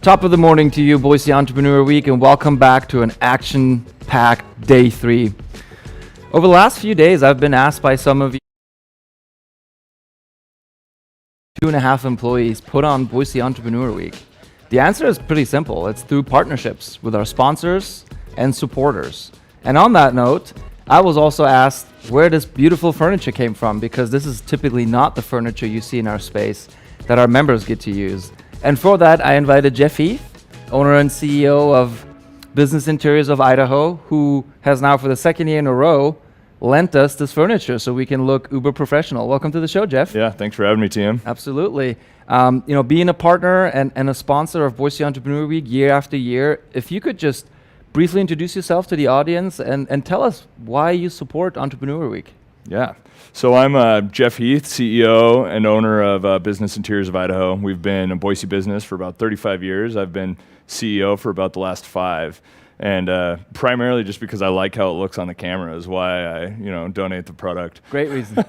Top of the morning to you, Boise Entrepreneur Week, and welcome back to an action-packed day 3. Over the last few days, I've been asked by some of you, 2.5 employees put on Boise Entrepreneur Week. The answer is pretty simple. It's through partnerships with our sponsors and supporters. And on that note, I was also asked where this beautiful furniture came from, because this is typically not the furniture you see in our space that our members get to use. And for that, I invited Jeff Heath, owner and CEO of Business Interiors of Idaho, who has now for the second year in a row lent us this furniture so we can look uber professional. Welcome to the show, Jeff. Yeah, thanks for having me, Tim. Absolutely. Being a partner and a sponsor of Boise Entrepreneur Week year after year, if you could just briefly introduce yourself to the audience and tell us why you support Entrepreneur Week. Yeah. So I'm Jeff Heath, CEO and owner of Business Interiors of Idaho. We've been a Boise business for about 35 years. I've been CEO for about the last 5. And primarily just because I like how it looks on the camera is why I, donate the product. Great reason.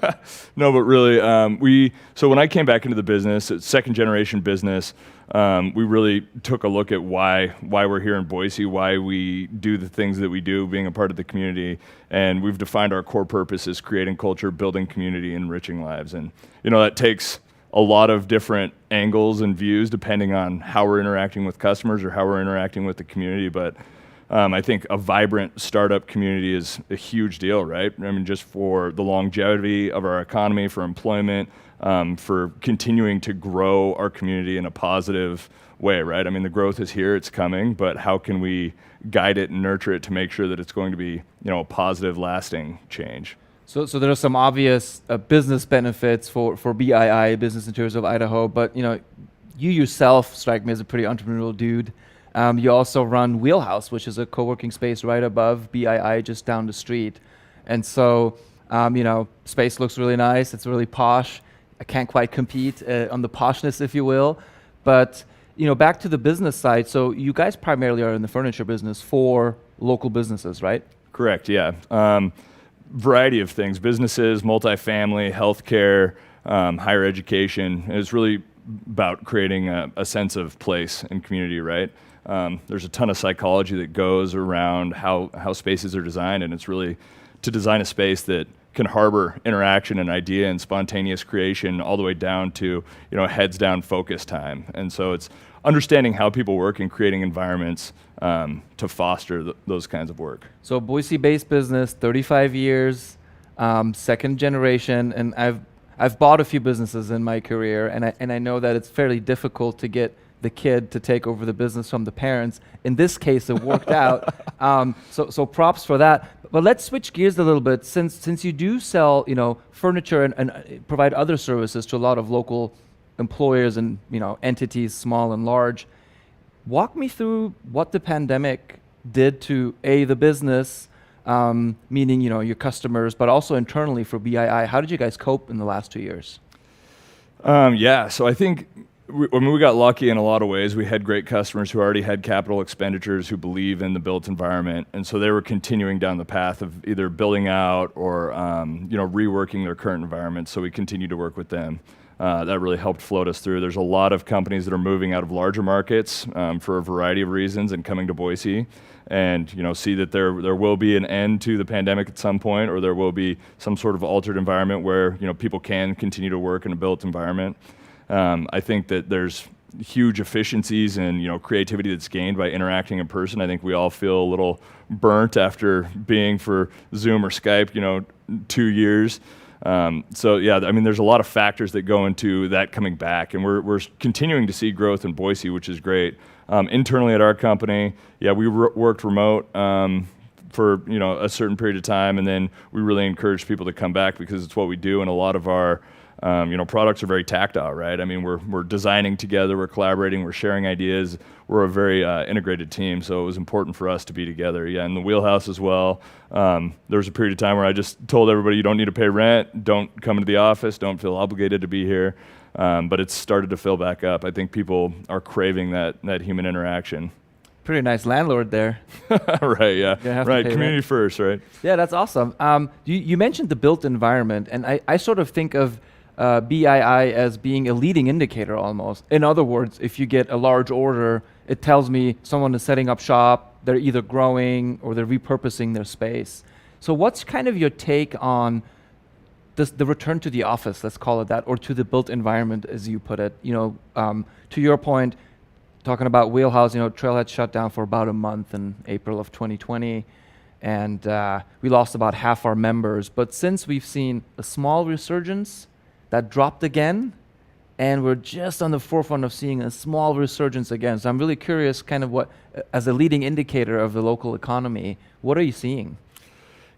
No, but really, so when I came back into the business, it's second generation business, we really took a look at why we're here in Boise, why we do the things that we do, being a part of the community. And we've defined our core purpose as creating culture, building community, enriching lives. And, that takes a lot of different angles and views depending on how we're interacting with customers or how we're interacting with the community. But I think a vibrant startup community is a huge deal, right? I mean, just for the longevity of our economy, for employment, for continuing to grow our community in a positive way, right? I mean, the growth is here, it's coming, but how can we guide it and nurture it to make sure that it's going to be, a positive, lasting change? So there are some obvious business benefits for BII, Business Interiors of Idaho, but you yourself strike me as a pretty entrepreneurial dude. You also run Wheelhouse, which is a co-working space right above BII, just down the street. And so, space looks really nice. It's really posh. I can't quite compete on the poshness, if you will. But, back to the business side. So you guys primarily are in the furniture business for local businesses, right? Correct, yeah. Variety of things, businesses, multifamily, healthcare, higher education. It's really about creating a sense of place and community, right? There's a ton of psychology that goes around how spaces are designed, and it's really to design a space that can harbor interaction and idea and spontaneous creation all the way down to heads down focus time. And so it's understanding how people work and creating environments to foster those kinds of work. So Boise-based business, 35 years, second generation, and I've bought a few businesses in my career, and I know that it's fairly difficult to get the kid to take over the business from the parents. In this case, it worked out. So props for that. But let's switch gears a little bit. Since you do sell, furniture and provide other services to a lot of local employers and entities, small and large. Walk me through what the pandemic did to the business, meaning your customers, but also internally for BII. How did you guys cope in the last 2 years? So I think we got lucky in a lot of ways. We had great customers who already had capital expenditures, who believe in the built environment, and so they were continuing down the path of either building out or reworking their current environment. So we continued to work with them. That really helped float us through. There's a lot of companies that are moving out of larger markets for a variety of reasons and coming to Boise, and see that there will be an end to the pandemic at some point, or there will be some sort of altered environment where people can continue to work in a built environment. I think that there's huge efficiencies and creativity that's gained by interacting in person. I think we all feel a little burnt after being for Zoom or Skype 2 years. There's a lot of factors that go into that coming back, and we're continuing to see growth in Boise, which is great. Internally at our company, we worked remote for a certain period of time, and then we really encourage people to come back because it's what we do, and a lot of our products are very tactile, right? I mean, we're designing together, we're collaborating, we're sharing ideas. We're a very integrated team, so it was important for us to be together. Yeah, in the Wheelhouse as well. There was a period of time where I just told everybody, you don't need to pay rent, don't come into the office, don't feel obligated to be here. But it's started to fill back up. I think people are craving that human interaction. pretty nice landlord there. Right, yeah. You have to Right, pay community rent. first, right? Yeah, that's awesome. You mentioned the built environment, and I sort of think of BII as being a leading indicator almost. In other words, if you get a large order, it tells me someone is setting up shop, they're either growing or they're repurposing their space. So what's kind of your take on this, the return to the office, let's call it that, or to the built environment, as you put it? To your point, talking about Wheelhouse, Trailhead shut down for about a month in April of 2020, and we lost about half our members. But since we've seen a small resurgence, that dropped again, and we're just on the forefront of seeing a small resurgence again. So I'm really curious, kind of what, as a leading indicator of the local economy, what are you seeing?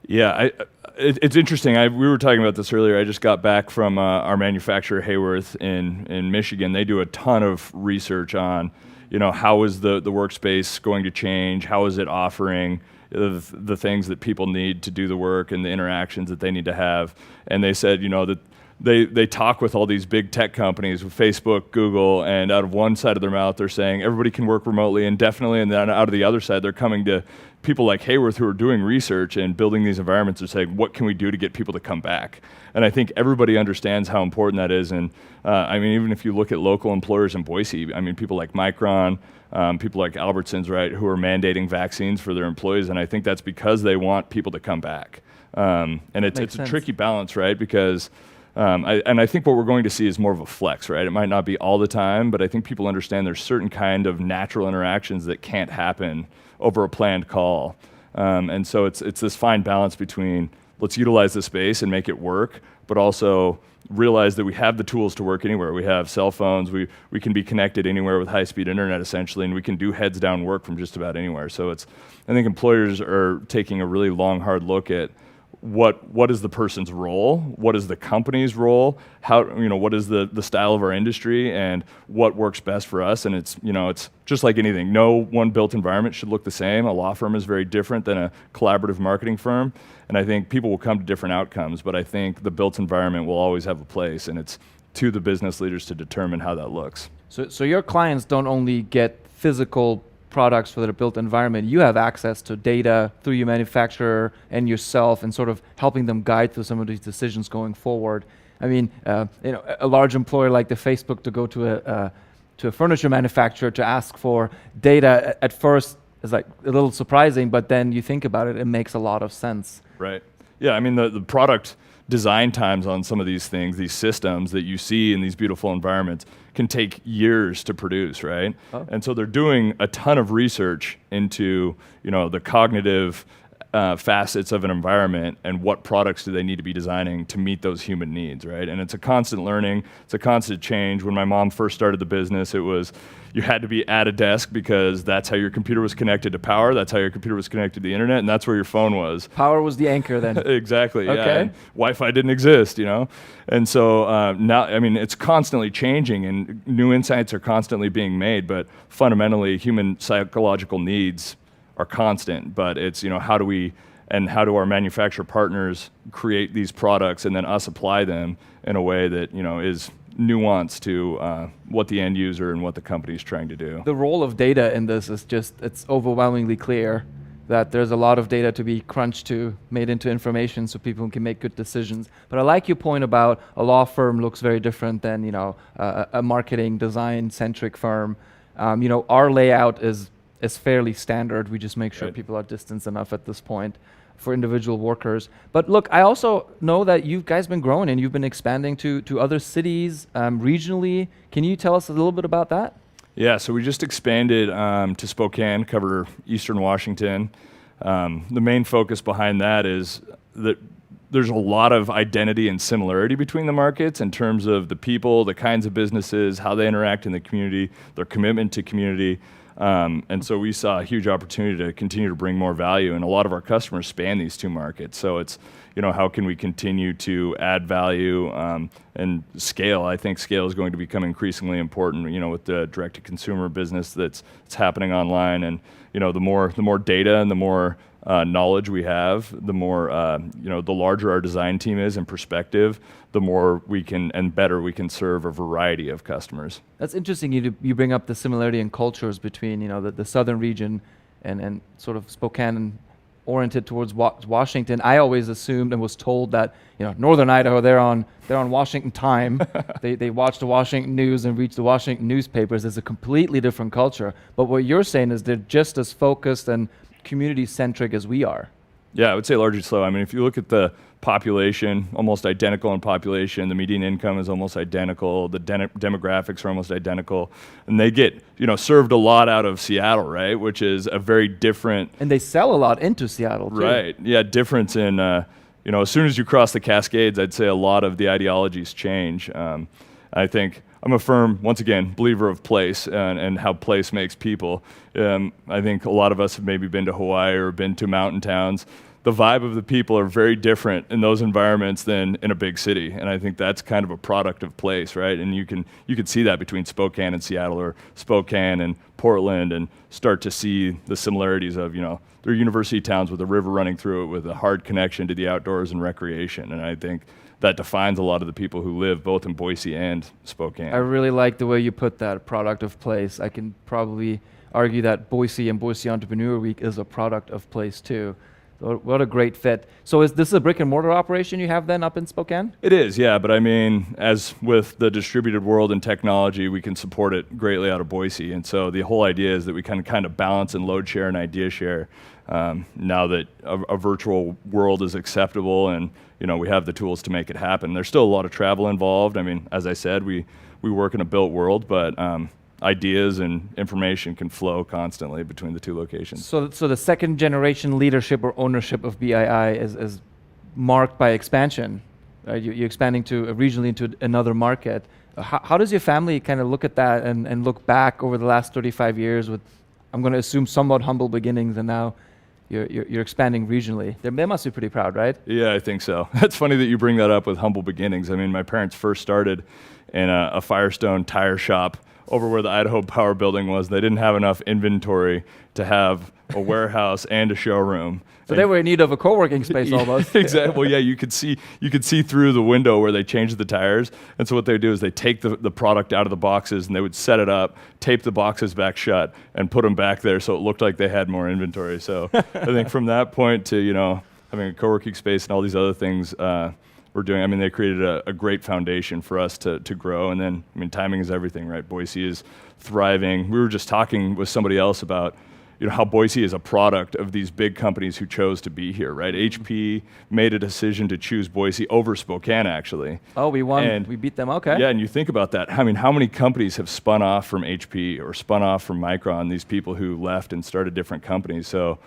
Yeah, it's interesting. We were talking about this earlier. I just got back from our manufacturer Hayworth in Michigan. They do a ton of research on, how is the workspace going to change? How is it offering the things that people need to do the work and the interactions that they need to have? And they said, that they talk with all these big tech companies, with Facebook, Google, and out of one side of their mouth, they're saying everybody can work remotely indefinitely, and then out of the other side, they're coming to people like Hayworth who are doing research and building these environments and saying, what can we do to get people to come back? And I think everybody understands how important that is. And even if you look at local employers in Boise, people like Micron, people like Albertsons, right, who are mandating vaccines for their employees, and I think that's because they want people to come back. And it's a tricky balance, right, because I think what we're going to see is more of a flex, right? It might not be all the time, but I think people understand there's certain kind of natural interactions that can't happen over a planned call. And so it's this fine balance between let's utilize the space and make it work, but also realize that we have the tools to work anywhere. We have cell phones, we can be connected anywhere with high-speed internet essentially, and we can do heads-down work from just about anywhere. So I think employers are taking a really long, hard look at what is the person's role, what is the company's role, what is the style of our industry, and what works best for us. And it's just like anything. No one built environment should look the same. A law firm is very different than a collaborative marketing firm, and I think people will come to different outcomes, but I think the built environment will always have a place, and it's to the business leaders to determine how that looks. So your clients don't only get physical products for their built environment, you have access to data through your manufacturer and yourself, and sort of helping them guide through some of these decisions going forward. A large employer like the Facebook to go to a furniture manufacturer to ask for data at first is like a little surprising, but then you think about it, it makes a lot of sense. Right. Yeah, the product design times on some of these things, these systems that you see in these beautiful environments, can take years to produce, right? Oh. And so they're doing a ton of research into, the cognitive facets of an environment and what products do they need to be designing to meet those human needs, right? And it's a constant learning, it's a constant change. When my mom first started the business, it was you had to be at a desk because that's how your computer was connected to power, that's how your computer was connected to the internet, and that's where your phone was. Power was the anchor then. Exactly, okay. Yeah. And Wi-Fi didn't exist, And so now, it's constantly changing and new insights are constantly being made, but fundamentally human psychological needs are constant, but it's, how do our manufacturer partners create these products and then us apply them in a way that, is nuanced to what the end user and what the company is trying to do. The role of data in this is it's overwhelmingly clear that there's a lot of data to be crunched made into information so people can make good decisions. But I like your point about a law firm looks very different than, a marketing design-centric firm. Our layout is fairly standard. We just make sure people are distanced enough at this point for individual workers. But look, I also know that you guys been growing and you've been expanding to other cities regionally. Can you tell us a little bit about that? Yeah, so we just expanded to Spokane, cover Eastern Washington. The main focus behind that is that there's a lot of identity and similarity between the markets in terms of the people, the kinds of businesses, how they interact in the community, their commitment to community. And so we saw a huge opportunity to continue to bring more value, and a lot of our customers span these two markets. So it's, how can we continue to add value and scale? I think scale is going to become increasingly important, with the direct-to-consumer business that's happening online, and the more data and the more knowledge we have, the more, the larger our design team is in perspective, the more we can and better we can serve a variety of customers. That's interesting. You bring up the similarity in cultures between the southern region and sort of Spokane and oriented towards Washington. I always assumed and was told that northern Idaho, they're on Washington time. they watch the Washington news and read the Washington newspapers. It's a completely different culture. But what you're saying is they're just as focused and community centric as we are. Yeah, I would say largely so. I mean, if you look at the population, almost identical in population, the median income is almost identical, the demographics are almost identical, and they get served a lot out of Seattle, right? Which is a very different. And they sell a lot into Seattle too. Right. Yeah. Difference in as soon as you cross the Cascades, I'd say a lot of the ideologies change. I think I'm a firm, once again, believer of place and how place makes people. I think a lot of us have maybe been to Hawaii or been to mountain towns. The vibe of the people are very different in those environments than in a big city, and I think that's kind of a product of place, right? And you can see that between Spokane and Seattle, or Spokane and Portland, and start to see the similarities of they're university towns with a river running through it, with a hard connection to the outdoors and recreation, and I think that defines a lot of the people who live both in Boise and Spokane. I really like the way you put that, product of place. I can probably argue that Boise and Boise Entrepreneur Week is a product of place too. What a great fit. So is this a brick and mortar operation you have then up in Spokane? It is, yeah. But I mean, as with the distributed world and technology, we can support it greatly out of Boise. And so the whole idea is that we can kind of balance and load share and idea share now that a virtual world is acceptable and we have the tools to make it happen. There's still a lot of travel involved. I mean, as I said, we work in a built world, but ideas and information can flow constantly between the two locations. So the second generation leadership or ownership of BII is marked by expansion. Right? You're expanding regionally into another market. How does your family kind of look at that and look back over the last 35 years with, I'm going to assume, somewhat humble beginnings, and now you're expanding regionally? They must be pretty proud, right? Yeah, I think so. It's funny that you bring that up with humble beginnings. I mean, my parents first started in a Firestone tire shop over where the Idaho Power building was. They didn't have enough inventory to have a warehouse and a showroom. So they were in need of a co-working space almost. Exactly. Well, yeah, you could see through the window where they changed the tires. And so what they would do is they take the product out of the boxes and they would set it up, tape the boxes back shut, and put them back there so it looked like they had more inventory. So I think from that point to having a co-working space and all these other things we're doing, I mean, they created a great foundation for us to grow. And then, I mean, timing is everything, right? Boise is thriving. We were just talking with somebody else about how Boise is a product of these big companies who chose to be here, right? HP made a decision to choose Boise over Spokane, actually. Oh, we won. And we beat them. Okay. Yeah, and you think about that. I mean, how many companies have spun off from HP or spun off from Micron, these people who left and started different companies? So,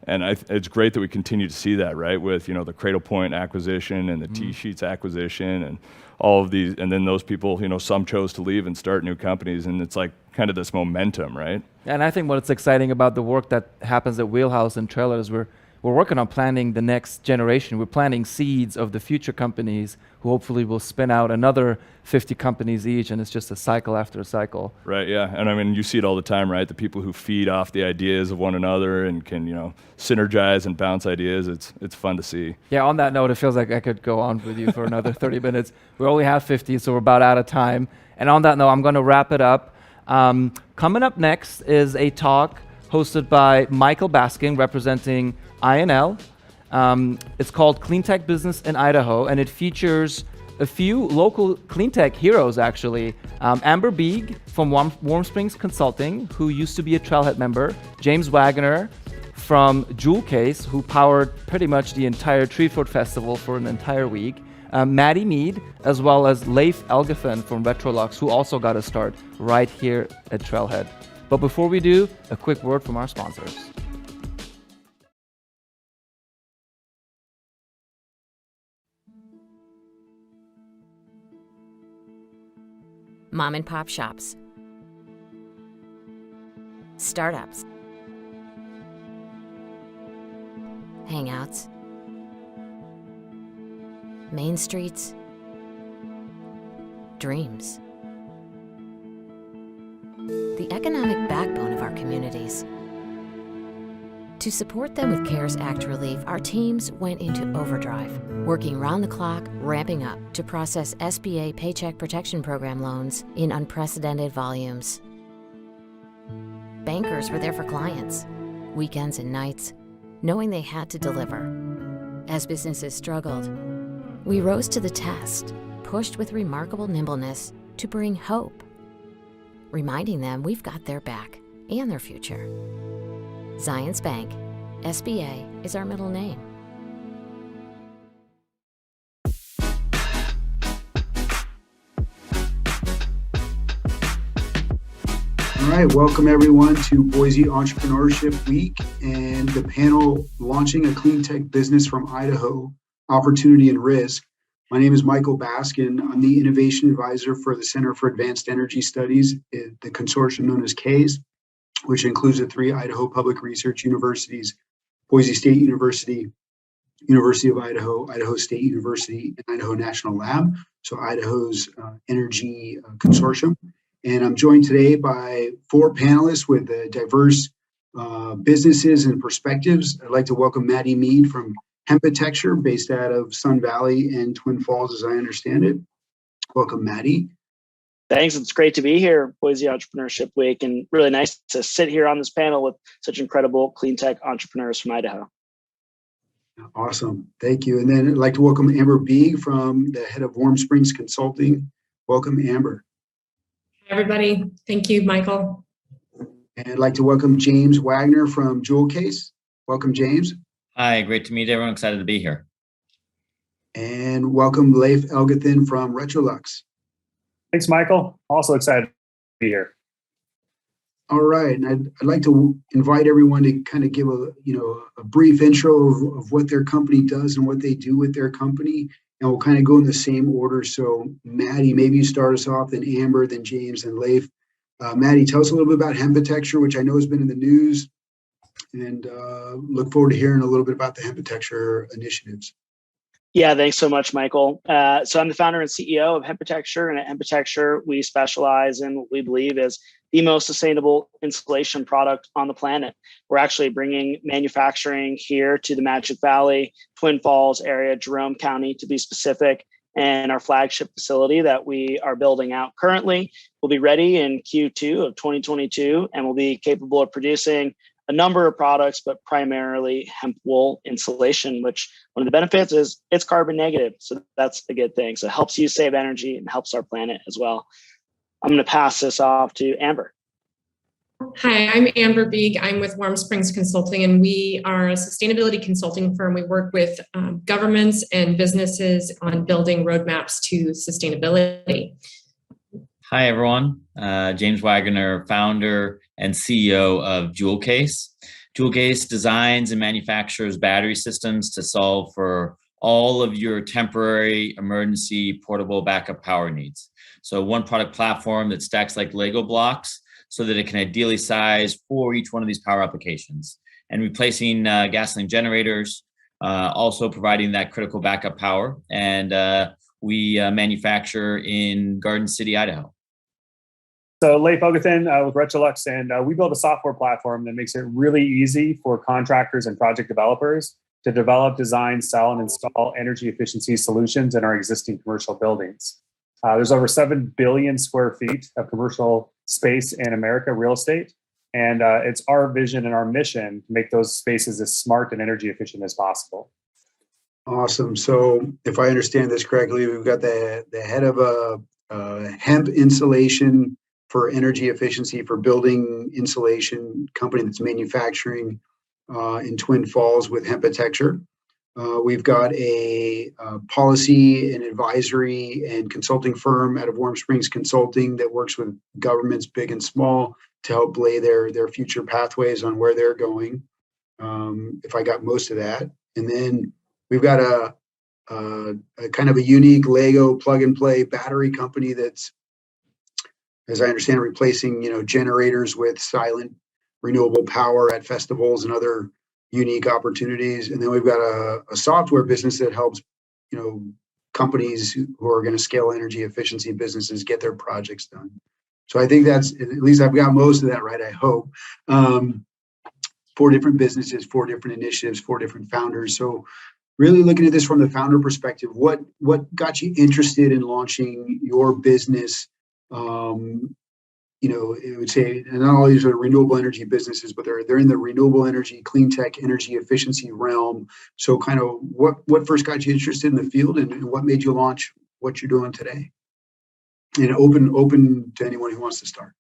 and it's great that we continue to see that, right? With, the Cradle Point acquisition and the T-Sheets acquisition and all of these, and then those people, some chose to leave and start new companies, and it's like kind of this momentum, right? And I think what's exciting about the work that happens at Wheelhouse and Trailer is we're working on planning the next generation. We're planting seeds of the future companies who hopefully will spin out another 50 companies each, and it's just a cycle after a cycle. Right, yeah. And I mean, you see it all the time, right? The people who feed off the ideas of one another and can, synergize and bounce ideas. It's fun to see. Yeah, on that note, it feels like I could go on with you for another 30 minutes. We only have 50, so we're about out of time. And on that note, I'm going to wrap it up. Coming up next is a talk hosted by Michael Baskin, representing INL. It's called Clean Tech Business in Idaho, and it features a few local clean tech heroes, actually. Amber Beeg from Warm Springs Consulting, who used to be a Trailhead member. James Wagner from Jewel Case, who powered pretty much the entire Treeford Festival for an entire week. Maddie Mead, as well as Leif Elgethen from Retrolux, who also got a start right here at Trailhead. But before we do, a quick word from our sponsors. Mom and pop shops, startups, hangouts, main streets, dreams. The economic backbone of our communities. To support them with CARES Act relief, our teams went into overdrive, working round the clock, ramping up to process SBA Paycheck Protection Program loans in unprecedented volumes. Bankers were there for clients, weekends and nights, knowing they had to deliver. As businesses struggled, we rose to the test, pushed with remarkable nimbleness to bring hope, reminding them we've got their back and their future. Zions Bank, SBA is our middle name. All right, welcome everyone to Boise Entrepreneurship Week and the panel launching a clean tech business from Idaho, Opportunity and Risk. My name is Michael Baskin. I'm the Innovation Advisor for the Center for Advanced Energy Studies, the consortium known as CASE, which includes the 3 Idaho Public Research Universities, Boise State University, University of Idaho, Idaho State University, and Idaho National Lab, so Idaho's energy consortium. And I'm joined today by 4 panelists with diverse businesses and perspectives. I'd like to welcome Maddie Mead from Hempitecture, based out of Sun Valley and Twin Falls, as I understand it. Welcome, Maddie. Thanks. It's great to be here, Boise Entrepreneurship Week, and really nice to sit here on this panel with such incredible clean tech entrepreneurs from Idaho. Awesome. Thank you. And then I'd like to welcome Amber Beeg, from the head of Warm Springs Consulting. Welcome, Amber. Hi, everybody. Thank you, Michael. And I'd like to welcome James Wagner from Jewel Case. Welcome, James. Hi, great to meet everyone. Excited to be here. And welcome Leif Elgethen from Retrolux. Thanks, Michael. Also excited to be here. All right, and I'd like to invite everyone to kind of give a brief intro of what their company does and what they do with their company, and we'll kind of go in the same order. So, Maddie, maybe you start us off, then Amber, then James, and Leif. Maddie, tell us a little bit about Hempitecture, which I know has been in the news, and look forward to hearing a little bit about the Hempitecture initiatives. Yeah, thanks so much, Michael. So I'm the founder and CEO of Hempitecture, and at Hempitecture, we specialize in what we believe is the most sustainable insulation product on the planet. We're actually bringing manufacturing here to the Magic Valley, Twin Falls area, Jerome County to be specific, and our flagship facility that we are building out currently will be ready in Q2 of 2022 and will be capable of producing a number of products, but primarily hemp wool insulation, which one of the benefits is it's carbon negative. So that's a good thing. So it helps you save energy and helps our planet as well. I'm going to pass this off to Amber. Hi, I'm Amber Beeg. I'm with Warm Springs Consulting, and we are a sustainability consulting firm. We work with governments and businesses on building roadmaps to sustainability. Hi, everyone. James Wagner, founder and CEO of Jewel Case. Jewel Case designs and manufactures battery systems to solve for all of your temporary, emergency, portable backup power needs. So one product platform that stacks like Lego blocks so that it can ideally size for each one of these power applications. And replacing gasoline generators, also providing that critical backup power. And we manufacture in Garden City, Idaho. So Leif Elgethen with Retrolux, and we build a software platform that makes it really easy for contractors and project developers to develop, design, sell, and install energy efficiency solutions in our existing commercial buildings. There's over 7 billion square feet of commercial space in America, real estate, and it's our vision and our mission to make those spaces as smart and energy efficient as possible. Awesome. So if I understand this correctly, we've got the head of a hemp insulation for energy efficiency for building insulation company that's manufacturing in Twin Falls with Hempitecture. We've got a policy and advisory and consulting firm out of Warm Springs Consulting that works with governments big and small to help lay their future pathways on where they're going. If I got most of that. And then we've got a kind of a unique Lego plug and play battery company that's, as I understand, replacing generators with silent renewable power at festivals and other unique opportunities. And then we've got a software business that helps companies who are going to scale energy efficiency businesses get their projects done. So I think that's, at least I've got most of that right, I hope. 4 different businesses, 4 different initiatives, 4 different founders. So really looking at this from the founder perspective, what got you interested in launching your business? It would say, and not all these are renewable energy businesses, but they're in the renewable energy, clean tech, energy efficiency realm. So kind of what first got you interested in the field, and what made you launch what you're doing today? And open to anyone who wants to start.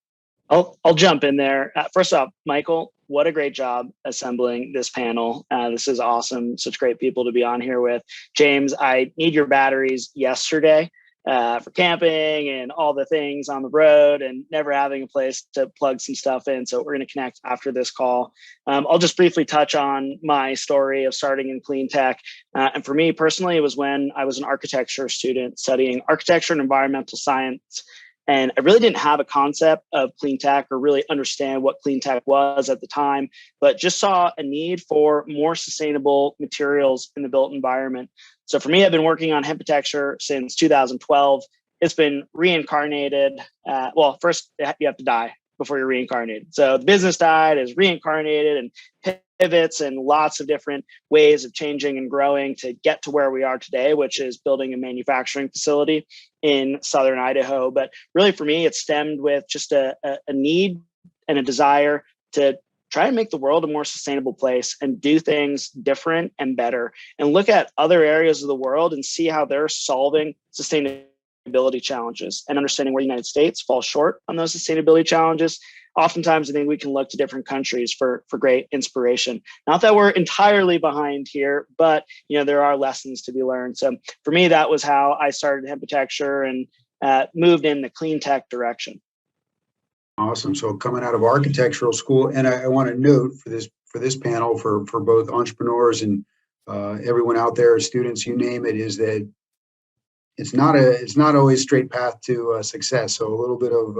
I'll jump in there. First off, Michael, what a great job assembling this panel. This is awesome. Such great people to be on here with. James, I need your batteries yesterday for camping and all the things on the road and never having a place to plug some stuff in. So we're going to connect after this call. I'll just briefly touch on my story of starting in clean tech. And for me personally, it was when I was an architecture student studying architecture and environmental science. And I really didn't have a concept of clean tech or really understand what clean tech was at the time, but just saw a need for more sustainable materials in the built environment. So for me, I've been working on hempitecture since 2012. It's been reincarnated. Well, first you have to die before you're reincarnated. So the business died, is reincarnated and pivots and lots of different ways of changing and growing to get to where we are today, which is building a manufacturing facility in southern Idaho. But really for me, it stemmed with just a need and a desire to try and make the world a more sustainable place and do things different and better, and look at other areas of the world and see how they're solving sustainability challenges and understanding where the United States falls short on those sustainability challenges. Oftentimes, I think we can look to different countries for great inspiration. Not that we're entirely behind here, but there are lessons to be learned. So for me, that was how I started hempitecture and moved in the clean tech direction. Awesome. So coming out of architectural school, and I want to note for this panel for both entrepreneurs and everyone out there, students, you name it, is that it's not always straight path to success. So a little bit of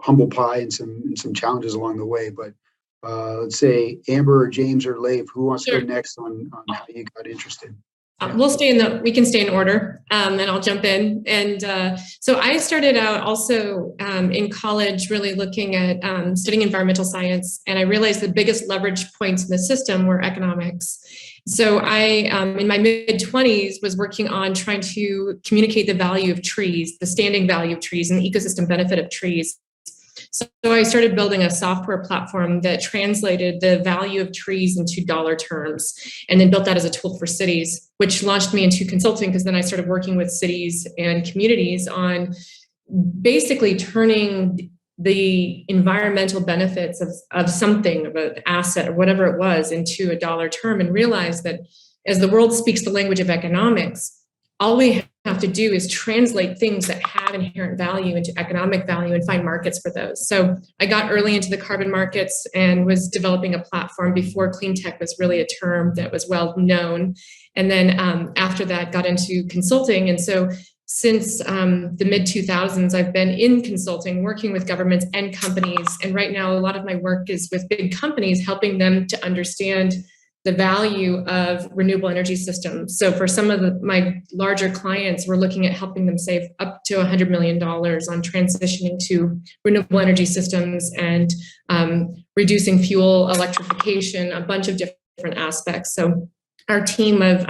humble pie and some challenges along the way. But let's say Amber or James or Leif, who wants to go next on how you got interested? We can stay in order, and I'll jump in. And so I started out also in college, really looking at studying environmental science. And I realized the biggest leverage points in the system were economics. So I, in my mid-20s, was working on trying to communicate the value of trees, the standing value of trees and the ecosystem benefit of trees. So I started building a software platform that translated the value of trees into dollar terms, and then built that as a tool for cities, which launched me into consulting, because then I started working with cities and communities on basically turning the environmental benefits of something, of an asset or whatever it was, into a dollar term, and realized that as the world speaks the language of economics, all we have to do is translate things that have inherent value into economic value and find markets for those. So I got early into the carbon markets and was developing a platform before clean tech was really a term that was well known. And then after that, got into consulting. And so since the mid 2000s, I've been in consulting, working with governments and companies. And right now, a lot of my work is with big companies, helping them to understand the value of renewable energy systems. So for some of my larger clients, we're looking at helping them save up to $100 million on transitioning to renewable energy systems and reducing fuel electrification, a bunch of different aspects. So our team of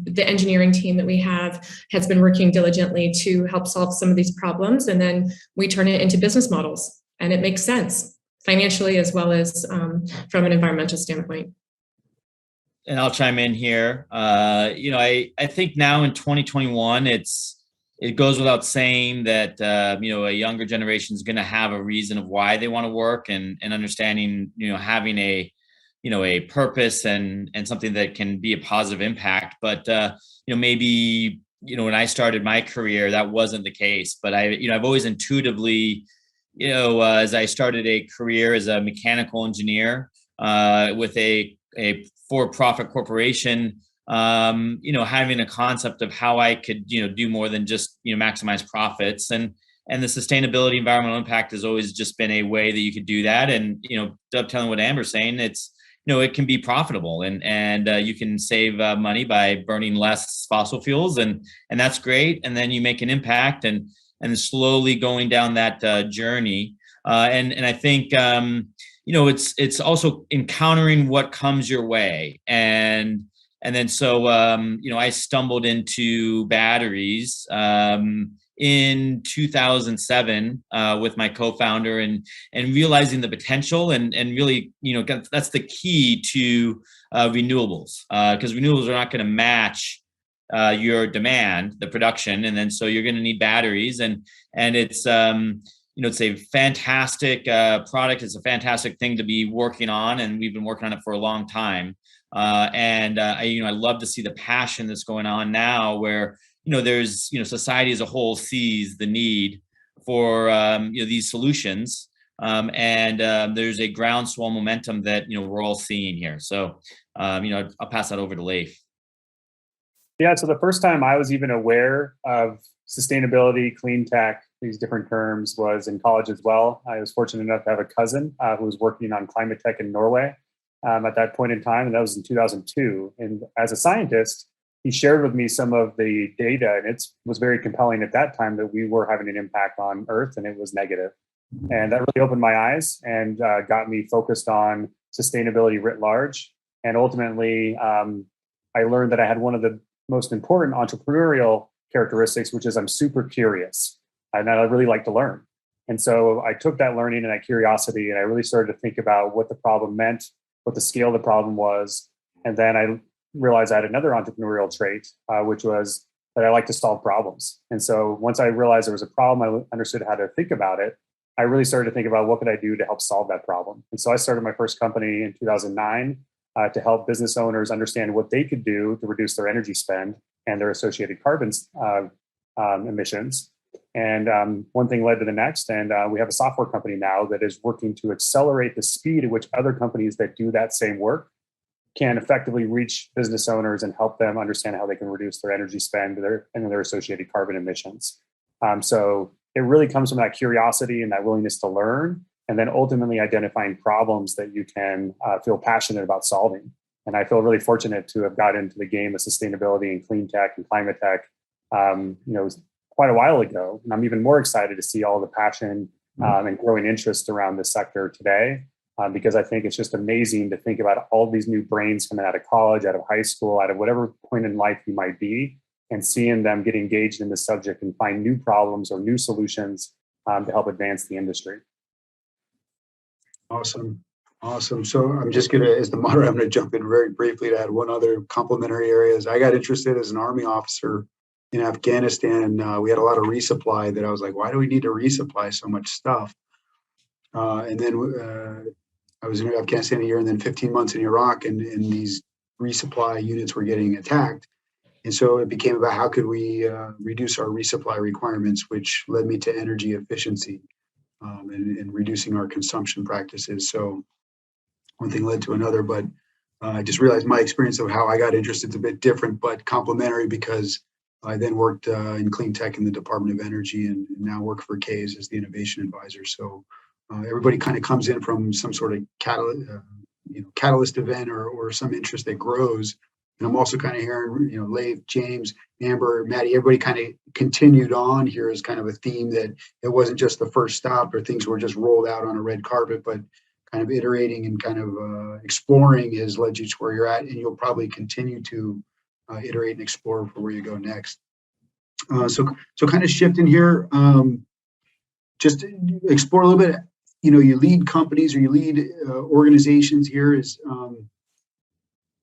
the engineering team that we have has been working diligently to help solve some of these problems. And then we turn it into business models, and it makes sense financially as well as from an environmental standpoint. And I'll chime in here. I think now in 2021, it goes without saying that a younger generation is going to have a reason of why they want to work, and understanding having a purpose and something that can be a positive impact. But maybe when I started my career, that wasn't the case. But I've always intuitively, as I started a career as a mechanical engineer with a for-profit corporation, having a concept of how I could, do more than just, maximize profits, and the sustainability, environmental impact has always just been a way that you could do that. And, dovetailing what Amber's saying, it's, it can be profitable, and you can save money by burning less fossil fuels, and that's great. And then you make an impact, and slowly going down that journey. And I think, it's also encountering what comes your way. And then so, I stumbled into batteries in 2007 with my co-founder, and realizing the potential, and really, that's the key to renewables, because renewables are not going to match your demand, the production, and then so you're going to need batteries, and it's it's a fantastic product. It's a fantastic thing to be working on, and we've been working on it for a long time. I love to see the passion that's going on now, where there's society as a whole sees the need for these solutions, and there's a groundswell momentum that we're all seeing here. So I'll pass that over to Leif. Yeah, so the first time I was even aware of sustainability, clean tech, these different terms, was in college as well. I was fortunate enough to have a cousin who was working on climate tech in Norway at that point in time, and that was in 2002. And as a scientist, he shared with me some of the data, and it was very compelling at that time that we were having an impact on Earth, and it was negative. And that really opened my eyes and got me focused on sustainability writ large. And ultimately, I learned that I had one of the most important entrepreneurial characteristics, which is I'm super curious and I really like to learn. And so I took that learning and that curiosity, and I really started to think about what the problem meant, what the scale of the problem was. And then I realized I had another entrepreneurial trait, which was that I like to solve problems. And so once I realized there was a problem, I understood how to think about it. I really started to think about what could I do to help solve that problem. And so I started my first company in 2009 to help business owners understand what they could do to reduce their energy spend and their associated carbon emissions. And one thing led to the next, and we have a software company now that is working to accelerate the speed at which other companies that do that same work can effectively reach business owners and help them understand how they can reduce their energy spend and their associated carbon emissions. So it really comes from that curiosity and that willingness to learn, and then ultimately identifying problems that you can feel passionate about solving. And I feel really fortunate to have got into the game of sustainability and clean tech and climate tech, quite a while ago. And I'm even more excited to see all the passion and growing interest around this sector today, because I think it's just amazing to think about all these new brains coming out of college, out of high school, out of whatever point in life you might be, and seeing them get engaged in this subject and find new problems or new solutions to help advance the industry. Awesome. So I'm just going to, as the moderator, I'm going to jump in very briefly to add one other complementary area. As I got interested as an Army officer in Afghanistan, we had a lot of resupply that I was like, why do we need to resupply so much stuff? And then I was in Afghanistan a year and then 15 months in Iraq, and these resupply units were getting attacked. And so it became about how could we reduce our resupply requirements, which led me to energy efficiency and reducing our consumption practices. So one thing led to another, but I just realized my experience of how I got interested is a bit different, but complementary, because I then worked in clean tech in the Department of Energy, and now work for K's as the innovation advisor. So everybody kind of comes in from some sort of catalyst event or some interest that grows. And I'm also kind of hearing, Leif, James, Amber, Maddie, everybody kind of continued on here as kind of a theme that it wasn't just the first stop or things were just rolled out on a red carpet, but kind of iterating and kind of exploring has led you to where you're at, and you'll probably continue to iterate and explore for where you go next. So kind of shifting here, just to explore a little bit. You lead companies or you lead organizations here. Is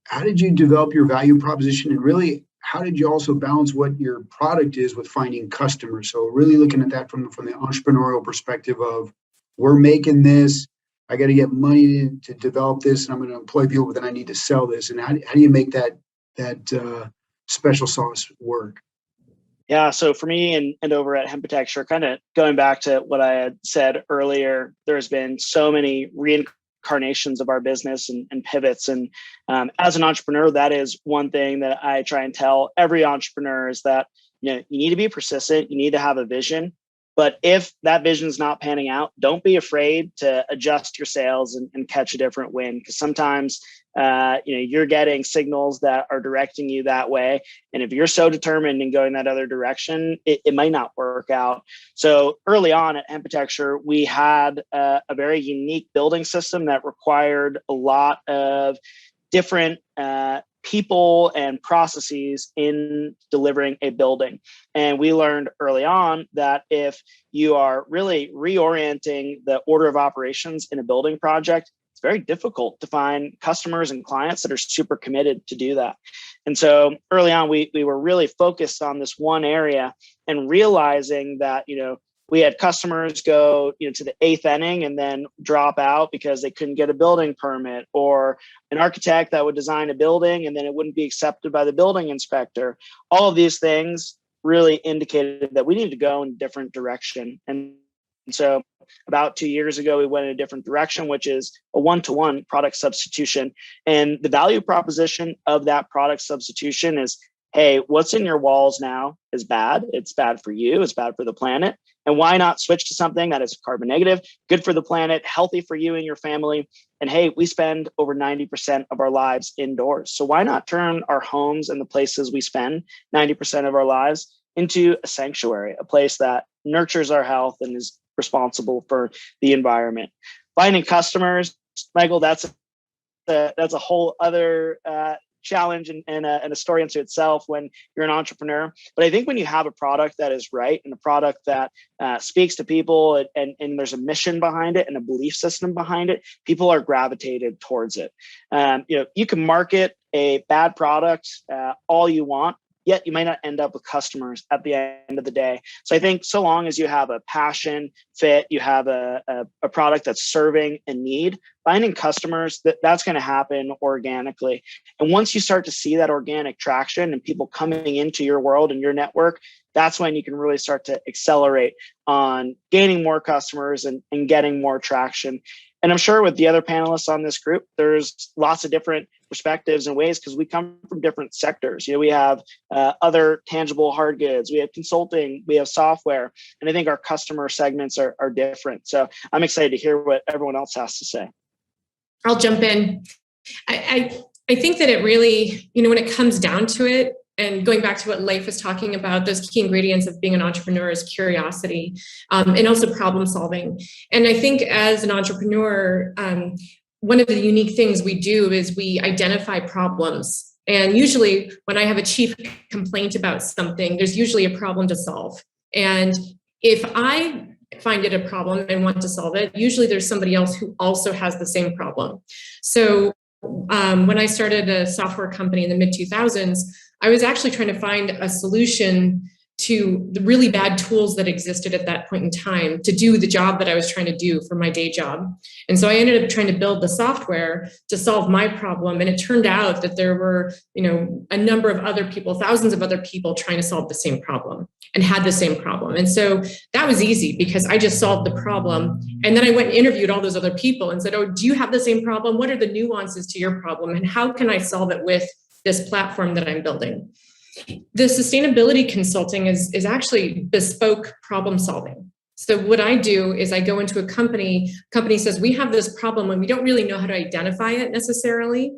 how did you develop your value proposition, and really how did you also balance what your product is with finding customers? So really looking at that from the entrepreneurial perspective of, we're making this, I got to get money to develop this, and I'm going to employ people, but then I need to sell this. And how do you make that special sauce work? Yeah, so for me and over at Hemptecture, kind of going back to what I had said earlier, there's been so many reincarnations of our business and pivots. And as an entrepreneur, that is one thing that I try and tell every entrepreneur is that you need to be persistent, you need to have a vision. But if that vision is not panning out, don't be afraid to adjust your sails and catch a different wind. Because sometimes you're getting signals that are directing you that way. And if you're so determined in going that other direction, it might not work out. So early on at Hemptecture, we had a very unique building system that required a lot of different people and processes in delivering a building. And we learned early on that if you are really reorienting the order of operations in a building project, it's very difficult to find customers and clients that are super committed to do that. And so early on, we were really focused on this one area and realizing that, we had customers go, to the 8th inning and then drop out because they couldn't get a building permit, or an architect that would design a building and then it wouldn't be accepted by the building inspector. All of these things really indicated that we needed to go in a different direction. And so about 2 years ago, we went in a different direction, which is a one-to-one product substitution. And the value proposition of that product substitution is, hey, what's in your walls now is bad. It's bad for you. It's bad for the planet. And why not switch to something that is carbon negative, good for the planet, healthy for you and your family? And hey, we spend over 90% of our lives indoors. So why not turn our homes and the places we spend 90% of our lives into a sanctuary, a place that nurtures our health and is responsible for the environment? Finding customers, Michael, that's a whole other challenge and a story unto itself when you're an entrepreneur. But I think when you have a product that is right and a product that speaks to people and there's a mission behind it and a belief system behind it, people are gravitated towards it. You can market a bad product all you want, yet you might not end up with customers at the end of the day. So I think so long as you have a passion fit, you have a product that's serving a need, finding customers, that's going to happen organically. And once you start to see that organic traction and people coming into your world and your network, that's when you can really start to accelerate on gaining more customers and getting more traction. And I'm sure with the other panelists on this group, there's lots of different perspectives and ways because we come from different sectors. We have other tangible hard goods, we have consulting, we have software, and I think our customer segments are different. So I'm excited to hear what everyone else has to say. I'll jump in. I think that it really, when it comes down to it, and going back to what Leif was talking about, those key ingredients of being an entrepreneur is curiosity and also problem solving. And I think as an entrepreneur, one of the unique things we do is we identify problems. And usually when I have a chief complaint about something, there's usually a problem to solve. And if I find it a problem and want to solve it, usually there's somebody else who also has the same problem. So when I started a software company in the mid-2000s, I was actually trying to find a solution to the really bad tools that existed at that point in time to do the job that I was trying to do for my day job. And so I ended up trying to build the software to solve my problem. And it turned out that there were, a number of other people, thousands of other people trying to solve the same problem and had the same problem. And so that was easy because I just solved the problem. And then I went and interviewed all those other people and said, oh, do you have the same problem? What are the nuances to your problem? And how can I solve it with this platform that I'm building? The sustainability consulting is actually bespoke problem solving. So what I do is I go into a company says, we have this problem and we don't really know how to identify it necessarily.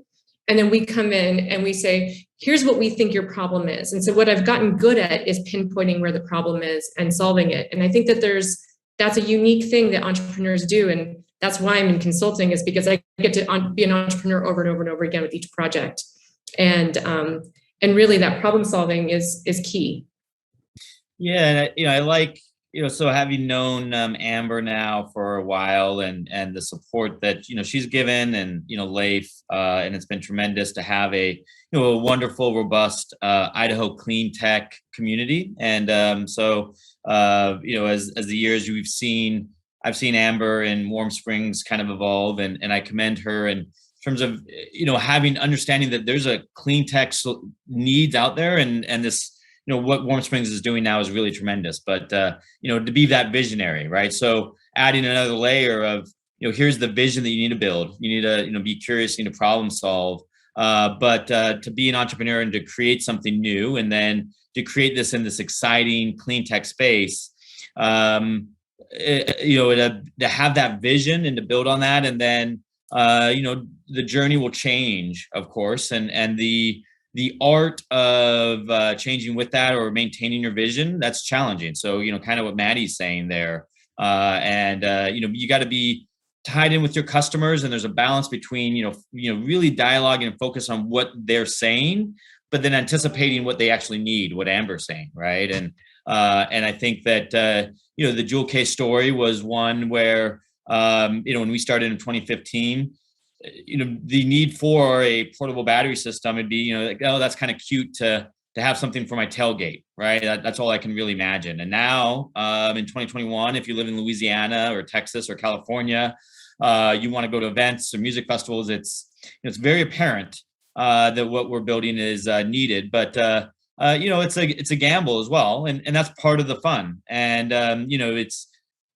And then we come in and we say, here's what we think your problem is. And so what I've gotten good at is pinpointing where the problem is and solving it. And I think that that's a unique thing that entrepreneurs do. And that's why I'm in consulting, is because I get to be an entrepreneur over and over and over again with each project. And really that problem solving is key. Yeah, and I like, so having known Amber now for a while and the support that she's given, and Leif, and it's been tremendous to have a wonderful, robust Idaho clean tech community. And so as the years I've seen Amber and Warm Springs kind of evolve, and I commend her in terms of understanding that there's a clean tech needs out there, and this what Warm Springs is doing now is really tremendous. But to be that visionary, right? So adding another layer of here's the vision that you need to build. You need to be curious, you need to problem solve, but to be an entrepreneur and to create something new, and then to create this in this exciting clean tech space. To have that vision and to build on that, and then the journey will change, of course, and the art of changing with that or maintaining your vision, that's challenging. So, kind of what Maddie's saying there. You got to be tied in with your customers, and there's a balance between, really dialoguing and focus on what they're saying, but then anticipating what they actually need, what Amber's saying, right? And I think that, the Jewel Case story was one where, when we started in 2015, the need for a portable battery system would be, like, oh, that's kind of cute to have something for my tailgate, right? That's all I can really imagine. And now, in 2021, if you live in Louisiana or Texas or California, you want to go to events or music festivals, it's very apparent that what we're building is needed. But it's a gamble as well, and that's part of the fun. And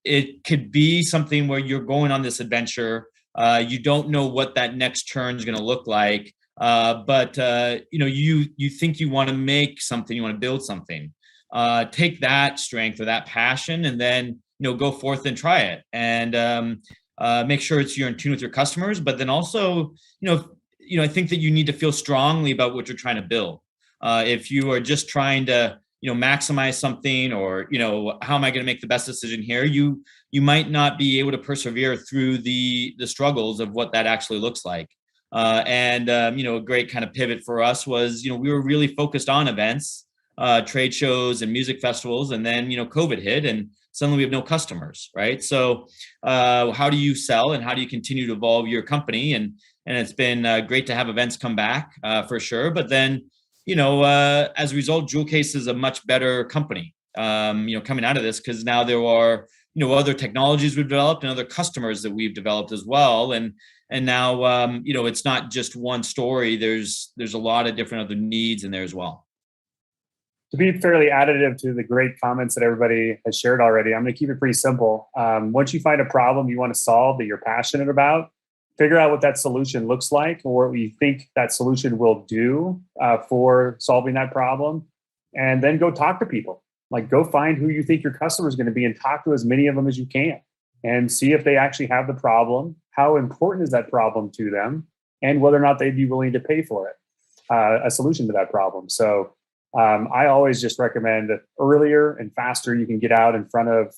it could be something where you're going on this adventure. You don't know what that next turn is going to look like, but you think you want to make something, you want to build something. Take that strength or that passion, and then go forth and try it, and make sure you're in tune with your customers. But then also, I think that you need to feel strongly about what you're trying to build. If you are just trying to maximize something, or how am I going to make the best decision here, you might not be able to persevere through the struggles of what that actually looks like. A great kind of pivot for us was, we were really focused on events, trade shows and music festivals, and then COVID hit, and suddenly we have no customers, right? So how do you sell, and how do you continue to evolve your company? And it's been great to have events come back, for sure. But then as a result, Jewel Case is a much better company, coming out of this, because now there are, other technologies we've developed and other customers that we've developed as well. And now, it's not just one story. There's a lot of different other needs in there as well. To be fairly additive to the great comments that everybody has shared already, I'm going to keep it pretty simple. Once you find a problem you want to solve that you're passionate about, figure out what that solution looks like, or what you think that solution will do for solving that problem, and then go talk to people. Like, go find who you think your customer is going to be and talk to as many of them as you can, and see if they actually have the problem, how important is that problem to them, and whether or not they'd be willing to pay for it, a solution to that problem. So I always just recommend that earlier and faster you can get out in front of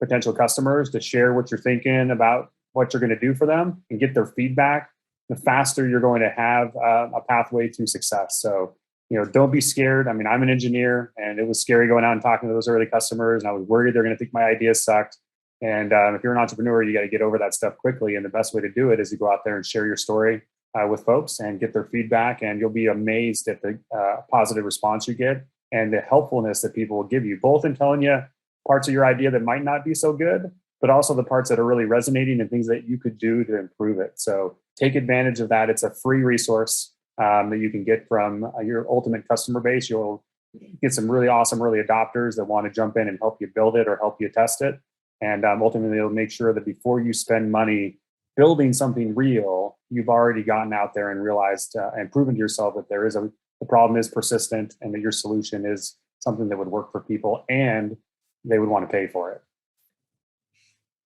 potential customers to share what you're thinking about what you're going to do for them and get their feedback, the faster you're going to have a pathway to success. So, don't be scared. I mean, I'm an engineer, and it was scary going out and talking to those early customers, and I was worried they're going to think my ideas sucked. And if you're an entrepreneur, you got to get over that stuff quickly. And the best way to do it is to go out there and share your story with folks and get their feedback. And you'll be amazed at the positive response you get and the helpfulness that people will give you, both in telling you parts of your idea that might not be so good, but also the parts that are really resonating and things that you could do to improve it. So take advantage of that. It's a free resource that you can get from your ultimate customer base. You'll get some really awesome early adopters that want to jump in and help you build it or help you test it. And ultimately, it'll make sure that before you spend money building something real, you've already gotten out there and realized and proven to yourself that the problem is persistent, and that your solution is something that would work for people and they would want to pay for it.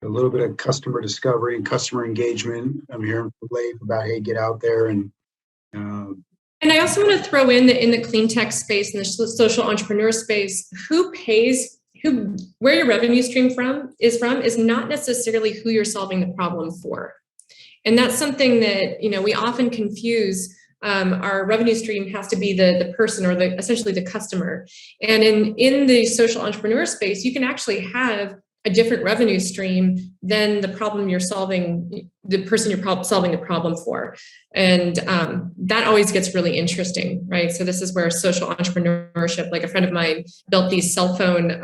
A little bit of customer discovery and customer engagement. I'm hearing from Leif about, hey, get out there and. And I also want to throw in the clean tech space and the social entrepreneur space, where your revenue stream is not necessarily who you're solving the problem for. And that's something that, we often confuse. Our revenue stream has to be the person, or essentially the customer. And in the social entrepreneur space, you can actually have a different revenue stream than the problem you're solving, the person you're solving the problem for. And that always gets really interesting, right? So this is where social entrepreneurship, like a friend of mine built these cell phone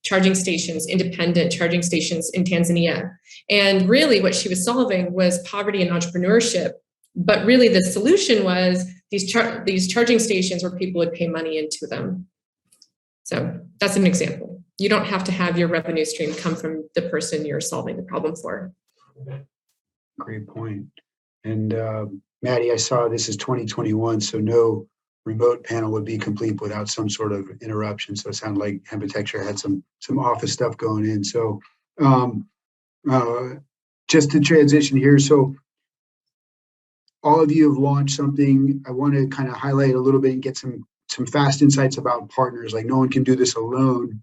charging stations, independent charging stations in Tanzania. And really what she was solving was poverty and entrepreneurship. But really the solution was these charging stations where people would pay money into them. So that's an example. You don't have to have your revenue stream come from the person you're solving the problem for. Great point. And Maddie, I saw this is 2021, so no remote panel would be complete without some sort of interruption. So it sounded like Hempitecture had some office stuff going in. So just to transition here. So all of you have launched something. I want to kind of highlight a little bit and get some fast insights about partners. Like no one can do this alone.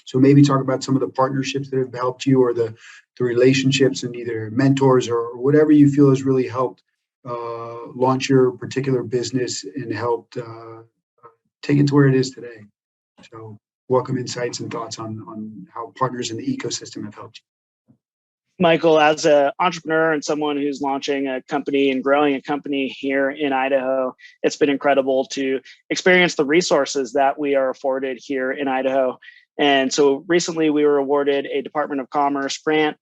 So maybe talk about some of the partnerships that have helped you, or the relationships and either mentors or whatever you feel has really helped launch your particular business and helped take it to where it is today. So welcome insights and thoughts on how partners in the ecosystem have helped you. Michael, as an entrepreneur and someone who's launching a company and growing a company here in Idaho, it's been incredible to experience the resources that we are afforded here in Idaho. And so recently we were awarded a Department of Commerce grant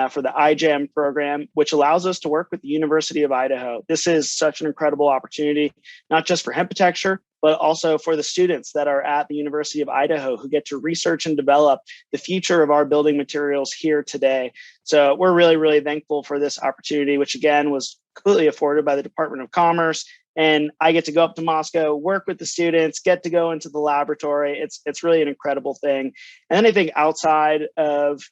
for the iGEM program, which allows us to work with the University of Idaho. This is such an incredible opportunity, not just for hemptecture, but also for the students that are at the University of Idaho who get to research and develop the future of our building materials here today. So we're really, really thankful for this opportunity, which again was completely afforded by the Department of Commerce. And I get to go up to Moscow, work with the students, get to go into the laboratory. It's really an incredible thing. And then I think outside of,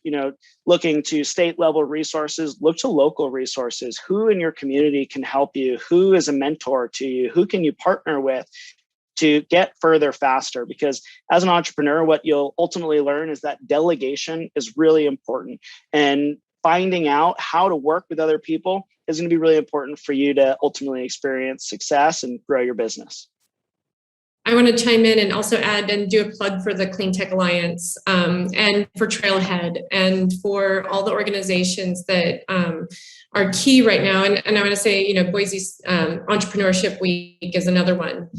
looking to state level resources, look to local resources. Who in your community can help you? Who is a mentor to you? Who can you partner with to get further faster? Because as an entrepreneur, what you'll ultimately learn is that delegation is really important. And finding out how to work with other people is going to be really important for you to ultimately experience success and grow your business. I want to chime in and also add and do a plug for the Clean Tech Alliance and for Trailhead and for all the organizations that are key right now. And I want to say, Boise Entrepreneurship Week is another one.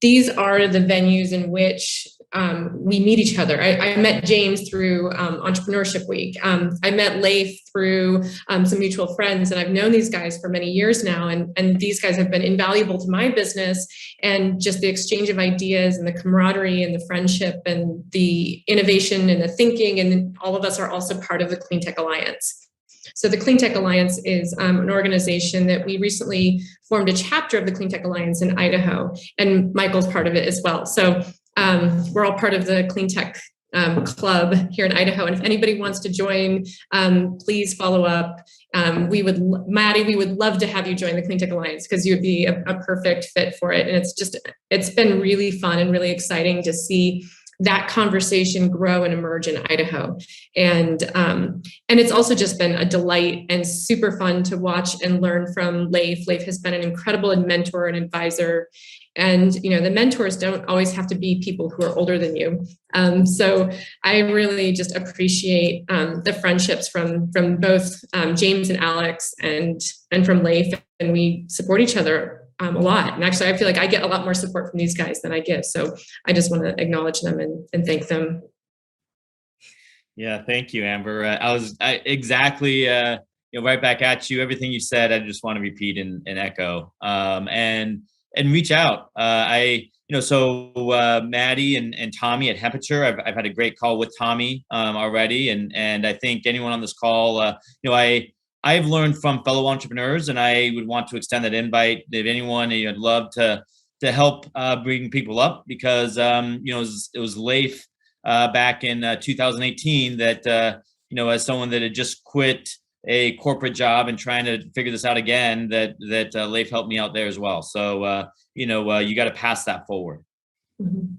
These are the venues in which we meet each other. I met James through Entrepreneurship Week. I met Leif through some mutual friends, and I've known these guys for many years now. And these guys have been invaluable to my business, and just the exchange of ideas and the camaraderie and the friendship and the innovation and the thinking. And all of us are also part of the Clean Tech Alliance. So the Clean Tech Alliance is an organization that we recently formed a chapter of the Clean Tech Alliance in Idaho, and Michael's part of it as well. So we're all part of the Clean Tech Club here in Idaho. And if anybody wants to join, please follow up. Maddie, we would love to have you join the Clean Tech Alliance because you would be a perfect fit for it. And it's been really fun and really exciting to see that conversation grow and emerge in Idaho. And it's also just been a delight and super fun to watch and learn from Leif. Leif has been an incredible mentor and advisor. And, the mentors don't always have to be people who are older than you. So I really just appreciate the friendships from both James and Alex and from Leif, and we support each other a lot. And actually, I feel like I get a lot more support from these guys than I give. So I just want to acknowledge them and thank them. Yeah, thank you, Amber. Exactly, right back at you. Everything you said, I just want to repeat and echo. And reach out. Maddie and Tommy at Hemperature, I've had a great call with Tommy already. And I think anyone on this call, I've learned from fellow entrepreneurs, and I would want to extend that invite. If anyone, I'd love to help bring people up, because, it was Leif back in 2018 that, as someone that had just quit a corporate job and trying to figure this out again, that Leif helped me out there as well. So, you got to pass that forward. Mm-hmm.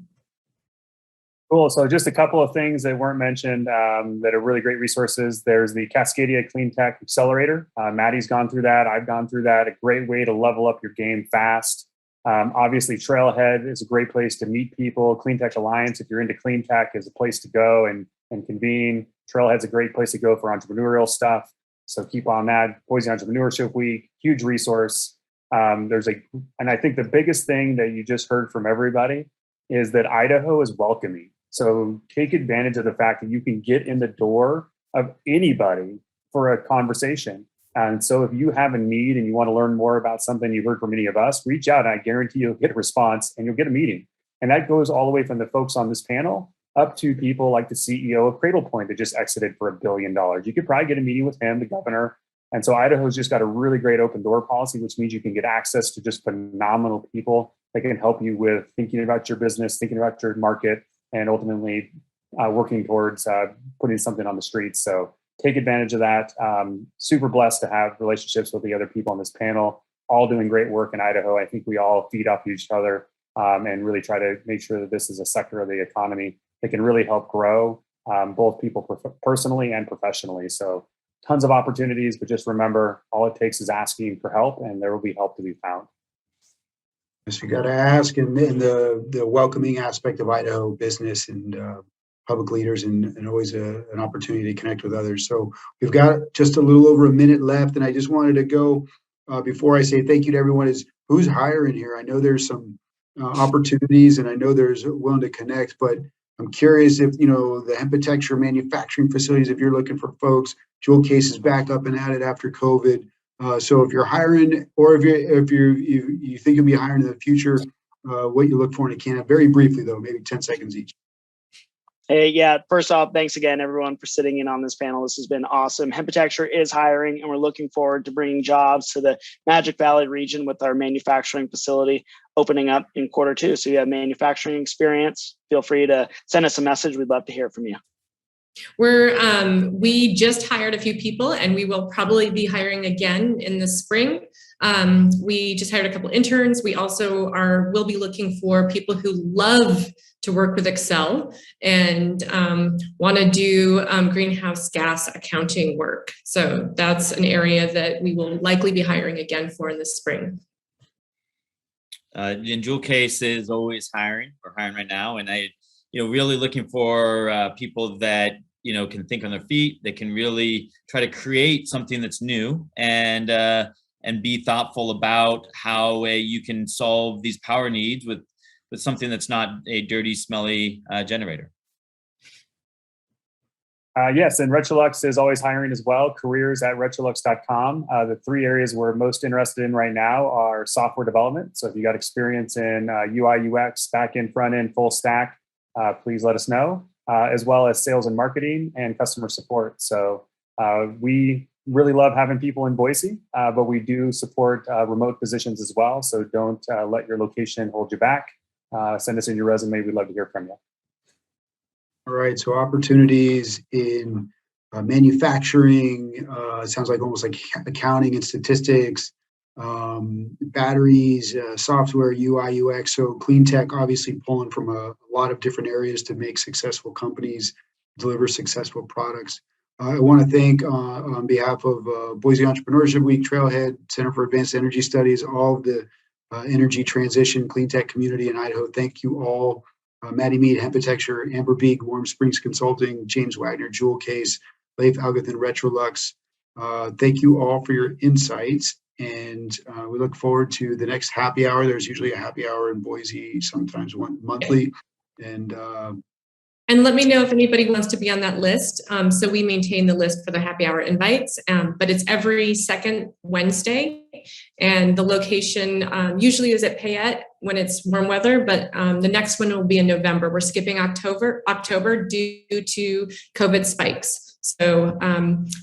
Cool. So just a couple of things that weren't mentioned that are really great resources. There's the Cascadia Clean Tech Accelerator. Maddie's gone through that. I've gone through that. A great way to level up your game fast. Obviously, Trailhead is a great place to meet people. Clean Tech Alliance, if you're into clean tech, is a place to go and convene. Trailhead's a great place to go for entrepreneurial stuff. So keep on that. Boise Entrepreneurship Week, huge resource. And I think the biggest thing that you just heard from everybody is that Idaho is welcoming. So take advantage of the fact that you can get in the door of anybody for a conversation. And so if you have a need and you want to learn more about something you heard from any of us, reach out, and I guarantee you'll get a response and you'll get a meeting. And that goes all the way from the folks on this panel up to people like the CEO of Cradlepoint that just exited for $1 billion. You could probably get a meeting with him, the governor. And so Idaho's just got a really great open door policy, which means you can get access to just phenomenal people that can help you with thinking about your business, thinking about your market, and ultimately working towards putting something on the streets. So take advantage of that. Super blessed to have relationships with the other people on this panel. all doing great work in Idaho. I think we all feed off each other and really try to make sure that this is a sector of the economy that can really help grow both people personally and professionally. So tons of opportunities, but just remember, all it takes is asking for help, and there will be help to be found. Yes, you got to ask, and the welcoming aspect of Idaho business and public leaders, and always an opportunity to connect with others. So we've got just a little over a minute left, and I just wanted to go before I say thank you to everyone. Is who's hiring here? I know there's some opportunities, and I know there's willing to connect, but I'm curious if the Hempitecture manufacturing facilities, if you're looking for folks. Jewel Case is back up and at it after COVID. So if you're hiring, or if you think you'll be hiring in the future, what you look for in a candidate. Very briefly though, maybe 10 seconds each. Hey, yeah, first off, thanks again, everyone, for sitting in on this panel. This has been awesome. Hempitecture is hiring, and we're looking forward to bringing jobs to the Magic Valley region with our manufacturing facility opening up in Q2. So you have manufacturing experience, feel free to send us a message. We'd love to hear from you. We just hired a few people, and we will probably be hiring again in the spring. We just hired a couple interns. We also will be looking for people who love to work with Excel and want to do greenhouse gas accounting work. So that's an area that we will likely be hiring again for in the spring. In Jewel Case is always hiring. We're hiring right now, and really looking for people that can think on their feet. They can really try to create something that's new and be thoughtful about how you can solve these power needs with something that's not a dirty, smelly generator. Yes, and Retrolux is always hiring as well. careers@retrolux.com. The 3 areas we're most interested in right now are software development. So if you got experience in UI, UX, back-end, front-end, full stack, please let us know, as well as sales and marketing and customer support. So we really love having people in Boise, but we do support remote positions as well. So don't let your location hold you back. Send us in your resume. We'd love to hear from you. All right, so opportunities in manufacturing, it sounds like almost like accounting and statistics, batteries, software, UI, UX. So clean tech, obviously pulling from a lot of different areas to make successful companies deliver successful products. I want to thank on behalf of Boise Entrepreneurship Week, Trailhead, Center for Advanced Energy Studies, all of the energy transition, clean tech community in Idaho. Thank you all. Maddie Mead, Hempitecture, Amber Beek, Warm Springs Consulting, James Wagner, Jewel Case, Leif Algathan, Retrolux. Thank you all for your insights. And we look forward to the next happy hour. There's usually a happy hour in Boise, sometimes one monthly. And let me know if anybody wants to be on that list. So we maintain the list for the happy hour invites, but it's every second Wednesday. And the location usually is at Payette when it's warm weather, but the next one will be in November. We're skipping October due to COVID spikes. So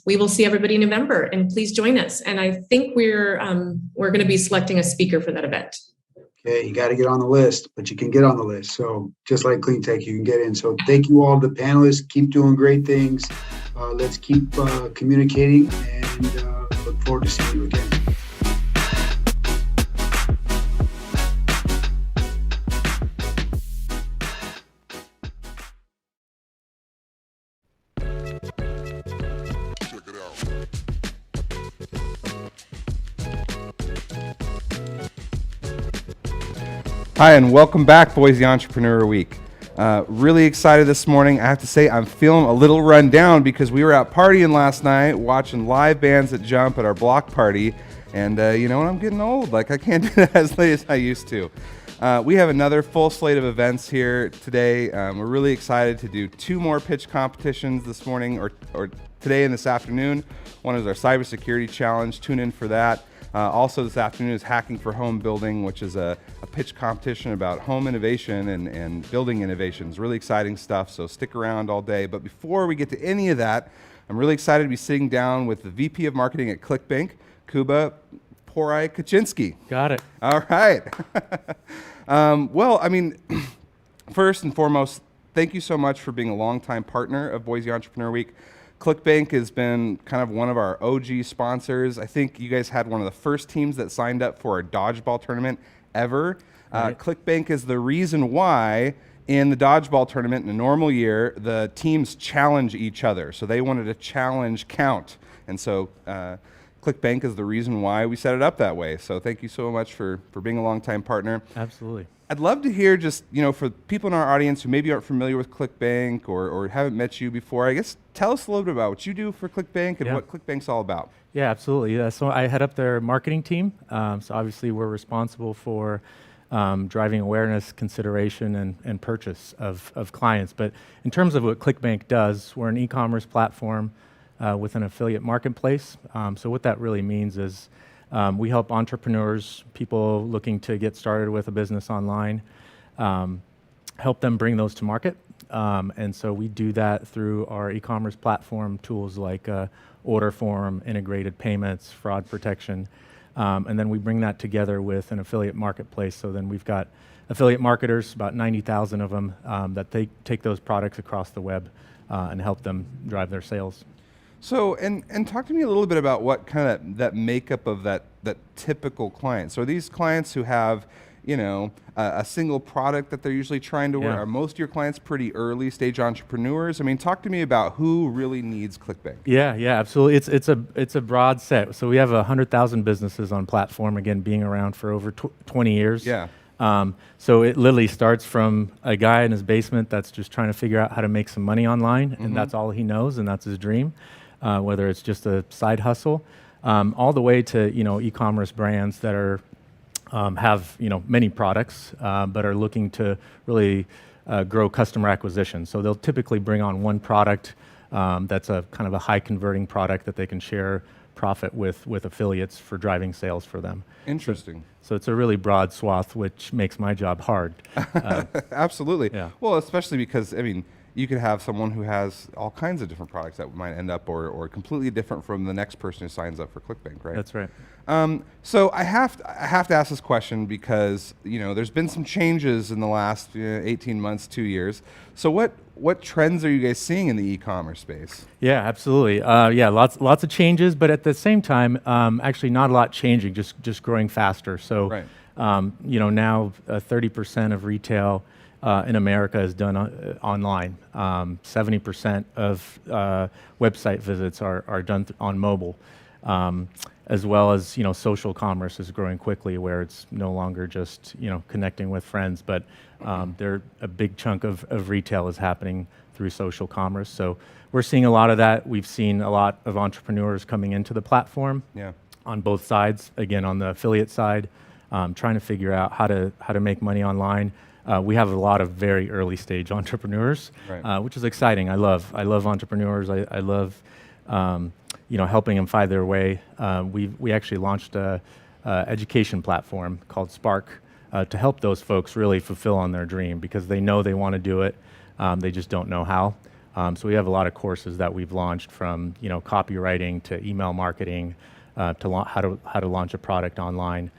we will see everybody in November, and please join us. And I think we're going to be selecting a speaker for that event. Okay, you got to get on the list, but you can get on the list. So just like clean tech, you can get in. So thank you all, the panelists. Keep doing great things. Let's keep communicating, and look forward to seeing you again. Hi, and welcome back, Boise Entrepreneur Week. Really excited this morning. I have to say I'm feeling a little run down because we were out partying last night, watching live bands that jump at our block party, and I'm getting old. Like, I can't do that as late as I used to. We have another full slate of events here today. We're really excited to do 2 more pitch competitions this morning or today and this afternoon. One is our cybersecurity challenge. Tune in for that. Also this afternoon is Hacking for Home Building, which is a pitch competition about home innovation and building innovations. Really exciting stuff, so stick around all day. But before we get to any of that, I'm really excited to be sitting down with the VP of Marketing at ClickBank, Kuba Porai Kaczynski. Got it. All right. First and foremost, thank you so much for being a longtime partner of Boise Entrepreneur Week. ClickBank has been kind of one of our OG sponsors. I think you guys had one of the first teams that signed up for a dodgeball tournament ever. Right. ClickBank is the reason why in the dodgeball tournament in a normal year, the teams challenge each other. So they wanted a challenge count. And so ClickBank is the reason why we set it up that way. So thank you so much for being a longtime partner. Absolutely. I'd love to hear just, for people in our audience who maybe aren't familiar with ClickBank or haven't met you before, I guess tell us a little bit about what you do for ClickBank and what ClickBank's all about. Yeah, absolutely. So I head up their marketing team. So obviously we're responsible for driving awareness, consideration, and purchase of clients. But in terms of what ClickBank does, we're an e-commerce platform with an affiliate marketplace. So what that really means is we help entrepreneurs, people looking to get started with a business online, help them bring those to market. And so we do that through our e-commerce platform tools like order form, integrated payments, fraud protection. And then we bring that together with an affiliate marketplace. So then we've got affiliate marketers, about 90,000 of them, that they take those products across the web and help them drive their sales. So, and talk to me a little bit about what kind of that makeup of that typical client. So are these clients who have, a single product that they're usually trying to work? Are most of your clients pretty early stage entrepreneurs? I mean, talk to me about who really needs ClickBank. Yeah, absolutely. It's a broad set. So we have 100,000 businesses on platform, again, being around for over 20 years. Yeah. So it literally starts from a guy in his basement that's just trying to figure out how to make some money online, and that's all he knows, and that's his dream, whether it's just a side hustle, all the way to e-commerce brands that are have many products, but are looking to really grow customer acquisition. So they'll typically bring on one product that's a kind of a high converting product that they can share profit with affiliates for driving sales for them. Interesting. So it's a really broad swath, which makes my job hard. Absolutely. Yeah. Well, especially because, you could have someone who has all kinds of different products that might end up or completely different from the next person who signs up for ClickBank, right? That's right. So I have to ask this question because, there's been some changes in the last 18 months, 2 years. So what trends are you guys seeing in the e-commerce space? Yeah, absolutely. Lots of changes, but at the same time, actually not a lot changing, just growing faster. So, right. Now 30% of retail in America is done online. 70% of website visits are done on mobile, as well as social commerce is growing quickly, where it's no longer just connecting with friends, but a big chunk of retail is happening through social commerce. So we're seeing a lot of that. We've seen a lot of entrepreneurs coming into the platform on both sides. Again, on the affiliate side, trying to figure out how to make money online. We have a lot of very early stage entrepreneurs, right. Which is exciting. I love entrepreneurs. I love helping them find their way. We actually launched a education platform called Spark to help those folks really fulfill on their dream, because they know they want to do it. They just don't know how. So we have a lot of courses that we've launched, from copywriting to email marketing to how to launch a product online.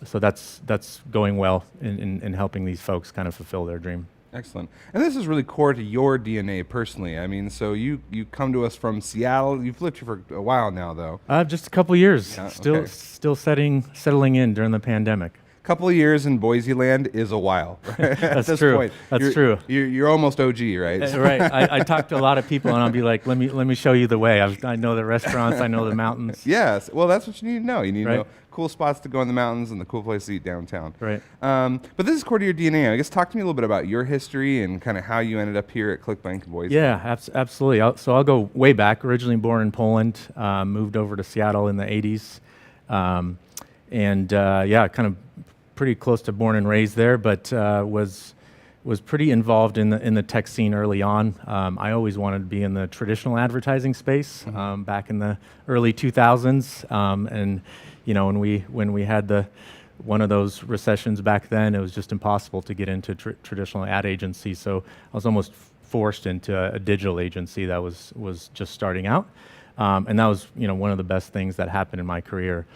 So that's going well in helping these folks kind of fulfill their dream. Excellent. And this is really core to your DNA personally. So you come to us from Seattle. You've lived here for a while now, though. Just a couple years. Yeah, Still settling in during the pandemic. Couple of years in Boise land is a while. Right? That's At this true. point, That's true. You're almost OG, right? Right. I talk to a lot of people, and I'll be like, let me show you the way. I know the restaurants. I know the mountains. Yes. Well, that's what you need to know. You need Right. to know cool spots to go in the mountains and the cool place to eat downtown. Right. But this is core to your DNA. I guess talk to me a little bit about your history and kind of how you ended up here at ClickBank in Boise. Yeah, absolutely. I'll go way back. Originally born in Poland, moved over to Seattle in the 80s. Kind of pretty close to born and raised there, but was pretty involved in the tech scene early on. I always wanted to be in the traditional advertising space back in the early 2000s, and when we had one of those recessions back then, it was just impossible to get into traditional ad agency. So I was almost forced into a digital agency that was just starting out, and that was one of the best things that happened in my career.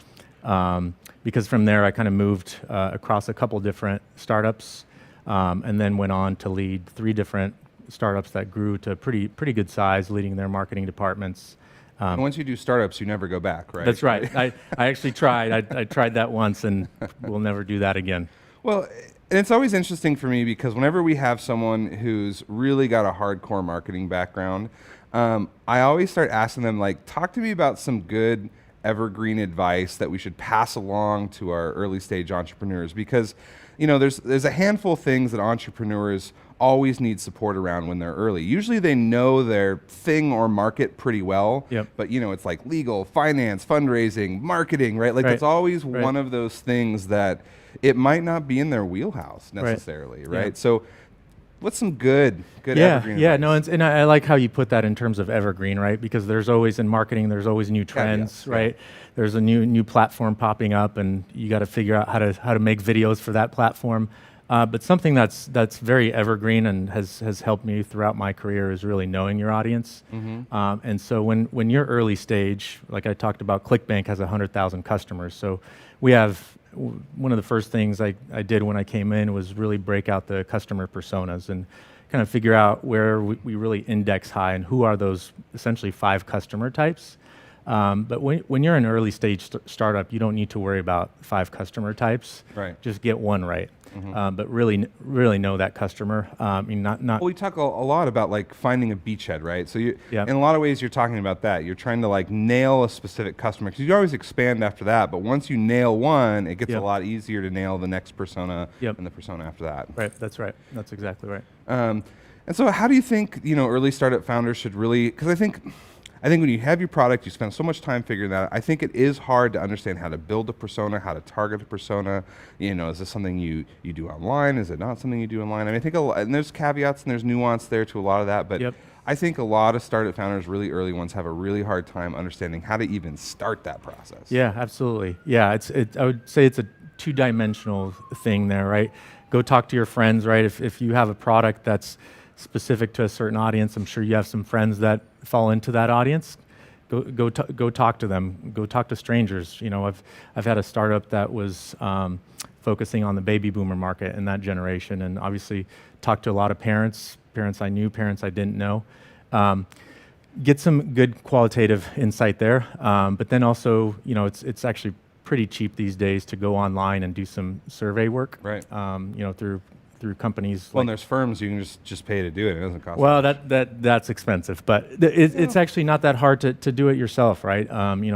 Because from there I kind of moved across a couple different startups, and then went on to lead 3 different startups that grew to pretty good size, leading their marketing departments. And once you do startups, you never go back, right? That's right. I actually tried. I tried that once, and we'll never do that again. Well, and it's always interesting for me because whenever we have someone who's really got a hardcore marketing background, I always start asking them, like, talk to me about some good evergreen advice that we should pass along to our early stage entrepreneurs, because there's a handful of things that entrepreneurs always need support around when they're early. Usually they know their thing or market pretty well, but it's like legal, finance, fundraising, marketing, right? Like it's always one of those things that it might not be in their wheelhouse necessarily, right? So what's some good evergreen advice? No, and I like how you put that in terms of evergreen, right? Because there's always, in marketing, there's always new trends, right? There's a new platform popping up, and you got to figure out how to make videos for that platform. But something that's very evergreen and has helped me throughout my career is really knowing your audience. And so when you're early stage, like I talked about, ClickBank has 100,000 customers. So we have, one of the first things I did when I came in was really break out the customer personas and kind of figure out where we really index high and who are those essentially 5 customer types. But when you're an early stage startup, you don't need to worry about 5 customer types. Right. Just get one right. But really know that customer. Not. Well, we talk a lot about like finding a beachhead, right? So in a lot of ways, you're talking about that. You're trying to like nail a specific customer, because you always expand after that. But once you nail one, it gets a lot easier to nail the next persona and the persona after that. Right. That's right. That's exactly right. And so, how do you think early startup founders should really? Because I think when you have your product, you spend so much time figuring that out. I think it is hard to understand how to build a persona, how to target a persona. Is this something you do online? Is it not something you do online? I mean, I think and there's caveats and there's nuance there to a lot of that, but I think a lot of startup founders, really early ones, have a really hard time understanding how to even start that process. Yeah, absolutely. Yeah, I would say it's a 2-dimensional thing there, right? Go talk to your friends, right? If you have a product that's specific to a certain audience, I'm sure you have some friends that fall into that audience. Go talk to them. Go talk to strangers. I've had a startup that was focusing on the baby boomer market in that generation, and obviously talked to a lot of parents I knew, parents I didn't know. Get some good qualitative insight there, but then also it's actually pretty cheap these days to go online and do some survey work. Right. Through companies. Well, and there's firms you can just pay to do it. It doesn't cost. Well, that's expensive, but it's actually not that hard to do it yourself, right?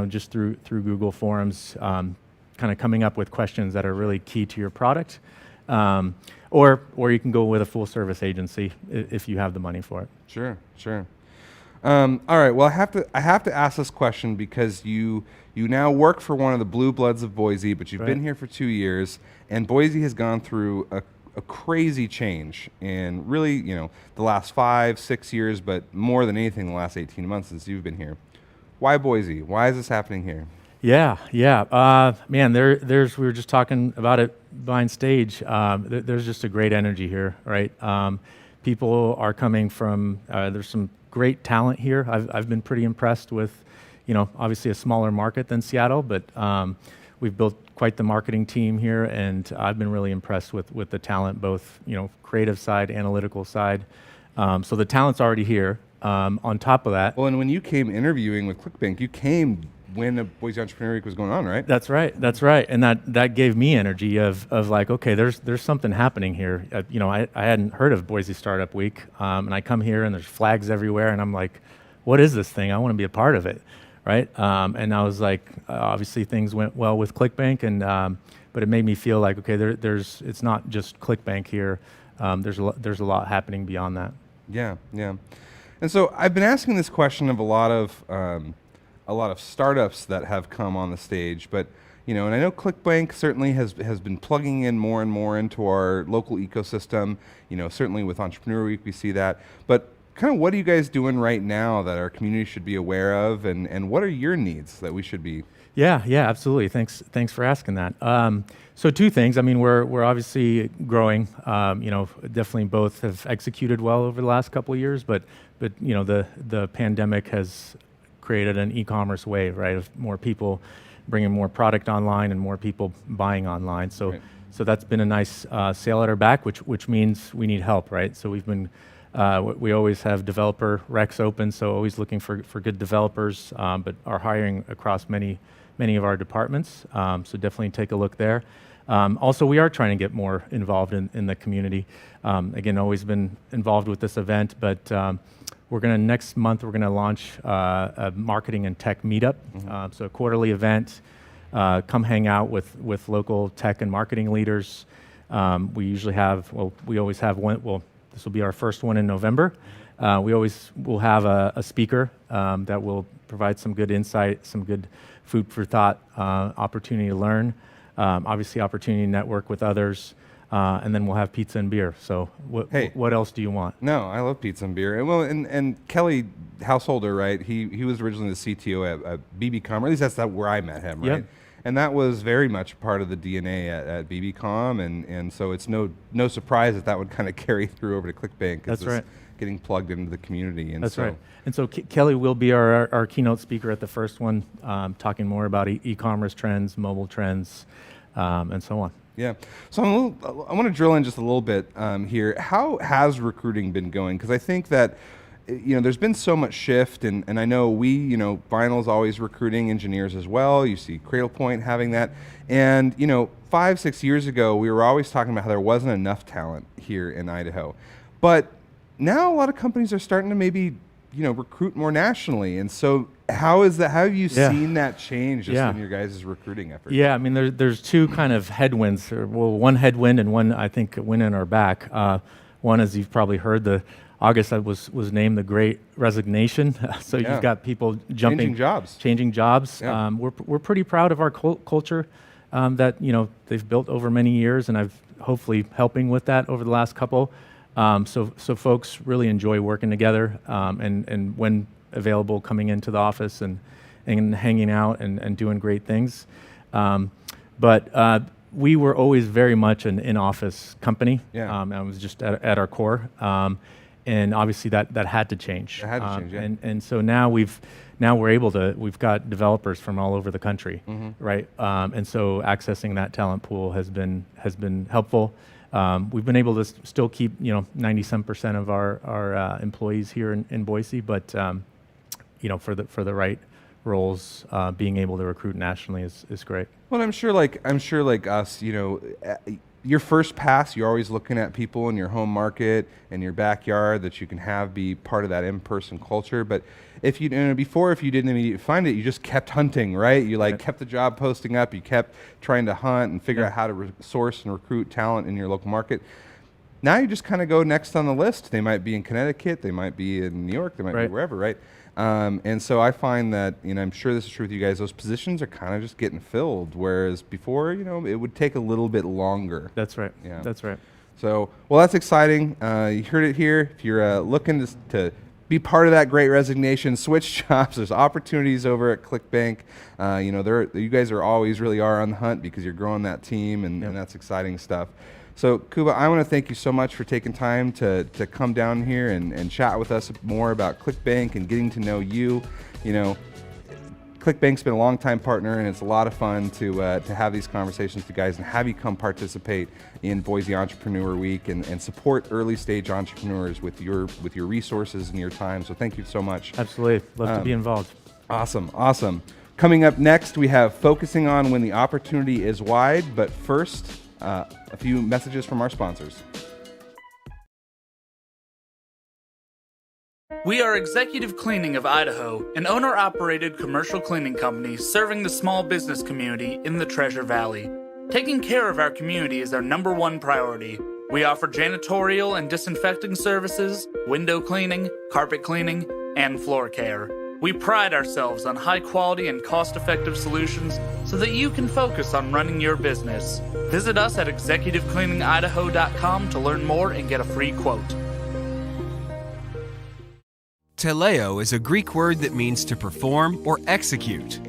Just through Google Forms, kind of coming up with questions that are really key to your product, or you can go with a full service agency if you have the money for it. Sure. All right. Well, I have to ask this question because you now work for one of the blue bloods of Boise, but you've been here for 2 years, and Boise has gone through a crazy change in really, the last 5-6 years, but more than anything, the last 18 months since you've been here. Why Boise? Why is this happening here? Man, we were just talking about it behind stage. There's just a great energy here, right? People are coming from, there's some great talent here. I've been pretty impressed with, obviously a smaller market than Seattle, but we've built quite the marketing team here, and I've been really impressed with the talent, both creative side, analytical side. So the talent's already here. On top of that, well, and when you came interviewing with ClickBank, you came when the Boise Entrepreneur Week was going on, right? That's right, and that gave me energy of like, okay, there's something happening here. I hadn't heard of Boise Startup Week, and I come here and there's flags everywhere, and I'm like, what is this thing? I want to be a part of it. Right, and I was like, obviously things went well with ClickBank, and but it made me feel like, okay, it's not just ClickBank here. There's a lot happening beyond that. Yeah. And so I've been asking this question of a lot of startups that have come on the stage, but and I know ClickBank certainly has been plugging in more and more into our local ecosystem. Certainly with Entrepreneur Week we see that, but kind of what are you guys doing right now that our community should be aware of, and what are your needs that we should be? Yeah, absolutely. Thanks for asking that. So 2 things. I mean, we're obviously growing. Definitely both have executed well over the last couple of years, but the pandemic has created an e-commerce wave, right? Of more people bringing more product online and more people buying online. So that's been a nice sail at our back, which means we need help, right? So we've been We always have developer recs open, so always looking for good developers, but are hiring across many of our departments. So definitely take a look there. Also, we are trying to get more involved in the community. Again, always been involved with this event, but next month we're gonna launch a marketing and tech meetup. So a quarterly event. Come hang out with local tech and marketing leaders. We always have one. Well, this will be our first one in November. We always will have a speaker that will provide some good insight, some good food for thought, opportunity to learn, obviously opportunity to network with others, and then we'll have pizza and beer. So what else do you want? No, I love pizza and beer. And Kelly Householder, right? He was originally the CTO at BBCom, or at least that's where I met him, right? Yep. And that was very much part of the DNA at BBCom, and so it's no surprise that would kind of carry through over to ClickBank. That's right. Getting plugged into the community. And That's right. And so Kelly will be our keynote speaker at the first one, talking more about e-commerce trends, mobile trends, and so on. Yeah. So I want to drill in just a little bit here. How has recruiting been going? Because I think that there's been so much shift, and I know Vinyl's always recruiting engineers as well. You see Cradlepoint having that. And 5-6 years ago, we were always talking about how there wasn't enough talent here in Idaho. But now a lot of companies are starting to maybe recruit more nationally. And so how is that? How have you seen that change just in your guys' recruiting efforts? Yeah, I mean, there's two kind of headwinds. One headwind and one, I think, wind in our back. One, as you've probably heard, August was named the Great Resignation. So you've got people changing jobs. Yeah. We're pretty proud of our culture that they've built over many years, and I've hopefully helping with that over the last couple. So folks really enjoy working together, and when available, coming into the office and hanging out and doing great things. But we were always very much an in-office company. Yeah. And it was just at our core. And obviously that had to change. It had to change, yeah. And so now we've got developers from all over the country, right? And so accessing that talent pool has been helpful. We've been able to still keep 90% of our employees here in Boise, but for the right roles, being able to recruit nationally is great. Well, I'm sure like us, your first pass, you're always looking at people in your home market and your backyard that you can have be part of that in-person culture. But if you didn't immediately find it, you just kept hunting, right? You kept the job posting up, you kept trying to hunt and figure out how to source and recruit talent in your local market. Now you just kind of go next on the list. They might be in Connecticut, they might be in New York, they might be wherever, right? And so I find that, I'm sure this is true with you guys, those positions are kind of just getting filled, whereas before, it would take a little bit longer. That's right. Yeah. That's right. So, well, that's exciting. You heard it here. If you're looking to be part of that Great Resignation, switch jobs, there's opportunities over at ClickBank. You guys always really are on the hunt because you're growing that team, and that's exciting stuff. So, Kuba, I want to thank you so much for taking time to come down here and chat with us more about ClickBank and getting to know you. ClickBank's been a long-time partner, and it's a lot of fun to have these conversations with you guys and have you come participate in Boise Entrepreneur Week and support early-stage entrepreneurs with your resources and your time. So thank you so much. Absolutely. Love to be involved. Awesome. Coming up next, we have Focusing on When the Opportunity is Wide, but first, a few messages from our sponsors. We are Executive Cleaning of Idaho, an owner-operated commercial cleaning company serving the small business community in the Treasure Valley. Taking care of our community is our #1 priority. We offer janitorial and disinfecting services, window cleaning, carpet cleaning, and floor care. We pride ourselves on high-quality and cost-effective solutions so that you can focus on running your business. Visit us at executivecleaningidaho.com to learn more and get a free quote. Teleo is a Greek word that means to perform or execute.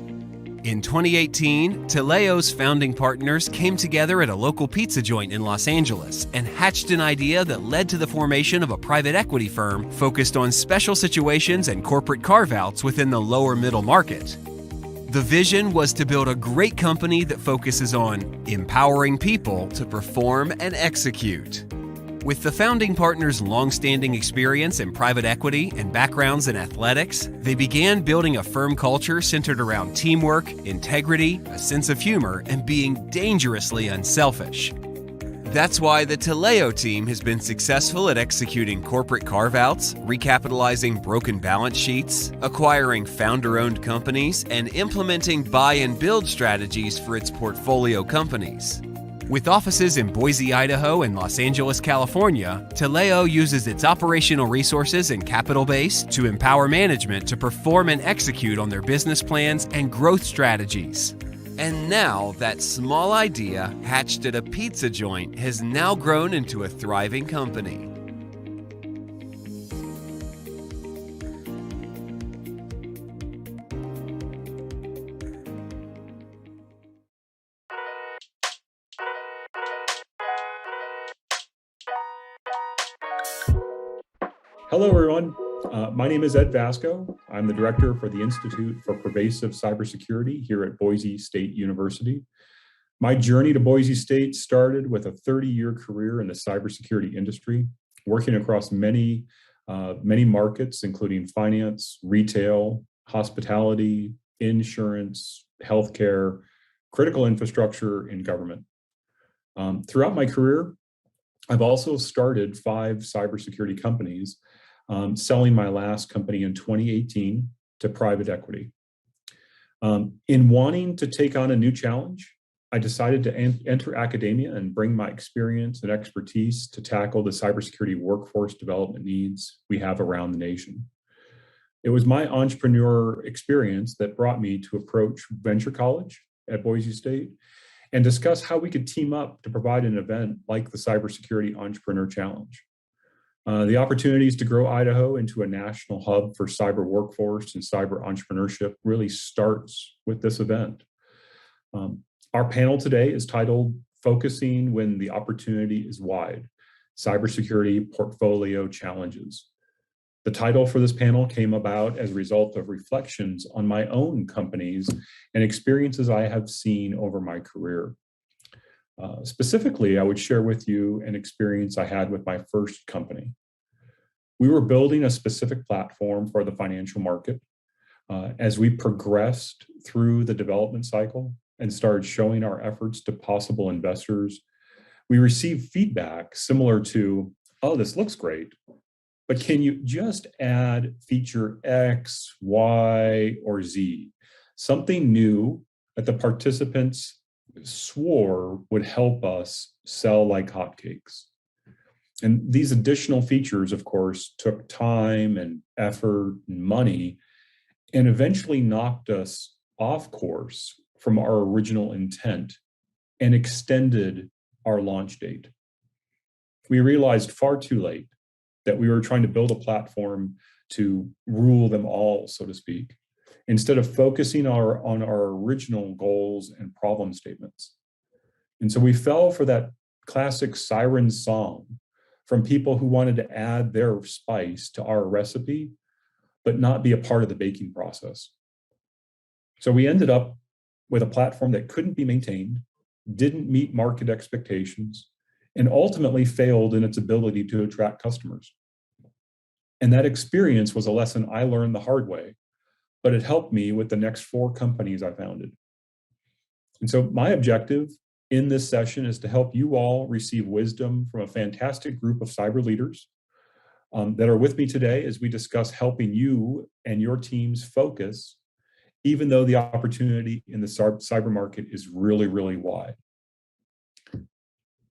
In 2018, Teleo's founding partners came together at a local pizza joint in Los Angeles and hatched an idea that led to the formation of a private equity firm focused on special situations and corporate carve-outs within the lower middle market. The vision was to build a great company that focuses on empowering people to perform and execute. With the founding partners' long-standing experience in private equity and backgrounds in athletics, they began building a firm culture centered around teamwork, integrity, a sense of humor, and being dangerously unselfish. That's why the Taleo team has been successful at executing corporate carve-outs, recapitalizing broken balance sheets, acquiring founder-owned companies, and implementing buy and build strategies for its portfolio companies. With offices in Boise, Idaho and Los Angeles, California, Taleo uses its operational resources and capital base to empower management to perform and execute on their business plans and growth strategies. And now, that small idea hatched at a pizza joint has now grown into a thriving company. Hello, everyone. My name is Ed Vasco. I'm the director for the Institute for Pervasive Cybersecurity here at Boise State University. My journey to Boise State started with a 30-year career in the cybersecurity industry, working across many markets, including finance, retail, hospitality, insurance, healthcare, critical infrastructure, and government. Throughout my career, I've also started 5 cybersecurity companies, selling my last company in 2018 to private equity. In wanting to take on a new challenge, I decided to enter academia and bring my experience and expertise to tackle the cybersecurity workforce development needs we have around the nation. It was my entrepreneur experience that brought me to approach Venture College at Boise State and discuss how we could team up to provide an event like the Cybersecurity Entrepreneur Challenge. The opportunities to grow Idaho into a national hub for cyber workforce and cyber entrepreneurship really starts with this event. Our panel today is titled Focusing When the Opportunity is Wide, Cybersecurity Portfolio Challenges. The title for this panel came about as a result of reflections on my own companies and experiences I have seen over my career. Specifically, I would share with you an experience I had with my first company. We were building a specific platform for the financial market. As we progressed through the development cycle and started showing our efforts to possible investors, we received feedback similar to, oh, this looks great, but can you just add feature X, Y, or Z? Something new that the participants swore would help us sell like hotcakes. And these additional features, of course, took time and effort and money and eventually knocked us off course from our original intent and extended our launch date. We realized far too late that we were trying to build a platform to rule them all, so to speak, instead of focusing on our original goals and problem statements. And so we fell for that classic siren song from people who wanted to add their spice to our recipe, but not be a part of the baking process. So we ended up with a platform that couldn't be maintained, didn't meet market expectations, and ultimately failed in its ability to attract customers. And that experience was a lesson I learned the hard way, but it helped me with the next 4 companies I founded. And so my objective in this session is to help you all receive wisdom from a fantastic group of cyber leaders that are with me today as we discuss helping you and your teams focus, even though the opportunity in the cyber market is really, really wide.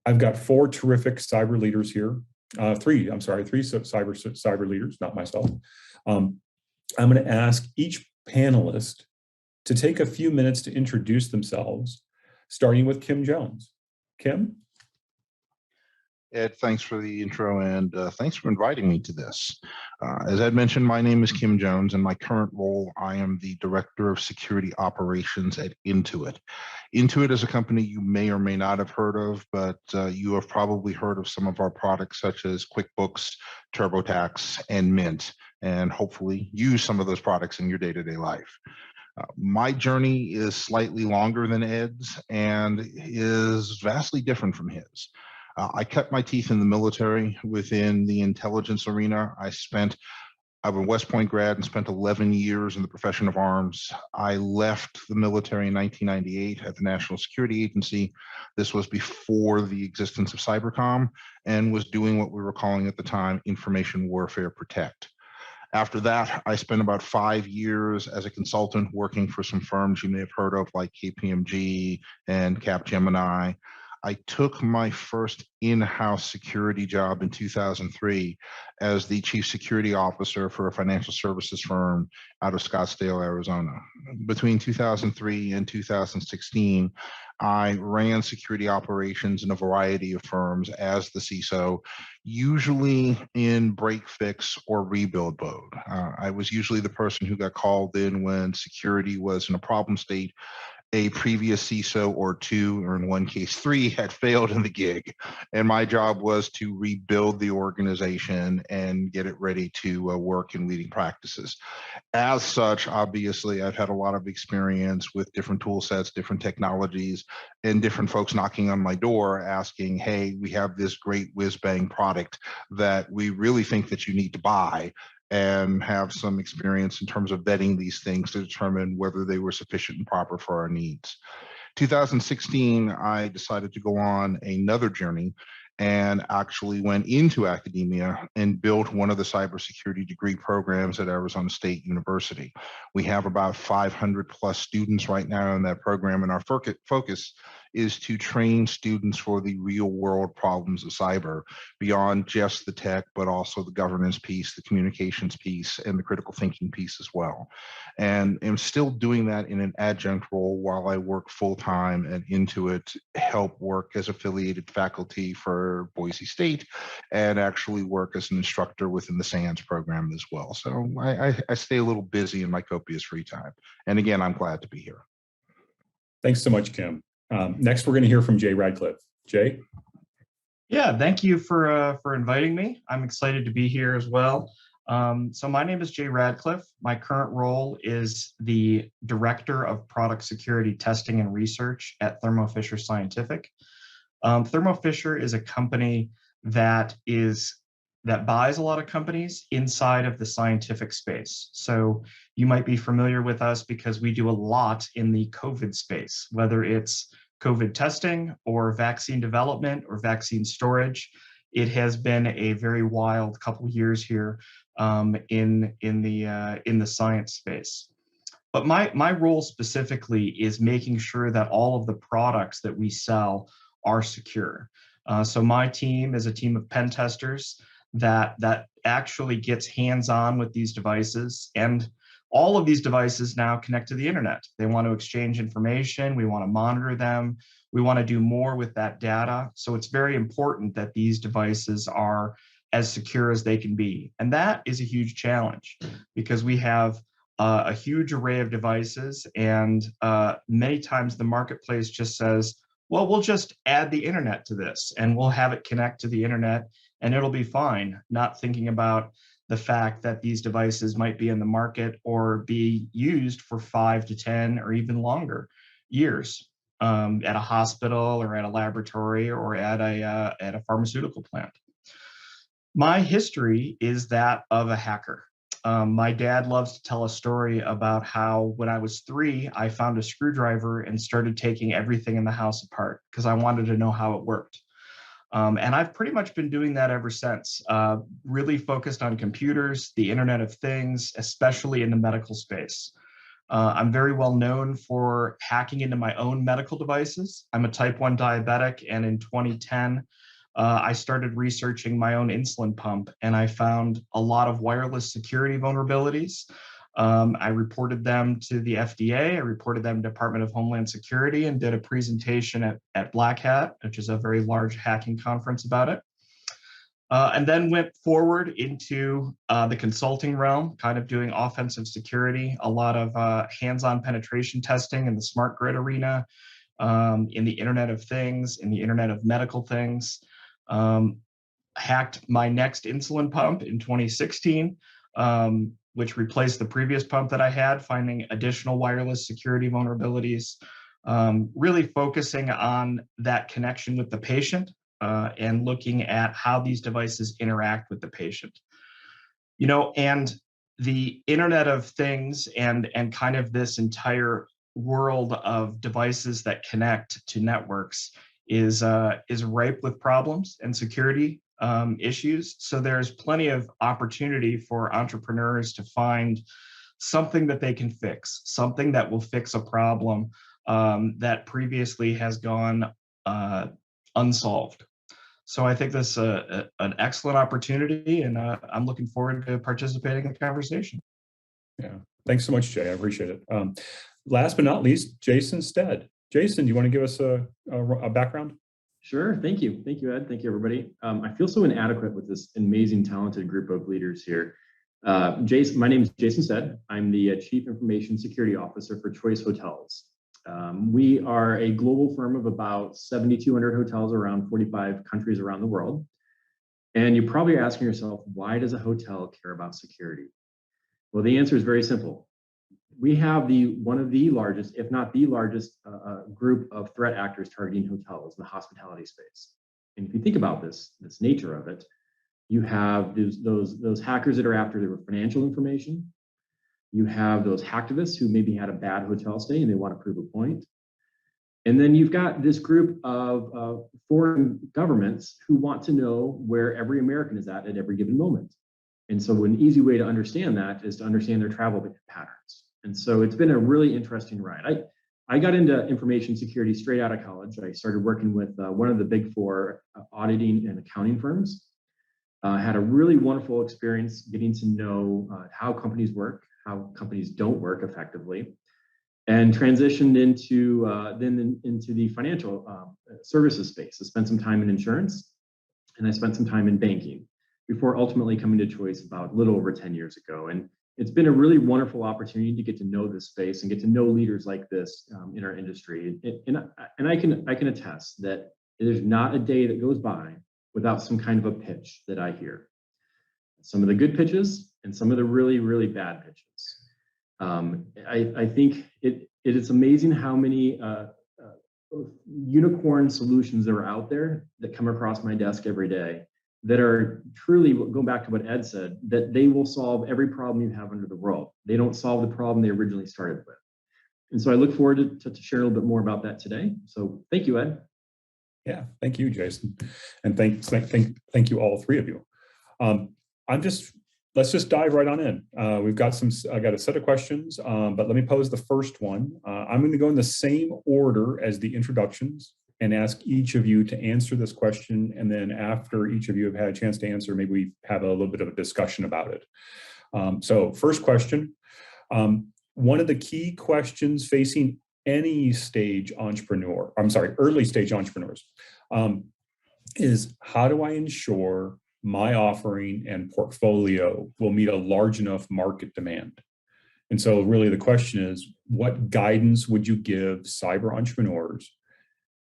I've got 4 terrific cyber leaders here. 3 cyber leaders, not myself. I'm going to ask each panelist to take a few minutes to introduce themselves, starting with Kim Jones. Kim? Ed, thanks for the intro and thanks for inviting me to this. As Ed mentioned, my name is Kim Jones. In my current role, I am the Director of Security Operations at Intuit. Intuit is a company you may or may not have heard of, but you have probably heard of some of our products such as QuickBooks, TurboTax, and Mint, and hopefully use some of those products in your day-to-day life. My journey is slightly longer than Ed's and is vastly different from his. I cut my teeth in the military within the intelligence arena. I'm a West Point grad and spent 11 years in the profession of arms. I left the military in 1998 at the National Security Agency. This was before the existence of cybercom, and was doing what we were calling at the time information warfare protect. After that, I spent about 5 years as a consultant working for some firms you may have heard of, like KPMG and Capgemini. I took my first in-house security job in 2003 as the chief security officer for a financial services firm out of Scottsdale, Arizona. Between 2003 and 2016, I ran security operations in a variety of firms as the CISO, usually in break, fix, or rebuild mode. I was usually the person who got called in when security was in a problem state. A previous CISO or two, or in one case, three, had failed in the gig. And my job was to rebuild the organization and get it ready to work in leading practices. As such, obviously, I've had a lot of experience with different tool sets, different technologies, and different folks knocking on my door asking, hey, we have this great whiz-bang product that we really think that you need to buy, and have some experience in terms of vetting these things to determine whether they were sufficient and proper for our needs. 2016, I decided to go on another journey and actually went into academia and built one of the cybersecurity degree programs at Arizona State University. We have about 500 plus students right now in that program, and our focus is to train students for the real world problems of cyber beyond just the tech, but also the governance piece, the communications piece, and the critical thinking piece as well. And I'm still doing that in an adjunct role while I work full time at Intuit, help work as affiliated faculty for Boise State, and actually work as an instructor within the SANS program as well. So I stay a little busy in my copious free time. And again, I'm glad to be here. Thanks so much, Kim. Next, we're going to hear from Jay Radcliffe. Jay? Yeah, thank you for inviting me. I'm excited to be here as well. So my name is Jay Radcliffe. My current role is the Director of Product Security Testing and Research at Thermo Fisher Scientific. Thermo Fisher is a company that buys a lot of companies inside of the scientific space. So you might be familiar with us because we do a lot in the COVID space, whether it's COVID testing or vaccine development or vaccine storage. It has been a very wild couple of years here in the science space. But my role specifically is making sure that all of the products that we sell are secure. So my team is a team of pen testers that actually gets hands-on with these devices, and all of these devices now connect to the internet. They want to exchange information, we want to monitor them, we want to do more with that data. So it's very important that these devices are as secure as they can be. And that is a huge challenge because we have a huge array of devices, and many times the marketplace just says, well, we'll just add the internet to this and we'll have it connect to the internet and it'll be fine, not thinking about the fact that these devices might be in the market or be used for 5 to 10 or even longer years at a hospital or at a laboratory or at a pharmaceutical plant. My history is that of a hacker. My dad loves to tell a story about how when I was 3, I found a screwdriver and started taking everything in the house apart because I wanted to know how it worked. And I've pretty much been doing that ever since, really focused on computers, the Internet of Things, especially in the medical space. I'm very well known for hacking into my own medical devices. I'm a type 1 diabetic, and in 2010, I started researching my own insulin pump, and I found a lot of wireless security vulnerabilities. I reported them to the FDA, I reported them to Department of Homeland Security, and did a presentation at Black Hat, which is a very large hacking conference about it. And then went forward into the consulting realm, kind of doing offensive security, a lot of hands-on penetration testing in the smart grid arena, in the Internet of Things, in the Internet of Medical Things. Hacked my next insulin pump in 2016, which replaced the previous pump that I had, finding additional wireless security vulnerabilities, really focusing on that connection with the patient and looking at how these devices interact with the patient. And the Internet of Things and kind of this entire world of devices that connect to networks is ripe with problems and security issues. So there's plenty of opportunity for entrepreneurs to find something that they can fix, something that will fix a problem that previously has gone unsolved. So I think this is an excellent opportunity, and I'm looking forward to participating in the conversation. Yeah, thanks so much, Jay. I appreciate it. Last but not least, Jason Stead. Jason, do you want to give us a background? Sure. Thank you. Thank you, Ed. Thank you, everybody. I feel so inadequate with this amazing, talented group of leaders here. Jason, my name is Jason Stead. I'm the Chief Information Security Officer for Choice Hotels. We are a global firm of about 7,200 hotels around 45 countries around the world. And you're probably asking yourself, why does a hotel care about security? Well, the answer is very simple. We have one of the largest, if not the largest, group of threat actors targeting hotels in the hospitality space. And if you think about this nature of it, you have those hackers that are after their financial information. You have those hacktivists who maybe had a bad hotel stay and they want to prove a point. And then you've got this group of foreign governments who want to know where every American is at every given moment. And so an easy way to understand that is to understand their travel patterns. And so it's been a really interesting ride. I got into information security straight out of college. I started working with one of the big four auditing and accounting firms. Had a really wonderful experience getting to know how companies work, how companies don't work effectively, and transitioned into the financial services space. I spent some time in insurance, and I spent some time in banking before ultimately coming to Choice about a little over 10 years ago. And it's been a really wonderful opportunity to get to know this space and get to know leaders like this in our industry. And I can attest that there's not a day that goes by without some kind of a pitch that I hear. Some of the good pitches and some of the really, really bad pitches. I think it is amazing how many unicorn solutions that are out there that come across my desk every day that are truly, going back to what Ed said, that they will solve every problem you have under the world. They don't solve the problem they originally started with. And so I look forward to sharing a little bit more about that today. So thank you, Ed. Yeah, thank you, Jason. And thank you, all three of you. Let's just dive right on in. I got a set of questions, but let me pose the first one. I'm going to go in the same order as the introductions and ask each of you to answer this question. And then after each of you have had a chance to answer, maybe we have a little bit of a discussion about it. So first question, one of the key questions facing any early stage entrepreneurs, is how do I ensure my offering and portfolio will meet a large enough market demand? And so really the question is, what guidance would you give cyber entrepreneurs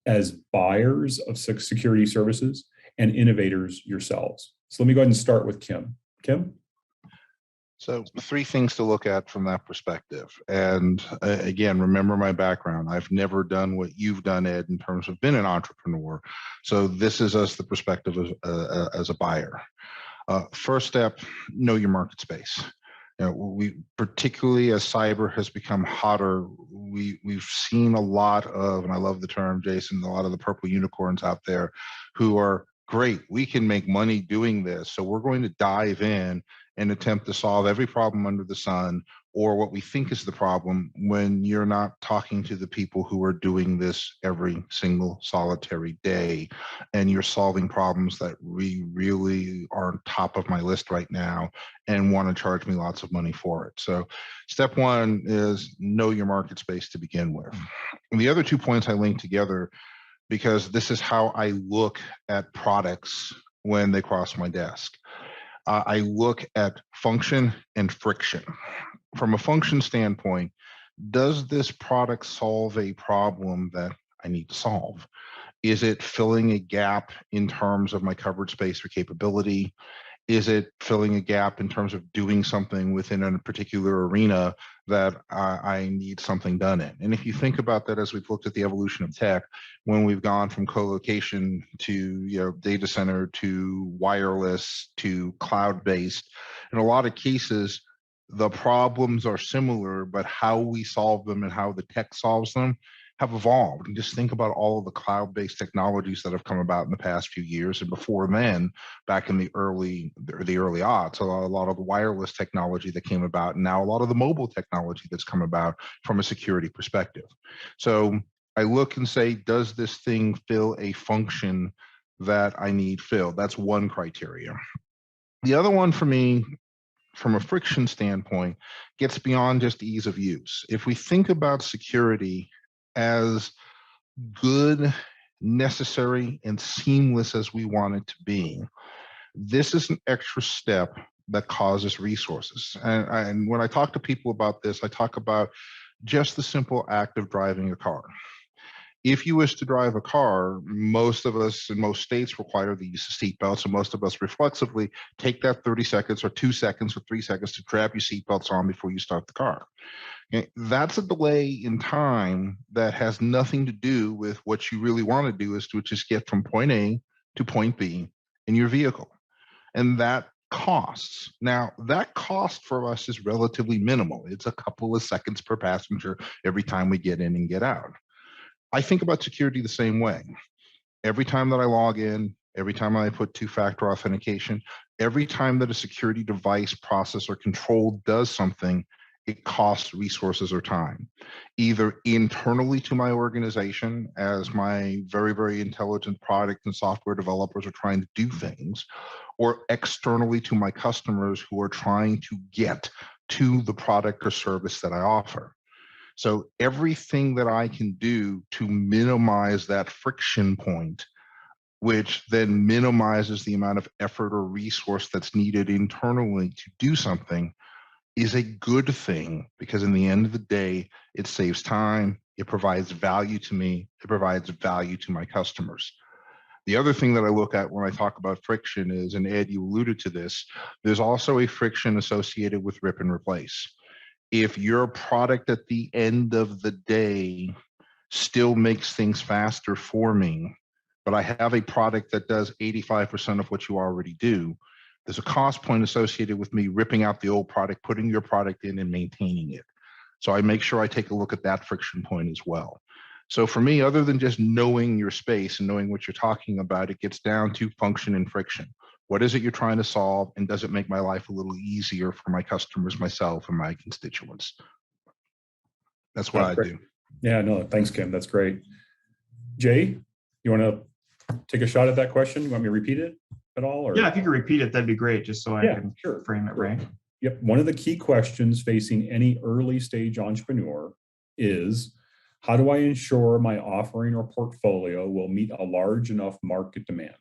as buyers of security services and innovators yourselves? So let me go ahead and start with Kim. Kim? So three things to look at from that perspective. And again, remember my background. I've never done what you've done, Ed, in terms of being an entrepreneur. So this is us the perspective as a buyer. First step, know your market space. We particularly as cyber has become hotter, we've seen a lot of, and I love the term, Jason, a lot of the purple unicorns out there who are great. We can make money doing this. So we're going to dive in and attempt to solve every problem under the sun, or what we think is the problem, when you're not talking to the people who are doing this every single solitary day, and you're solving problems that really are on top of my list right now and want to charge me lots of money for it. So step one is know your market space to begin with. And the other 2 points I link together because this is how I look at products when they cross my desk. I look at function and friction. From a function standpoint, does this product solve a problem that I need to solve? Is it filling a gap in terms of my coverage space or capability? Is it filling a gap in terms of doing something within a particular arena that I need something done in? And if you think about that, as we've looked at the evolution of tech, when we've gone from co-location to data center to wireless to cloud-based, in a lot of cases, the problems are similar, but how we solve them and how the tech solves them have evolved. And just think about all of the cloud-based technologies that have come about in the past few years. And before then, back in the early aughts, a lot of the wireless technology that came about, and now a lot of the mobile technology that's come about from a security perspective. So I look and say, does this thing fill a function that I need filled? That's one criteria. The other one for me, from a friction standpoint, gets beyond just ease of use. If we think about security as good, necessary, and seamless as we want it to be, this is an extra step that causes resources. And when I talk to people about this, I talk about just the simple act of driving a car. If you wish to drive a car, most of us in most states require the use of seatbelts, and most of us reflexively take that 30 seconds or 2 seconds or 3 seconds to grab your seatbelts on before you start the car. Okay, that's a delay in time that has nothing to do with what you really want to do, is to just get from point A to point B in your vehicle. And that costs. Now, that cost for us is relatively minimal. It's a couple of seconds per passenger every time we get in and get out. I think about security the same way. Every time that I log in, every time I put two-factor authentication, every time that a security device, process, or control does something, it costs resources or time, either internally to my organization as my very, very intelligent product and software developers are trying to do things, or externally to my customers who are trying to get to the product or service that I offer. So everything that I can do to minimize that friction point, which then minimizes the amount of effort or resource that's needed internally to do something, is a good thing, because in the end of the day, it saves time, it provides value to me, it provides value to my customers. The other thing that I look at when I talk about friction is, and Ed, you alluded to this, there's also a friction associated with rip and replace. If your product at the end of the day still makes things faster for me, but I have a product that does 85% of what you already do, there's a cost point associated with me ripping out the old product, putting your product in, and maintaining it. So I make sure I take a look at that friction point as well. So for me, other than just knowing your space and knowing what you're talking about, it gets down to function and friction. What is it you're trying to solve, and does it make my life a little easier for my customers, myself, and my constituents? That's what I do. Yeah, no, thanks, Kim. That's great. Jay, you want to take a shot at that question? You want me to repeat it at all? Or? Yeah, if you could repeat it, that'd be great, just so I can frame it right. Yep. One of the key questions facing any early stage entrepreneur is, how do I ensure my offering or portfolio will meet a large enough market demand?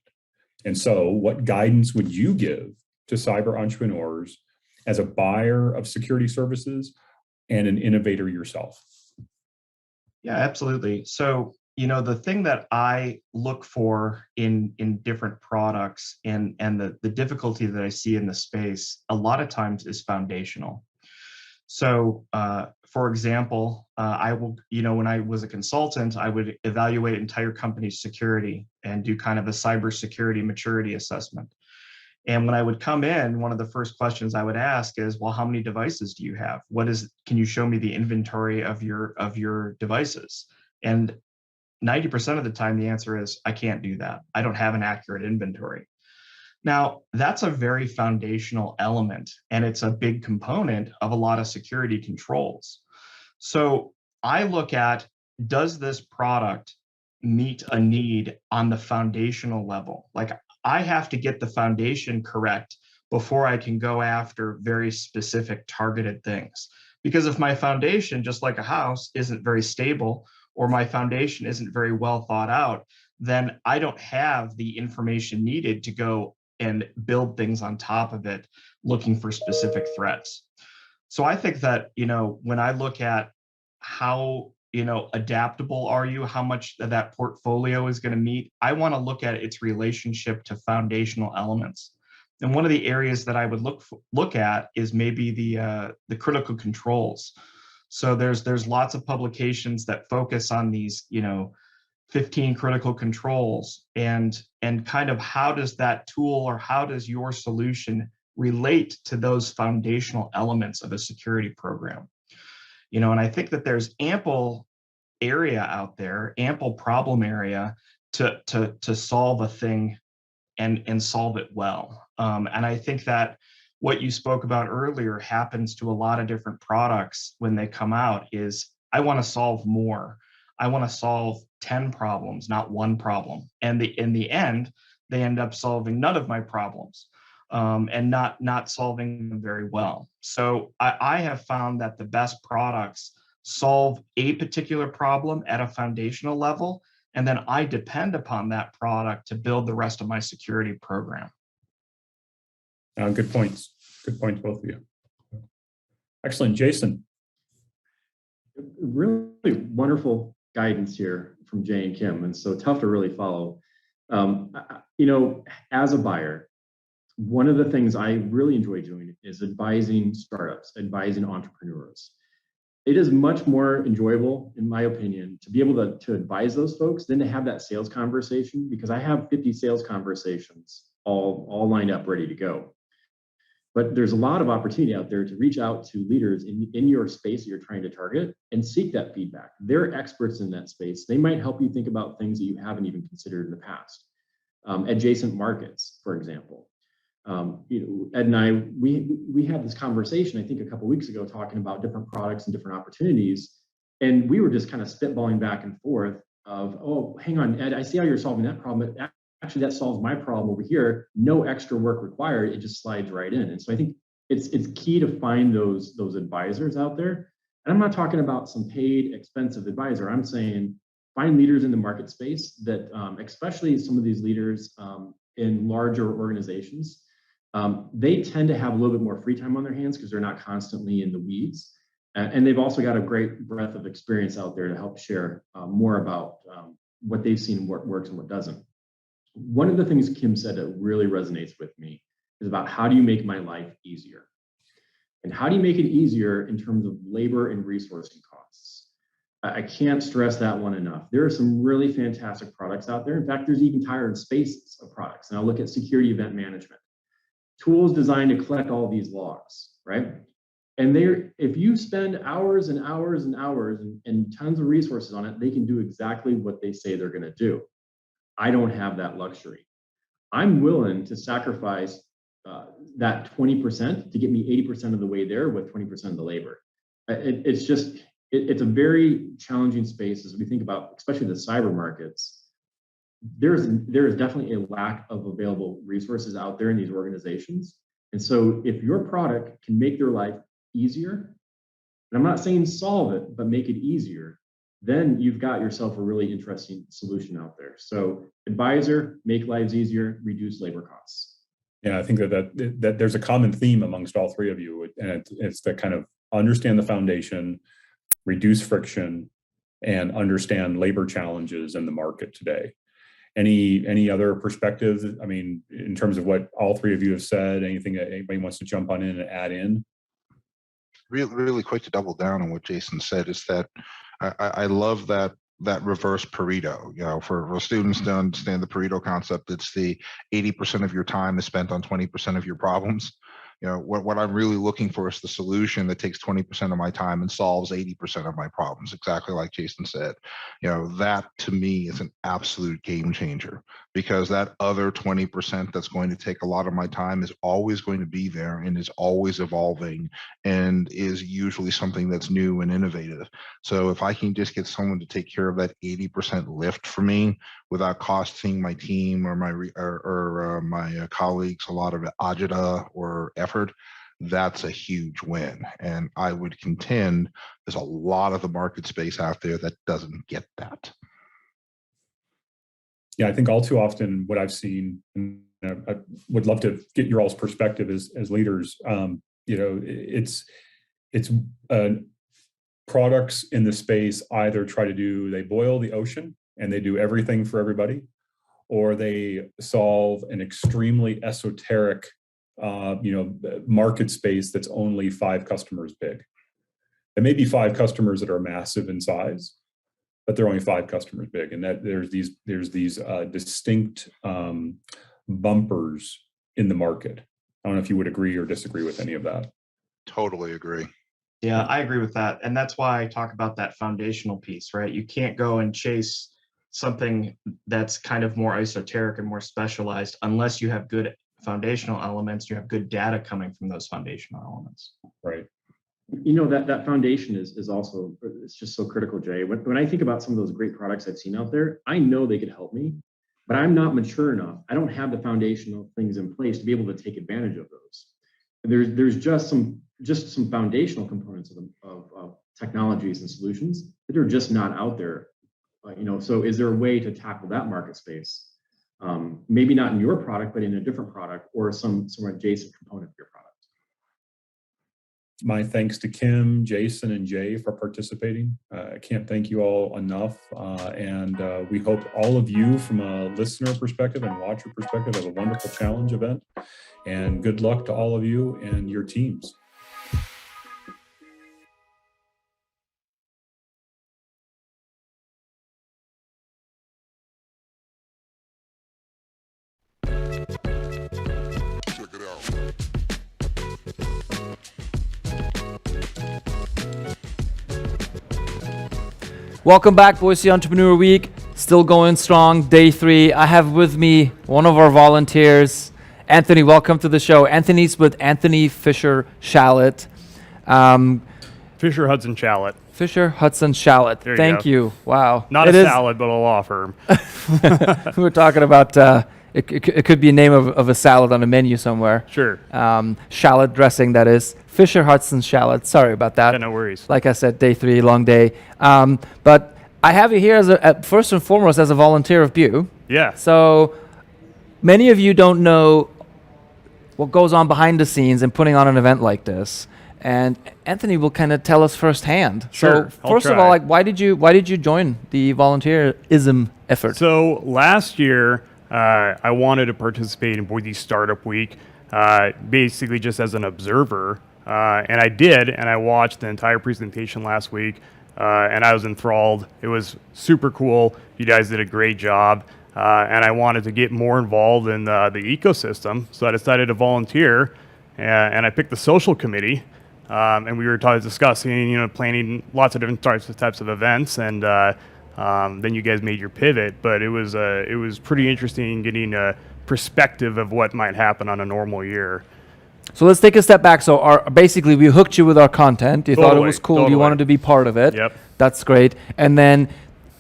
And so what guidance would you give to cyber entrepreneurs as a buyer of security services and an innovator yourself? Yeah, absolutely. So, the thing that I look for in different products and the difficulty that I see in the space a lot of times is foundational. So, for example, I will, when I was a consultant, I would evaluate entire company's security and do kind of a cybersecurity maturity assessment. And when I would come in, one of the first questions I would ask is, well, how many devices do you have? Can you show me the inventory of your devices? And 90% of the time, the answer is, I can't do that. I don't have an accurate inventory. Now, that's a very foundational element, and it's a big component of a lot of security controls. So I look at, does this product meet a need on the foundational level? Like, I have to get the foundation correct before I can go after very specific targeted things. Because if my foundation, just like a house, isn't very stable, or my foundation isn't very well thought out, then I don't have the information needed to go and build things on top of it, looking for specific threats. So I think that, when I look at how, adaptable are you, how much of that portfolio is going to meet, I want to look at its relationship to foundational elements. And one of the areas that I would look at is maybe the critical controls. So there's lots of publications that focus on these, 15 critical controls, and kind of how does that tool or how does your solution relate to those foundational elements of a security program? And I think that there's ample area out there, ample problem area to solve a thing and solve it well. And I think that what you spoke about earlier happens to a lot of different products when they come out is, I want to solve more. I want to solve 10 problems, not one problem. And in the end, they end up solving none of my problems, and not solving them very well. So I have found that the best products solve a particular problem at a foundational level, and then I depend upon that product to build the rest of my security program. Good points. Good points, both of you. Excellent. Jason. Really wonderful guidance here from Jay and Kim, and so tough to really follow. As a buyer, one of the things I really enjoy doing is advising startups, advising entrepreneurs. It is much more enjoyable, in my opinion, to be able to advise those folks than to have that sales conversation, because I have 50 sales conversations all lined up, ready to go. But there's a lot of opportunity out there to reach out to leaders in your space that you're trying to target and seek that feedback. They're experts in that space. They might help you think about things that you haven't even considered in the past. Adjacent markets, for example. Ed and I, we had this conversation, I think a couple of weeks ago, talking about different products and different opportunities. And we were just kind of spitballing back and forth of, oh, hang on, Ed, I see how you're solving that problem. But actually, that solves my problem over here. No extra work required. It just slides right in. And so I think it's key to find those advisors out there. And I'm not talking about some paid, expensive advisor. I'm saying find leaders in the market space that, especially some of these leaders in larger organizations, they tend to have a little bit more free time on their hands because they're not constantly in the weeds. And they've also got a great breadth of experience out there to help share more about what they've seen works and what doesn't. One of the things Kim said that really resonates with me is about how do you make my life easier? And how do you make it easier in terms of labor and resourcing costs? I can't stress that one enough. There are some really fantastic products out there. In fact, there's even entire spaces of products. And I'll look at security event management. Tools designed to collect all these logs, right? And if you spend hours and hours and hours and tons of resources on it, they can do exactly what they say they're going to do. I don't have that luxury. I'm willing to sacrifice that 20% to get me 80% of the way there with 20% of the labor. It's a very challenging space as we think about, especially the cyber markets. There is definitely a lack of available resources out there in these organizations. And so if your product can make their life easier, and I'm not saying solve it, but make it easier, then you've got yourself a really interesting solution out there. So advisor, make lives easier, reduce labor costs. Yeah, I think that there's a common theme amongst all three of you, and it's that kind of understand the foundation, reduce friction, and understand labor challenges in the market today. Any other perspectives? I mean, in terms of what all three of you have said, anything that anybody wants to jump on in and add in? Really quick to double down on what Jason said is that I love that reverse Pareto. For students to understand the Pareto concept, it's the 80% of your time is spent on 20% of your problems. What I'm really looking for is the solution that takes 20% of my time and solves 80% of my problems, exactly like Jason said. That to me is an absolute game changer, because that other 20% that's going to take a lot of my time is always going to be there and is always evolving and is usually something that's new and innovative. So if I can just get someone to take care of that 80% lift for me without costing my team or my colleagues a lot of agita or effort, that's a huge win. And I would contend there's a lot of the market space out there that doesn't get that. Yeah, I think all too often what I've seen, and I would love to get your all's perspective as leaders. It's products in the space either they boil the ocean and they do everything for everybody, or they solve an extremely esoteric market space that's only 5 customers big. There may be 5 customers that are massive in size, but they're only 5 customers big, and that there's these distinct bumpers in the market. I don't know if you would agree or disagree with any of that. Totally agree. Yeah, I agree with that. And that's why I talk about that foundational piece, right? You can't go and chase something that's kind of more esoteric and more specialized unless you have good foundational elements, you have good data coming from those foundational elements. Right. That foundation is also, it's just so critical, Jay. When I think about some of those great products I've seen out there, I know they could help me, but I'm not mature enough. I don't have the foundational things in place to be able to take advantage of those. There's just some foundational components of technologies and solutions that are just not out there. So is there a way to tackle that market space? Maybe not in your product, but in a different product or some adjacent component of your product. My thanks to Kim, Jason, and Jay for participating. I can't thank you all enough. And we hope all of you, from a listener perspective and watcher perspective, have a wonderful challenge event. And good luck to all of you and your teams. Welcome back, Boise Entrepreneur Week. Still going strong, day 3. I have with me one of our volunteers, Anthony. Welcome to the show. Anthony's with Anthony Fisher Shallot. Fisher Hudson Shallot. Fisher Hudson Shallot. Thank you. Wow. Not a salad, but a law firm. We were talking about it could be a name of a salad on a menu somewhere. Sure. Shallot dressing, that is. Fisher Hudson Shallot. Sorry about that. Yeah, no worries. Like I said, day 3, long day. But I have you here as first and foremost as a volunteer of BU. Yeah. So many of you don't know what goes on behind the scenes in putting on an event like this. And Anthony will kind of tell us firsthand. Sure. So first of all, why did you join the volunteerism effort? So last year, I wanted to participate in Boise Startup Week, basically just as an observer. And I did, and I watched the entire presentation last week, and I was enthralled. It was super cool. You guys did a great job, and I wanted to get more involved in the ecosystem, so I decided to volunteer, and I picked the social committee, and we were discussing, planning lots of different types of events, and then you guys made your pivot. But it was pretty interesting getting a perspective of what might happen on a normal year. So let's take a step back. So basically, we hooked you with our content. You thought it was cool. You wanted to be part of it. Yep. That's great. And then,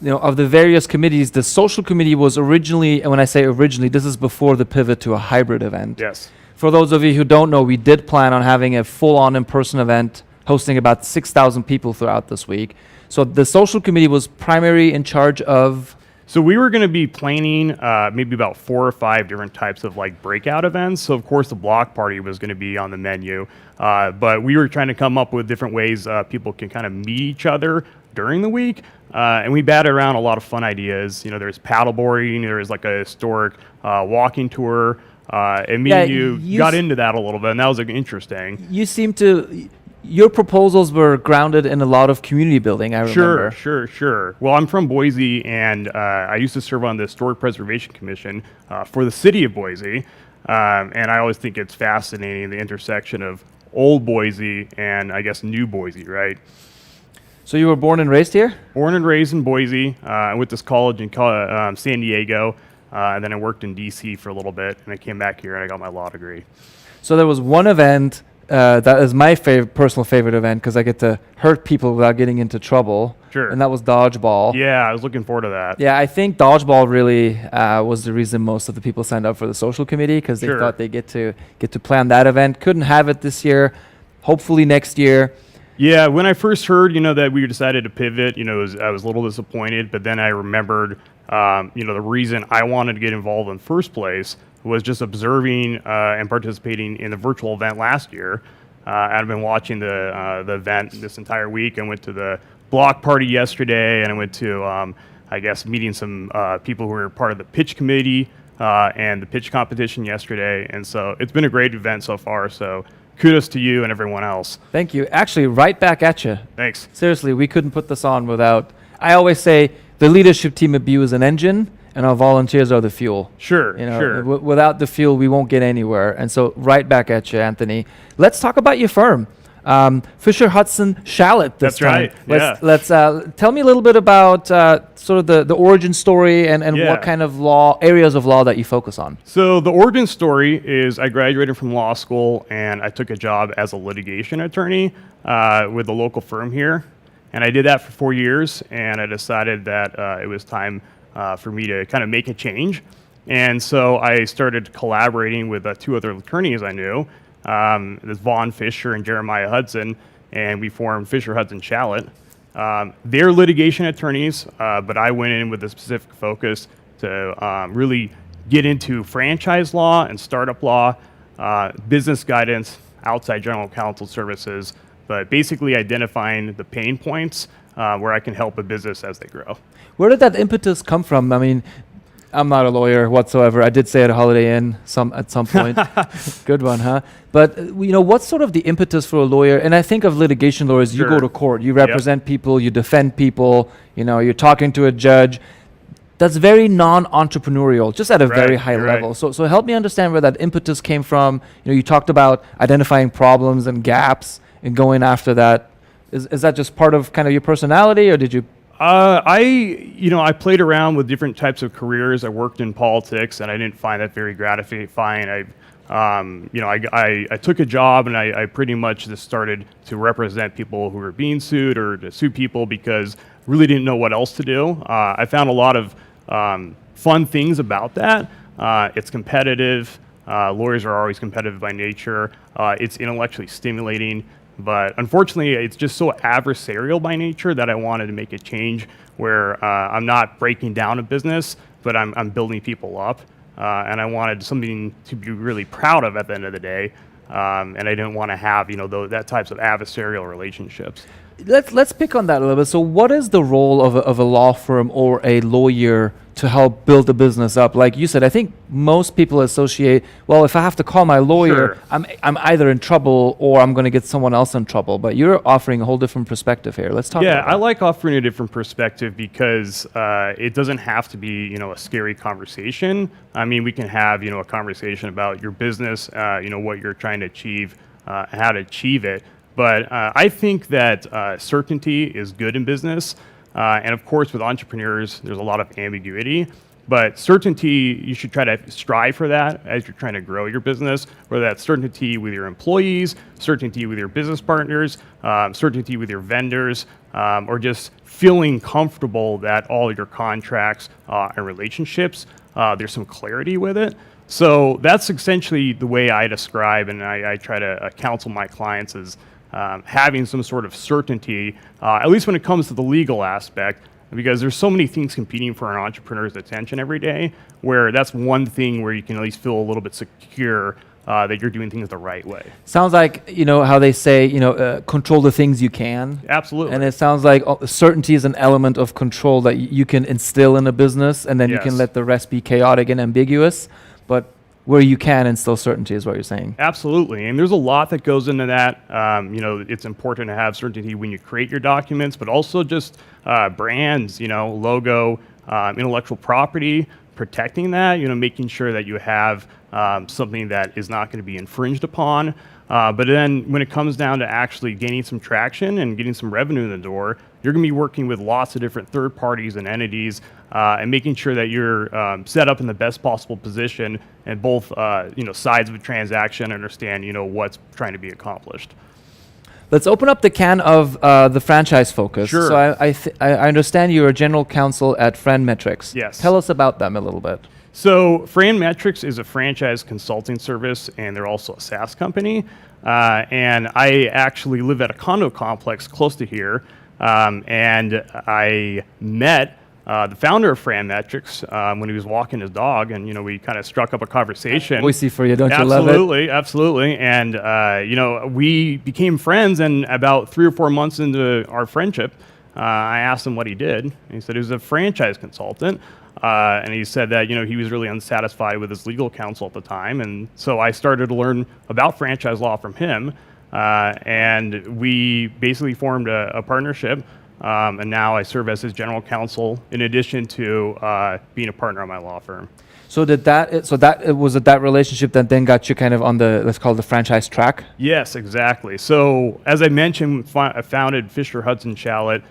of the various committees, the social committee was originally, and when I say originally, this is before the pivot to a hybrid event. Yes. For those of you who don't know, we did plan on having a full-on in-person event, hosting about 6,000 people throughout this week. So the social committee was primarily in charge of... So we were going to be planning maybe about 4 or 5 different types of breakout events. So of course the block party was going to be on the menu, but we were trying to come up with different ways people can kind of meet each other during the week, and we batted around a lot of fun ideas. There's paddleboarding, there's a historic walking tour, and me and you got into that a little bit, and that was interesting. You seem to... Your proposals were grounded in a lot of community building, I remember. Sure. Well, I'm from Boise, and I used to serve on the Historic Preservation Commission for the city of Boise, and I always think it's fascinating, the intersection of old Boise and, I guess, new Boise, right? So you were born and raised here? Born and raised in Boise. I went to college in San Diego, and then I worked in D.C. for a little bit, and I came back here, and I got my law degree. So there was one event... that is my personal favorite event because I get to hurt people without getting into trouble. Sure. And that was dodgeball. Yeah, I was looking forward to that. Yeah, I think dodgeball really was the reason most of the people signed up for the social committee because they thought they get to plan that event. Couldn't have it this year. Hopefully next year. Yeah, when I first heard, that we decided to pivot, I was a little disappointed. But then I remembered, the reason I wanted to get involved in the first place was just observing and participating in the virtual event last year. I've been watching the event this entire week. I went to the block party yesterday, and I went to, meeting some people who were part of the pitch committee and the pitch competition yesterday. And so it's been a great event so far. So kudos to you and everyone else. Thank you. Actually, right back at you. Thanks. Seriously, we couldn't put this on without. I always say the leadership team at BU is an engine, and our volunteers are the fuel. Sure, sure. Without the fuel, we won't get anywhere. And so, right back at you, Anthony. Let's talk about your firm, Fisher Hudson Shallot. This That's time. right. Let's tell me a little bit about sort of the origin story and what kind of areas of law that you focus on. So the origin story is I graduated from law school and I took a job as a litigation attorney with a local firm here. And I did that for 4 years, and I decided that it was time for me to kind of make a change. And so I started collaborating with 2 other attorneys I knew, there's Vaughn Fisher and Jeremiah Hudson, and we formed Fisher Hudson Shallot. They're litigation attorneys, but I went in with a specific focus to really get into franchise law and startup law, business guidance, outside general counsel services, but basically identifying the pain points where I can help a business as they grow. Where did that impetus come from? I mean, I'm not a lawyer whatsoever. I did say at a Holiday Inn at some point. Good one, huh? But what's sort of the impetus for a lawyer? And I think of litigation lawyers. You go to court, you represent people, you defend people. You're talking to a judge. That's very non-entrepreneurial, just at a very high level. So help me understand where that impetus came from. You talked about identifying problems and gaps and going after that. Is that just part of kind of your personality, or did you? I played around with different types of careers. I worked in politics, and I didn't find that very gratifying. I took a job, and I pretty much just started to represent people who were being sued or to sue people because really didn't know what else to do. I found a lot of fun things about that. It's competitive. Lawyers are always competitive by nature. It's intellectually stimulating. But unfortunately, it's just so adversarial by nature that I wanted to make a change where I'm not breaking down a business, but I'm building people up. And I wanted something to be really proud of at the end of the day. And I didn't want to have, that types of adversarial relationships. Let's pick on that a little bit. So what is the role of a law firm or a lawyer to help build a business up? Like you said, I think most people associate, well, if I have to call my lawyer, I'm either in trouble or I'm going to get someone else in trouble. But you're offering a whole different perspective here. Let's talk about that. Yeah, I like offering a different perspective because it doesn't have to be, a scary conversation. I mean, we can have, a conversation about your business, what you're trying to achieve, how to achieve it. But I think that certainty is good in business. And of course, with entrepreneurs, there's a lot of ambiguity. But certainty, you should try to strive for that as you're trying to grow your business, whether that's certainty with your employees, certainty with your business partners, certainty with your vendors, or just feeling comfortable that all your contracts and relationships, there's some clarity with it. So that's essentially the way I describe and I try to counsel my clients is having some sort of certainty, at least when it comes to the legal aspect, because there's so many things competing for an entrepreneur's attention every day, where that's one thing where you can at least feel a little bit secure that you're doing things the right way. Sounds like, how they say, control the things you can. Absolutely. And it sounds like certainty is an element of control that you can instill in a business, and then you can let the rest be chaotic and ambiguous. But where you can instill certainty is what you're saying. Absolutely, and there's a lot that goes into that. It's important to have certainty when you create your documents, but also just brands, logo, intellectual property, protecting that, making sure that you have something that is not going to be infringed upon. But then when it comes down to actually gaining some traction and getting some revenue in the door, you're going to be working with lots of different third parties and entities and making sure that you're set up in the best possible position and both sides of a transaction understand what's trying to be accomplished. Let's open up the can of the franchise focus. Sure. So I understand you're a general counsel at Friendmetrics. Yes. Tell us about them a little bit. So Friendmetrics is a franchise consulting service, and they're also a SaaS company. And I actually live at a condo complex close to here, and I met the founder of Friendmetrics when he was walking his dog, and we kind of struck up a conversation. Boise for you, don't you love it? Absolutely. And we became friends, and about 3 or 4 months into our friendship, I asked him what he did. And he said he was a franchise consultant. And he said that, he was really unsatisfied with his legal counsel at the time. And so I started to learn about franchise law from him. And we basically formed a partnership. And now I serve as his general counsel in addition to being a partner on my law firm. So was it that relationship that then got you kind of on the, let's call it the franchise track? Yes, exactly. So as I mentioned, I founded Fisher Hudson Shallot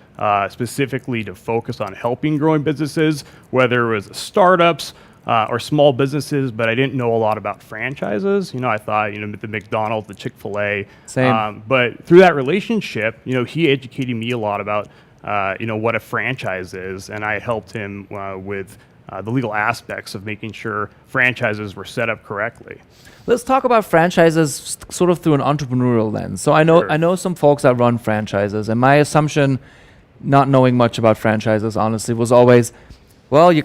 specifically to focus on helping growing businesses, whether it was startups or small businesses, but I didn't know a lot about franchises. I thought, the McDonald's, the Chick-fil-A. Same. But through that relationship, he educated me a lot about, what a franchise is, and I helped him with the legal aspects of making sure franchises were set up correctly. Let's talk about franchises sort of through an entrepreneurial lens. So I know some folks that run franchises, and my assumption, not knowing much about franchises, honestly, was always, well, you're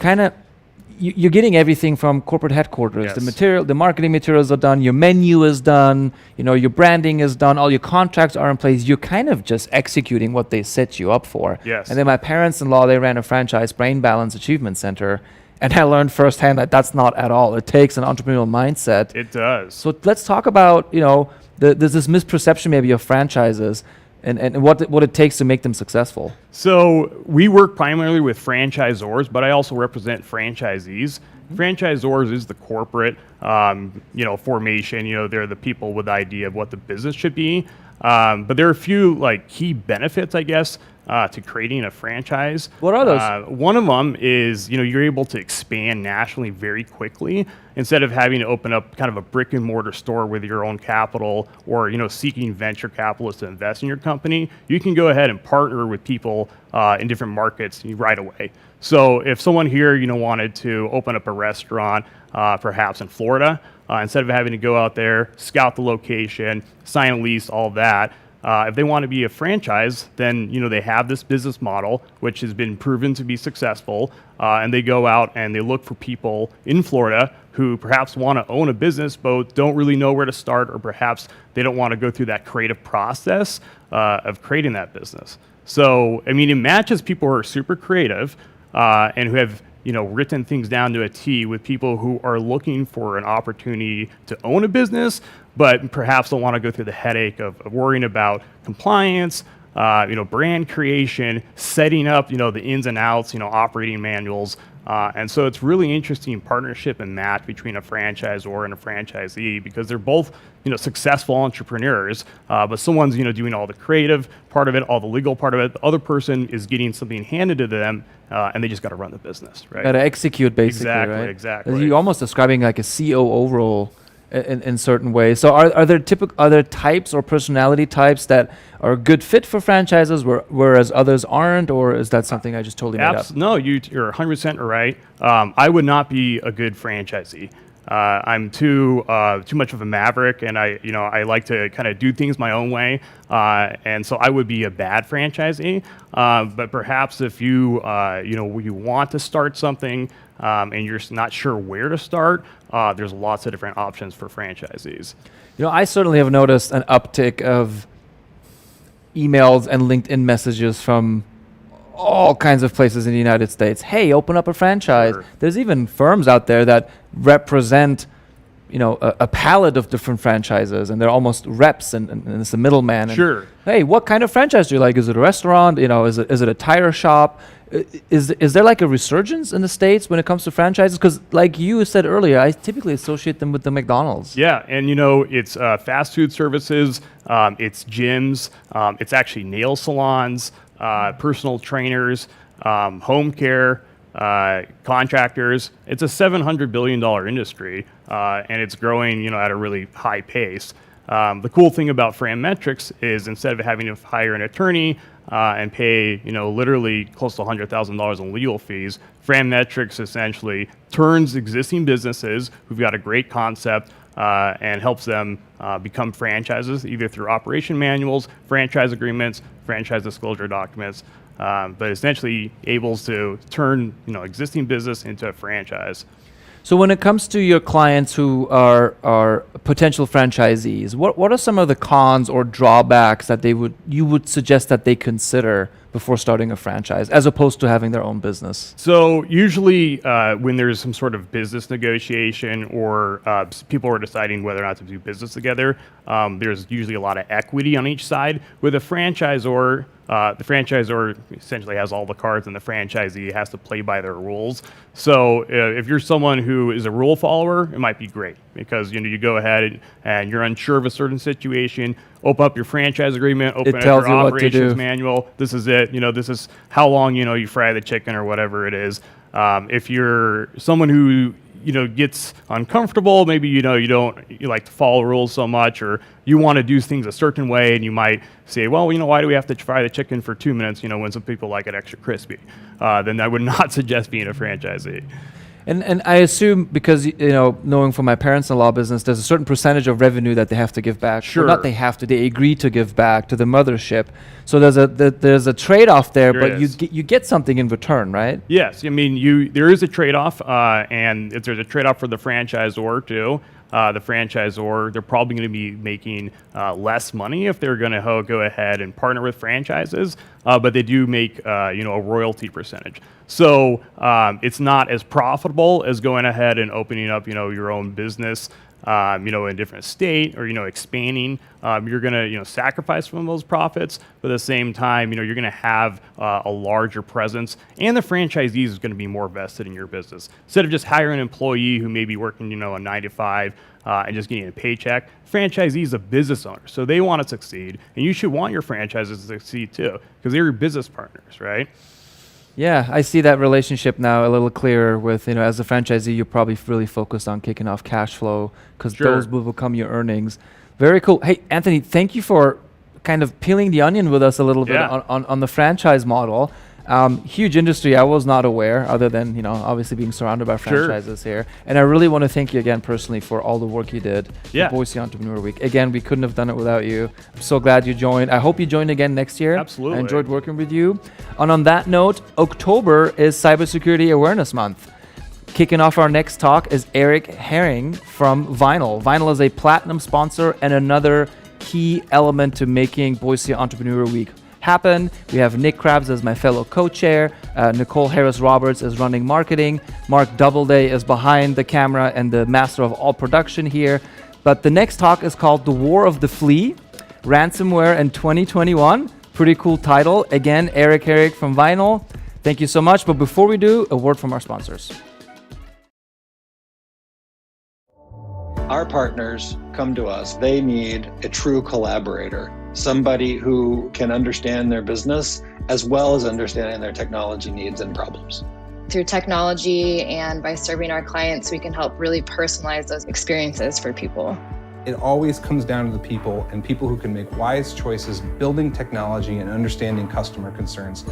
getting everything from corporate headquarters. Yes. The marketing materials are done, your menu is done, your branding is done, all your contracts are in place. You're kind of just executing what they set you up for. Yes. And then my parents-in-law, they ran a franchise, Brain Balance Achievement Center, and I learned firsthand that that's not at all. It takes an entrepreneurial mindset. It does. So let's talk about, there's this misperception maybe of franchises and what it takes to make them successful. So we work primarily with franchisors, but I also represent franchisees. Franchisors is the corporate, formation. They're the people with the idea of what the business should be. But there are a few key benefits, I guess, to creating a franchise. What are those? One of them is, you're able to expand nationally very quickly instead of having to open up kind of a brick and mortar store with your own capital or, seeking venture capitalists to invest in your company. You can go ahead and partner with people in different markets right away. So if someone here, wanted to open up a restaurant, perhaps in Florida, instead of having to go out there, scout the location, sign a lease, all that, if they want to be a franchise, then they have this business model which has been proven to be successful, and they go out and they look for people in Florida who perhaps want to own a business but don't really know where to start, or perhaps they don't want to go through that creative process of creating that business. So it matches people who are super creative and who have written things down to a T with people who are looking for an opportunity to own a business, but perhaps don't want to go through the headache of worrying about compliance, brand creation, setting up, the ins and outs, operating manuals. And so it's really interesting partnership and match between a franchisor and a franchisee, because they're both, successful entrepreneurs, but someone's, doing all the creative part of it, all the legal part of it. The other person is getting something handed to them, and they just got to run the business, right? Got to execute, basically, right? Exactly. You're almost describing like a COO role in certain ways. So are there types or personality types that are a good fit for franchises, whereas others aren't, or is that something I just totally made up? No, you're 100% right. I would not be a good franchisee. I'm too much of a maverick, and I like to kind of do things my own way, and so I would be a bad franchisee. But perhaps if you you want to start something and you're not sure where to start, there's lots of different options for franchisees. I certainly have noticed an uptick of emails and LinkedIn messages from all kinds of places in the United States. Hey, open up a franchise. Sure. There's even firms out there that represent, a palette of different franchises, and they're almost reps, and it's a middleman. And, Sure. hey, what kind of franchise do you like? Is it a restaurant? Is it a tire shop? Is there like a resurgence in the States when it comes to franchises? Because like you said earlier, I typically associate them with the McDonald's. Yeah, and it's fast food services, it's gyms, it's actually nail salons, personal trainers, home care, contractors. It's a $700 billion industry, and it's growing, at a really high pace. The cool thing about Franmetrics is instead of having to hire an attorney and pay, literally close to $100,000 in legal fees, Franmetrics essentially turns existing businesses who've got a great concept and helps them become franchises, either through operation manuals, franchise agreements, franchise disclosure documents, but essentially able to turn existing business into a franchise. So when it comes to your clients who are potential franchisees, what are some of the cons or drawbacks that you would suggest that they consider before starting a franchise, as opposed to having their own business? So usually when there's some sort of business negotiation or people are deciding whether or not to do business together, there's usually a lot of equity on each side. With a franchisor, the franchisor essentially has all the cards and the franchisee has to play by their rules. So if you're someone who is a rule follower, it might be great because you go ahead and you're unsure of a certain situation, open up your franchise agreement, open up your operations manual. This is it. This is how long you fry the chicken or whatever it is. If you're someone who gets uncomfortable, maybe you like to follow rules so much, or you want to do things a certain way, and you might say, well, why do we have to fry the chicken for 2 minutes? When some people like it extra crispy, then I would not suggest being a franchisee. And I assume because knowing from my parents-in-law business, there's a certain percentage of revenue that they have to give back. Sure. Well, not they have to, they agree to give back to the mothership. So there's a trade-off there, but you get something in return, right? Yes, there is a trade-off, and there's a trade-off for the franchisor too. The franchisor, they're probably going to be making less money if they're going to go ahead and partner with franchises, but they do make a royalty percentage. So it's not as profitable as going ahead and opening up your own business in a different state or expanding. You're going to sacrifice some of those profits, but at the same time you're going to have a larger presence, and the franchisees is going to be more vested in your business. Instead of just hiring an employee who may be working a 9 to 5 and just getting a paycheck, franchisee is a business owner, so they want to succeed, and you should want your franchises to succeed too because they're your business partners, right? Yeah, I see that relationship now a little clearer with, as a franchisee, you're probably really focused on kicking off cash flow because those will become your earnings. Very cool. Hey, Anthony, thank you for kind of peeling the onion with us a little bit on the franchise model. Huge industry. I was not aware, other than, obviously being surrounded by franchises here. And I really want to thank you again personally for all the work you did for Boise Entrepreneur Week. Again, we couldn't have done it without you. I'm so glad you joined. I hope you join again next year. Absolutely. I enjoyed working with you. And on that note, October is Cybersecurity Awareness Month. Kicking off our next talk is Eric Herring from Vinyl. Vinyl is a platinum sponsor and another key element to making Boise Entrepreneur Week happen. We have Nick Krabs as my fellow co-chair. Nicole Harris-Roberts is running marketing. Mark Doubleday is behind the camera and the master of all production here. But the next talk is called The War of the Flea, Ransomware in 2021. Pretty cool title. Again, Eric Herrick from Vinyl. Thank you so much. But before we do, a word from our sponsors. Our partners come to us. They need a true collaborator, somebody who can understand their business as well as understanding their technology needs and problems. Through technology and by serving our clients, we can help really personalize those experiences for people. It always comes down to the people and people who can make wise choices, building technology and understanding customer concerns.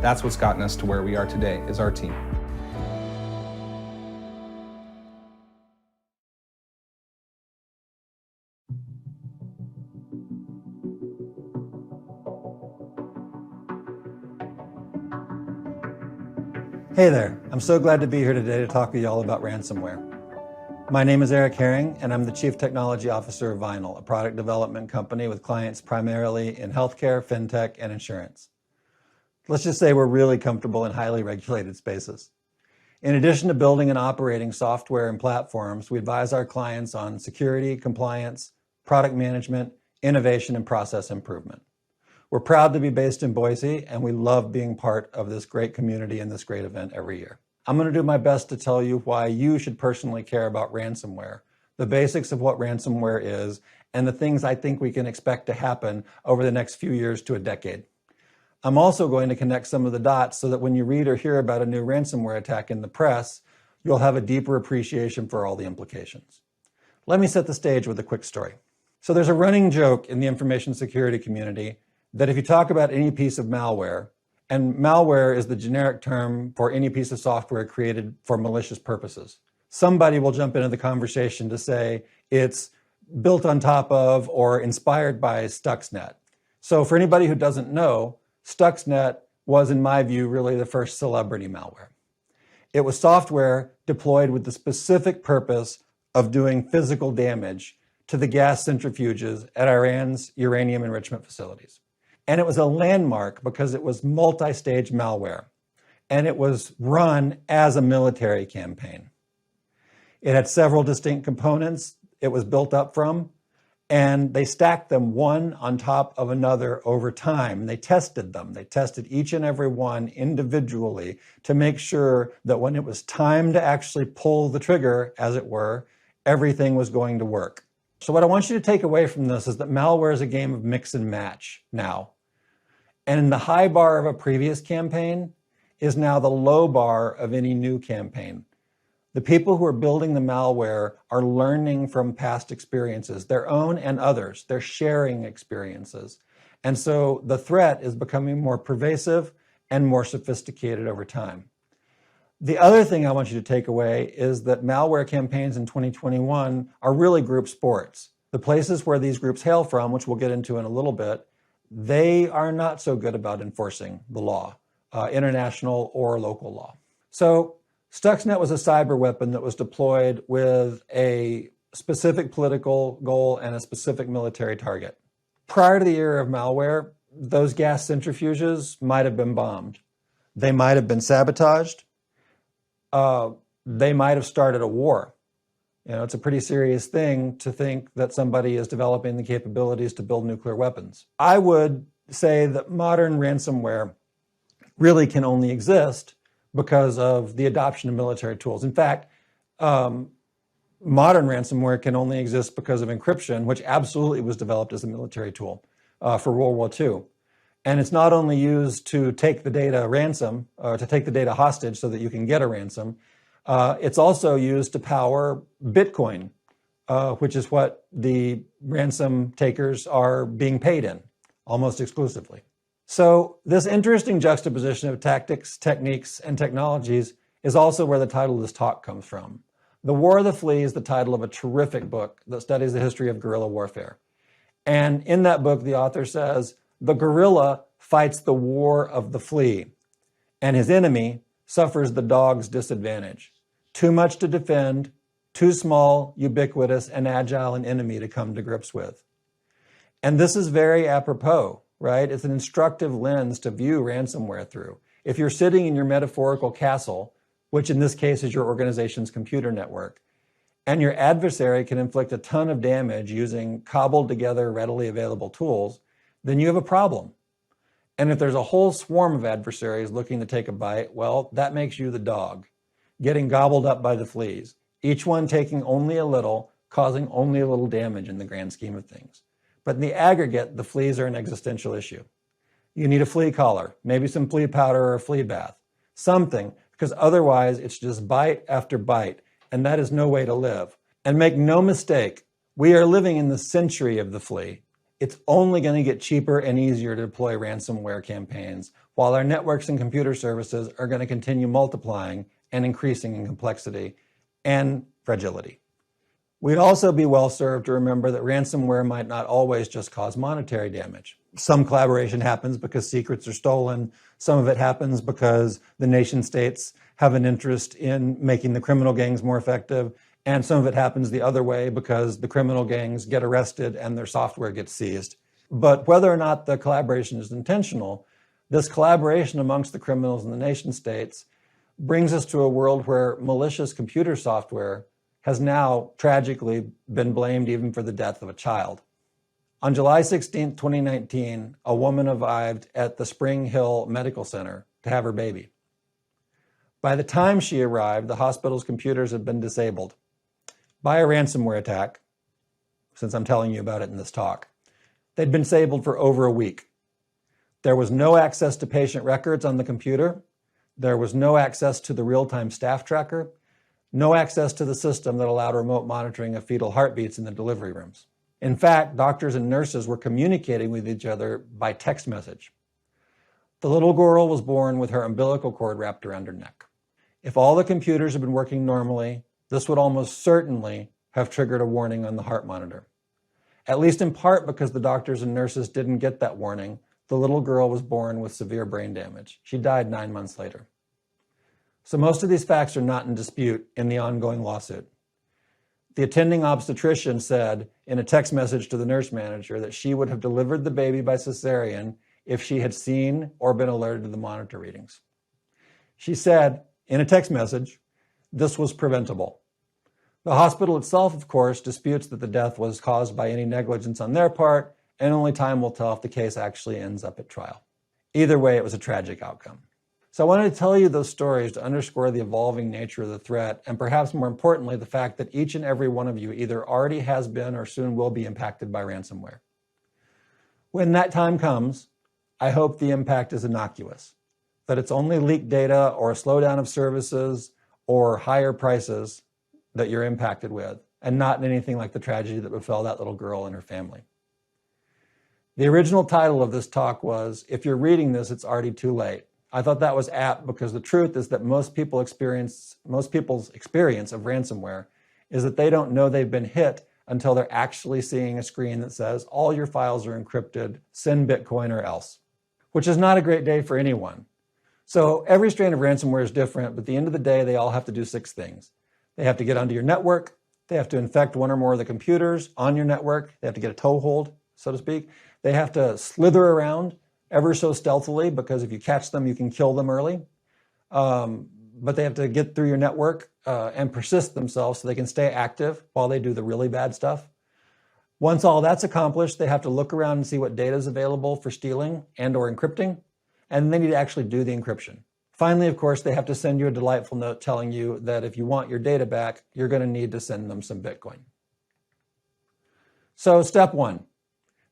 That's what's gotten us to where we are today, is our team. Hey there, I'm so glad to be here today to talk with you all about ransomware. My name is Eric Herring, and I'm the Chief Technology Officer of Vinyl, a product development company with clients primarily in healthcare, fintech, and insurance. Let's just say we're really comfortable in highly regulated spaces. In addition to building and operating software and platforms, we advise our clients on security, compliance, product management, innovation, and process improvement. We're proud to be based in Boise, and we love being part of this great community and this great event every year. I'm going to do my best to tell you why you should personally care about ransomware, the basics of what ransomware is, and the things I think we can expect to happen over the next few years to a decade. I'm also going to connect some of the dots so that when you read or hear about a new ransomware attack in the press, you'll have a deeper appreciation for all the implications. Let me set the stage with a quick story. So there's a running joke in the information security community that if you talk about any piece of malware, and malware is the generic term for any piece of software created for malicious purposes, somebody will jump into the conversation to say it's built on top of or inspired by Stuxnet. So for anybody who doesn't know, Stuxnet was, in my view, really the first celebrity malware. It was software deployed with the specific purpose of doing physical damage to the gas centrifuges at Iran's uranium enrichment facilities. And it was a landmark because it was multi-stage malware. And it was run as a military campaign. It had several distinct components it was built up from, and they stacked them one on top of another over time. They tested them. They tested each and every one individually to make sure that when it was time to actually pull the trigger, as it were, everything was going to work. So what I want you to take away from this is that malware is a game of mix and match now. And the high bar of a previous campaign is now the low bar of any new campaign. The people who are building the malware are learning from past experiences, their own and others. They're sharing experiences. And so the threat is becoming more pervasive and more sophisticated over time. The other thing I want you to take away is that malware campaigns in 2021 are really group sports. The places where these groups hail from, which we'll get into in a little bit, they are not so good about enforcing the law, international or local law. So Stuxnet was a cyber weapon that was deployed with a specific political goal and a specific military target. Prior to the era of malware, those gas centrifuges might have been bombed. They might have been sabotaged. They might have started a war. You know, it's a pretty serious thing to think that somebody is developing the capabilities to build nuclear weapons. I would say that modern ransomware really can only exist because of the adoption of military tools. In fact, modern ransomware can only exist because of encryption, which absolutely was developed as a military tool for World War II. And it's not only used to take the data ransom, or to take the data hostage so that you can get a ransom, it's also used to power Bitcoin, which is what the ransom takers are being paid in, almost exclusively. So this interesting juxtaposition of tactics, techniques, and technologies is also where the title of this talk comes from. The War of the Flea is the title of a terrific book that studies the history of guerrilla warfare. And in that book, the author says, the guerrilla fights the war of the flea, and his enemy suffers the dog's disadvantage. Too much to defend, too small, ubiquitous, and agile an enemy to come to grips with. And this is very apropos, right? It's an instructive lens to view ransomware through. If you're sitting in your metaphorical castle, which in this case is your organization's computer network, and your adversary can inflict a ton of damage using cobbled together, readily available tools, then you have a problem. And if there's a whole swarm of adversaries looking to take a bite, well, that makes you the dog, getting gobbled up by the fleas, each one taking only a little, causing only a little damage in the grand scheme of things. But in the aggregate, the fleas are an existential issue. You need a flea collar, maybe some flea powder or a flea bath, something, because otherwise it's just bite after bite, and that is no way to live. And make no mistake, we are living in the century of the flea. It's only going to get cheaper and easier to deploy ransomware campaigns, while our networks and computer services are going to continue multiplying and increasing in complexity and fragility. We'd also be well served to remember that ransomware might not always just cause monetary damage. Some collaboration happens because secrets are stolen. Some of it happens because the nation states have an interest in making the criminal gangs more effective. And some of it happens the other way because the criminal gangs get arrested and their software gets seized. But whether or not the collaboration is intentional, this collaboration amongst the criminals and the nation states brings us to a world where malicious computer software has now tragically been blamed even for the death of a child. On July 16, 2019, a woman arrived at the Spring Hill Medical Center to have her baby. By the time she arrived, the hospital's computers had been disabled by a ransomware attack, since I'm telling you about it in this talk. They'd been disabled for over a week. There was no access to patient records on the computer. There was no access to the real-time staff tracker. No access to the system that allowed remote monitoring of fetal heartbeats in the delivery rooms. In fact, doctors and nurses were communicating with each other by text message. The little girl was born with her umbilical cord wrapped around her neck. If all the computers had been working normally, this would almost certainly have triggered a warning on the heart monitor. At least in part because the doctors and nurses didn't get that warning, the little girl was born with severe brain damage. She died 9 months later. So most of these facts are not in dispute in the ongoing lawsuit. The attending obstetrician said in a text message to the nurse manager that she would have delivered the baby by cesarean if she had seen or been alerted to the monitor readings. She said in a text message, this was preventable. The hospital itself, of course, disputes that the death was caused by any negligence on their part, and only time will tell if the case actually ends up at trial. Either way, it was a tragic outcome. So I wanted to tell you those stories to underscore the evolving nature of the threat, and perhaps more importantly, the fact that each and every one of you either already has been or soon will be impacted by ransomware. When that time comes, I hope the impact is innocuous, that it's only leaked data or a slowdown of services or higher prices that you're impacted with, and not in anything like the tragedy that befell that little girl and her family. The original title of this talk was, if you're reading this, it's already too late. I thought that was apt because the truth is that most people's experience of ransomware is that they don't know they've been hit until they're actually seeing a screen that says, all your files are encrypted, send Bitcoin or else, which is not a great day for anyone. So every strain of ransomware is different, but at the end of the day, they all have to do 6 things. They have to get onto your network. They have to infect one or more of the computers on your network. They have to get a toehold, so to speak. They have to slither around ever so stealthily, because if you catch them, you can kill them early. But they have to get through your network and persist themselves so they can stay active while they do the really bad stuff. Once all that's accomplished, they have to look around and see what data is available for stealing and or encrypting, and they need to actually do the encryption. Finally, of course, they have to send you a delightful note telling you that if you want your data back, you're going to need to send them some Bitcoin. So step 1,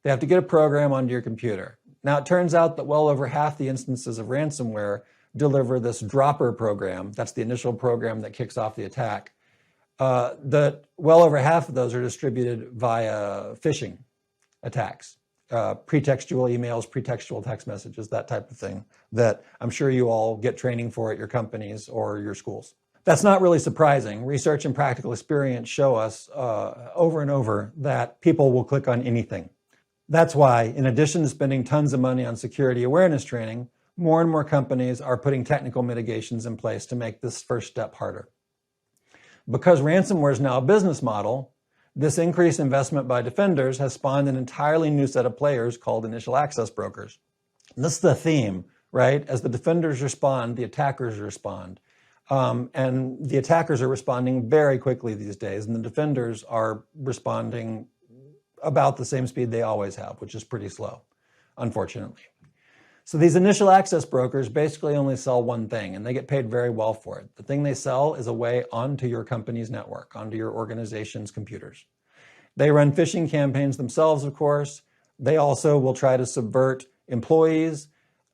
they have to get a program onto your computer. Now, it turns out that well over half the instances of ransomware deliver this dropper program. That's the initial program that kicks off the attack. That well over half of those are distributed via phishing attacks, pretextual emails, pretextual text messages, that type of thing that I'm sure you all get training for at your companies or your schools. That's not really surprising. Research and practical experience show us over and over that people will click on anything. That's why, in addition to spending tons of money on security awareness training, more and more companies are putting technical mitigations in place to make this first step harder. Because ransomware is now a business model, this increased investment by defenders has spawned an entirely new set of players called initial access brokers. And this is the theme, right? As the defenders respond, the attackers respond. And the attackers are responding very quickly these days, and the defenders are responding about the same speed they always have, which is pretty slow, unfortunately. So these initial access brokers basically only sell one thing, and they get paid very well for it. The thing they sell is a way onto your company's network, onto your organization's computers. They run phishing campaigns themselves, of course. They also will try to subvert employees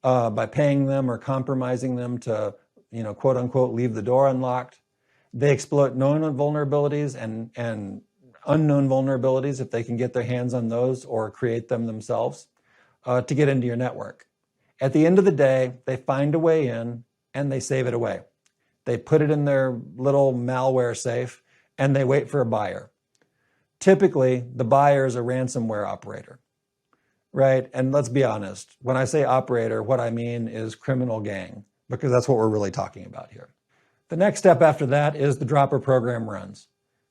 by paying them or compromising them to, quote unquote, leave the door unlocked. They exploit known vulnerabilities and unknown vulnerabilities if they can get their hands on those or create them themselves to get into your network. At the end of the day, they find a way in and they save it away. They put it in their little malware safe and they wait for a buyer. Typically, the buyer is a ransomware operator, right? And let's be honest, when I say operator, what I mean is criminal gang, because that's what we're really talking about here. The next step after that is the dropper program runs.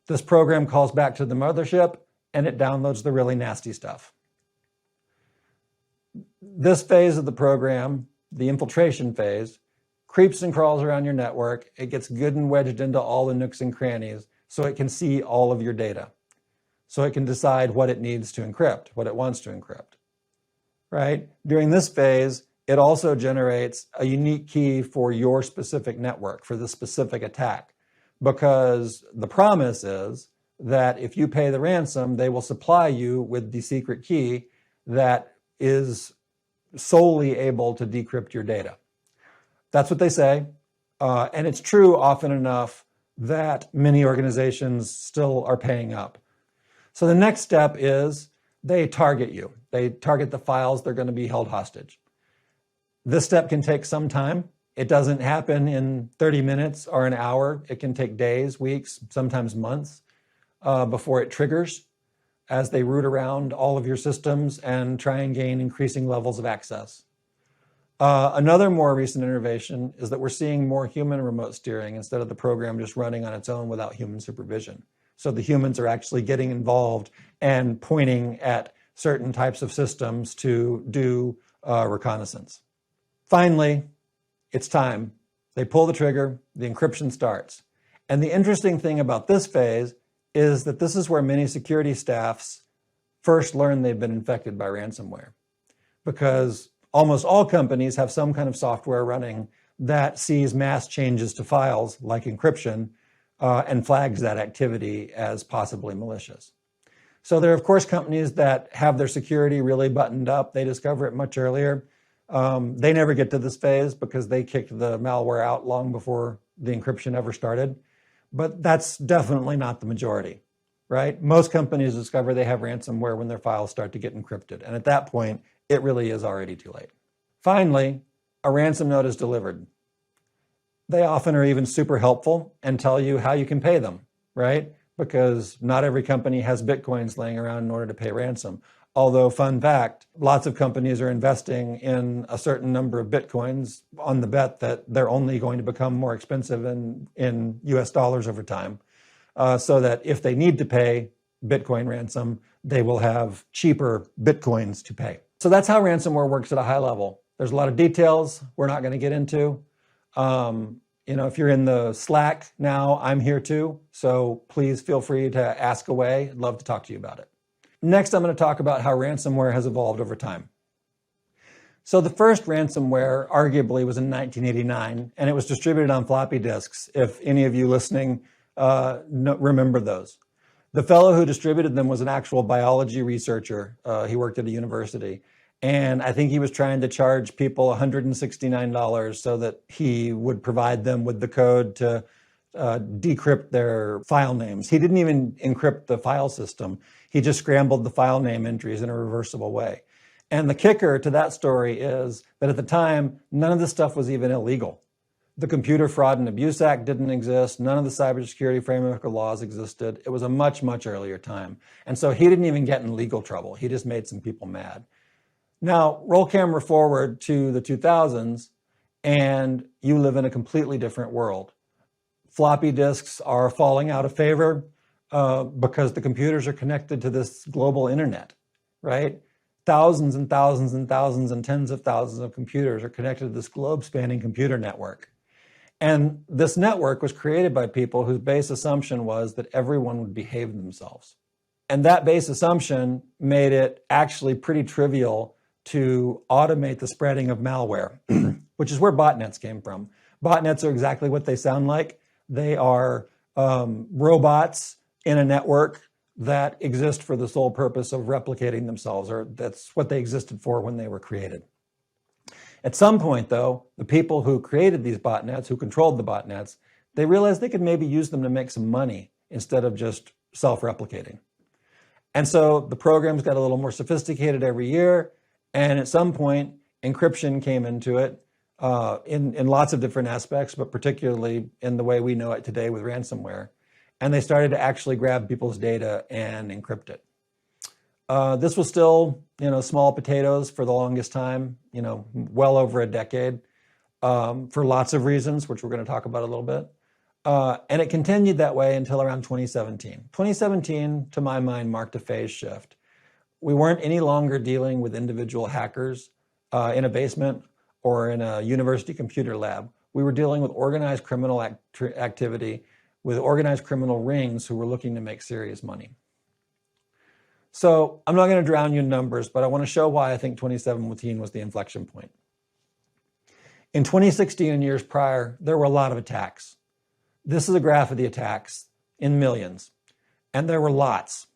This program calls back to the mothership and it downloads the really nasty stuff. This phase of the program, the infiltration phase, creeps and crawls around your network. It gets good and wedged into all the nooks and crannies so it can see all of your data. So it can decide what it needs to encrypt, what it wants to encrypt, right? During this phase, it also generates a unique key for your specific network, for the specific attack, because the promise is that if you pay the ransom, they will supply you with the secret key that is solely able to decrypt your data. That's what they say. And it's true often enough that many organizations still are paying up. So the next step is they target you. They target the files they're going to be held hostage. This step can take some time. It doesn't happen in 30 minutes or an hour. It can take days, weeks, sometimes months before it triggers as they root around all of your systems and try and gain increasing levels of access. Another more recent innovation is that we're seeing more human remote steering instead of the program just running on its own without human supervision. So the humans are actually getting involved and pointing at certain types of systems to do reconnaissance. Finally, it's time. They pull the trigger, the encryption starts. And the interesting thing about this phase is that this is where many security staffs first learn they've been infected by ransomware, because almost all companies have some kind of software running that sees mass changes to files like encryption and flags that activity as possibly malicious. So there are, of course, companies that have their security really buttoned up. They discover it much earlier. They never get to this phase because they kicked the malware out long before the encryption ever started. But that's definitely not the majority, right? Most companies discover they have ransomware when their files start to get encrypted. And at that point, it really is already too late. Finally, a ransom note is delivered. They often are even super helpful and tell you how you can pay them, right? Because not every company has Bitcoins laying around in order to pay ransom. Although, fun fact, lots of companies are investing in a certain number of Bitcoins on the bet that they're only going to become more expensive in US dollars over time. So that if they need to pay Bitcoin ransom, they will have cheaper Bitcoins to pay. So that's how ransomware works at a high level. There's a lot of details we're not going to get into. If you're in the Slack now, I'm here too. So please feel free to ask away. I'd love to talk to you about it. Next, I'm going to talk about how ransomware has evolved over time. So the first ransomware arguably was in 1989, and it was distributed on floppy disks, if any of you listening remember those. The fellow who distributed them was an actual biology researcher. He worked at a university. And I think he was trying to charge people $169 so that he would provide them with the code to decrypt their file names. He didn't even encrypt the file system. He just scrambled the file name entries in a reversible way. And the kicker to that story is that at the time, none of this stuff was even illegal. The Computer Fraud and Abuse Act didn't exist. None of the cybersecurity framework or laws existed. It was a much, much earlier time. And so he didn't even get in legal trouble. He just made some people mad. Now, roll camera forward to the 2000s, and you live in a completely different world. Floppy disks are falling out of favor because the computers are connected to this global internet, right? Thousands and thousands and thousands and tens of thousands of computers are connected to this globe-spanning computer network. And this network was created by people whose base assumption was that everyone would behave themselves. And that base assumption made it actually pretty trivial to automate the spreading of malware, which is where botnets came from. Botnets are exactly what they sound like. They are robots in a network that exist for the sole purpose of replicating themselves, or that's what they existed for when they were created. At some point, though, the people who created these botnets, who controlled the botnets, they realized they could maybe use them to make some money instead of just self-replicating. And so the programs got a little more sophisticated every year. And at some point, encryption came into it in lots of different aspects, but particularly in the way we know it today with ransomware. And they started to actually grab people's data and encrypt it. This was still, small potatoes for the longest time, well over a decade, for lots of reasons, which we're going to talk about a little bit. And it continued that way until around 2017. 2017, to my mind, marked a phase shift. We weren't any longer dealing with individual hackers in a basement or in a university computer lab. We were dealing with organized criminal activity, with organized criminal rings who were looking to make serious money. So I'm not going to drown you in numbers, but I want to show why I think 2017 was the inflection point. In 2016 and years prior, there were a lot of attacks. This is a graph of the attacks in millions, and there were lots.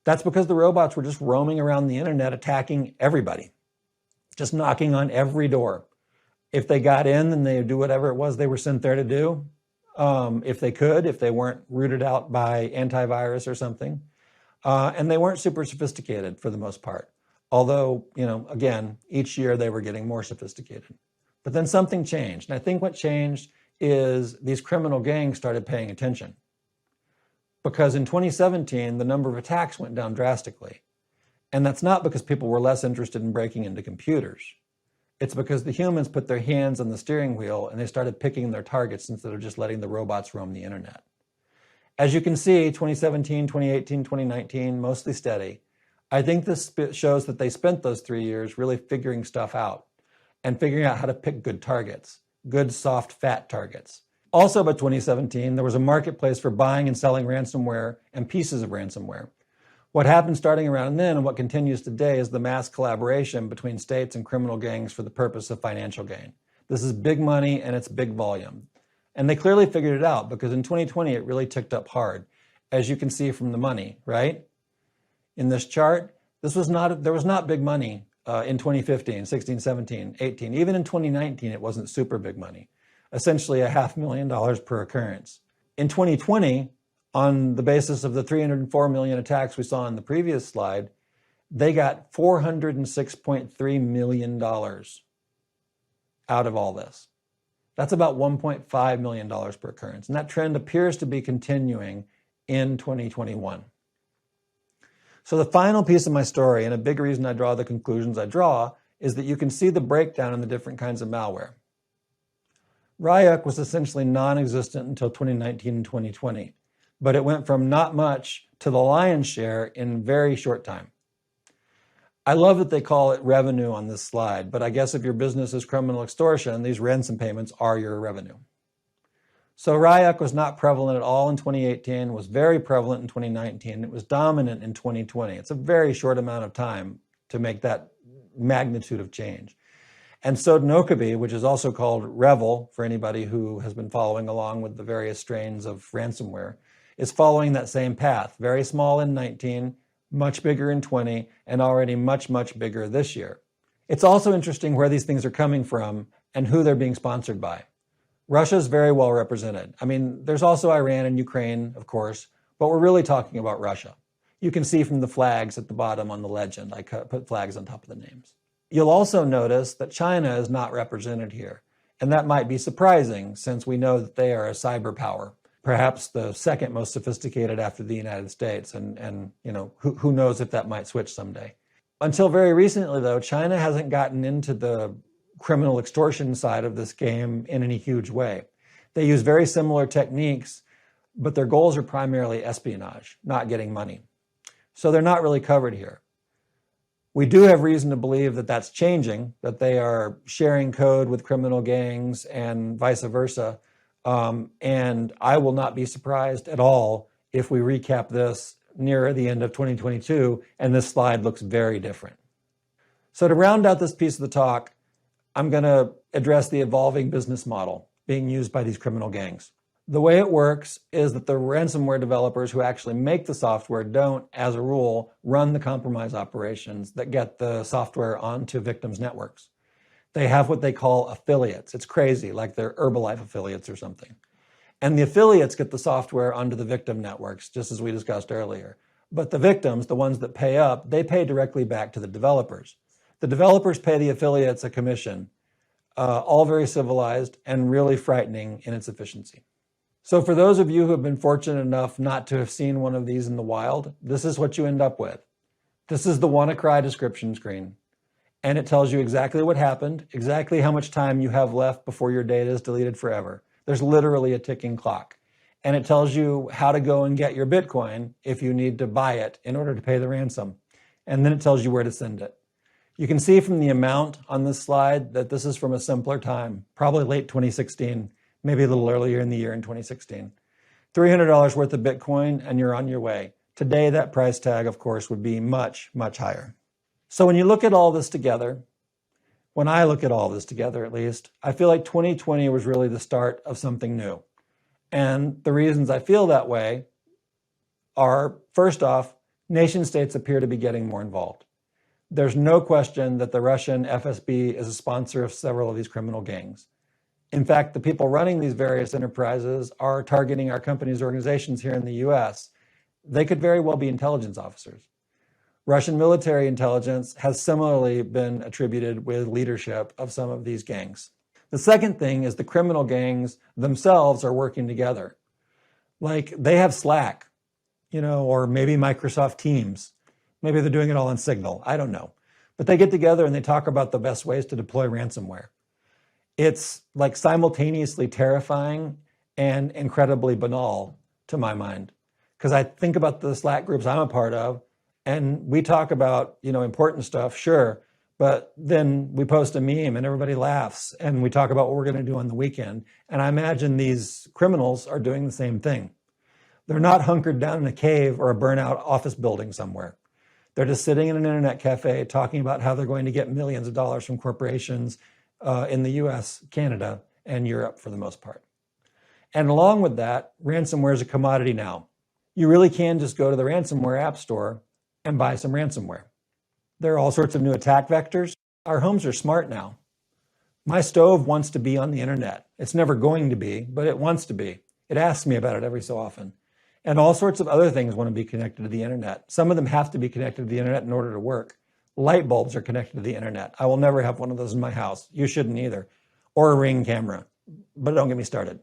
That's because the robots were just roaming around the internet attacking everybody, just knocking on every door. If they got in, then they would do whatever it was they were sent there to do. If they could, if they weren't rooted out by antivirus or something. And they weren't super sophisticated for the most part. Although, again, each year they were getting more sophisticated. But then something changed. And I think what changed is these criminal gangs started paying attention. Because in 2017, the number of attacks went down drastically. And that's not because people were less interested in breaking into computers. It's because the humans put their hands on the steering wheel and they started picking their targets instead of just letting the robots roam the internet. As you can see, 2017, 2018, 2019, mostly steady. I think this shows that they spent those 3 years really figuring stuff out and figuring out how to pick good targets, good soft fat targets. Also by 2017, there was a marketplace for buying and selling ransomware and pieces of ransomware. What happened starting around then and what continues today is the mass collaboration between states and criminal gangs for the purpose of financial gain. This is big money and it's big volume. And they clearly figured it out because in 2020, it really ticked up hard, as you can see from the money, right? In this chart, there was not big money in 2015, 16, 17, 18. Even in 2019, it wasn't super big money, essentially $500,000 per occurrence. In 2020, on the basis of the 304 million attacks we saw in the previous slide, they got $406.3 million out of all this. That's about $1.5 million per occurrence. And that trend appears to be continuing in 2021. So the final piece of my story, and a big reason I draw the conclusions I draw, is that you can see the breakdown in the different kinds of malware. Ryuk was essentially non-existent until 2019 and 2020, but it went from not much to the lion's share in a very short time. I love that they call it revenue on this slide, but I guess if your business is criminal extortion, these ransom payments are your revenue. So Ryuk was not prevalent at all in 2018, was very prevalent in 2019, it was dominant in 2020. It's a very short amount of time to make that magnitude of change. And Sodinokibi, which is also called Revel, for anybody who has been following along with the various strains of ransomware, is following that same path. Very small in 19, much bigger in 20, and already much, much bigger this year. It's also interesting where these things are coming from and who they're being sponsored by. Russia's very well represented. I mean, there's also Iran and Ukraine, of course, but we're really talking about Russia. You can see from the flags at the bottom on the legend, I put flags on top of the names. You'll also notice that China is not represented here, and that might be surprising since we know that they are a cyber power, perhaps the second most sophisticated after the United States, and you know, who knows if that might switch someday. Until very recently, though, China hasn't gotten into the criminal extortion side of this game in any huge way. They use very similar techniques, but their goals are primarily espionage, not getting money. So they're not really covered here. We do have reason to believe that that's changing, that they are sharing code with criminal gangs and vice versa. And I will not be surprised at all if we recap this near the end of 2022 and this slide looks very different. So to round out this piece of the talk, I'm going to address the evolving business model being used by these criminal gangs. The way it works is that the ransomware developers who actually make the software don't, as a rule, run the compromise operations that get the software onto victims' networks. They have what they call affiliates. It's crazy, like they're Herbalife affiliates or something. And the affiliates get the software onto the victim networks, just as we discussed earlier. But the victims, the ones that pay up, they pay directly back to the developers. The developers pay the affiliates a commission, all very civilized and really frightening in its efficiency. So for those of you who have been fortunate enough not to have seen one of these in the wild, this is what you end up with. This is the WannaCry description screen. And it tells you exactly what happened, exactly how much time you have left before your data is deleted forever. There's literally a ticking clock. And it tells you how to go and get your Bitcoin if you need to buy it in order to pay the ransom. And then it tells you where to send it. You can see from the amount on this slide that this is from a simpler time, probably late 2016, maybe a little earlier in the year in 2016. $300 worth of Bitcoin and you're on your way. Today, that price tag, of course, would be much, much higher. So when you look at all this together, when I look at all this together at least, I feel like 2020 was really the start of something new. And the reasons I feel that way are, first off, nation states appear to be getting more involved. There's no question that the Russian FSB is a sponsor of several of these criminal gangs. In fact, the people running these various enterprises are targeting our company's organizations here in the US. They could very well be intelligence officers. Russian military intelligence has similarly been attributed with leadership of some of these gangs. The second thing is the criminal gangs themselves are working together. Like they have Slack, you know, or maybe Microsoft Teams. Maybe they're doing it all on Signal. I don't know. But they get together and they talk about the best ways to deploy ransomware. It's like simultaneously terrifying and incredibly banal to my mind. Because I think about the Slack groups I'm a part of, And we talk about, important stuff, sure, but then we post a meme and everybody laughs and we talk about what we're going to do on the weekend. And I imagine these criminals are doing the same thing. They're not hunkered down in a cave or a burnout office building somewhere. They're just sitting in an internet cafe talking about how they're going to get millions of dollars from corporations in the US, Canada, and Europe for the most part. And along with that, ransomware is a commodity now. You really can just go to the ransomware app store and buy some ransomware. There are all sorts of new attack vectors. Our homes are smart now. My stove wants to be on the internet. It's never going to be, but it wants to be. It asks me about it every so often. And all sorts of other things want to be connected to the internet. Some of them have to be connected to the internet in order to work. Light bulbs are connected to the internet. I will never have one of those in my house. You shouldn't either. Or a Ring camera, but don't get me started.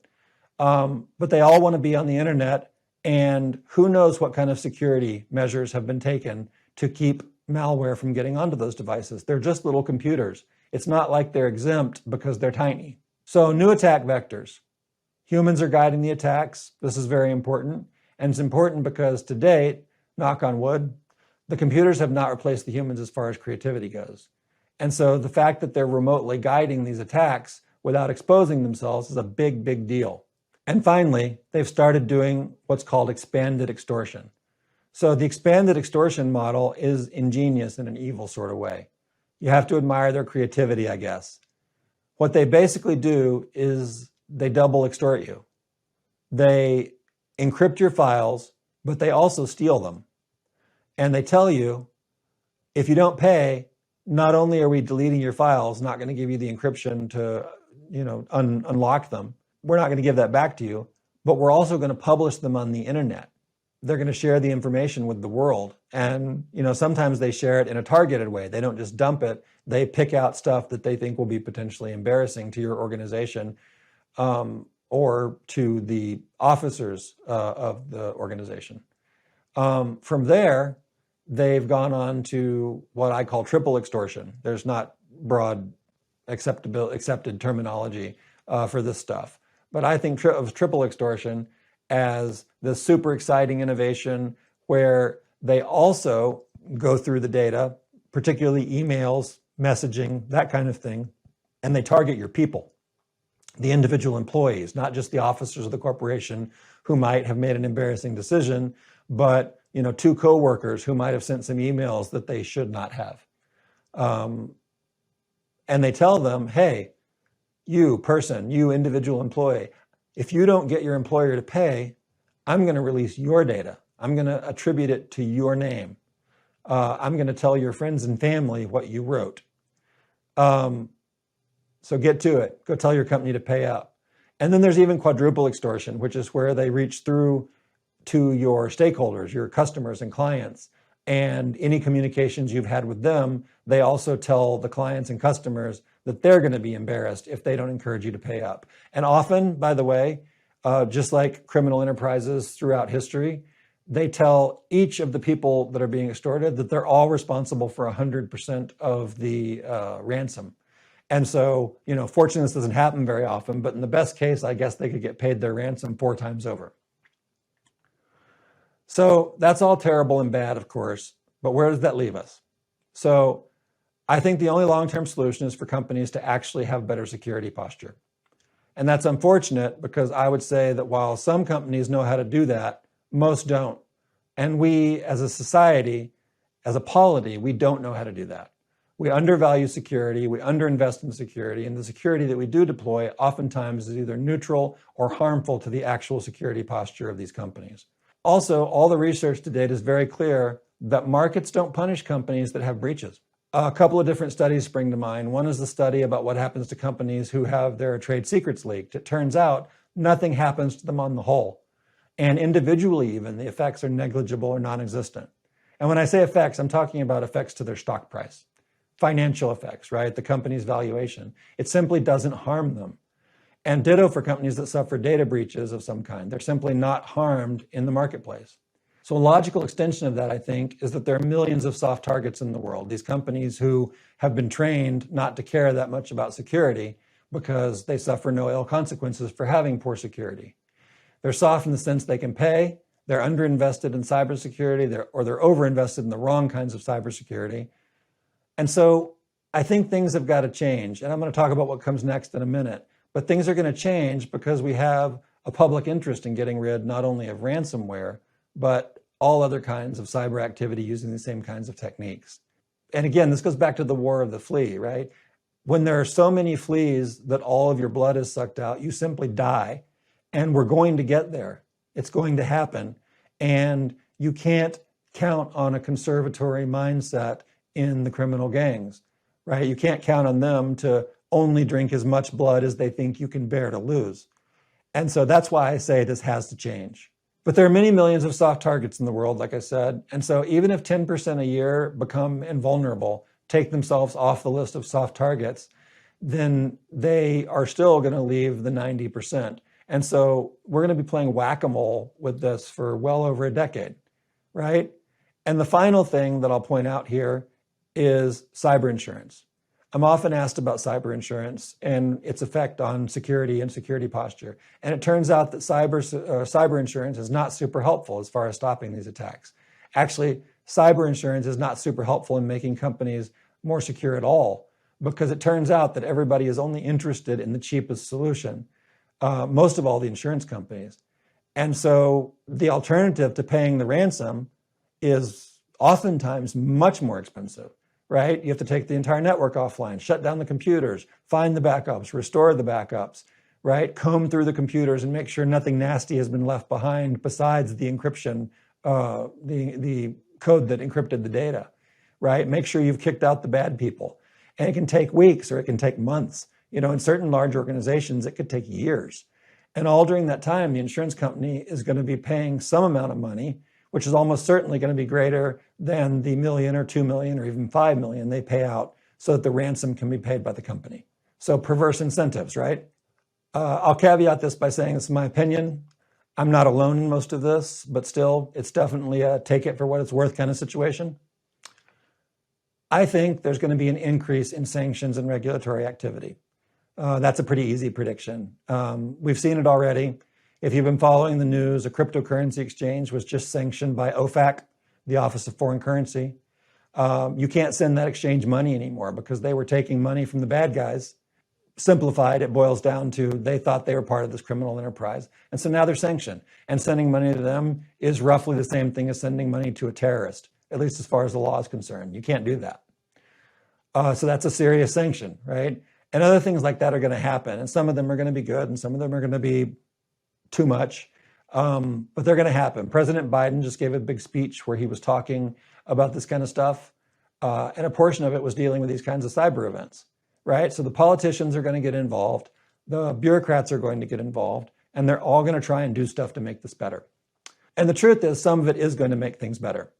But they all want to be on the internet, and who knows what kind of security measures have been taken to keep malware from getting onto those devices. They're just little computers. It's not like they're exempt because they're tiny. So new attack vectors. Humans are guiding the attacks. This is very important. And it's important because to date, knock on wood, the computers have not replaced the humans as far as creativity goes. And so the fact that they're remotely guiding these attacks without exposing themselves is a big, big deal. And finally, they've started doing what's called expanded extortion. So the expanded extortion model is ingenious in an evil sort of way. You have to admire their creativity, I guess. What they basically do is they double extort you. They encrypt your files, but they also steal them. And they tell you, if you don't pay, not only are we deleting your files, not going to give you the encryption to, unlock them, we're not going to give that back to you, but we're also going to publish them on the internet. They're going to share the information with the world. And, sometimes they share it in a targeted way. They don't just dump it. They pick out stuff that they think will be potentially embarrassing to your organization or to the officers of the organization. From there, they've gone on to what I call triple extortion. There's not broad accepted terminology for this stuff. But I think of triple extortion as this super exciting innovation where they also go through the data, particularly emails, messaging, that kind of thing, and they target your people, the individual employees, not just the officers of the corporation who might have made an embarrassing decision, but two coworkers who might have sent some emails that they should not have. And they tell them, hey, you person, you individual employee, if you don't get your employer to pay, I'm going to release your data. I'm going to attribute it to your name. I'm going to tell your friends and family what you wrote. So get to it. Go tell your company to pay up. And then there's even quadruple extortion, which is where they reach through to your stakeholders, your customers and clients, and any communications you've had with them. They also tell the clients and customers that they're going to be embarrassed if they don't encourage you to pay up. And often, by the way, just like criminal enterprises throughout history, they tell each of the people that are being extorted that they're all responsible for 100% of the ransom. And so, fortunately, this doesn't happen very often, but in the best case, I guess they could get paid their ransom 4 times over. So that's all terrible and bad, of course, but where does that leave us? So I think the only long-term solution is for companies to actually have better security posture. And that's unfortunate because I would say that while some companies know how to do that, most don't. And we, as a society, as a polity, we don't know how to do that. We undervalue security, we underinvest in security, and the security that we do deploy oftentimes is either neutral or harmful to the actual security posture of these companies. Also, all the research to date is very clear that markets don't punish companies that have breaches. A couple of different studies spring to mind. One is the study about what happens to companies who have their trade secrets leaked. It turns out nothing happens to them on the whole. And individually even, the effects are negligible or non-existent. And when I say effects, I'm talking about effects to their stock price. Financial effects, right? The company's valuation. It simply doesn't harm them. And ditto for companies that suffer data breaches of some kind. They're simply not harmed in the marketplace. So a logical extension of that, I think, is that there are millions of soft targets in the world. These companies who have been trained not to care that much about security because they suffer no ill consequences for having poor security. They're soft in the sense they can pay, they're underinvested in cybersecurity, or they're overinvested in the wrong kinds of cybersecurity. And so I think things have got to change. And I'm going to talk about what comes next in a minute. But things are going to change because we have a public interest in getting rid not only of ransomware, but all other kinds of cyber activity using the same kinds of techniques. And again, this goes back to the war of the flea, right? When there are so many fleas that all of your blood is sucked out, you simply die. And we're going to get there. It's going to happen. And you can't count on a conservatory mindset in the criminal gangs, right? You can't count on them to only drink as much blood as they think you can bear to lose. And so that's why I say this has to change. But there are many millions of soft targets in the world, like I said. And so even if 10% a year become invulnerable, take themselves off the list of soft targets, then they are still going to leave the 90%. And so we're going to be playing whack-a-mole with this for well over a decade, right? And the final thing that I'll point out here is cyber insurance. I'm often asked about cyber insurance and its effect on security and security posture. And it turns out that cyber insurance is not super helpful as far as stopping these attacks. Actually, cyber insurance is not super helpful in making companies more secure at all, because it turns out that everybody is only interested in the cheapest solution, most of all the insurance companies. And so the alternative to paying the ransom is oftentimes much more expensive. Right? You have to take the entire network offline, shut down the computers, find the backups, restore the backups, right? Comb through the computers and make sure nothing nasty has been left behind besides the encryption, the code that encrypted the data, right? Make sure you've kicked out the bad people. And it can take weeks or it can take months. You know, in certain large organizations, it could take years. And all during that time, the insurance company is going to be paying some amount of money, which is almost certainly going to be greater than the $1 million or $2 million or even $5 million they pay out so that the ransom can be paid by the company. So perverse incentives, right? I'll caveat this by saying this is my opinion. I'm not alone in most of this, but still, it's definitely a take it for what it's worth kind of situation. I think there's going to be an increase in sanctions and regulatory activity. That's a pretty easy prediction. We've seen it already. If you've been following the news, a cryptocurrency exchange was just sanctioned by OFAC, the Office of Foreign Currency. You can't send that exchange money anymore because they were taking money from the bad guys. Simplified, it boils down to they thought they were part of this criminal enterprise. And so now they're sanctioned. And sending money to them is roughly the same thing as sending money to a terrorist, at least as far as the law is concerned. You can't do that. So that's a serious sanction, right? And other things like that are going to happen. And some of them are going to be good and some of them are going to be too much, but they're going to happen. President Biden just gave a big speech where he was talking about this kind of stuff, and a portion of it was dealing with these kinds of cyber events, right? So the politicians are going to get involved, the bureaucrats are going to get involved, and they're all going to try and do stuff to make this better. And the truth is, some of it is going to make things better.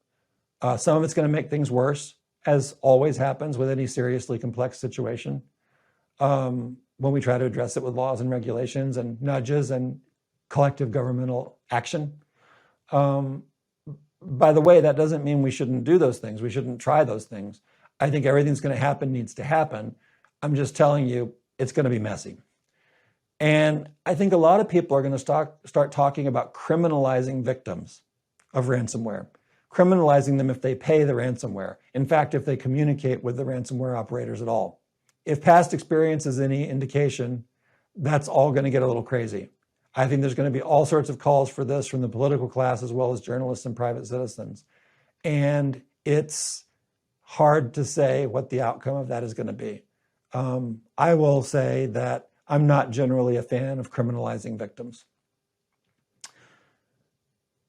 Some of it's going to make things worse, as always happens with any seriously complex situation, when we try to address it with laws and regulations and nudges and collective governmental action. By the way, that doesn't mean we shouldn't do those things. We shouldn't try those things. I think everything's going to happen needs to happen. I'm just telling you, it's going to be messy. And I think a lot of people are going to start talking about criminalizing victims of ransomware, criminalizing them if they pay the ransomware. In fact, if they communicate with the ransomware operators at all. If past experience is any indication, that's all going to get a little crazy. I think there's going to be all sorts of calls for this from the political class as well as journalists and private citizens. And it's hard to say what the outcome of that is going to be. I will say that I'm not generally a fan of criminalizing victims.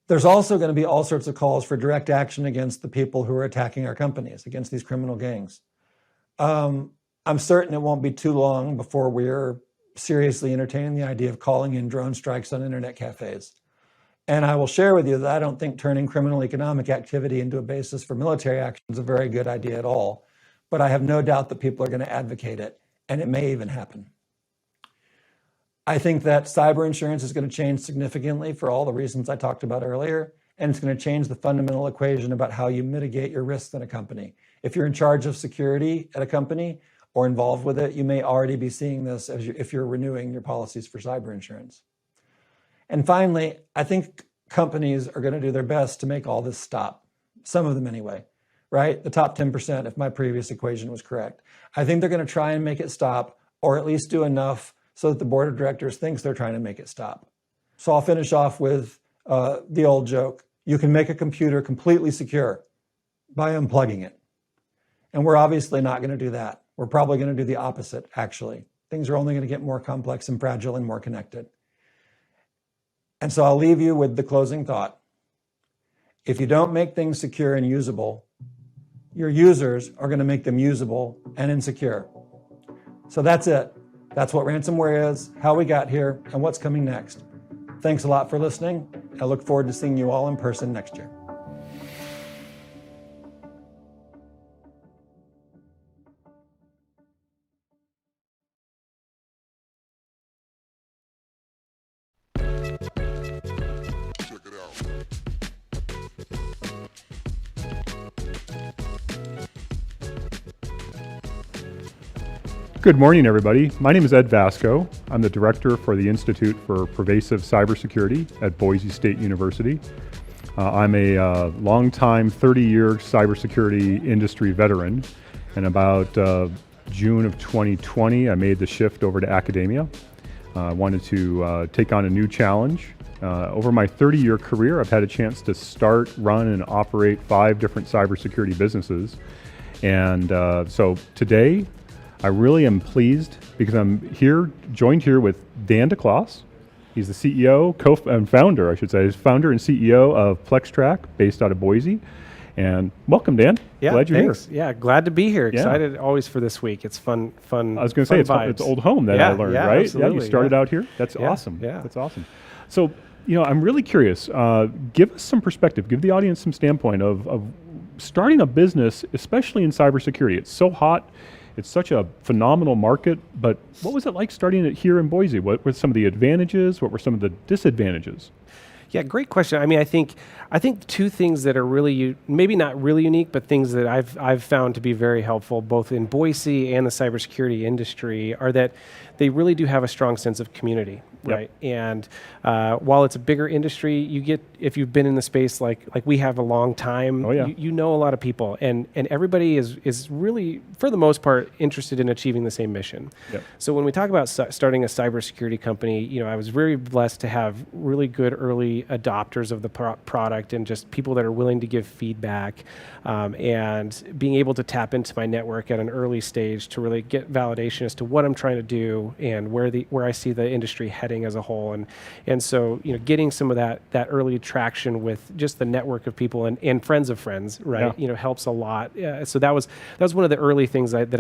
There's also going to be all sorts of calls for direct action against the people who are attacking our companies, against these criminal gangs. I'm certain it won't be too long before we're seriously entertaining the idea of calling in drone strikes on internet cafes. And I will share with you that I don't think turning criminal economic activity into a basis for military action is a very good idea at all. But I have no doubt that people are going to advocate it, and it may even happen. I think that cyber insurance is going to change significantly for all the reasons I talked about earlier, and it's going to change the fundamental equation about how you mitigate your risks in a company. If you're in charge of security at a company, or involved with it, you may already be seeing this if you're renewing your policies for cyber insurance. And finally, I think companies are going to do their best to make all this stop. Some of them anyway, right? The top 10%, if my previous equation was correct. I think they're going to try and make it stop, or at least do enough so that the board of directors thinks they're trying to make it stop. So I'll finish off with the old joke. You can make a computer completely secure by unplugging it. And we're obviously not going to do that. We're probably going to do the opposite, actually. Things are only going to get more complex and fragile and more connected. And so I'll leave you with the closing thought. If you don't make things secure and usable, your users are going to make them usable and insecure. So that's it. That's what ransomware is, how we got here, and what's coming next. Thanks a lot for listening. I look forward to seeing you all in person next year. Good morning, everybody. My name is Ed Vasco. I'm the director for the Institute for Pervasive Cybersecurity at Boise State University. I'm a longtime 30-year cybersecurity industry veteran, and about June of 2020, I made the shift over to academia. I wanted to take on a new challenge. Over my 30-year career, I've had a chance to start, run, and operate 5 different cybersecurity businesses. And so today, I really am pleased because I'm joined here with Dan DeClaus. He's the CEO, founder, I should say. He's founder and CEO of PlexTrack, based out of Boise. And welcome, Dan. Yeah, glad you're thanks. here. Yeah, glad to be here. Yeah. Excited always for this week. It's fun. I was going to say it's old home that I learned, right? Absolutely, Yeah, you started out here. That's awesome. Yeah, that's awesome. So, I'm really curious. Give us some perspective. Give the audience some standpoint of starting a business, especially in cybersecurity. It's so hot. It's such a phenomenal market, but what was it like starting it here in Boise? What were some of the advantages? What were some of the disadvantages? Yeah, great question. I mean, I think 2 things that are really, maybe not really unique, but things that I've found to be very helpful, both in Boise and the cybersecurity industry, are that they really do have a strong sense of community, right? And while it's a bigger industry, you get, if you've been in the space like we have a long time, you know a lot of people, and everybody is really, for the most part, interested in achieving the same mission. So when we talk about starting a cybersecurity company, I was very blessed to have really good early adopters of the product and just people that are willing to give feedback, and being able to tap into my network at an early stage to really get validation as to what I'm trying to do and where I see the industry heading as a whole. And so, getting some of that early traction with just the network of people and friends of friends, right? Helps a lot. So that was one of the early things that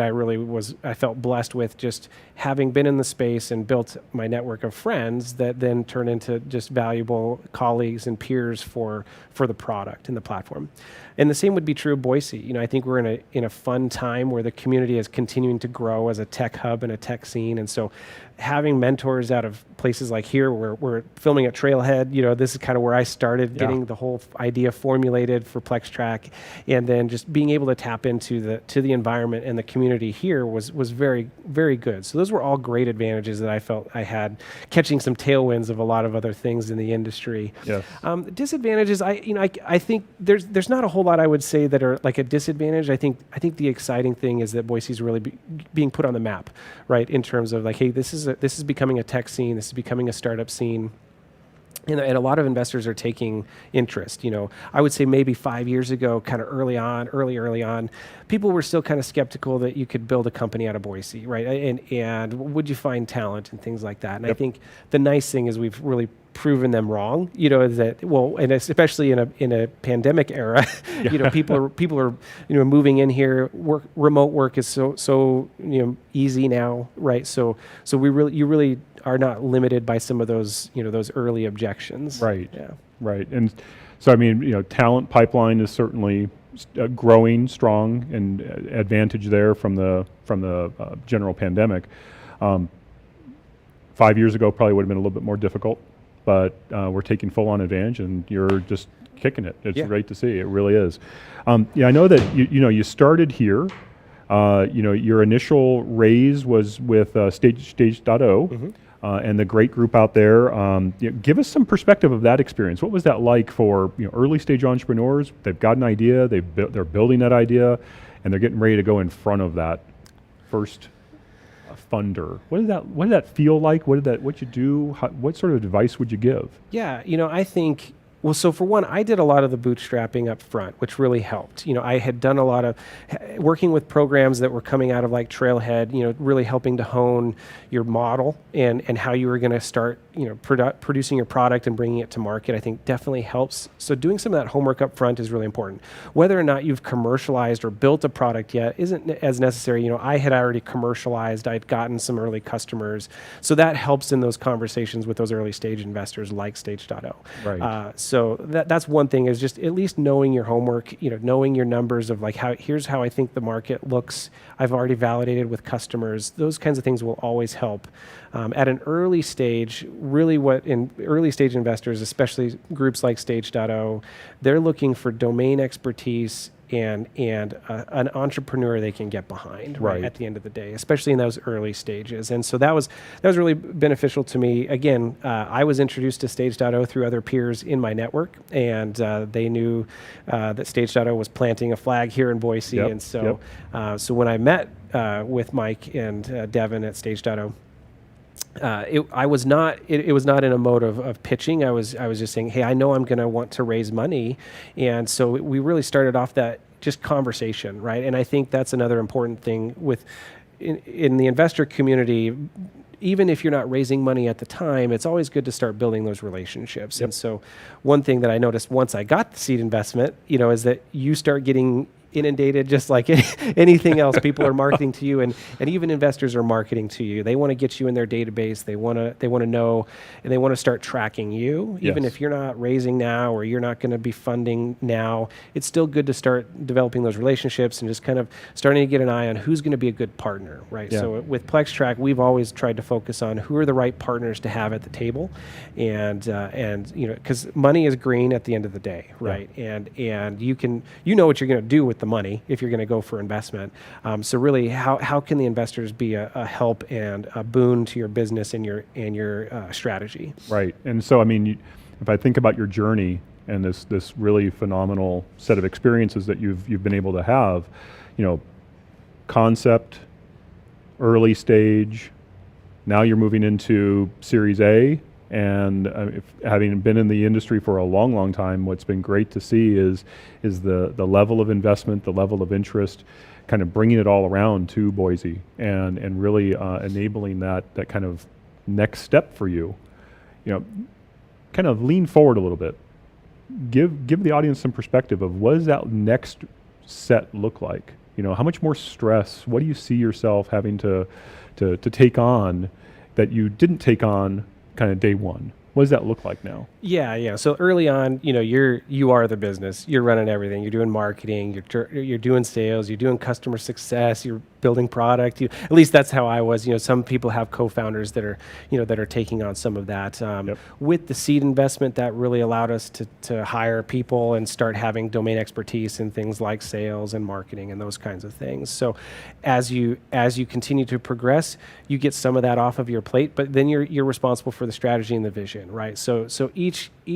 I felt blessed with, just having been in the space and built my network of friends that then turn into just valuable colleagues and peers for the product and the platform. And the same would be true of Boise. I think we're in a fun time where the community is continuing to grow as a tech hub and a tech scene. And so having mentors out of places like here, where we're filming at Trailhead, this is kind of where I started getting the whole idea formulated for PlexTrack, and then just being able to tap into the environment and the community here was very, very good. So those were all great advantages that I felt I had, catching some tailwinds of a lot of other things in the industry. Disadvantages, I think there's not a whole lot I would say that are like a disadvantage. I think the exciting thing is that Boise is really being put on the map, right? In terms of like, hey, this is becoming a tech scene. This is becoming a startup scene. And a lot of investors are taking interest. I would say maybe 5 years ago, kind of early on, people were still kind of skeptical that you could build a company out of Boise, right? And would you find talent and things like that? And I think the nice thing is we've really proven them wrong. And especially in a pandemic era, people are moving in here. Remote work is so easy now, right? So you really are not limited by some of those those early objections. Right. Yeah. Right. And so talent pipeline is certainly growing strong, and advantage there from the general pandemic. 5 years ago probably would have been a little bit more difficult, but we're taking full on advantage, and you're just kicking it. It's great to see. It really is. I know that you started here. Your initial raise was with Stage.0. and the great group out there. Give us some perspective of that experience. What was that like for early stage entrepreneurs? They've got an idea, they're building that idea, and they're getting ready to go in front of that first funder. What did that feel like? What you do? What sort of advice would you give? Yeah, I think, well, so for one, I did a lot of the bootstrapping up front, which really helped. I had done a lot of working with programs that were coming out of like Trailhead, really helping to hone your model and how you were going to start, producing your product and bringing it to market, I think definitely helps. So doing some of that homework up front is really important. Whether or not you've commercialized or built a product yet isn't as necessary. I had already commercialized, I'd gotten some early customers. So that helps in those conversations with those early stage investors like Stage.0. Right. So that's one thing, is just at least knowing your homework, knowing your numbers of like here's how I think the market looks. I've already validated with customers. Those kinds of things will always help. At an early stage, really what in early stage investors, especially groups like Stage.0, they're looking for domain expertise and an entrepreneur they can get behind right at the end of the day, especially in those early stages. And so that was really beneficial to me. Again, I was introduced to Stage.0 through other peers in my network, and they knew that Stage.0 was planting a flag here in Boise. And so so when I met with Mike and Devin at Stage.0, it was not in a mode of pitching. I was just saying, hey, I know I'm going to want to raise money. And so we really started off that just conversation, right? And I think that's another important thing in the investor community. Even if you're not raising money at the time, it's always good to start building those relationships. And so one thing that I noticed once I got the seed investment, is that you start getting inundated just like anything else. People are marketing to you, and even investors are marketing to you. They want to get you in their database. They want to know, and they want to start tracking you. Even if you're not raising now or you're not going to be funding now, it's still good to start developing those relationships and just kind of starting to get an eye on who's going to be a good partner, right? So with PlexTrack, we've always tried to focus on who are the right partners to have at the table, and because money is green at the end of the day, right? And you know what you're going to do with the money if you're going to go for investment. So really, how can the investors be a help and a boon to your business and your strategy? Right. And so, if I think about your journey and this really phenomenal set of experiences that you've been able to have, concept, early stage, now you're moving into Series A. And having been in the industry for a long, long time, what's been great to see is the level of investment, the level of interest, kind of bringing it all around to Boise and really enabling that kind of next step for you. Kind of lean forward a little bit. Give the audience some perspective of what does that next set look like? How much more stress? What do you see yourself having to take on that you didn't take on kind of day one? What does that look like now? Yeah. So early on, you are the business. You're running everything. You're doing marketing. You're doing sales. You're doing customer success. You're building product. At least that's how I was. Some people have co-founders that are taking on some of that. With the seed investment, that really allowed us to hire people and start having domain expertise in things like sales and marketing and those kinds of things. So as you continue to progress, you get some of that off of your plate, but then you're responsible for the strategy and the vision, right? So each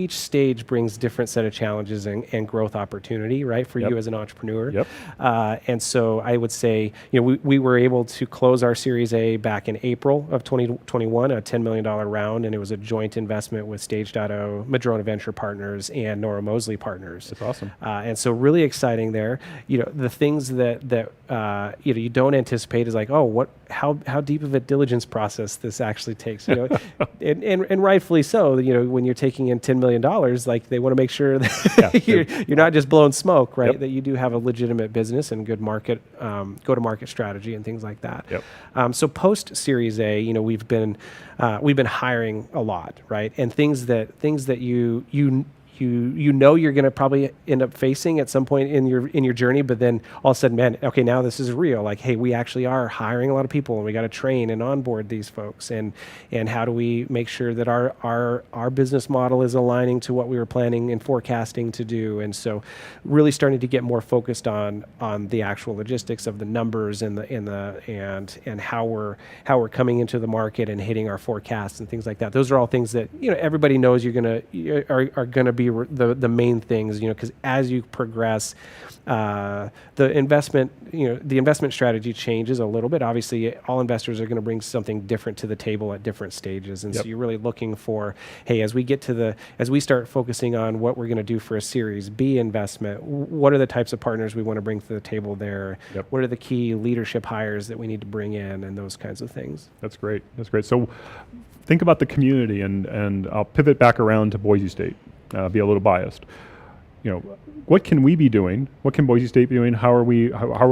stage brings different set of challenges and growth opportunity, right, for you as an entrepreneur. And so I would say, we were able to close our Series A back in April of 2021, a $10 million round, and it was a joint investment with Stage.0, Madrona Venture Partners, and Nora Mosley Partners. That's awesome. And so really exciting there. The things that you don't anticipate is like, how deep of a diligence process this actually takes, and rightfully so. When you're taking in $10 million, like they want to make sure that you're not just blowing smoke, right? That you do have a legitimate business and good market, go-to-market strategy and things like that. So post Series A, we've been hiring a lot, right? And things that you you know you're going to probably end up facing at some point in your journey, but then all of a sudden, man, okay, now this is real. Like, hey, we actually are hiring a lot of people, and we got to train and onboard these folks, and how do we make sure that our business model is aligning to what we were planning and forecasting to do? And so, really starting to get more focused on the actual logistics of the numbers and how we're coming into the market and hitting our forecasts and things like that. Those are all things that everybody knows are gonna be the main things, because as you progress, the investment strategy changes a little bit. Obviously, all investors are going to bring something different to the table at different stages, and so you're really looking for, hey, as we start focusing on what we're going to do for a Series B investment, what are the types of partners we want to bring to the table there? What are the key leadership hires that we need to bring in, and those kinds of things. That's great. So think about the community, and I'll pivot back around to Boise State, be a little biased. What can we be doing? What can Boise State be doing? How are we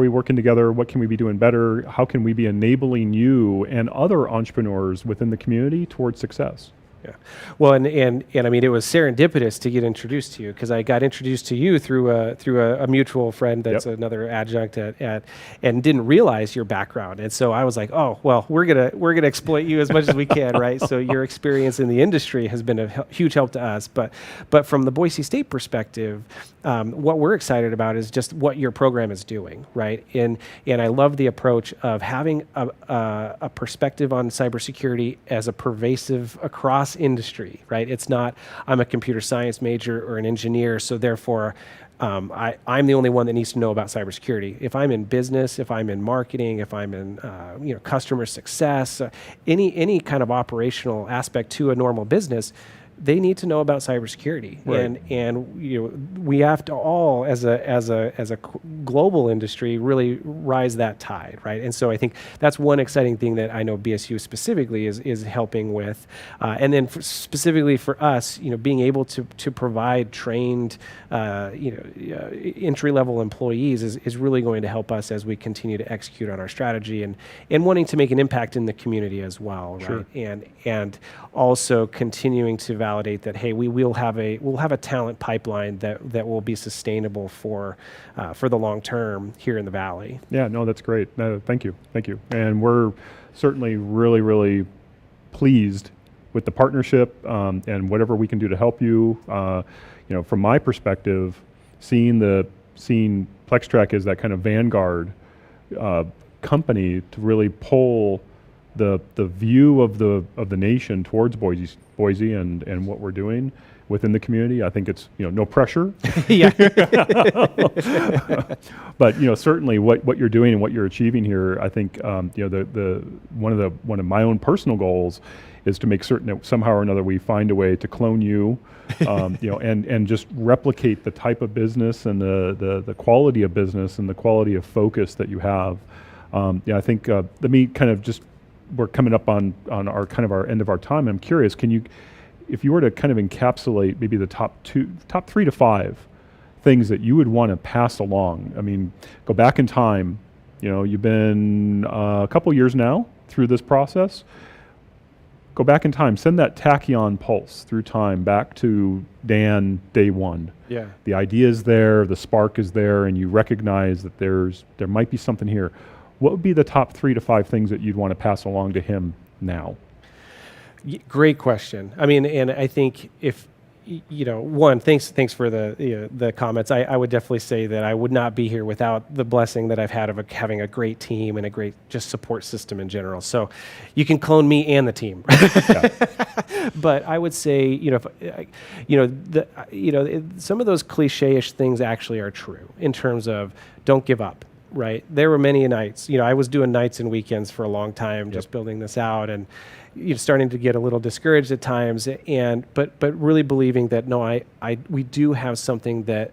working together? What can we be doing better? How can we be enabling you and other entrepreneurs within the community towards success? Yeah. Well, and I mean, it was serendipitous to get introduced to you, because I got introduced to you through a mutual friend that's another adjunct at and didn't realize your background. And so I was like, oh, well, we're gonna exploit you as much as we can, right? So your experience in the industry has been a huge help to us. But from the Boise State perspective, what we're excited about is just what your program is doing, right? And I love the approach of having a perspective on cybersecurity as a pervasive across industry, right? It's not, I'm a computer science major or an engineer, so therefore I'm the only one that needs to know about cybersecurity. If I'm in business, if I'm in marketing, if I'm in customer success, any kind of operational aspect to a normal business, they need to know about cybersecurity, right. and we have to all, as a global industry, really rise that tide, right? And so I think that's one exciting thing that I know BSU specifically is helping with, and then specifically for us, being able to provide trained, entry level employees is really going to help us as we continue to execute on our strategy and wanting to make an impact in the community as well, Sure. right? And also continuing to validate that, hey, we'll have a talent pipeline that will be sustainable for the long term here in the Valley. Yeah, no, that's great. Thank you. And we're certainly really, really pleased with the partnership and whatever we can do to help you. From my perspective, seeing Plextrack as that kind of vanguard company to really pull the view of the nation towards Boise and what we're doing within the community. I think it's no pressure. Yeah. But certainly what you're doing and what you're achieving here, I think the one of my own personal goals is to make certain that somehow or another we find a way to clone you, and just replicate the type of business and the quality of business and the quality of focus that you have. I think let me kind of just. We're coming up on our end of our time. I'm curious, if you were to kind of encapsulate maybe the top 3 to 5 things that you would want to pass along. I mean, go back in time. You've been a couple years now through this process. Go back in time. Send that tachyon pulse through time back to Dan day one. Yeah. The idea is there, the spark is there, and you recognize that there might be something here. What would be the top 3 to 5 things that you'd want to pass along to him now? Great question. I mean, and I think if one, thanks for the comments. I would definitely say that I would not be here without the blessing that I've had of having a great team and a great just support system in general. So you can clone me and the team. But I would say, some of those cliche-ish things actually are true in terms of don't give up. Right. There were many nights, I was doing nights and weekends for a long time, just building this out and starting to get a little discouraged at times. But really believing that, no, we do have something that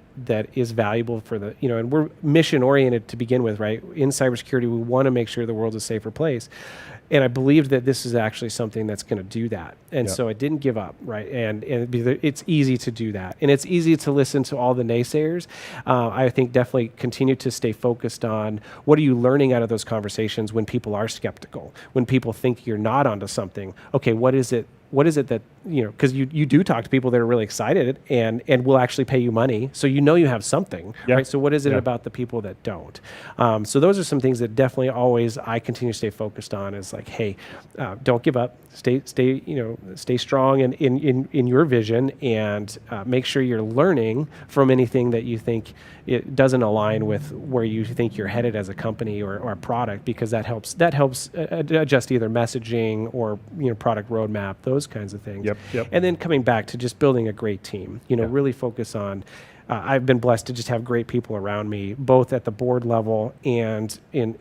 is valuable for and we're mission oriented to begin with, right? In cybersecurity, we want to make sure the world's a safer place. And I believed that this is actually something that's going to do that. And so I didn't give up, right? And it's easy to do that. And it's easy to listen to all the naysayers. I think definitely continue to stay focused on what are you learning out of those conversations when people are skeptical, when people think you're not onto something. Okay, what is it because you do talk to people that are really excited and will actually pay you money. So you have something, right? So what is it about the people that don't? So those are some things that definitely always I continue to stay focused on is like, hey, don't give up. Stay strong in your vision and make sure you're learning from anything that you think it doesn't align with where you think you're headed as a company or a product, because that helps adjust either messaging or product roadmap, those kinds of things. And then coming back to just building a great team, really focus on. I've been blessed to just have great people around me, both at the board level and in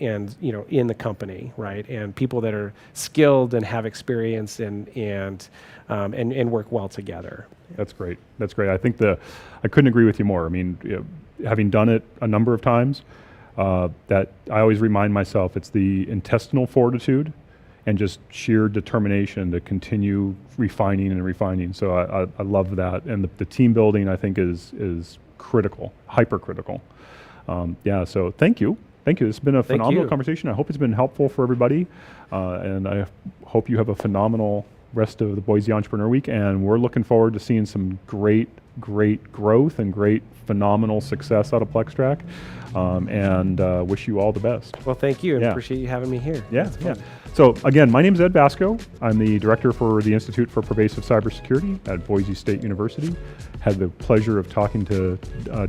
the company, right? And people that are skilled and have experience and work well together. That's great. That's great. I think I couldn't agree with you more. I mean, having done it a number of times, that I always remind myself it's the intestinal fortitude and just sheer determination to continue refining and refining. So I love that. And the team building, I think, is critical, hypercritical. So thank you. Thank you. It's been a phenomenal conversation. I hope it's been helpful for everybody. And I hope you have a phenomenal rest of the Boise Entrepreneur Week. And we're looking forward to seeing some great growth and great phenomenal success out of PlexTrack. And wish you all the best. Well, thank you, and appreciate you having me here. Yeah. So again, my name is Ed Vasco. I'm the director for the Institute for Pervasive Cybersecurity at Boise State University. Had the pleasure of talking to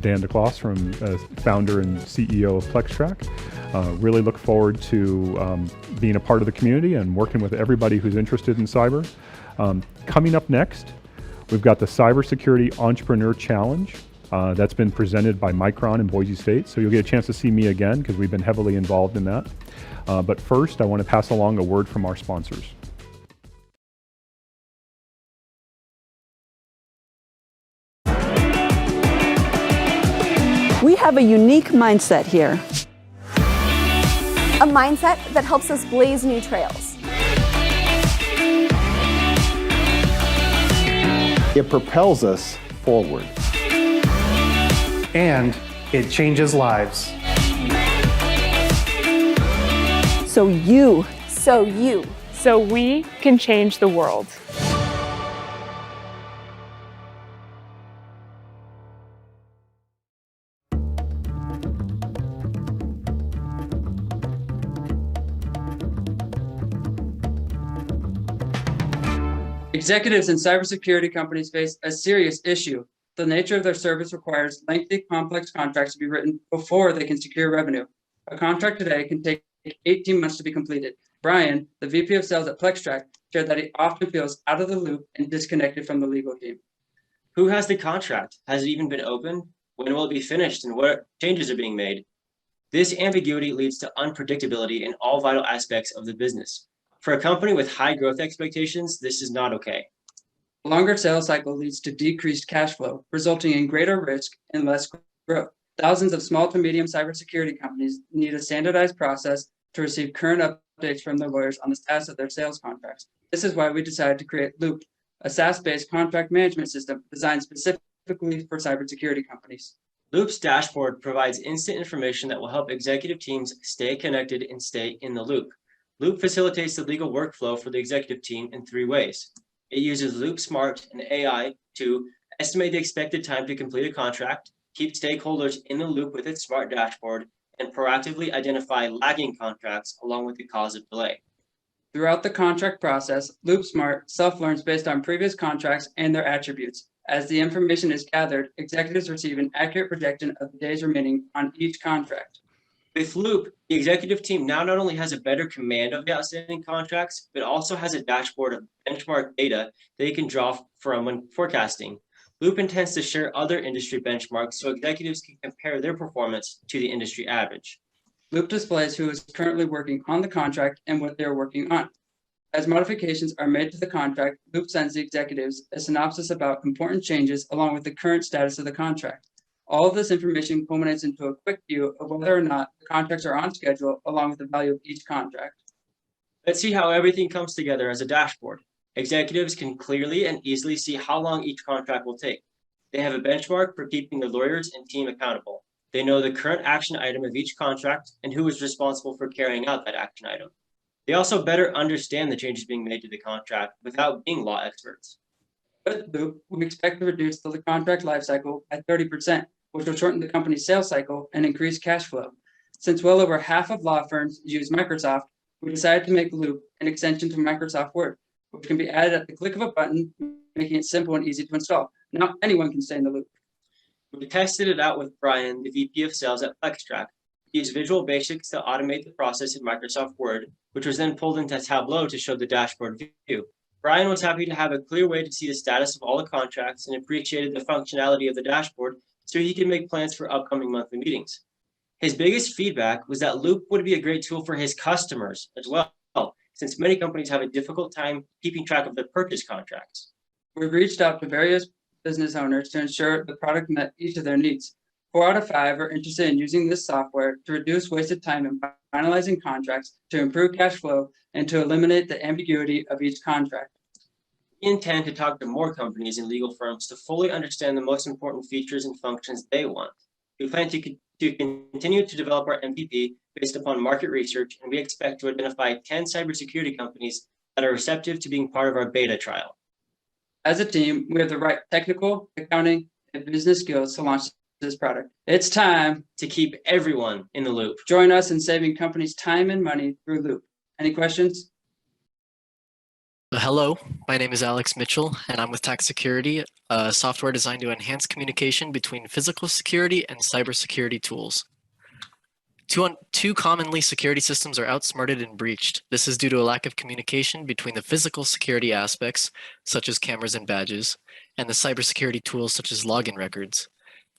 Dan DeCloss, from founder and CEO of PlexTrack. Really look forward to being a part of the community and working with everybody who's interested in cyber. Coming up next, we've got the Cybersecurity Entrepreneur Challenge. That's been presented by Micron in Boise State. So you'll get a chance to see me again because we've been heavily involved in that. But first, I want to pass along a word from our sponsors. We have a unique mindset here. A mindset that helps us blaze new trails. It propels us forward. And it changes lives. So you. So we can change the world. Executives in cybersecurity companies face a serious issue. The nature of their service requires lengthy, complex contracts to be written before they can secure revenue. A contract today can take 18 months to be completed. Brian, the VP of Sales at PlexTrack, shared that he often feels out of the loop and disconnected from the legal team. Who has the contract? Has it even been opened? When will it be finished, and what changes are being made? This ambiguity leads to unpredictability in all vital aspects of the business. For a company with high growth expectations, this is not okay. A longer sales cycle leads to decreased cash flow, resulting in greater risk and less growth. Thousands of small to medium cybersecurity companies need a standardized process to receive current updates from their lawyers on the status of their sales contracts. This is why we decided to create Loop, a SaaS-based contract management system designed specifically for cybersecurity companies. Loop's dashboard provides instant information that will help executive teams stay connected and stay in the loop. Loop facilitates the legal workflow for the executive team in 3 ways. It uses Loop Smart and AI to estimate the expected time to complete a contract, keep stakeholders in the loop with its smart dashboard, and proactively identify lagging contracts along with the cause of delay. Throughout the contract process, Loop Smart self-learns based on previous contracts and their attributes. As the information is gathered, executives receive an accurate projection of the days remaining on each contract. With Loop, the executive team now not only has a better command of the outstanding contracts, but also has a dashboard of benchmark data they can draw from when forecasting. Loop intends to share other industry benchmarks so executives can compare their performance to the industry average. Loop displays who is currently working on the contract and what they're working on. As modifications are made to the contract, Loop sends the executives a synopsis about important changes along with the current status of the contract. All of this information culminates into a quick view of whether or not the contracts are on schedule, along with the value of each contract. Let's see how everything comes together as a dashboard. Executives can clearly and easily see how long each contract will take. They have a benchmark for keeping the lawyers and team accountable. They know the current action item of each contract and who is responsible for carrying out that action item. They also better understand the changes being made to the contract without being law experts. With Loop, we expect to reduce the contract lifecycle by 30%, which will shorten the company's sales cycle and increase cash flow. Since well over half of law firms use Microsoft, we decided to make Loop an extension to Microsoft Word, which can be added at the click of a button, making it simple and easy to install. Now anyone can stay in the loop. We tested it out with Brian, the VP of Sales at FlexTrack. He used Visual Basics to automate the process in Microsoft Word, which was then pulled into Tableau to show the dashboard view. Brian was happy to have a clear way to see the status of all the contracts and appreciated the functionality of the dashboard so he could make plans for upcoming monthly meetings. His biggest feedback was that Loop would be a great tool for his customers as well, since many companies have a difficult time keeping track of their purchase contracts. We've reached out to various business owners to ensure the product met each of their needs. 4 out of 5 are interested in using this software to reduce wasted time in finalizing contracts, to improve cash flow, and to eliminate the ambiguity of each contract. We intend to talk to more companies and legal firms to fully understand the most important features and functions they want. We plan to continue to develop our MVP based upon market research, and we expect to identify 10 cybersecurity companies that are receptive to being part of our beta trial. As a team, we have the right technical, accounting, and business skills to launch this product. It's time to keep everyone in the loop. Join us in saving companies time and money through Loop. Any questions? Hello, my name is Alex Mitchell, and I'm with Tax Security, a software designed to enhance communication between physical security and cybersecurity tools. Two commonly security systems are outsmarted and breached. This is due to a lack of communication between the physical security aspects, such as cameras and badges, and the cybersecurity tools such as login records.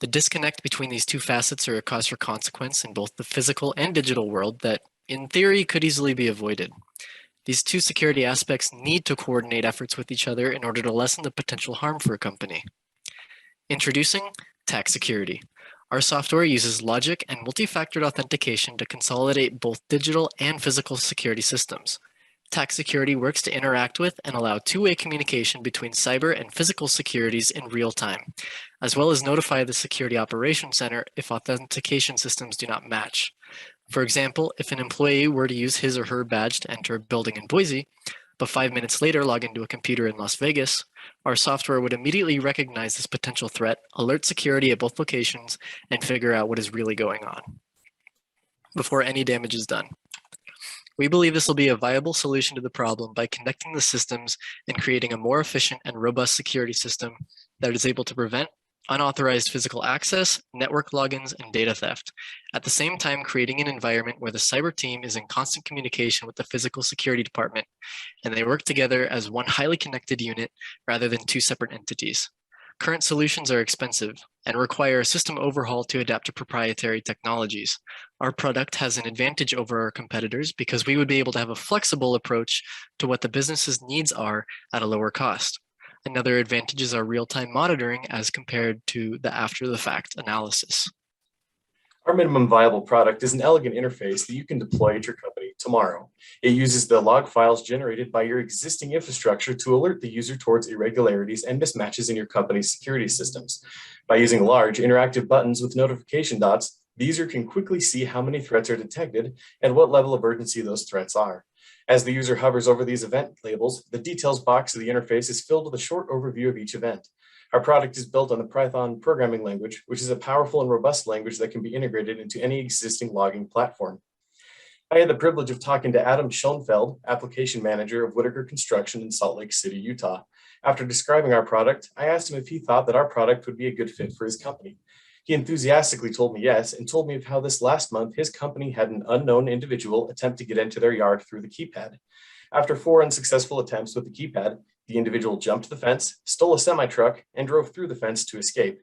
The disconnect between these two facets are a cause for consequence in both the physical and digital world that, in theory, could easily be avoided. These two security aspects need to coordinate efforts with each other in order to lessen the potential harm for a company. Introducing Tax Security. Our software uses logic and multi-factored authentication to consolidate both digital and physical security systems. Tax Security works to interact with and allow two-way communication between cyber and physical securities in real time, as well as notify the Security Operations Center if authentication systems do not match. For example, if an employee were to use his or her badge to enter a building in Boise, but 5 minutes later log into a computer in Las Vegas, our software would immediately recognize this potential threat, alert security at both locations, and figure out what is really going on before any damage is done. We believe this will be a viable solution to the problem by connecting the systems and creating a more efficient and robust security system that is able to prevent unauthorized physical access, network logins, and data theft, at the same time creating an environment where the cyber team is in constant communication with the physical security department, and they work together as one highly connected unit rather than two separate entities. Current solutions are expensive and require a system overhaul to adapt to proprietary technologies. Our product has an advantage over our competitors because we would be able to have a flexible approach to what the business's needs are at a lower cost. Another advantage is our real-time monitoring as compared to the after-the-fact analysis. Our minimum viable product is an elegant interface that you can deploy at your company tomorrow. It uses the log files generated by your existing infrastructure to alert the user towards irregularities and mismatches in your company's security systems. By using large interactive buttons with notification dots, the user can quickly see how many threats are detected and what level of urgency those threats are. As the user hovers over these event labels, the details box of the interface is filled with a short overview of each event. Our product is built on the Python programming language, which is a powerful and robust language that can be integrated into any existing logging platform. I had the privilege of talking to Adam Schoenfeld, application manager of Whitaker Construction in Salt Lake City, Utah. After describing our product, I asked him if he thought that our product would be a good fit for his company. He enthusiastically told me yes, and told me of how this last month his company had an unknown individual attempt to get into their yard through the keypad. After 4 unsuccessful attempts with the keypad, the individual jumped the fence, stole a semi-truck, and drove through the fence to escape.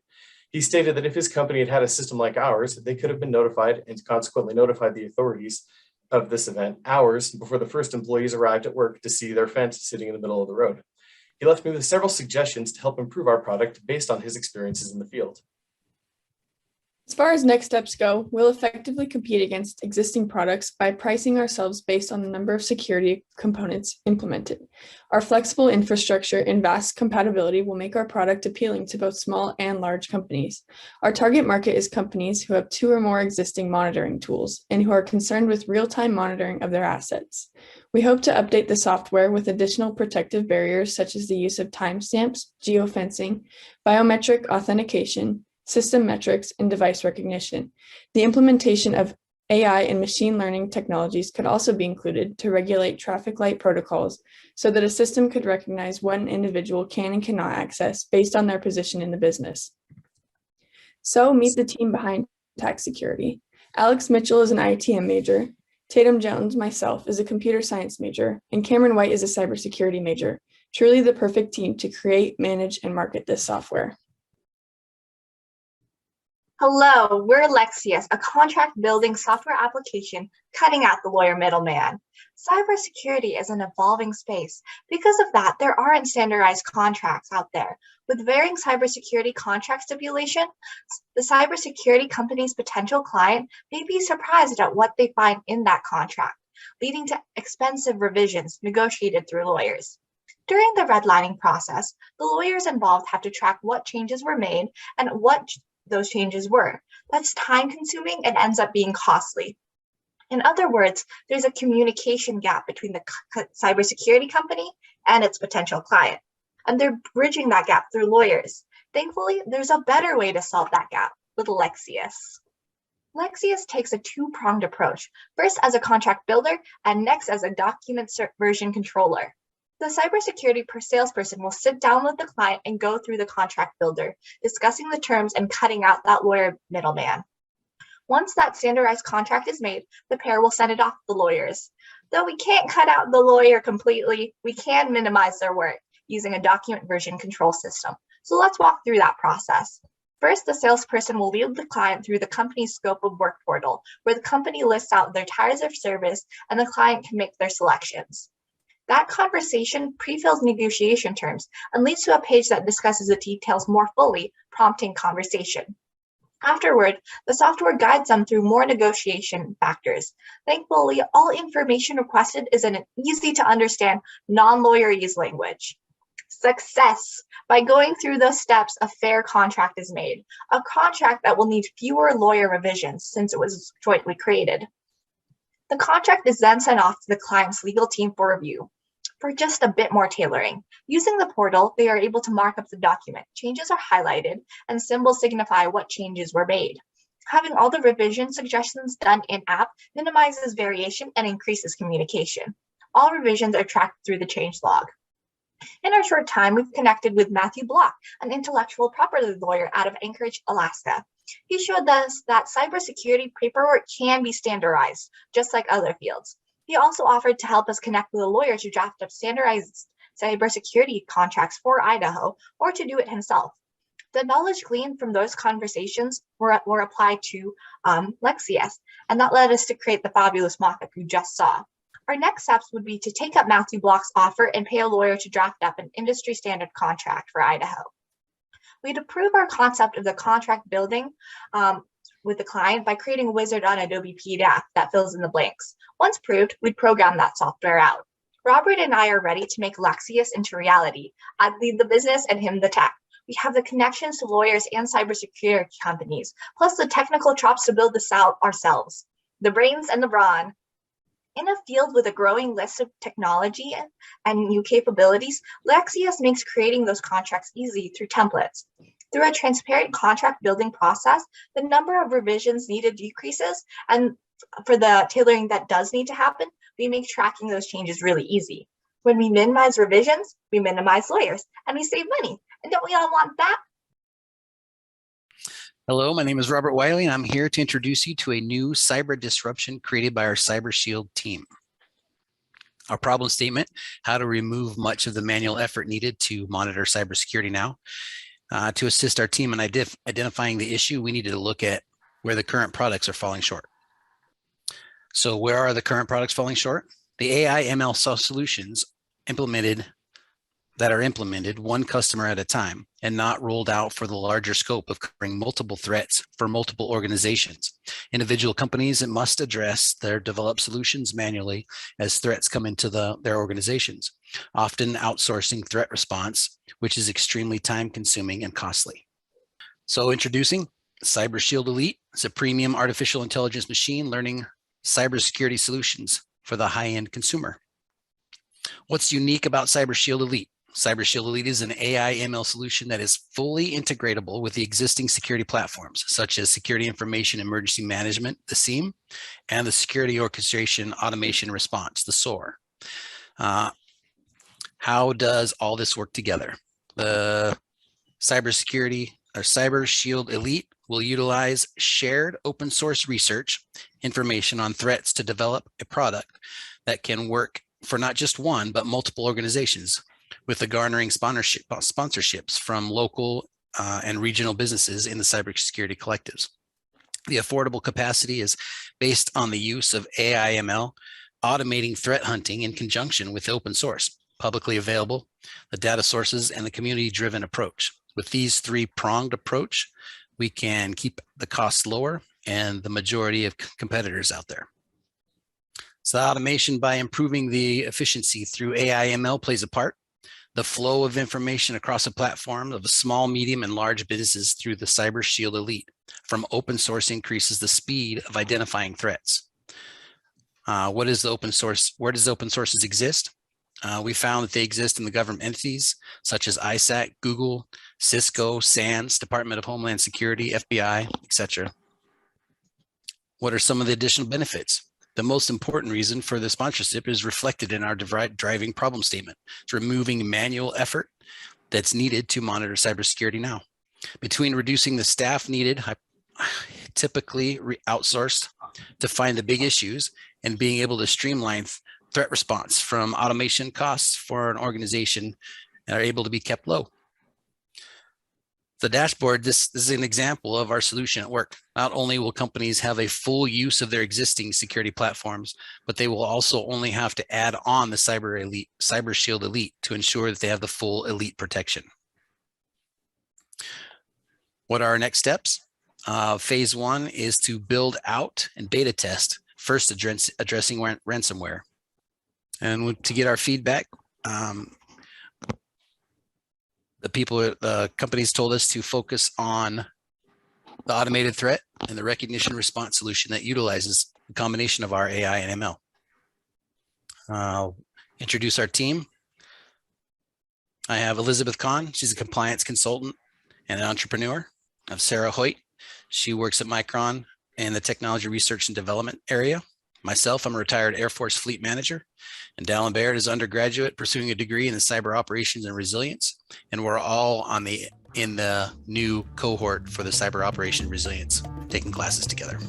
He stated that if his company had had a system like ours, they could have been notified and consequently notified the authorities of this event hours before the first employees arrived at work to see their fence sitting in the middle of the road. He left me with several suggestions to help improve our product based on his experiences in the field. As far as next steps go, we'll effectively compete against existing products by pricing ourselves based on the number of security components implemented. Our flexible infrastructure and vast compatibility will make our product appealing to both small and large companies. Our target market is companies who have 2 or more existing monitoring tools and who are concerned with real-time monitoring of their assets. We hope to update the software with additional protective barriers such as the use of timestamps, geofencing, biometric authentication, system metrics, and device recognition. The implementation of AI and machine learning technologies could also be included to regulate traffic light protocols so that a system could recognize what an individual can and cannot access based on their position in the business. So meet the team behind tax security. Alex Mitchell is an ITM major, Tatum Jones, myself, is a computer science major, and Cameron White is a cybersecurity major. Truly the perfect team to create, manage, and market this software. Hello, we're Lexius, a contract building software application cutting out the lawyer middleman. Cybersecurity is an evolving space. Because of that, there aren't standardized contracts out there. With varying cybersecurity contract stipulation, the cybersecurity company's potential client may be surprised at what they find in that contract, leading to expensive revisions negotiated through lawyers. During the redlining process, the lawyers involved have to track what changes were made and what those changes were. That's time consuming and ends up being costly. In other words, there's a communication gap between the cybersecurity company and its potential client, and they're bridging that gap through lawyers. Thankfully, there's a better way to solve that gap with Lexius. Lexius takes a two-pronged approach, first as a contract builder and next as a document version controller. The cybersecurity salesperson will sit down with the client and go through the contract builder, discussing the terms and cutting out that lawyer middleman. Once that standardized contract is made, the pair will send it off to the lawyers. Though we can't cut out the lawyer completely, we can minimize their work using a document version control system. So let's walk through that process. First, the salesperson will lead the client through the company's scope of work portal, where the company lists out their tiers of service and the client can make their selections. That conversation pre-fills negotiation terms and leads to a page that discusses the details more fully, prompting conversation. Afterward, the software guides them through more negotiation factors. Thankfully, all information requested is in an easy-to-understand, non-lawyerese language. Success! By going through those steps, a fair contract is made, a contract that will need fewer lawyer revisions since it was jointly created. The contract is then sent off to the client's legal team for review. For just a bit more tailoring, using the portal, they are able to mark up the document. Changes are highlighted and symbols signify what changes were made. Having all the revision suggestions done in-app minimizes variation and increases communication. All revisions are tracked through the change log. In our short time, we've connected with Matthew Block, an intellectual property lawyer out of Anchorage, Alaska. He showed us that cybersecurity paperwork can be standardized, just like other fields. He also offered to help us connect with a lawyer to draft up standardized cybersecurity contracts for Idaho, or to do it himself. The knowledge gleaned from those conversations were applied to Lexius, and that led us to create the fabulous mockup you just saw. Our next steps would be to take up Matthew Block's offer and pay a lawyer to draft up an industry standard contract for Idaho. We'd approve our concept of the contract building with the client by creating a wizard on Adobe PDF that fills in the blanks. Once approved, we'd program that software out. Robert and I are ready to make Lexius into reality. I'd lead the business and him the tech. We have the connections to lawyers and cybersecurity companies, plus the technical chops to build this out ourselves. The brains and the brawn. In a field with a growing list of technology and new capabilities, Lexius makes creating those contracts easy through templates. Through a transparent contract building process, the number of revisions needed decreases, and for the tailoring that does need to happen, we make tracking those changes really easy. When we minimize revisions, we minimize lawyers, and we save money. And don't we all want that? Hello, my name is Robert Wiley, and I'm here to introduce you to a new cyber disruption created by our Cyber Shield team. Our problem statement: how to remove much of the manual effort needed to monitor cybersecurity now. To assist our team in identifying the issue, we needed to look at where the current products are falling short. So where are the current products falling short? The AI ML solutions implemented that are implemented one customer at a time and not rolled out for the larger scope of covering multiple threats for multiple organizations. Individual companies must address their developed solutions manually as threats come into their organizations, often outsourcing threat response, which is extremely time consuming and costly. So introducing Cyber Shield Elite. It's a premium artificial intelligence machine learning cybersecurity solutions for the high-end consumer. What's unique about Cyber Shield Elite? Cyber Shield Elite is an AI ML solution that is fully integratable with the existing security platforms, such as Security Information Emergency Management, the SIEM, and the Security Orchestration Automation Response, the SOAR. How does all this work together? The Cyber Shield Elite will utilize shared open source research information on threats to develop a product that can work for not just one, but multiple organizations, with the garnering sponsorships from local and regional businesses in the cybersecurity collectives. The affordable capacity is based on the use of AI/ML, automating threat hunting in conjunction with open source, publicly available, the data sources, and the community-driven approach. With these three-pronged approach, we can keep the costs lower and the majority of competitors out there. So automation by improving the efficiency through AI/ML plays a part. The flow of information across a platform of small, medium, and large businesses through the Cyber Shield Elite from open source increases the speed of identifying threats. What is the open source? Where does open sources exist? We found that they exist in the government entities such as ISAC, Google, Cisco, SANS, Department of Homeland Security, FBI, etc. What are some of the additional benefits? The most important reason for the sponsorship is reflected in our driving problem statement. It's removing manual effort that's needed to monitor cybersecurity now. Between reducing the staff needed, typically outsourced, to find the big issues, and being able to streamline threat response from automation costs for an organization that are able to be kept low. The dashboard, this is an example of our solution at work. Not only will companies have a full use of their existing security platforms, but they will also only have to add on the Cyber Shield Elite to ensure that they have the full Elite protection. What are our next steps? Phase one is to build out and beta test, first addressing ransomware. And to get our feedback, the companies told us to focus on the automated threat and the recognition response solution that utilizes the combination of our AI and ML. Introduce our team. I have Elizabeth Kahn. She's a compliance consultant and an entrepreneur. I have Sarah Hoyt. She works at Micron in the technology research and development area. Myself, I'm a retired Air Force fleet manager, and Dallin Baird is undergraduate pursuing a degree in the cyber operations and resilience. And we're all in the new cohort for the cyber operation resilience, taking classes together.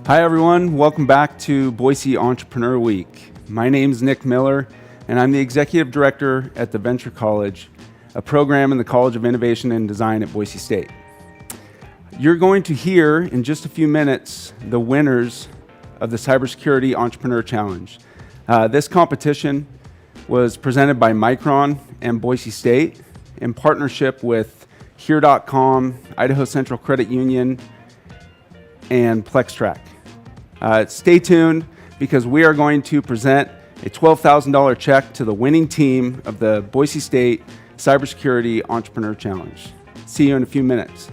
Hi everyone, welcome back to Boise Entrepreneur Week. My name is Nick Miller, and I'm the Executive Director at the Venture College, a program in the College of Innovation and Design at Boise State. You're going to hear in just a few minutes the winners of the Cybersecurity Entrepreneur Challenge. This competition was presented by Micron and Boise State in partnership with Here.com, Idaho Central Credit Union, and PlexTrack. Stay tuned because we are going to present a $12,000 check to the winning team of the Boise State Cybersecurity Entrepreneur Challenge. See you in a few minutes.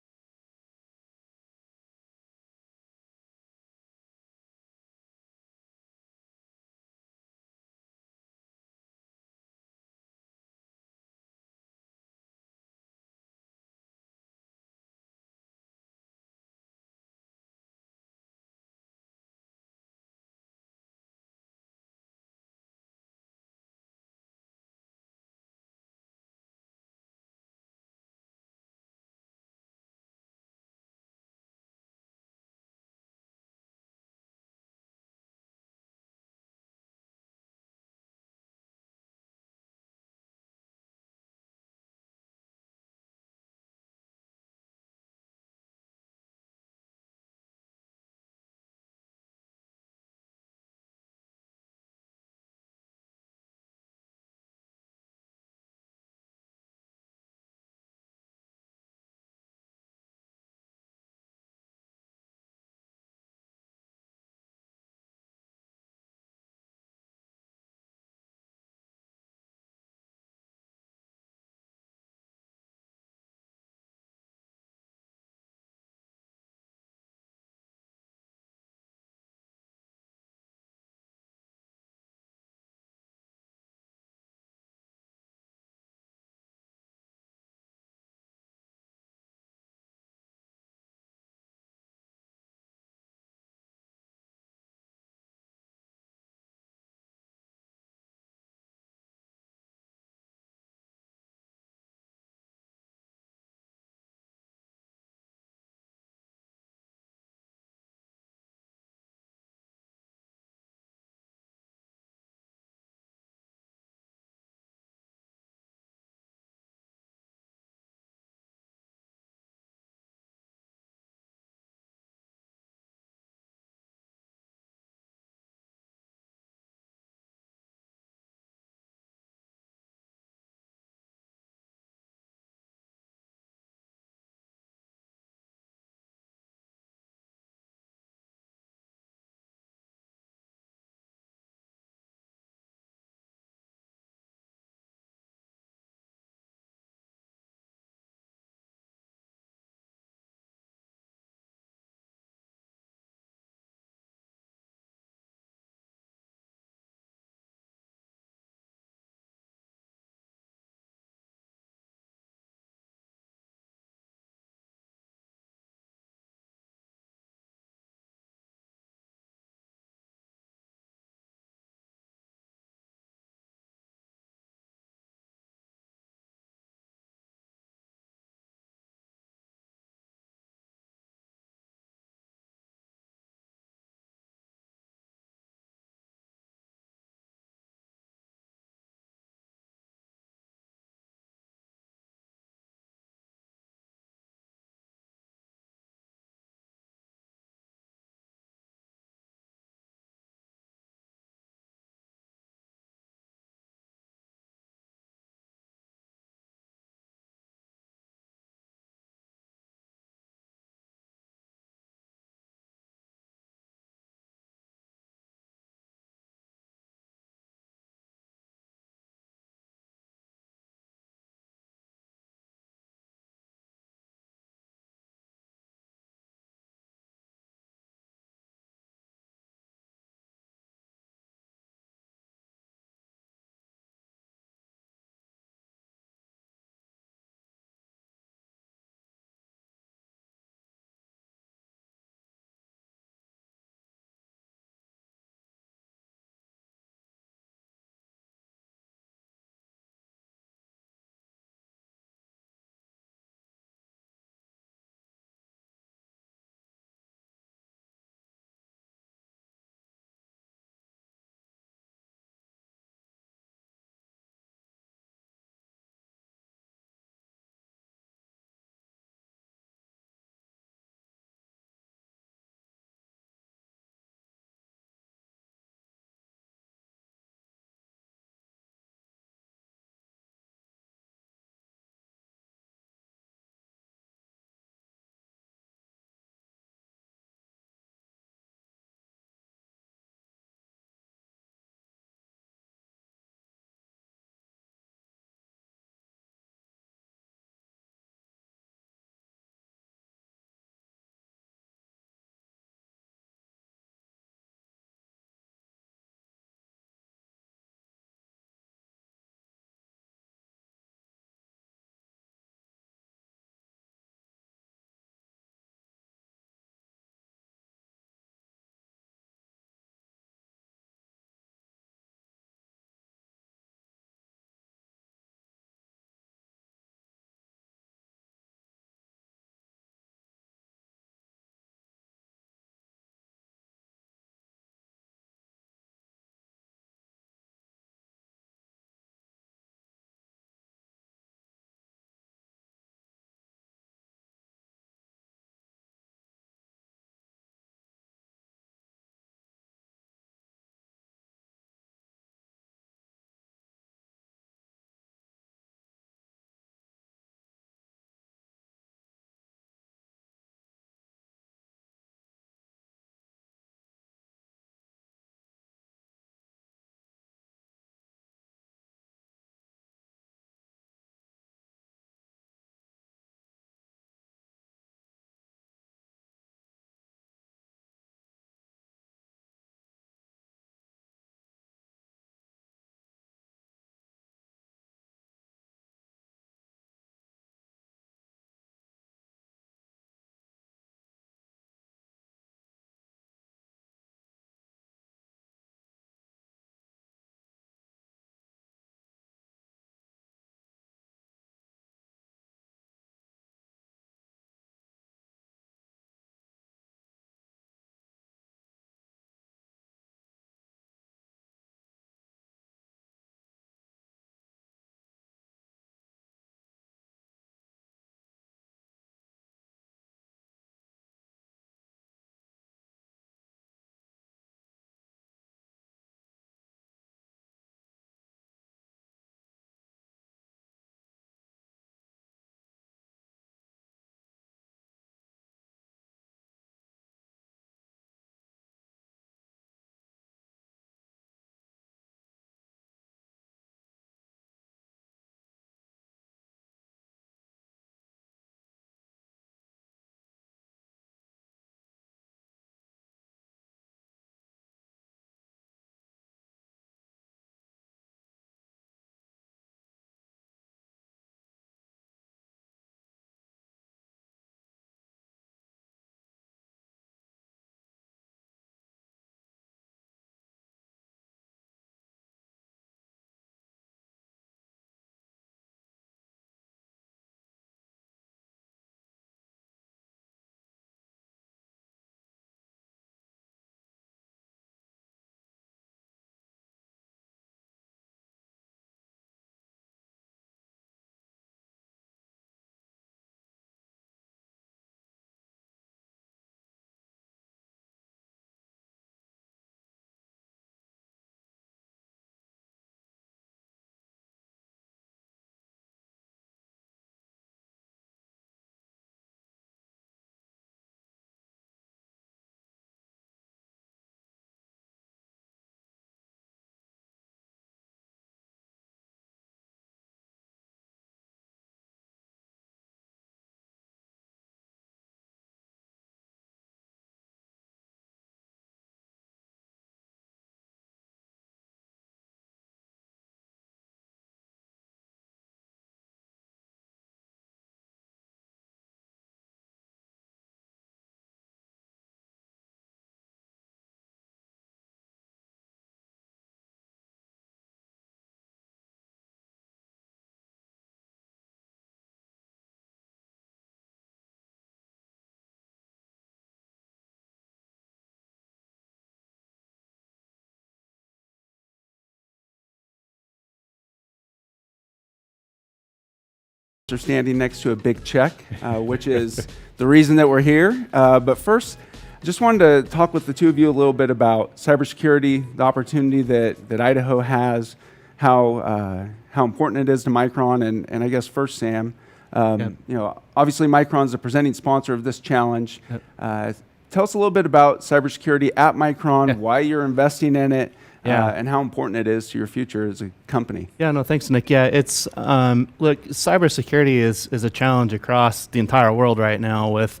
are standing next to a big check, which is the reason that we're here. But first, I just wanted to talk with the two of you a little bit about cybersecurity, the opportunity that Idaho has, how important it is to Micron, and I guess first, Sam, obviously Micron's the presenting sponsor of this challenge. Tell us a little bit about cybersecurity at Micron, why you're investing in it, and how important it is to your future as a company. Yeah, no, thanks, Nick. Yeah, it's look, cybersecurity is a challenge across the entire world right now with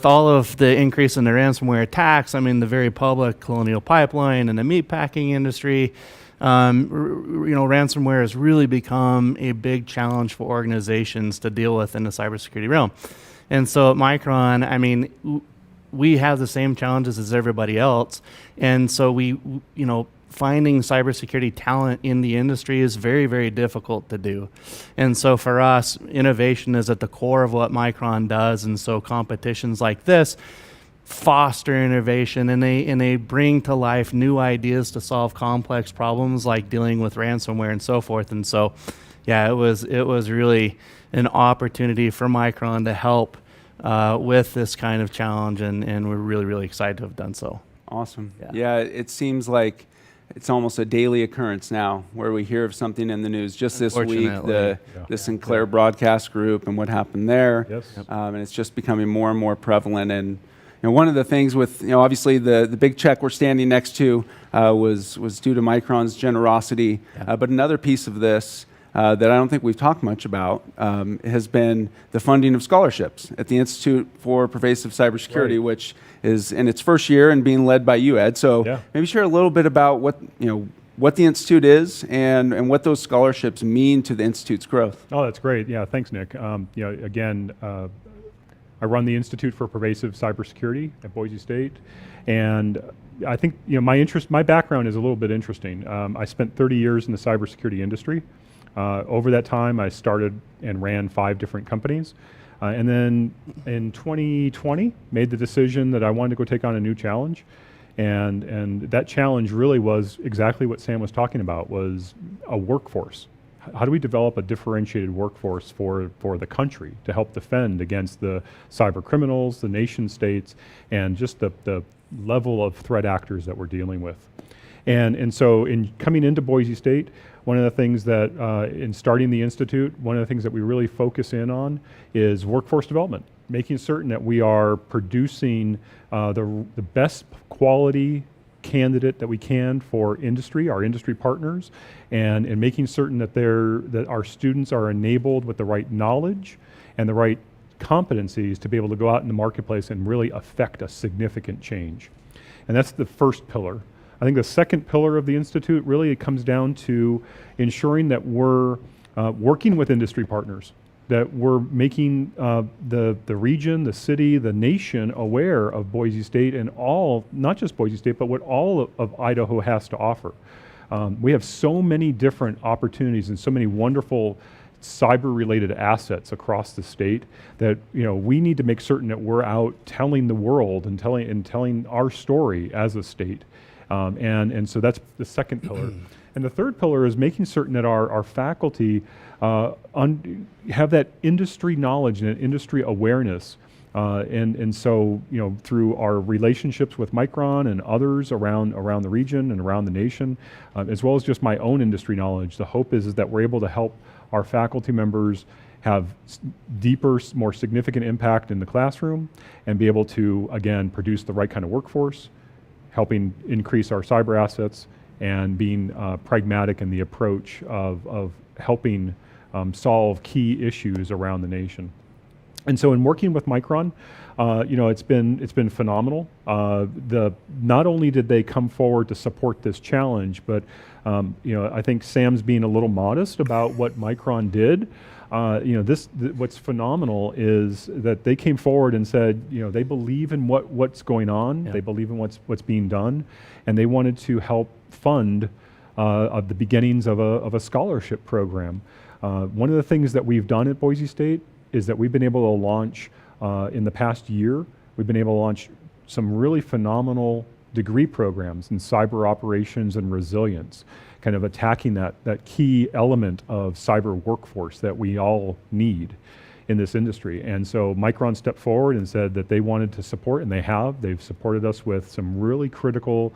all of the increase in the ransomware attacks. I mean, the very public Colonial Pipeline and the meatpacking industry. Ransomware has really become a big challenge for organizations to deal with in the cybersecurity realm. And so at Micron, I mean, we have the same challenges as everybody else. And so finding cybersecurity talent in the industry is very, very difficult to do. And so for us, innovation is at the core of what Micron does. And so competitions like this foster innovation, and they bring to life new ideas to solve complex problems like dealing with ransomware and so forth. And so, yeah, it was really an opportunity for Micron to help with this kind of challenge, and we're really, really excited to have done so. Awesome. Yeah, it seems like it's almost a daily occurrence now where we hear of something in the news. Just this week, the Sinclair broadcast group and what happened there. And it's just becoming more and more prevalent. And one of the things with, obviously the big check we're standing next to was due to Micron's generosity. But another piece of this that I don't think we've talked much about has been the funding of scholarships at the Institute for Pervasive Cybersecurity, which is in its first year and being led by you, Ed. So maybe share a little bit about what the Institute is and what those scholarships mean to the Institute's growth. Oh, that's great. Yeah, thanks, Nick. Again, I run the Institute for Pervasive Cybersecurity at Boise State, and I think my background is a little bit interesting. I spent 30 years in the cybersecurity industry. Over that time, I started and ran 5 different companies. And then in 2020, made the decision that I wanted to go take on a new challenge. And that challenge really was exactly what Sam was talking about, was a workforce. How do we develop a differentiated workforce for the country to help defend against the cyber criminals, the nation states, and just the level of threat actors that we're dealing with? And so in coming into Boise State, one of the things that in starting the Institute, one of the things that we really focus in on is workforce development, making certain that we are producing the best quality candidate that we can for industry, our industry partners, and making certain that our students are enabled with the right knowledge and the right competencies to be able to go out in the marketplace and really affect a significant change. And that's the first pillar. I think the second pillar of the Institute really comes down to ensuring that we're working with industry partners, that we're making the region, the city, the nation aware of Boise State and not just Boise State, but what all of Idaho has to offer. We have so many different opportunities and so many wonderful cyber-related assets across the state that we need to make certain that we're out telling the world and telling our story as a state. And so that's the second pillar. And the third pillar is making certain that our faculty have that industry knowledge and industry awareness. And so, through our relationships with Micron and others around the region and around the nation, as well as just my own industry knowledge, the hope is that we're able to help our faculty members have deeper, more significant impact in the classroom and be able to, again, produce the right kind of workforce, helping increase our cyber assets, and being pragmatic in the approach of helping solve key issues around the nation. And so in working with Micron, it's been phenomenal. Not only did they come forward to support this challenge, but I think Sam's being a little modest about what Micron did. What's phenomenal is that they came forward and said, they believe in what's going on, they believe in what's being done, and they wanted to help fund the beginnings of a scholarship program. One of the things that we've done at Boise State is that we've been able to launch in the past year. We've been able to launch some really phenomenal degree programs in cyber operations and resilience, kind of attacking that key element of cyber workforce that we all need in this industry. And so Micron stepped forward and said that they wanted to support, and they have. They've supported us with some really critical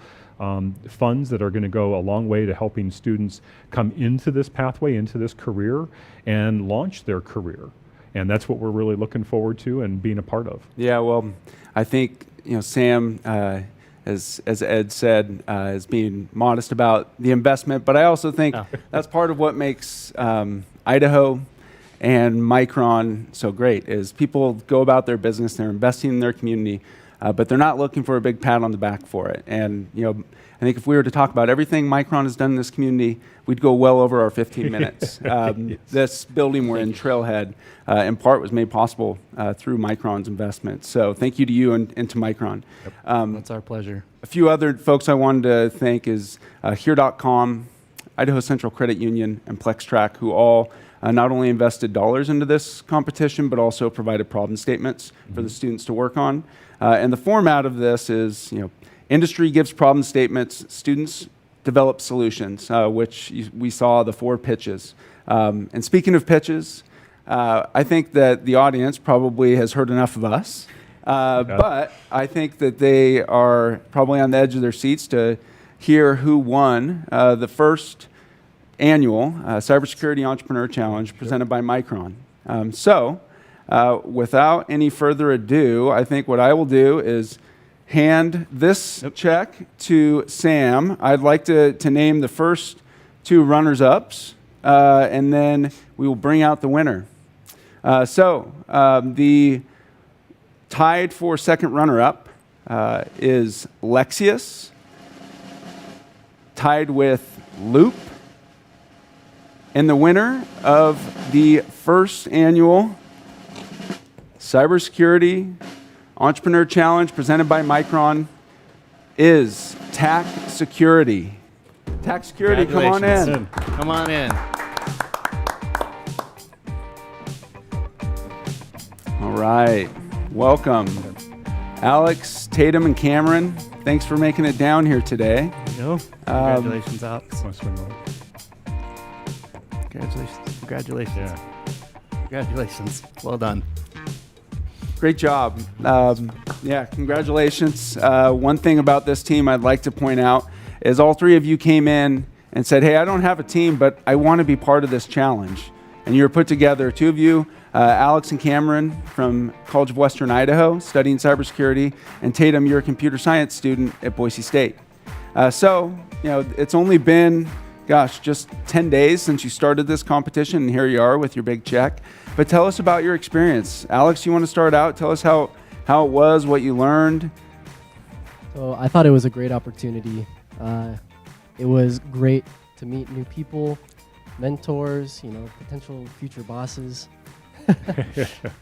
funds that are going to go a long way to helping students come into this pathway, into this career, and launch their career. And that's what we're really looking forward to and being a part of. Yeah, well, I think, Sam, as Ed said, is being modest about the investment, but I also think that's part of what makes Idaho and Micron so great, is people go about their business, they're investing in their community, but they're not looking for a big pat on the back for it. And I think if we were to talk about everything Micron has done in this community, we'd go well over our 15 minutes. Yes. This building we're in, Trailhead, in part was made possible through Micron's investment. So thank you to you and to Micron. It's our pleasure. A few other folks I wanted to thank is Here.com, Idaho Central Credit Union, and PlexTrack, who all not only invested dollars into this competition, but also provided problem statements for the students to work on. And the format of this is, industry gives problem statements, students develop solutions, which we saw the 4 pitches. And speaking of pitches, I think that the audience probably has heard enough of us, but I think that they are probably on the edge of their seats to hear who won the first annual Cybersecurity Entrepreneur Challenge presented by Micron. So without any further ado, I think what I will do is hand this check to Sam. I'd like to name the first 2 runners-ups, and then we will bring out the winner. The tied for second runner-up is Lexius, tied with Loop, and the winner of the first annual Cybersecurity Entrepreneur Challenge presented by Micron is TAC Security. TAC Security, come on in. Come on in. All right, welcome. Alex, Tatum, and Cameron, thanks for making it down here today. Congratulations, Alex. Congratulations. Yeah. Congratulations. Well done. Great job. Congratulations. One thing about this team I'd like to point out is all 3 of you came in and said, hey, I don't have a team, but I want to be part of this challenge. And you were put together, 2 of you, Alex and Cameron from College of Western Idaho, studying cybersecurity, and Tatum, you're a computer science student at Boise State. It's only been, just 10 days since you started this competition, and here you are with your big check. But tell us about your experience. Alex, you want to start out? Tell us how it was, what you learned. So I thought it was a great opportunity. It was great to meet new people, mentors, potential future bosses.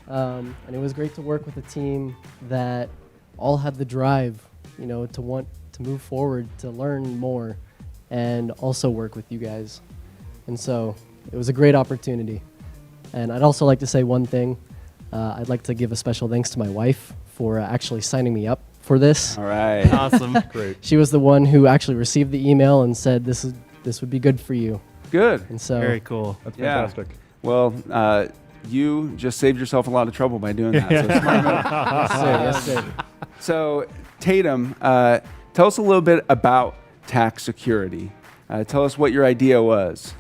And it was great to work with a team that all had the drive, to want to move forward, to learn more, and also work with you guys. And so it was a great opportunity. And I'd also like to say one thing. I'd like to give a special thanks to my wife for actually signing me up for this. All right. Awesome. Great. She was the one who actually received the email and said, this would be good for you. Good. And so very cool. That's fantastic. Well, you just saved yourself a lot of trouble by doing that. So smart move. Yes, sir. So Tatum, tell us a little bit about TAC Security. Tell us what your idea was.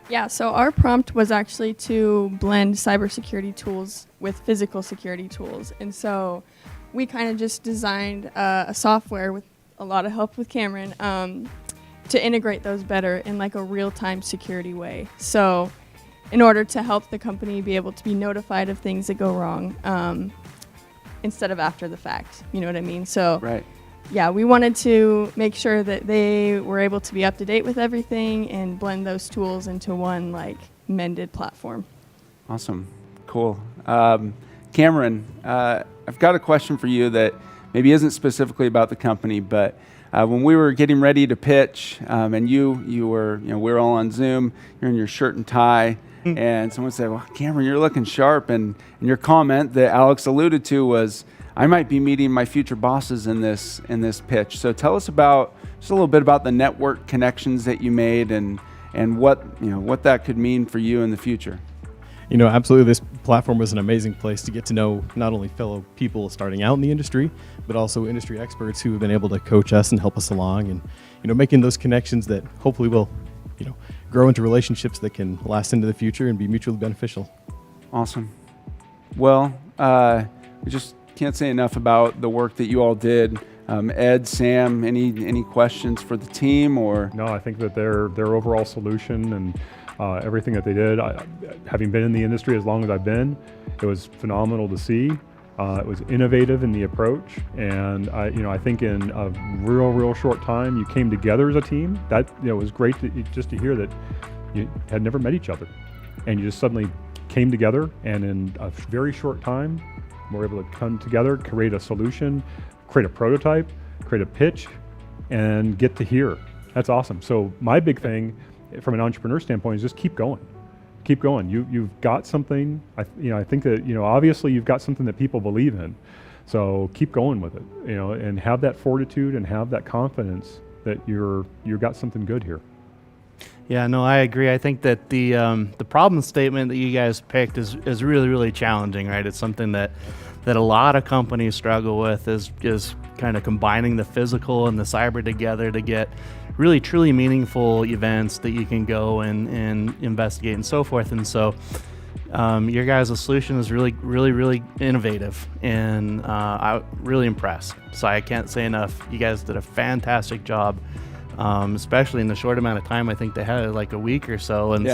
Yeah, so our prompt was actually to blend cybersecurity tools with physical security tools. And so we kind of just designed a software with a lot of help with Cameron to integrate those better in like a real-time security way. So in order to help the company be able to be notified of things that go wrong instead of after the fact, you know what I mean? So right. Yeah, we wanted to make sure that they were able to be up to date with everything and blend those tools into one like mended platform. Awesome. Cool. Cameron, I've got a question for you that maybe isn't specifically about the company, but when we were getting ready to pitch, and you were, we were all on Zoom, you're in your shirt and tie, and someone said, well, Cameron, you're looking sharp, and your comment that Alex alluded to was, I might be meeting my future bosses in this pitch. So tell us about just a little bit about the network connections that you made and what that could mean for you in the future. Absolutely. This platform was an amazing place to get to know not only fellow people starting out in the industry, but also industry experts who have been able to coach us and help us along, and making those connections that hopefully will grow into relationships that can last into the future and be mutually beneficial. Awesome. Well, we just can't say enough about the work that you all did. Ed, Sam, any questions for the team? Or no, I think that their overall solution and everything that they did, having been in the industry as long as I've been, it was phenomenal to see. It was innovative in the approach, and I think in a real short time you came together as a team. That was great just to hear that you had never met each other, and you just suddenly came together, and in a very short time we're able to come together, create a solution, create a prototype, create a pitch, and get to here. That's awesome. So my big thing from an entrepreneur standpoint is just keep going. Keep going. You've got something. I think that obviously you've got something that people believe in. So keep going with it. And have that fortitude and have that confidence that you've got something good here. Yeah, no, I agree. I think that the problem statement that you guys picked is really challenging, right? It's something that a lot of companies struggle with, is kind of combining the physical and the cyber together to get really truly meaningful events that you can go and investigate and so forth. And so your guys' solution is really innovative, and I'm really impressed. So I can't say enough. You guys did a fantastic job, especially in the short amount of time. I think they had like a week or so. And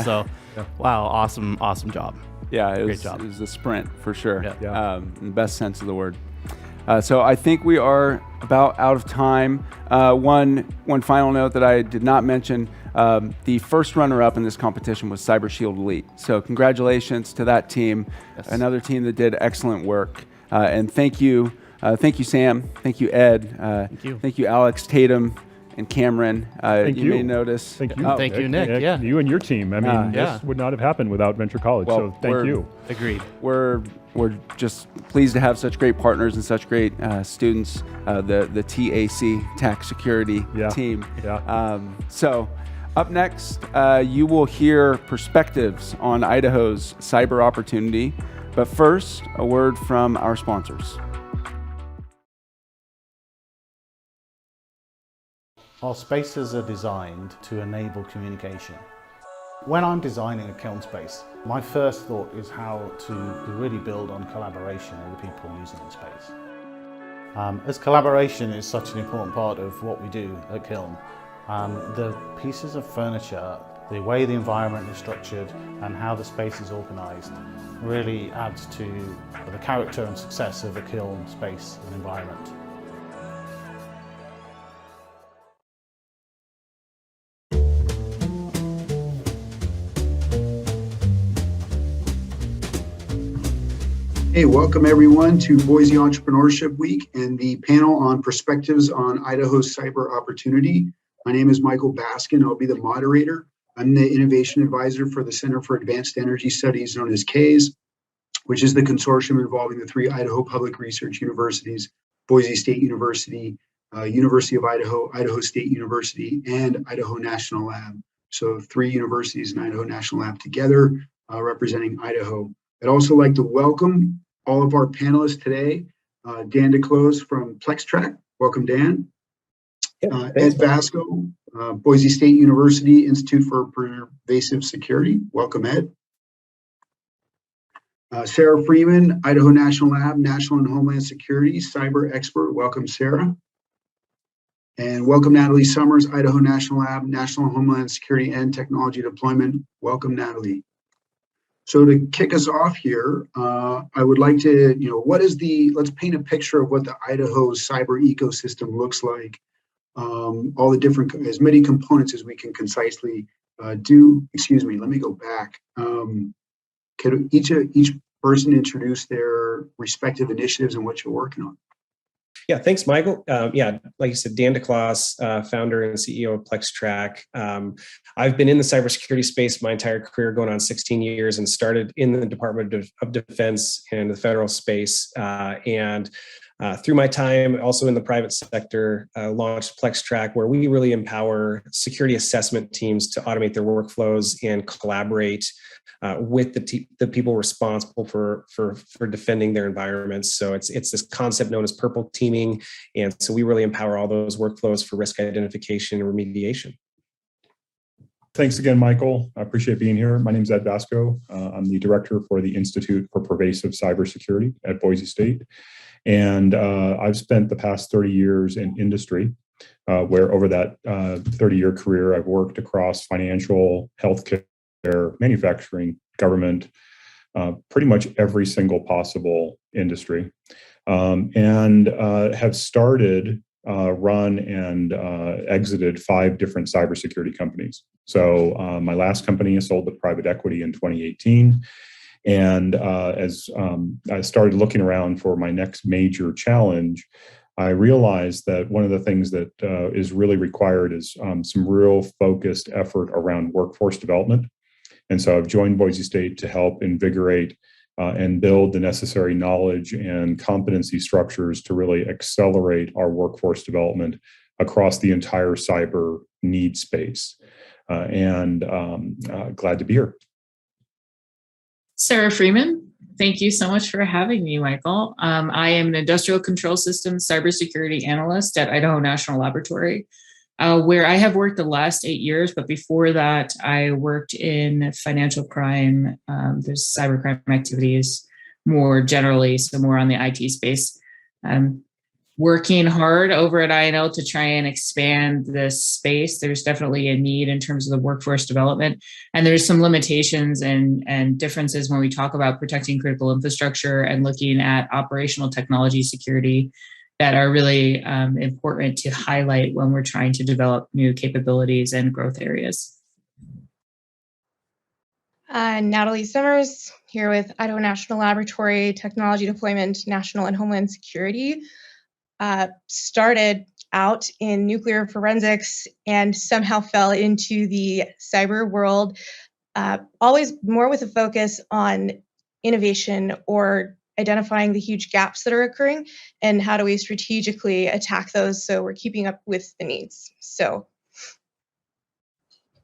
wow, awesome job. Yeah, Great job. It was a sprint for sure, Yeah. In the best sense of the word. So I think we are about out of time. One final note that I did not mention, the first runner-up in this competition was Cyber Shield Elite. So congratulations to that team, another team that did excellent work. And thank you Sam, thank you Ed, thank you Alex, Tatum, and Cameron. Thank you. May notice. Thank you. Thank you, Nick. Yeah. You and your team. I mean, this would not have happened without Venture College. Well, So thank you. Agreed. We're just pleased to have such great partners and such great students, the TAC, Tax Security team. Yeah. So up next, you will hear perspectives on Idaho's cyber opportunity. But first, a word from our sponsors. Our spaces are designed to enable communication. When I'm designing a kiln space, my first thought is how to really build on collaboration with the people using the space. As collaboration is such an important part of what we do at Kiln, the pieces of furniture, the way the environment is structured and how the space is organized really adds to the character and success of a kiln space and environment. Hey, welcome everyone to Boise Entrepreneurship Week and the panel on perspectives on Idaho's cyber opportunity. My name is Michael Baskin. I'll be the moderator. I'm the innovation advisor for the Center for Advanced Energy Studies, known as CAES, which is the consortium involving the three Idaho public research universities, Boise State University, University of Idaho, Idaho State University, and Idaho National Lab. So 3 universities and Idaho National Lab together representing Idaho. I'd also like to welcome all of our panelists today. Dan DeClose from PlexTrack. Welcome, Dan. Ed Vasco, Boise State University Institute for Pervasive Security. Welcome, Ed. Sarah Freeman, Idaho National Lab, National and Homeland Security, cyber expert. Welcome, Sarah. And welcome, Natalie Summers, Idaho National Lab, National and Homeland Security and Technology Deployment. Welcome, Natalie. So to kick us off here, I would like to, let's paint a picture of what the Idaho cyber ecosystem looks like. All the different, as many components as we can concisely do. Excuse me, let me go back. Could each person introduce their respective initiatives and what you're working on? Yeah, thanks, Michael. Like you said, Dan DeClause, founder and CEO of PlexTrack. I've been in the cybersecurity space my entire career, going on 16 years, and started in the Department of Defense and the federal space. And Through my time also in the private sector, launched PlexTrack, where we really empower security assessment teams to automate their workflows and collaborate with the people responsible for defending their environments. So it's this concept known as purple teaming, and so we really empower all those workflows for risk identification and remediation. Thanks again, Michael. I appreciate being here. My name is Ed Vasco. I'm the director for the Institute for Pervasive Cybersecurity at Boise State. And I've spent the past 30 years in industry, where over that 30-year career, I've worked across financial, healthcare, manufacturing, government, pretty much every single possible industry, and have started, run, and exited 5 different cybersecurity companies. So my last company is sold to private equity in 2018. And as I started looking around for my next major challenge, I realized that one of the things that is really required is some real focused effort around workforce development. And so I've joined Boise State to help invigorate and build the necessary knowledge and competency structures to really accelerate our workforce development across the entire cyber need space. And glad to be here. Sarah Freeman, thank you so much for having me, Michael. I am an industrial control systems cybersecurity analyst at Idaho National Laboratory, where I have worked the last 8 years, but before that, I worked in financial crime. There's cybercrime activities more generally, so more on the IT space. Working hard over at INL to try and expand this space. There's definitely a need in terms of the workforce development. And there's some limitations and differences when we talk about protecting critical infrastructure and looking at operational technology security that are really important to highlight when we're trying to develop new capabilities and growth areas. Natalie Summers here with Idaho National Laboratory, Technology Deployment, National and Homeland Security. Started out in nuclear forensics and somehow fell into the cyber world, always more with a focus on innovation or identifying the huge gaps that are occurring and how do we strategically attack those so we're keeping up with the needs. So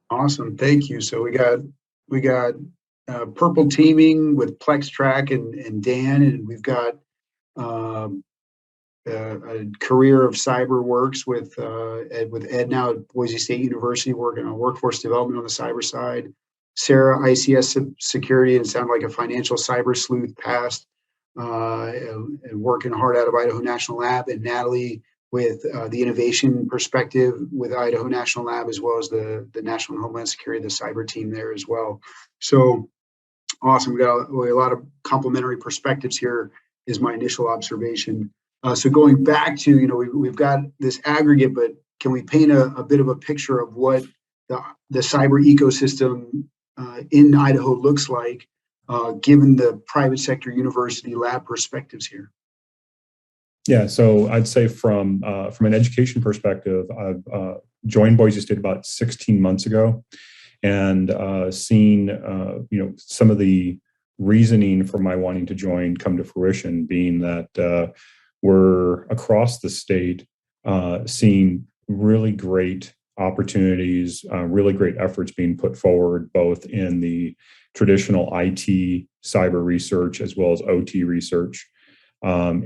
awesome, thank you. So we got purple teaming with PlexTrack and Dan, and we've got a career of cyber works with Ed now at Boise State University, working on workforce development on the cyber side. Sarah, ICS security, and sound like a financial cyber sleuth past, and working hard out of Idaho National Lab. And Natalie with the innovation perspective with Idaho National Lab, as well as the National and Homeland Security, the cyber team there as well. So awesome. We got a lot of complementary perspectives here is my initial observation. So going back to, we've got this aggregate, but can we paint a bit of a picture of what the cyber ecosystem in Idaho looks like, given the private sector university lab perspectives here? Yeah, so I'd say from an education perspective, I've joined Boise State about 16 months ago, and seen some of the reasoning for my wanting to join come to fruition, being that we're across the state seeing really great opportunities, really great efforts being put forward, both in the traditional IT cyber research as well as OT research. That's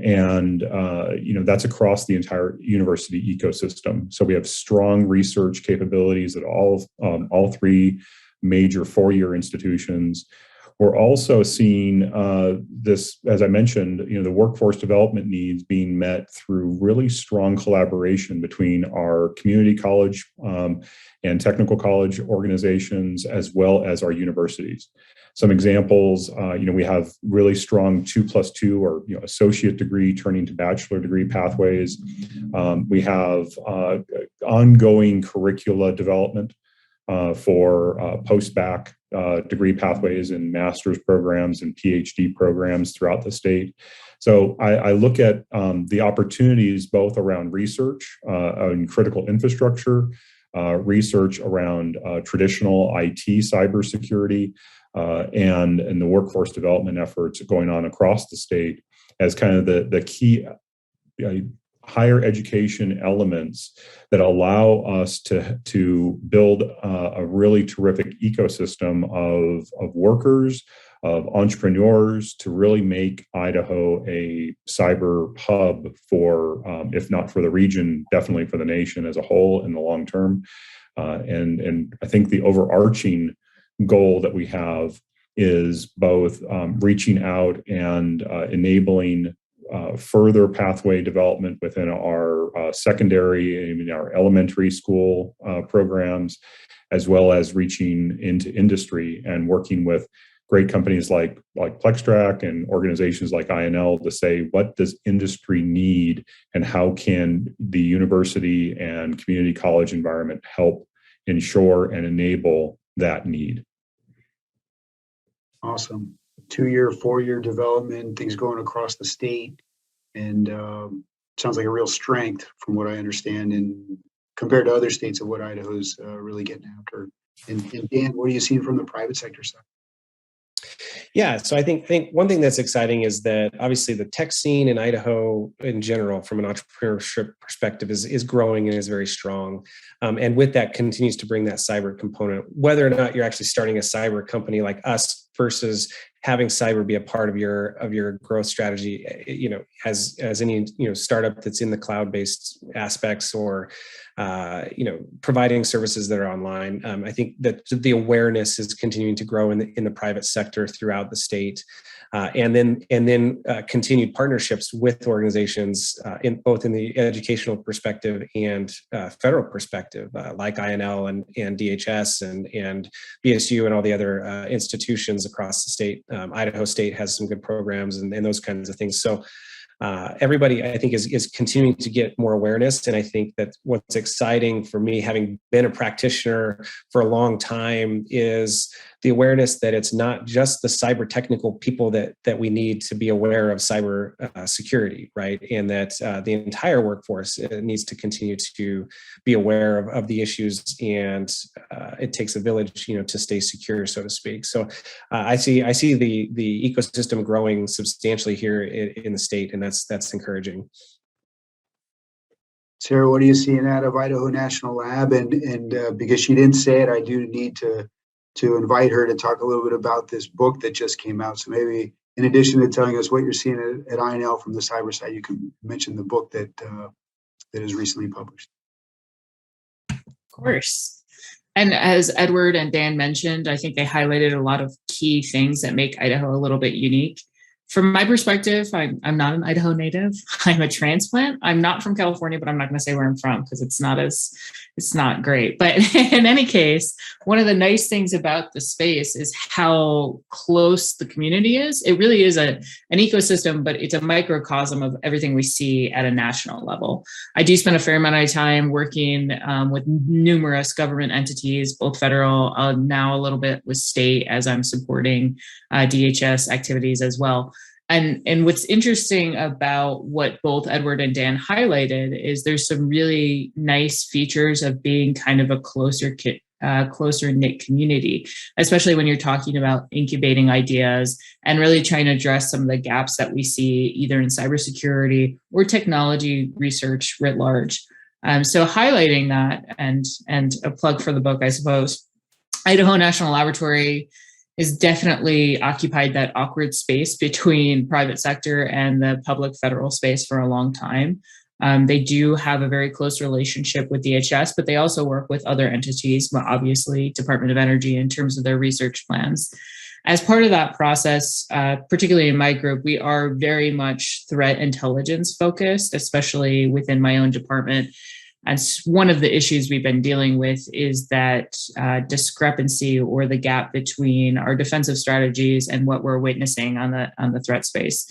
across the entire university ecosystem. So we have strong research capabilities at all 3 major 4-year institutions. We're also seeing this, as I mentioned, the workforce development needs being met through really strong collaboration between our community college and technical college organizations, as well as our universities. Some examples, we have really strong 2+2 or associate degree turning to bachelor degree pathways. We have ongoing curricula development for post-bac degree pathways and master's programs and PhD programs throughout the state. So I look at the opportunities both around research and critical infrastructure, research around traditional IT cybersecurity, and the workforce development efforts going on across the state as kind of the key higher education elements that allow us to build a really terrific ecosystem of workers, of entrepreneurs, to really make Idaho a cyber hub for, if not for the region, definitely for the nation as a whole in the long term. And I think the overarching goal that we have is both reaching out and enabling further pathway development within our secondary and our elementary school programs, as well as reaching into industry and working with great companies like PlexTrack and organizations like INL to say, what does industry need and how can the university and community college environment help ensure and enable that need? Awesome. 2-year, 4-year development, things going across the state, and sounds like a real strength from what I understand, and compared to other states of what Idaho's really getting after. And Dan, what are you seeing from the private sector side? Yeah, so I think one thing that's exciting is that obviously the tech scene in Idaho in general, from an entrepreneurship perspective, is growing and is very strong. And with that continues to bring that cyber component, whether or not you're actually starting a cyber company like us versus having cyber be a part of your growth strategy, as any startup that's in the cloud-based aspects or providing services that are online. I think that the awareness is continuing to grow in the private sector throughout the state, and then continued partnerships with organizations in both in the educational perspective and federal perspective, like INL and DHS and BSU and all the other institutions across the state. Idaho State has some good programs and those kinds of things. So everybody, I think, is continuing to get more awareness. And I think that what's exciting for me, having been a practitioner for a long time, is the awareness that it's not just the cyber technical people that we need to be aware of cyber security, right? And that the entire workforce needs to continue to be aware of the issues, and it takes a village, to stay secure, so to speak. So I see the ecosystem growing substantially here in the state, and that's encouraging. Sarah, what are you seeing out of Idaho National Lab? And because she didn't say it, I do need to invite her to talk a little bit about this book that just came out. So maybe in addition to telling us what you're seeing at INL from the cyber side, you can mention the book that is recently published. Of course. And as Edward and Dan mentioned, I think they highlighted a lot of key things that make Idaho a little bit unique. From my perspective, I'm not an Idaho native. I'm a transplant. I'm not from California, but I'm not going to say where I'm from because it's not great. But in any case, one of the nice things about the space is how close the community is. It really is an ecosystem, but it's a microcosm of everything we see at a national level. I do spend a fair amount of time working with numerous government entities, both federal, now a little bit with state, as I'm supporting DHS activities as well. And what's interesting about what both Edward and Dan highlighted is there's some really nice features of being kind of a closer knit community, especially when you're talking about incubating ideas and really trying to address some of the gaps that we see either in cybersecurity or technology research writ large. So highlighting that and a plug for the book, I suppose. Idaho National Laboratory is definitely occupied that awkward space between private sector and the public federal space for a long time. They do have a very close relationship with DHS, but they also work with other entities, obviously Department of Energy in terms of their research plans. As part of that process, particularly in my group, we are very much threat intelligence focused, especially within my own department. And one of the issues we've been dealing with is that discrepancy or the gap between our defensive strategies and what we're witnessing on the threat space.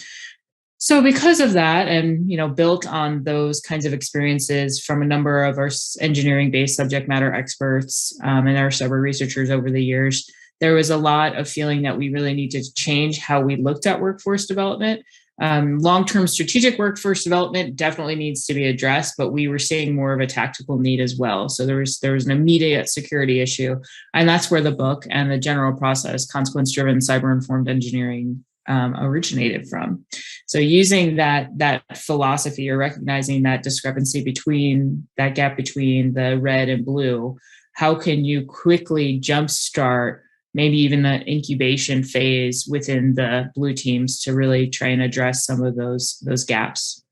So because of that, and built on those kinds of experiences from a number of our engineering-based subject matter experts and our cyber researchers over the years, there was a lot of feeling that we really need to change how we looked at workforce development. Long-term strategic workforce development definitely needs to be addressed, but we were seeing more of a tactical need as well. So there was an immediate security issue, and that's where the book and the general process, consequence-driven cyber-informed engineering, originated from. So using that philosophy, or recognizing that discrepancy between that gap between the red and blue, how can you quickly jumpstart maybe even the incubation phase within the blue teams to really try and address some of those gaps?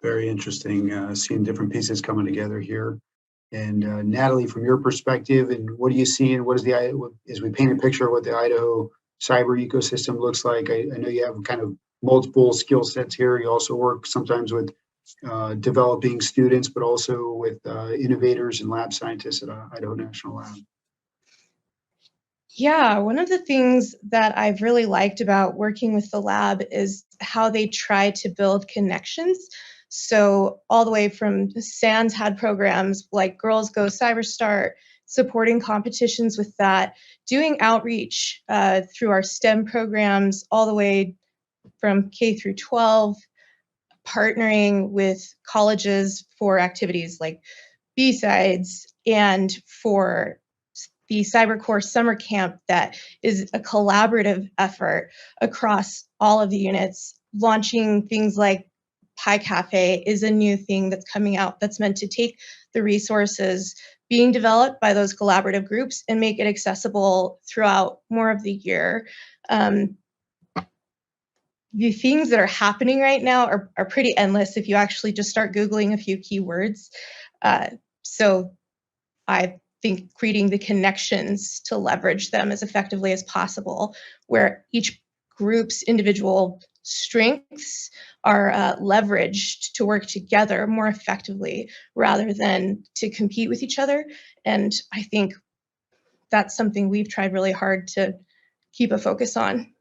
Very interesting, seeing different pieces coming together here. And Natalie, from your perspective, and what are you seeing? What is as we paint a picture of what the Idaho cyber ecosystem looks like? I know you have kind of multiple skill sets here. You also work sometimes with developing students, but also with innovators and lab scientists at Idaho National Lab. Yeah, one of the things that I've really liked about working with the lab is how they try to build connections. So all the way from SANS had programs like Girls Go CyberStart, supporting competitions with that, doing outreach through our STEM programs all the way from K through 12, partnering with colleges for activities like B-Sides, and for the CyberCore Summer Camp that is a collaborative effort across all of the units. Launching things like Pi Cafe is a new thing that's coming out that's meant to take the resources being developed by those collaborative groups and make it accessible throughout more of the year. The things that are happening right now are pretty endless if you actually just start Googling a few keywords. So I think creating the connections to leverage them as effectively as possible, where each group's individual strengths are leveraged to work together more effectively rather than to compete with each other. And I think that's something we've tried really hard to keep a focus on.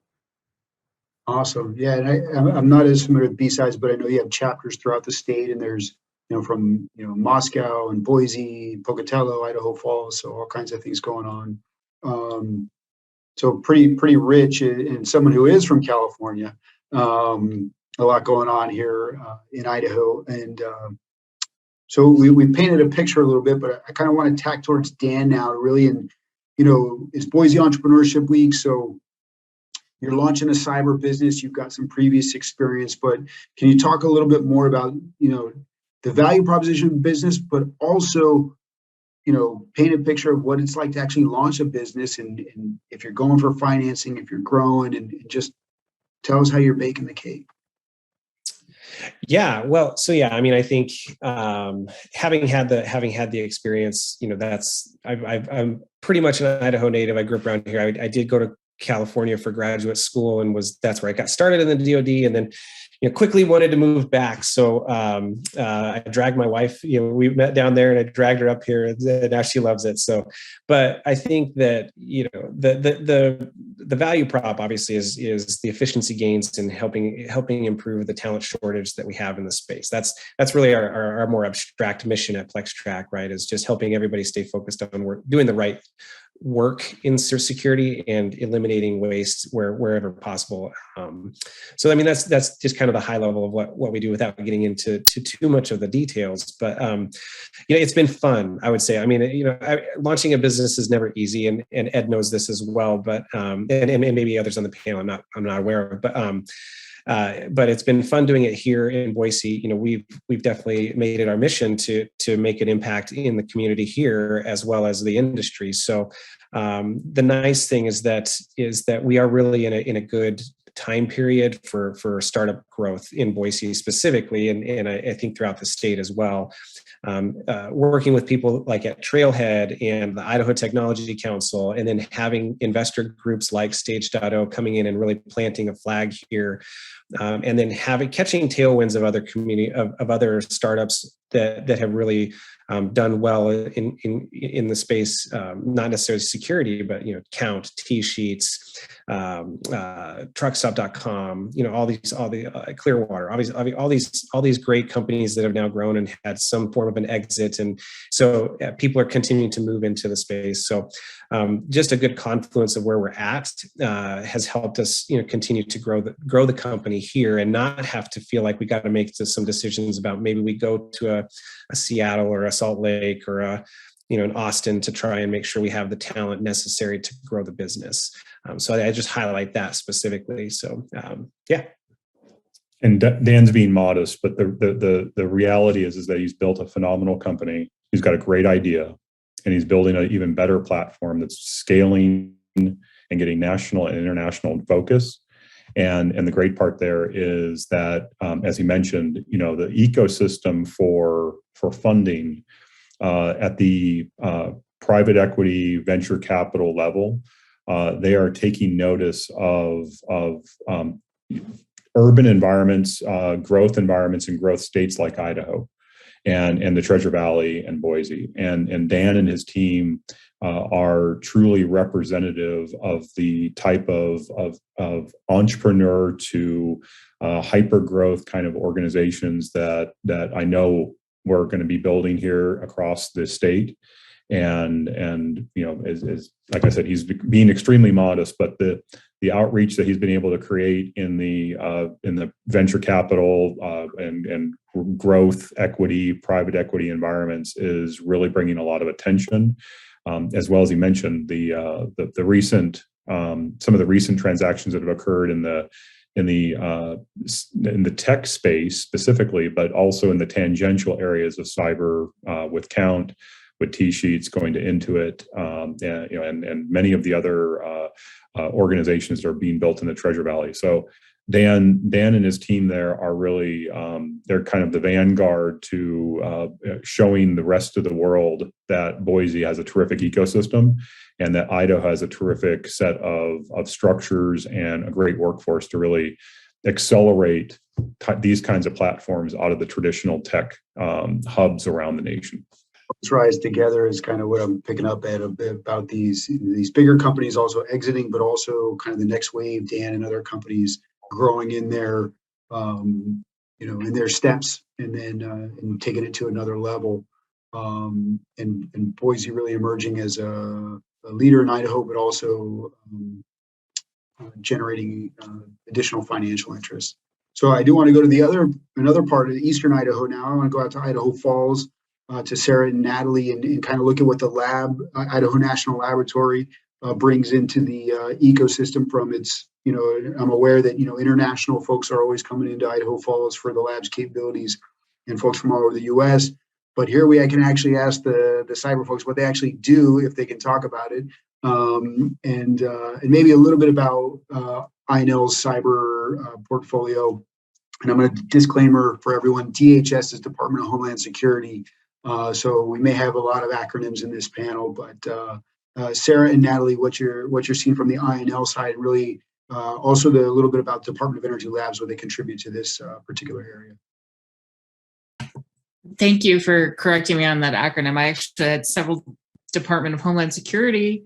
Awesome. Yeah, and I'm not as familiar with B-Sides, but I know you have chapters throughout the state, and there's from Moscow and Boise, Pocatello, Idaho Falls, so all kinds of things going on. So pretty rich, and someone who is from California, a lot going on here in Idaho, and so we painted a picture a little bit, but I kind of want to tack towards Dan now, really, and it's Boise Entrepreneurship Week, so you're launching a cyber business. You've got some previous experience, but can you talk a little bit more about the value proposition of business, but also, paint a picture of what it's like to actually launch a business, and if you're going for financing, if you're growing, and just tell us how you're baking the cake. Yeah, well, so yeah, I mean, I think having had the experience, I'm pretty much an Idaho native. I grew up around here. I did go to California for graduate school, and that's where I got started in the DoD, and then quickly wanted to move back. So I dragged my wife, we met down there, and I dragged her up here, and now she loves it. So, but I think that, the value prop obviously is the efficiency gains and helping improve the talent shortage that we have in the space. That's really our more abstract mission at PlexTrack, right? Is just helping everybody stay focused on doing the right work in security and eliminating waste wherever possible. So I mean, that's just kind of the high level of what we do without getting into too much of the details. But it's been fun, I would say. I mean, launching a business is never easy, and Ed knows this as well. But and maybe others on the panel I'm not aware of. But it's been fun doing it here in Boise. We've definitely made it our mission to make an impact in the community here as well as the industry. So the nice thing is that we are really in a good time period for startup growth in Boise specifically, and I think throughout the state as well. Working with people like at Trailhead and the Idaho Technology Council, and then having investor groups like Stage.0 coming in and really planting a flag here, and then catching tailwinds of other of other startups that have really done well in the space, not necessarily security, but Count, T-Sheets, Truckstop.com, all the Clearwater, obviously all these great companies that have now grown and had some form of an exit, and so people are continuing to move into the space. So just a good confluence of where we're at has helped us continue to grow the company here, and not have to feel like we got to make some decisions about maybe we go to a Seattle or a Salt Lake or a in Austin to try and make sure we have the talent necessary to grow the business. So I just highlight that specifically. So yeah. And Dan's being modest, but the reality is that he's built a phenomenal company. He's got a great idea, and he's building an even better platform that's scaling and getting national and international focus. And the great part there is that, as he mentioned, the ecosystem for funding at the private equity venture capital level, they are taking notice of urban environments, growth environments in growth states like Idaho and the Treasure Valley and Boise. And Dan and his team are truly representative of the type of entrepreneur to hyper growth kind of organizations that I know we're going to be building here across the state. And as like I said, he's being extremely modest, but the outreach that he's been able to create in the venture capital and growth equity, private equity environments is really bringing a lot of attention. As well as he mentioned, the recent some of the recent transactions that have occurred in the tech space specifically, but also in the tangential areas of cyber with Count, with T-Sheets going to Intuit, and many of the other organizations that are being built in the Treasure Valley. So Dan and his team there are really they're kind of the vanguard to showing the rest of the world that Boise has a terrific ecosystem and that Idaho has a terrific set of structures and a great workforce to really accelerate these kinds of platforms out of the traditional tech hubs around the nation. Let's rise together is kind of what I'm picking up at about these bigger companies also exiting, but also kind of the next wave, Dan and other companies growing in their in their steps and then and taking it to another level. And Boise really emerging as a leader in Idaho, but also generating additional financial interest. So I do want to go to another part of eastern Idaho now. I want to go out to Idaho Falls. To Sarah and Natalie and kind of look at what the lab, Idaho National Laboratory, brings into the ecosystem from its, I'm aware that, international folks are always coming into Idaho Falls for the lab's capabilities and folks from all over the U.S. But here I can actually ask the cyber folks what they actually do, if they can talk about it, and maybe a little bit about INL's cyber portfolio. And I'm going to disclaimer for everyone, DHS is Department of Homeland Security. So we may have a lot of acronyms in this panel, but Sarah and Natalie, what you're seeing from the INL side, really also a little bit about Department of Energy Labs, what they contribute to this particular area. Thank you for correcting me on that acronym. I actually had several Department of Homeland Security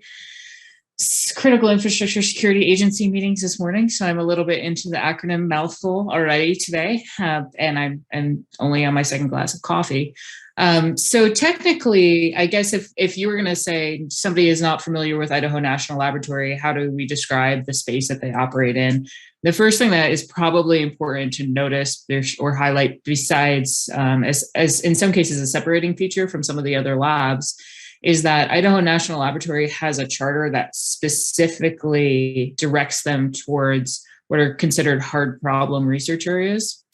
critical infrastructure security agency meetings this morning, so I'm a little bit into the acronym mouthful already today, and I'm only on my second glass of coffee. So technically, I guess if you were going to say somebody is not familiar with Idaho National Laboratory, how do we describe the space that they operate in? The first thing that is probably important to notice or highlight, besides as in some cases a separating feature from some of the other labs, is that Idaho National Laboratory has a charter that specifically directs them towards what are considered hard problem research areas.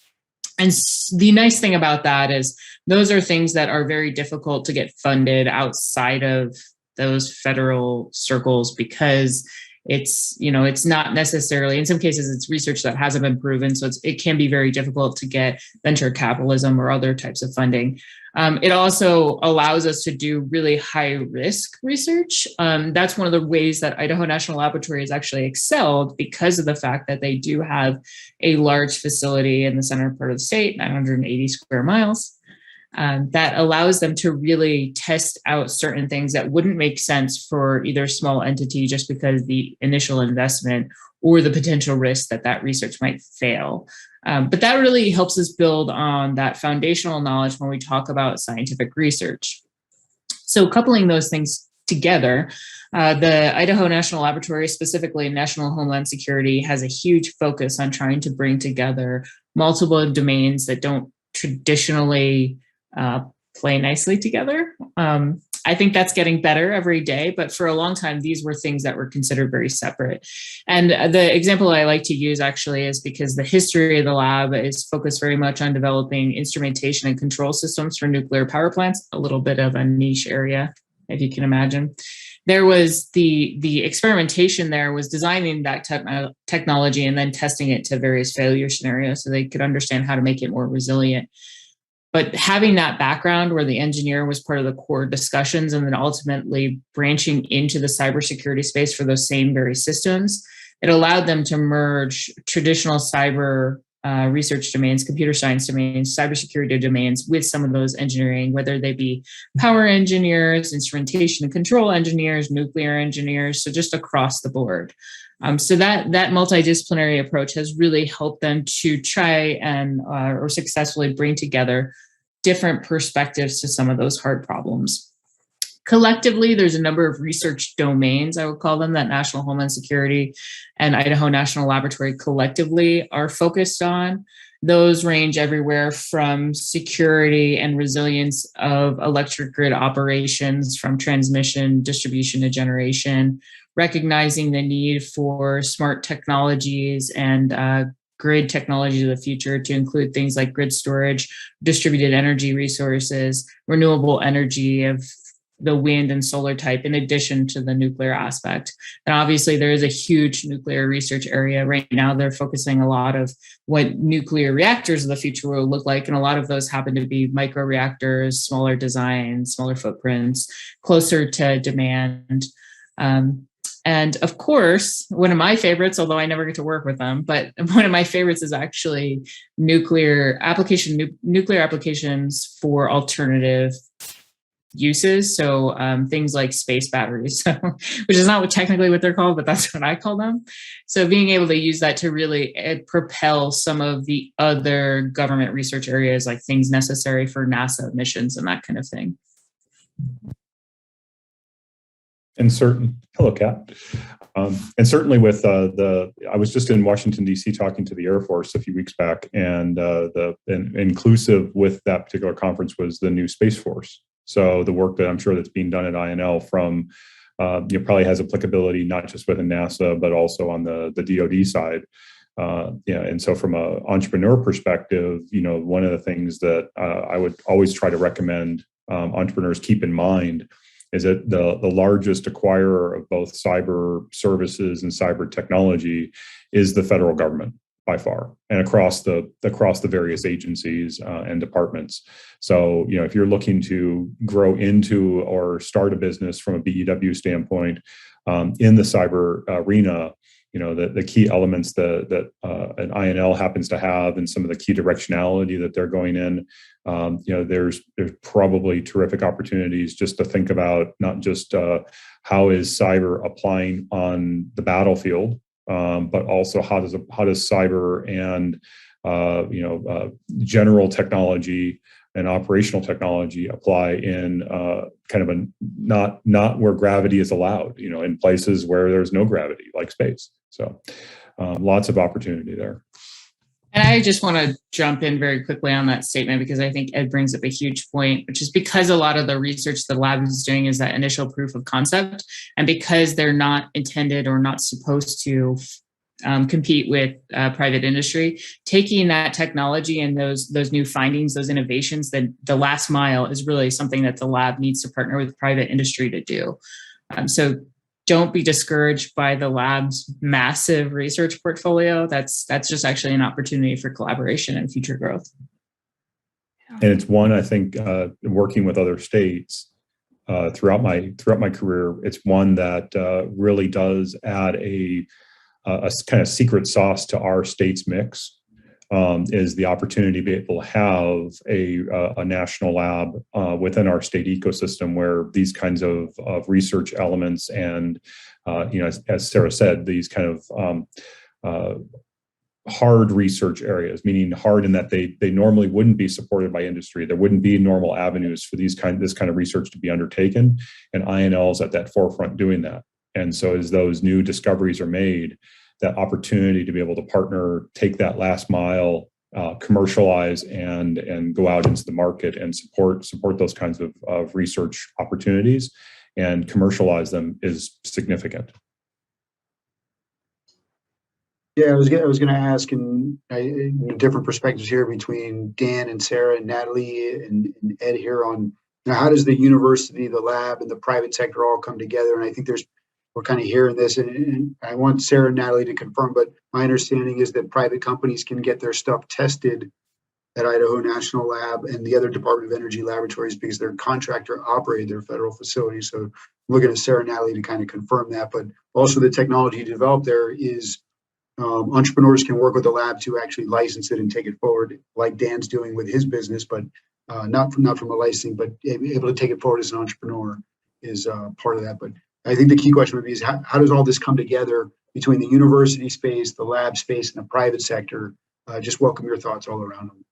And the nice thing about that is those are things that are very difficult to get funded outside of those federal circles, because it's not necessarily, in some cases, it's research that hasn't been proven. So it can be very difficult to get venture capitalism or other types of funding. It also allows us to do really high risk research. That's one of the ways that Idaho National Laboratory has actually excelled, because of the fact that they do have a large facility in the center part of the state, 980 square miles. That allows them to really test out certain things that wouldn't make sense for either small entity, just because the initial investment or the potential risk that research might fail. But that really helps us build on that foundational knowledge when we talk about scientific research. So coupling those things together, the Idaho National Laboratory, specifically National Homeland Security, has a huge focus on trying to bring together multiple domains that don't traditionally play nicely together. I think that's getting better every day, but for a long time, these were things that were considered very separate. And the example I like to use actually is because the history of the lab is focused very much on developing instrumentation and control systems for nuclear power plants, a little bit of a niche area, if you can imagine. There was the experimentation there was designing that technology and then testing it to various failure scenarios so they could understand how to make it more resilient. But having that background where the engineer was part of the core discussions and then ultimately branching into the cybersecurity space for those same very systems, it allowed them to merge traditional cyber research domains, computer science domains, cybersecurity domains with some of those engineering, whether they be power engineers, instrumentation and control engineers, nuclear engineers, so just across the board. So that multidisciplinary approach has really helped them to try and or successfully bring together different perspectives to some of those hard problems. Collectively, there's a number of research domains, I would call them, that National Homeland Security and Idaho National Laboratory collectively are focused on. Those range everywhere from security and resilience of electric grid operations, from transmission, distribution to generation, recognizing the need for smart technologies and grid technologies of the future to include things like grid storage, distributed energy resources, renewable energy of the wind and solar type, in addition to the nuclear aspect. And obviously there is a huge nuclear research area. Right now they're focusing a lot of what nuclear reactors of the future will look like. And a lot of those happen to be microreactors, smaller designs, smaller footprints, closer to demand. And of course, one of my favorites, although I never get to work with them, but one of my favorites is actually nuclear applications for alternative uses. So things like space batteries, which is not technically what they're called, but that's what I call them. So being able to use that to really propel some of the other government research areas, like things necessary for NASA missions and that kind of thing. And hello, Kat. And certainly with I was just in Washington, D.C. talking to the Air Force a few weeks back, and inclusive with that particular conference was the new Space Force. So the work that I'm sure that's being done at INL from probably has applicability not just within NASA, but also on the DoD side. And so from an entrepreneur perspective, one of the things that I would always try to recommend entrepreneurs keep in mind is that the largest acquirer of both cyber services and cyber technology is the federal government by far, and across the various agencies and departments. So, if you're looking to grow into or start a business from a BEW standpoint in the cyber arena, the key elements that an INL happens to have, and some of the key directionality that they're going in, there's probably terrific opportunities just to think about not just how is cyber applying on the battlefield, but also how does cyber and general technology and operational technology apply in kind of a not where gravity is allowed, in places where there's no gravity, like space. So lots of opportunity there. And I just want to jump in very quickly on that statement, because I think Ed brings up a huge point, which is because a lot of the research the lab is doing is that initial proof of concept. And because they're not intended or not supposed to compete with private industry, taking that technology and those new findings, those innovations, that the last mile is really something that the lab needs to partner with private industry to do. So don't be discouraged by the lab's massive research portfolio. That's just actually an opportunity for collaboration and future growth. And it's one, I think, working with other states throughout my career, it's one that really does add a kind of secret sauce to our state's mix. Is the opportunity to be able to have a national lab within our state ecosystem, where these kinds of research elements and, as Sarah said, these kind of hard research areas, meaning hard in that they normally wouldn't be supported by industry. There wouldn't be normal avenues for this kind of research to be undertaken, and INL is at that forefront doing that. And so as those new discoveries are made, that opportunity to be able to partner, take that last mile commercialize and go out into the market and support those kinds of research opportunities and commercialize them is significant. Yeah, I was going to ask in different perspectives here between Dan and Sarah and Natalie and Ed here on how does the university, the lab, and the private sector all come together? And I think we're kind of hearing this, and I want Sarah and Natalie to confirm, but my understanding is that private companies can get their stuff tested at Idaho National Lab and the other Department of Energy laboratories because they're contractor operated their federal facilities. So I'm looking at Sarah and Natalie to kind of confirm that, but also the technology developed there is entrepreneurs can work with the lab to actually license it and take it forward, like Dan's doing with his business, but not from a licensing, but able to take it forward as an entrepreneur is part of that. But I think the key question would be is how does all this come together between the university space, the lab space, and the private sector? Just welcome your thoughts all around them.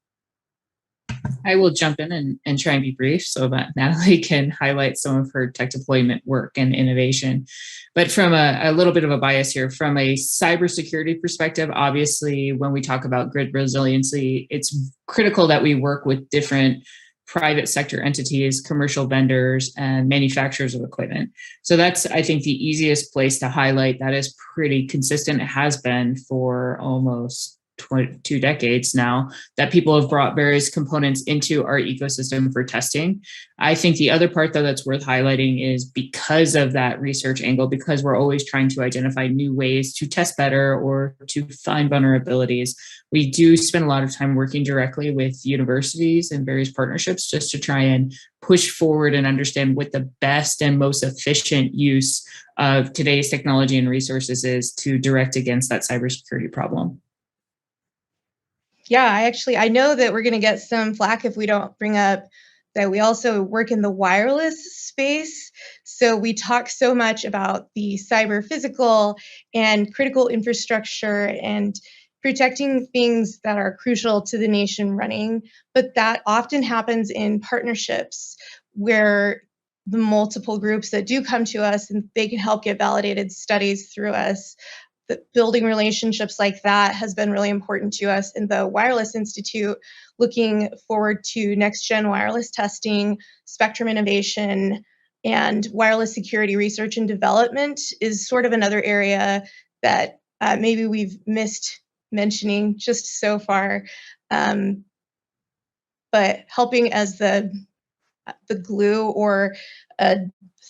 I will jump in and try and be brief so that Natalie can highlight some of her tech deployment work and innovation. But from a little bit of a bias here, from a cybersecurity perspective, obviously, when we talk about grid resiliency, it's critical that we work with different private sector entities, commercial vendors, and manufacturers of equipment. So that's, I think, the easiest place to highlight. That is pretty consistent. It has been for almost 2 decades now that people have brought various components into our ecosystem for testing. I think the other part, though, that's worth highlighting is because of that research angle, because we're always trying to identify new ways to test better or to find vulnerabilities, we do spend a lot of time working directly with universities and various partnerships just to try and push forward and understand what the best and most efficient use of today's technology and resources is to direct against that cybersecurity problem. Yeah, I know that we're going to get some flack if we don't bring up that we also work in the wireless space. So we talk so much about the cyber physical and critical infrastructure and protecting things that are crucial to the nation running, but that often happens in partnerships where the multiple groups that do come to us and they can help get validated studies through us. Building relationships like that has been really important to us in the Wireless Institute, looking forward to next-gen wireless testing, spectrum innovation, and wireless security research and development is sort of another area that maybe we've missed mentioning just so far. But helping as the glue or a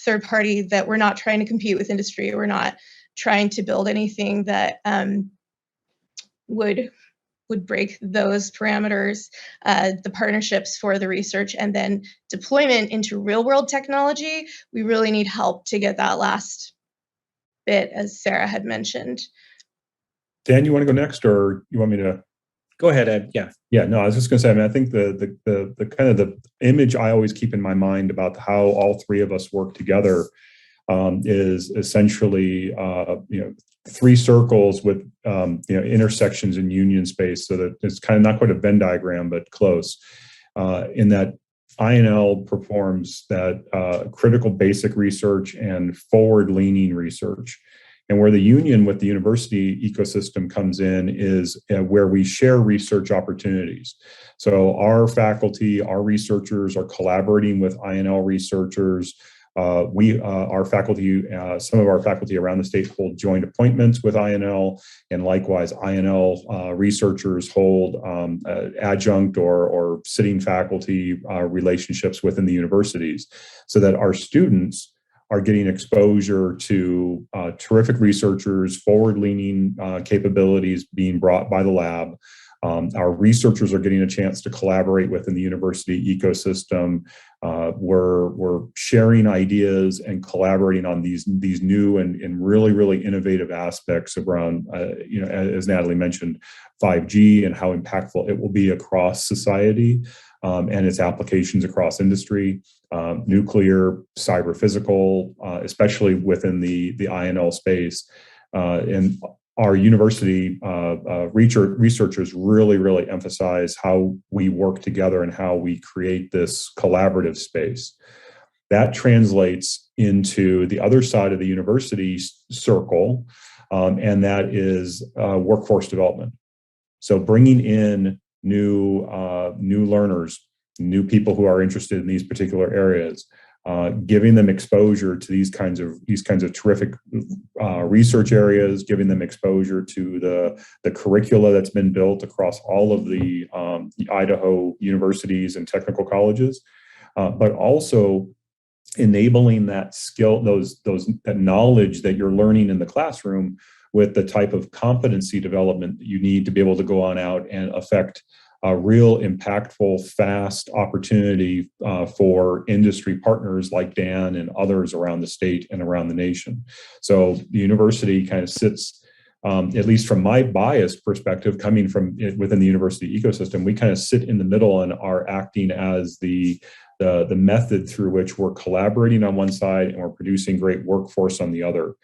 third party that we're not trying to compete with industry, we're not trying to build anything that would break those parameters, the partnerships for the research and then deployment into real world technology, we really need help to get that last bit, as Sarah had mentioned. Dan, you want to go next or you want me to? Go ahead, Ed. Yeah. Yeah, no, I was just going to say, I mean, I think the kind of the image I always keep in my mind about how all three of us work together is essentially, 3 circles with, intersections in union space, so that it's kind of not quite a Venn diagram, but close. In that INL performs that critical basic research and forward-leaning research. And where the union with the university ecosystem comes in is where we share research opportunities. So our faculty, our researchers are collaborating with INL researchers. Our faculty, some of our faculty around the state hold joint appointments with INL, and likewise INL researchers hold adjunct or sitting faculty relationships within the universities, so that our students are getting exposure to terrific researchers, forward-leaning capabilities being brought by the lab. Our researchers are getting a chance to collaborate within the university ecosystem. We're sharing ideas and collaborating on these new and really, really innovative aspects around, as Natalie mentioned, 5G and how impactful it will be across society and its applications across industry, nuclear, cyber physical, especially within the INL space. And our university researchers really, really emphasize how we work together and how we create this collaborative space. That translates into the other side of the university circle, and that is workforce development. So bringing in new learners, new people who are interested in these particular areas, giving them exposure to these kinds of terrific research areas, giving them exposure to the curricula that's been built across all of the Idaho universities and technical colleges, but also enabling that skill, that knowledge that you're learning in the classroom with the type of competency development that you need to be able to go on out and affect a real impactful, fast opportunity for industry partners like Dan and others around the state and around the nation. So the university kind of sits, at least from my biased perspective, coming from within the university ecosystem, we kind of sit in the middle and are acting as the method through which we're collaborating on one side and we're producing great workforce on the other.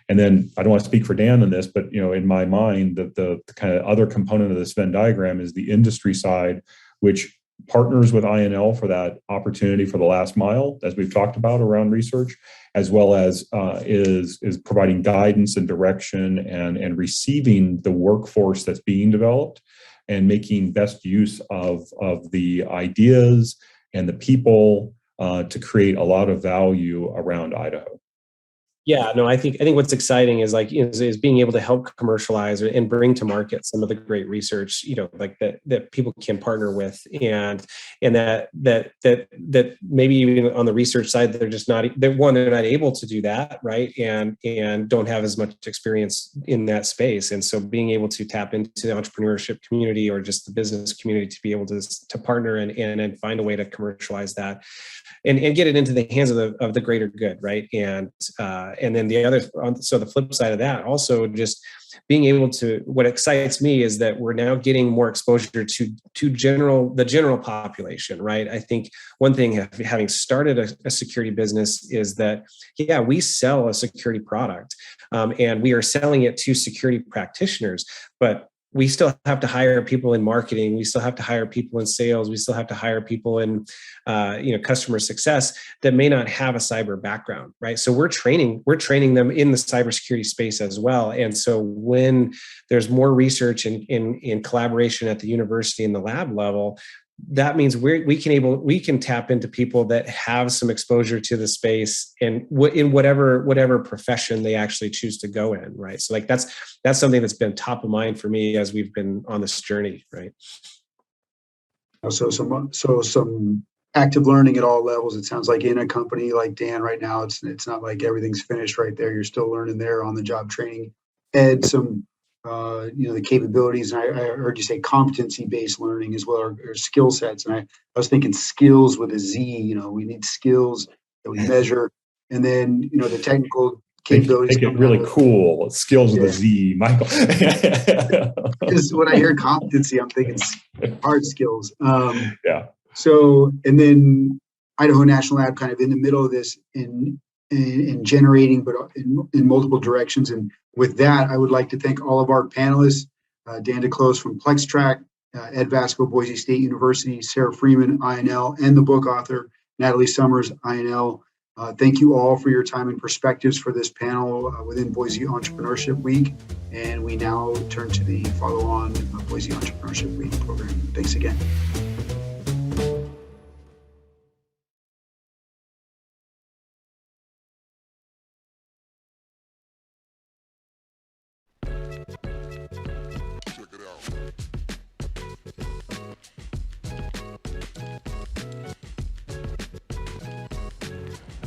And then I don't want to speak for Dan on this, but in my mind, the kind of other component of this Venn diagram is the industry side, which partners with INL for that opportunity for the last mile, as we've talked about around research, as well as is providing guidance and direction and receiving the workforce that's being developed and making best use of the ideas and the people to create a lot of value around Idaho. Yeah, no, I think what's exciting is is being able to help commercialize and bring to market some of the great research, like that people can partner with, and that maybe even on the research side, they're not able to do that, right? And don't have as much experience in that space. And so being able to tap into the entrepreneurship community or just the business community to be able to partner and find a way to commercialize that and get it into the hands of the greater good, right? And then the flip side of that, also just being able to, what excites me is that we're now getting more exposure to the general population, right? I think one thing, having started a security business, is that, yeah, we sell a security product and we are selling it to security practitioners, but we still have to hire people in marketing. We still have to hire people in sales. We still have to hire people in, customer success that may not have a cyber background, right? So we're training them in the cybersecurity space as well. And so when there's more research in collaboration at the university and the lab level, that means we can tap into people that have some exposure to the space and in whatever profession they actually choose to go in, right? So that's something that's been top of mind for me as we've been on this journey, right? So some active learning at all levels. It sounds like in a company like Dan right now, it's not like everything's finished right there. You're still learning there, on the job training. Ed, some the capabilities, and I heard you say competency-based learning as well, or skill sets. And I was thinking skills with a Z. We need skills that we measure, and then the technical capabilities. Make it really cool. Skills with a Z, Michael. Because when I hear competency, I'm thinking hard skills. Yeah. So, and then Idaho National Lab kind of in the middle of this in generating, but in multiple directions. And with that, I would like to thank all of our panelists, Dan DeClose from PlexTrack, Ed Vasco, Boise State University, Sarah Freeman, INL, and the book author, Natalie Summers, INL. Thank you all for your time and perspectives for this panel within Boise Entrepreneurship Week. And we now turn to the follow-on Boise Entrepreneurship Week program. Thanks again.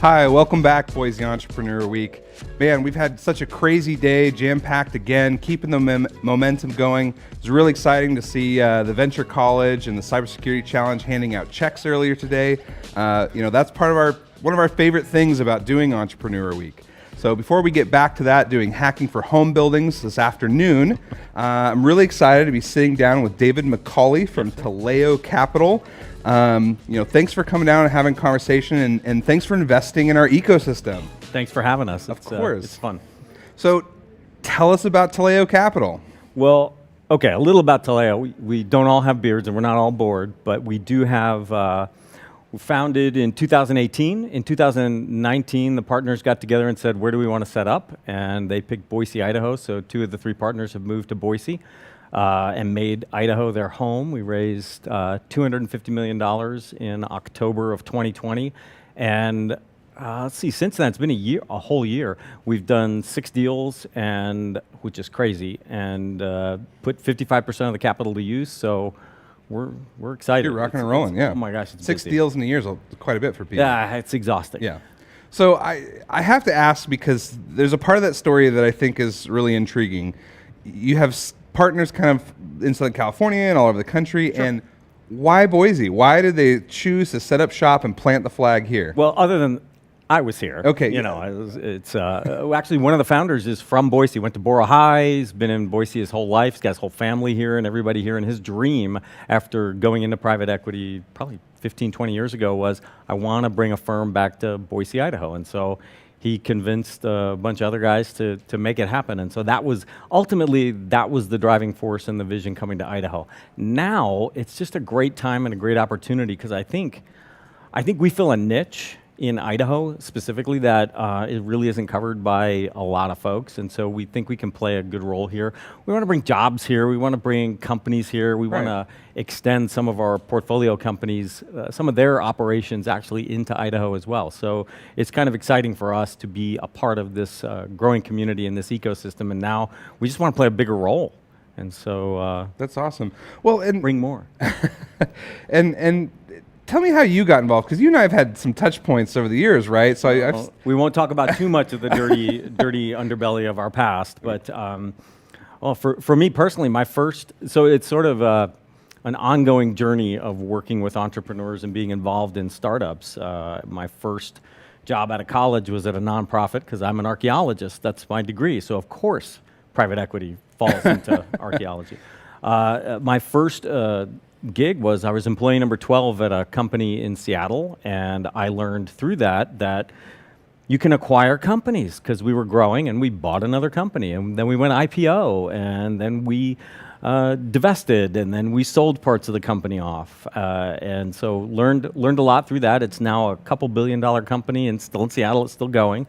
Hi, welcome back, Boise Entrepreneur Week. Man, we've had such a crazy day, jam-packed again, keeping the momentum going. It was really exciting to see the Venture College and the Cybersecurity Challenge handing out checks earlier today. That's part of one of our favorite things about doing Entrepreneur Week. So before we get back to that, doing hacking for home buildings this afternoon, I'm really excited to be sitting down with David McCauley from Taleo Capital. Thanks for coming down and having a conversation, and thanks for investing in our ecosystem. Thanks for having us. Of course. It's fun. So tell us about Taleo Capital. Well, okay, a little about Taleo. We don't all have beards and we're not all bored, but we do have, we founded in 2018. In 2019, the partners got together and said, where do we want to set up? And they picked Boise, Idaho. So 2 of the 3 partners have moved to Boise. and made Idaho their home. We raised $250 million in October of 2020. And let's see, since then, it's been a whole year. We've done 6 deals, which is crazy, and put 55% of the capital to use. So we're excited. You're rocking and rolling, yeah. Oh my gosh, it's 6 busy. deals in a year is quite a bit for people. Yeah, it's exhausting. Yeah. So I have to ask, because there's a part of that story that I think is really intriguing. You have partners kind of in Southern California and all over the country, and why Boise? Why did they choose to set up shop and plant the flag here? Well, other than I was here. Okay. You know, it's actually one of the founders is from Boise. Went to Bora High. He's been in Boise his whole life. He's got his whole family here and everybody here. And his dream after going into private equity probably 15, 20 years ago was, I want to bring a firm back to Boise, Idaho. And so he convinced a bunch of other guys to make it happen. And so that was the driving force and the vision coming to Idaho. Now it's just a great time and a great opportunity, because I think we fill a niche in Idaho specifically that it really isn't covered by a lot of folks. And so we think we can play a good role here. We want to bring jobs here. We want to bring companies here. We want to extend some of our portfolio companies, some of their operations actually into Idaho as well. So it's kind of exciting for us to be a part of this growing community in this ecosystem. And now we just want to play a bigger role. And so that's awesome. Well, and bring more. and tell me how you got involved, because you and I have had some touch points over the years, right? So we won't talk about too much of the dirty underbelly of our past, but well, for me personally, so it's sort of an ongoing journey of working with entrepreneurs and being involved in startups. My first job out of college was at a nonprofit, because I'm an archaeologist. That's my degree. So of course, private equity falls into archaeology. My first gig was I was employee number 12 at a company in Seattle, and I learned through that you can acquire companies, because we were growing and we bought another company, and then we went IPO, and then we divested, and then we sold parts of the company off, and so learned a lot through that. It's now a couple $1 billion company and still in Seattle. It's still going.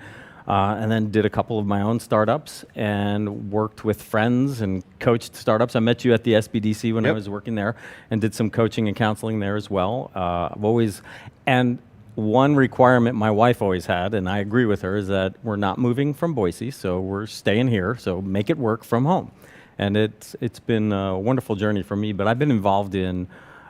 And then did a couple of my own startups and worked with friends and coached startups. I met you at the SBDC when I was working there, and did some coaching and counseling there as well. And one requirement my wife always had, and I agree with her, is that we're not moving from Boise, so we're staying here, so make it work from home. And it's been a wonderful journey for me, but I've been involved in,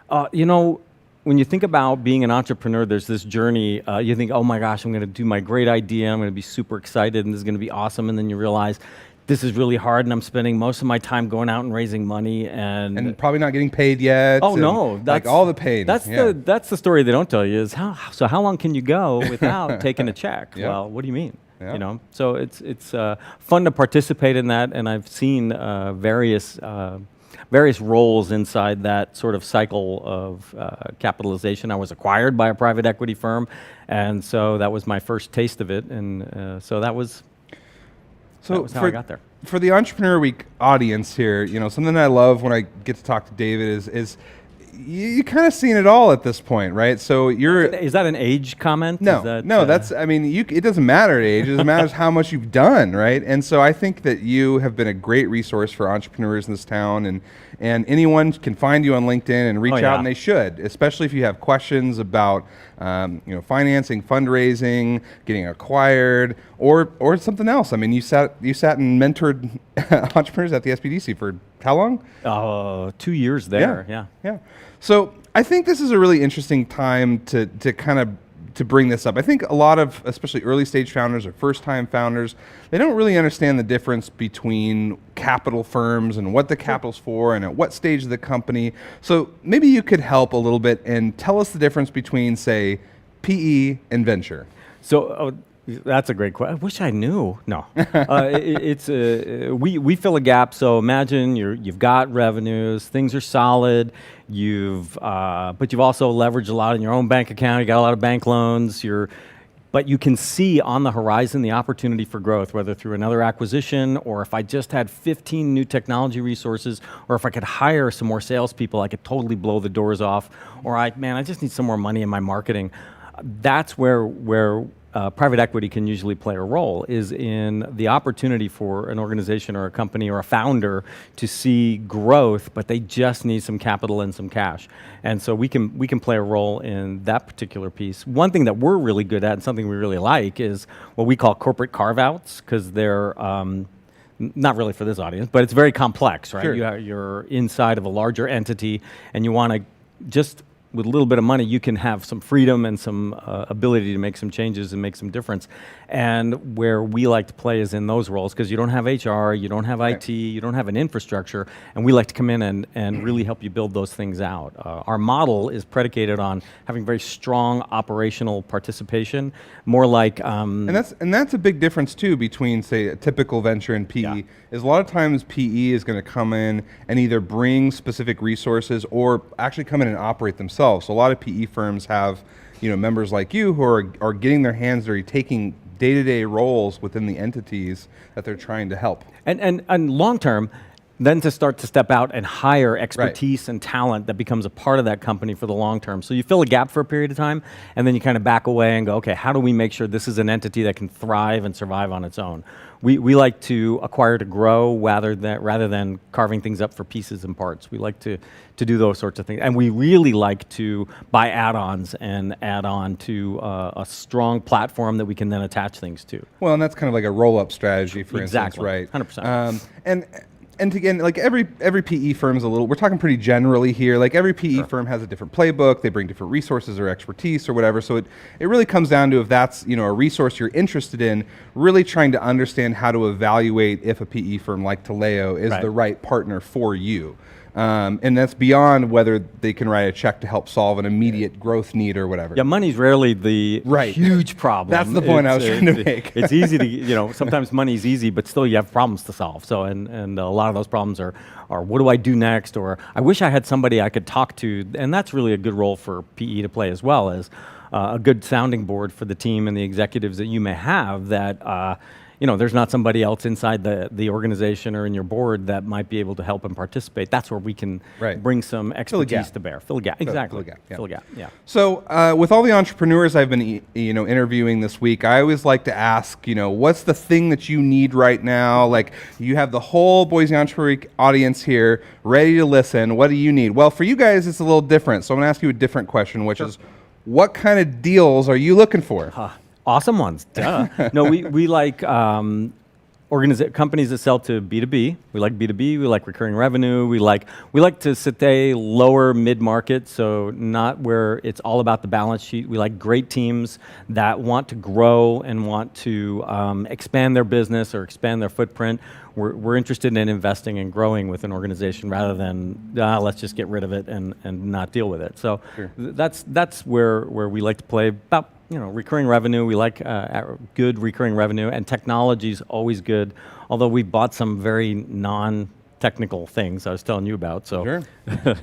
when you think about being an entrepreneur, there's this journey. You think, oh my gosh, I'm going to do my great idea. I'm going to be super excited, and this is going to be awesome. And then you realize this is really hard, and I'm spending most of my time going out and raising money, and probably not getting paid yet. Oh no, that's like all the pain. That's the story they don't tell you, is how long can you go without taking a check? Well, what do you mean? Yeah. So it's fun to participate in that, and I've seen various roles inside that sort of cycle of capitalization. I was acquired by a private equity firm, and so that was my first taste of it, and so that was how I got there. For the Entrepreneur Week audience here, something I love when I get to talk to David is you kind of seen it all at this point, right? So is that an age comment? No, that's, it doesn't matter age. It doesn't matter how much you've done, right? And so I think that you have been a great resource for entrepreneurs in this town, and anyone can find you on LinkedIn and reach out, and they should, especially if you have questions about financing, fundraising, getting acquired, or something else. I mean, you sat and mentored entrepreneurs at the SBDC for how long? 2 years there. Yeah. So I think this is a really interesting time to bring this up. I think a lot of, especially early stage founders or first time founders, they don't really understand the difference between capital firms and what the capital's for and at what stage of the company. So maybe you could help a little bit and tell us the difference between, say, PE and venture. So that's a great question. I wish I knew. No, we fill a gap. So imagine you've got revenues, things are solid. But you've also leveraged a lot in your own bank account. You got a lot of bank loans. But you can see on the horizon the opportunity for growth, whether through another acquisition, or if I just had 15 new technology resources, or if I could hire some more salespeople, I could totally blow the doors off. Or I just need some more money in my marketing. That's where private equity can usually play a role is in the opportunity for an organization or a company or a founder to see growth, but they just need some capital and some cash. And so we can play a role in that particular piece. One thing that we're really good at and something we really like is what we call corporate carve-outs, because they're not really for this audience, but it's very complex, right? Sure. You're inside of a larger entity, and you want to just with a little bit of money, you can have some freedom and some ability to make some changes and make some difference. And where we like to play is in those roles, because you don't have HR, you don't have IT, you don't have an infrastructure, and we like to come in and really help you build those things out. Our model is predicated on having very strong operational participation, more like... and that's a big difference too between, say, a typical venture and PE, is a lot of times PE is going to come in and either bring specific resources or actually come in and operate themselves. So a lot of PE firms have, members like you who are getting their hands dirty, taking day-to-day roles within the entities that they're trying to help. And long term, then to start to step out and hire expertise and talent that becomes a part of that company for the long term. So you fill a gap for a period of time, and then you kind of back away and go, okay, how do we make sure this is an entity that can thrive and survive on its own? We like to acquire to grow rather than carving things up for pieces and parts. We like to do those sorts of things. And we really like to buy add-ons and add on to a strong platform that we can then attach things to. Well, and that's kind of like a roll-up strategy, for instance, right? 100%. And again, like every PE firm is we're talking pretty generally here, like every PE firm has a different playbook, they bring different resources or expertise or whatever, so it really comes down to if that's, a resource you're interested in, really trying to understand how to evaluate if a PE firm like Taleo is the right partner for you. And that's beyond whether they can write a check to help solve an immediate growth need or whatever. Yeah, money's rarely the huge problem. That's the point I was trying to make. It's easy to, sometimes money's easy, but still you have problems to solve. So, and a lot of those problems are what do I do next? Or I wish I had somebody I could talk to. And that's really a good role for PE to play as well, as a good sounding board for the team and the executives that you may have that, there's not somebody else inside the organization or in your board that might be able to help and participate. That's where we can bring some expertise to bear. Fill a gap. Exactly. Fill a gap. Yeah. So with all the entrepreneurs I've been interviewing this week, I always like to ask, what's the thing that you need right now? Like, you have the whole Boise Entrepreneur Week audience here ready to listen. What do you need? Well, for you guys, it's a little different. So I'm going to ask you a different question, which is, what kind of deals are you looking for? Awesome ones. Duh. No, we like companies that sell to B2B. We like B2B. We like recurring revenue. We like to stay lower mid-market, so not where it's all about the balance sheet. We like great teams that want to grow and want to expand their business or expand their footprint. We're interested in investing and growing with an organization rather than let's just get rid of it and not deal with it. So that's where we like to play. About recurring revenue. We like good recurring revenue, and technology's always good. Although we bought some very non-technical things I was telling you about. So. Sure.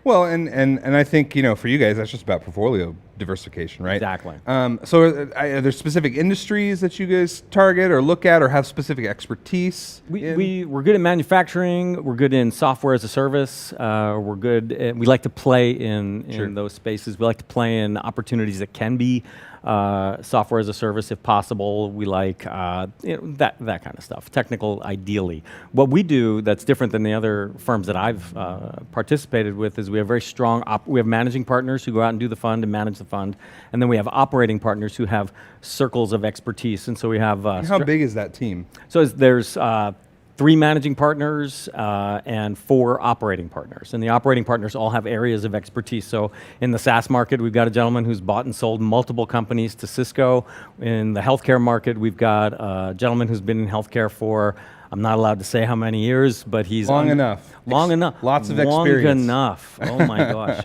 Well, and I think, for you guys, that's just about portfolio diversification, right? Exactly. So are there specific industries that you guys target or look at or have specific expertise? We're good at manufacturing. We're good in software as a service. We're good. We like to play in those spaces. We like to play in opportunities that can be software as a service if possible. We like that kind of stuff. Technical, ideally. What we do that's different than the other firms that I've participated with is we have very strong. We have managing partners who go out and do the fund and manage the fund, and then we have operating partners who have circles of expertise. And so we have. How big is that team? So there's 3 managing partners and 4 operating partners. And the operating partners all have areas of expertise. So in the SaaS market, we've got a gentleman who's bought and sold multiple companies to Cisco. In the healthcare market, we've got a gentleman who's been in healthcare for, I'm not allowed to say how many years, but he's... Long enough. Lots of experience. Long enough. Oh my gosh.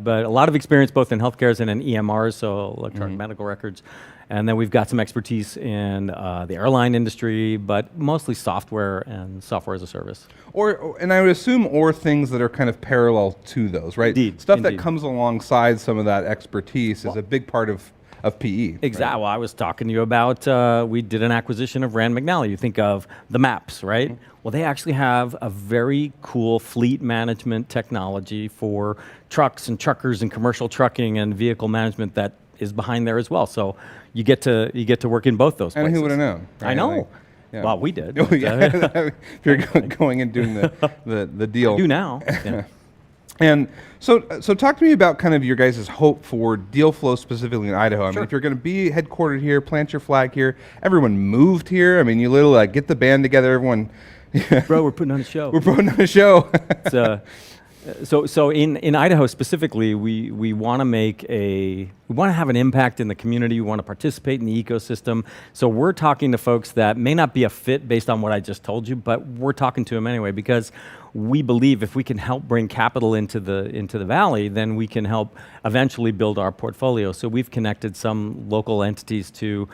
But a lot of experience both in healthcare and in EMRs, so electronic medical records. And then we've got some expertise in the airline industry, but mostly software and software as a service. And I would assume things that are kind of parallel to those, right? Indeed. Stuff that comes alongside some of that expertise is a big part of PE. Exactly. Right? Well, I was talking to you about, we did an acquisition of Rand McNally. You think of the maps, right? Well, they actually have a very cool fleet management technology for trucks and truckers and commercial trucking and vehicle management that is behind there as well. So you get to work in both those places. And who would have known? I know. Like, yeah. Well, we did. Oh, yeah. If you're going and doing the deal. I do now. Yeah. And so talk to me about kind of your guys' hope for deal flow specifically in Idaho. I mean, if you're going to be headquartered here, plant your flag here, everyone moved here. I mean, you literally like get the band together, everyone. Bro, we're putting on a show. We're putting on a show. So in Idaho specifically, we want to have an impact in the community. We want to participate in the ecosystem. So we're talking to folks that may not be a fit based on what I just told you, but we're talking to them anyway because we believe if we can help bring capital into the valley, then we can help eventually build our portfolio. So we've connected some local entities to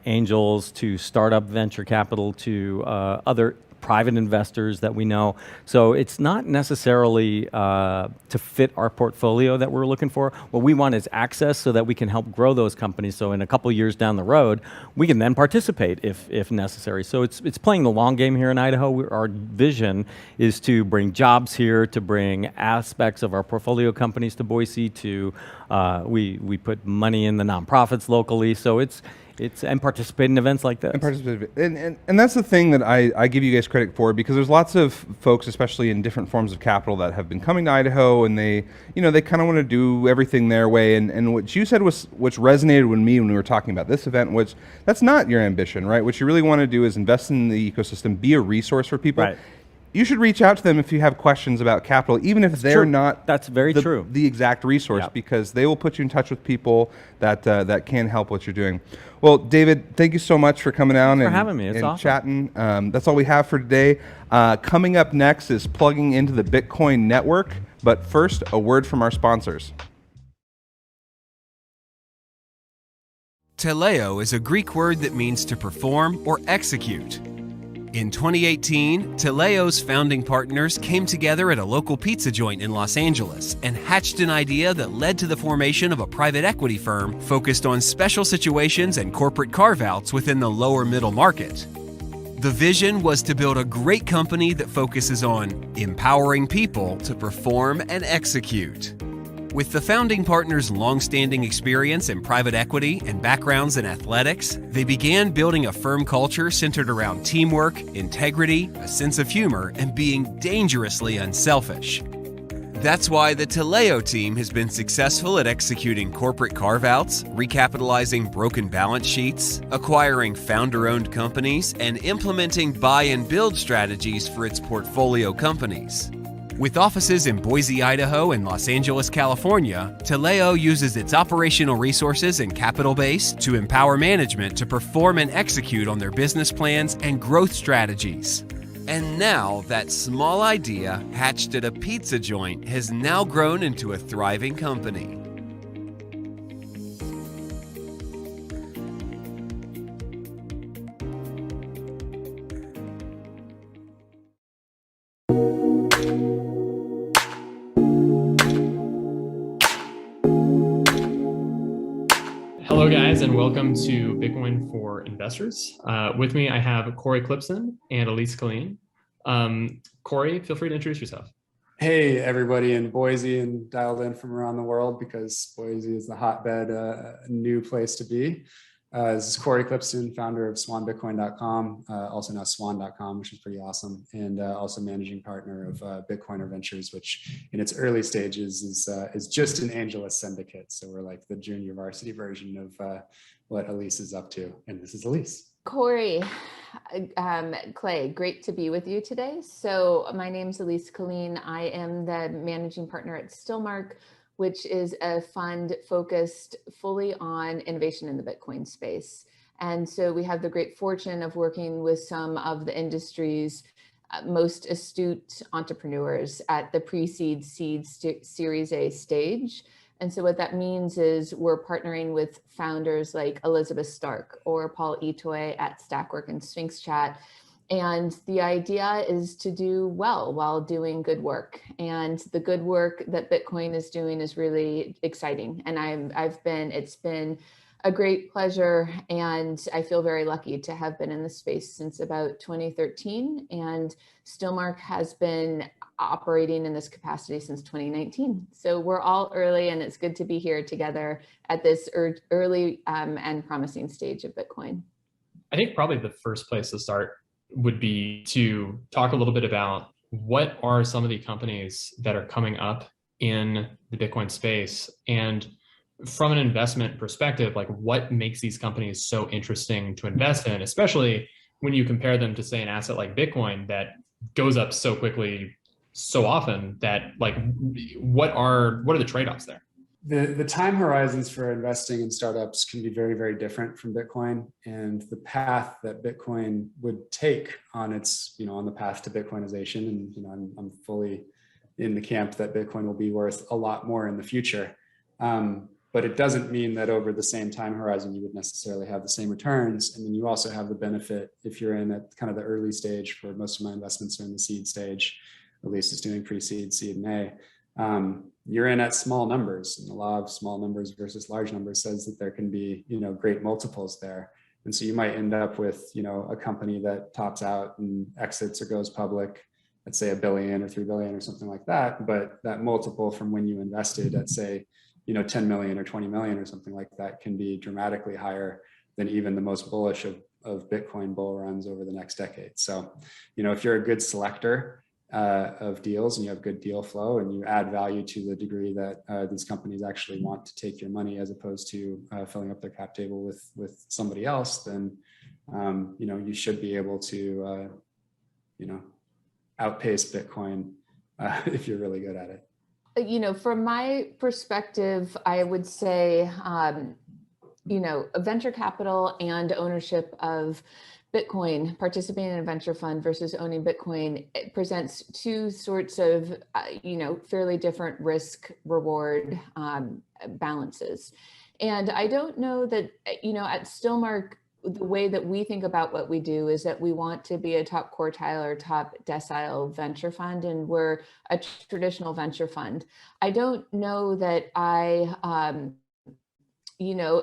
angels, to startup venture capital, to other private investors that we know. So it's not necessarily to fit our portfolio that we're looking for. What we want is access so that we can help grow those companies. So in a couple years down the road, we can then participate if necessary. So it's playing the long game here in Idaho. Our vision is to bring jobs here, to bring aspects of our portfolio companies to Boise, to we put money in the nonprofits locally. So it's and participate in events like this. And that's the thing that I give you guys credit for, because there's lots of folks, especially in different forms of capital, that have been coming to Idaho and they kind of want to do everything their way. And what you said was, which resonated with me when we were talking about this event, was that's not your ambition, right? What you really want to do is invest in the ecosystem, be a resource for people. Right. You should reach out to them if you have questions about capital, even if they're not That's very true. the exact resource, because they will put you in touch with people that can help what you're doing. Well, David, thank you so much for coming out for having me. It's and awesome. chatting. That's all we have for today. Coming up next is plugging into the Bitcoin network. But first, a word from our sponsors. Teleo is a Greek word that means to perform or execute. In 2018, Teleo's founding partners came together at a local pizza joint in Los Angeles and hatched an idea that led to the formation of a private equity firm focused on special situations and corporate carve-outs within the lower middle market. The vision was to build a great company that focuses on empowering people to perform and execute. With the founding partners' long-standing experience in private equity and backgrounds in athletics, they began building a firm culture centered around teamwork, integrity, a sense of humor, and being dangerously unselfish. That's why the Teleo team has been successful at executing corporate carve-outs, recapitalizing broken balance sheets, acquiring founder-owned companies, and implementing buy and build strategies for its portfolio companies. With offices in Boise, Idaho, and Los Angeles, California, Teleo uses its operational resources and capital base to empower management to perform and execute on their business plans and growth strategies. And now, that small idea, hatched at a pizza joint, has now grown into a thriving company. Hello, guys, and welcome to Bitcoin for Investors. With me, I have Corey Clipson and Elise Colleen. Corey, feel free to introduce yourself. Hey, everybody in Boise and dialed in from around the world, because Boise is the hotbed, new place to be. This is Corey Clipson, founder of swanbitcoin.com, also now swan.com, which is pretty awesome, and also managing partner of Bitcoiner Ventures, which in its early stages is just an AngelList syndicate. So we're like the junior varsity version of what Elise is up to. And this is Elise. Corey, Clay, great to be with you today. So my name is Elise Colleen. I am the managing partner at Stillmark, which is a fund focused fully on innovation in the Bitcoin space. And so we have the great fortune of working with some of the industry's most astute entrepreneurs at the pre-seed, seed, Series A stage. And so what that means is we're partnering with founders like Elizabeth Stark or Paul Itoy at Stackwork and Sphinx Chat. And the idea is to do well while doing good work. And the good work that Bitcoin is doing is really exciting. And it's been a great pleasure. And I feel very lucky to have been in the space since about 2013. And Stillmark has been operating in this capacity since 2019. So we're all early, and it's good to be here together at this early and promising stage of Bitcoin. I think probably the first place to start would be to talk a little bit about what are some of the companies that are coming up in the Bitcoin space, and from an investment perspective, like what makes these companies so interesting to invest in, especially when you compare them to, say, an asset like Bitcoin that goes up so quickly so often, that like what are the trade-offs there? The time horizons for investing in startups can be very, very different from Bitcoin, and the path that Bitcoin would take on its, on the path to Bitcoinization. And, I'm fully in the camp that Bitcoin will be worth a lot more in the future. But it doesn't mean that over the same time horizon, you would necessarily have the same returns. And then you also have the benefit, if you're in at kind of the early stage, for most of my investments are in the seed stage, at least it's doing pre-seed, seed, and A. You're in at small numbers, and the law of small numbers versus large numbers says that there can be, great multiples there. And so you might end up with, a company that tops out and exits or goes public, let's say $1 billion or $3 billion or something like that. But that multiple from when you invested at, say, 10 million or 20 million or something like that can be dramatically higher than even the most bullish of Bitcoin bull runs over the next decade. So, if you're a good selector of deals and you have good deal flow and you add value to the degree that these companies actually want to take your money as opposed to filling up their cap table with somebody else, then, you should be able to, outpace Bitcoin if you're really good at it. From my perspective, I would say, venture capital and ownership of Bitcoin, participating in a venture fund versus owning Bitcoin, it presents two sorts of, fairly different risk reward balances. And I don't know that, at Stillmark, the way that we think about what we do is that we want to be a top quartile or top decile venture fund, and we're a traditional venture fund. I don't know that I,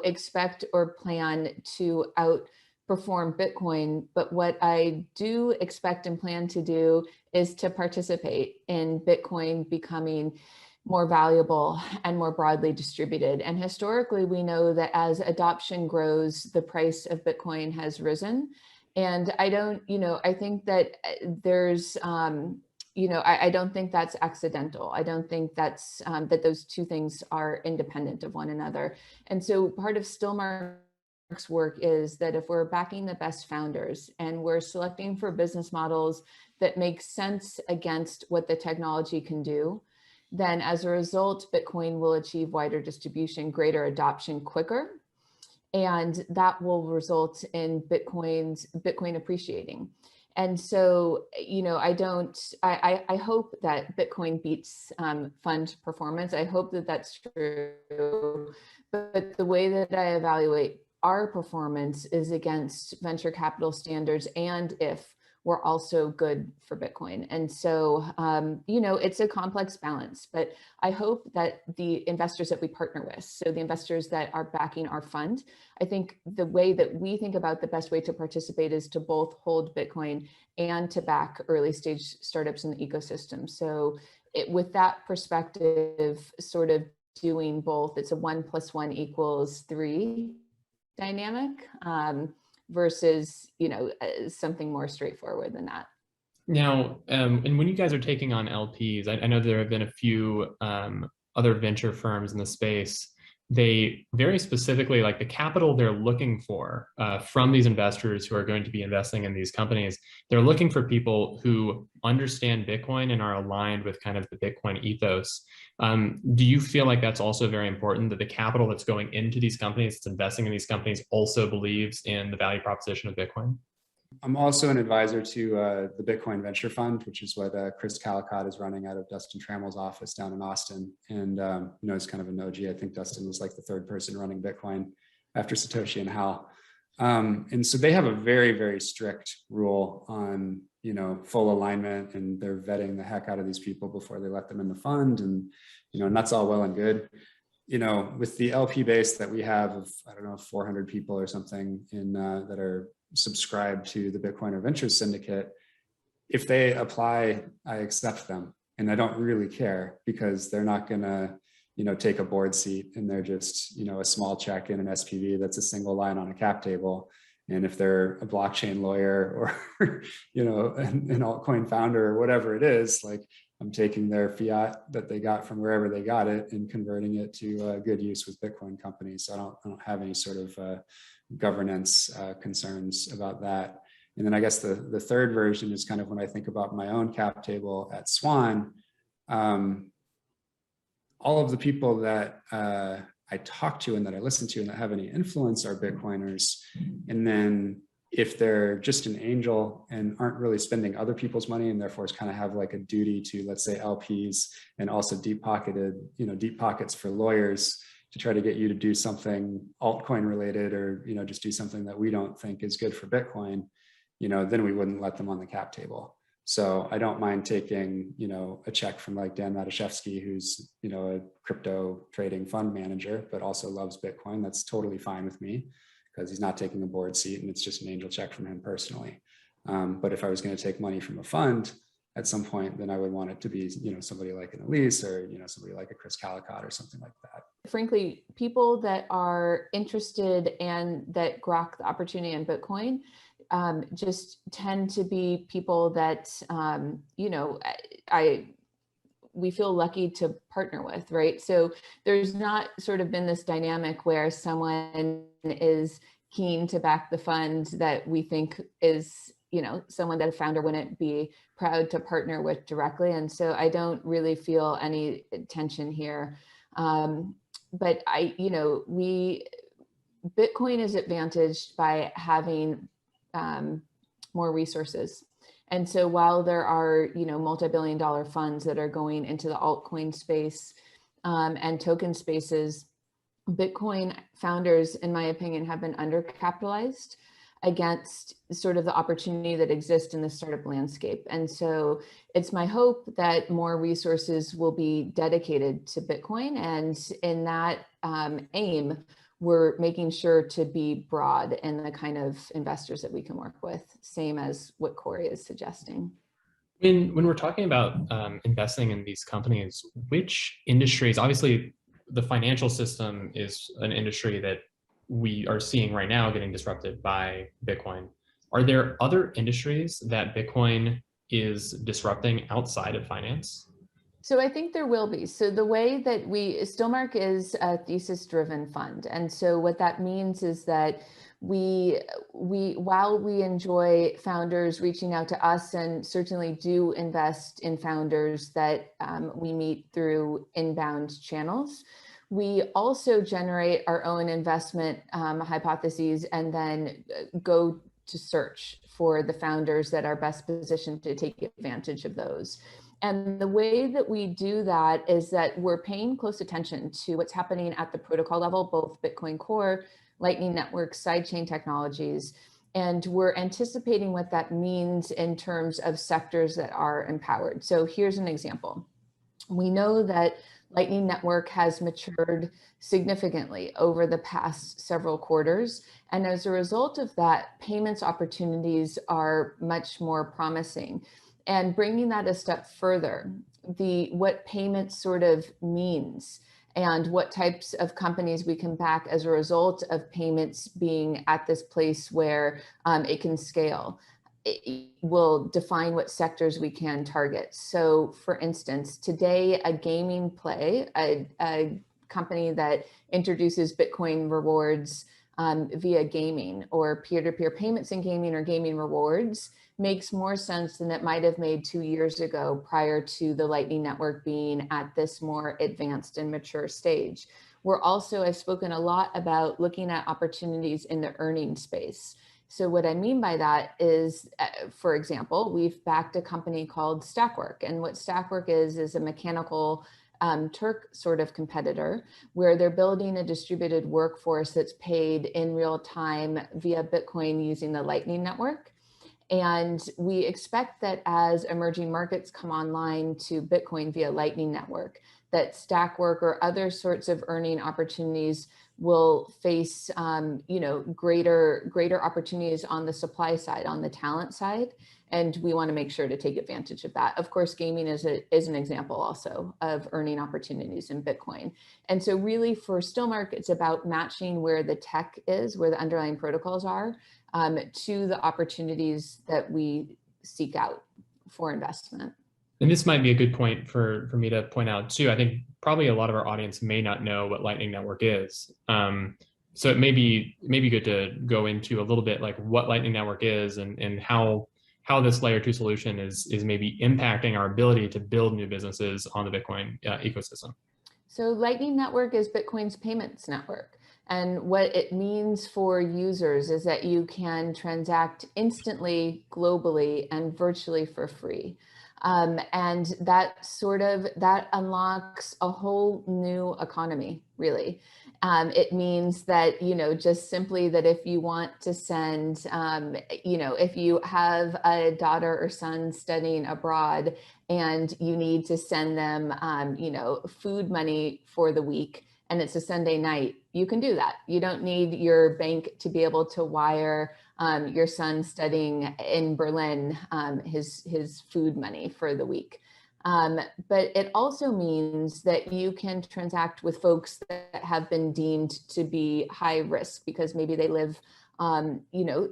expect or plan to outperform Bitcoin, but what I do expect and plan to do is to participate in Bitcoin becoming more valuable and more broadly distributed. And historically, we know that as adoption grows, the price of Bitcoin has risen. And I don't, I think that there's, I don't think that's accidental. I don't think that's, that those two things are independent of one another. And so part of Stillmark's work is that if we're backing the best founders and we're selecting for business models that make sense against what the technology can do, then as a result, Bitcoin will achieve wider distribution, greater adoption quicker, and that will result in Bitcoin appreciating. And so, I hope that Bitcoin beats fund performance. I hope that that's true. But the way that I evaluate our performance is against venture capital standards, and if we're also good for Bitcoin. And so, it's a complex balance, but I hope that the investors that we partner with, so the investors that are backing our fund, I think the way that we think about the best way to participate is to both hold Bitcoin and to back early stage startups in the ecosystem. So with that perspective, sort of doing both, it's a 1 + 1 = 3 dynamic. Versus, something more straightforward than that. Now, and when you guys are taking on LPs, I know there have been a few other venture firms in the space. They very specifically, like the capital they're looking for from these investors who are going to be investing in these companies, they're looking for people who understand Bitcoin and are aligned with kind of the Bitcoin ethos. Do you feel like that's also very important, that the capital that's going into these companies, that's investing in these companies, also believes in the value proposition of Bitcoin? I'm also an advisor to the Bitcoin Venture Fund, which is what Chris Calicott is running out of Dustin Trammell's office down in Austin. And, it's kind of an OG. I think Dustin was like the third person running Bitcoin after Satoshi and Hal. And so they have a very, very strict rule on, full alignment, and they're vetting the heck out of these people before they let them in the fund. And, and that's all well and good. With the LP base that we have of, 400 people or something in that are subscribe to the Bitcoiner Ventures Syndicate, if they apply, I accept them. And I don't really care because they're not going to, take a board seat, and they're just, a small check in an SPV that's a single line on a cap table. And if they're a blockchain lawyer or, an altcoin founder or whatever it is, like, I'm taking their fiat that they got from wherever they got it and converting it to good use with Bitcoin companies. So I don't have any sort of governance concerns about that. And then I guess the third version is kind of when I think about my own cap table at Swan. All of the people that I talk to and that I listen to and that have any influence are Bitcoiners. And then if they're just an angel and aren't really spending other people's money and therefore kind of have like a duty to, let's say, LPs, and also deep pockets for lawyers to try to get you to do something altcoin related, or, just do something that we don't think is good for Bitcoin, then we wouldn't let them on the cap table. So I don't mind taking, a check from like Dan Matuszewski, who's, a crypto trading fund manager, but also loves Bitcoin. That's totally fine with me, because he's not taking a board seat and it's just an angel check from him personally. But if I was going to take money from a fund at some point, then I would want it to be, somebody like an Elise, or, somebody like a Chris Calicott or something like that. Frankly, people that are interested and that grok the opportunity in Bitcoin just tend to be people that, we feel lucky to partner with, right? So there's not sort of been this dynamic where someone is keen to back the fund that we think is, someone that a founder wouldn't be proud to partner with directly. And so I don't really feel any tension here. But Bitcoin is advantaged by having more resources. And so while there are, multi-billion-dollar funds that are going into the altcoin space and token spaces, Bitcoin founders, in my opinion, have been undercapitalized against sort of the opportunity that exists in the startup landscape. And so it's my hope that more resources will be dedicated to Bitcoin. And in that aim, we're making sure to be broad in the kind of investors that we can work with, same as what Corey is suggesting. When we're talking about investing in these companies, which industries, obviously the financial system is an industry that we are seeing right now getting disrupted by Bitcoin. Are there other industries that Bitcoin is disrupting outside of finance? So I think there will be. So the way that Stillmark is a thesis-driven fund. And so what that means is that while we enjoy founders reaching out to us and certainly do invest in founders that we meet through inbound channels, we also generate our own investment hypotheses and then go to search for the founders that are best positioned to take advantage of those. And the way that we do that is that we're paying close attention to what's happening at the protocol level, both Bitcoin Core, Lightning Network, sidechain technologies, and we're anticipating what that means in terms of sectors that are empowered. So here's an example. We know that Lightning Network has matured significantly over the past several quarters. And as a result of that, payments opportunities are much more promising. And bringing that a step further, what payments sort of means and what types of companies we can back as a result of payments being at this place where it can scale. It will define what sectors we can target. So for instance, today, a gaming play, a company that introduces Bitcoin rewards via gaming or peer-to-peer payments in gaming or gaming rewards makes more sense than it might have made 2 years ago prior to the Lightning Network being at this more advanced and mature stage. I've spoken a lot about looking at opportunities in the earning space. So what I mean by that is, for example, we've backed a company called Stackwork. And what Stackwork is a mechanical Turk sort of competitor where they're building a distributed workforce that's paid in real time via Bitcoin using the Lightning Network. And we expect that as emerging markets come online to Bitcoin via Lightning Network, that Stackwork or other sorts of earning opportunities will face, greater opportunities on the supply side, on the talent side. And we want to make sure to take advantage of that. Of course, gaming is an example also of earning opportunities in Bitcoin. And so really for Stillmark, it's about matching where the tech is, where the underlying protocols are, to the opportunities that we seek out for investment. And this might be a good point for me to point out too. I think probably a lot of our audience may not know what Lightning Network is. So it may be good to go into a little bit like what Lightning Network is and how this layer 2 solution is maybe impacting our ability to build new businesses on the Bitcoin ecosystem. So Lightning Network is Bitcoin's payments network. And what it means for users is that you can transact instantly, globally, and virtually for free. And that unlocks a whole new economy, really. It means that, just simply that if you want to send, if you have a daughter or son studying abroad and you need to send them, food money for the week, and it's a Sunday night, you can do that. You don't need your bank to be able to wire your son studying in Berlin his food money for the week. But it also means that you can transact with folks that have been deemed to be high risk because maybe they live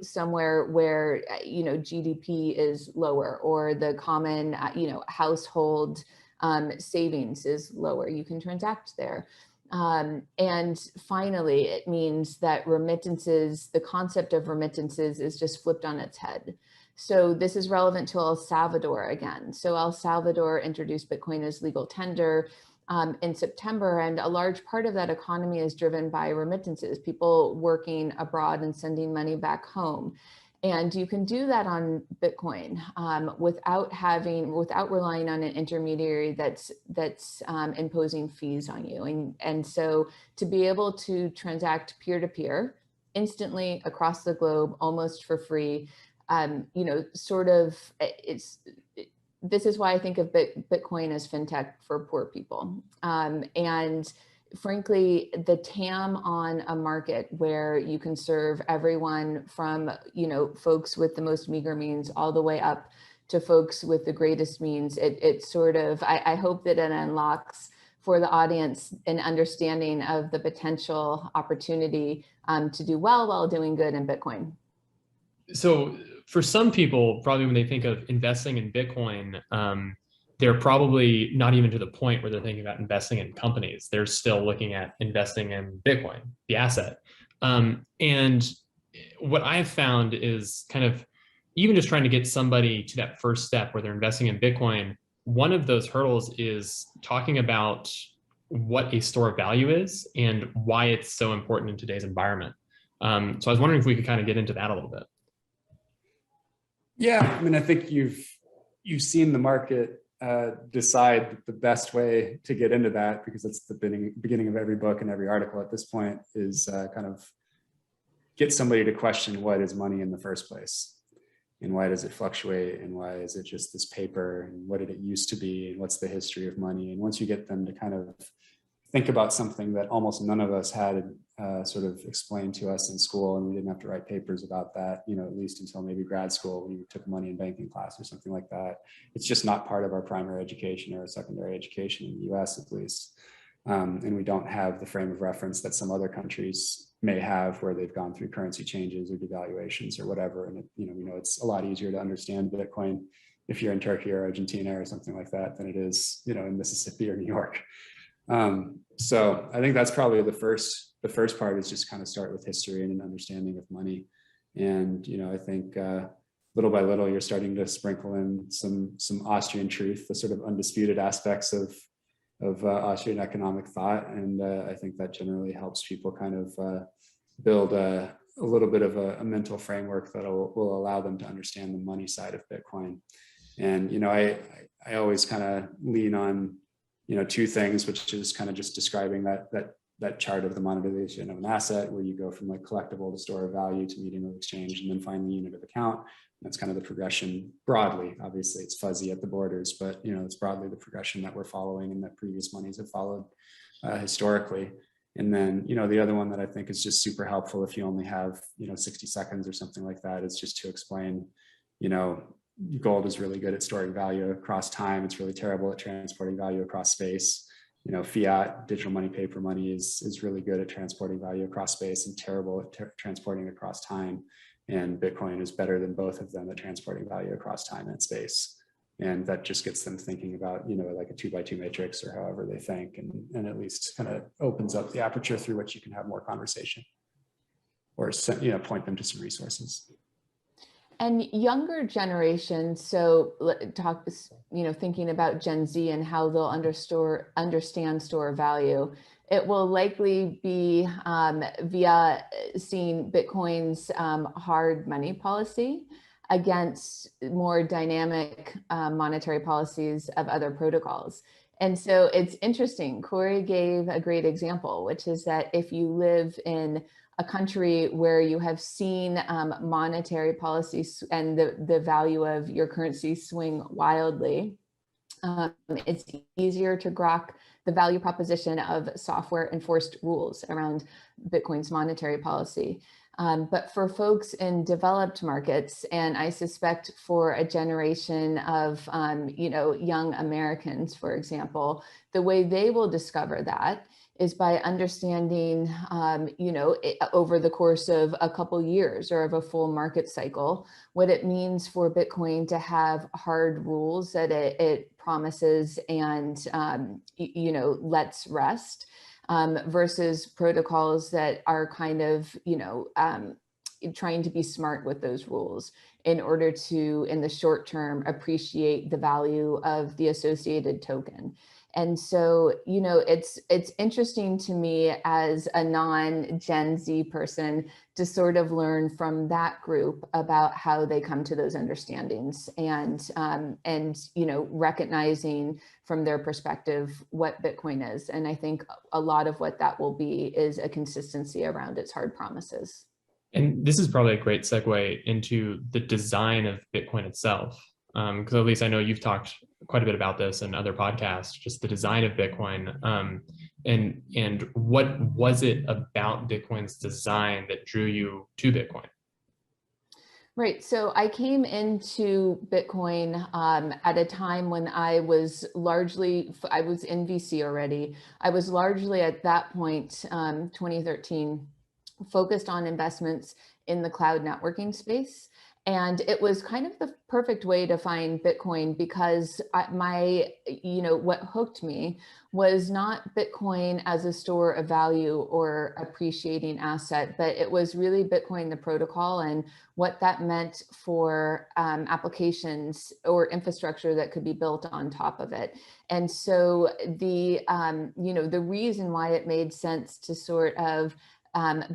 somewhere where, GDP is lower or the common, household savings is lower. You can transact there. And finally, it means that remittances, the concept of remittances is just flipped on its head. So this is relevant to El Salvador again. So El Salvador introduced Bitcoin as legal tender in September, and a large part of that economy is driven by remittances, people working abroad and sending money back home. And you can do that on Bitcoin without relying on an intermediary that's imposing fees on you. And so to be able to transact peer-to-peer instantly across the globe, almost for free, this is why I think of Bitcoin as fintech for poor people. And frankly, the TAM on a market where you can serve everyone from, folks with the most meager means all the way up to folks with the greatest means, I hope that it unlocks for the audience an understanding of the potential opportunity to do well while doing good in Bitcoin. So for some people, probably when they think of investing in Bitcoin, they're probably not even to the point where they're thinking about investing in companies. They're still looking at investing in Bitcoin, the asset. And what I've found is kind of even just trying to get somebody to that first step where they're investing in Bitcoin, one of those hurdles is talking about what a store of value is and why it's so important in today's environment. So I was wondering if we could kind of get into that a little bit. Yeah, I mean, I think you've seen the market decide the best way to get into that, because it's the beginning of every book and every article at this point is kind of get somebody to question what is money in the first place and why does it fluctuate and why is it just this paper and what did it used to be and what's the history of money. And once you get them to kind of think about something that almost none of us had sort of explained to us in school, and we didn't have to write papers about that, at least until maybe grad school when you took money in banking class or something like that. It's just not part of our primary education or secondary education in the US at least. And we don't have the frame of reference that some other countries may have where they've gone through currency changes or devaluations or whatever. And we know it's a lot easier to understand Bitcoin if you're in Turkey or Argentina or something like that than it is, in Mississippi or New York. So I think that's probably the first part is just kind of start with history and an understanding of money. And, I think little by little, you're starting to sprinkle in some Austrian truth, the sort of undisputed aspects of Austrian economic thought. And I think that generally helps people kind of build a little bit of a mental framework that will allow them to understand the money side of Bitcoin. And, I always kind of lean on, two things, which is kind of just describing that chart of the monetization of an asset, where you go from like collectible to store of value to medium of exchange, and then find the unit of account. And that's kind of the progression broadly. Obviously, it's fuzzy at the borders, but it's broadly the progression that we're following and that previous monies have followed historically. And then, the other one that I think is just super helpful if you only have, 60 seconds or something like that, is just to explain, gold is really good at storing value across time. It's really terrible at transporting value across space. Fiat, digital money, paper money is really good at transporting value across space and terrible at transporting across time. And Bitcoin is better than both of them at transporting value across time and space. And that just gets them thinking about, like a 2x2 matrix or however they think, and at least kind of opens up the aperture through which you can have more conversation or, point them to some resources. And younger generations, so thinking about Gen Z and how they'll understand store value, it will likely be via seeing Bitcoin's hard money policy against more dynamic monetary policies of other protocols. And so it's interesting. Corey gave a great example, which is that if you live in a country where you have seen monetary policies and the value of your currency swing wildly, it's easier to grok the value proposition of software enforced rules around Bitcoin's monetary policy. But for folks in developed markets, and I suspect for a generation of young Americans, for example, the way they will discover that is by understanding, over the course of a couple years or of a full market cycle, what it means for Bitcoin to have hard rules that it promises and, lets rest, versus protocols that are kind of, trying to be smart with those rules in order to, in the short term, appreciate the value of the associated token. And so, it's interesting to me as a non-Gen Z person to sort of learn from that group about how they come to those understandings and recognizing from their perspective what Bitcoin is. And I think a lot of what that will be is a consistency around its hard promises. And this is probably a great segue into the design of Bitcoin itself. Because at least I know you've talked quite a bit about this in other podcasts, just the design of Bitcoin. And what was it about Bitcoin's design that drew you to Bitcoin? Right. So I came into Bitcoin at a time when I was in VC already. I was largely at that point, 2013, focused on investments in the cloud networking space. And it was kind of the perfect way to find Bitcoin because what hooked me was not Bitcoin as a store of value or appreciating asset, but it was really Bitcoin, the protocol, and what that meant for applications or infrastructure that could be built on top of it. And so the reason why it made sense to sort of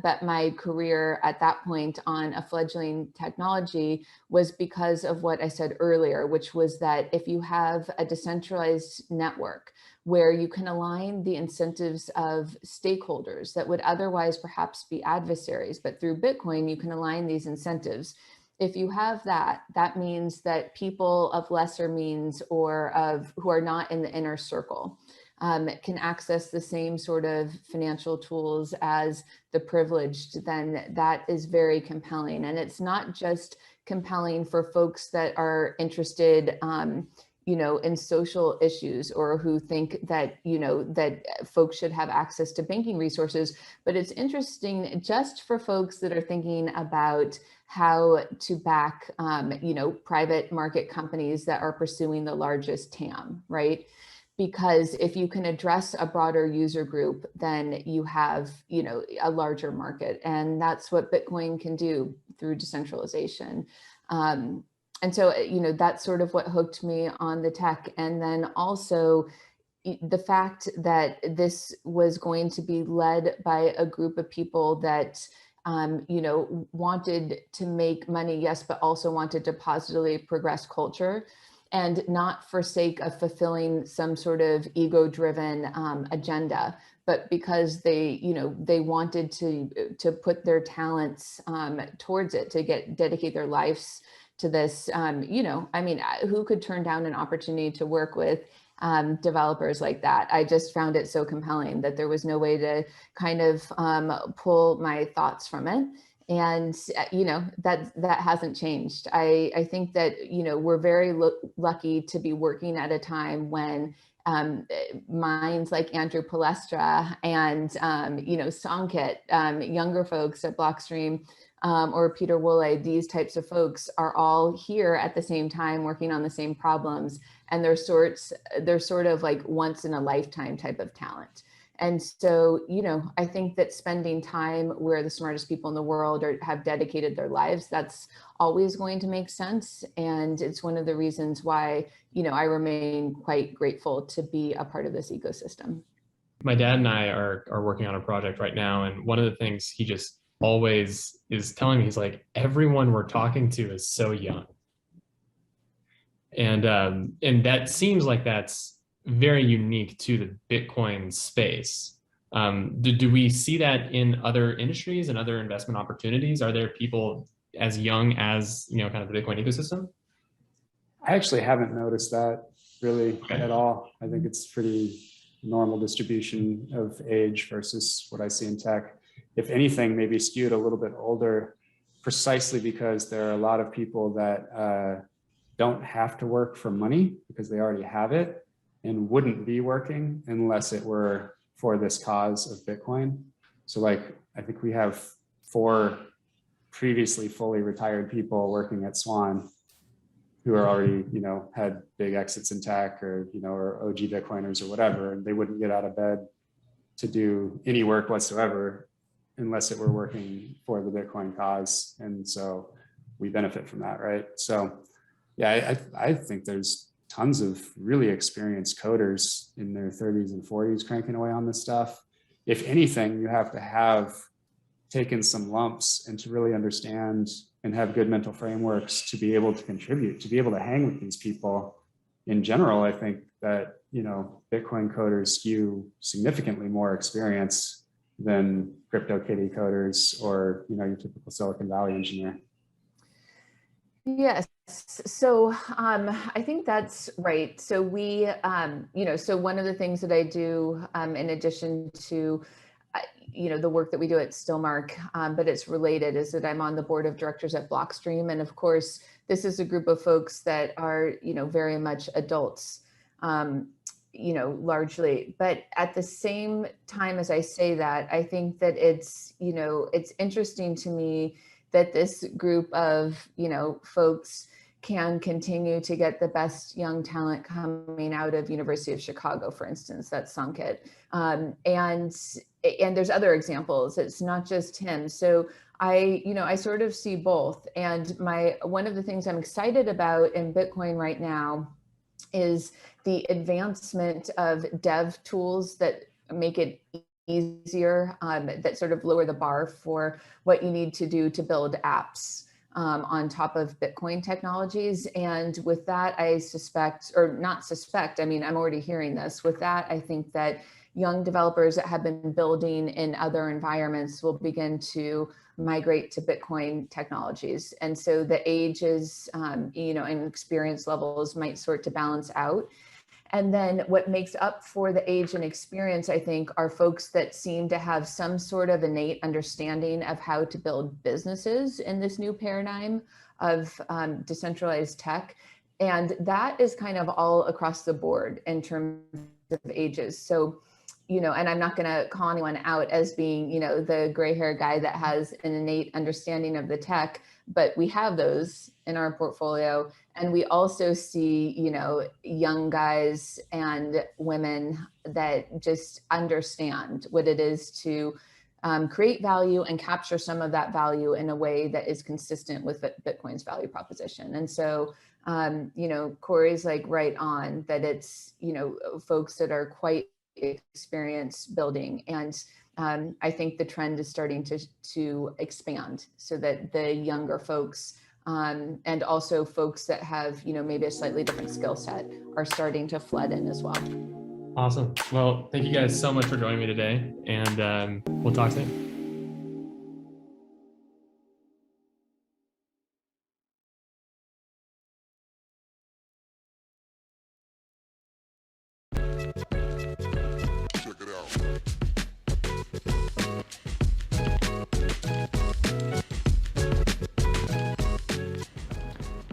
bet my career at that point on a fledgling technology was because of what I said earlier, which was that if you have a decentralized network where you can align the incentives of stakeholders that would otherwise perhaps be adversaries, but through Bitcoin, you can align these incentives. If you have that, that means that people of lesser means or who are not in the inner circle can access the same sort of financial tools as the privileged, then that is very compelling. And it's not just compelling for folks that are interested in social issues or who think that, that folks should have access to banking resources, but it's interesting just for folks that are thinking about how to back, private market companies that are pursuing the largest TAM, right? Because if you can address a broader user group, then you have, a larger market. And that's what Bitcoin can do through decentralization. And so, that's sort of what hooked me on the tech. And then also the fact that this was going to be led by a group of people that wanted to make money, yes, but also wanted to positively progress culture. And not for sake of fulfilling some sort of ego-driven agenda, but because they wanted to put their talents towards it, to dedicate their lives to this. I mean, who could turn down an opportunity to work with developers like that? I just found it so compelling that there was no way to kind of pull my thoughts from it. And, that hasn't changed. I think that, we're very lucky to be working at a time when minds like Andrew Palestra and, Songkit, younger folks at Blockstream, or Peter Wolle, these types of folks are all here at the same time working on the same problems. And they're sort of like once in a lifetime type of talent. And so, I think that spending time where the smartest people in the world have dedicated their lives, that's always going to make sense. And it's one of the reasons why, I remain quite grateful to be a part of this ecosystem. My dad and I are working on a project right now. And one of the things he just always is telling me, he's like, everyone we're talking to is so young. And that seems like that's very unique to the Bitcoin space. Do we see that in other industries and other investment opportunities? Are there people as young as, kind of the Bitcoin ecosystem? I actually haven't noticed that really at all. I think it's pretty normal distribution of age versus what I see in tech. If anything, maybe skewed a little bit older, precisely because there are a lot of people that don't have to work for money because they already have it, and wouldn't be working unless it were for this cause of Bitcoin. So I think we have 4 previously fully retired people working at Swan who are already, had big exits in tech or, or OG Bitcoiners or whatever, and they wouldn't get out of bed to do any work whatsoever unless it were working for the Bitcoin cause. And so we benefit from that, right? So yeah, I think there's tons of really experienced coders in their 30s and 40s cranking away on this stuff. If anything, you have to have taken some lumps and to really understand and have good mental frameworks to be able to contribute, to be able to hang with these people. In general, I think that, Bitcoin coders skew significantly more experience than CryptoKitty coders or, your typical Silicon Valley engineer. Yes. So I think that's right. So we, so one of the things that I do in addition to, the work that we do at Stillmark, but it's related, is that I'm on the board of directors at Blockstream. And of course, this is a group of folks that are, very much adults, largely. But at the same time as I say that, I think that it's interesting to me that this group of, folks can continue to get the best young talent coming out of University of Chicago, for instance. That's Songkit. And there's other examples. It's not just him. So I sort of see both. And one of the things I'm excited about in Bitcoin right now is the advancement of dev tools that make it easier, that sort of lower the bar for what you need to do to build apps on top of Bitcoin technologies. And with that, I'm already hearing this. With that, I think that young developers that have been building in other environments will begin to migrate to Bitcoin technologies. And so the ages, and experience levels might sort to balance out. And then what makes up for the age and experience, I think, are folks that seem to have some sort of innate understanding of how to build businesses in this new paradigm of decentralized tech. And that is kind of all across the board in terms of ages. So, and I'm not going to call anyone out as being, the gray hair guy that has an innate understanding of the tech, but we have those in our portfolio. And we also see, young guys and women that just understand what it is to create value and capture some of that value in a way that is consistent with Bitcoin's value proposition. And so, Corey's right on that it's, folks that are quite experienced building. And I think the trend is starting to expand so that the younger folks and also folks that have, maybe a slightly different skill set are starting to flood in as well. Awesome. Well, thank you guys so much for joining me today, and we'll talk soon.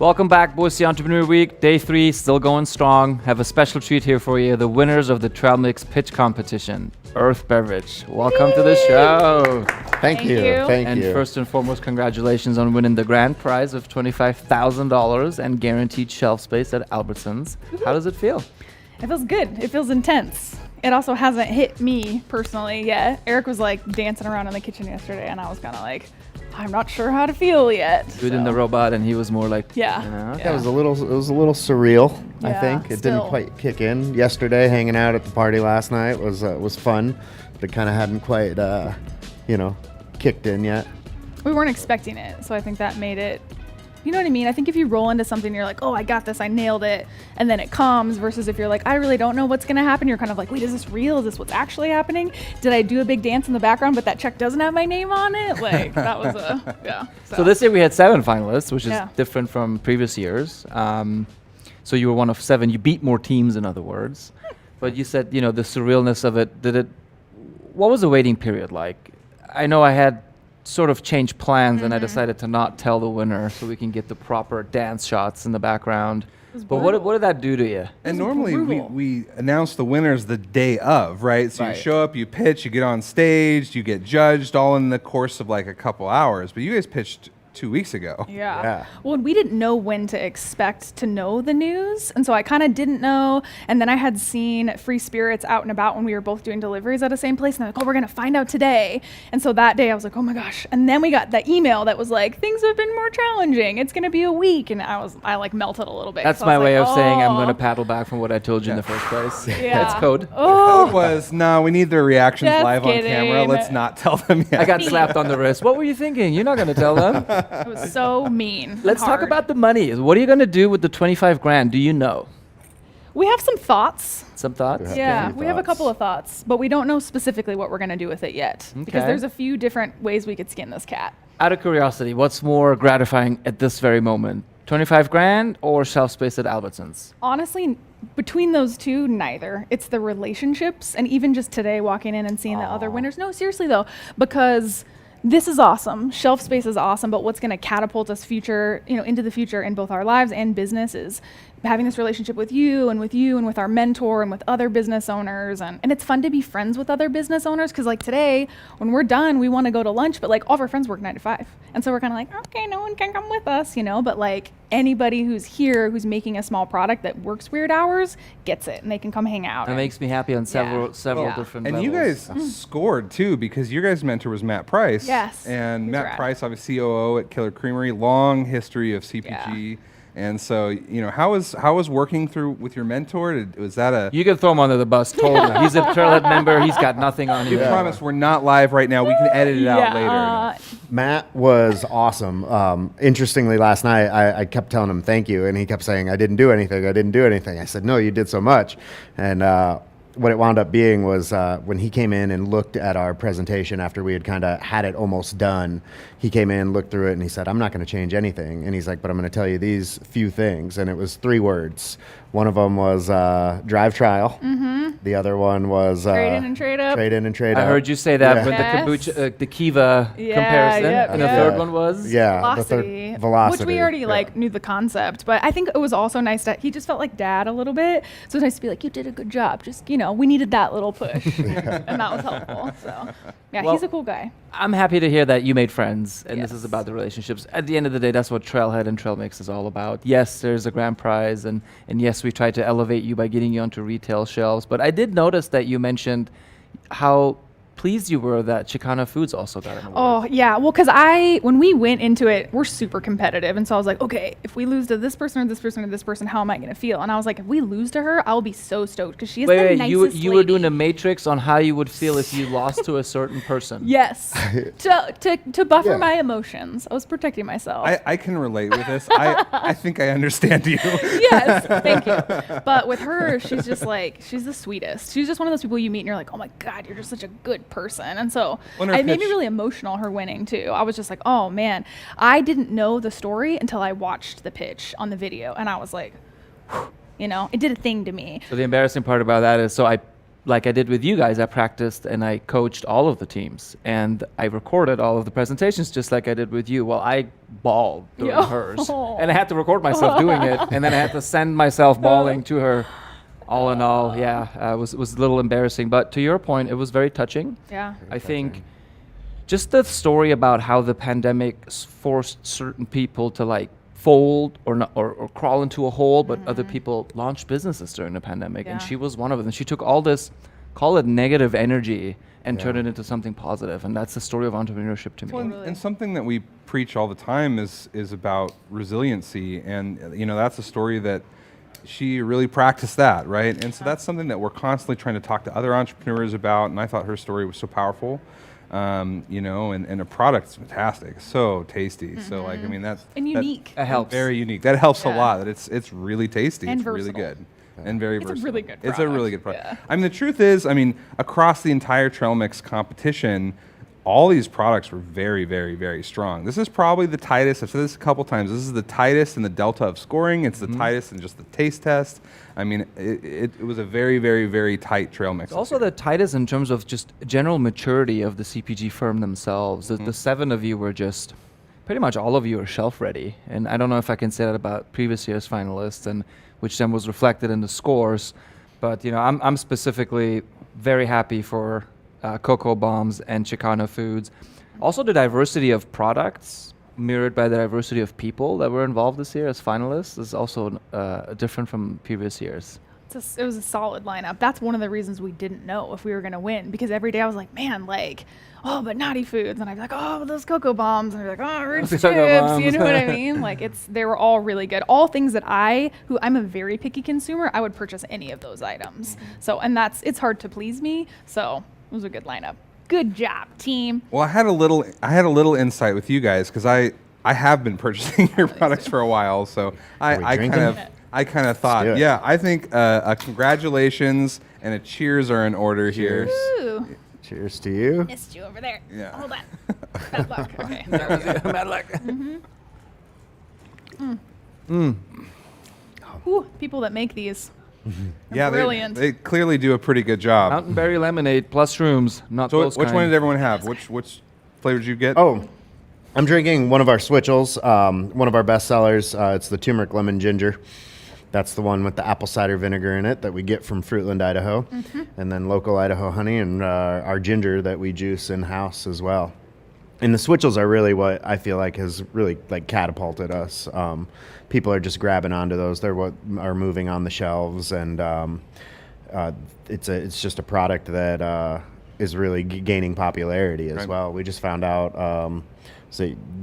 Welcome back, Boise Entrepreneur Week, day 3, still going strong. Have a special treat here for you, the winners of the Trail Mix Pitch Competition, Earth Beverage. Welcome to the show. Thank you. And first and foremost, congratulations on winning the grand prize of $25,000 and guaranteed shelf space at Albertsons. How does it feel? It feels good. It feels intense. It also hasn't hit me personally yet. Eric was like dancing around in the kitchen yesterday, and I was kind of like, I'm not sure how to feel yet. Doing the robot, and he was more like, yeah. It was a little surreal. I Yeah, think it still. didn't quite kick in. Yesterday, hanging out at the party last night was fun, but it kind of hadn't quite, kicked in yet. We weren't expecting it, so I think that made it, you know what I mean? I think if you roll into something, you're like, oh, I got this, I nailed it, and then it comes, versus if you're like, I really don't know what's gonna happen, you're kind of like, wait, is this real? Is this what's actually happening? Did I do a big dance in the background, but that check doesn't have my name on it? Like, that was yeah. So this year we had 7 finalists, which is Yeah. different from previous years. So you were one of 7. You beat more teams, in other words. But you said, the surrealness of it. What was the waiting period like? I know I had sort of changed plans, and I decided to not tell the winner so we can get the proper dance shots in the background. But what did that do to you? And normally we announce the winners the day of, right? So you show up, you pitch, you get on stage, you get judged all in the course of like a couple hours. But you guys pitched 2 weeks ago. Yeah. Well, we didn't know when to expect to know the news. And so I kind of didn't know. And then I had seen Free Spirits out and about when we were both doing deliveries at the same place. And they're like, oh, we're going to find out today. And so that day I was like, oh my gosh. And then we got that email that was like, things have been more challenging. It's going to be a week. And I like melted a little bit. That's So I my was way like, of saying I'm going to "Oh." paddle back from what I told you in the first place. Yeah. That's code. Oh. It was, no, we need their reactions Just live on camera. kidding. Let's not tell them yet. I got slapped on the wrist. What were you thinking? You're not going to tell them. It was so mean. Let's talk Hard. about the money. What are you going to do with the 25 grand? Do you know? We have some thoughts. Some thoughts? Yeah, we have a couple of thoughts, but we don't know specifically what we're going to do with it yet. Because Okay. there's a few different ways we could skin this cat. Out of curiosity, what's more gratifying at this very moment? 25 grand or shelf space at Albertsons? Honestly, between those two, neither. It's the relationships, and even just today walking in and seeing the other winners. No, seriously though, because this is awesome. Shelf space is awesome, but what's going to catapult us into the future in both our lives and business is having this relationship with you and with our mentor and with other business owners. And it's fun to be friends with other business owners because like today, when we're done, we want to go to lunch, but like all of our friends work 9 to 5. And so we're kind of like, okay, no one can come with us, but like anybody who's here, who's making a small product that works weird hours gets it and they can come hang out. That makes me happy on several Yeah. different And levels. you guys scored too, because your guys' mentor was Matt Price. Yes, And he's Matt rad. Price, obviously COO at Killer Creamery, long history of CPG. And so, how was working through with your mentor? Was that a? You can throw him under the bus, totally. He's a Trailhead member. He's got nothing on You him. promise we're not live right now. We can edit it out later. Matt was awesome. Interestingly, last night I kept telling him thank you, and he kept saying, I didn't do anything. I said, no, you did so much. And what it wound up being was when he came in and looked at our presentation after we had kind of had it almost done, he came in, looked through it, and he said, I'm not going to change anything. And he's like, but I'm going to tell you these few things. And it was 3 words. One of them was drive trial. Mm-hmm. The other one was Trade in and trade up. Trade in and trade I up. heard you say that Yeah. with the kombucha, the Kiva comparison. And the third one was? Velocity. Velocity. Which we already knew the concept, but I think it was also nice that he just felt like dad a little bit. So it's nice to be like, you did a good job. Just, we needed that little push. And that was helpful. So yeah, Well, he's a cool guy. I'm happy to hear that you made friends, and this is about the relationships. At the end of the day, that's what Trailhead and Trail Mix is all about. Yes, there's a grand prize, and yes, we tried to elevate you by getting you onto retail shelves. But I did notice that you mentioned how pleased you were that Chicano Foods also got an award. Oh, yeah. Well, because when we went into it, we're super competitive. And so I was like, okay, if we lose to this person or this person or this person, how am I going to feel? And I was like, if we lose to her, I'll be so stoked because she is the nicest you were doing a matrix on how you would feel if you lost to a certain person. Yes. to buffer my emotions. I was protecting myself. I can relate with this. I think I understand you. Yes, thank you. But with her, she's just like, she's the sweetest. She's just one of those people you meet and you're like, oh my God, you're just such a good person. And so it made me really emotional, her winning too. I was just like, oh man, I didn't know the story until I watched the pitch on the video. And I was like, whew, it did a thing to me. So the embarrassing part about that is, so I like I did with you guys, I practiced and I coached all of the teams, and I recorded all of the presentations just like I did with you. Well, I bawled during hers, and I had to record myself doing it, and then I had to send myself bawling to her. All in all, yeah, it was a little embarrassing, but to your point, it was very touching. Yeah. I think just the story about how the pandemic forced certain people to like fold or not, or crawl into a hole, but other people launched businesses during the pandemic, and she was one of them. And she took all this, call it negative energy, and turned it into something positive. And that's the story of entrepreneurship to me. Well, and something that we preach all the time is about resiliency, and that's a story that she really practiced that, right? And so that's something that we're constantly trying to talk to other entrepreneurs about. And I thought her story was so powerful. And the product's fantastic, so tasty. So like, I mean, that's unique. That helps. Very unique. That helps a lot. That it's really tasty. And it's versatile. really good. And very It's versatile. a really good It's a product. really good product. Yeah. I mean, the truth is, across the entire trail mix competition, all these products were very, very, very strong. This is probably the tightest. I've said this a couple times. This is the tightest in the delta of scoring. It's the tightest in just the taste test. I mean, it was a very, very, very tight trail mix. It's also the tightest in terms of just general maturity of the CPG firm themselves. The 7 of you were just, pretty much all of you are shelf ready. And I don't know if I can say that about previous year's finalists, and which then was reflected in the scores. But I'm specifically very happy for Cocoa Bombs and Chicano Foods. Also, the diversity of products mirrored by the diversity of people that were involved this year as finalists is also different from previous years. It was a solid lineup. That's one of the reasons we didn't know if we were going to win, because every day I was like, man, like, oh, but Naughty Foods. And I'd be like, oh, those Cocoa Bombs. And I'd be like, oh, Rich Chips. You know what I mean? Like, they were all really good. All things that I'm a very picky consumer, I would purchase any of those items. So, and it's hard to please me. So it was a good lineup. Good job, team. Well, I had a little insight with you guys because I have been purchasing your products for a while, so I kind of thought, I think a congratulations and a cheers are in order here. Ooh. Cheers to you. Missed you over there. Yeah. Hold on. Bad luck. Okay. Bad luck. Ooh, people that make these. Yeah, brilliant. they clearly do a pretty good job. Mountain berry lemonade plus shrooms, not So those which kind. one did everyone have? Which flavor did you get? Oh, I'm drinking one of our Switchels, one of our best sellers. It's the turmeric lemon ginger. That's the one with the apple cider vinegar in it that we get from Fruitland, Idaho, and then local Idaho honey and our ginger that we juice in-house as well. And the Switchels are really what I feel like has really like catapulted us. People are just grabbing onto those. They're what are moving on the shelves, and it's just a product that is really gaining popularity as well. We just found out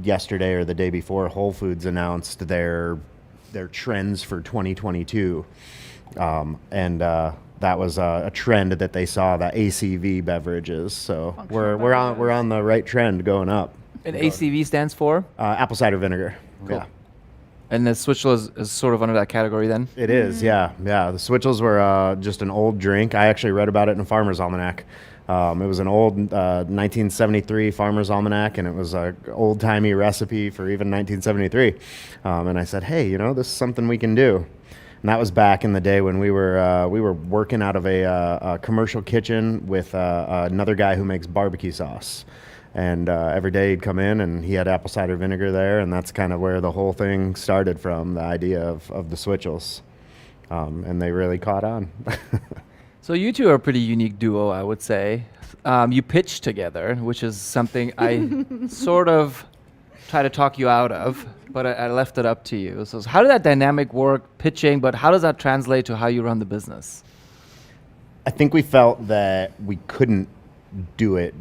yesterday or the day before, Whole Foods announced their trends for 2022, and that was a trend that they saw, the ACV beverages. So we're on the right trend going up. And ACV stands for? Apple cider vinegar. Cool. Yeah. And the Switchel is sort of under that category then? It is, yeah. The Switchels were just an old drink. I actually read about it in a Farmer's Almanac. It was an old 1973 Farmer's Almanac, and it was an old-timey recipe for even 1973. And I said, hey, this is something we can do. And that was back in the day when we were working out of a commercial kitchen with another guy who makes barbecue sauce. And every day he'd come in and he had apple cider vinegar there, and that's kind of where the whole thing started from, the idea of the Switchels. And they really caught on. So you two are a pretty unique duo, I would say. You pitch together, which is something I sort of try to talk you out of, but I left it up to you. So how did that dynamic work, pitching, but how does that translate to how you run the business? I think we felt that we couldn't do it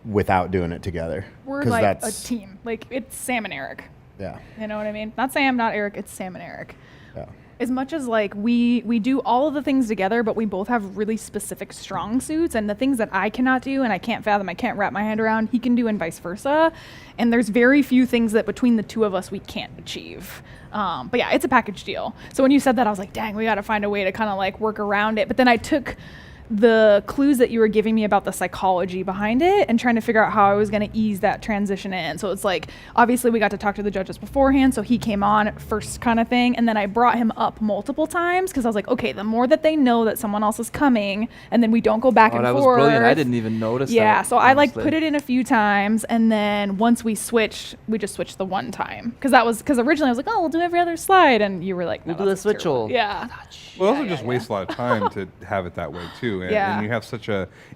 without doing it together. We're like a team. Like, it's Sam and Eric. Yeah. You know what I mean? Not Sam, not Eric. It's Sam and Eric. Yeah. As much as like we do all of the things together, but we both have really specific strong suits, and the things that I cannot do and I can't fathom, I can't wrap my hand around, he can do, and vice versa. And there's very few things that between the two of us we can't achieve. But yeah, it's a package deal. So when you said that, I was like, dang, we got to find a way to kind of like work around it. But then I took the clues that you were giving me about the psychology behind it and trying to figure out how I was going to ease that transition in. So it's like, obviously we got to talk to the judges beforehand, so he came on first kind of thing, and then I brought him up multiple times because I was like, okay, the more that they know that someone else is coming, and then we don't go back and that forth. was brilliant. I didn't even notice that. Yeah, so honestly. I like put it in a few times, and then once we switched, we just switched the one time. Because originally I was like, oh, we'll do every other slide, and you were like, no, we'll do a switch all. Yeah. Well, it also just wastes a lot of time to have it that way too. And, Yeah. and you have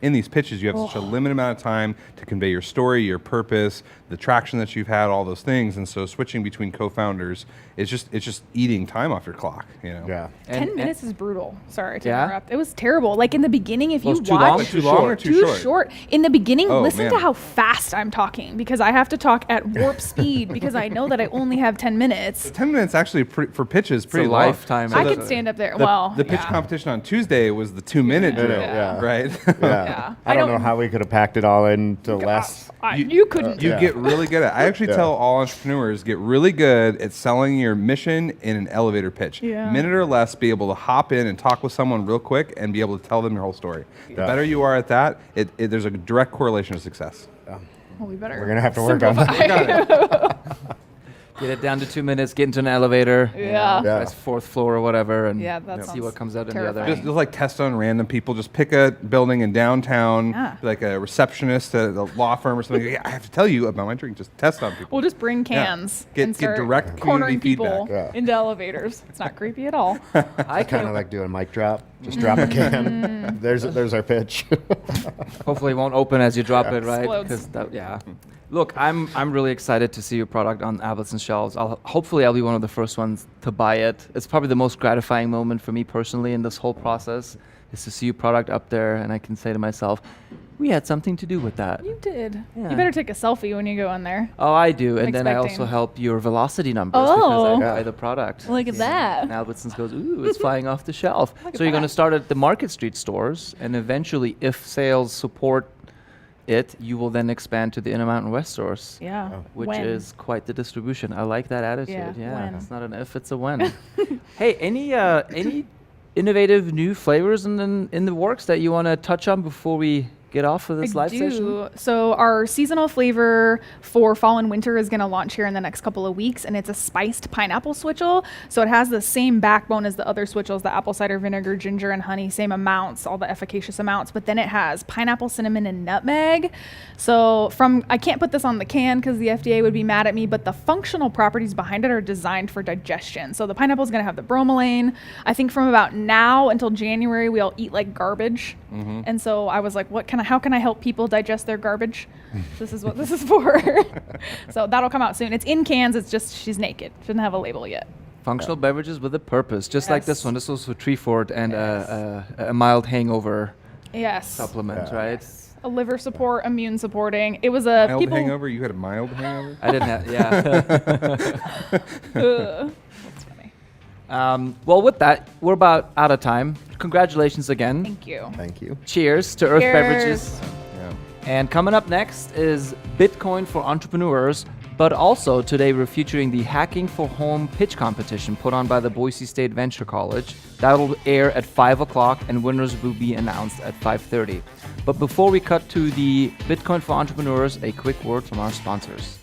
in these pitches, you have such a limited amount of time to convey your story, your purpose, the traction that you've had, all those things. And so switching between co-founders, it's just eating time off your clock, you know? Yeah. 10 minutes is brutal. Sorry to Yeah? interrupt. It was terrible. Like in the beginning, if Well, you it's too long watch, or too short? too short. In the beginning, Oh, listen man. to how fast I'm talking because I have to talk at warp speed because I know that I only have 10 minutes. 10 minutes actually for pitches pretty a long. lifetime. I could stand up there. The pitch competition on Tuesday was the 2-minute drill, Yeah. right? Yeah. I don't know how we could have packed it all into less. You couldn't. You get really good at it. I actually tell all entrepreneurs, get really good at selling your mission in an elevator pitch. Yeah. Minute or less, be able to hop in and talk with someone real quick and be able to tell them your whole story. The better you are at that, there's a direct correlation to success. Well, we better. We're going to have to work on that. simplify. Get it down to 2 minutes, get into an elevator. Yeah. Yeah. That's 4th floor or whatever, and Yeah, that see sounds what comes out in the other terrifying. end. Just like test on random people. Just pick a building in downtown, Yeah. like a receptionist at a law firm or something. Yeah, I have to tell you about my drink. Just test on people. We'll just bring cans Get- and get start direct cornering community people feedback. Yeah. into elevators. It's not creepy at all. I Kind of like doing a mic drop. Just drop a can. There's our pitch. Hopefully it won't open as you drop it, right? Explodes. Look, I'm really excited to see your product on Albertsons shelves. Hopefully I'll be one of the first ones to buy it. It's probably the most gratifying moment for me personally in this whole process is to see your product up there, and I can say to myself, we had something to do with that. You did. Yeah. You better take a selfie when you go in there. Oh, I do, I'm and then I also expecting. help your velocity numbers because I Oh. buy the product. Look at that. And Albertsons goes, ooh, it's flying off the shelf. Look at So you're going to that. start at the Market Street stores, and eventually, if sales support it, you will then expand to the Intermountain West stores. Yeah. Which When? is quite the distribution. I like that attitude. Yeah, when. It's not an if, it's a when. Hey, any innovative new flavors in the works that you want to touch on before we get off of this live session? So our seasonal flavor for fall and winter is going to launch here in the next couple of weeks, and it's a spiced pineapple switchel. So it has the same backbone as the other switchels, the apple cider vinegar, ginger, and honey, same amounts, all the efficacious amounts, but then it has pineapple, cinnamon, and nutmeg. So I can't put this on the can because the FDA would be mad at me, but the functional properties behind it are designed for digestion. So the pineapple is going to have the bromelain. I think from about now until January, we all eat like garbage. Mm-hmm. And so I was like, how can I help people digest their garbage? This is what this is for. So that'll come out soon. It's in cans. It's just she's naked. Shouldn't have a label yet. Functional beverages with a purpose, just like this Yes. one. This was for Treefort and a mild hangover Yes. supplement, right? A liver support, immune supporting. It was a Mild people. hangover? You had a mild hangover? I didn't have, yeah. That's funny. Well, with that, we're about out of time. Congratulations again. Thank you. Thank you. Cheers to Earth Cheers. Beverages. Yeah. And coming up next is Bitcoin for Entrepreneurs, but also today we're featuring the Hacking for Home pitch competition put on by the Boise State Venture College. That'll air at 5 o'clock and winners will be announced at 5:30. But before we cut to the Bitcoin for Entrepreneurs, a quick word from our sponsors.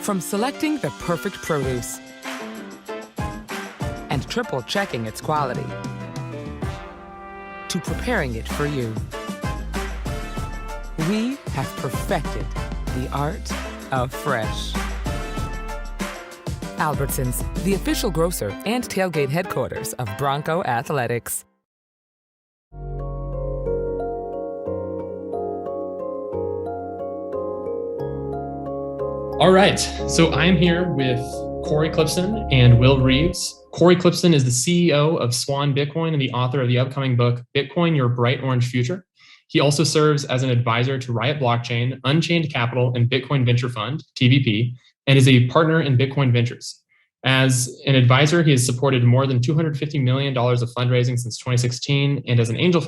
From selecting the perfect produce and triple checking its quality to preparing it for you, we have perfected the art of fresh. Albertsons, the official grocer and tailgate headquarters of Bronco Athletics. All right, so I'm here with Corey Clipson and Will Reeves. Corey Clipson is the CEO of Swan Bitcoin and the author of the upcoming book, Bitcoin, Your Bright Orange Future. He also serves as an advisor to Riot Blockchain, Unchained Capital, and Bitcoin Venture Fund, TVP, and is a partner in Bitcoin Ventures. As an advisor, he has supported more than $250 million of fundraising since 2016, and as an angel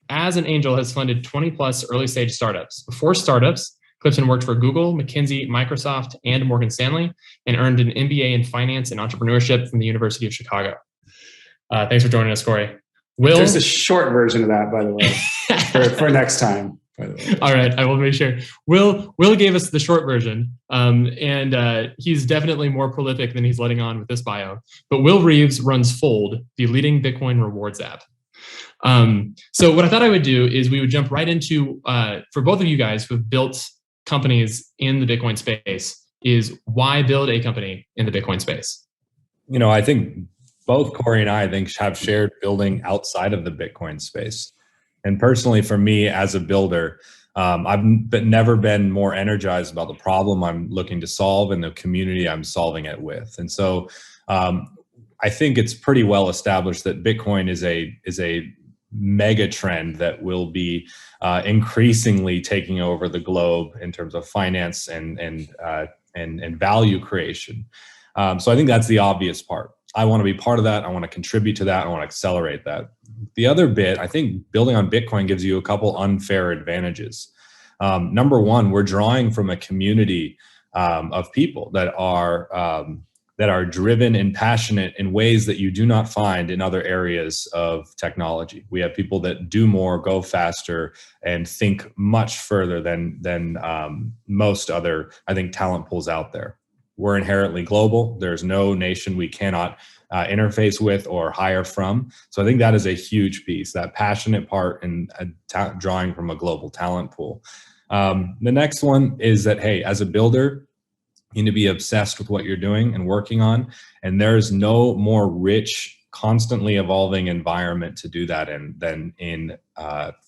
as an angel, has funded 20 plus early stage startups. Before startups, Clipson worked for Google, McKinsey, Microsoft, and Morgan Stanley, and earned an MBA in finance and entrepreneurship from the University of Chicago. Thanks for joining us, Corey. Will? There's a short version of that, by the way, for next time. By the way. All right, I will make sure. Will gave us the short version, and he's definitely more prolific than he's letting on with this bio. But Will Reeves runs Fold, the leading Bitcoin rewards app. So what I thought I would do is we would jump right into, for both of you guys who have built companies in the Bitcoin space, is why build a company in the Bitcoin space? You know, I think both Corey and I think have shared building outside of the Bitcoin space. And personally, for me as a builder, I've never been more energized about the problem I'm looking to solve and the community I'm solving it with. And so I think it's pretty well established that Bitcoin is a mega trend that will be increasingly taking over the globe in terms of finance and value creation. So I think that's the obvious part. I want to be part of that. I want to contribute to that. I want to accelerate that. The other bit, I think building on Bitcoin gives you a couple unfair advantages. Number one, we're drawing from a community of people that are driven and passionate in ways that you do not find in other areas of technology. We have people that do more, go faster, and think much further than most other, I think, talent pools out there. We're inherently global. There's no nation we cannot interface with or hire from. So I think that is a huge piece, that passionate part and drawing from a global talent pool. The next one is that, hey, as a builder, you need to be obsessed with what you're doing and working on. And there's no more rich, constantly evolving environment to do that in than in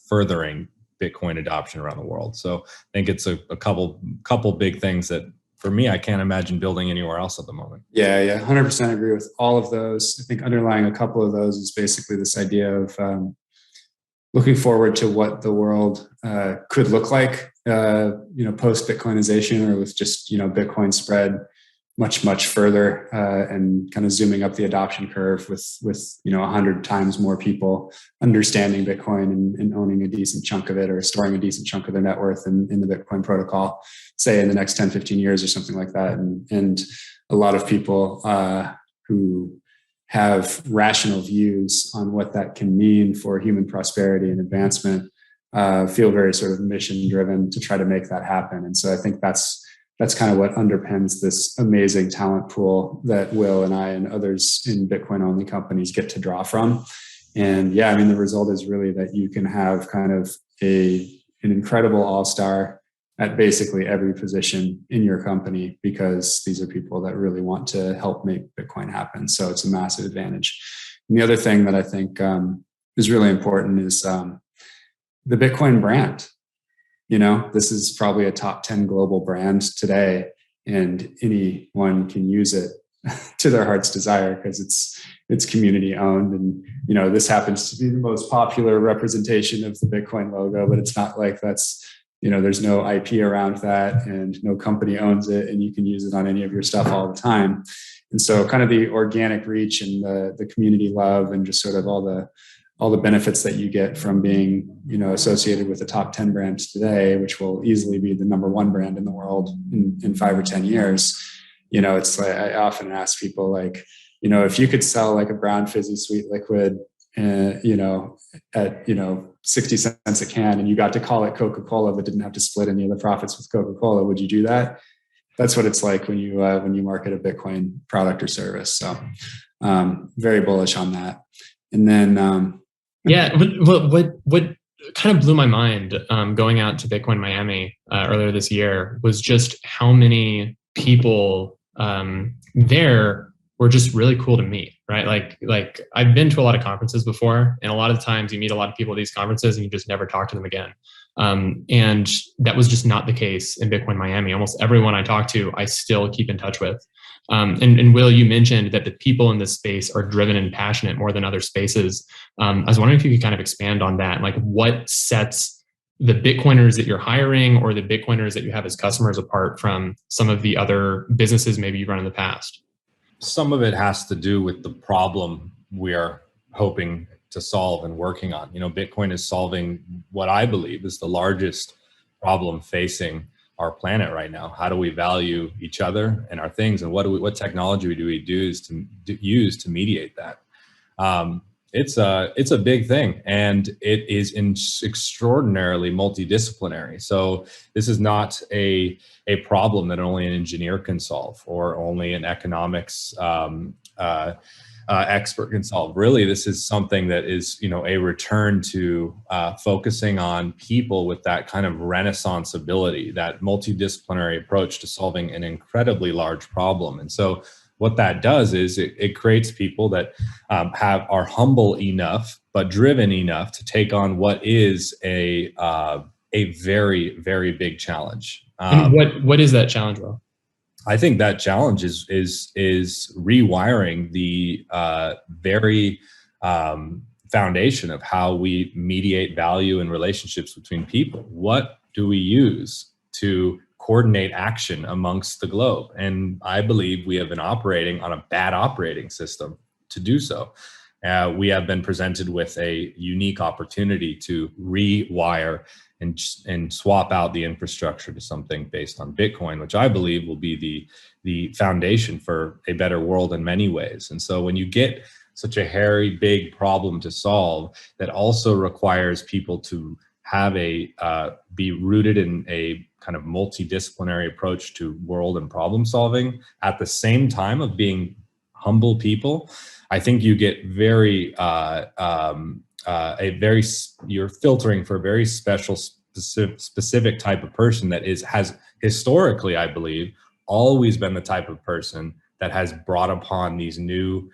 furthering Bitcoin adoption around the world. So I think it's a couple big things that, for me, I can't imagine building anywhere else at the moment. Yeah, 100% agree with all of those. I think underlying a couple of those is basically this idea of looking forward to what the world could look like, post Bitcoinization, or with just, Bitcoin spread much further, and kind of zooming up the adoption curve with 100 times more people understanding Bitcoin and owning a decent chunk of it, or storing a decent chunk of their net worth in the Bitcoin protocol, say in the next 10, 15 years or something like that. And a lot of people who have rational views on what that can mean for human prosperity and advancement feel very sort of mission driven to try to make that happen. And so I think that's kind of what underpins this amazing talent pool that Will and I and others in Bitcoin only companies get to draw from. And yeah, I mean, the result is really that you can have kind of an incredible all-star at basically every position in your company, because these are people that really want to help make Bitcoin happen. So it's a massive advantage. And the other thing that I think is really important is the Bitcoin brand. This is probably a top 10 global brand today, and anyone can use it to their heart's desire because it's community owned. And, this happens to be the most popular representation of the Bitcoin logo, but it's not like that's, there's no IP around that and no company owns it, and you can use it on any of your stuff all the time. And so kind of the organic reach and the community love and just sort of all the benefits that you get from being, associated with the top 10 brands today, which will easily be the number one brand in the world in 5 or 10 years. It's like, I often ask people, like, if you could sell like a brown fizzy sweet liquid, at 60 cents a can, and you got to call it Coca-Cola, but didn't have to split any of the profits with Coca-Cola, would you do that? That's what it's like when you market a Bitcoin product or service. So very bullish on that. And then yeah, what kind of blew my mind going out to Bitcoin Miami earlier this year was just how many people there were just really cool to meet, right? Like I've been to a lot of conferences before, and a lot of times you meet a lot of people at these conferences and you just never talk to them again. And that was just not the case in Bitcoin Miami. Almost everyone I talk to, I still keep in touch with. And Will, you mentioned that the people in this space are driven and passionate more than other spaces. I was wondering if you could kind of expand on that. Like, what sets the Bitcoiners that you're hiring or the Bitcoiners that you have as customers apart from some of the other businesses maybe you've run in the past? Some of it has to do with the problem we are hoping to solve and working on. Bitcoin is solving what I believe is the largest problem facing our planet right now. How do we value each other and our things, and what technology do we use to mediate that? It's a big thing, and it is extraordinarily multidisciplinary. So this is not a problem that only an engineer can solve or only an economics expert can solve. Really, this is something that is, a return to focusing on people with that kind of Renaissance ability, that multidisciplinary approach to solving an incredibly large problem. And so what that does is it creates people that are humble enough but driven enough to take on what is a very, very big challenge. And what is that challenge, Will? I think that challenge is rewiring the very foundation of how we mediate value and relationships between people. What do we use to coordinate action amongst the globe? And I believe we have been operating on a bad operating system to do so. We have been presented with a unique opportunity to rewire and swap out the infrastructure to something based on Bitcoin, which I believe will be the foundation for a better world in many ways. And so when you get such a hairy, big problem to solve that also requires people to have be rooted in a kind of multidisciplinary approach to world and problem solving at the same time of being humble people, I think you get you're filtering for a very special, specific type of person that has historically, I believe, always been the type of person that has brought upon these new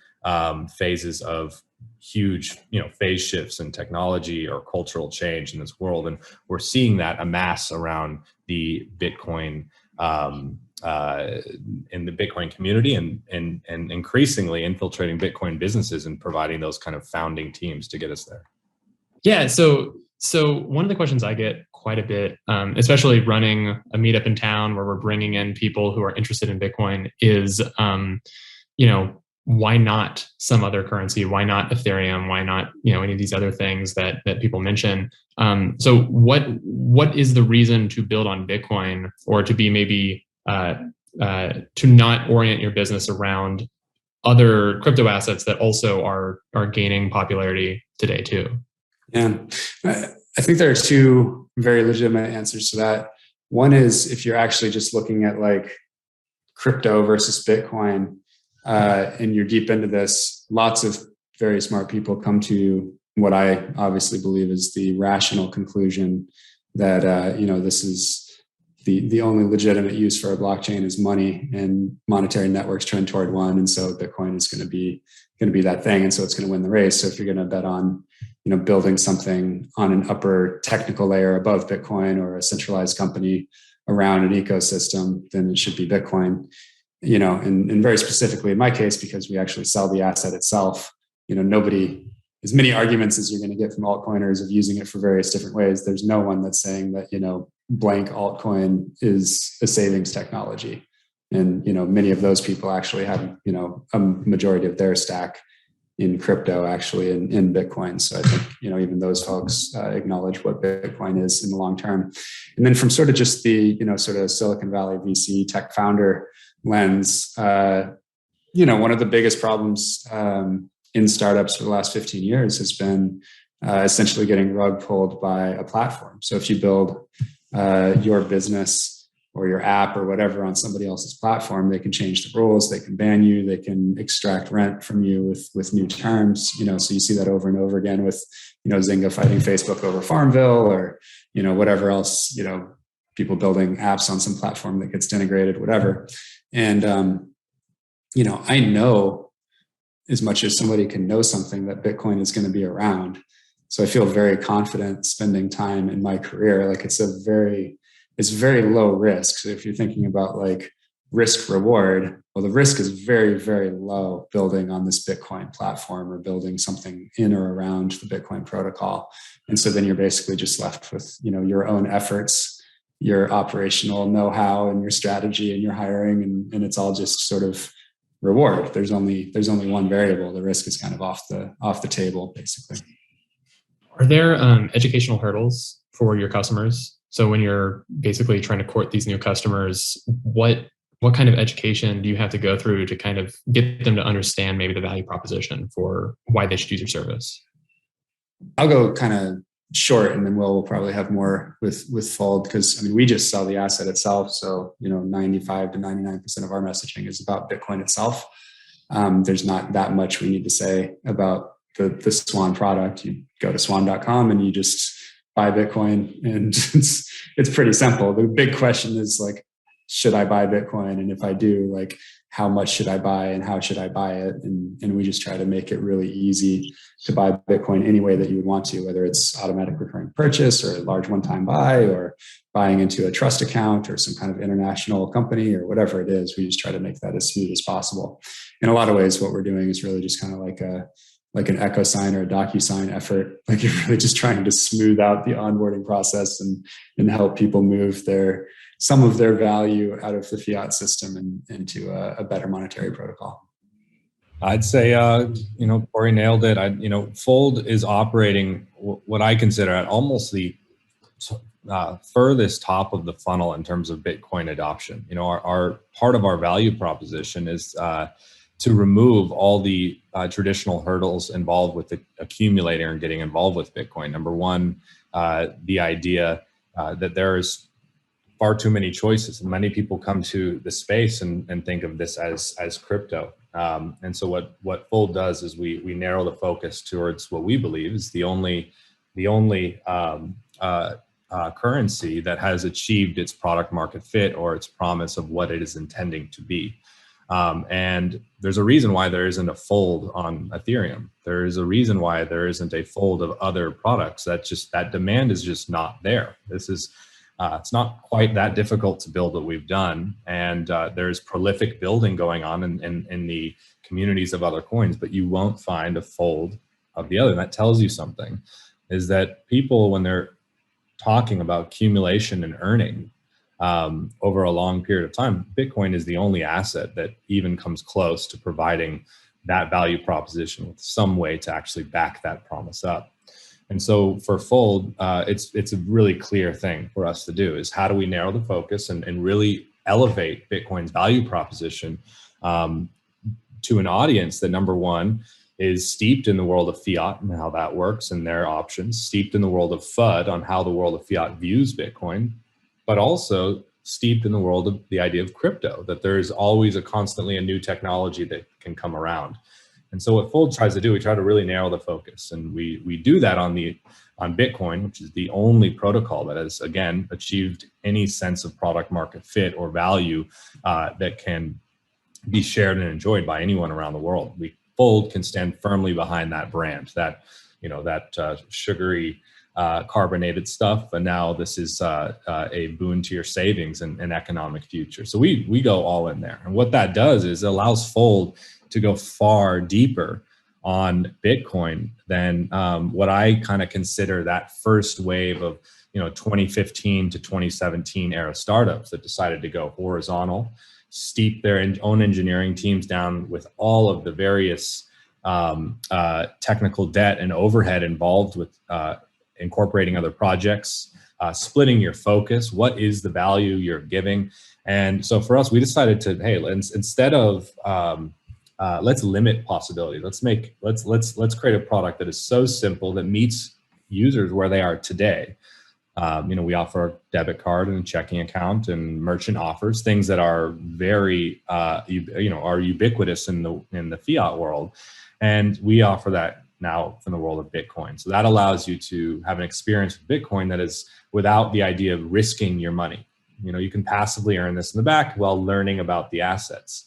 phases of huge, phase shifts in technology or cultural change in this world. And we're seeing that amass around the Bitcoin in the Bitcoin community and increasingly infiltrating Bitcoin businesses and providing those kind of founding teams to get us there. Yeah. So one of the questions I get quite a bit, especially running a meetup in town where we're bringing in people who are interested in Bitcoin, is, why not some other currency? Why not Ethereum? Why not, any of these other things that people mention? So what is the reason to build on Bitcoin, or to be maybe to not orient your business around other crypto assets that also are gaining popularity today too? Yeah, I think there are two very legitimate answers to that. One is, if you're actually just looking at like crypto versus Bitcoin, and you're deep into this, lots of very smart people come to what I obviously believe is the rational conclusion that this is the only legitimate use for a blockchain is money, and monetary networks trend toward one, and so Bitcoin is going to be that thing, and so it's going to win the race. So if you're going to bet on building something on an upper technical layer above Bitcoin, or a centralized company around an ecosystem, then it should be Bitcoin. And very specifically in my case, because we actually sell the asset itself, nobody, as many arguments as you're going to get from altcoiners of using it for various different ways, there's no one that's saying that, blank altcoin is a savings technology. And, many of those people actually have, a majority of their stack in crypto, actually in Bitcoin. So I think, even those folks acknowledge what Bitcoin is in the long term. And then from sort of just the, sort of Silicon Valley VC tech founder lens, one of the biggest problems in startups for the last 15 years has been essentially getting rug pulled by a platform. So if you build your business or your app or whatever on somebody else's platform, they can change the rules, they can ban you, they can extract rent from you with new terms. So you see that over and over again with, Zynga fighting Facebook over Farmville, or, whatever else, people building apps on some platform that gets denigrated, whatever. And, I know as much as somebody can know something that Bitcoin is going to be around. So I feel very confident spending time in my career. Like it's very low risk. So if you're thinking about like risk reward, well, the risk is very, very low building on this Bitcoin platform or building something in or around the Bitcoin protocol. And so then you're basically just left with, your own efforts, your operational know-how and your strategy and your hiring. And it's all just sort of reward. There's only one variable. The risk is kind of off the table, basically. Are there educational hurdles for your customers? So when you're basically trying to court these new customers, what kind of education do you have to go through to kind of get them to understand maybe the value proposition for why they should use your service? I'll go kind of short, and then we'll probably have more with Fold, because I mean, we just sell the asset itself. So 95 to 99% of our messaging is about Bitcoin itself. There's not that much we need to say about the Swan product. You go to swan.com and you just buy Bitcoin, and it's pretty simple. The big question is like, should I buy Bitcoin? And if I do, like, how much should I buy and how should I buy it? And we just try to make it really easy to buy Bitcoin any way that you would want to, whether it's automatic recurring purchase or a large one-time buy or buying into a trust account or some kind of international company or whatever it is. We just try to make that as smooth as possible. In a lot of ways, what we're doing is really just kind of like an Echo sign or a DocuSign effort. Like, you're really just trying to smooth out the onboarding process and help people move some of their value out of the fiat system and into a better monetary protocol. I'd say, Corey nailed it. Fold is operating what I consider at almost the furthest top of the funnel in terms of Bitcoin adoption. Our part of our value proposition is to remove all the traditional hurdles involved with accumulating and getting involved with Bitcoin. Number one, the idea that there's far too many choices, and many people come to the space and think of this as crypto. And so what Fold does is we narrow the focus towards what we believe is the only currency that has achieved its product market fit or its promise of what it is intending to be. And there's a reason why there isn't a Fold on Ethereum. There is a reason why there isn't a Fold of other products. That demand is just not there. It's not quite that difficult to build what we've done. And there's prolific building going on in the communities of other coins, but you won't find a Fold of the other. And that tells you something, is that people, when they're talking about accumulation and earning over a long period of time, Bitcoin is the only asset that even comes close to providing that value proposition with some way to actually back that promise up. And so for Fold, it's a really clear thing for us to do, is how do we narrow the focus and really elevate Bitcoin's value proposition to an audience that, number one, is steeped in the world of fiat and how that works and their options, steeped in the world of FUD on how the world of fiat views Bitcoin, but also steeped in the world of the idea of crypto, that there is always constantly a new technology that can come around. And so what Fold tries to do, we try to really narrow the focus, and we do that on Bitcoin, which is the only protocol that has, again, achieved any sense of product market fit or value that can be shared and enjoyed by anyone around the world. Fold can stand firmly behind that brand, that sugary carbonated stuff, and now this is a boon to your savings and economic future. So we go all in there, and what that does is it allows Fold to go far deeper on Bitcoin than what I kind of consider that first wave of 2015 to 2017 era startups that decided to go horizontal, steep their own engineering teams down with all of the various technical debt and overhead involved with incorporating other projects, splitting your focus. What is the value you're giving? And so for us, we decided to, hey, instead of let's limit possibility. Let's create a product that is so simple that meets users where they are today. We offer a debit card and a checking account and merchant offers, things that are very are ubiquitous in the fiat world, and we offer that now from the world of Bitcoin. So that allows you to have an experience with Bitcoin that is without the idea of risking your money. You can passively earn this in the back while learning about the assets.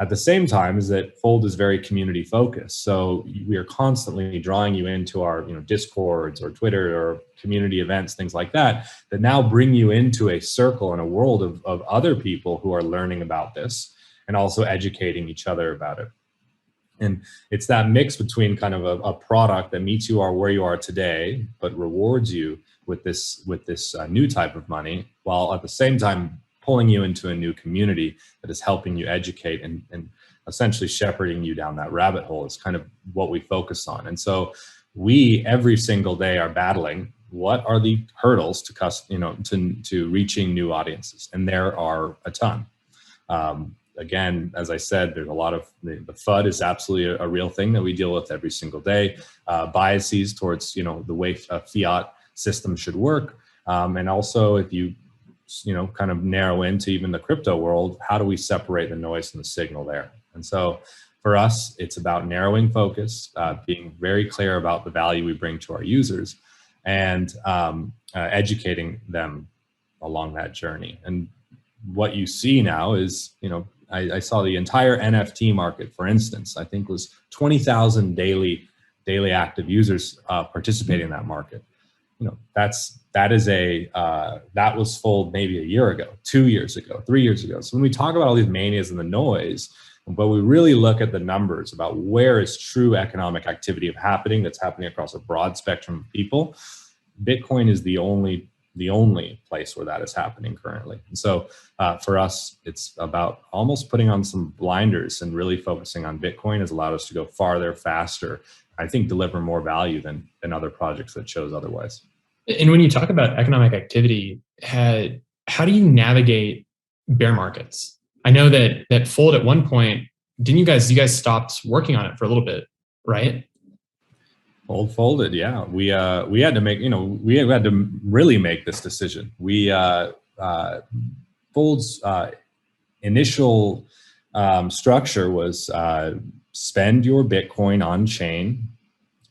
At the same time, is that Fold is very community focused. So we are constantly drawing you into our Discords or Twitter or community events, things like that now bring you into a circle and a world of other people who are learning about this and also educating each other about it. And it's that mix between kind of a product that meets you where you are today, but rewards you with this new type of money, while at the same time pulling you into a new community that is helping you educate and essentially shepherding you down that rabbit hole is kind of what we focus on. And so we every single day are battling what are the hurdles to reaching new audiences, and there are a ton. Again, as I said, there's a lot of the FUD is absolutely a real thing that we deal with every single day. Biases towards the way a fiat system should work, and also if you kind of narrow into even the crypto world, how do we separate the noise from the signal there? And so for us, it's about narrowing focus, being very clear about the value we bring to our users, and educating them along that journey. And what you see now is, I saw the entire NFT market, for instance, I think was 20,000 daily active users participating in that market. That was full maybe a year ago, 2 years ago, 3 years ago. So when we talk about all these manias and the noise, but we really look at the numbers about where is true economic activity happening that's happening across a broad spectrum of people, Bitcoin is the only place where that is happening currently. And so for us, it's about almost putting on some blinders and really focusing on Bitcoin has allowed us to go farther, faster, I think deliver more value than other projects that chose otherwise. And when you talk about economic activity, how do you navigate bear markets? I know that Fold at one point, you guys stopped working on it for a little bit, right? Fold folded, yeah. We had to make, we had to really make this decision. Fold's initial structure was spend your Bitcoin on chain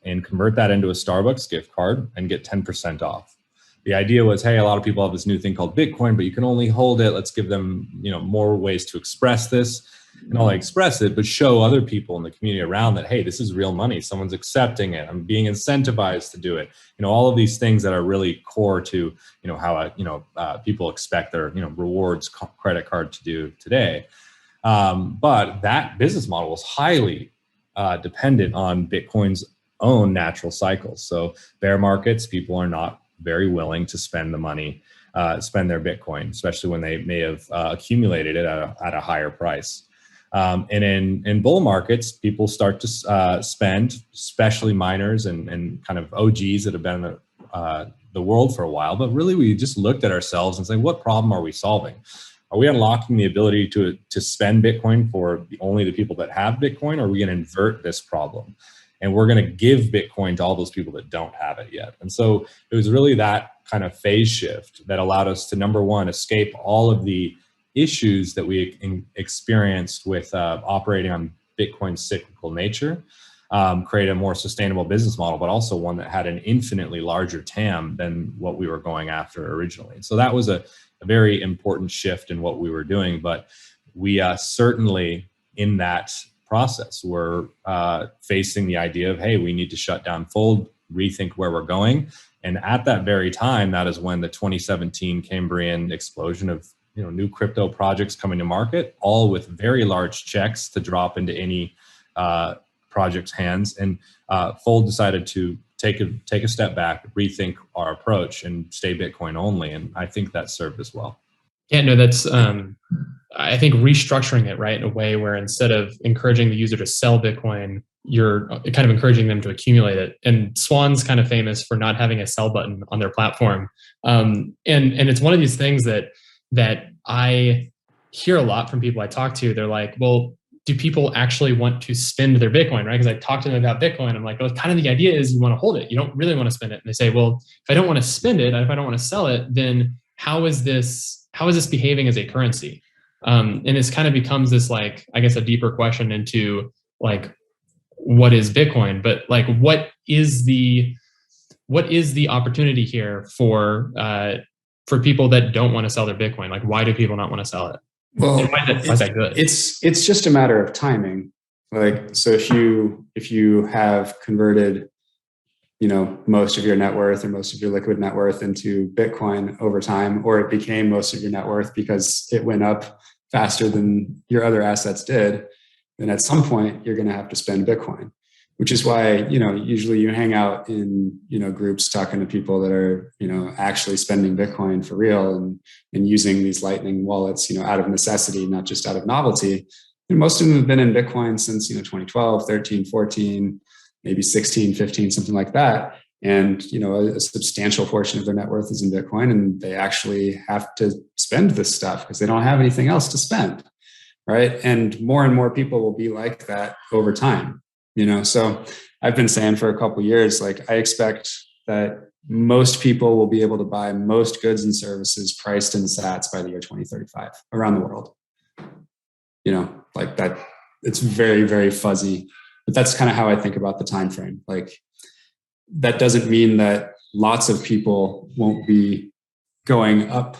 and convert that into a Starbucks gift card and get 10% off. The idea was, hey, a lot of people have this new thing called Bitcoin, but you can only hold it. Let's give them, more ways to express this. And not only express it, but show other people in the community around that, hey, this is real money. Someone's accepting it. I'm being incentivized to do it. All of these things that are really core to, how people expect their, rewards credit card to do today. But that business model is highly dependent on Bitcoin's own natural cycles. So bear markets, people are not very willing to spend the money, spend their Bitcoin, especially when they may have accumulated it at a higher price. And in bull markets, people start to spend, especially miners and kind of OGs that have been in the world for a while. But really, we just looked at ourselves and said, what problem are we solving? Are we unlocking the ability to spend Bitcoin for only the people that have Bitcoin? Or are we going to invert this problem? And we're going to give Bitcoin to all those people that don't have it yet. And so it was really that kind of phase shift that allowed us to, number one, escape all of the issues that we experienced with operating on Bitcoin's cyclical nature, create a more sustainable business model, but also one that had an infinitely larger TAM than what we were going after originally. So that was a very important shift in what we were doing. But we certainly, in that process, were facing the idea of, hey, we need to shut down Fold, rethink where we're going. And at that very time, that is when the 2017 Cambrian explosion of new crypto projects coming to market, all with very large checks to drop into any project's hands. And Fold decided to take a step back, rethink our approach, and stay Bitcoin only. And I think that served us well. Yeah, no, that's, I think restructuring it, right, in a way where instead of encouraging the user to sell Bitcoin, you're kind of encouraging them to accumulate it. And Swan's kind of famous for not having a sell button on their platform. And it's one of these things that I hear a lot from people I talk to. They're like, well, do people actually want to spend their Bitcoin, right? Because I talk to them about Bitcoin. I'm like, well, kind of the idea is you want to hold it. You don't really want to spend it. And they say, well, if I don't want to spend it, if I don't want to sell it, then how is this behaving as a currency? And it's kind of becomes this, like, I guess, a deeper question into, like, what is Bitcoin? But like, what is the opportunity here for people that don't want to sell their Bitcoin? Like, why do people not want to sell it? Well, why is that good? It's just a matter of timing. Like, so if you have converted, most of your net worth or most of your liquid net worth into Bitcoin over time, or it became most of your net worth because it went up faster than your other assets did, then at some point you're going to have to spend Bitcoin. Which is why, usually you hang out in, groups talking to people that are, actually spending Bitcoin for real and using these Lightning wallets, out of necessity, not just out of novelty. most of them have been in Bitcoin since 2012, 13, 14, maybe 16, 15, something like that. And a substantial portion of their net worth is in Bitcoin, and they actually have to spend this stuff because they don't have anything else to spend, right? And more people will be like that over time. So I've been saying for a couple of years, like I expect that most people will be able to buy most goods and services priced in sats by the year 2035 around the world. Like that, it's very, very fuzzy, but that's kind of how I think about the time frame. Like that doesn't mean that lots of people won't be going up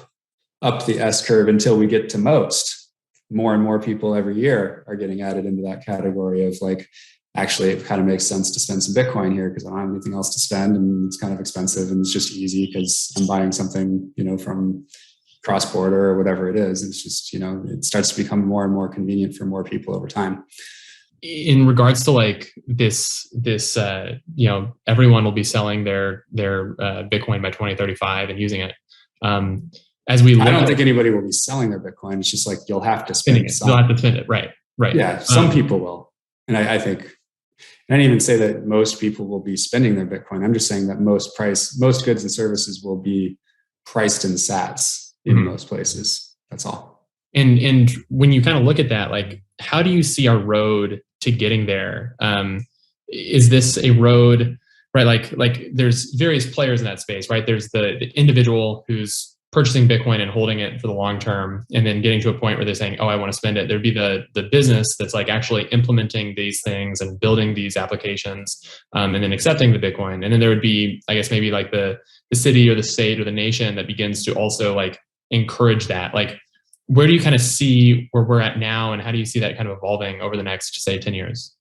the S curve until we get to most. More and more people every year are getting added into that category of like, actually, it kind of makes sense to spend some Bitcoin here because I don't have anything else to spend, and it's kind of expensive, and it's just easy because I'm buying something, from cross-border or whatever it is. It's just, it starts to become more and more convenient for more people over time. In regards to like this, everyone will be selling their Bitcoin by 2035 and using it. As we, I don't think anybody will be selling their Bitcoin. It's just like you'll have to spend it. You'll have to spend it, right? Yeah, some people will, and I think. I didn't even say that most people will be spending their Bitcoin. I'm just saying that most goods and services will be priced in sats in most places. That's all. And when you kind of look at that, like, how do you see our road to getting there? Is this a road, right? Like there's various players in that space, right? There's the individual who's purchasing Bitcoin and holding it for the long term, and then getting to a point where they're saying, oh, I want to spend it. There'd be the business that's like actually implementing these things and building these applications, and then accepting the Bitcoin. And then there would be, I guess, maybe like the city or the state or the nation that begins to also like encourage that. Like, where do you kind of see where we're at now, and how do you see that kind of evolving over the next, say, 10 years?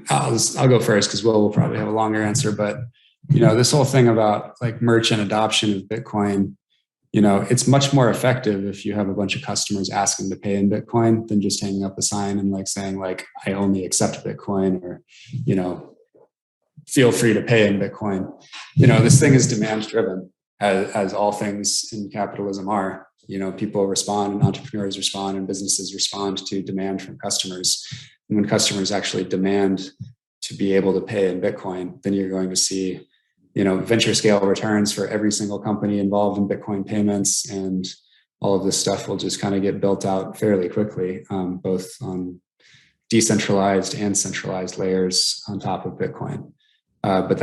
I'll go first because we'll probably have a longer answer, but this whole thing about like merchant adoption of Bitcoin, it's much more effective if you have a bunch of customers asking to pay in Bitcoin than just hanging up a sign and like saying like, I only accept Bitcoin, or, feel free to pay in Bitcoin. This thing is demand driven, as all things in capitalism are. People respond, and entrepreneurs respond, and businesses respond to demand from customers. And when customers actually demand to be able to pay in Bitcoin, then you're going to see, venture scale returns for every single company involved in Bitcoin payments, and all of this stuff will just kind of get built out fairly quickly, both on decentralized and centralized layers on top of Bitcoin. But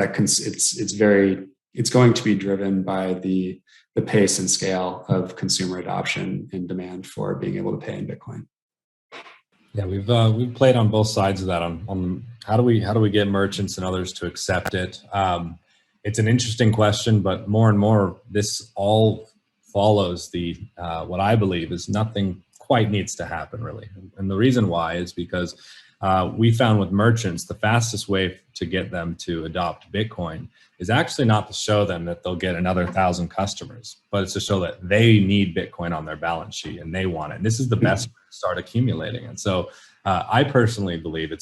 it's going to be driven by the pace and scale of consumer adoption and demand for being able to pay in Bitcoin. Yeah, we've played on both sides of that. On how do we get merchants and others to accept it? It's an interesting question, but more and more this all follows the what I believe is nothing quite needs to happen really, and the reason why is because we found with merchants the fastest way to get them to adopt Bitcoin is actually not to show them that they'll get another 1,000 customers, but it's to show that they need Bitcoin on their balance sheet and they want it. And this is the best way to start accumulating it. So I personally believe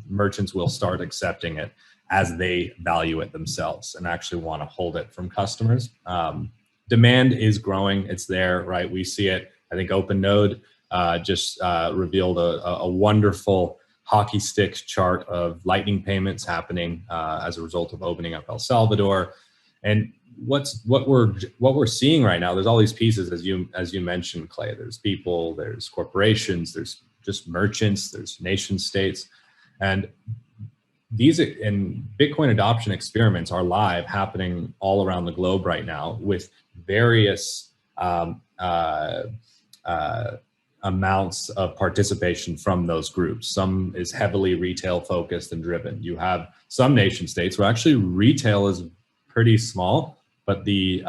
merchants will start accepting it as they value it themselves and actually want to hold it from customers. Demand is growing. It's there, right? We see it. I think OpenNode just revealed a wonderful hockey stick chart of lightning payments happening as a result of opening up El Salvador. And what we're seeing right now, there's all these pieces, as you mentioned, Clay. There's people, there's corporations, there's just merchants, there's nation states, and Bitcoin adoption experiments are live, happening all around the globe right now with various amounts of participation from those groups. Some is heavily retail focused and driven. You have some nation states where actually retail is pretty small, but the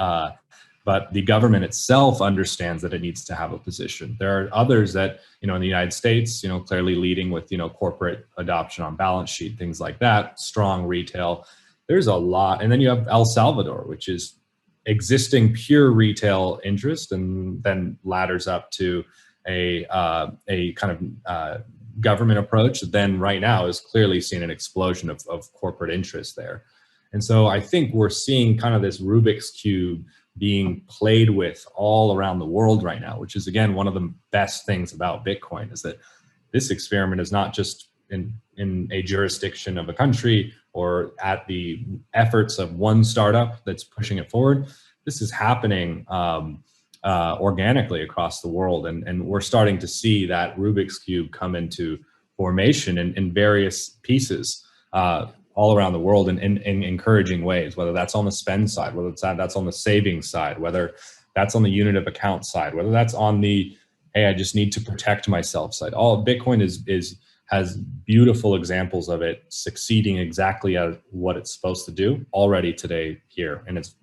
government itself understands that it needs to have a position. There are others that, in the United States, clearly leading with, corporate adoption on balance sheet, things like that, strong retail. There's a lot. And then you have El Salvador, which is existing pure retail interest, and then ladders up to a kind of government approach that then right now is clearly seeing an explosion of corporate interest there. And so I think we're seeing kind of this Rubik's Cube being played with all around the world right now, which is, again, one of the best things about Bitcoin, is that this experiment is not just in a jurisdiction of a country or at the efforts of one startup that's pushing it forward. This is happening organically across the world. And we're starting to see that Rubik's Cube come into formation in various pieces all around the world in encouraging ways, whether that's on the spend side, whether that's on the savings side, whether that's on the unit of account side, whether that's on the, hey, I just need to protect myself side. All Bitcoin has beautiful examples of it succeeding exactly at what it's supposed to do already today here. And it's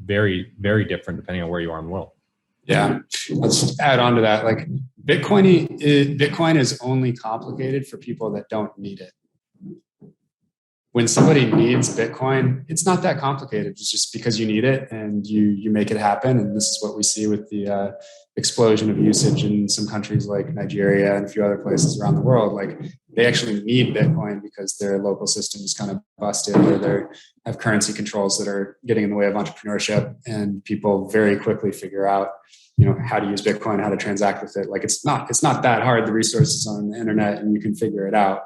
very, very different depending on where you are in the world. Yeah, let's add on to that. Like Bitcoin is only complicated for people that don't need it. When somebody needs Bitcoin, it's not that complicated. It's just because you need it and you make it happen. And this is what we see with the explosion of usage in some countries like Nigeria and a few other places around the world. Like they actually need Bitcoin because their local system is kind of busted, or they have currency controls that are getting in the way of entrepreneurship, and people very quickly figure out, you know, how to use Bitcoin, how to transact with it. Like it's not that hard. The resources on the internet and you can figure it out.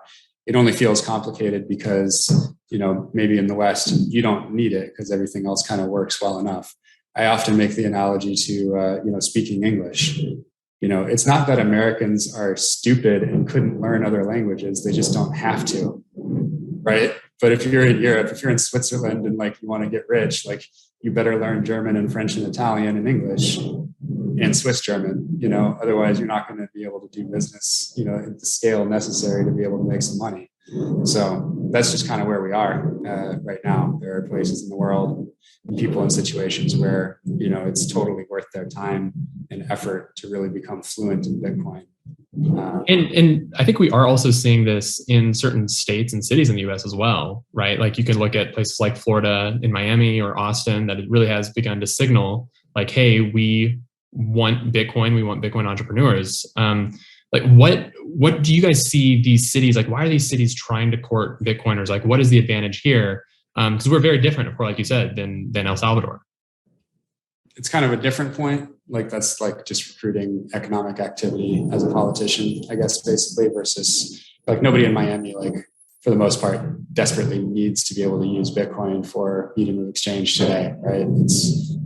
It only feels complicated because, you know, maybe in the West, you don't need it because everything else kind of works well enough. I often make the analogy to, you know, speaking English. You know, it's not that Americans are stupid and couldn't learn other languages. They just don't have to, right? But if you're in Europe, if you're in Switzerland and like you want to get rich, like you better learn German and French and Italian and English and Swiss German, you know, otherwise you're not going to be able to do business, you know, at the scale necessary to be able to make some money. So that's just kind of where we are right now. There are places in the world, people in situations where, you know, it's totally worth their time and effort to really become fluent in Bitcoin. And I think we are also seeing this in certain states and cities in the US as well, right? Like you can look at places like Florida, in Miami or Austin, that it really has begun to signal like, hey, we want Bitcoin, we want Bitcoin entrepreneurs. Like what do you guys see these cities, like why are these cities trying to court Bitcoiners? Like what is the advantage here? Because we're very different, of course, like you said, than El Salvador. It's kind of a different point. Like that's like just recruiting economic activity as a politician, I guess, basically, versus like nobody in Miami, like for the most part, desperately needs to be able to use Bitcoin for medium of exchange today, right?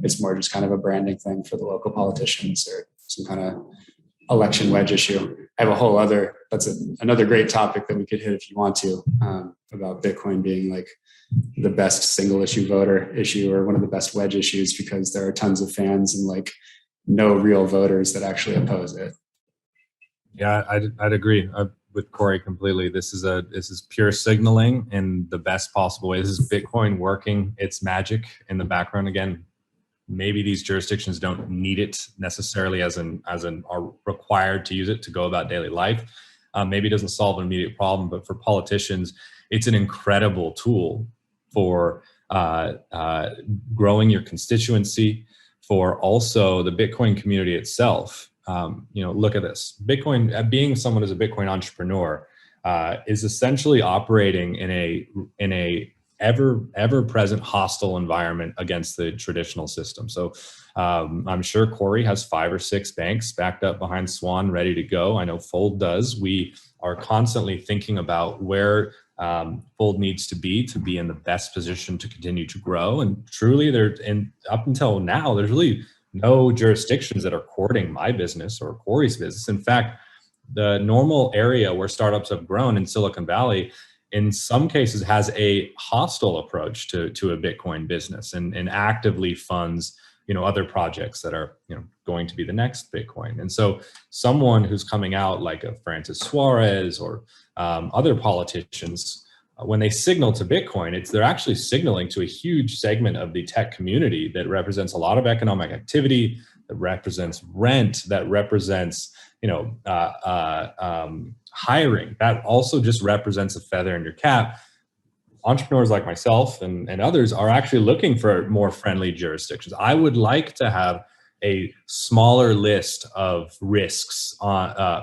It's more just kind of a branding thing for the local politicians or some kind of election wedge issue. I have a whole other, another great topic that we could hit if you want to, about Bitcoin being like the best single issue voter issue or one of the best wedge issues, because there are tons of fans and like no real voters that actually oppose it. Yeah, I'd agree with Corey completely. This is pure signaling in the best possible way. This is Bitcoin working its magic in the background. Again, maybe these jurisdictions don't need it necessarily as are required to use it to go about daily life. Maybe it doesn't solve an immediate problem, but for politicians, it's an incredible tool for growing your constituency, for also the Bitcoin community itself. You know, look at this. Bitcoin, being someone who's a Bitcoin entrepreneur, is essentially operating in a ever-present hostile environment against the traditional system. So I'm sure Corey has 5 or 6 banks backed up behind Swan ready to go. I know Fold does. We are constantly thinking about where Fold needs to be in the best position to continue to grow. And truly, up until now, there's really no jurisdictions that are courting my business or Corey's business. In fact, the normal area where startups have grown in Silicon Valley, in some cases, has a hostile approach to a Bitcoin business and actively funds, you know, other projects that are, you know, going to be the next Bitcoin. And so someone who's coming out like a Francis Suarez or other politicians, when they signal to Bitcoin, they're actually signaling to a huge segment of the tech community that represents a lot of economic activity, that represents rent, that represents, you know, hiring. That also just represents a feather in your cap. Entrepreneurs like myself and others are actually looking for more friendly jurisdictions. I would like to have a smaller list of risks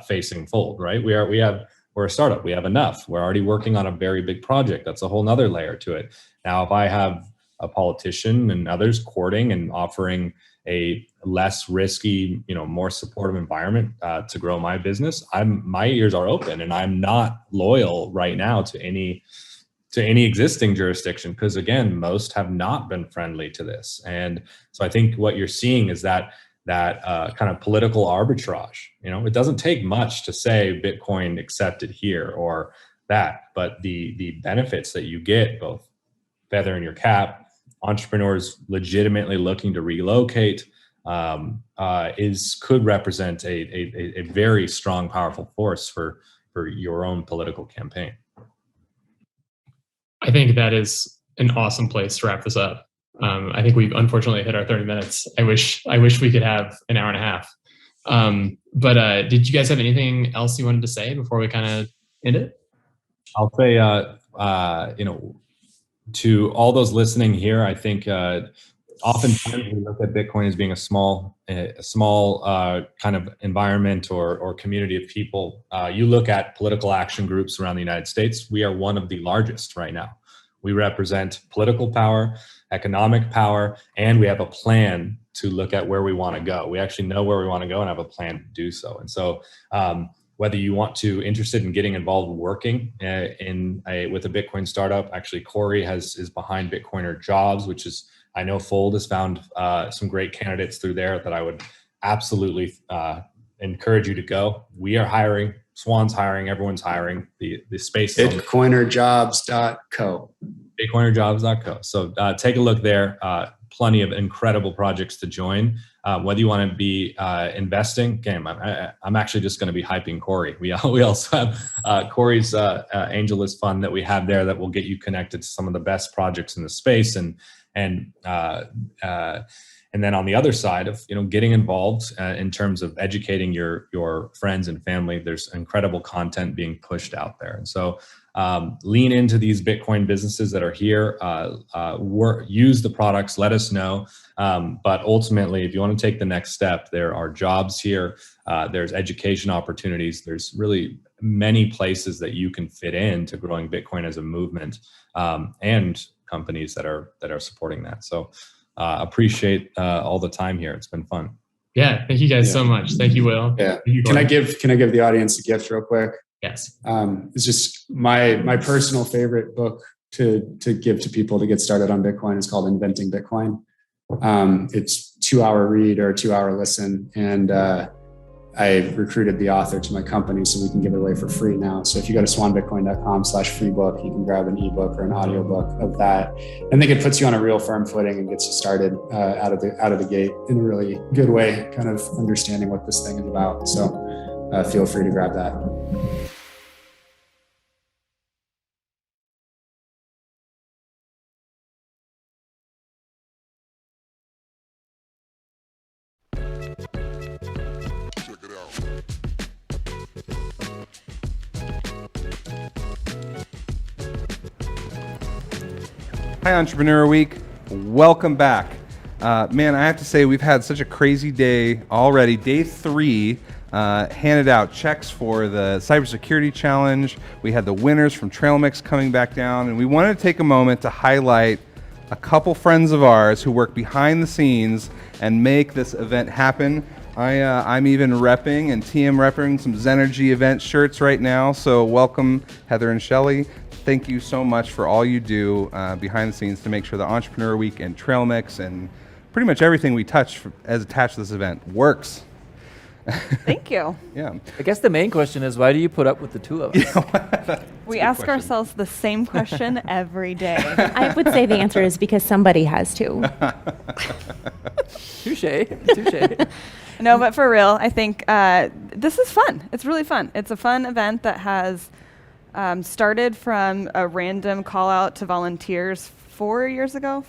facing Fold, right? We're a startup. We have enough. We're already working on a very big project. That's a whole nother layer to it. Now, if I have a politician and others courting and offering a less risky, more supportive environment to grow my business, my ears are open, and I'm not loyal right now to any existing jurisdiction, because again, most have not been friendly to this. And so I think what you're seeing is that kind of political arbitrage. It doesn't take much to say Bitcoin accepted here or that, but the benefits that you get, both feather in your cap, entrepreneurs legitimately looking to relocate, could represent a very strong, powerful force for your own political campaign. I think that is an awesome place to wrap this up. I think we've unfortunately hit our 30 minutes. I wish we could have an hour and a half. But did you guys have anything else you wanted to say before we kind of end it? I'll say, to all those listening here, I think oftentimes we look at Bitcoin as being a small kind of environment or community of people. You look at political action groups around the United States, we are one of the largest right now. We represent political power, economic power, and we have a plan to look at where we want to go. We actually know where we want to go and have a plan to do so. And so whether you want to interested in getting involved working with a Bitcoin startup, actually Corey is behind Bitcoiner Jobs, which is, I know Fold has found some great candidates through there that I would absolutely encourage you to go. We are hiring. Swan's hiring. Everyone's hiring. The space. Bitcoinerjobs.co. Bitcoinerjobs.co. So take a look there. Plenty of incredible projects to join. Whether you want to be investing, again, I'm actually just going to be hyping Corey. We also have Corey's AngelList fund that we have there that will get you connected to some of the best projects in the space, and then on the other side of getting involved in terms of educating your friends and family, there's incredible content being pushed out there. And so lean into these Bitcoin businesses that are here, use the products, let us know. But ultimately, if you want to take the next step, there are jobs here. There's education opportunities. There's really many places that you can fit in to growing Bitcoin as a movement, and companies that are supporting that. So appreciate all the time here. It's been fun. Yeah, thank you guys so much. Thank you, Will. Yeah. Can I give the audience a gift real quick? Yes. It's just my personal favorite book to give to people to get started on Bitcoin. Is called Inventing Bitcoin. It's 2-hour read or 2-hour listen, and I recruited the author to my company so we can give it away for free now. So if you go to swanbitcoin.com/free book, you can grab an ebook or an audiobook of that. I think it puts you on a real firm footing and gets you started out of the gate in a really good way, kind of understanding what this thing is about. So feel free to grab that. Hi, Entrepreneur Week. Welcome back. Man, I have to say we've had such a crazy day already. Day 3, handed out checks for the cybersecurity challenge. We had the winners from Trail Mix coming back down, and we wanted to take a moment to highlight a couple friends of ours who work behind the scenes and make this event happen. I'm even repping and TM repping some Zenergy event shirts right now. So welcome, Heather and Shelley. Thank you so much for all you do behind the scenes to make sure the Entrepreneur Week and Trail Mix and pretty much everything we touch as attached to this event works. Thank you. Yeah. I guess the main question is, why do you put up with the two of us? We ask ourselves the same question every day. I would say the answer is because somebody has to. Touche. No, but for real, I think this is fun. It's really fun. It's a fun event that has started from a random call out to volunteers 5 years ago.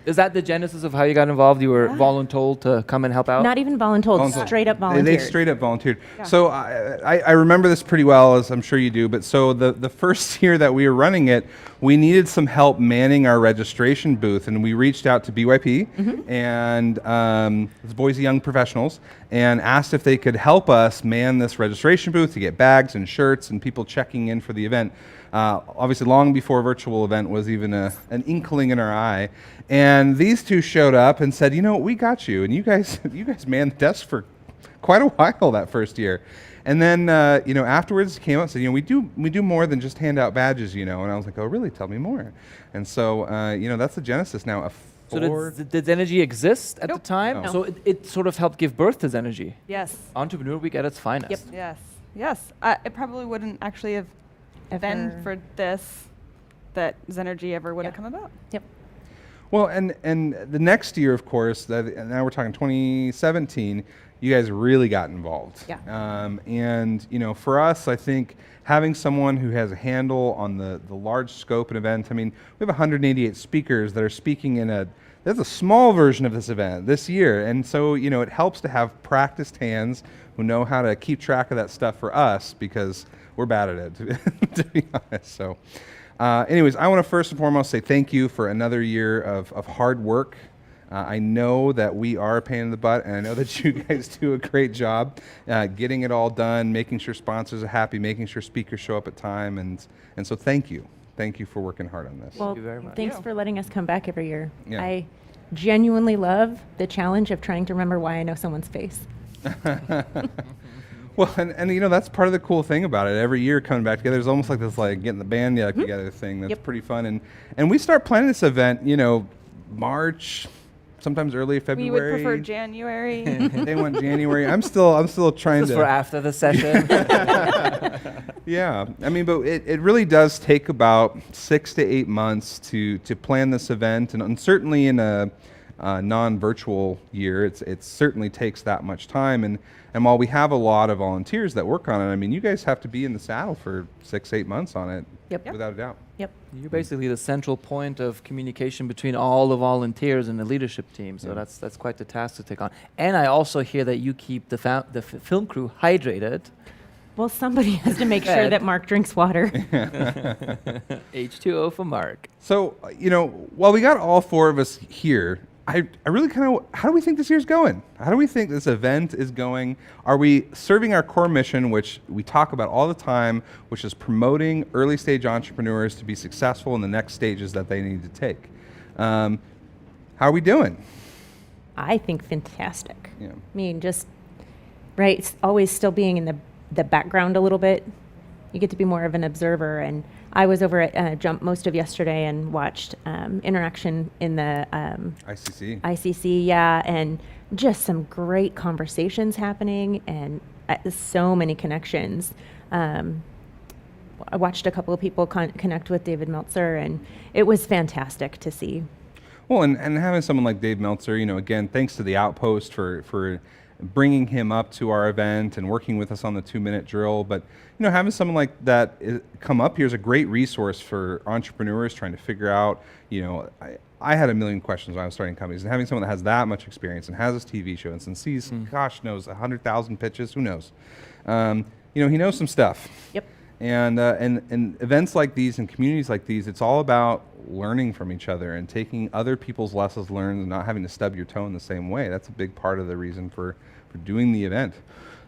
Is that the genesis of how you got involved? You were voluntold to come and help out? Not even voluntold, straight up volunteered. They straight up volunteered. Yeah. So I remember this pretty well, as I'm sure you do, but so the first year that we were running it, we needed some help manning our registration booth, and we reached out to BYP and the Boise Young Professionals and asked if they could help us man this registration booth to get bags and shirts and people checking in for the event. obviously long before a virtual event was even an inkling in our eye. And these two showed up and said, we got you. And you guys manned the desk for quite a while that first year. And then, afterwards came up and said, we do more than just hand out badges, And I was like, oh, really? Tell me more. And so, that's the genesis now. So did Zenergy exist at the time? No. So it sort of helped give birth to Zenergy. Yes. Entrepreneur Week at its finest. Yep. Yes. It probably wouldn't actually have been for this that Zenergy ever would have come about. Yep. Well, and the next year, of course, now we're talking 2017, you guys really got involved. Yeah. And, for us, I think having someone who has a handle on the large scope and event, we have 188 speakers that are speaking there's a small version of this event this year. And so, it helps to have practiced hands who know how to keep track of that stuff for us because we're bad at it, to be honest. So anyways, I want to first and foremost say thank you for another year of hard work. I know that we are a pain in the butt, and I know that you guys do a great job getting it all done, making sure sponsors are happy, making sure speakers show up at time, and so thank you. Thank you for working hard on this. Well, Thank you very much. thanks for letting us come back every year. Yeah. I genuinely love the challenge of trying to remember why I know someone's face. Well, and that's part of the cool thing about it. Every year coming back together is almost like this getting the band together thing. That's pretty fun. And we start planning this event, March, sometimes early February. We would prefer January. They want January. I'm still trying This is for after the session. Yeah, but it really does take about 6 to 8 months to plan this event, and certainly in a non-virtual year, it certainly takes that much time. And while we have a lot of volunteers that work on it, you guys have to be in the saddle for 6-8 months on it, without a doubt. Yep. You're basically the central point of communication between all the volunteers and the leadership team. So that's quite the task to take on. And I also hear that you keep the film crew hydrated. Well, somebody has to make sure that Mark drinks water. H2O for Mark. So, while we got all four of us here, I really how do we think this year's going? How do we think this event is going? Are we serving our core mission, which we talk about all the time, which is promoting early stage entrepreneurs to be successful in the next stages that they need to take? How are we doing? I think fantastic. Yeah. Just, right, always still being in the background a little bit. You get to be more of an observer. And I was over at Jump most of yesterday and watched interaction in the ICC, and just some great conversations happening and so many connections. I watched a couple of people connect with David Meltzer, and it was fantastic to see. Well, and having someone like Dave Meltzer, again, thanks to the Outpost for bringing him up to our event and working with us on the 2-minute drill. But, having someone like that come up here is a great resource for entrepreneurs trying to figure out, I had a million questions when I was starting companies, and having someone that has that much experience and has this TV show and sees, gosh knows, 100,000 pitches, who knows? He knows some stuff. Yep. And events like these and communities like these, it's all about learning from each other and taking other people's lessons learned and not having to stub your toe in the same way. That's a big part of the reason for doing the event.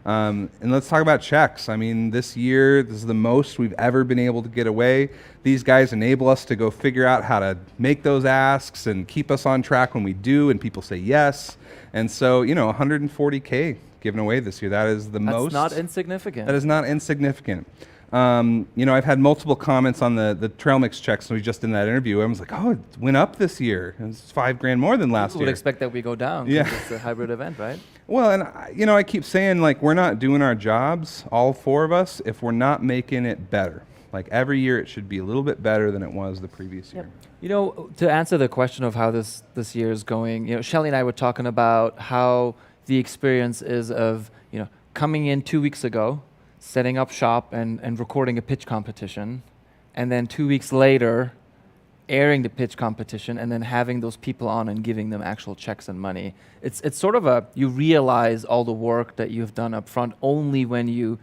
And let's talk about checks. This year, this is the most we've ever been able to get away. These guys enable us to go figure out how to make those asks and keep us on track when we do and people say yes. And so, $140K given away this year. That is the most. That's not insignificant. That is not insignificant. I've had multiple comments on the trail mix checks we just in that interview. I was like, oh, it went up this year. It's $5,000 more than last year. People would expect that we go down. Yeah. It's a hybrid event, right? Well, and I keep saying, we're not doing our jobs, all four of us, if we're not making it better. Every year it should be a little bit better than it was the previous year. To answer the question of how this year is going, Shelly and I were talking about how the experience is of, coming in 2 weeks ago, setting up shop and recording a pitch competition, and then 2 weeks later airing the pitch competition and then having those people on and giving them actual checks and money. It's sort of you realize all the work that you've done up front only when you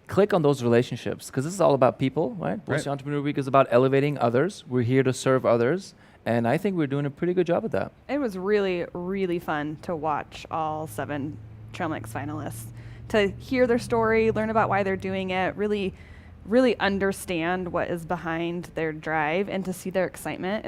click on those relationships, because this is all about people, right? Boise Entrepreneur Week is about elevating others. We're here to serve others, and I think we're doing a pretty good job at that. It was really, really fun to watch all 7 Trail Mix finalists, to hear their story, learn about why they're doing it, really really understand what is behind their drive and to see their excitement,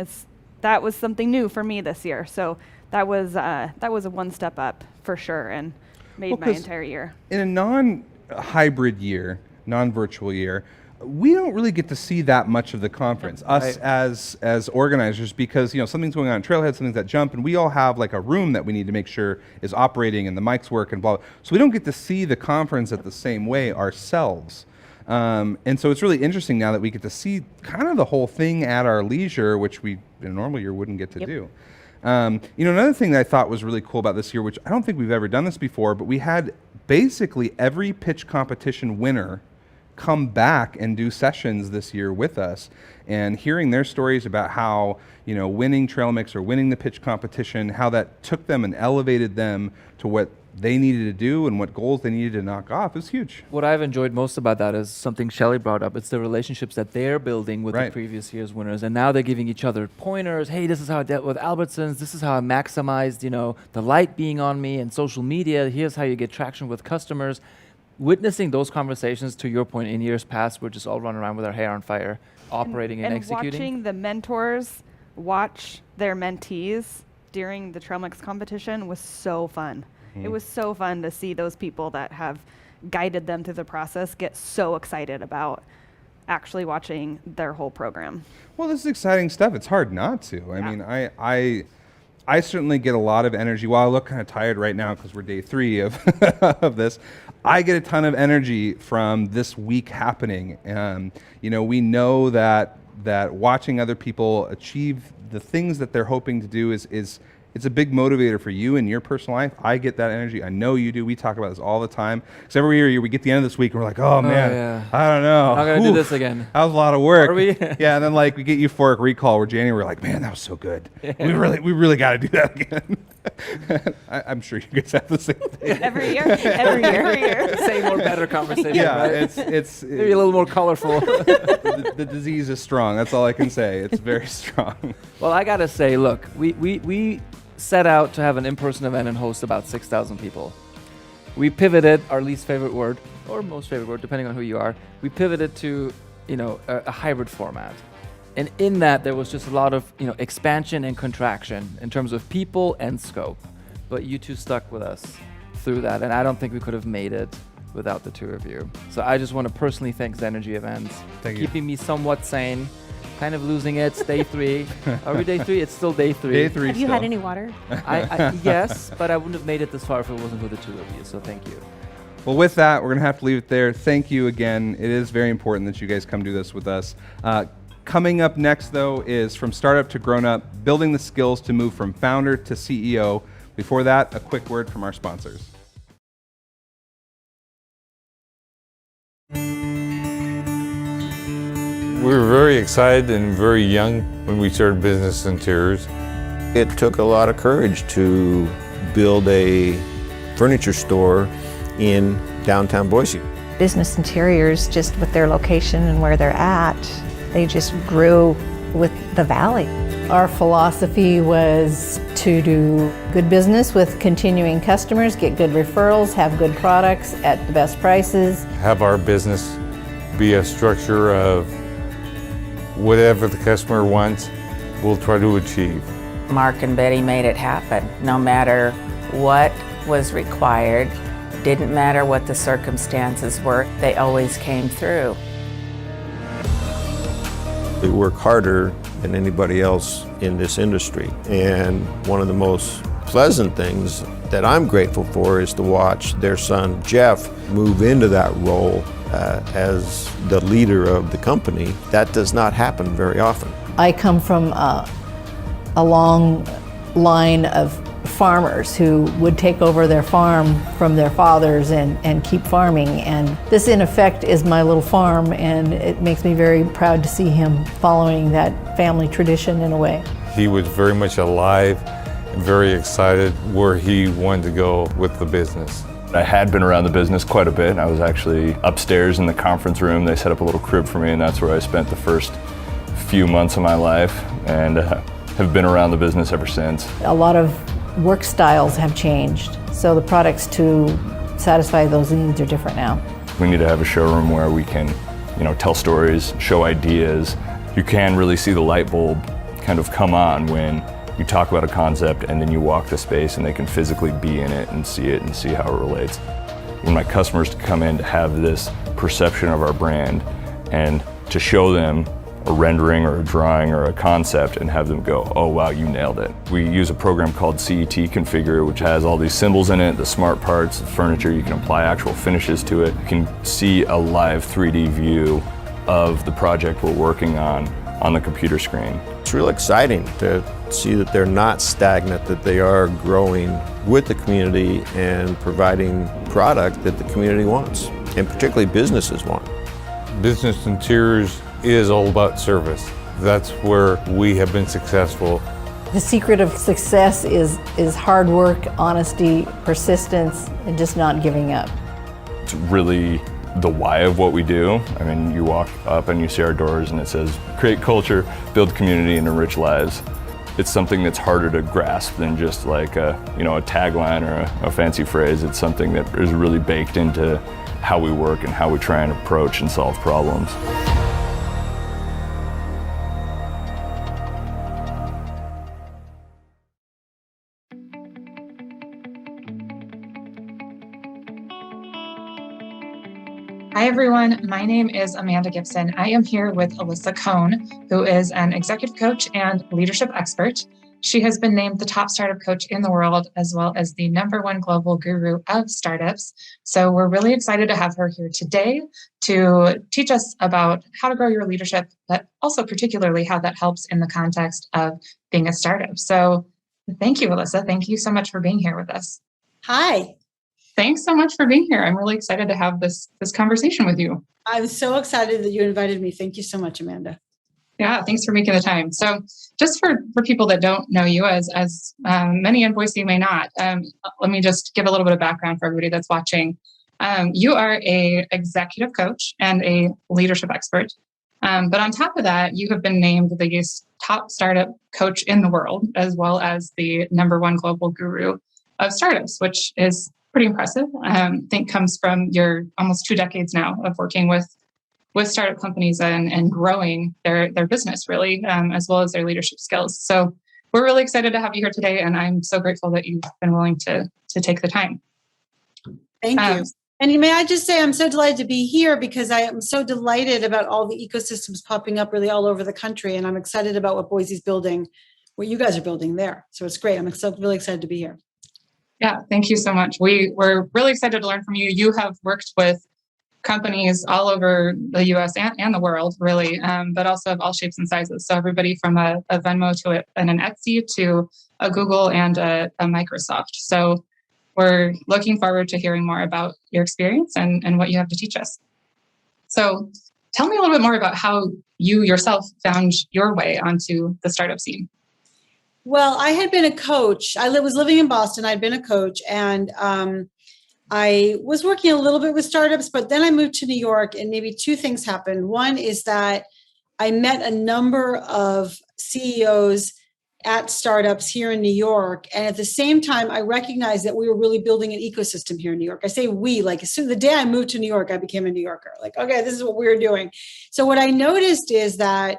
that was something new for me this year. So that was a one step up for sure, and made my entire year. In a non-hybrid year, non-virtual year, we don't really get to see that much of the conference, us as organizers, because something's going on at Trailhead, something's at Jump, and we all have like a room that we need to make sure is operating and the mics work and blah, blah. So we don't get to see the conference at the same way ourselves. And so it's really interesting now that we get to see kind of the whole thing at our leisure, which we in a normal year wouldn't get to do. Another thing that I thought was really cool about this year, which I don't think we've ever done this before, but we had basically every pitch competition winner come back and do sessions this year with us, and hearing their stories about how winning Trail Mix or winning the pitch competition, how that took them and elevated them to what they needed to do and what goals they needed to knock off is huge. What I've enjoyed most about that is something Shelley brought up. It's the relationships that they're building with the previous year's winners, and now they're giving each other pointers. Hey, this is how I dealt with Albertsons. This is how I maximized the light being on me and social media. Here's how you get traction with customers. Witnessing those conversations, to your point, in years past, we're just all running around with our hair on fire, operating and executing. Watching the mentors watch their mentees during the Trail Mix competition was so fun. It was so fun to see those people that have guided them through the process get so excited about actually watching their whole program. Well, this is exciting stuff. It's hard not to. I mean, I certainly get a lot of energy. While I look kind of tired right now because we're day 3 of of this, I get a ton of energy from this week happening. We know that watching other people achieve the things that they're hoping to do is it's a big motivator for you in your personal life. I get that energy. I know you do. We talk about this all the time. Because every year we get the end of this week and we're like, oh man, I don't know. I'm going to do this again. That was a lot of work. Are we? Yeah, and then we get euphoric recall where January we're like, man, that was so good. Yeah. We really got to do that again. I'm sure you guys have the same thing. Every year. Same or better conversation. Yeah, right? it's maybe a little more colorful. The disease is strong. That's all I can say. It's very strong. Well, I got to say, look, we set out to have an in-person event and host about 6,000 people. We pivoted, our least favorite word, or most favorite word, depending on who you are, we pivoted to, a hybrid format. And in that, there was just a lot of, expansion and contraction in terms of people and scope. But you two stuck with us through that, and I don't think we could have made it without the two of you. So I just want to personally thank Zenergy Events for keeping me somewhat sane. Kind of losing it. It's day 3. Are we day 3? It's still day 3. Day 3. Have you had any water? Yes, but I wouldn't have made it this far if it wasn't for the two of you. So thank you. Well, with that, we're going to have to leave it there. Thank you again. It is very important that you guys come do this with us. Coming up next, though, is From Startup to Grown Up, building the skills to move from founder to CEO. Before that, a quick word from our sponsors. We were very excited and very young when we started Business Interiors. It took a lot of courage to build a furniture store in downtown Boise. Business Interiors, just with their location and where they're at, they just grew with the valley. Our philosophy was to do good business with continuing customers, get good referrals, have good products at the best prices. Have our business be a structure of whatever the customer wants, we'll try to achieve. Mark and Betty made it happen. No matter what was required, didn't matter what the circumstances were, they always came through. We work harder than anybody else in this industry, and one of the most pleasant things that I'm grateful for is to watch their son Jeff move into that role as the leader of the company. That does not happen very often. I come from a long line of farmers who would take over their farm from their fathers and keep farming. And this, in effect, is my little farm, and it makes me very proud to see him following that family tradition in a way. He was very much alive and very excited where he wanted to go with the business. I had been around the business quite a bit. I was actually upstairs in the conference room. They set up a little crib for me, and that's where I spent the first few months of my life, and have been around the business ever since. A lot of work styles have changed, so the products to satisfy those needs are different now. We need to have a showroom where we can tell stories, show ideas. You can really see the light bulb kind of come on when you talk about a concept and then you walk the space and they can physically be in it and see how it relates. When my customers come in to have this perception of our brand and to show them a rendering or a drawing or a concept and have them go, oh wow, you nailed it. We use a program called CET Configure, which has all these symbols in it, the smart parts, the furniture. You can apply actual finishes to it. You can see a live 3D view of the project we're working on the computer screen. It's real exciting to see that they're not stagnant, that they are growing with the community and providing product that the community wants, and particularly businesses want. Business Interiors is all about service. That's where we have been successful. The secret of success is hard work, honesty, persistence, and just not giving up. It's really the why of what we do. I mean, you walk up and you see our doors and it says, create culture, build community, and enrich lives. It's something that's harder to grasp than just like a tagline or a fancy phrase. It's something that is really baked into how we work and how we try and approach and solve problems. Hi, everyone. My name is Amanda Gibson. I am here with Alyssa Cohn, who is an executive coach and leadership expert. She has been named the top startup coach in the world, as well as the #1 global guru of startups. So we're really excited to have her here today to teach us about how to grow your leadership, but also particularly how that helps in the context of being a startup. So thank you, Alyssa. Thank you so much for being here with us. Hi. Thanks so much for being here. I'm really excited to have this conversation with you. I'm so excited that you invited me. Thank you so much, Amanda. Yeah, thanks for making the time. So just for people that don't know you, as many in Boise may not, let me just give a little bit of background for everybody that's watching. You are a executive coach and a leadership expert. But on top of that, you have been named the top startup coach in the world, as well as the #1 global guru of startups, which is pretty impressive. I think comes from your almost 2 decades now of working with startup companies and growing their business really, as well as their leadership skills. So we're really excited to have you here today, and I'm so grateful that you've been willing to take the time. Thank you. And may I just say, I'm so delighted to be here because I am so delighted about all the ecosystems popping up really all over the country. And I'm excited about what Boise's building, what you guys are building there. So it's great. I'm so really excited to be here. Yeah, thank you so much. We're really excited to learn from you. You have worked with companies all over the US and the world, really, but also of all shapes and sizes. So everybody from a Venmo to an Etsy to a Google and a Microsoft. So we're looking forward to hearing more about your experience and what you have to teach us. So tell me a little bit more about how you yourself found your way onto the startup scene. Well, I had been a coach. I was living in Boston. I'd been a coach, and I was working a little bit with startups, but then I moved to New York, and maybe 2 things happened. One is that I met a number of CEOs at startups here in New York. And at the same time, I recognized that we were really building an ecosystem here in New York. I say we, like as soon as the day I moved to New York, I became a New Yorker. Like, okay, this is what we're doing. So what I noticed is that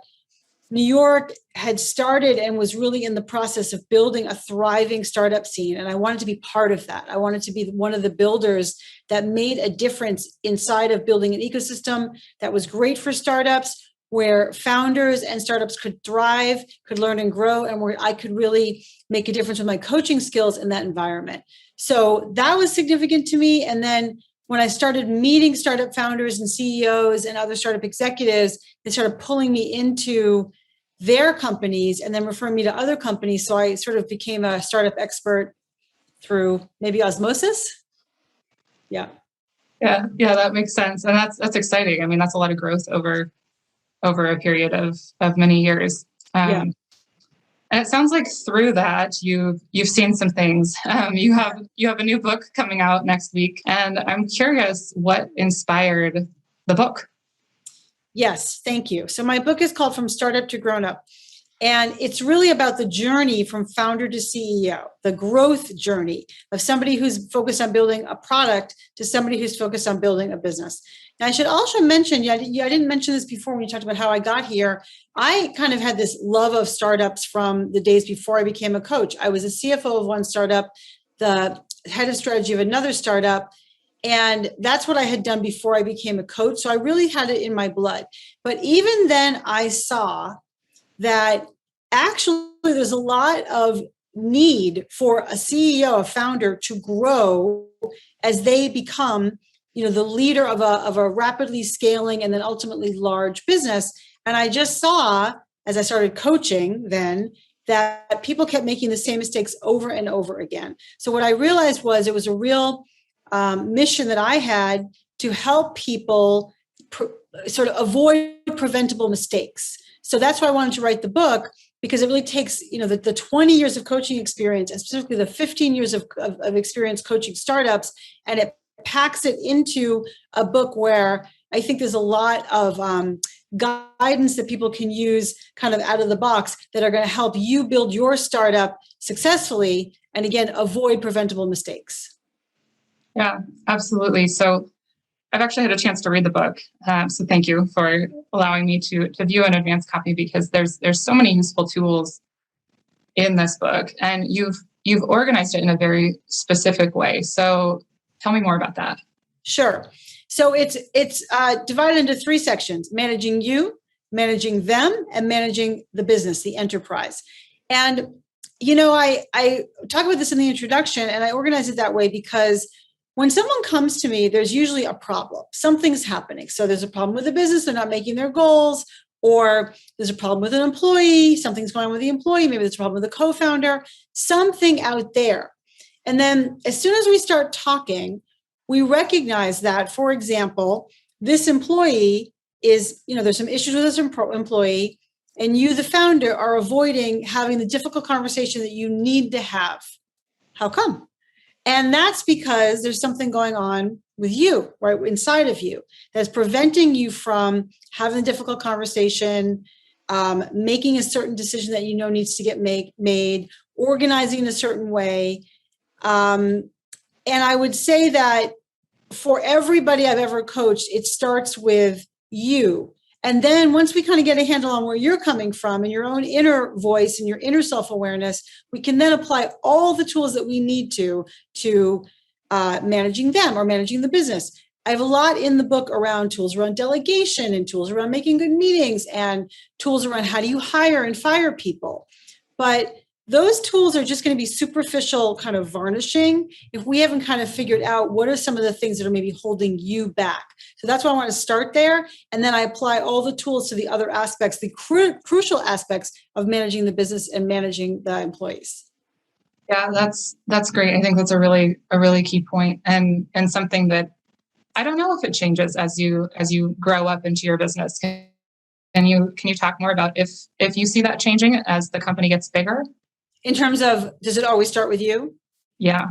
New York had started and was really in the process of building a thriving startup scene. And I wanted to be part of that. I wanted to be one of the builders that made a difference inside of building an ecosystem that was great for startups, where founders and startups could thrive, could learn and grow, and where I could really make a difference with my coaching skills in that environment. So that was significant to me. And then when I started meeting startup founders and CEOs and other startup executives, they started pulling me into their companies and then referring me to other companies. So I sort of became a startup expert through maybe osmosis. Yeah. Yeah, that makes sense. And that's exciting. I mean, that's a lot of growth over a period of many years. And it sounds like through that you've seen some things. You have a new book coming out next week, and I'm curious what inspired the book. Yes, thank you. So my book is called From Startup to Grown Up. And it's really about the journey from founder to CEO, the growth journey of somebody who's focused on building a product to somebody who's focused on building a business. Now, I should also mention, I didn't mention this before when you talked about how I got here. I kind of had this love of startups from the days before I became a coach. I was a CFO of one startup, the head of strategy of another startup. And that's what I had done before I became a coach. So I really had it in my blood. But even then I saw that actually there's a lot of need for a CEO, a founder, to grow as they become, the leader of a rapidly scaling and then ultimately large business. And I just saw, as I started coaching then, that people kept making the same mistakes over and over again. So what I realized was it was a real mission that I had to help people sort of avoid preventable mistakes. So that's why I wanted to write the book, because it really takes, the 20 years of coaching experience, and specifically the 15 years of experience coaching startups, and it packs it into a book where I think there's a lot of guidance that people can use kind of out of the box that are going to help you build your startup successfully, and again, avoid preventable mistakes. Yeah, absolutely. So I've actually had a chance to read the book. So thank you for allowing me to view an advanced copy, because there's so many useful tools in this book, and you've organized it in a very specific way. So tell me more about that. Sure. So it's divided into 3 sections: managing you, managing them, and managing the business, the enterprise. And, I talk about this in the introduction, and I organize it that way because when someone comes to me, there's usually a problem. Something's happening. So there's a problem with the business. They're not making their goals, or there's a problem with an employee. Something's going on with the employee. Maybe there's a problem with the co-founder, something out there. And then as soon as we start talking, we recognize that, for example, this employee is, there's some issues with this employee, and you, the founder, are avoiding having the difficult conversation that you need to have. How come? And that's because there's something going on with you, right inside of you, that's preventing you from having a difficult conversation, making a certain decision that needs to get made, organizing in a certain way. And I would say that for everybody I've ever coached, it starts with you. And then once we kind of get a handle on where you're coming from and your own inner voice and your inner self-awareness, we can then apply all the tools that we need to managing them or managing the business. I have a lot in the book around tools around delegation and tools around making good meetings and tools around how do you hire and fire people. But those tools are just going to be superficial kind of varnishing if we haven't kind of figured out what are some of the things that are maybe holding you back. So that's why I want to start there. And then I apply all the tools to the other aspects, the crucial aspects of managing the business and managing the employees. Yeah, that's great. I think that's a really key point, and something that I don't know if it changes as you grow up into your business. Can you talk more about if you see that changing as the company gets bigger? In terms of, does it always start with you? Yeah.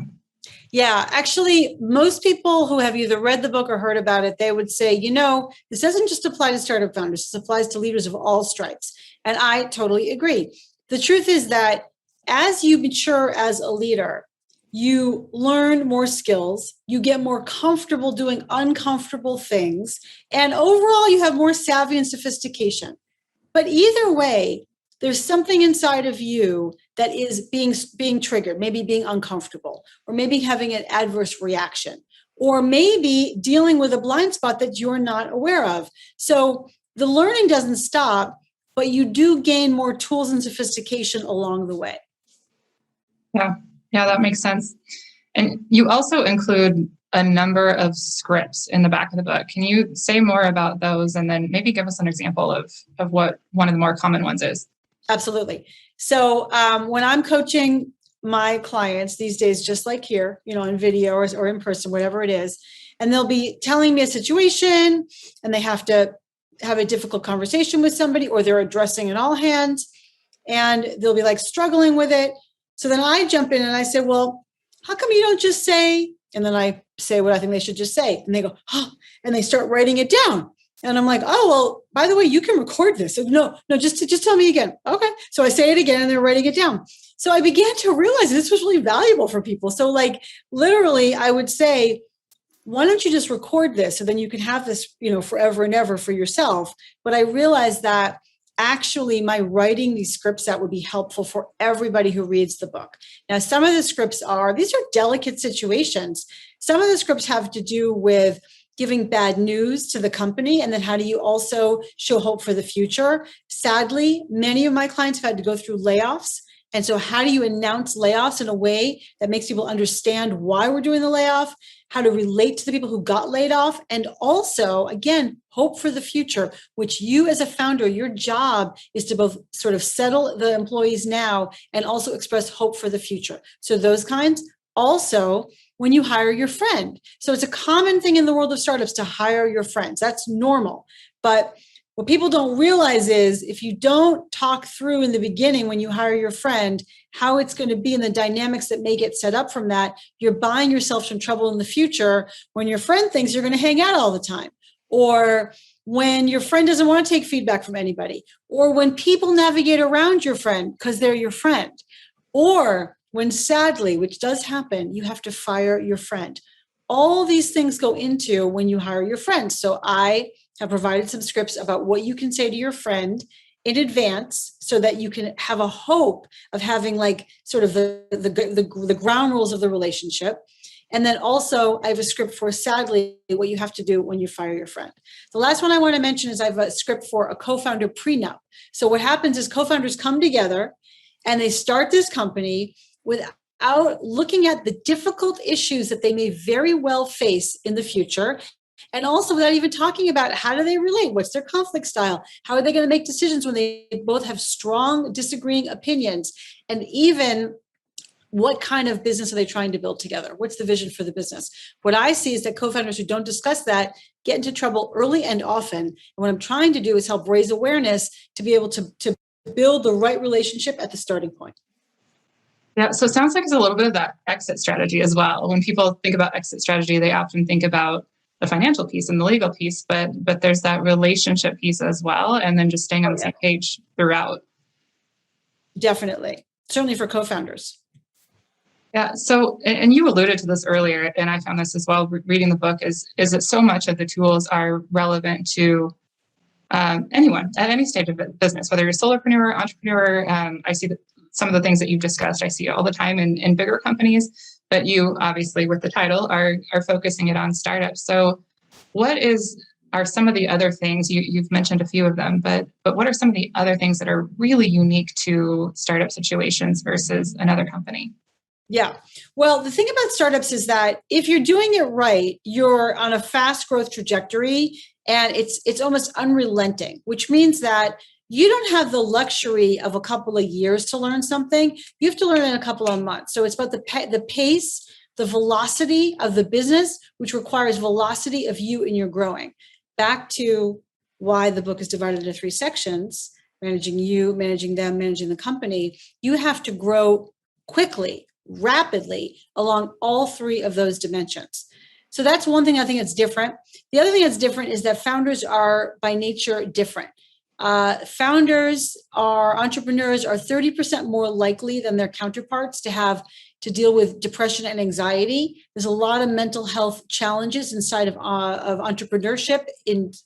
Yeah, actually, most people who have either read the book or heard about it, they would say, this doesn't just apply to startup founders, this applies to leaders of all stripes. And I totally agree. The truth is that as you mature as a leader, you learn more skills, you get more comfortable doing uncomfortable things, and overall you have more savvy and sophistication. But either way, there's something inside of you that is being triggered, maybe being uncomfortable, or maybe having an adverse reaction, or maybe dealing with a blind spot that you're not aware of. So the learning doesn't stop, but you do gain more tools and sophistication along the way. Yeah, that makes sense. And you also include a number of scripts in the back of the book. Can you say more about those, and then maybe give us an example of what one of the more common ones is? Absolutely. So when I'm coaching my clients these days, just like here, on video or in person, whatever it is, and they'll be telling me a situation and they have to have a difficult conversation with somebody, or they're addressing an all hands and they'll be like struggling with it. So then I jump in and I say, well, how come you don't just say, and then I say what I think they should just say. And they go, oh, and they start writing it down. And I'm like, oh, well, by the way, you can record this. So no, just tell me again. Okay. So I say it again and they're writing it down. So I began to realize this was really valuable for people. So like literally I would say, why don't you just record this? So then you can have this, forever and ever for yourself. But I realized that actually my writing these scripts out would be helpful for everybody who reads the book. Now, some of the scripts these are delicate situations. Some of the scripts have to do with giving bad news to the company. And then how do you also show hope for the future? Sadly, many of my clients have had to go through layoffs. And so how do you announce layoffs in a way that makes people understand why we're doing the layoff, how to relate to the people who got laid off, and also, again, hope for the future, which you as a founder, your job is to both sort of settle the employees now and also express hope for the future. So those kinds. Also, when you hire your friend. So it's a common thing in the world of startups to hire your friends. That's normal. But what people don't realize is if you don't talk through in the beginning when you hire your friend, how it's going to be and the dynamics that may get set up from that, you're buying yourself some trouble in the future when your friend thinks you're going to hang out all the time. Or when your friend doesn't want to take feedback from anybody. Or when people navigate around your friend because they're your friend. Or when sadly, which does happen, you have to fire your friend. All these things go into when you hire your friend. So I have provided some scripts about what you can say to your friend in advance so that you can have a hope of having like sort of the ground rules of the relationship. And then also I have a script for sadly what you have to do when you fire your friend. The last one I want to mention is I have a script for a co-founder prenup. So what happens is co-founders come together and they start this company without looking at the difficult issues that they may very well face in the future. And also without even talking about how do they relate? What's their conflict style? How are they going to make decisions when they both have strong disagreeing opinions? And even what kind of business are they trying to build together? What's the vision for the business? What I see is that co-founders who don't discuss that get into trouble early and often. And what I'm trying to do is help raise awareness to be able to build the right relationship at the starting point. Yeah, so it sounds like it's a little bit of that exit strategy as well. When people think about exit strategy, they often think about the financial piece and the legal piece, but there's that relationship piece as well, and then just staying on the same page throughout. Definitely, certainly for co-founders. Yeah. So, and you alluded to this earlier, and I found this as well reading the book, is that so much of the tools are relevant to anyone at any stage of business, whether you're a solopreneur, entrepreneur. I see that some of the things that you've discussed, I see all the time in bigger companies, but you obviously with the title are focusing it on startups. So what are some of the other things, you've mentioned a few of them, but what are some of the other things that are really unique to startup situations versus another company? Yeah. Well, the thing about startups is that if you're doing it right, you're on a fast growth trajectory and it's almost unrelenting, which means that you don't have the luxury of a couple of years to learn something. You have to learn in a couple of months. So it's about the pace, the velocity of the business, which requires velocity of you and your growing. Back to why the book is divided into 3 sections, managing you, managing them, managing the company. You have to grow quickly, rapidly along all 3 of those dimensions. So that's one thing I think that's different. The other thing that's different is that founders are by nature different. Entrepreneurs are 30% more likely than their counterparts to have to deal with depression and anxiety. There's a lot of mental health challenges inside of entrepreneurship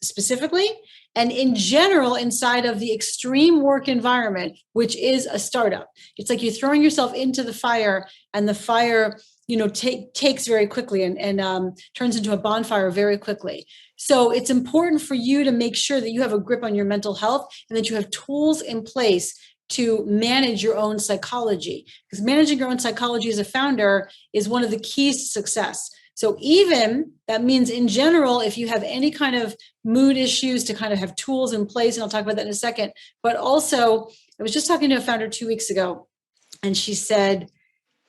specifically, and in general inside of the extreme work environment, which is a startup. It's like you're throwing yourself into the fire, and the fire takes very quickly and turns into a bonfire very quickly. So it's important for you to make sure that you have a grip on your mental health and that you have tools in place to manage your own psychology, because managing your own psychology as a founder is one of the keys to success. So even that means in general, if you have any kind of mood issues, to kind of have tools in place, and I'll talk about that in a second. But also, I was just talking to a founder 2 weeks ago, and she said,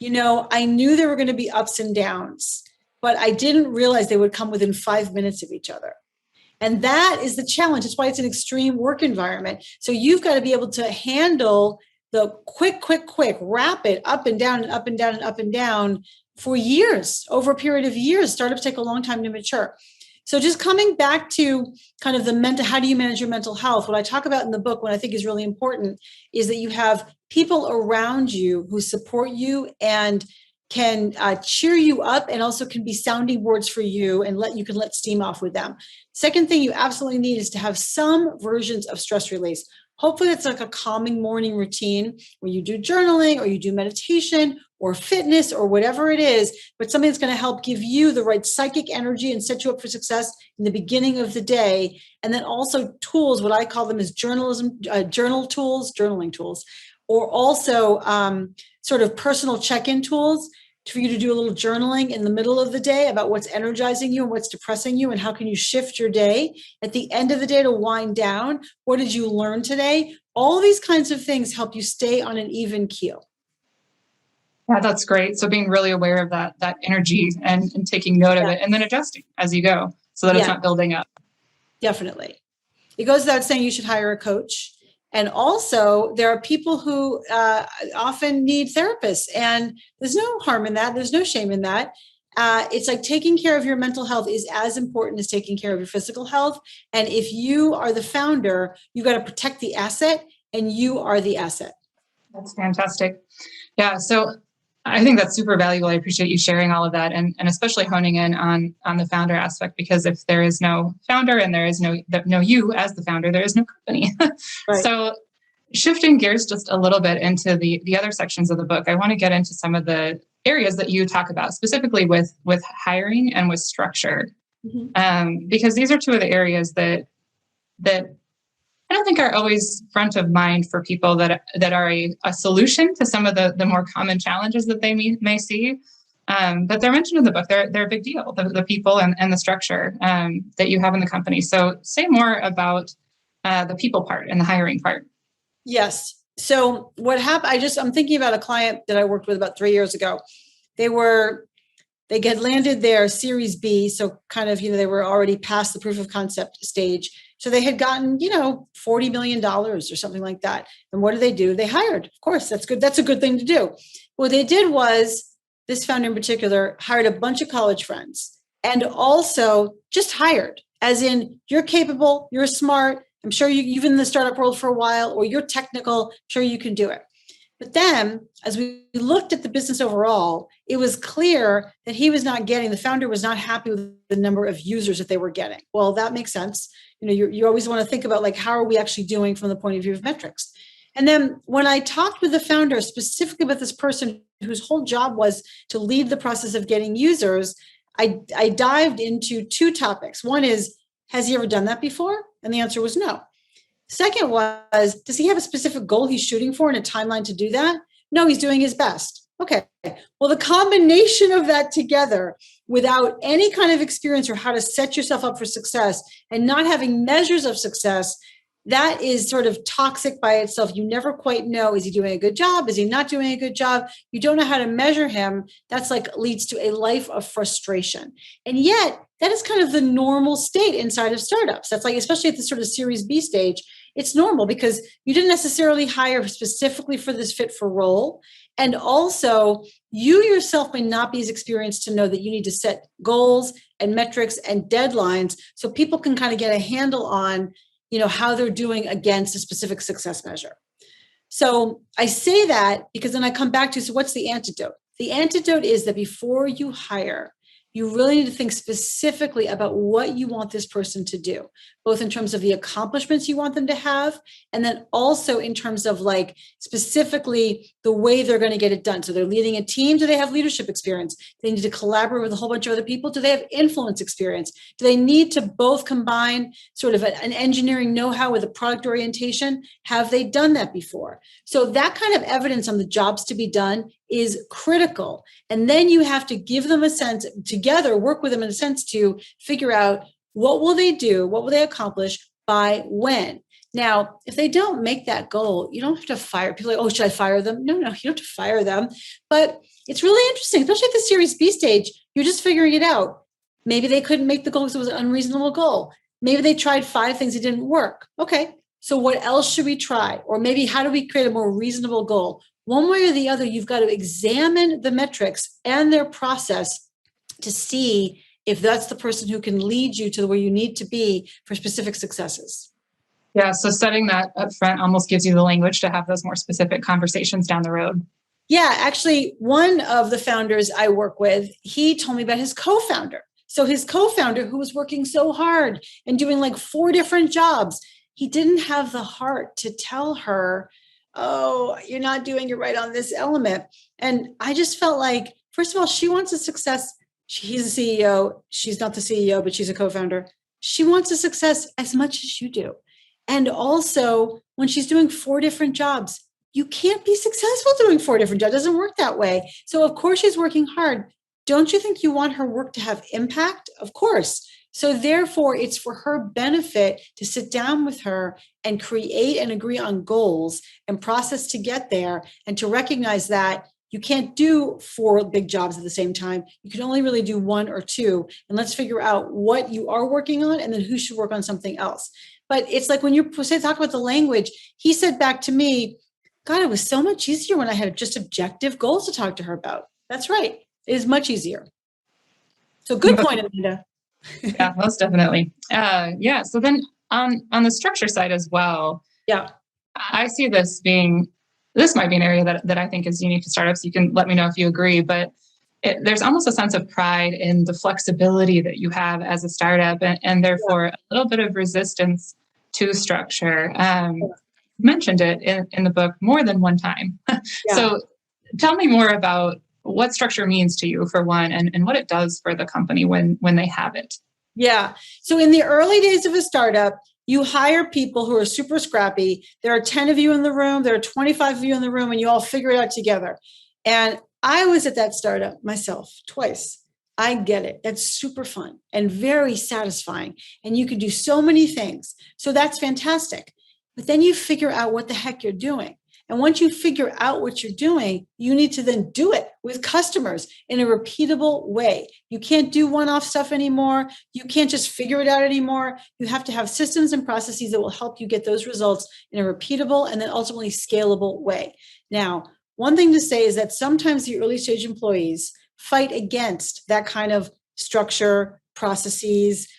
I knew there were going to be ups and downs, but I didn't realize they would come within 5 minutes of each other. And that is the challenge. That's why it's an extreme work environment. So you've got to be able to handle the quick, rapid up and down and up and down and up and down for years, over a period of years. Startups take a long time to mature. So just coming back to kind of the mental, how do you manage your mental health? What I talk about in the book, what I think is really important, is that you have people around you who support you and can cheer you up, and also can be sounding boards for you, and you can let steam off with them. Second thing you absolutely need is to have some versions of stress release. Hopefully it's like a calming morning routine where you do journaling or you do meditation or fitness or whatever it is, but something that's going to help give you the right psychic energy and set you up for success in the beginning of the day. And then also tools, what I call them is journaling tools, or also sort of personal check-in tools for you to do a little journaling in the middle of the day about what's energizing you and what's depressing you, and how can you shift your day at the end of the day to wind down. What did you learn today? All these kinds of things help you stay on an even keel. Yeah, that's great. So being really aware of that energy and taking note of it, and then adjusting as you go so that it's not building up. Definitely. It goes without saying you should hire a coach. And also, there are people who often need therapists, and there's no harm in that. There's no shame in that. It's like taking care of your mental health is as important as taking care of your physical health. And if you are the founder, you got to protect the asset, and you are the asset. That's fantastic. Yeah. So I think that's super valuable. I appreciate you sharing all of that, and especially honing in on the founder aspect, because if there is no founder and there is no you as the founder, there is no company. Right. So shifting gears just a little bit into the other sections of the book, I want to get into some of the areas that you talk about, specifically with hiring and with structure, because these are two of the areas that I don't think are always front of mind for people that are a solution to some of the more common challenges that they may see. But they're mentioned in the book. They're a big deal, the people and the structure that you have in the company. So say more about the people part and the hiring part. Yes. So what happened, I'm thinking about a client that I worked with about 3 years ago. They had landed their Series B. So kind of, they were already past the proof of concept stage. So they had gotten, $40 million or something like that. And what do? They hired. Of course, that's good. That's a good thing to do. What they did was, this founder in particular hired a bunch of college friends, and also just hired, as in, you're capable, you're smart. I'm sure you've been in the startup world for a while, or you're technical. I'm sure you can do it. But then as we looked at the business overall, it was clear that the founder was not happy with the number of users that they were getting. Well, that makes sense. You always want to think about, like, how are we actually doing from the point of view of metrics? And then when I talked with the founder, specifically with this person whose whole job was to lead the process of getting users, I dived into two topics. One is, has he ever done that before? And the answer was no. Second was, does he have a specific goal he's shooting for and a timeline to do that? No, he's doing his best. Okay. Well, the combination of that together, without any kind of experience or how to set yourself up for success, and not having measures of success, that is sort of toxic by itself. You never quite know, is he doing a good job? Is he not doing a good job? You don't know how to measure him. That's leads to a life of frustration. And yet that is kind of the normal state inside of startups. That's especially at the sort of Series B stage, it's normal because you didn't necessarily hire specifically for this fit for role. And also, you yourself may not be as experienced to know that you need to set goals and metrics and deadlines so people can kind of get a handle on, how they're doing against a specific success measure. So I say that because then I come back to, so what's the antidote? The antidote is that before you hire, you really need to think specifically about what you want this person to do, both in terms of the accomplishments you want them to have, and then also in terms of specifically the way they're going to get it done. So they're leading a team. Do they have leadership experience? Do they need to collaborate with a whole bunch of other people? Do they have influence experience? Do they need to both combine sort of an engineering know-how with a product orientation? Have they done that before? So that kind of evidence on the jobs to be done is critical. And then you have to give them a sense, together, work with them in a sense to figure out what will they do, what will they accomplish by when. Now, if they don't make that goal, you don't have to fire people. Should I fire them? No, you don't have to fire them. But it's really interesting, especially at the Series B stage, you're just figuring it out. Maybe they couldn't make the goal because it was an unreasonable goal. Maybe they tried 5 things that didn't work. Okay, so what else should we try? Or maybe how do we create a more reasonable goal? One way or the other, you've got to examine the metrics and their process to see if that's the person who can lead you to where you need to be for specific successes. Yeah, so setting that up front almost gives you the language to have those more specific conversations down the road. Yeah, actually, one of the founders I work with, he told me about his co-founder. So his co-founder, who was working so hard and doing like 4 different jobs, he didn't have the heart to tell her, oh, you're not doing it right on this element. And I just felt like, first of all, she wants a success. He's a CEO. She's not the CEO, but she's a co-founder. She wants a success as much as you do. And also, when she's doing 4 different jobs, you can't be successful doing 4 different jobs. It doesn't work that way. So of course she's working hard. Don't you think you want her work to have impact? Of course. So therefore, it's for her benefit to sit down with her and create and agree on goals and process to get there, and to recognize that you can't do 4 big jobs at the same time. You can only really do 1 or 2. And let's figure out what you are working on and then who should work on something else. But it's like when you talk about the language, he said back to me, God, it was so much easier when I had just objective goals to talk to her about. That's right. It is much easier. So good point, Amanda. Yeah, most definitely. Yeah. So then on the structure side as well. Yeah. I see this might be an area that I think is unique to startups. You can let me know if you agree, but there's almost a sense of pride in the flexibility that you have as a startup, and therefore a little bit of resistance to structure. Mentioned it in the book more than one time. Yeah. So tell me more about what structure means to you, for one, and what it does for the company when they have it. Yeah. So in the early days of a startup, you hire people who are super scrappy. There are 10 of you in the room. There are 25 of you in the room, and you all figure it out together. And I was at that startup myself twice. I get it. That's super fun and very satisfying. And you can do so many things. So that's fantastic. But then you figure out what the heck you're doing. And once you figure out what you're doing, you need to then do it with customers in a repeatable way. You can't do one-off stuff anymore. You can't just figure it out anymore. You have to have systems and processes that will help you get those results in a repeatable and then ultimately scalable way. Now, one thing to say is that sometimes the early stage employees fight against that kind of structure, processes.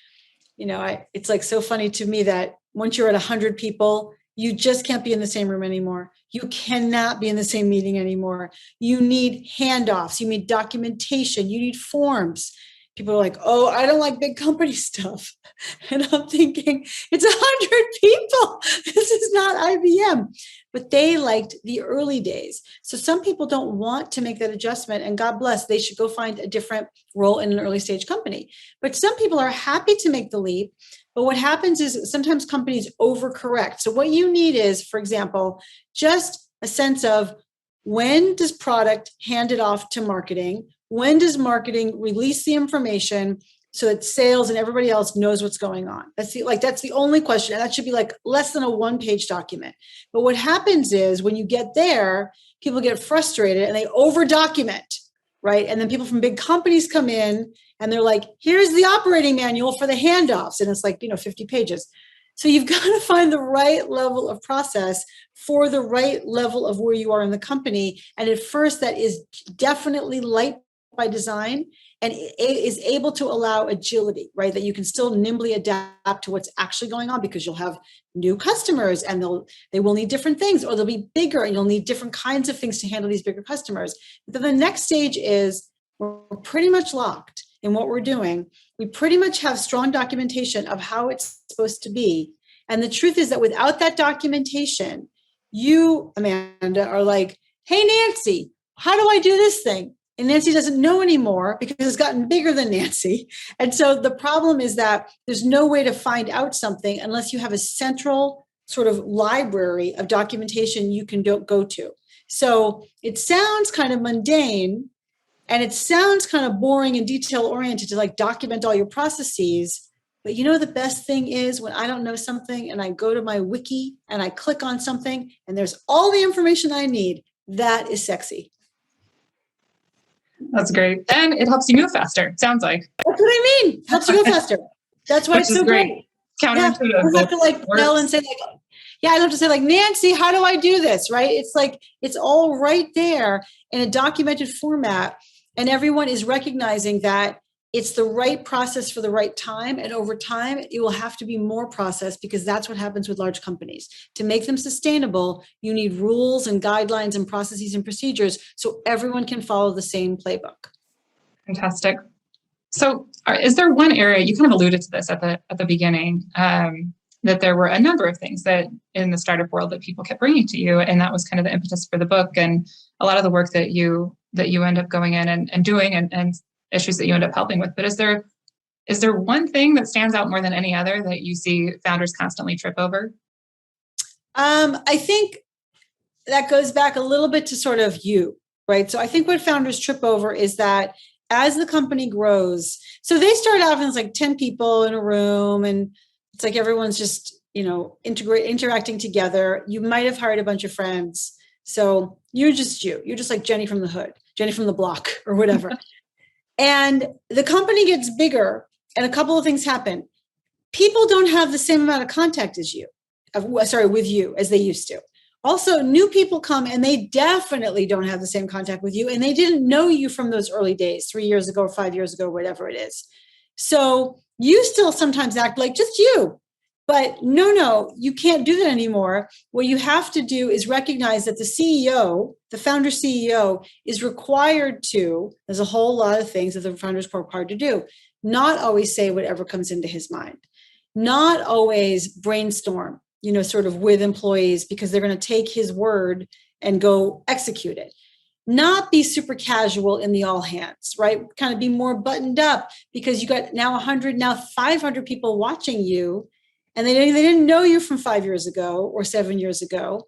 It's like so funny to me that once you're at 100 people, you just can't be in the same room anymore. You cannot be in the same meeting anymore. You need handoffs. You need documentation. You need forms. People are like, oh, I don't like big company stuff. And I'm thinking, it's 100 people. This is not IBM. But they liked the early days. So some people don't want to make that adjustment, and God bless, they should go find a different role in an early stage company. But some people are happy to make the leap. But what happens is sometimes companies overcorrect. So what you need is, for example, just a sense of, when does product hand it off to marketing? When does marketing release the information so that sales and everybody else knows what's going on? That's the only question. And that should be like less than a 1-page document. But what happens is when you get there, people get frustrated and they over document, right? And then people from big companies come in and they're like, here's the operating manual for the handoffs. And it's like, 50 pages. So you've got to find the right level of process for the right level of where you are in the company. And at first, that is definitely light by design, and it is able to allow agility, right? That you can still nimbly adapt to what's actually going on, because you'll have new customers and they will need different things, or they'll be bigger and you'll need different kinds of things to handle these bigger customers. But then the next stage is, we're pretty much locked in what we're doing. We pretty much have strong documentation of how it's supposed to be. And the truth is that without that documentation, you, Amanda, are like, hey, Nancy, how do I do this thing? And Nancy doesn't know anymore because it's gotten bigger than Nancy. And so the problem is that there's no way to find out something unless you have a central sort of library of documentation you can go to. So it sounds kind of mundane, and it sounds kind of boring and detail oriented to like document all your processes. But the best thing is when I don't know something and I go to my wiki and I click on something and there's all the information I need. That is sexy. That's great. And it helps you move faster, it sounds like. That's what I mean. Helps you go faster. That's why it's so great. Counterintuitive. Yeah, I have to yell and say I have to say Nancy, how do I do this? Right? It's like, it's all right there in a documented format. And everyone is recognizing that it's the right process for the right time. And over time, it will have to be more processed because that's what happens with large companies. To make them sustainable, you need rules and guidelines and processes and procedures so everyone can follow the same playbook. Fantastic. So is there one area, you kind of alluded to this at the beginning, that there were a number of things that in the startup world that people kept bringing to you, and that was kind of the impetus for the book and a lot of the work that you end up going in and doing and issues that you end up helping with. But is there one thing that stands out more than any other that you see founders constantly trip over? I think that goes back a little bit to sort of you, right? So I think what founders trip over is that as the company grows, so they start off and it's like 10 people in a room and it's like everyone's just, interacting together. You might have hired a bunch of friends. So you're just like Jenny from the hood, Jenny from the block or whatever. And the company gets bigger and a couple of things happen. People don't have the same amount of contact with you as they used to. Also, new people come and they definitely don't have the same contact with you and they didn't know you from those early days, 3 years ago, 5 years ago, whatever it is. So you still sometimes act like just you. But no, you can't do that anymore. What you have to do is recognize that the CEO, the founder CEO, is required to, there's a whole lot of things that the founders are required to do, not always say whatever comes into his mind, not always brainstorm, sort of with employees because they're going to take his word and go execute it. Not be super casual in the all hands, right? Kind of be more buttoned up because you got now 100, now 500 people watching you. And they didn't know you from 5 years ago or 7 years ago.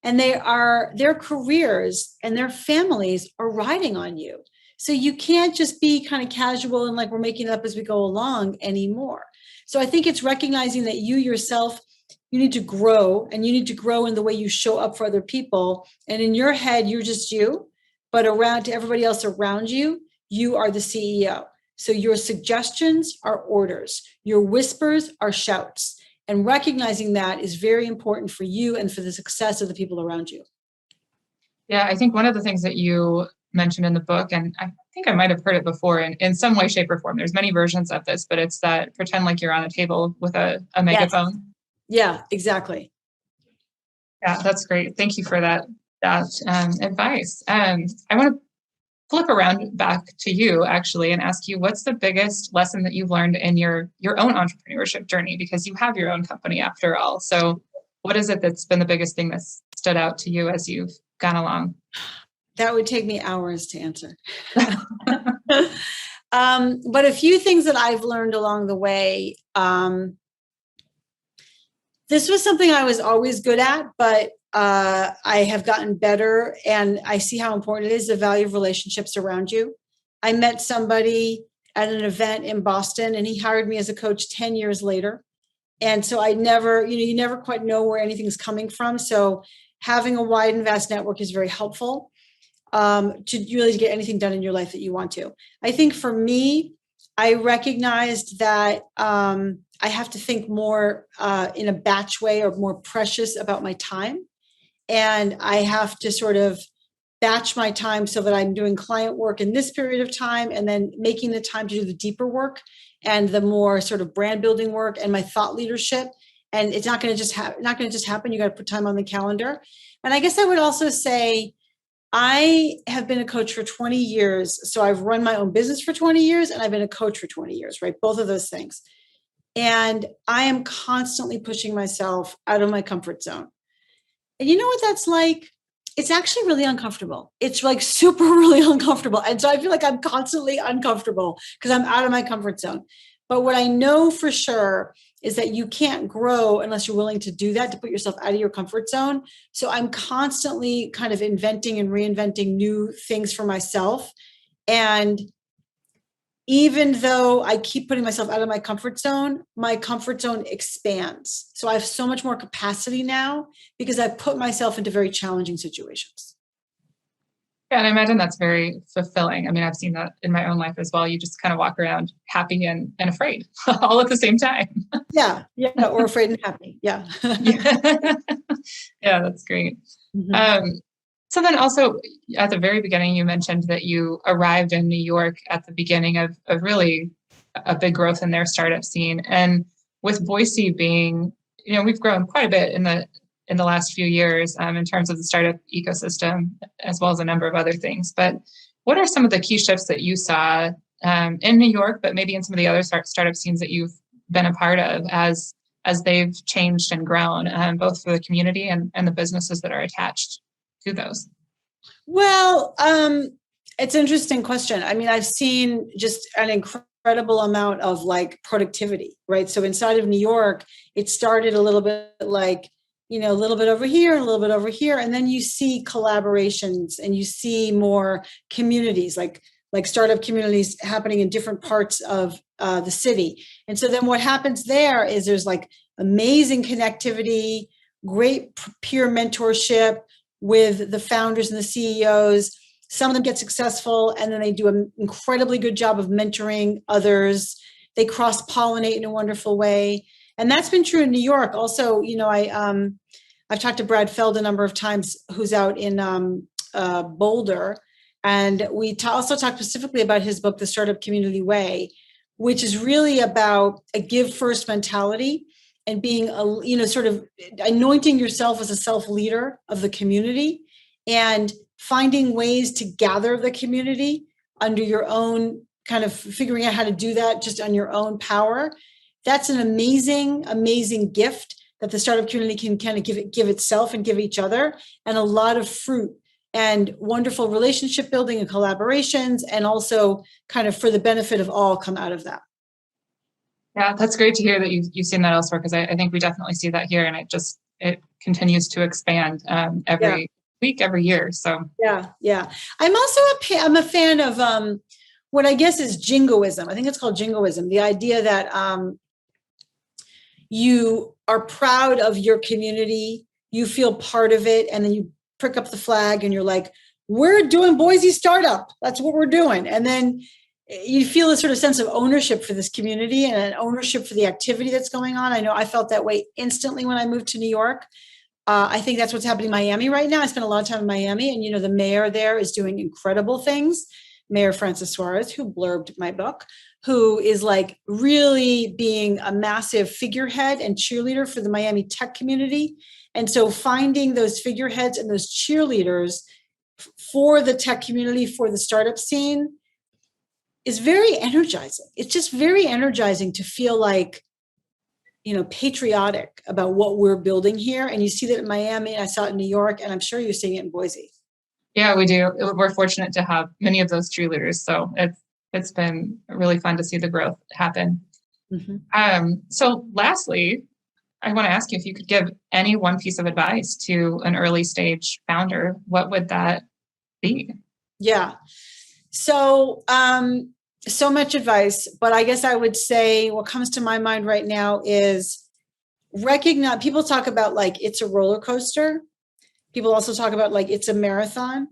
And their careers and their families are riding on you. So you can't just be kind of casual and like we're making it up as we go along anymore. So I think it's recognizing that you yourself, you need to grow and you need to grow in the way you show up for other people. And in your head, you're just you, but around to everybody else around you, you are the CEO. So your suggestions are orders. Your whispers are shouts. And recognizing that is very important for you and for the success of the people around you. Yeah, I think one of the things that you mentioned in the book, and I think I might have heard it before in some way, shape, or form. There's many versions of this, but it's that pretend like you're on a table with a megaphone. Yeah, exactly. Yeah, that's great. Thank you for that advice. I want to flip around back to you actually and ask you, what's the biggest lesson that you've learned in your own entrepreneurship journey? Because you have your own company after all. So what is it that's been the biggest thing that's stood out to you as you've gone along? That would take me hours to answer. But a few things that I've learned along the way, this was something I was always good at, but I have gotten better and I see how important it is, the value of relationships around you. I met somebody at an event in Boston and he hired me as a coach 10 years later. And so I never, you never quite know where anything's coming from. So having a wide and vast network is very helpful to really get anything done in your life that you want to. I think for me, I recognized that I have to think more in a batch way or more precious about my time. And I have to sort of batch my time so that I'm doing client work in this period of time and then making the time to do the deeper work and the more sort of brand building work and my thought leadership. And it's not going to just happen. You got to put time on the calendar. And I guess I would also say I have been a coach for 20 years. So I've run my own business for 20 years and I've been a coach for 20 years, right? Both of those things. And I am constantly pushing myself out of my comfort zone. And you know what that's like? It's actually really uncomfortable. It's like super, really uncomfortable. And so I feel like I'm constantly uncomfortable because I'm out of my comfort zone. But what I know for sure is that you can't grow unless you're willing to do that, to put yourself out of your comfort zone. So I'm constantly kind of inventing and reinventing new things for myself. And even though I keep putting myself out of my comfort zone expands. So I have so much more capacity now because I put myself into very challenging situations. Yeah, and I imagine that's very fulfilling. I mean, I've seen that in my own life as well. You just kind of walk around happy and afraid all at the same time. Yeah, or afraid and happy. Yeah. Yeah, that's great. Mm-hmm. So then also at the very beginning, you mentioned that you arrived in New York at the beginning of really a big growth in their startup scene. And with Boise being, we've grown quite a bit in the last few years in terms of the startup ecosystem, as well as a number of other things. But what are some of the key shifts that you saw in New York, but maybe in some of the other startup scenes that you've been a part of as they've changed and grown, both for the community and the businesses that are attached to those? Well, it's an interesting question. I mean, I've seen just an incredible amount of like productivity, right? So inside of New York, it started a little bit like, a little bit over here and a little bit over here. And then you see collaborations and you see more communities, like startup communities happening in different parts of the city. And so then what happens there is there's like amazing connectivity, great peer mentorship with the founders and the CEOs. Some of them get successful and then they do an incredibly good job of mentoring others. They cross-pollinate in a wonderful way. And that's been true in New York. Also, I've talked to Brad Feld a number of times, who's out in Boulder. And we also talked specifically about his book, The Startup Community Way, which is really about a give first mentality and being, sort of anointing yourself as a self-leader of the community and finding ways to gather the community under your own kind of figuring out how to do that just on your own power. That's an amazing, amazing gift that the startup community can kind of give itself and give each other, and a lot of fruit and wonderful relationship building and collaborations, and also kind of for the benefit of all come out of that. Yeah, that's great to hear that you've seen that elsewhere, because I think we definitely see that here, and it continues to expand every week, every year. So yeah. I'm also I'm a fan of what I guess is jingoism. I think it's called jingoism. The idea that you are proud of your community, you feel part of it, and then you prick up the flag and you're like, we're doing Boise Startup. That's what we're doing. And then you feel a sort of sense of ownership for this community and an ownership for the activity that's going on. I know I felt that way instantly when I moved to New York. I think that's what's happening in Miami right now. I spent a lot of time in Miami, and the mayor there is doing incredible things. Mayor Francis Suarez, who blurbed my book, who is like really being a massive figurehead and cheerleader for the Miami tech community. And so finding those figureheads and those cheerleaders for the tech community, for the startup scene, is very energizing. It's just very energizing to feel like, patriotic about what we're building here. And you see that in Miami, and I saw it in New York, and I'm sure you're seeing it in Boise. Yeah, we do. We're fortunate to have many of those cheerleaders. So it's been really fun to see the growth happen. Mm-hmm. So lastly, I want to ask you if you could give any one piece of advice to an early stage founder, what would that be? Yeah. So, so much advice, but I guess I would say what comes to my mind right now is recognize, people talk about like, it's a roller coaster. People also talk about like, it's a marathon.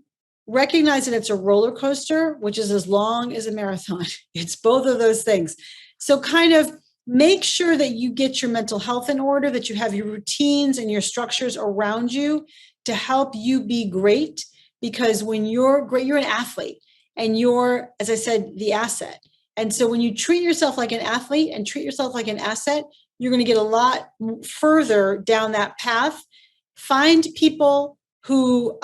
Recognize that it's a roller coaster, which is as long as a marathon. It's both of those things. So kind of make sure that you get your mental health in order, that you have your routines and your structures around you to help you be great. Because when you're great, you're an athlete and you're, as I said, the asset. And so when you treat yourself like an athlete and treat yourself like an asset, you're going to get a lot further down that path. Find people who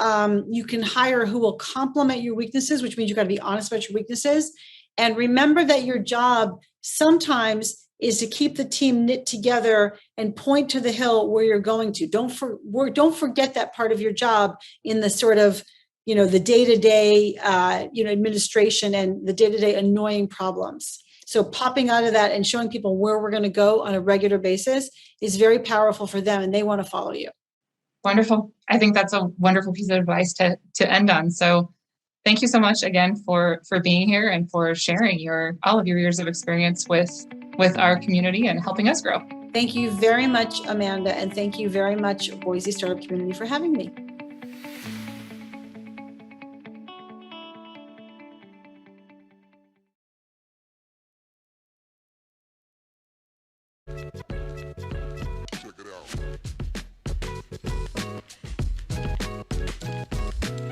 you can hire who will complement your weaknesses, which means you've got to be honest about your weaknesses. And remember that your job sometimes is to keep the team knit together and point to the hill where you're going to. Don't forget that part of your job in the sort of, the day-to-day, administration and the day-to-day annoying problems. So popping out of that and showing people where we're going to go on a regular basis is very powerful for them, and they want to follow you. Wonderful. I think that's a wonderful piece of advice to end on. So thank you so much again for being here and for sharing all of your years of experience with our community and helping us grow. Thank you very much, Amanda, and thank you very much, Boise Startup Community, for having me. Check it out.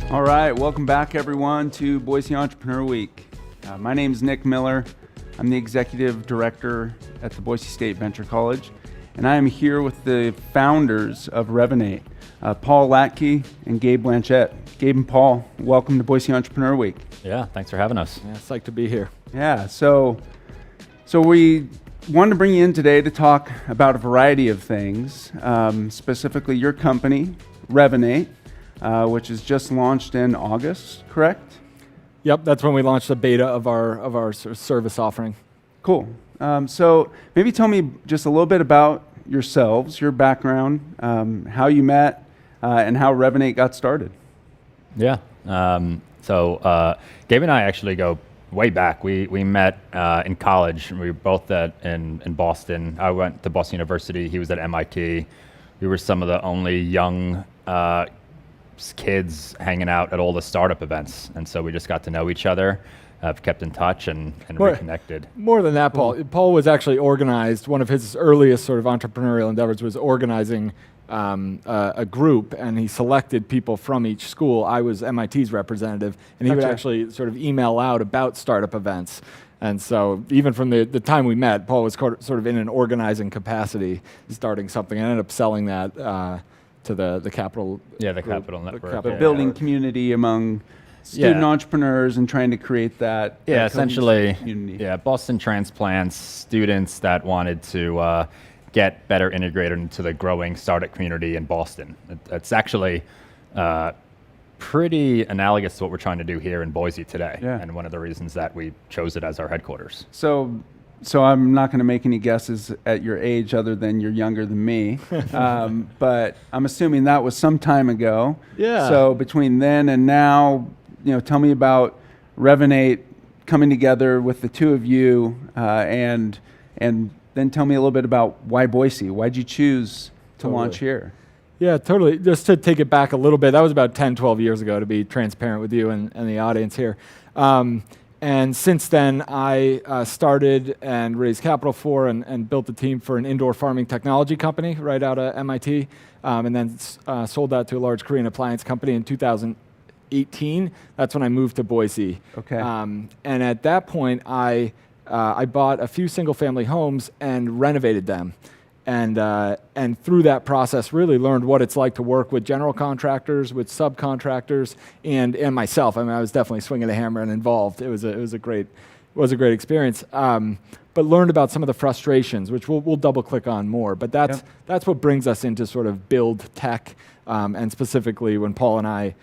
All right, welcome back everyone to Boise Entrepreneur Week. My name is Nick Miller. I'm the Executive Director at the Boise State Venture College, and I am here with the founders of Revenate, Paul Latke and Gabe Blanchette. Gabe and Paul, welcome to Boise Entrepreneur Week. Yeah, thanks for having us. Yeah, it's like to be here. Yeah, so we wanted to bring you in today to talk about a variety of things, specifically your company, Revenate, which is just launched in August, correct? Yep, that's when we launched the beta of our service offering. Cool. So maybe tell me just a little bit about yourselves, your background, how you met, and how Revenate got started. Yeah. So Gabe and I actually go way back. We met in college. We were both in Boston. I went to Boston University. He was at MIT. We were some of the only young kids hanging out at all the startup events, and so we just got to know each other. Have kept in touch and reconnected. More than that, Paul. Paul was actually organized. One of his earliest sort of entrepreneurial endeavors was organizing a group, and he selected people from each school. I was MIT's representative, and he would actually sort of email out about startup events. And so even from the time we met, Paul was sort of in an organizing capacity, starting something. I ended up selling that to the Capital. Yeah, the Capital Network. The building community among student entrepreneurs and trying to create that. Yeah, essentially. Community. Yeah, Boston transplants students that wanted to get better integrated into the growing startup community in Boston. It's actually pretty analogous to what we're trying to do here in Boise today, and one of the reasons that we chose it as our headquarters. So I'm not going to make any guesses at your age other than you're younger than me, but I'm assuming that was some time ago. Yeah. So between then and now, tell me about Revenate coming together with the two of you, and then tell me a little bit about why Boise. Why'd you choose to launch here? Yeah, totally. Just to take it back a little bit, that was about 10, 12 years ago, to be transparent with you and the audience here. And since then, I started and raised capital for and built a team for an indoor farming technology company right out of MIT, and then sold that to a large Korean appliance company in 2018. That's when I moved to Boise. Okay. And at that point, I bought a few single-family homes and renovated them. And through that process, really learned what it's like to work with general contractors, with subcontractors, and myself. I mean, I was definitely swinging the hammer and involved. It was a great experience. But learned about some of the frustrations, which we'll double click on more. But that's what brings us into sort of build tech, and specifically when Paul and I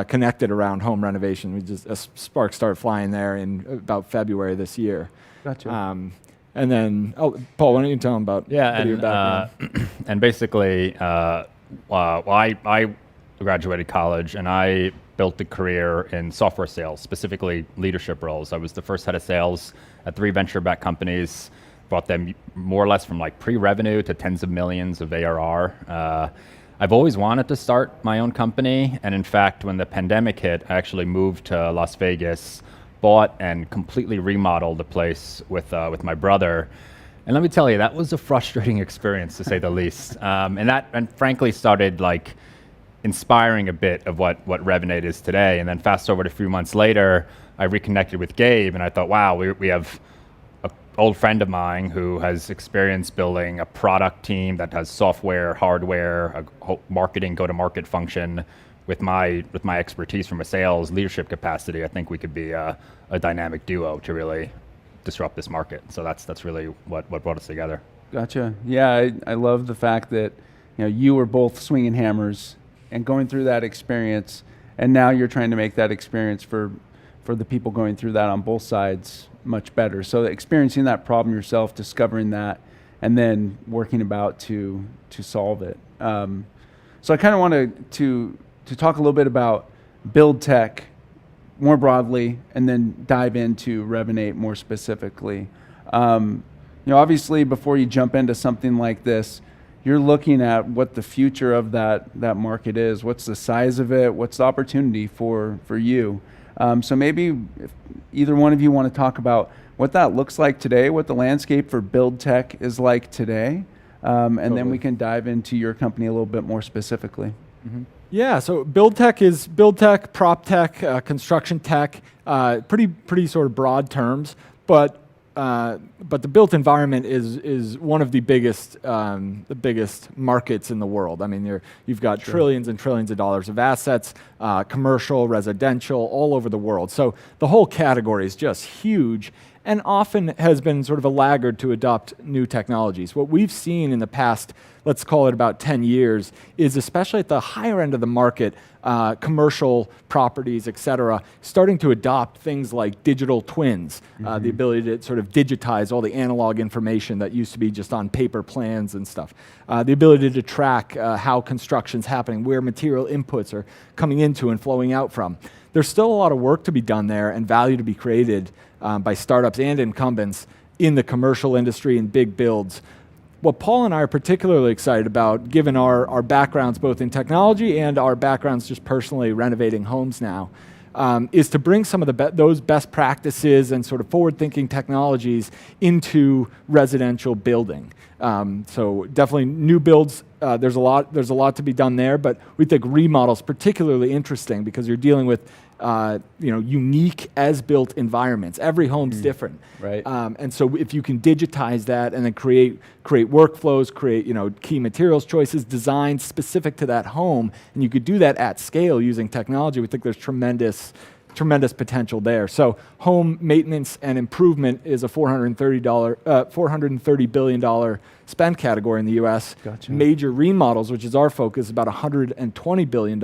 connected around home renovation. We just a spark started flying there in about February this year. Gotcha. And then, Paul, why don't you tell them about your background? And basically, I graduated college and I built a career in software sales, specifically leadership roles. I was the first head of sales at 3 venture-backed companies, brought them more or less from like pre-revenue to tens of millions of ARR. I've always wanted to start my own company, and in fact, when the pandemic hit, I actually moved to Las Vegas, bought and completely remodeled the place with my brother. And let me tell you, that was a frustrating experience to say the least. And frankly started like inspiring a bit of what Revenate is today. And then fast forward a few months later, I reconnected with Gabe and I thought, wow, we have an old friend of mine who has experience building a product team that has software, hardware, a whole marketing, go-to-market function. With my expertise from a sales leadership capacity, I think we could be a dynamic duo to really disrupt this market. So that's really what brought us together. Gotcha. Yeah, I love the fact that you were both swinging hammers and going through that experience, and now you're trying to make that experience for the people going through that on both sides much better. So experiencing that problem yourself, discovering that, and then working about to solve it. So I kind of wanted to talk a little bit about build tech more broadly, and then dive into Revenate more specifically. Obviously, before you jump into something like this, you're looking at what the future of that market is. What's the size of it? What's the opportunity for you? So maybe if either one of you want to talk about what that looks like today, what the landscape for build tech is like today, and then we can dive into your company a little bit more specifically. Mm-hmm. Yeah, so build tech, prop tech, construction tech, pretty sort of broad terms, but the built environment is one of the biggest markets in the world. I mean, you've got trillions and trillions of dollars of assets, commercial, residential, all over the world. So the whole category is just huge, and often has been sort of a laggard to adopt new technologies. What we've seen in the past, let's call it about 10 years, is especially at the higher end of the market, commercial properties, et cetera, starting to adopt things like digital twins, the ability to sort of digitize all the analog information that used to be just on paper plans and stuff, the ability to track how construction's happening, where material inputs are coming into and flowing out from. There's still a lot of work to be done there and value to be created by startups and incumbents in the commercial industry and big builds. What Paul and I are particularly excited about, given our backgrounds both in technology and our backgrounds just personally renovating homes now, is to bring some of those best practices and sort of forward-thinking technologies into residential building. So definitely new builds, there's a lot to be done there, but we think remodels particularly interesting because you're dealing with unique as-built environments. Every home's different, right? And so if you can digitize that and then create workflows, create key materials choices, designed specific to that home, and you could do that at scale using technology, we think there's tremendous potential there. So home maintenance and improvement is a $430 billion spend category in the U.S. Gotcha. Major remodels, which is our focus, about $120 billion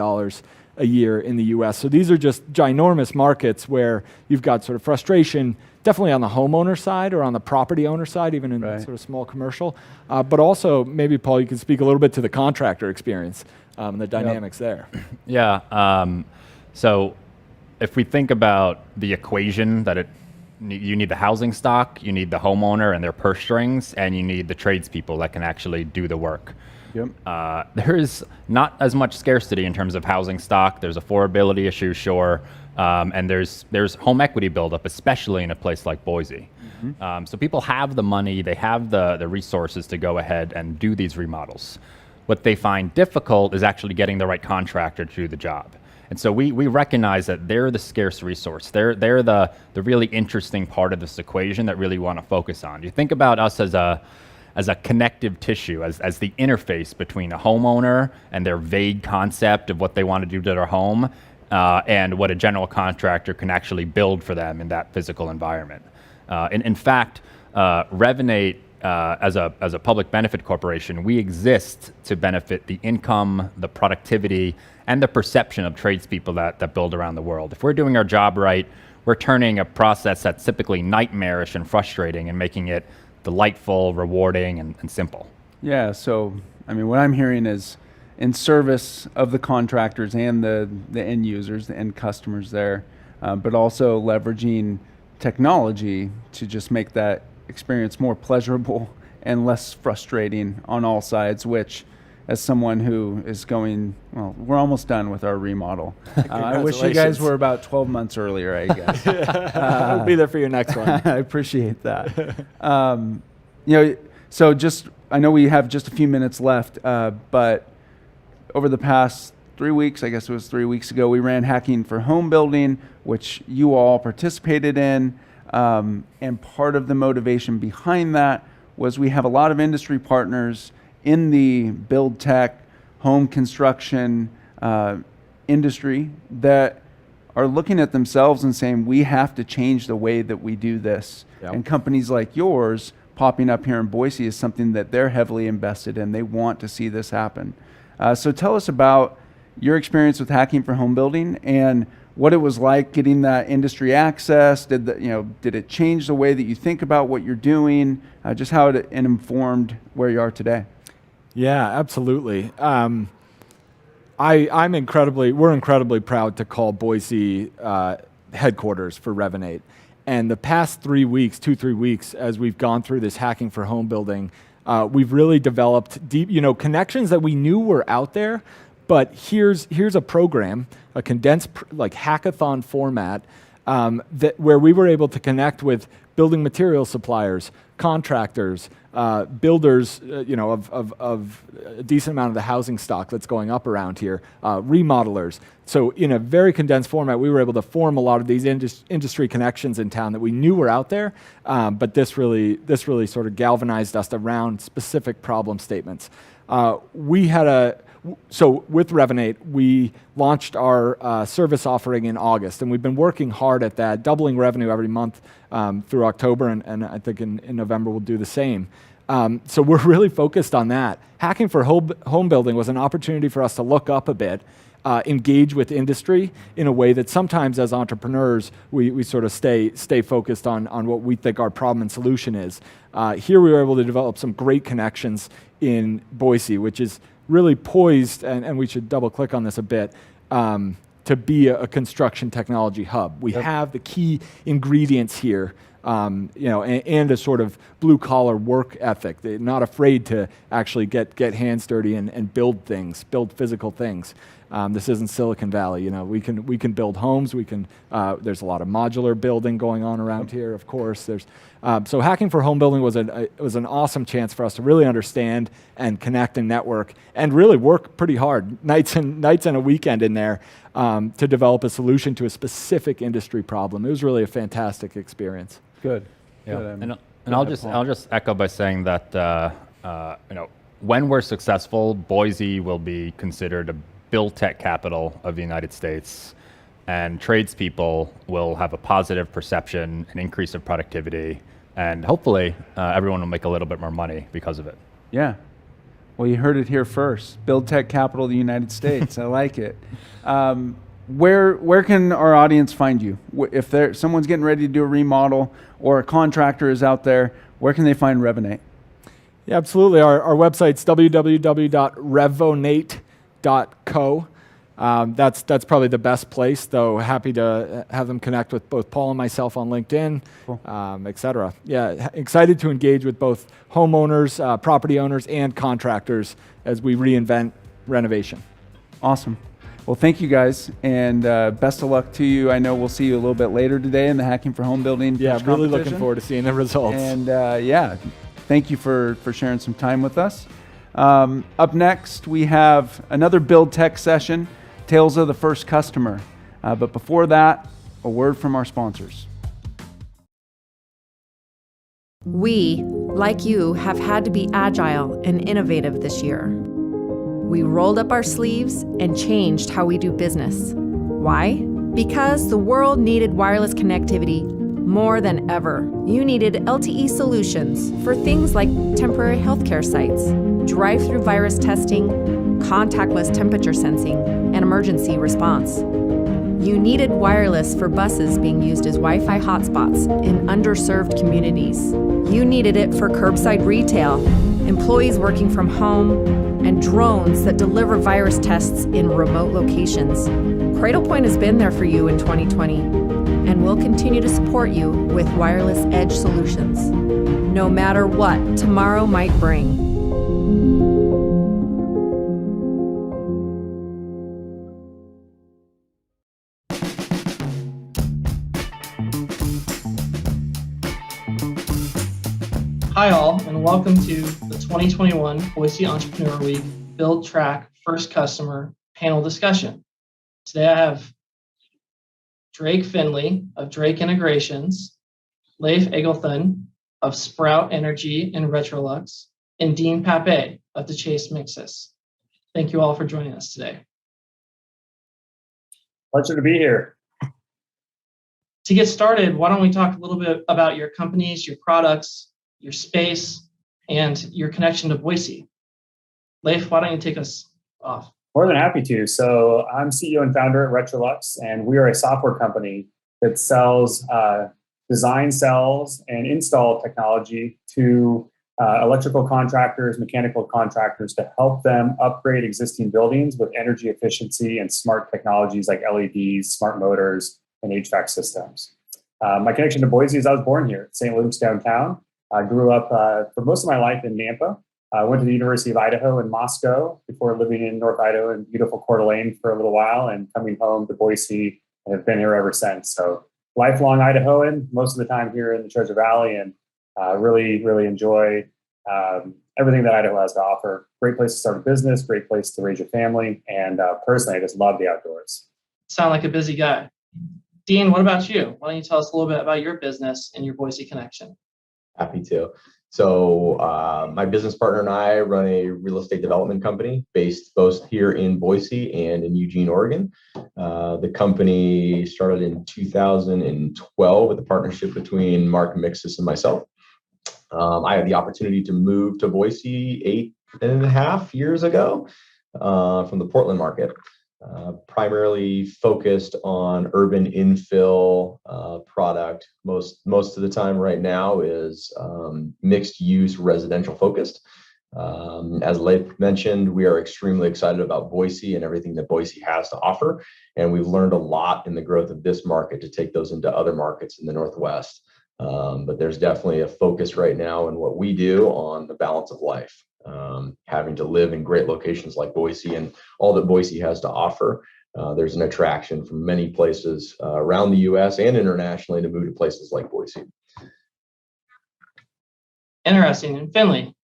a year in the U.S. So these are just ginormous markets where you've got sort of frustration, definitely on the homeowner side or on the property owner side, even in sort of small commercial. But also, maybe Paul, you can speak a little bit to the contractor experience and the dynamics there. Yeah. So if we think about the equation that you need the housing stock, you need the homeowner and their purse strings, and you need the tradespeople that can actually do the work. Yep. There is not as much scarcity in terms of housing stock. There's affordability issues, sure, and there's home equity buildup, especially in a place like Boise. So people have the money, they have the resources to go ahead and do these remodels. What they find difficult is actually getting the right contractor to do the job. And so we recognize that they're the scarce resource. They're the really interesting part of this equation that really want to focus on. You think about us as a connective tissue, as the interface between a homeowner and their vague concept of what they want to do to their home, and what a general contractor can actually build for them in that physical environment. In fact, Revenate, as a public benefit corporation, we exist to benefit the income, the productivity, and the perception of tradespeople that build around the world. If we're doing our job right, we're turning a process that's typically nightmarish and frustrating and making it delightful, rewarding, and simple. Yeah, so I mean, what I'm hearing is in service of the contractors and the end users, the end customers there, but also leveraging technology to just make that experience more pleasurable and less frustrating on all sides, which, as someone who is going, well, we're almost done with our remodel. I wish you guys were about 12 months earlier, I guess. I'll be there for your next one. I appreciate that. So I know we have just a few minutes left, but over the past 3 weeks, I guess it was 3 weeks ago, we ran Hacking for Home Building, which you all participated in. And part of the motivation behind that was we have a lot of industry partners in the build tech, home construction industry that are looking at themselves and saying, we have to change the way that we do this. Yep. And companies like yours popping up here in Boise is something that they're heavily invested in. They want to see this happen. So tell us about your experience with Hacking for Home Building and what it was like getting that industry access. Did it change the way that you think about what you're doing? Just how it informed where you are today. Yeah, absolutely. We're incredibly proud to call Boise headquarters for Revenate. And the past 3 weeks, 2-3 weeks, as we've gone through this Hacking for Home Building, we've really developed deep, connections that we knew were out there. But here's a program, a condensed like hackathon format where we were able to connect with building material suppliers, contractors, builders, of a decent amount of the housing stock that's going up around here, remodelers. So in a very condensed format, we were able to form a lot of these industry connections in town that we knew were out there, but this really sort of galvanized us around specific problem statements. So with Revenate, we launched our service offering in August, and we've been working hard at that, doubling revenue every month through October, and I think in November we'll do the same. So we're really focused on that. Hacking for home building was an opportunity for us to look up a bit, engage with industry in a way that sometimes as entrepreneurs, we sort of stay focused on what we think our problem and solution is. Here we were able to develop some great connections in Boise, which is really poised, and we should double click on this a bit, to be a construction technology hub. We have the key ingredients here, and a sort of blue collar work ethic. They're not afraid to actually get hands dirty and build things, build physical things. This isn't Silicon Valley. We can build homes. There's a lot of modular building going on around here. Of course, so hacking for home building was an awesome chance for us to really understand and connect and network and really work pretty hard, nights and a weekend in there, to develop a solution to a specific industry problem. It was really a fantastic experience. Good. Yeah. And I'll just echo by saying that when we're successful, Boise will be considered a build tech capital of the United States, and tradespeople will have a positive perception, an increase of productivity, and hopefully everyone will make a little bit more money because of it. Yeah. Well, you heard it here first. Build tech capital of the United States. I like it. Where can our audience find you? If someone's getting ready to do a remodel or a contractor is out there, where can they find Revenate? Yeah, absolutely. Our website's www.revonate.co. That's probably the best place, though. Happy to have them connect with both Paul and myself on LinkedIn, cool. Et cetera. Yeah, excited to engage with both homeowners, property owners, and contractors as we reinvent renovation. Awesome. Well, thank you guys, and best of luck to you. I know we'll see you a little bit later today in the Hacking for Home Building. Yeah, really looking forward to seeing the results. And thank you for sharing some time with us. Up next, we have another Build Tech session, Tales of the First Customer. But before that, a word from our sponsors. We, like you, have had to be agile and innovative this year. We rolled up our sleeves and changed how we do business. Why? Because the world needed wireless connectivity more than ever. You needed LTE solutions for things like temporary healthcare sites, drive-through virus testing, contactless temperature sensing, and emergency response. You needed wireless for buses being used as Wi-Fi hotspots in underserved communities. You needed it for curbside retail, employees working from home, and drones that deliver virus tests in remote locations. Cradlepoint has been there for you in 2020, and will continue to support you with wireless edge solutions, no matter what tomorrow might bring. Hi all, and welcome to the 2021 Boise Entrepreneur Week Build Track First Customer panel discussion. Today I have Drake Finley of Drake Integrations, Leif Egilthun of Sprout Energy and Retrolux, and Dean Pape of the Chase Mixus. Thank you all for joining us today. Pleasure to be here. To get started, why don't we talk a little bit about your companies, your products, your space, and your connection to Boise. Leif, why don't you take us off? More than happy to. So I'm CEO and founder at Retrolux, and we are a software company that sells, design, sells, and install technology to electrical contractors, mechanical contractors to help them upgrade existing buildings with energy efficiency and smart technologies like LEDs, smart motors, and HVAC systems. My connection to Boise is I was born here, St. Luke's downtown. I grew up for most of my life in Nampa. I went to the University of Idaho in Moscow before living in North Idaho in beautiful Coeur d'Alene for a little while and coming home to Boise, and have been here ever since. So lifelong Idahoan, most of the time here in the Treasure Valley, and really, really enjoy everything that Idaho has to offer. Great place to start a business, great place to raise your family, and personally, I just love the outdoors. Sound like a busy guy. Dean, what about you? Why don't you tell us a little bit about your business and your Boise connection? Happy to. So my business partner and I run a real estate development company based both here in Boise and in Eugene, Oregon. The company started in 2012 with a partnership between Mark Mixis and myself. I had the opportunity to move to Boise 8.5 years ago from the Portland market. Primarily focused on urban infill product. Most of the time right now is mixed use residential focused. As Leif mentioned, we are extremely excited about Boise and everything that Boise has to offer. And we've learned a lot in the growth of this market to take those into other markets in the Northwest. But there's definitely a focus right now in what we do on the balance of life. Having to live in great locations like Boise and all that Boise has to offer. There's an attraction from many places around the U.S. and internationally to move to places like Boise. Interesting. And Finley,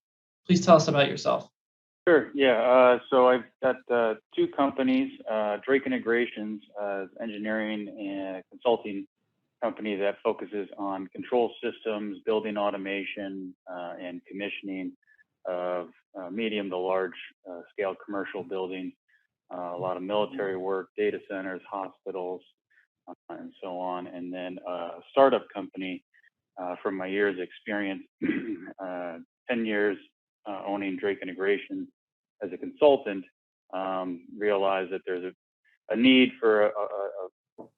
please tell us about yourself. Sure. Yeah. So I've got two companies, Drake Integrations, engineering and consulting company that focuses on control systems, building automation, and commissioning of medium to large scale commercial buildings, a lot of military work, data centers, hospitals, and so on. And then a startup company from my years experience, 10 years owning Drake Integration as a consultant, realized that there's a need for a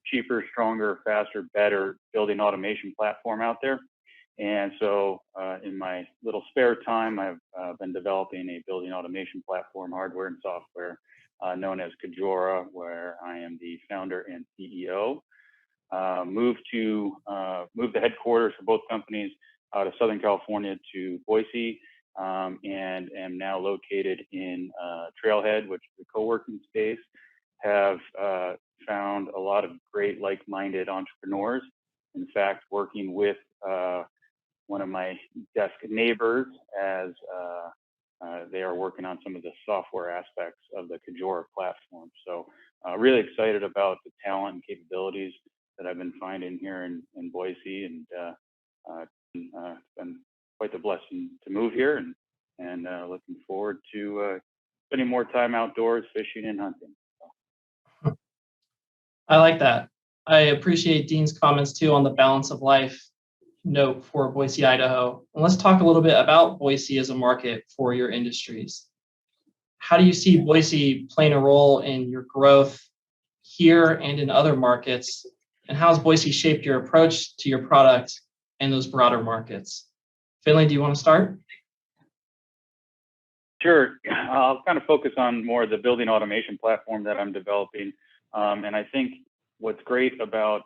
cheaper, stronger, faster, better building automation platform out there. And so in my little spare time, I've been developing a building automation platform, hardware and software, known as Kajora, where I am the founder and CEO. Moved the headquarters for both companies out of Southern California to Boise, and am now located in Trailhead, which is a co-working space. Have found a lot of great like-minded entrepreneurs. In fact, working with one of my desk neighbors as they are working on some of the software aspects of the Kajora platform. So really excited about the talent and capabilities that I've been finding here in Boise, and it's been quite the blessing to move here, and looking forward to spending more time outdoors, fishing and hunting. I like that. I appreciate Dean's comments too on the balance of life note for Boise, Idaho. And let's talk a little bit about Boise as a market for your industries. How do you see Boise playing a role in your growth here and in other markets? And how has Boise shaped your approach to your product and those broader markets? Finley, do you want to start? Sure. I'll kind of focus on more of the building automation platform that I'm developing. And I think what's great about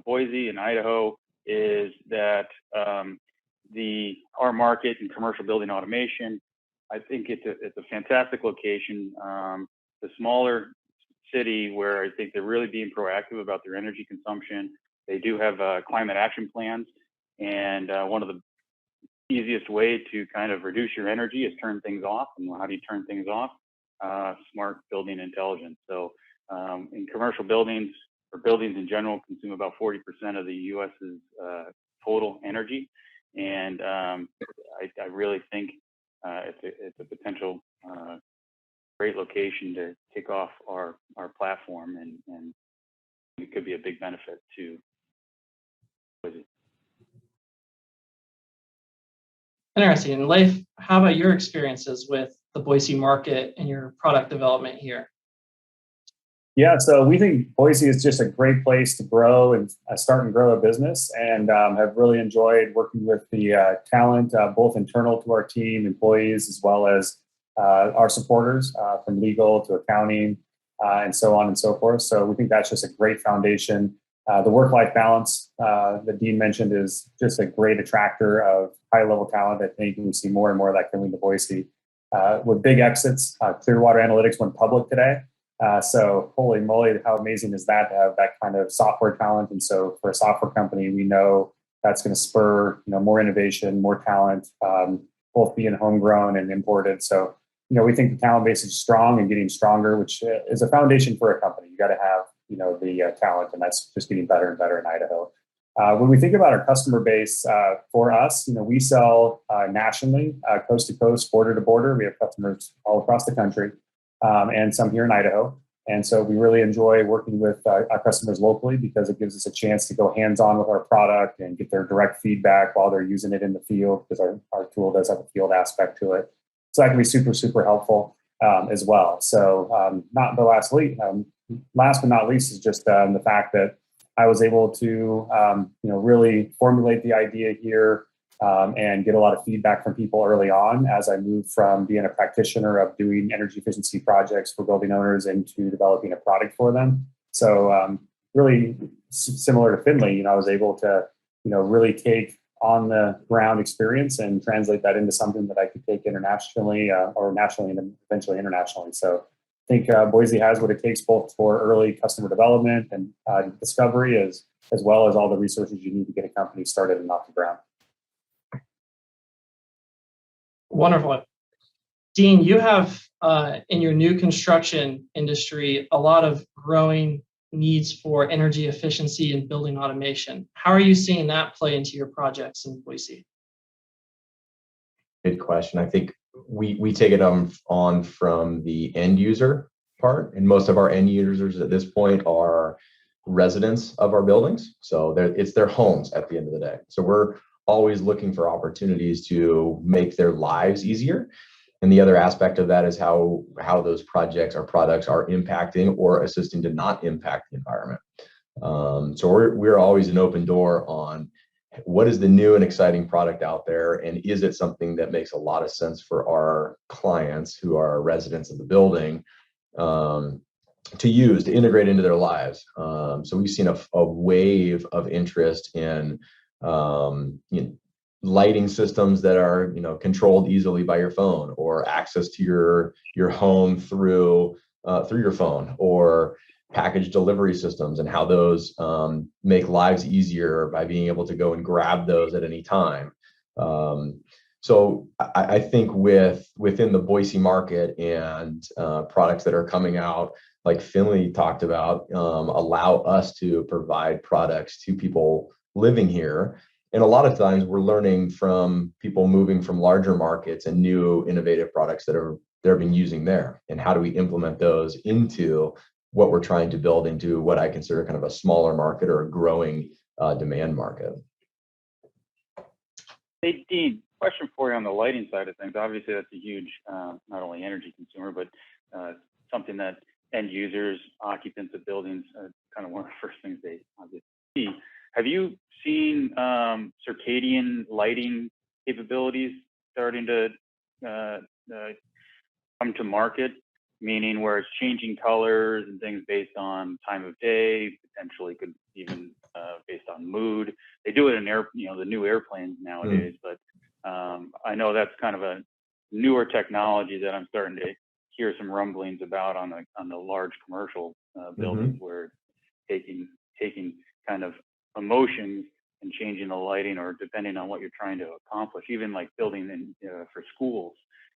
Boise and Idaho is that our market in commercial building automation, I think it's a fantastic location. The smaller city where I think they're really being proactive about their energy consumption. They do have climate action plans, and one of the easiest way to kind of reduce your energy is turn things off. And how do you turn things off? Smart building intelligence. So in commercial buildings, or buildings in general, consume about 40% of the U.S.'s total energy. And I really think it's a potential great location to kick off our platform, and it could be a big benefit to Boise. Interesting. And Leif, how about your experiences with the Boise market and your product development here? Yeah, so we think Boise is just a great place to grow and start and grow a business, and have really enjoyed working with the talent, both internal to our team, employees, as well as our supporters from legal to accounting and so on and so forth. So we think that's just a great foundation. The work-life balance that Dean mentioned is just a great attractor of high-level talent. I think we see more and more of that coming to Boise. With big exits, Clearwater Analytics went public today. So holy moly, how amazing is that to have that kind of software talent? And so for a software company, we know that's going to spur, more innovation, more talent, both being homegrown and imported. So, we think the talent base is strong and getting stronger, which is a foundation for a company. You got to have, the talent, and that's just getting better and better in Idaho. When we think about our customer base, for us, we sell nationally, coast to coast, border to border. We have customers all across the country, and some here in Idaho. And so we really enjoy working with our customers locally because it gives us a chance to go hands-on with our product and get their direct feedback while they're using it in the field, because our tool does have a field aspect to it. So that can be super, super helpful as well. So last but not least is just the fact that I was able to really formulate the idea here and get a lot of feedback from people early on as I moved from being a practitioner of doing energy efficiency projects for building owners into developing a product for them. So really similar to Finley, I was able to really take on the ground experience and translate that into something that I could take internationally or nationally and eventually internationally. So I think Boise has what it takes both for early customer development and discovery as well as all the resources you need to get a company started and off the ground. Wonderful. Dean, you have in your new construction industry a lot of growing needs for energy efficiency and building automation. How are you seeing that play into your projects in Boise? Good question. I think we take it on from the end user part, and most of our end users at this point are residents of our buildings. So it's their homes at the end of the day. So we're always looking for opportunities to make their lives easier. And the other aspect of that is how those projects or products are impacting or assisting to not impact the environment. So we're always an open door on what is the new and exciting product out there, and is it something that makes a lot of sense for our clients who are residents of the building to use, to integrate into their lives. So we've seen a wave of interest in lighting systems that are controlled easily by your phone, or access to your home through your phone, or package delivery systems, and how those make lives easier by being able to go and grab those at any time. So I think within the Boise market and products that are coming out, like Finley talked about, allow us to provide products to people living here. And a lot of times we're learning from people moving from larger markets and new innovative products that they're being using there. And how do we implement those into what we're trying to build into what I consider kind of a smaller market or a growing demand market. Hey, Dean, question for you on the lighting side of things. Obviously, that's a huge, not only energy consumer, but something that end users, occupants of buildings, kind of one of the first things they obviously see. Have you seen circadian lighting capabilities starting to come to market, meaning where it's changing colors and things based on time of day, potentially could even based on mood? They do it in the new airplanes nowadays, but I know that's kind of a newer technology that I'm starting to hear some rumblings about on the large commercial buildings, where taking kind of emotions and changing the lighting, or depending on what you're trying to accomplish, even like building in for schools,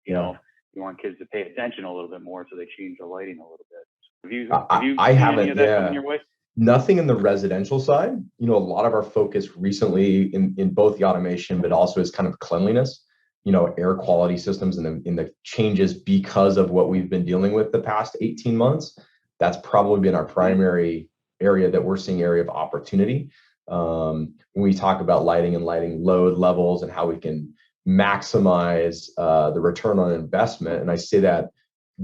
you want kids to pay attention a little bit more, so they change the lighting a little bit. Have you I seen haven't, any of that coming your way? Nothing in the residential side. A lot of our focus recently in both the automation, but also is kind of cleanliness, air quality systems, and in the changes because of what we've been dealing with the past 18 months. That's probably been our primary area that we're seeing area of opportunity. When we talk about lighting and lighting load levels and how we can maximize the return on investment. And I say that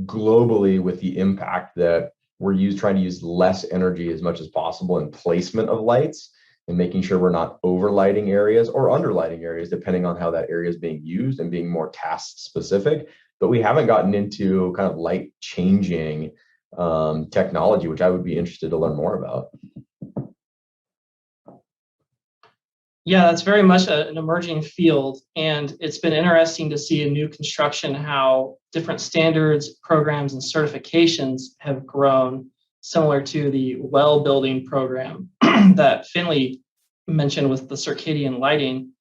globally with the impact that we're trying to use less energy as much as possible in placement of lights, and making sure we're not over lighting areas or under lighting areas, depending on how that area is being used, and being more task specific. But we haven't gotten into kind of light changing technology, which I would be interested to learn more about. Yeah, that's very much an emerging field. And it's been interesting to see in new construction how different standards, programs, and certifications have grown, similar to the well building program that Finley mentioned with the circadian lighting.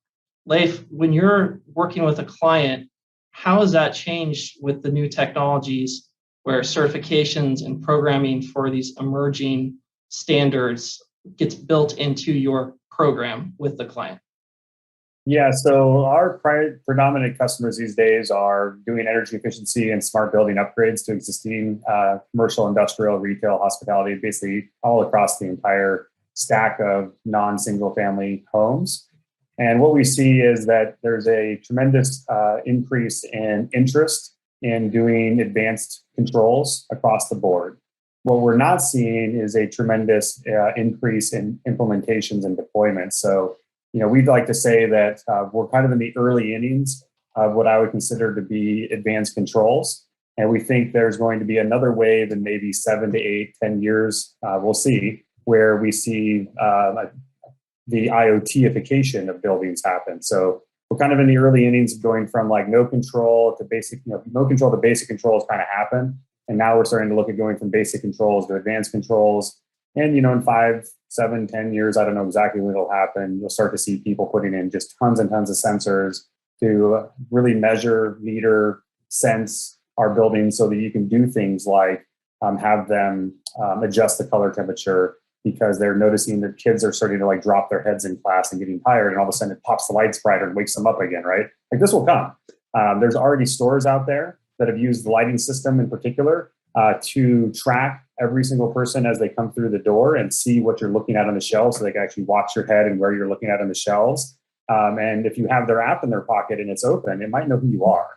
Leif, when you're working with a client, how has that changed with the new technologies where certifications and programming for these emerging standards gets built into your program with the client? Yeah, so our predominant customers these days are doing energy efficiency and smart building upgrades to existing commercial, industrial, retail, hospitality, basically all across the entire stack of non-single family homes. And what we see is that there's a tremendous increase in interest in doing advanced controls across the board. What we're not seeing is a tremendous increase in implementations and deployments. So, we'd like to say that we're kind of in the early innings of what I would consider to be advanced controls. And we think there's going to be another wave in maybe 7 to 8, 10 years, we'll see, where we see the IoT-ification of buildings happen. So we're kind of in the early innings of going from like no control to basic, no control to basic controls kind of happen. And now we're starting to look at going from basic controls to advanced controls. And, in 5, 7, 10 years, I don't know exactly when it'll happen, you'll start to see people putting in just tons and tons of sensors to really measure, meter, sense our buildings so that you can do things like have them adjust the color temperature because they're noticing that kids are starting to like drop their heads in class and getting tired, and all of a sudden it pops the lights brighter and wakes them up again, right? Like this will come. There's already stores out there that have used the lighting system in particular to track every single person as they come through the door and see what you're looking at on the shelves so they can actually watch your head and where you're looking at on the shelves. And if you have their app in their pocket and it's open, it might know who you are.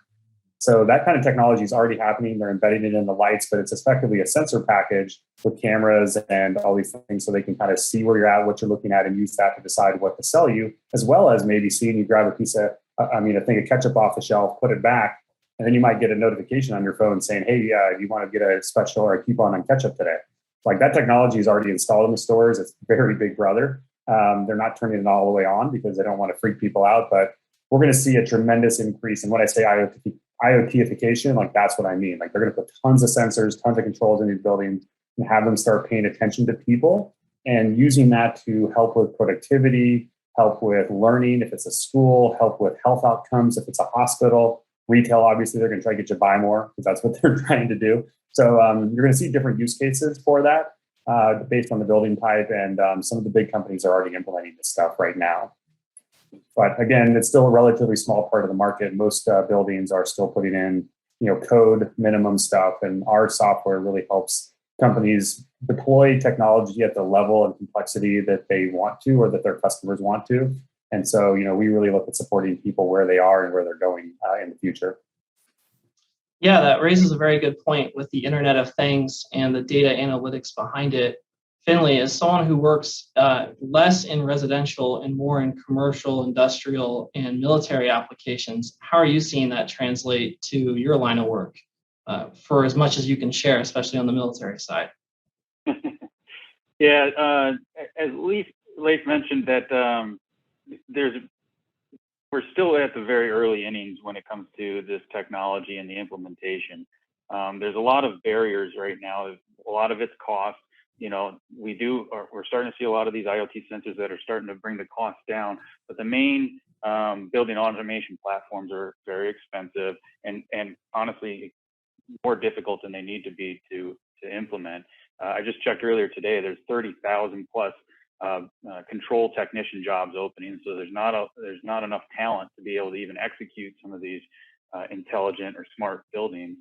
So that kind of technology is already happening. They're embedding it in the lights, but it's effectively a sensor package with cameras and all these things so they can kind of see where you're at, what you're looking at, and use that to decide what to sell you, as well as maybe seeing you grab a thing of ketchup off the shelf, put it back, and then you might get a notification on your phone saying, hey, you want to get a special or a coupon on ketchup today. Like that technology is already installed in the stores. It's very big brother. They're not turning it all the way on because they don't want to freak people out, but we're going to see a tremendous increase. And when I say IoT-ification, like that's what I mean. Like they're going to put tons of sensors, tons of controls in these buildings and have them start paying attention to people and using that to help with productivity, help with learning if it's a school, help with health outcomes if it's a hospital. Retail, obviously, they're going to try to get you to buy more because that's what they're trying to do. So you're going to see different use cases for that based on the building type. And some of the big companies are already implementing this stuff right now. But again, it's still a relatively small part of the market. Most buildings are still putting in, code minimum stuff. And our software really helps companies deploy technology at the level and complexity that they want to or that their customers want to. And so, we really look at supporting people where they are and where they're going in the future. Yeah, that raises a very good point with the Internet of Things and the data analytics behind it. Finley, as someone who works less in residential and more in commercial, industrial, and military applications, how are you seeing that translate to your line of work for as much as you can share, especially on the military side? Yeah, as Leif mentioned that we're still at the very early innings when it comes to this technology and the implementation. There's a lot of barriers right now. A lot of it's cost. We're starting to see a lot of these IoT sensors that are starting to bring the cost down. But the main building automation platforms are very expensive and honestly more difficult than they need to be to implement. I just checked earlier today. There's 30,000 plus control technician jobs opening, so there's not enough talent to be able to even execute some of these intelligent or smart buildings.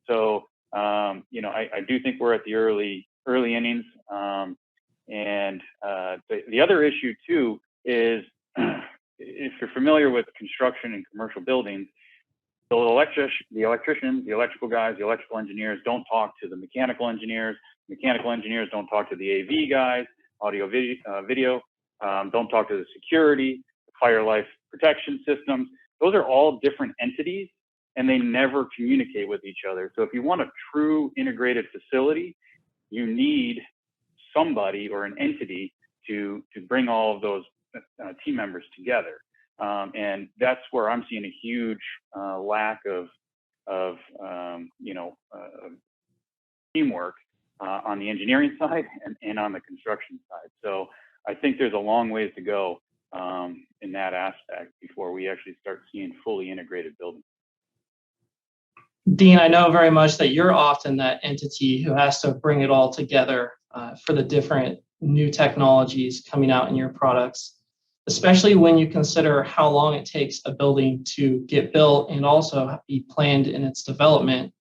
So I do think we're at the early innings. And the other issue too is if you're familiar with construction and commercial buildings, the electricians, the electrical guys, the electrical engineers don't talk to the mechanical engineers. Mechanical engineers don't talk to the AV guys, audio, video, don't talk to the security, fire life protection systems. Those are all different entities and they never communicate with each other. So if you want a true integrated facility, you need somebody or an entity to bring all of those team members together. And that's where I'm seeing a huge lack of teamwork on the engineering side and on the construction side. So I think there's a long ways to go in that aspect before we actually start seeing fully integrated buildings. Dean, I know very much that you're often that entity who has to bring it all together for the different new technologies coming out in your products, especially when you consider how long it takes a building to get built and also be planned in its development.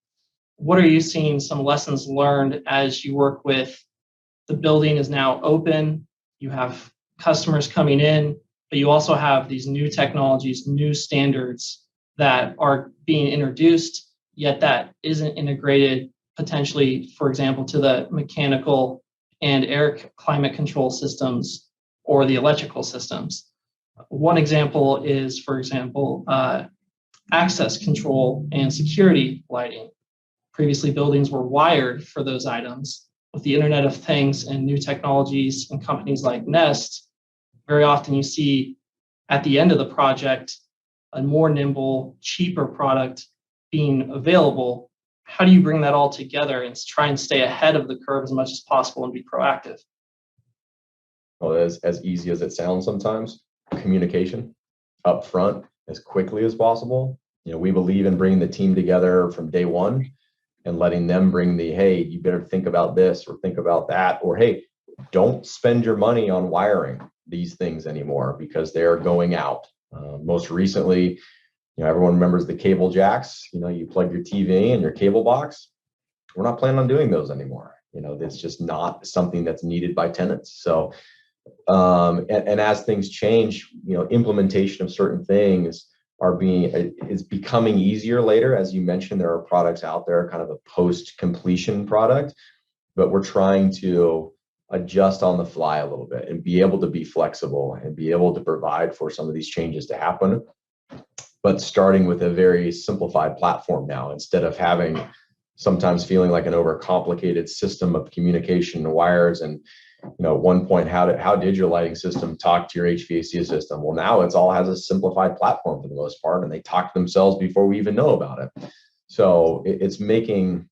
What are you seeing some lessons learned as you work with the building is now open, you have customers coming in, but you also have these new technologies, new standards that are being introduced, yet that isn't integrated potentially, for example, to the mechanical and air climate control systems or the electrical systems. One example is, for example, access control and security lighting. Previously, buildings were wired for those items. With the Internet of Things and new technologies and companies like Nest, very often you see at the end of the project a more nimble, cheaper product being available. How do you bring that all together and try and stay ahead of the curve as much as possible and be proactive? Well, as easy as it sounds sometimes, communication up front as quickly as possible. We believe in bringing the team together from day one and letting them bring the, hey, you better think about this or think about that, or hey, don't spend your money on wiring these things anymore because they're going out. Most recently, everyone remembers the cable jacks. You plug your TV in your cable box. We're not planning on doing those anymore. It's just not something that's needed by tenants. So, and as things change, implementation of certain things is becoming easier later. As you mentioned, there are products out there, kind of a post-completion product, but we're trying to adjust on the fly a little bit and be able to be flexible and be able to provide for some of these changes to happen. But starting with a very simplified platform now, instead of having sometimes feeling like an overcomplicated system of communication and wires. And at one point, how did your lighting system talk to your HVAC system? Well, now it's all has a simplified platform for the most part, and they talk to themselves before we even know about it. So it's making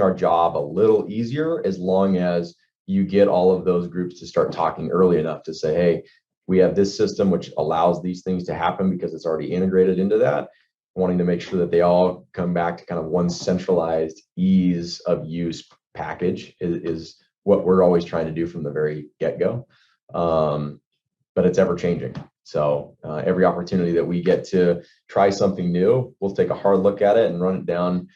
our job a little easier as long as you get all of those groups to start talking early enough to say, hey, we have this system which allows these things to happen because it's already integrated into that. Wanting to make sure that they all come back to kind of one centralized ease of use package is what we're always trying to do from the very get-go. But it's ever changing. So every opportunity that we get to try something new, we'll take a hard look at it and run it down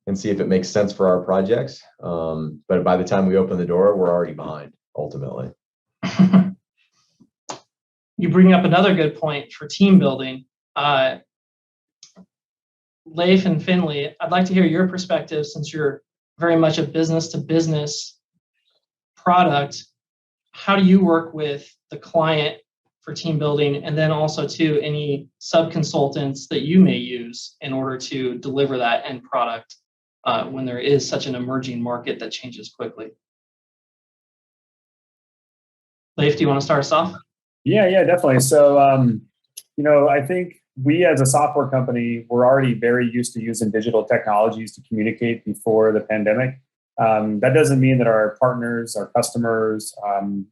and see if it makes sense for our projects. But by the time we open the door, we're already behind, ultimately. You bring up another good point for team building. Leif and Finley, I'd like to hear your perspective since you're very much a business-to-business product. How do you work with the client for team building, and then also to any sub-consultants that you may use in order to deliver that end product when there is such an emerging market that changes quickly? Leif, do you want to start us off? Yeah, definitely. So, I think we as a software company, we're already very used to using digital technologies to communicate before the pandemic. That doesn't mean that our partners, our customers,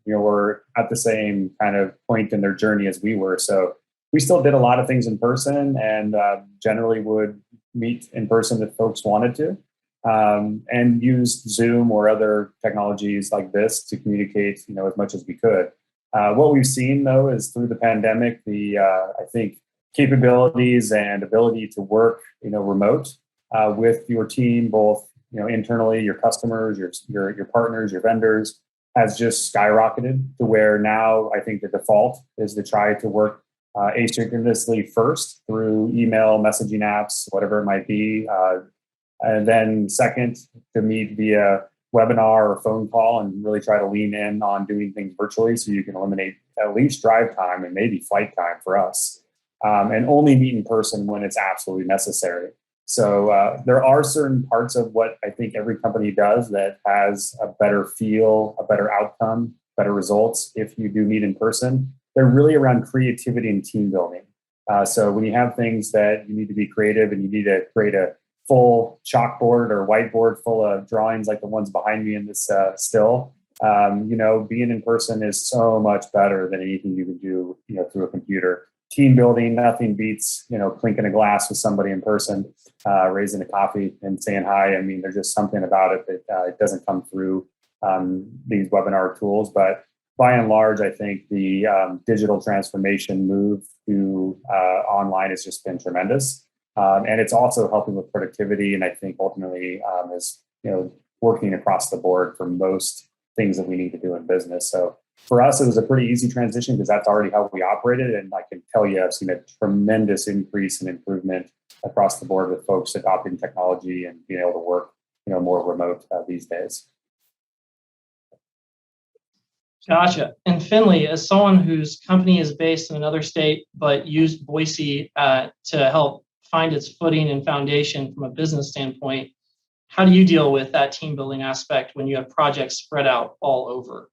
were at the same kind of point in their journey as we were. So we still did a lot of things in person and generally would meet in person if folks wanted to, and use Zoom or other technologies like this to communicate, as much as we could. What we've seen though is through the pandemic, I think capabilities and ability to work, remote with your team, both internally, your customers, your partners, your vendors, has just skyrocketed to where now I think the default is to try to work asynchronously first through email, messaging apps, whatever it might be, and then second to meet via webinar or phone call and really try to lean in on doing things virtually so you can eliminate at least drive time and maybe flight time for us, and only meet in person when it's absolutely necessary. So there are certain parts of what I think every company does that has a better feel, a better outcome, better results if you do meet in person. they're really around creativity and team building. So when you have things that you need to be creative and you need to create a full chalkboard or whiteboard full of drawings like the ones behind me in this still, being in person is so much better than anything you can do, through a computer. Team building, nothing beats, clinking a glass with somebody in person, raising a coffee and saying hi. I mean, there's just something about it that it doesn't come through these webinar tools. But by and large, I think the digital transformation move to online has just been tremendous. And it's also helping with productivity. And I think ultimately is, working across the board for most things that we need to do in business. So for us, it was a pretty easy transition because that's already how we operated. And I can tell you, I've seen a tremendous increase in improvement across the board with folks adopting technology and being able to work, more remote these days. Gotcha. And Finley, as someone whose company is based in another state, but used Boise to help find its footing and foundation from a business standpoint, how do you deal with that team building aspect when you have projects spread out all over?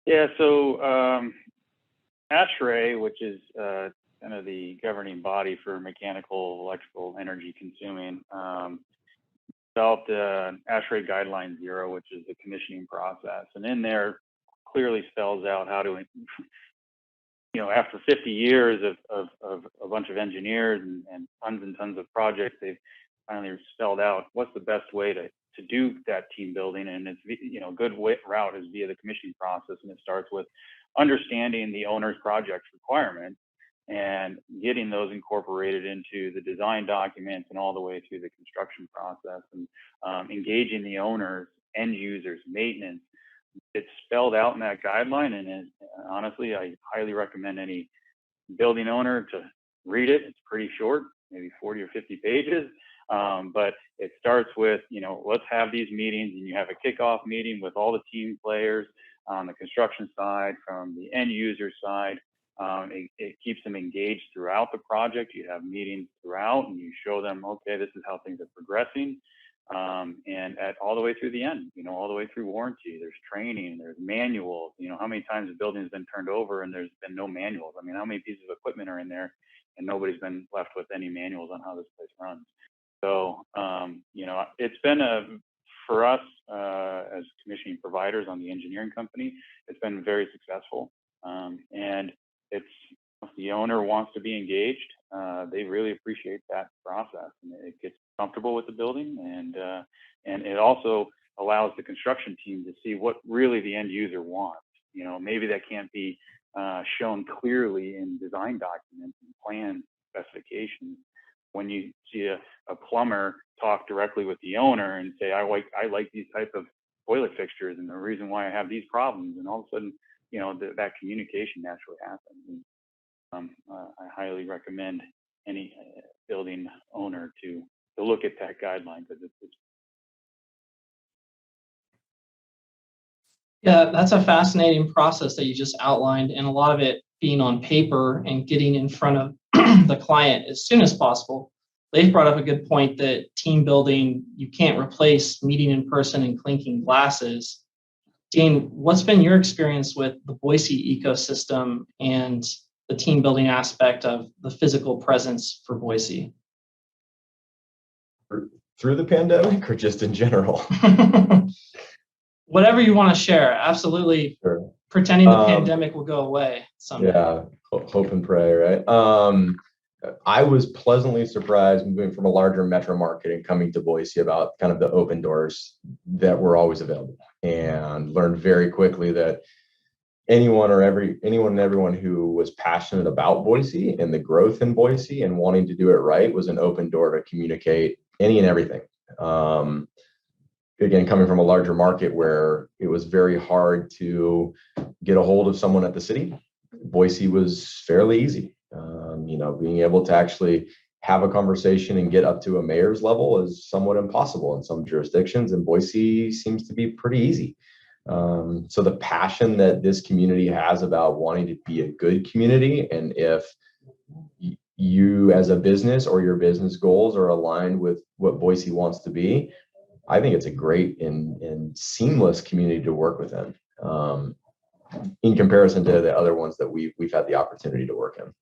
Yeah, so ASHRAE, which is kind of the governing body for mechanical, electrical, energy consuming, developed ASHRAE Guideline 0, which is the commissioning process. And in there clearly spells out how to, after 50 years of a bunch of engineers and tons of projects, they've finally spelled out what's the best way to do that team building. And it's, a good route is via the commissioning process. And it starts with understanding the owner's project requirements and getting those incorporated into the design documents and all the way through the construction process, and engaging the owners, end users, maintenance. It's spelled out in that guideline, and honestly, I highly recommend any building owner to read it. It's pretty short, maybe 40 or 50 pages, but it starts with, let's have these meetings, and you have a kickoff meeting with all the team players on the construction side, from the end user side. It keeps them engaged throughout the project. You have meetings throughout, and you show them, okay, this is how things are progressing, and all the way through the end, all the way through warranty. There's training, there's manuals. How many times the building has been turned over and there's been no manuals? I mean, how many pieces of equipment are in there and nobody's been left with any manuals on how this place runs? So, it's been for us as commissioning providers on the engineering company, it's been very successful. And it's, if the owner wants to be engaged, they really appreciate that process, and it gets comfortable with the building, and it also allows the construction team to see what really the end user wants. Maybe that can't be shown clearly in design documents and plan specifications. When you see a plumber talk directly with the owner and say, I like these type of toilet fixtures, and the reason why I have these problems, and all of a sudden, that communication naturally happens. And, I highly recommend any building owner to look at that guideline, because it's Yeah, that's a fascinating process that you just outlined, and a lot of it being on paper and getting in front of the client as soon as possible. They've brought up a good point that team building, you can't replace meeting in person and clinking glasses. Dean, what's been your experience with the Boise ecosystem and the team building aspect of the physical presence for Boise? Through the pandemic, or just in general? Whatever you want to share, absolutely. Sure. Pretending the pandemic will go away someday. Yeah, hope and pray, right? I was pleasantly surprised moving from a larger metro market and coming to Boise about kind of the open doors that were always available, and learned very quickly that anyone and everyone who was passionate about Boise and the growth in Boise and wanting to do it right was an open door to communicate any and everything. Again, coming from a larger market where it was very hard to get a hold of someone at the city, Boise was fairly easy. Being able to actually have a conversation and get up to a mayor's level is somewhat impossible in some jurisdictions, and Boise seems to be pretty easy. So the passion that this community has about wanting to be a good community, and if you as a business or your business goals are aligned with what Boise wants to be, I think it's a great and seamless community to work within. in comparison to the other ones that we've had the opportunity to work in.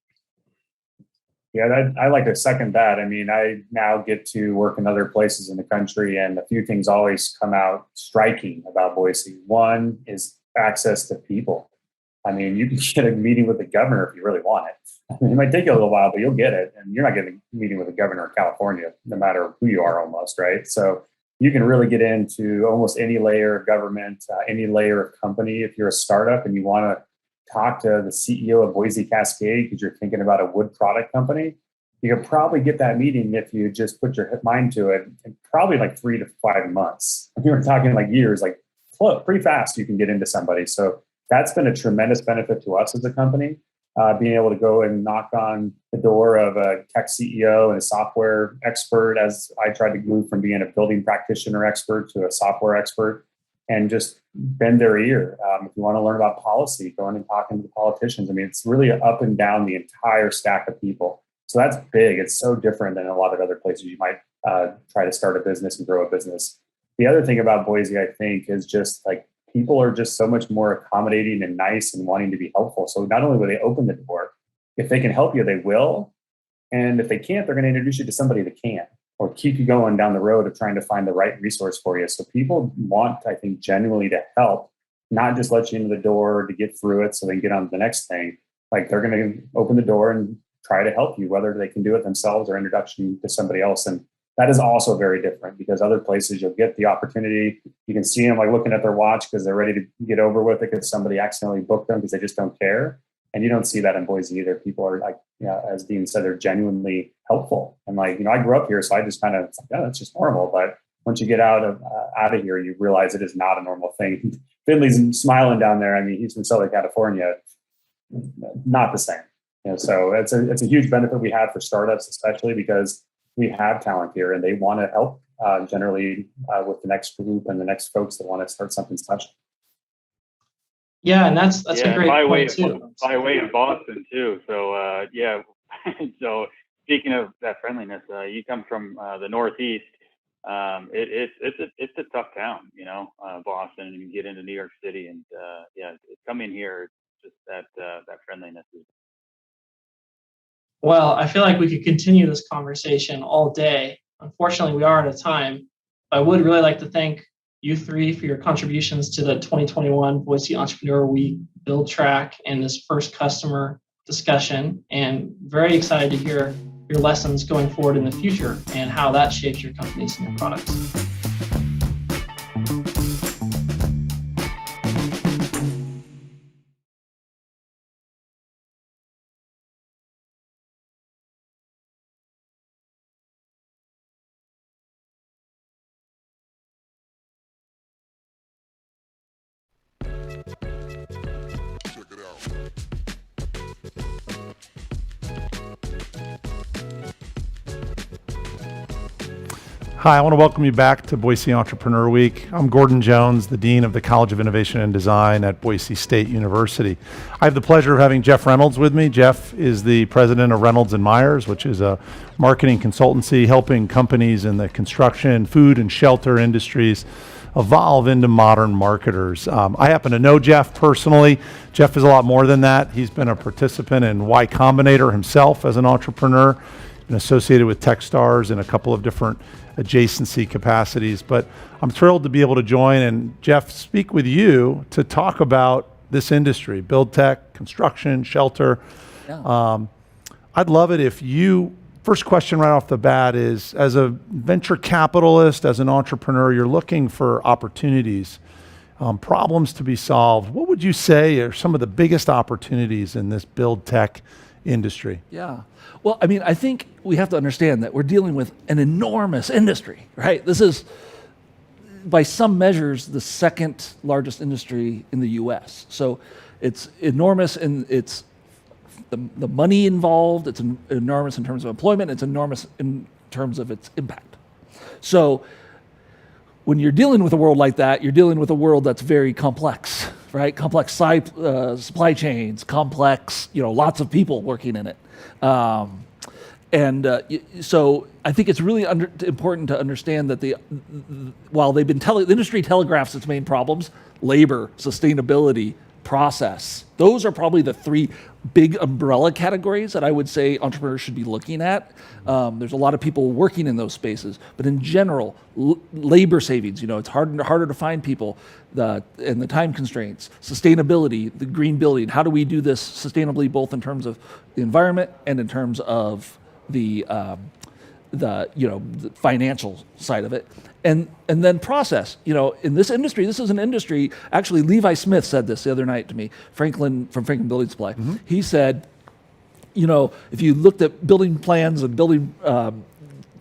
Yeah, I like to second that. I mean, I now get to work in other places in the country, and a few things always come out striking about Boise. One is access to people. I mean, you can get a meeting with the governor if you really want it. I mean, it might take you a little while, but you'll get it. And you're not getting a meeting with the governor of California, no matter who you are almost, right? So you can really get into almost any layer of government, any layer of company. If you're a startup and you want to talk to the CEO of Boise Cascade because you're thinking about a wood product company, you could probably get that meeting if you just put your mind to it, in probably like 3 to 5 months. If you're talking like years, like pretty fast, you can get into somebody. So that's been a tremendous benefit to us as a company, being able to go and knock on the door of a tech CEO and a software expert, as I tried to move from being a building practitioner expert to a software expert, and just bend their ear. If you want to learn about policy, going and talking to the politicians. I mean, it's really up and down the entire stack of people. So that's big. It's so different than a lot of other places you might try to start a business and grow a business. The other thing about Boise, I think, is just like people are just so much more accommodating and nice and wanting to be helpful. So not only will they open the door, if they can help you, they will. And if they can't, they're going to introduce you to somebody that can, or keep you going down the road of trying to find the right resource for you. So people want, I think, genuinely to help, not just let you into the door to get through it so they can get on to the next thing. Like they're going to open the door and try to help you, whether they can do it themselves or introduction to somebody else. And that is also very different, because other places you'll get the opportunity. You can see them like looking at their watch because they're ready to get over with it because somebody accidentally booked them because they just don't care. And you don't see that in Boise either. People are like, as Dean said, they're genuinely helpful. And like, I grew up here, so I just kind of, that's just normal. But once you get out of here, you realize it is not a normal thing. Finley's smiling down there. I mean, he's from Southern California. Not the same. So it's a huge benefit we have for startups, especially because we have talent here and they want to help generally with the next group and the next folks that want to start something special. Yeah, and that's a great point too. By way of Boston too. So yeah. So speaking of that friendliness, you come from the Northeast. It's a tough town, Boston, and you get into New York City, and coming here, just that friendliness is. Well, I feel like we could continue this conversation all day. Unfortunately, we are out of time. I would really like to thank you three for your contributions to the 2021 Boise Entrepreneur Week build track and this first customer discussion, and very excited to hear your lessons going forward in the future and how that shapes your companies and your products. Hi, I want to welcome you back to Boise Entrepreneur Week. I'm Gordon Jones, the Dean of the College of Innovation and Design at Boise State University. I have the pleasure of having Jeff Reynolds with me. Jeff is the president of Reynolds and Myers, which is a marketing consultancy helping companies in the construction, food, and shelter industries evolve into modern marketers. I happen to know Jeff personally. Jeff is a lot more than that. He's been a participant in Y Combinator himself as an entrepreneur and associated with Techstars in a couple of different adjacency capacities. But I'm thrilled to be able to join and, Jeff, speak with you to talk about this industry, build tech, construction, shelter. Yeah. I'd love it if you, first question right off the bat is, as a venture capitalist, as an entrepreneur, you're looking for opportunities, problems to be solved. What would you say are some of the biggest opportunities in this build tech industry? Yeah. Well, I mean, I think we have to understand that we're dealing with an enormous industry, right? This is, by some measures, the second largest industry in the US. So it's enormous in its the money involved, it's enormous in terms of employment, it's enormous in terms of its impact. So when you're dealing with a world like that, you're dealing with a world that's very complex, right? Complex supply chains, complex, lots of people working in it. So I think it's really important to understand that while they've been the industry telegraphs its main problems, labor, sustainability, process. Those are probably the three big umbrella categories that I would say entrepreneurs should be looking at. There's a lot of people working in those spaces, but in general, labor savings, it's harder to find people, and the time constraints, sustainability, the green building. How do we do this sustainably, both in terms of the environment and in terms of the financial side of it, and then process. In this industry, this is an industry. Actually, Levi Smith said this the other night to me. Franklin from Franklin Building Supply. He said, if you looked at building plans and building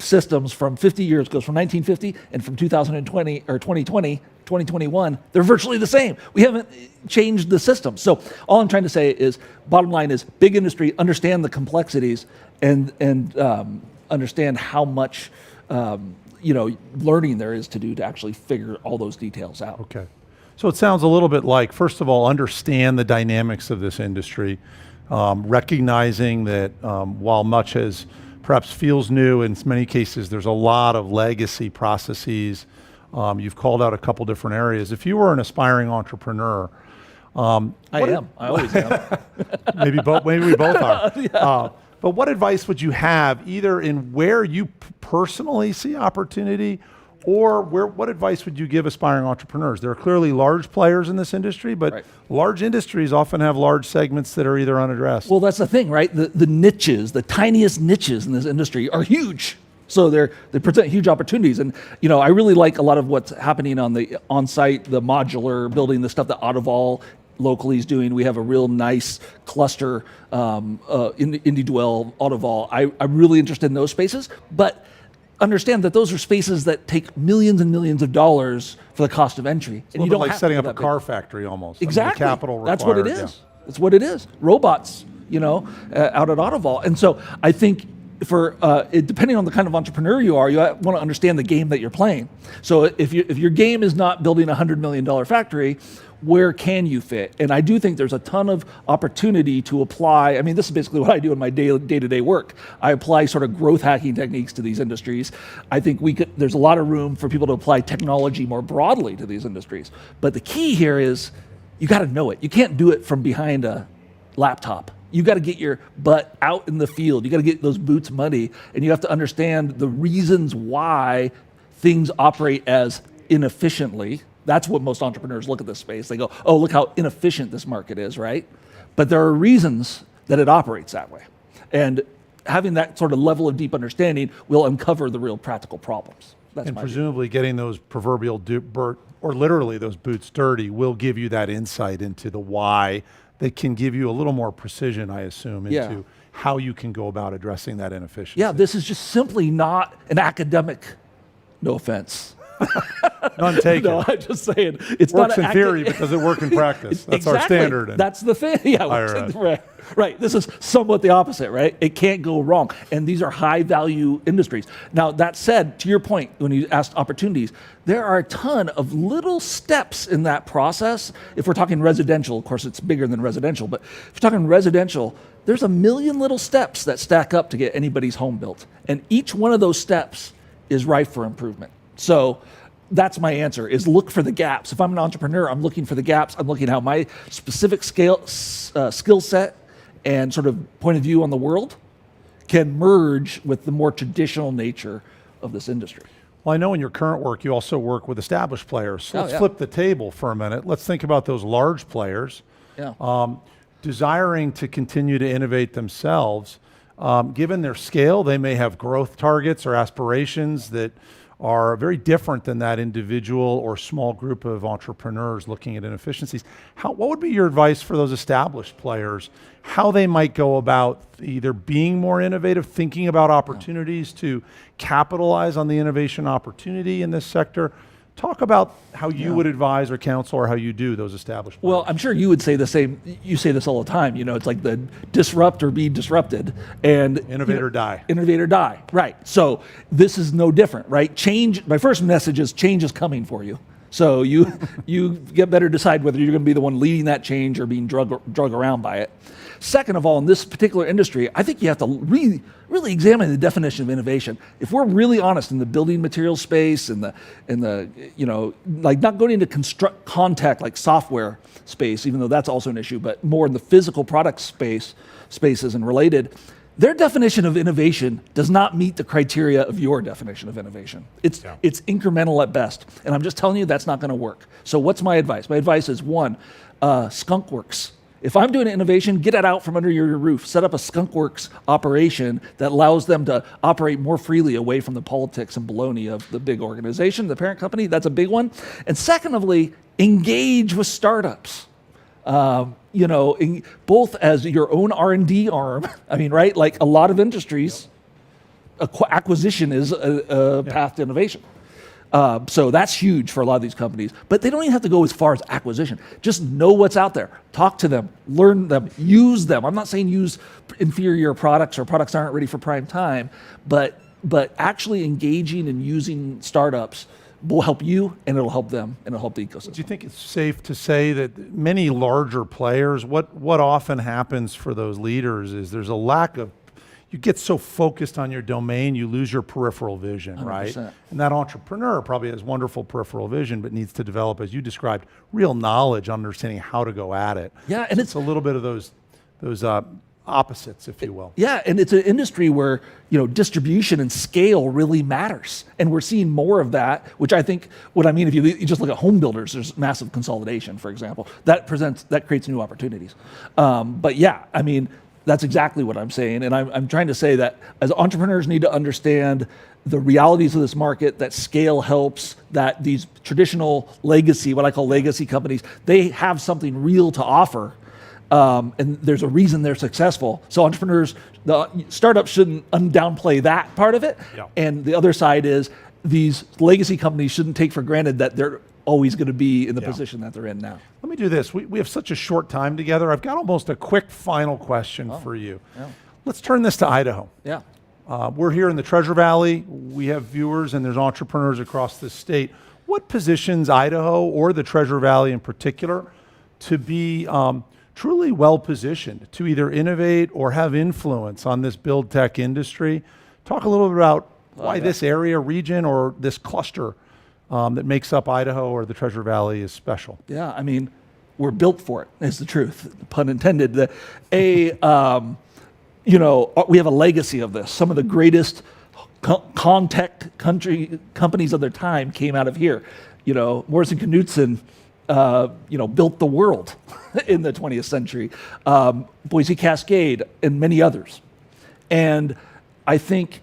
systems from 50 years, goes from 1950 and from 2020 or 2021, they're virtually the same. We haven't changed the system. So all I'm trying to say is, bottom line is, big industry, understand the complexities and understand how much learning there is to do to actually figure all those details out. Okay. So it sounds a little bit like, first of all, understand the dynamics of this industry, recognizing that while much as perhaps feels new, in many cases there's a lot of legacy processes. You've called out a couple different areas. If you were an aspiring entrepreneur, I am. I always am. Maybe we both are. Yeah. But what advice would you have, either in where you personally see opportunity, or what advice would you give aspiring entrepreneurs? There are clearly large players in this industry, but large industries often have large segments that are either unaddressed. Well, that's the thing, right? The niches, the tiniest niches in this industry are huge. So they present huge opportunities. And, I really like a lot of what's happening on the on-site, the modular building, the stuff that Autovol locally is doing. We have a real nice cluster, IndieDwell, Autovol. I'm really interested in those spaces, but understand that those are spaces that take millions and millions of dollars for the cost of entry. It's a little bit like setting up a car factory almost. Exactly. I mean, the capital required. That's what it is. That's what it is. Robots, out at Autovol. And so I think depending on the kind of entrepreneur you are, you want to understand the game that you're playing. So if your game is not building a $100 million factory, where can you fit? And I do think there's a ton of opportunity to apply. I mean, this is basically what I do in my day-to-day work. I apply sort of growth hacking techniques to these industries. I think there's a lot of room for people to apply technology more broadly to these industries. But the key here is you got to know it. You can't do it from behind a laptop. You got to get your butt out in the field. You got to get those boots muddy, and you have to understand the reasons why things operate as inefficiently. That's what most entrepreneurs look at this space. They go, oh, look how inefficient this market is, right? But there are reasons that it operates that way. And having that sort of level of deep understanding will uncover the real practical problems. And presumably getting those proverbial or literally those boots dirty will give you that insight into the why, that can give you a little more precision, I assume, into how you can go about addressing that inefficiency. Yeah, this is just simply not an academic, no offense. None taken. No, I'm just saying. It works in theory, but does it work in practice? That's our standard. That's the thing. Yeah, right. This is somewhat the opposite, right? It can't go wrong. And these are high value industries. Now, that said, to your point, when you asked opportunities, there are a ton of little steps in that process. If we're talking residential, of course, it's bigger than residential, but if you're talking residential, there's a million little steps that stack up to get anybody's home built. And each one of those steps is ripe for improvement. So that's my answer, is look for the gaps. If I'm an entrepreneur, I'm looking for the gaps. I'm looking at how my specific skill set and sort of point of view on the world can merge with the more traditional nature of this industry. Well, I know in your current work, you also work with established players. So let's flip the table for a minute. Let's think about those large players desiring to continue to innovate themselves. Given their scale, they may have growth targets or aspirations that are very different than that individual or small group of entrepreneurs looking at inefficiencies. What would be your advice for those established players, how they might go about either being more innovative, thinking about opportunities to capitalize on the innovation opportunity in this sector? Talk about how you would advise or counsel, or how you do those established players. Well, I'm sure you would say the same. You say this all the time. It's like the disrupt or be disrupted, and innovate or die. Innovate or die. Right. So this is no different, right? Change. My first message is change is coming for you. So you get better decide whether you're going to be the one leading that change or being drug around by it. Second of all, in this particular industry, I think you have to really examine the definition of innovation. If we're really honest in the building materials space and the like not going into contact like software space, even though that's also an issue, but more in the physical product spaces and related, their definition of innovation does not meet the criteria of your definition of innovation. It's incremental at best. And I'm just telling you that's not going to work. So what's my advice? My advice is one, skunk works. If I'm doing an innovation, get it out from under your roof. Set up a skunkworks operation that allows them to operate more freely away from the politics and baloney of the big organization, the parent company. That's a big one. And secondly, engage with startups. Both as your own R&D arm. I mean, right? Like a lot of industries, acquisition is a path to innovation. So that's huge for a lot of these companies. But they don't even have to go as far as acquisition. Just know what's out there. Talk to them. Learn them. Use them. I'm not saying use inferior products or products that aren't ready for prime time, but actually engaging and using startups will help you, and it'll help them, and it'll help the ecosystem. Do you think it's safe to say that many larger players, what often happens for those leaders is there's a lack of, you get so focused on your domain, you lose your peripheral vision, 100%. Right? And that entrepreneur probably has wonderful peripheral vision, but needs to develop, as you described, real knowledge, understanding how to go at it. Yeah, and it's a little bit of those opposites, if you will. Yeah, and it's an industry where distribution and scale really matters, and we're seeing more of that. Which I think, if you just look at home builders, there's massive consolidation, for example. That creates new opportunities. But yeah, I mean, that's exactly what I'm saying, and I'm trying to say that as entrepreneurs need to understand the realities of this market, that scale helps, that these traditional legacy, what I call legacy companies, they have something real to offer. And there's a reason they're successful. So entrepreneurs, the startups shouldn't downplay that part of it. Yeah. And the other side is these legacy companies shouldn't take for granted that they're always going to be in the position that they're in now. Let me do this. We have such a short time together. I've got almost a quick final question for you. Yeah. Let's turn this to Idaho. Yeah. We're here in the Treasure Valley. We have viewers and there's entrepreneurs across this state. What positions Idaho or the Treasure Valley in particular to be truly well-positioned to either innovate or have influence on this build tech industry? Talk a little bit about why this area, region, or this cluster that makes up Idaho or the Treasure Valley is special. Yeah, I mean, we're built for it, is the truth, pun intended. We have a legacy of this. Some of the greatest companies of their time came out of here. Morrison Knudsen, built the world in the 20th century, Boise Cascade, and many others. And I think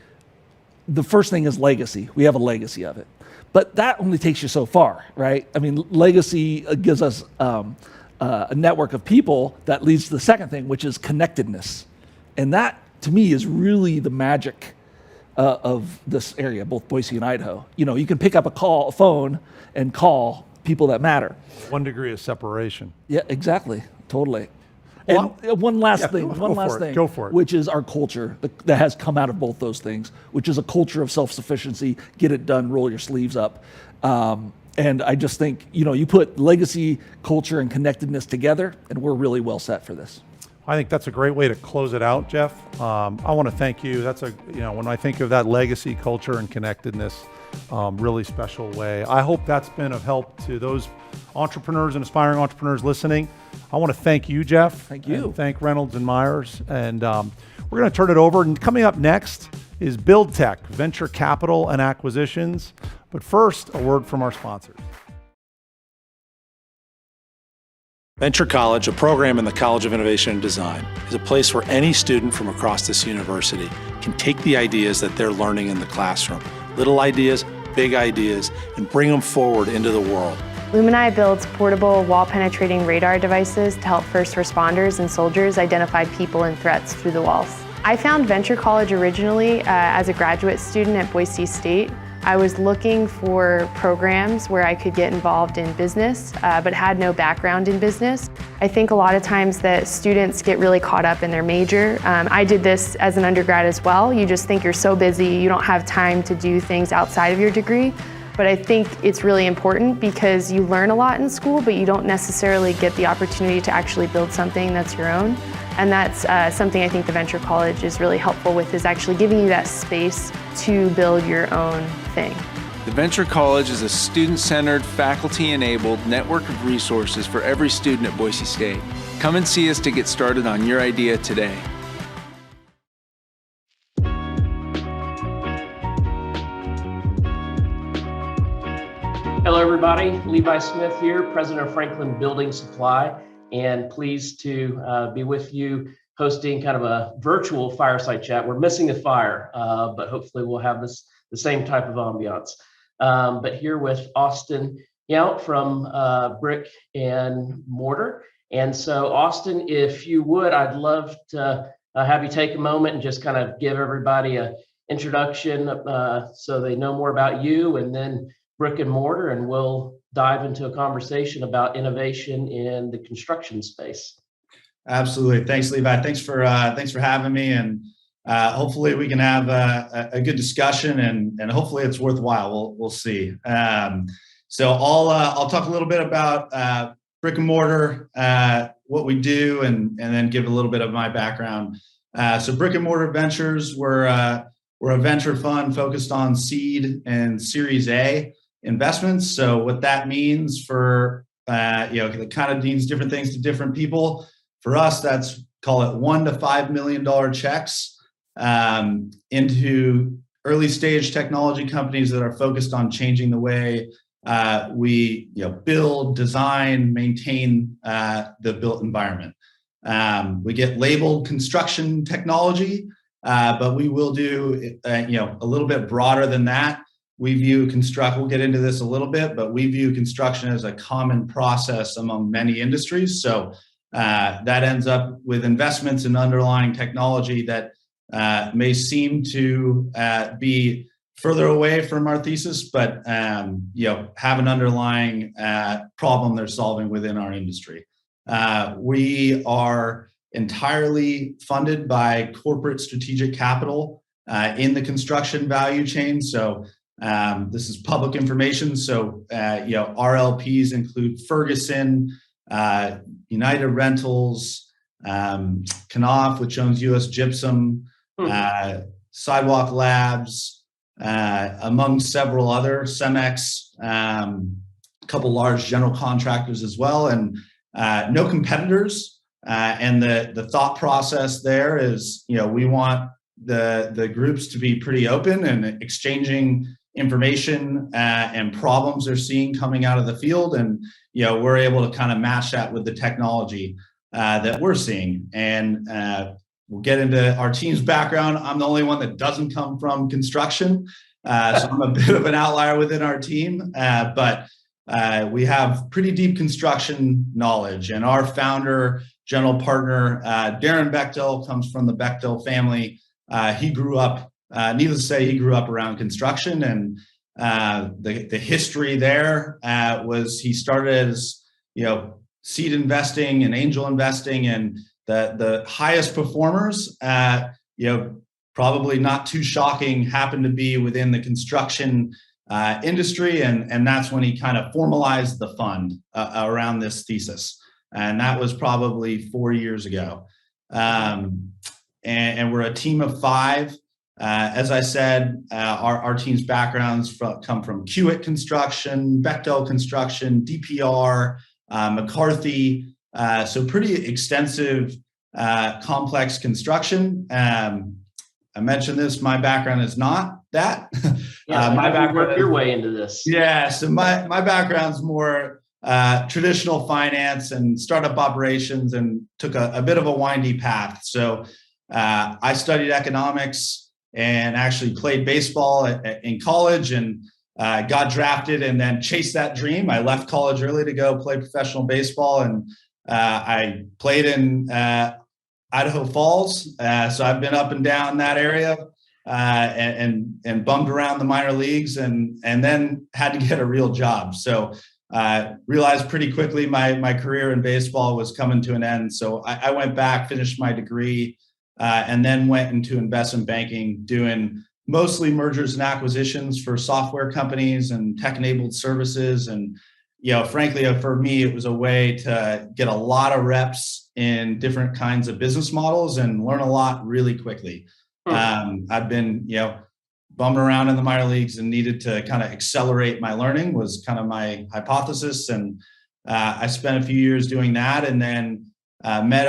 the first thing is legacy. We have a legacy of it. But that only takes you so far, right? I mean, legacy gives us a network of people that leads to the second thing, which is connectedness. And that, to me, is really the magic of this area, both Boise and Idaho. You can pick up a phone and call people that matter. 1 degree of separation. Yeah, exactly. Totally. Well, and one last thing, Go for it. Which is our culture that has come out of both those things, which is a culture of self-sufficiency, get it done, roll your sleeves up. And I just think, you put legacy, culture, and connectedness together, and we're really well set for this. I think that's a great way to close it out, Jeff. I want to thank you. That's when I think of that legacy, culture, and connectedness, really special way. I hope that's been of help to those entrepreneurs and aspiring entrepreneurs listening. I want to thank you, Jeff. Thank you. And thank Reynolds and Myers. And we're going to turn it over. And coming up next is Build Tech, Venture Capital and Acquisitions. But first, a word from our sponsors. Venture College, a program in the College of Innovation and Design, is a place where any student from across this university can take the ideas that they're learning in the classroom, little ideas, big ideas, and bring them forward into the world. Lumini builds portable wall-penetrating radar devices to help first responders and soldiers identify people and threats through the walls. I found Venture College originally as a graduate student at Boise State. I was looking for programs where I could get involved in business, but had no background in business. I think a lot of times that students get really caught up in their major. I did this as an undergrad as well. You just think you're so busy, you don't have time to do things outside of your degree. But I think it's really important because you learn a lot in school, but you don't necessarily get the opportunity to actually build something that's your own. And that's something I think the Venture College is really helpful with, is actually giving you that space to build your own thing. The Venture College is a student-centered, faculty-enabled network of resources for every student at Boise State. Come and see us to get started on your idea today. Hello, everybody. Levi Smith here, President of Franklin Building Supply, and pleased to be with you hosting kind of a virtual fireside chat. We're missing the fire, but hopefully we'll have the same type of ambiance. But here with Austin Yount from Brick and Mortar. And so, Austin, if you would, I'd love to have you take a moment and just kind of give everybody an introduction so they know more about you, and then Brick and Mortar, and we'll dive into a conversation about innovation in the construction space. Absolutely. Thanks, Levi. Thanks for having me, and hopefully we can have a good discussion, and hopefully it's worthwhile. We'll see. So I'll talk a little bit about Brick and Mortar, what we do, and then give a little bit of my background. So Brick and Mortar Ventures, we're a venture fund focused on seed and Series A investments. So what that means for it kind of means different things to different people. For us, that's, call it $1 to $5 million checks into early stage technology companies that are focused on changing the way we build, design, maintain the built environment. We get labeled construction technology, but we will do a little bit broader than that. We view we'll get into this a little bit, but we view construction as a common process among many industries. So that ends up with investments in underlying technology that may seem to be further away from our thesis, but have an underlying problem they're solving within our industry. We are entirely funded by corporate strategic capital in the construction value chain. So this is public information. So our LPs include Ferguson, United Rentals, Knauf, which owns US Gypsum, Sidewalk Labs, among several other, Cemex, a couple large general contractors as well, and no competitors. And the thought process there is, we want the groups to be pretty open and exchanging information and problems they're seeing coming out of the field. And, we're able to kind of match that with the technology that we're seeing. And we'll get into our team's background. I'm the only one that doesn't come from construction. So I'm a bit of an outlier within our team, but we have pretty deep construction knowledge. And our founder, general partner, Darren Bechtel, comes from the Bechtel family. He grew up, needless to say, he grew up around construction, and the history there was he started as seed investing and angel investing, and the highest performers, probably not too shocking, happened to be within the construction industry, and that's when he kind of formalized the fund around this thesis, and that was probably 4 years ago. And we're a team of 5. As I said, our team's backgrounds come from Kiewit Construction, Bechtel Construction, DPR, McCarthy, so pretty extensive, complex construction. I mentioned this, my background is not that. My background, work your way into this. Yeah, so my background's more traditional finance and startup operations, and took a bit of a windy path. So I studied economics and actually played baseball in college, and got drafted, and then chased that dream. I left college early to go play professional baseball, and I played in Idaho Falls. So I've been up and down that area and bumped around the minor leagues, and then had to get a real job. So realized pretty quickly my career in baseball was coming to an end. So I went back, finished my degree, and then went into investment banking, doing mostly mergers and acquisitions for software companies and tech-enabled services. And, frankly, for me, it was a way to get a lot of reps in different kinds of business models and learn a lot really quickly. I've been, bumming around in the minor leagues and needed to kind of accelerate my learning was kind of my hypothesis. And I spent a few years doing that, and then met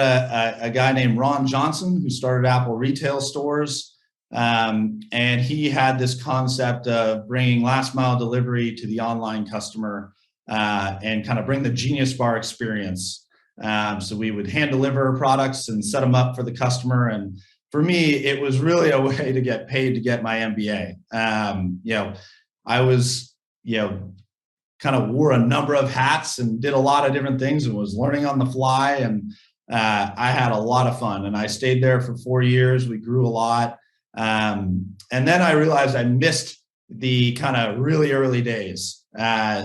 a guy named Ron Johnson who started Apple retail stores. And he had this concept of bringing last mile delivery to the online customer and kind of bring the Genius Bar experience. So we would hand deliver products and set them up for the customer. And for me, it was really a way to get paid to get my MBA. I was, kind of wore a number of hats and did a lot of different things and was learning on the fly. And I had a lot of fun, and I stayed there for 4 years. We grew a lot. And then I realized I missed the kind of really early days.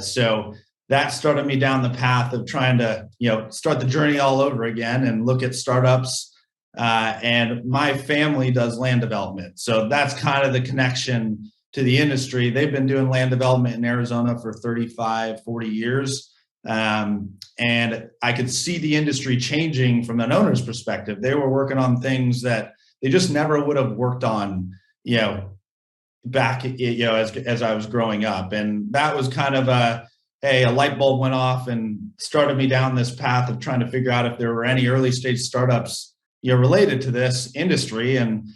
So that started me down the path of trying to, start the journey all over again and look at startups. And my family does land development. So that's kind of the connection to the industry. They've been doing land development in Arizona for 35, 40 years. And I could see the industry changing from an owner's perspective. They were working on things that they just never would have worked on, back, as I was growing up. And that was kind of a light bulb went off and started me down this path of trying to figure out if there were any early stage startups, related to this industry, and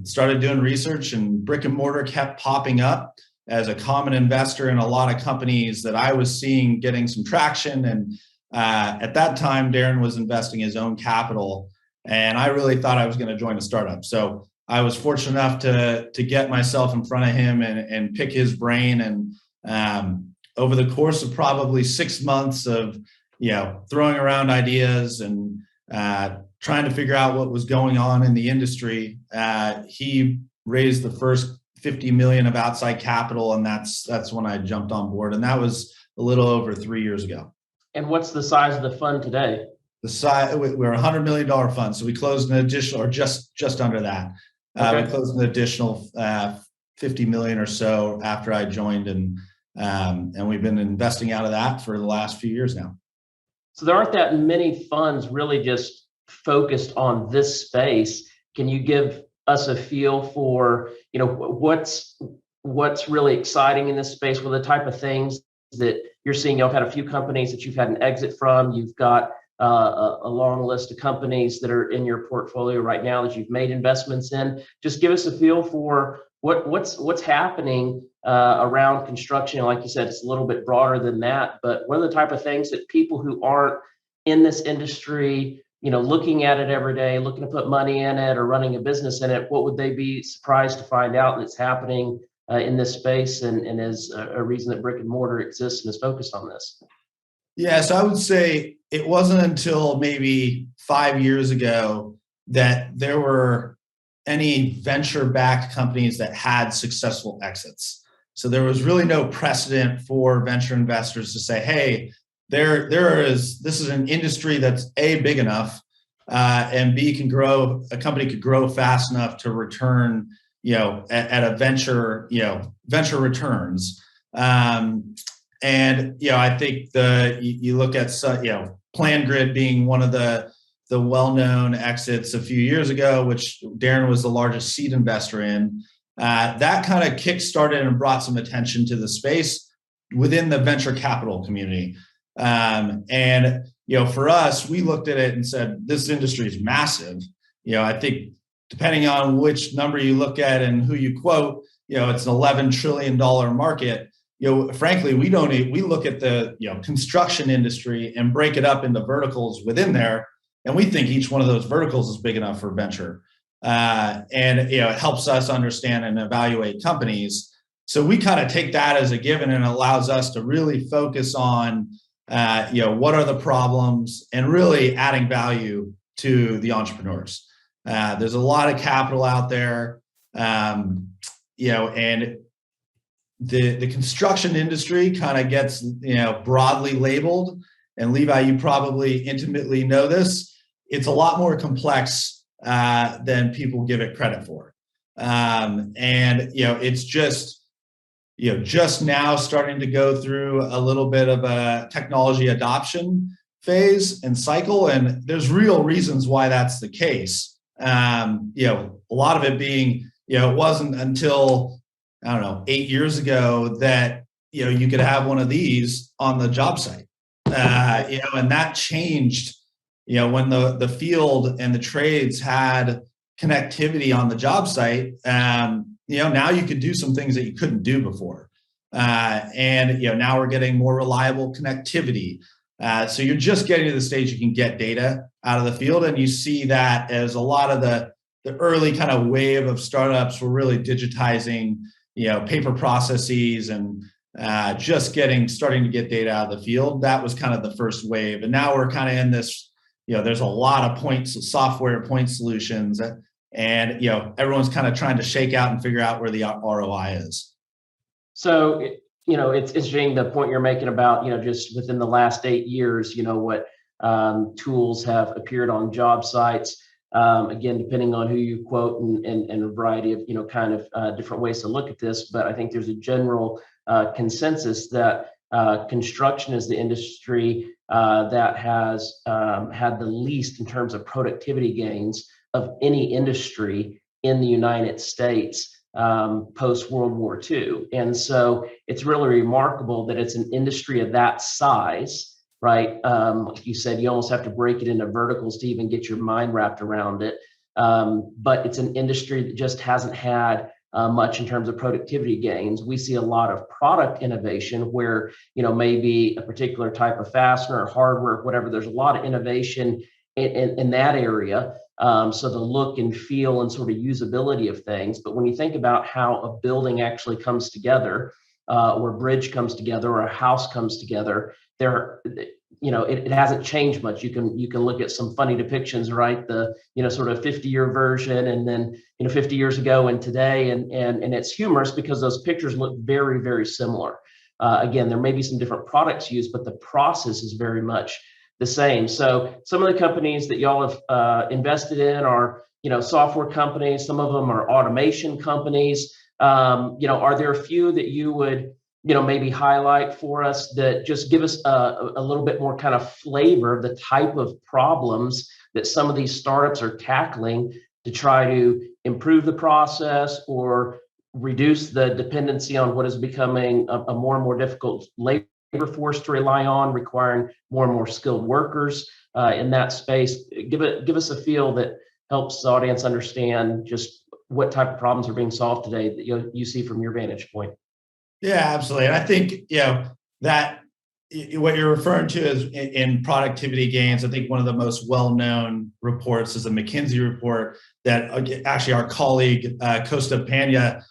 started doing research, and brick and mortar kept popping up as a common investor in a lot of companies that I was seeing getting some traction. And at that time, Darren was investing his own capital, and I really thought I was going to join a startup. So I was fortunate enough to get myself in front of him and pick his brain. And over the course of probably 6 months of, throwing around ideas and trying to figure out what was going on in the industry, he raised the first 50 million of outside capital, and that's when I jumped on board, and that was a little over 3 years ago. And what's the size of the fund today? The size, we're a $100 million fund, so we closed an additional, or just under that. Okay. We closed an additional 50 million or so after I joined, and we've been investing out of that for the last few years now. So there aren't that many funds really just focused on this space. Can you give us a feel for, what's really exciting in this space? What are the type of things that you're seeing? You've had a few companies that you've had an exit from. You've got a long list of companies that are in your portfolio right now that you've made investments in. Just give us a feel for what's happening around construction. Like you said, it's a little bit broader than that, but what are the type of things that people who aren't in this industry, looking at it every day, looking to put money in it or running a business in it, what would they be surprised to find out that's happening in this space and is a reason that brick and mortar exists and is focused on this? Yeah, so I would say it wasn't until maybe 5 years ago that there were any venture-backed companies that had successful exits. So there was really no precedent for venture investors to say, hey, this is an industry that's A, big enough, and B, a company could grow fast enough to return, at a venture returns. And, I think you look at, PlanGrid being one of the well-known exits a few years ago, which Darren was the largest seed investor in. That kind of kickstarted and brought some attention to the space within the venture capital community. And, for us, we looked at it and said, this industry is massive. I think depending on which number you look at and who you quote, it's an $11 trillion market. Frankly, we look at the, construction industry and break it up into verticals within there. And we think each one of those verticals is big enough for venture. And, it helps us understand and evaluate companies. So we kind of take that as a given, and it allows us to really focus on, what are the problems and really adding value to the entrepreneurs. There's a lot of capital out there, and the construction industry kind of gets, broadly labeled. And Levi, you probably intimately know this. It's a lot more complex than people give it credit for. And, it's just now starting to go through a little bit of a technology adoption phase and cycle. And there's real reasons why that's the case. A lot of it being, it wasn't until, 8 years ago that, you could have one of these on the job site. And that changed, when the field and the trades had connectivity on the job site. Now you could do some things that you couldn't do before. Now we're getting more reliable connectivity. So you're just getting to the stage you can get data out of the field. And you see that as a lot of the early kind of wave of startups were really digitizing, paper processes and starting to get data out of the field. That was kind of the first wave. And now we're kind of in this, there's a lot of software point solutions, and, everyone's kind of trying to shake out and figure out where the ROI is. So, it's interesting the point you're making about, just within the last 8 years, what tools have appeared on job sites. Again, depending on who you quote and a variety of, different ways to look at this. But I think there's a general consensus that construction is the industry that has had the least in terms of productivity gains of any industry in the United States post World War II. And so it's really remarkable that it's an industry of that size, right? Like you said, you almost have to break it into verticals to even get your mind wrapped around it. But it's an industry that just hasn't had much in terms of productivity gains. We see a lot of product innovation where, maybe a particular type of fastener or hardware, whatever, there's a lot of innovation in that area. So the look and feel and sort of usability of things. But when you think about how a building actually comes together, or a bridge comes together, or a house comes together, it hasn't changed much. You can look at some funny depictions, right? The, sort of 50-year version, and then, 50 years ago and today. And it's humorous because those pictures look very, very similar. Again, there may be some different products used, but the process is very much the same. So some of the companies that y'all have invested in are, software companies. Some of them are automation companies. Are there a few that you would, maybe highlight for us that just give us a little bit more kind of flavor of the type of problems that some of these startups are tackling to try to improve the process or reduce the dependency on what is becoming a more and more difficult labor force to rely on, requiring more and more skilled workers in that space? Give us a feel that helps the audience understand just what type of problems are being solved today that you see from your vantage point. Yeah, absolutely. And I think, that what you're referring to is in productivity gains. I think one of the most well-known reports is a McKinsey report that actually our colleague, Costa Pena,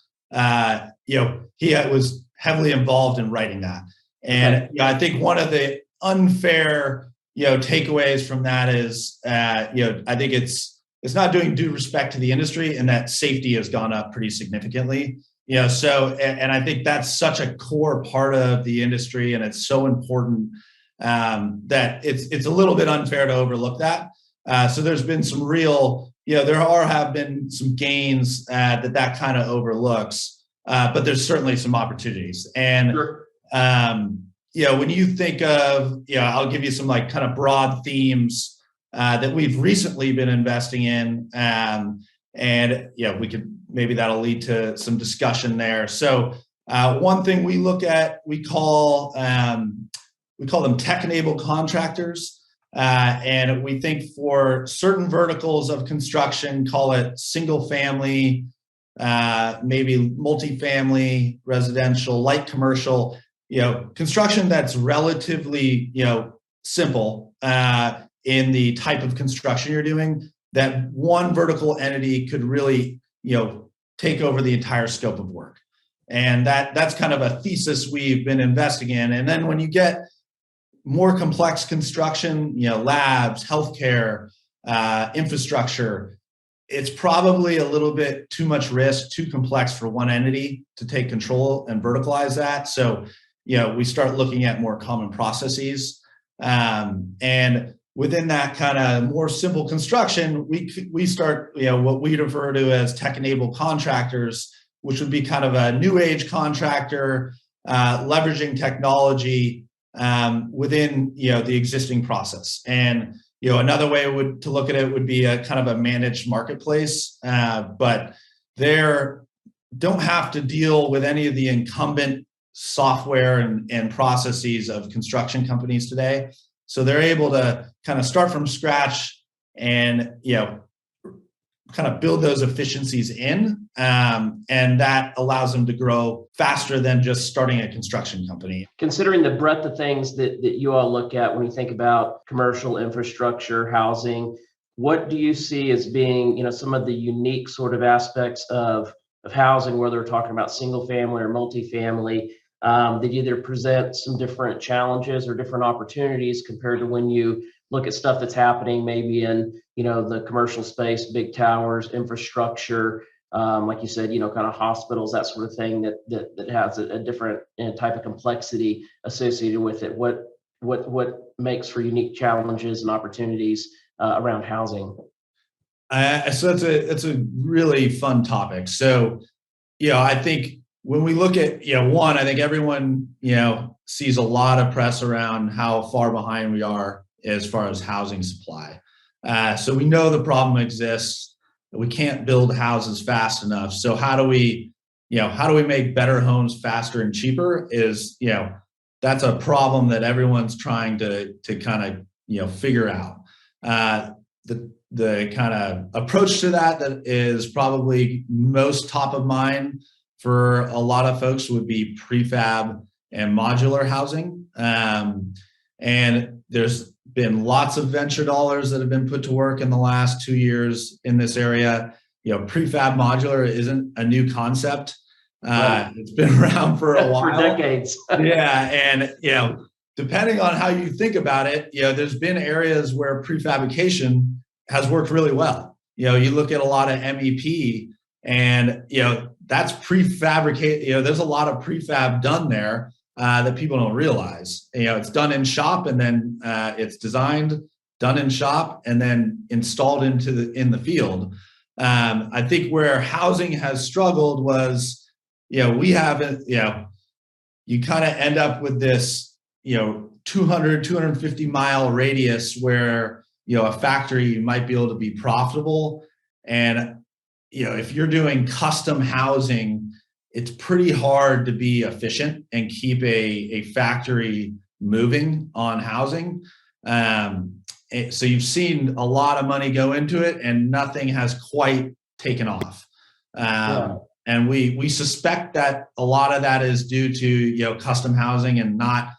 he was heavily involved in writing that. And I think one of the unfair, takeaways from that is, I think it's not doing due respect to the industry, and that safety has gone up pretty significantly. And I think that's such a core part of the industry, and it's so important that it's a little bit unfair to overlook that. So there's been some real, have been some gains that kind of overlooks, but there's certainly some opportunities. And sure. When you think of, I'll give you some like kind of broad themes that we've recently been investing in, we could, maybe that'll lead to some discussion there. So one thing we look at, we call them tech-enabled contractors. And we think for certain verticals of construction, call it single family, maybe multifamily, residential, light commercial, construction that's relatively, simple in the type of construction you're doing, that one vertical entity could really, take over the entire scope of work. And that's kind of a thesis we've been investing in. And then when you get more complex construction, labs, healthcare, infrastructure, it's probably a little bit too much risk, too complex for one entity to take control and verticalize that. So, we start looking at more common processes. And within that kind of more simple construction, we start, what we refer to as tech-enabled contractors, which would be kind of a new age contractor, leveraging technology within the existing process. And another way to look at it would be a kind of a managed marketplace, but they don't have to deal with any of the incumbent software and processes of construction companies today. So they're able to kind of start from scratch and kind of build those efficiencies in, and that allows them to grow faster than just starting a construction company. Considering the breadth of things that you all look at when you think about commercial infrastructure, housing, what do you see as being some of the unique sort of aspects of housing, whether we're talking about single family or multifamily, that either present some different challenges or different opportunities compared to when you look at stuff that's happening maybe in the commercial space, big towers, infrastructure, like you said, kind of hospitals, that sort of thing that has a different type of complexity associated with it. What makes for unique challenges and opportunities around housing? So it's a really fun topic. So, I think when we look at, one, I think everyone, sees a lot of press around how far behind we are as far as housing supply. So we know the problem exists. We can't build houses fast enough. So how do we make better homes faster and cheaper is, that's a problem that everyone's trying to kind of, figure out. The kind of approach to that is probably most top of mind for a lot of folks would be prefab and modular housing. And there's been lots of venture dollars that have been put to work in the last 2 years in this area. Prefab modular isn't a new concept. Right. It's been around for a while. For decades. Yeah. And, depending on how you think about it, there's been areas where prefabrication has worked really well. You look at a lot of MEP and, that's prefabricated. There's a lot of prefab done there that people don't realize. It's done in shop and then it's designed, done in shop, and then installed in the field. I think where housing has struggled was, we haven't, you kind of end up with this, 250 mile radius where, a factory might be able to be profitable. And, if you're doing custom housing, it's pretty hard to be efficient and keep a factory moving on housing. So you've seen a lot of money go into it and nothing has quite taken off. And we suspect that a lot of that is due to, custom housing and not,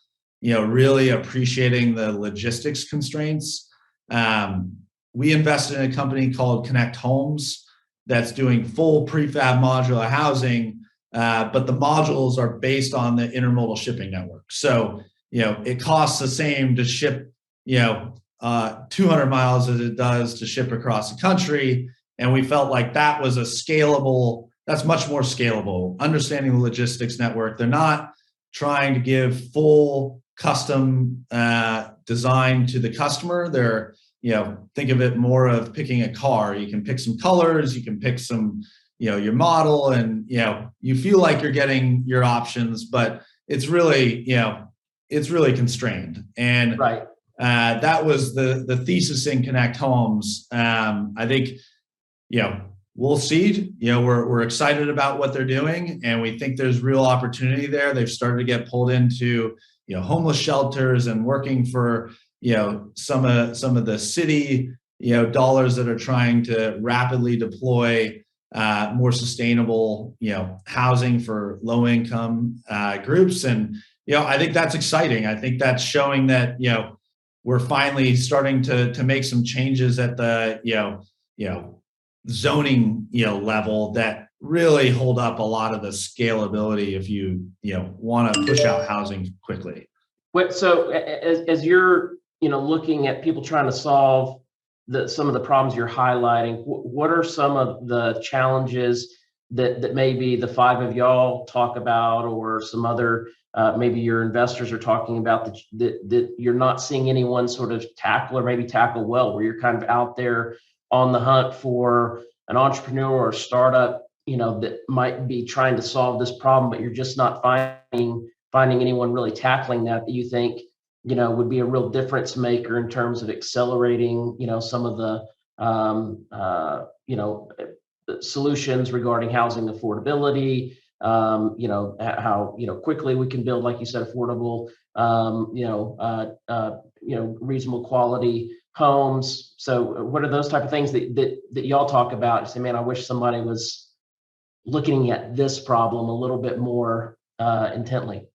really appreciating the logistics constraints. We invested in a company called Connect Homes that's doing full prefab modular housing, but the modules are based on the intermodal shipping network. So, it costs the same to ship, 200 miles as it does to ship across the country. And we felt like that was that's much more scalable, understanding the logistics network. They're not trying to give full custom design to the customer. They're, think of it more of picking a car. You can pick some colors, you can pick some, your model, and, you feel like you're getting your options, but it's really, it's really constrained. And right. That was the thesis in Connect Homes. I think, we'll see. We're excited about what they're doing, and we think there's real opportunity there. They've started to get pulled into, homeless shelters and working for, some of the city, dollars that are trying to rapidly deploy more sustainable, housing for low income groups. And, I think that's exciting. I think that's showing that, we're finally starting to make some changes at the, zoning, level that really hold up a lot of the scalability if you, want to push out housing quickly. So as you're, looking at people trying to solve some of the problems you're highlighting, what are some of the challenges that maybe the five of y'all talk about, or some other maybe your investors are talking about that you're not seeing anyone sort of tackle or maybe tackle well, where you're kind of out there on the hunt for an entrepreneur or startup, that might be trying to solve this problem, but you're just not finding anyone really tackling that you think, would be a real difference maker in terms of accelerating, some of the, solutions regarding housing affordability, how, quickly we can build, like you said, affordable, reasonable quality homes. So what are those type of things that y'all talk about? You say, man, I wish somebody was looking at this problem a little bit more intently.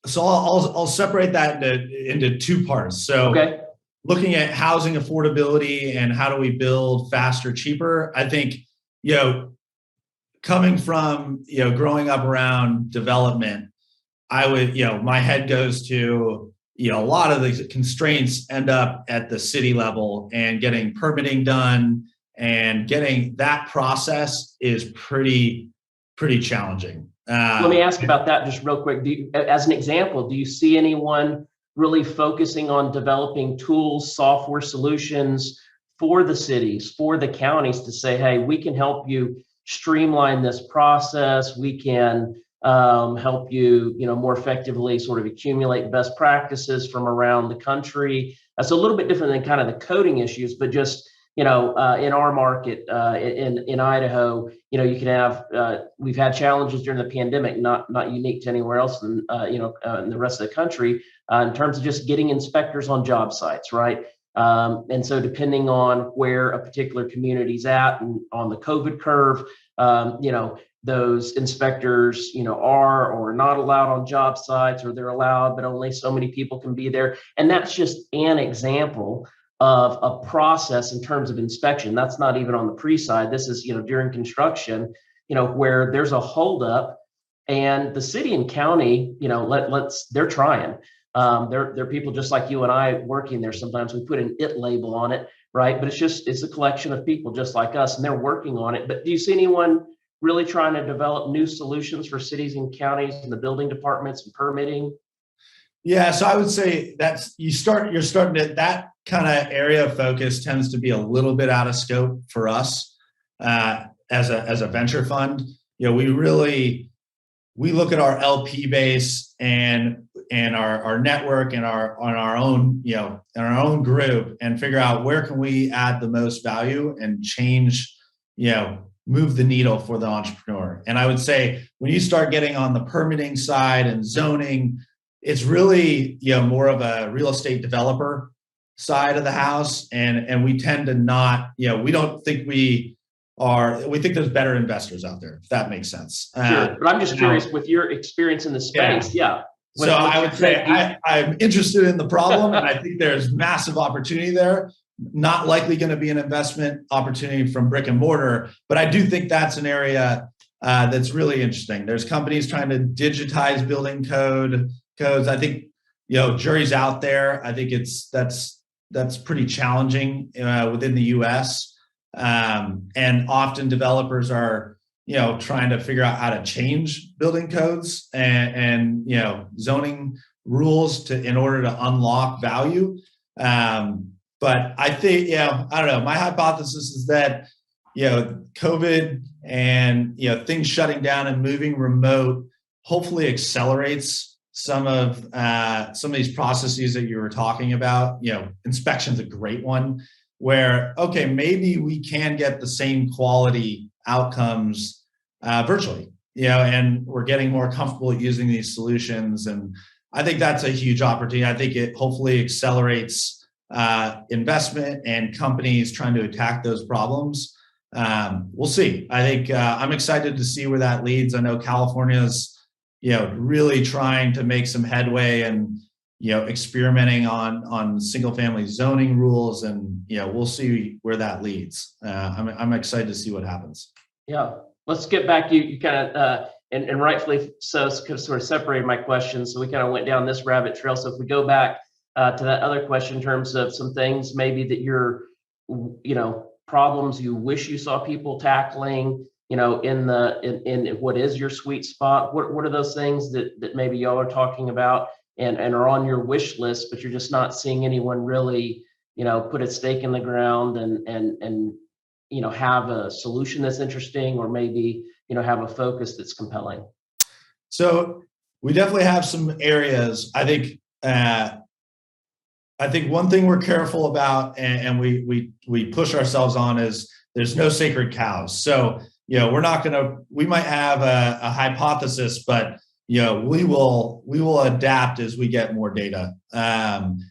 So I'll separate that into two parts. So okay. Looking at housing affordability and how do we build faster, cheaper, I think, coming from, growing up around development, I would, my head goes to, a lot of the constraints end up at the city level, and getting permitting done and getting that process is pretty challenging. Let me ask about that just real quick. As an example, do you see anyone really focusing on developing tools, software solutions for the cities, for the counties to say, hey, we can help you streamline this process. We can help you, more effectively sort of accumulate best practices from around the country. That's a little bit different than kind of the coding issues, but just, in our market, in Idaho, you can have, we've had challenges during the pandemic, not unique to anywhere else in the rest of the country, in terms of just getting inspectors on job sites, right? And so depending on where a particular community's at and on the COVID curve, those inspectors, are or are not allowed on job sites, or they're allowed, but only so many people can be there. And that's just an example of a process in terms of inspection. That's not even on the pre-side. This is, during construction, where there's a holdup, and the city and county, they're trying. They're people just like you and I working there. Sometimes we put an "it" label on it, right? But it's a collection of people just like us, and they're working on it. But do you see anyone really trying to develop new solutions for cities and counties and the building departments and permitting? Yeah, so I would say you're starting to, that kind of area of focus tends to be a little bit out of scope for us as a venture fund. We look at our LP base and our network and our own, in our own group, and figure out where can we add the most value and change, move the needle for the entrepreneur. And I would say when you start getting on the permitting side and zoning, it's really, more of a real estate developer side of the house. And we tend to not, we don't think we think there's better investors out there, if that makes sense. Sure. But I'm just curious, with your experience in the space, yeah. So I would say I'm interested in the problem, and I think there's massive opportunity there. Not likely going to be an investment opportunity from brick and mortar, but I do think that's an area that's really interesting. There's companies trying to digitize building codes. I think, jury's out there. I think that's pretty challenging within the U.S. And often developers are, trying to figure out how to change building codes and zoning rules in order to unlock value. But I think, I don't know, my hypothesis is that, COVID and, things shutting down and moving remote hopefully accelerates some of these processes that you were talking about. Inspection's a great one, where, okay, maybe we can get the same quality outcomes virtually, and we're getting more comfortable using these solutions. And I think that's a huge opportunity. I think it hopefully accelerates investment and companies trying to attack those problems. We'll see. I think I'm excited to see where that leads. I know California's, really trying to make some headway and, experimenting on single family zoning rules, and, we'll see where that leads. I'm excited to see what happens. Yeah. Let's get back. You kind of, and rightfully so, sort of separated my questions. So we kind of went down this rabbit trail. So if we go back to that other question in terms of some things maybe that you're, problems you wish you saw people tackling, in what is your sweet spot? What are those things that maybe y'all are talking about and are on your wish list, but you're just not seeing anyone really, put a stake in the ground and have a solution that's interesting, or maybe, have a focus that's compelling? So we definitely have some areas. I think one thing we're careful about, and we push ourselves on, is there's no sacred cows. So, we might have a hypothesis, but, we will adapt as we get more data. And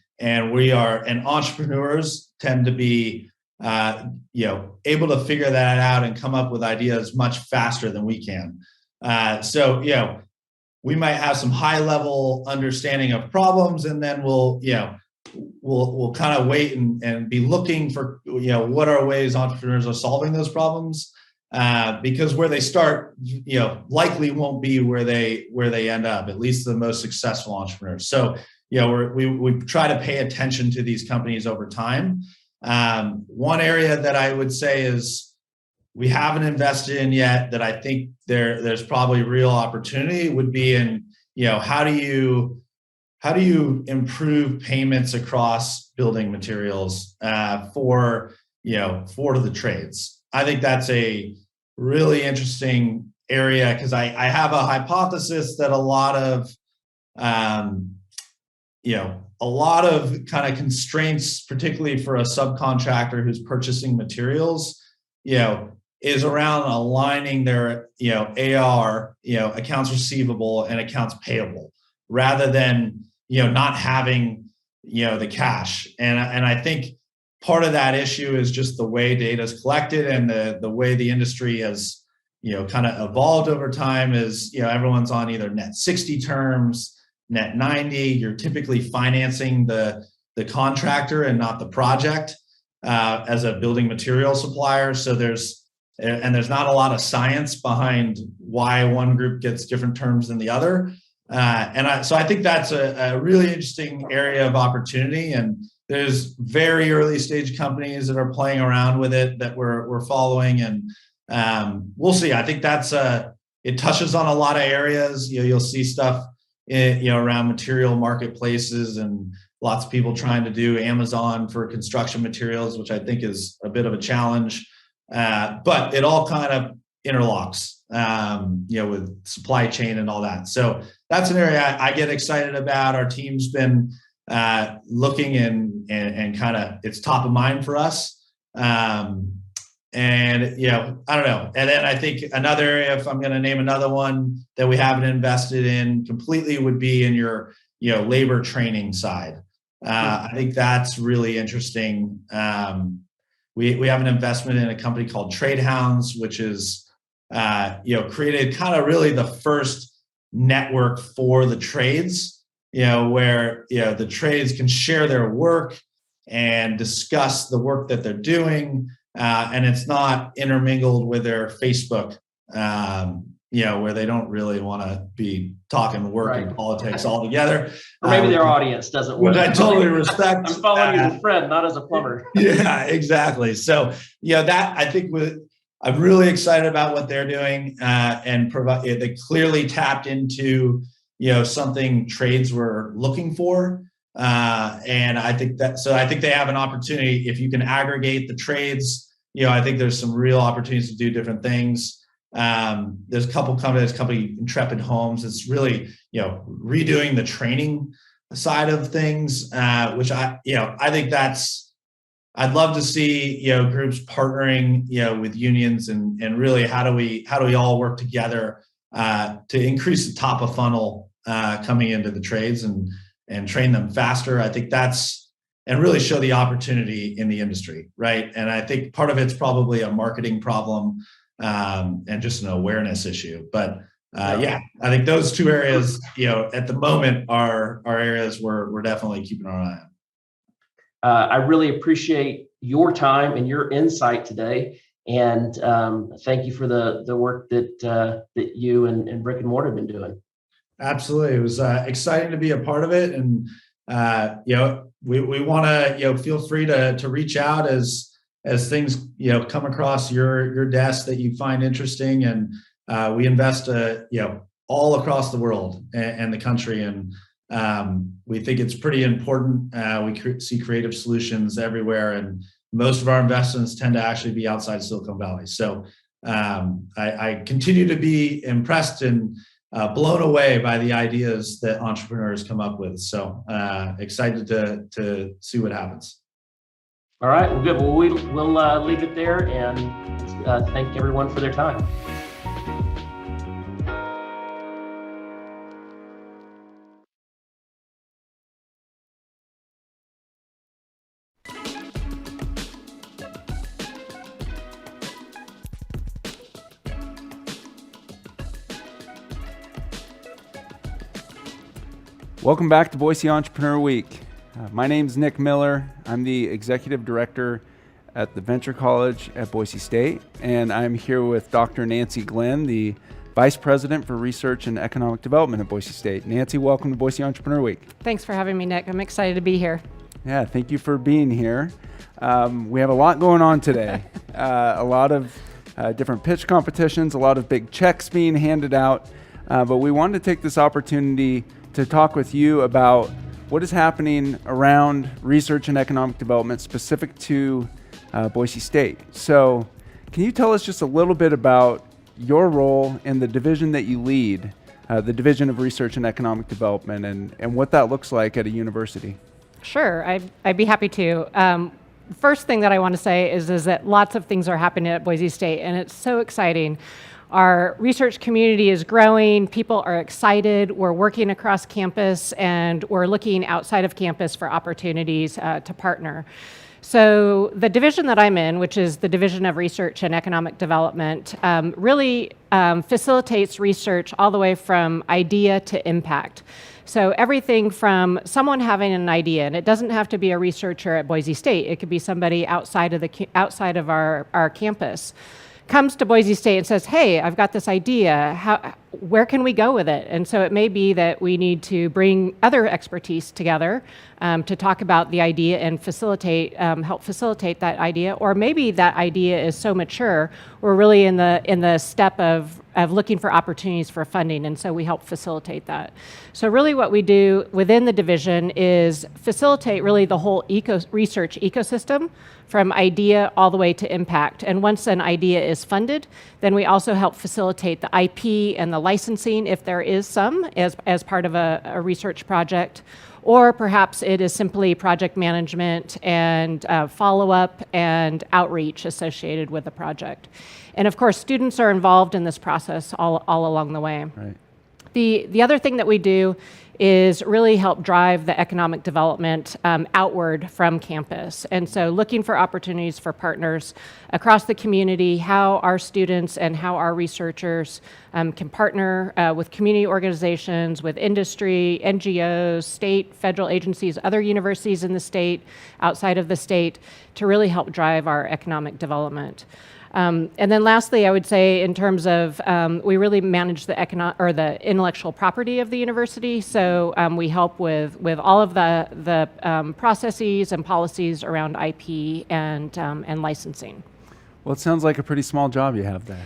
entrepreneurs tend to be, able to figure that out and come up with ideas much faster than we can. We might have some high level understanding of problems, and then we'll kind of wait and be looking for, what are ways entrepreneurs are solving those problems, because where they start, likely won't be where they end up, at least the most successful entrepreneurs. So, we try to pay attention to these companies over time. One area that I would say is we haven't invested in yet, that I think there's probably real opportunity, would be in, how do you improve payments across building materials for the trades? I think that's a really interesting area, because I have a hypothesis that a lot of kind of constraints, particularly for a subcontractor who's purchasing materials, is around aligning their, AR, accounts receivable and accounts payable, rather than, not having, the cash. And I think part of that issue is just the way data is collected, and the way the industry has, kind of evolved over time is, everyone's on either net 60 terms, net 90. You're typically financing the contractor and not the project as a building material supplier. So there's not a lot of science behind why one group gets different terms than the other. So I think that's a really interesting area of opportunity. And there's very early stage companies that are playing around with it that we're following, and we'll see. I think it touches on a lot of areas. You'll see stuff around material marketplaces, and lots of people trying to do Amazon for construction materials, which I think is a bit of a challenge. But it all kind of interlocks, with supply chain and all that. So that's an area I get excited about. Our team's been looking and kind of, it's top of mind for us. And, I don't know. And then I think another area, if I'm going to name another one that we haven't invested in completely, would be in your, labor training side. I think that's really interesting. We have an investment in a company called Tradehounds, which is, created kind of really the first network for the trades, where, the trades can share their work and discuss the work that they're doing. And it's not intermingled with their Facebook, where they don't really want to be talking work and politics all together. Or maybe their audience doesn't work. Which I totally respect. I'm following you as a friend, not as a plumber. Yeah, exactly. So, that I think I'm really excited about what they're doing, and they clearly tapped into, something trades were looking for. And I think they have an opportunity. If you can aggregate the trades, I think there's some real opportunities to do different things. There's a couple companies, company Intrepid Homes. It's really, redoing the training side of things, which I think I'd love to see, groups partnering, with unions and really how do we all work together, to increase the top of funnel, coming into the trades and train them faster. I think and really show the opportunity in the industry. Right. And I think part of it's probably a marketing problem, and just an awareness issue. But I think those two areas, at the moment are areas we're definitely keeping our eye on. I really appreciate your time and your insight today. And thank you for the work that you and Brick and Mortar have been doing. Absolutely. It was exciting to be a part of it. And, we want to, feel free to reach out as as things come across your desk that you find interesting, and we invest all across the world and the country, and we think it's pretty important. We see creative solutions everywhere, and most of our investments tend to actually be outside Silicon Valley. So I continue to be impressed and blown away by the ideas that entrepreneurs come up with. So excited to see what happens. All right, well, good. Well, we'll leave it there, and thank everyone for their time. Welcome back to Boise Entrepreneur Week. My name's Nick Miller. I'm the Executive Director at the Venture College at Boise State, and I'm here with Dr. Nancy Glenn, the Vice President for Research and Economic Development at Boise State. Nancy, welcome to Boise Entrepreneur Week. Thanks for having me, Nick. I'm excited to be here. Yeah, thank you for being here. We have a lot going on today. A lot of different pitch competitions, a lot of big checks being handed out, but we wanted to take this opportunity to talk with you about what is happening around research and economic development specific to Boise State. So can you tell us just a little bit about your role in the division that you lead, the Division of Research and Economic Development, and what that looks like at a university? Sure, I'd be happy to. First thing that I want to say is that lots of things are happening at Boise State, and it's so exciting. Our research community is growing, people are excited, we're working across campus, and we're looking outside of campus for opportunities to partner. So the division that I'm in, which is the Division of Research and Economic Development, really facilitates research all the way from idea to impact. So everything from someone having an idea, and it doesn't have to be a researcher at Boise State, it could be somebody outside of our campus, comes to Boise State and says, hey, I've got this idea, where can we go with it? And so it may be that we need to bring other expertise together to talk about the idea and help facilitate that idea. Or maybe that idea is so mature, we're really in the step of looking for opportunities for funding, and so we help facilitate that. So really what we do within the division is facilitate really the whole research ecosystem from idea all the way to impact. And once an idea is funded, then we also help facilitate the IP and the licensing, if there is some, as part of a research project. Or perhaps it is simply project management and follow-up and outreach associated with the project. And of course, students are involved in this process all along the way. Right. The other thing that we do is really help drive the economic development outward from campus. And so looking for opportunities for partners across the community, how our students and how our researchers can partner with community organizations, with industry, NGOs, state, federal agencies, other universities in the state, outside of the state, to really help drive our economic development. And then lastly, I would say in terms of, we really manage the intellectual property of the university. So we help with all of the processes and policies around IP and licensing. Well, it sounds like a pretty small job you have there.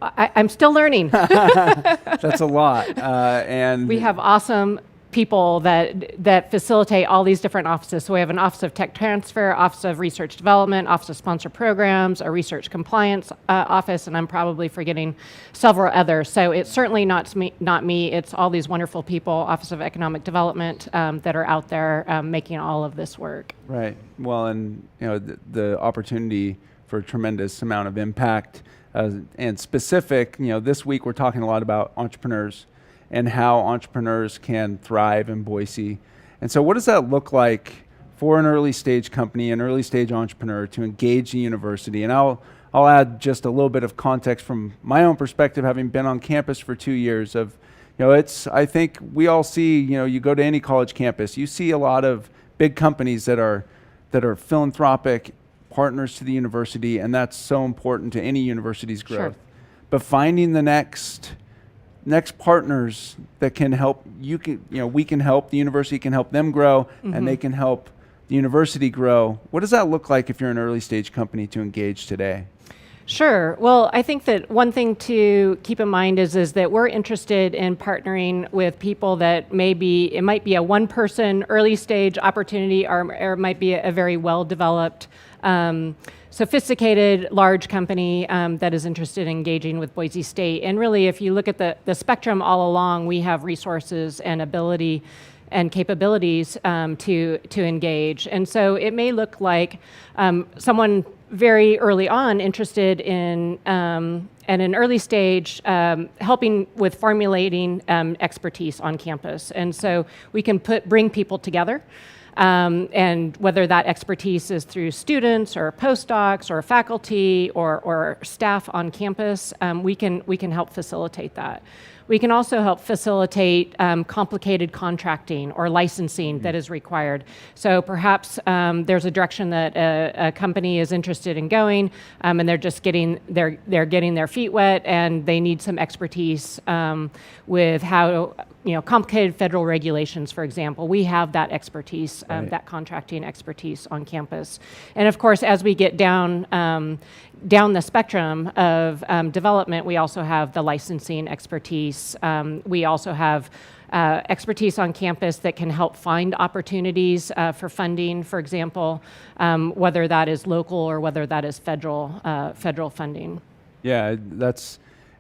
I'm still learning. That's a lot. And we have awesome people that facilitate all these different offices. So we have an Office of Tech Transfer, Office of Research Development, Office of Sponsor Programs, a Research Compliance Office, and I'm probably forgetting several others. So it's certainly not me, it's all these wonderful people, Office of Economic Development, that are out there making all of this work. Right. Well, and the opportunity for a tremendous amount of impact and specific, this week we're talking a lot about entrepreneurs and how entrepreneurs can thrive in Boise. And so what does that look like for an early stage company, an early stage entrepreneur to engage the university? And I'll add just a little bit of context from my own perspective, having been on campus for 2 years of, I think we all see, you go to any college campus, you see a lot of big companies that are philanthropic partners to the university, and that's so important to any university's growth. Sure. But finding the next partners that can help we can help, the university can help them grow, and they can help the university grow. What does that look like if you're an early stage company to engage today? Sure. Well, I think that one thing to keep in mind is that we're interested in partnering with people that it might be a one-person early stage opportunity, or it might be a very well-developed, sophisticated, large company that is interested in engaging with Boise State. And really, if you look at the spectrum all along, we have resources and ability and capabilities to engage. And so it may look like someone very early on interested in at an early stage helping with formulating expertise on campus. And so we can bring people together, and whether that expertise is through students or postdocs or faculty or staff on campus, we can help facilitate that. We can also help facilitate complicated contracting or licensing that is required. So perhaps there's a direction that a company is interested in going, and they're just getting their feet wet, and they need some expertise with how, complicated federal regulations, for example. We have that expertise, that contracting expertise on campus. And of course, as we get down the spectrum of development, we also have the licensing expertise. We also have expertise on campus that can help find opportunities for funding, for example, whether that is local or whether that is federal funding. Yeah,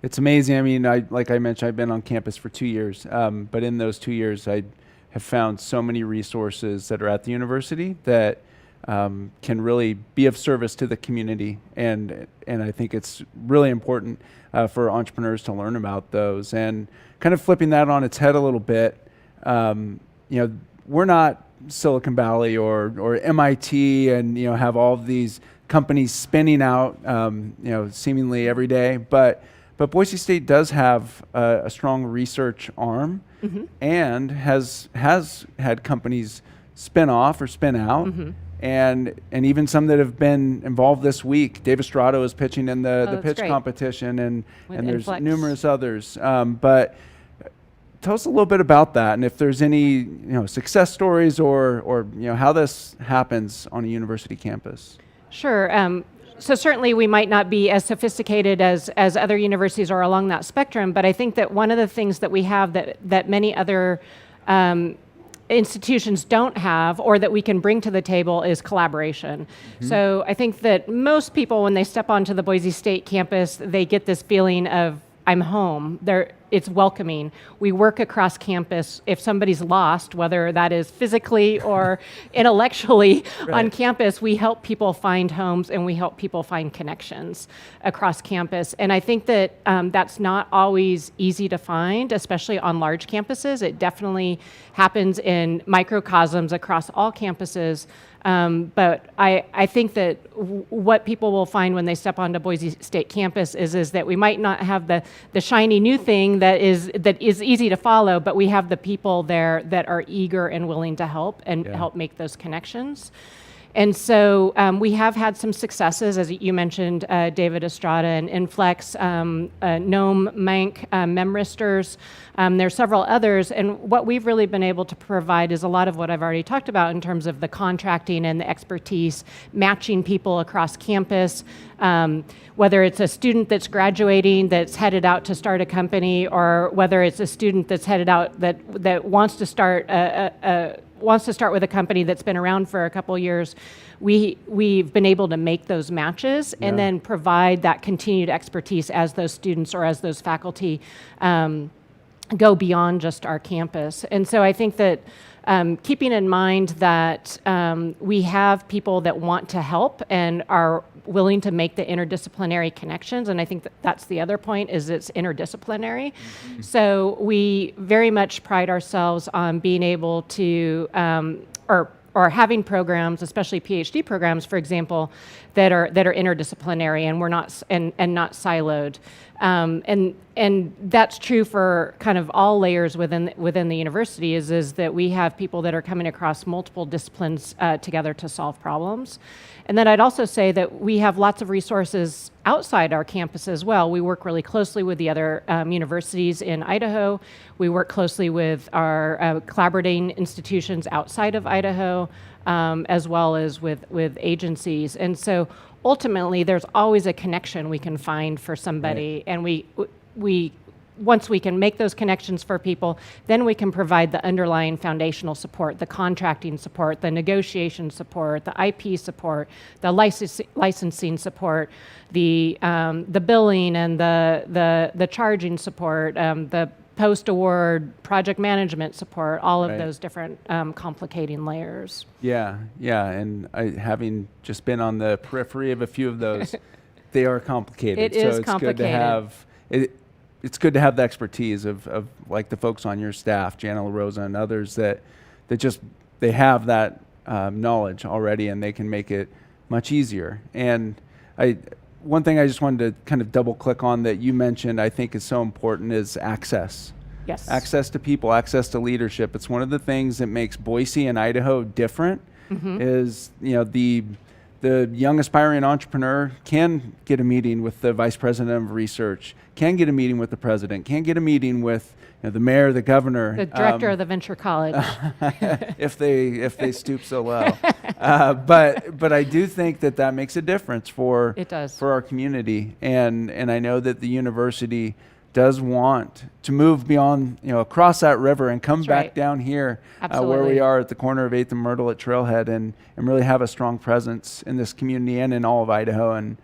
it's amazing. I mean, like I mentioned, I've been on campus for 2 years, but in those 2 years, I have found so many resources that are at the university that can really be of service to the community, and I think it's really important for entrepreneurs to learn about those. And kind of flipping that on its head a little bit, we're not Silicon Valley or MIT, and have all of these companies spinning out, seemingly every day, but Boise State does have a strong research arm, and has had companies spin off or spin out. And even some that have been involved this week. Dave Estrada is pitching in the pitch competition, and there's Inflex. Numerous others. But tell us a little bit about that, and if there's any success stories or how this happens on a university campus. Sure. So certainly we might not be as sophisticated as other universities are along that spectrum, but I think that one of the things that we have that many other institutions don't have, or that we can bring to the table, is collaboration. So I think that most people, when they step onto the Boise State campus, they get this feeling of, I'm home. It's welcoming. We work across campus. If somebody's lost, whether that is physically or intellectually on campus, we help people find homes, and we help people find connections across campus. And I think that that's not always easy to find, especially on large campuses. It definitely happens in microcosms across all campuses. But I think that what people will find when they step onto Boise State campus is that we might not have the shiny new thing that is easy to follow, but we have the people there that are eager and willing to help and help make those connections. And so we have had some successes, as you mentioned, David Estrada and Inflex, Gnome, Mank, Memristers. There's several others, and what we've really been able to provide is a lot of what I've already talked about in terms of the contracting and the expertise, matching people across campus, whether it's a student that's graduating that's headed out to start a company, or whether it's a student that's headed out that wants to start with a company that's been around for a couple years. We've been able to make those matches and then provide that continued expertise as those students or as those faculty go beyond just our campus. And so I think that keeping in mind that we have people that want to help and are willing to make the interdisciplinary connections, and I think that's the other point, is it's interdisciplinary. So we very much pride ourselves on being able to, or having programs, especially PhD programs, for example, that are interdisciplinary, and we're not and not siloed. And that's true for kind of all layers within the university, is that we have people that are coming across multiple disciplines together to solve problems. And then I'd also say that we have lots of resources outside our campus as well. We work really closely with the other universities in Idaho. We work closely with our collaborating institutions outside of Idaho, as well as with agencies. And so ultimately, there's always a connection we can find for somebody, and we once we can make those connections for people, then we can provide the underlying foundational support, the contracting support, the negotiation support, the IP support, the licensing support, the billing and the charging support, the post-award project management support, all of those different complicating layers. Yeah, and having just been on the periphery of a few of those, they are complicated. It is complicated. Good to have it's good to have the expertise of like the folks on your staff, Jana LaRosa and others that just they have that knowledge already, and they can make it much easier. And one thing I just wanted to kind of double click on that you mentioned, I think is so important, is access. Yes. Access to people, access to leadership. It's one of the things that makes Boise and Idaho different. Is the young aspiring entrepreneur can get a meeting with the vice president of research, can get a meeting with the president, can get a meeting with the mayor, the governor, the director of the venture college, if they stoop so low. But I do think that makes a difference for our community, and I know that the university does want to move beyond, across that river and come back down here where we are at the corner of 8th and Myrtle at Trailhead, and really have a strong presence in this community and in all of Idaho. And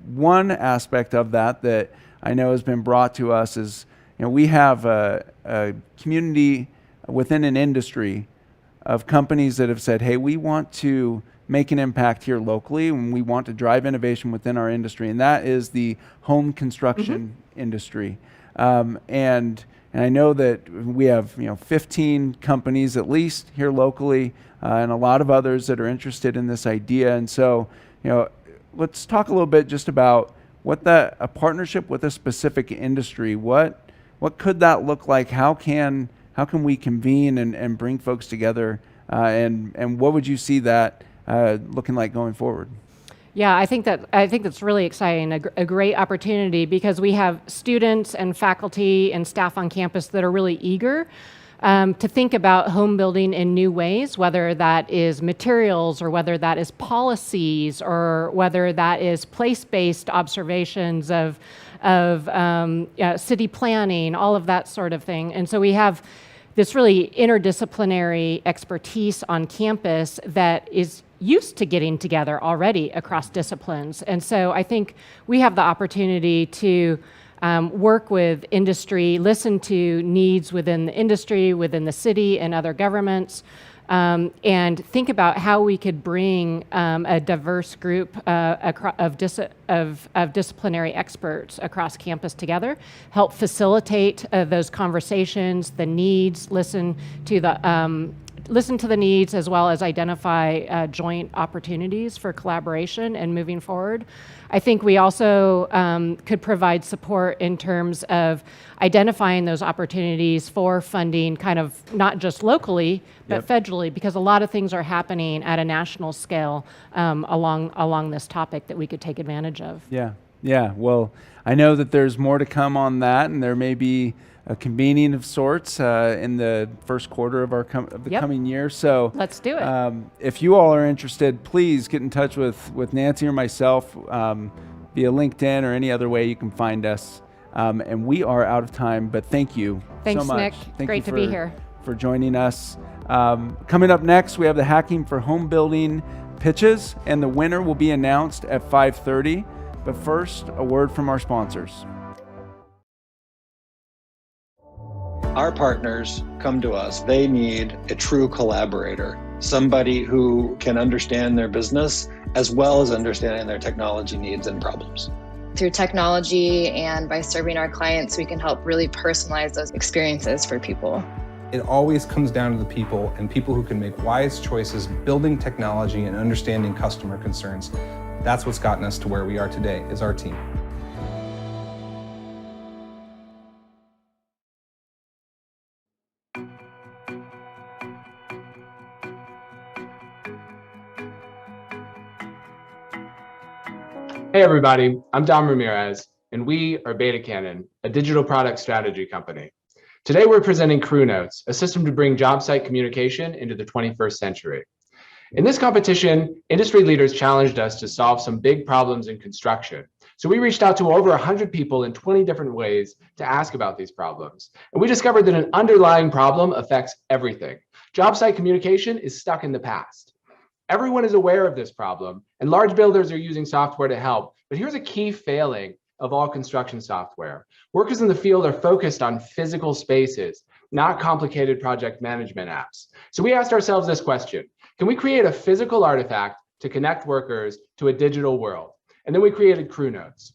one aspect of that I know has been brought to us is, we have a community within an industry of companies that have said, hey, we want to make an impact here locally, and we want to drive innovation within our industry, and that is the home construction industry. And I know that we have 15 companies at least here locally, and a lot of others that are interested in this idea. And so let's talk a little bit just about what a partnership with a specific industry, what could that look like? How can we convene and bring folks together, and what would you see that looking like going forward? Yeah, I think that's really exciting, a great opportunity, because we have students and faculty and staff on campus that are really eager to think about home building in new ways, whether that is materials or whether that is policies or whether that is place-based observations of city planning, all of that sort of thing. And so we have this really interdisciplinary expertise on campus that is used to getting together already across disciplines. And so I think we have the opportunity to work with industry, listen to needs within the industry, within the city and other governments, and think about how we could bring a diverse group of disciplinary experts across campus together, help facilitate those conversations, the needs, listen to the needs, as well as identify joint opportunities for collaboration and moving forward. I think we also could provide support in terms of identifying those opportunities for funding, kind of not just locally, but federally, because a lot of things are happening at a national scale along this topic that we could take advantage of. Yeah. Well, I know that there's more to come on that, and there may be a convening of sorts in the first quarter of the coming year. So let's do it. If you all are interested, please get in touch with Nancy or myself via LinkedIn or any other way you can find us. And we are out of time, but thank you so much. Nick. Thank Great you to be here. For joining us. Coming up next, we have the Hacking for Home Building pitches, and the winner will be announced at 5:30. But first, a word from our sponsors. Our partners come to us. They need a true collaborator, somebody who can understand their business as well as understanding their technology needs and problems. Through technology and by serving our clients, we can help really personalize those experiences for people. It always comes down to the people and people who can make wise choices, building technology and understanding customer concerns. That's what's gotten us to where we are today, is our team. Hey everybody, I'm Dom Ramirez, and we are Beta Cannon, a digital product strategy company. Today we're presenting Crew Notes, a system to bring job site communication into the 21st century. In this competition, industry leaders challenged us to solve some big problems in construction. So we reached out to over 100 people in 20 different ways to ask about these problems. And we discovered that an underlying problem affects everything. Job site communication is stuck in the past. Everyone is aware of this problem, and large builders are using software to help. But here's a key failing of all construction software. Workers in the field are focused on physical spaces, not complicated project management apps. So we asked ourselves this question: can we create a physical artifact to connect workers to a digital world? And then we created Crew Notes.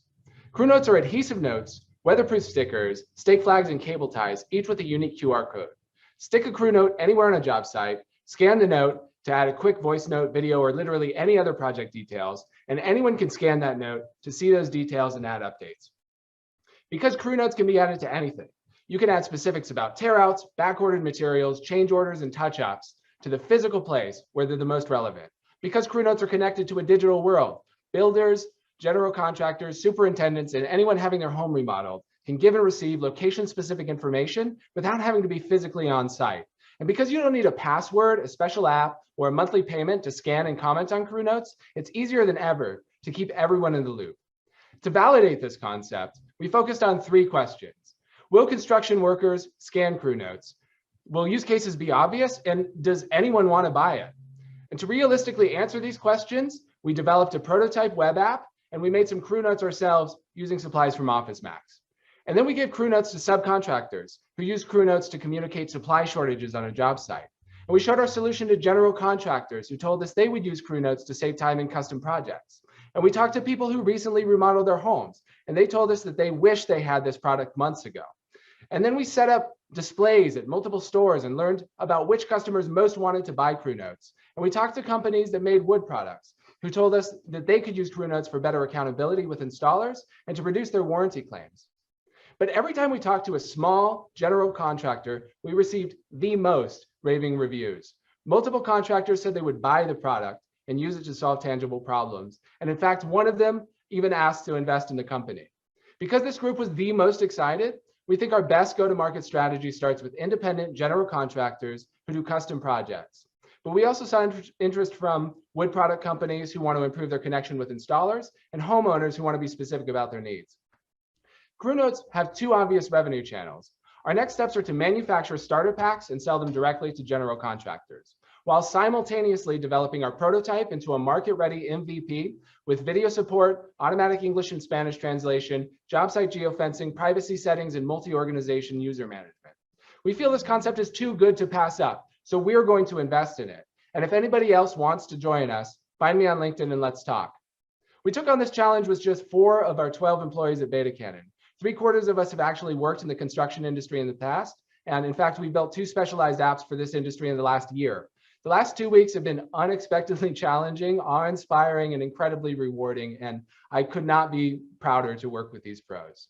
Crew Notes are adhesive notes, weatherproof stickers, stake flags, and cable ties, each with a unique QR code. Stick a Crew Note anywhere on a job site, scan the note to add a quick voice note, video, or literally any other project details, and anyone can scan that note to see those details and add updates. Because Crew Notes can be added to anything, you can add specifics about tear-outs, back-ordered materials, change orders, and touch-ups to the physical place where they're the most relevant. Because Crew Notes are connected to a digital world, builders, general contractors, superintendents, and anyone having their home remodeled can give and receive location-specific information without having to be physically on site. And because you don't need a password, a special app, or a monthly payment to scan and comment on Crew Notes, it's easier than ever to keep everyone in the loop. To validate this concept, we focused on 3 questions. Will construction workers scan Crew Notes? Will use cases be obvious? And does anyone want to buy it? And to realistically answer these questions, we developed a prototype web app, and we made some Crew Notes ourselves using supplies from OfficeMax. And then we gave Crew Notes to subcontractors who use Crew Notes to communicate supply shortages on a job site. And we showed our solution to general contractors who told us they would use Crew Notes to save time in custom projects. And we talked to people who recently remodeled their homes, and they told us that they wish they had this product months ago. And then we set up displays at multiple stores and learned about which customers most wanted to buy Crew Notes. And we talked to companies that made wood products who told us that they could use Crew Notes for better accountability with installers and to reduce their warranty claims. But every time we talked to a small general contractor, we received the most raving reviews. Multiple contractors said they would buy the product and use it to solve tangible problems. And in fact, one of them even asked to invest in the company. Because this group was the most excited, we think our best go-to-market strategy starts with independent general contractors who do custom projects. But we also saw interest from wood product companies who want to improve their connection with installers and homeowners who want to be specific about their needs. Crew Notes have 2 obvious revenue channels. Our next steps are to manufacture starter packs and sell them directly to general contractors, while simultaneously developing our prototype into a market-ready MVP with video support, automatic English and Spanish translation, job site geofencing, privacy settings, and multi-organization user management. We feel this concept is too good to pass up, so we're going to invest in it. And if anybody else wants to join us, find me on LinkedIn and let's talk. We took on this challenge with just 4 of our 12 employees at Beta Cannon. 3/4 of us have actually worked in the construction industry in the past. And in fact, we built 2 specialized apps for this industry in the last year. The last 2 weeks have been unexpectedly challenging, awe-inspiring, and incredibly rewarding. And I could not be prouder to work with these pros.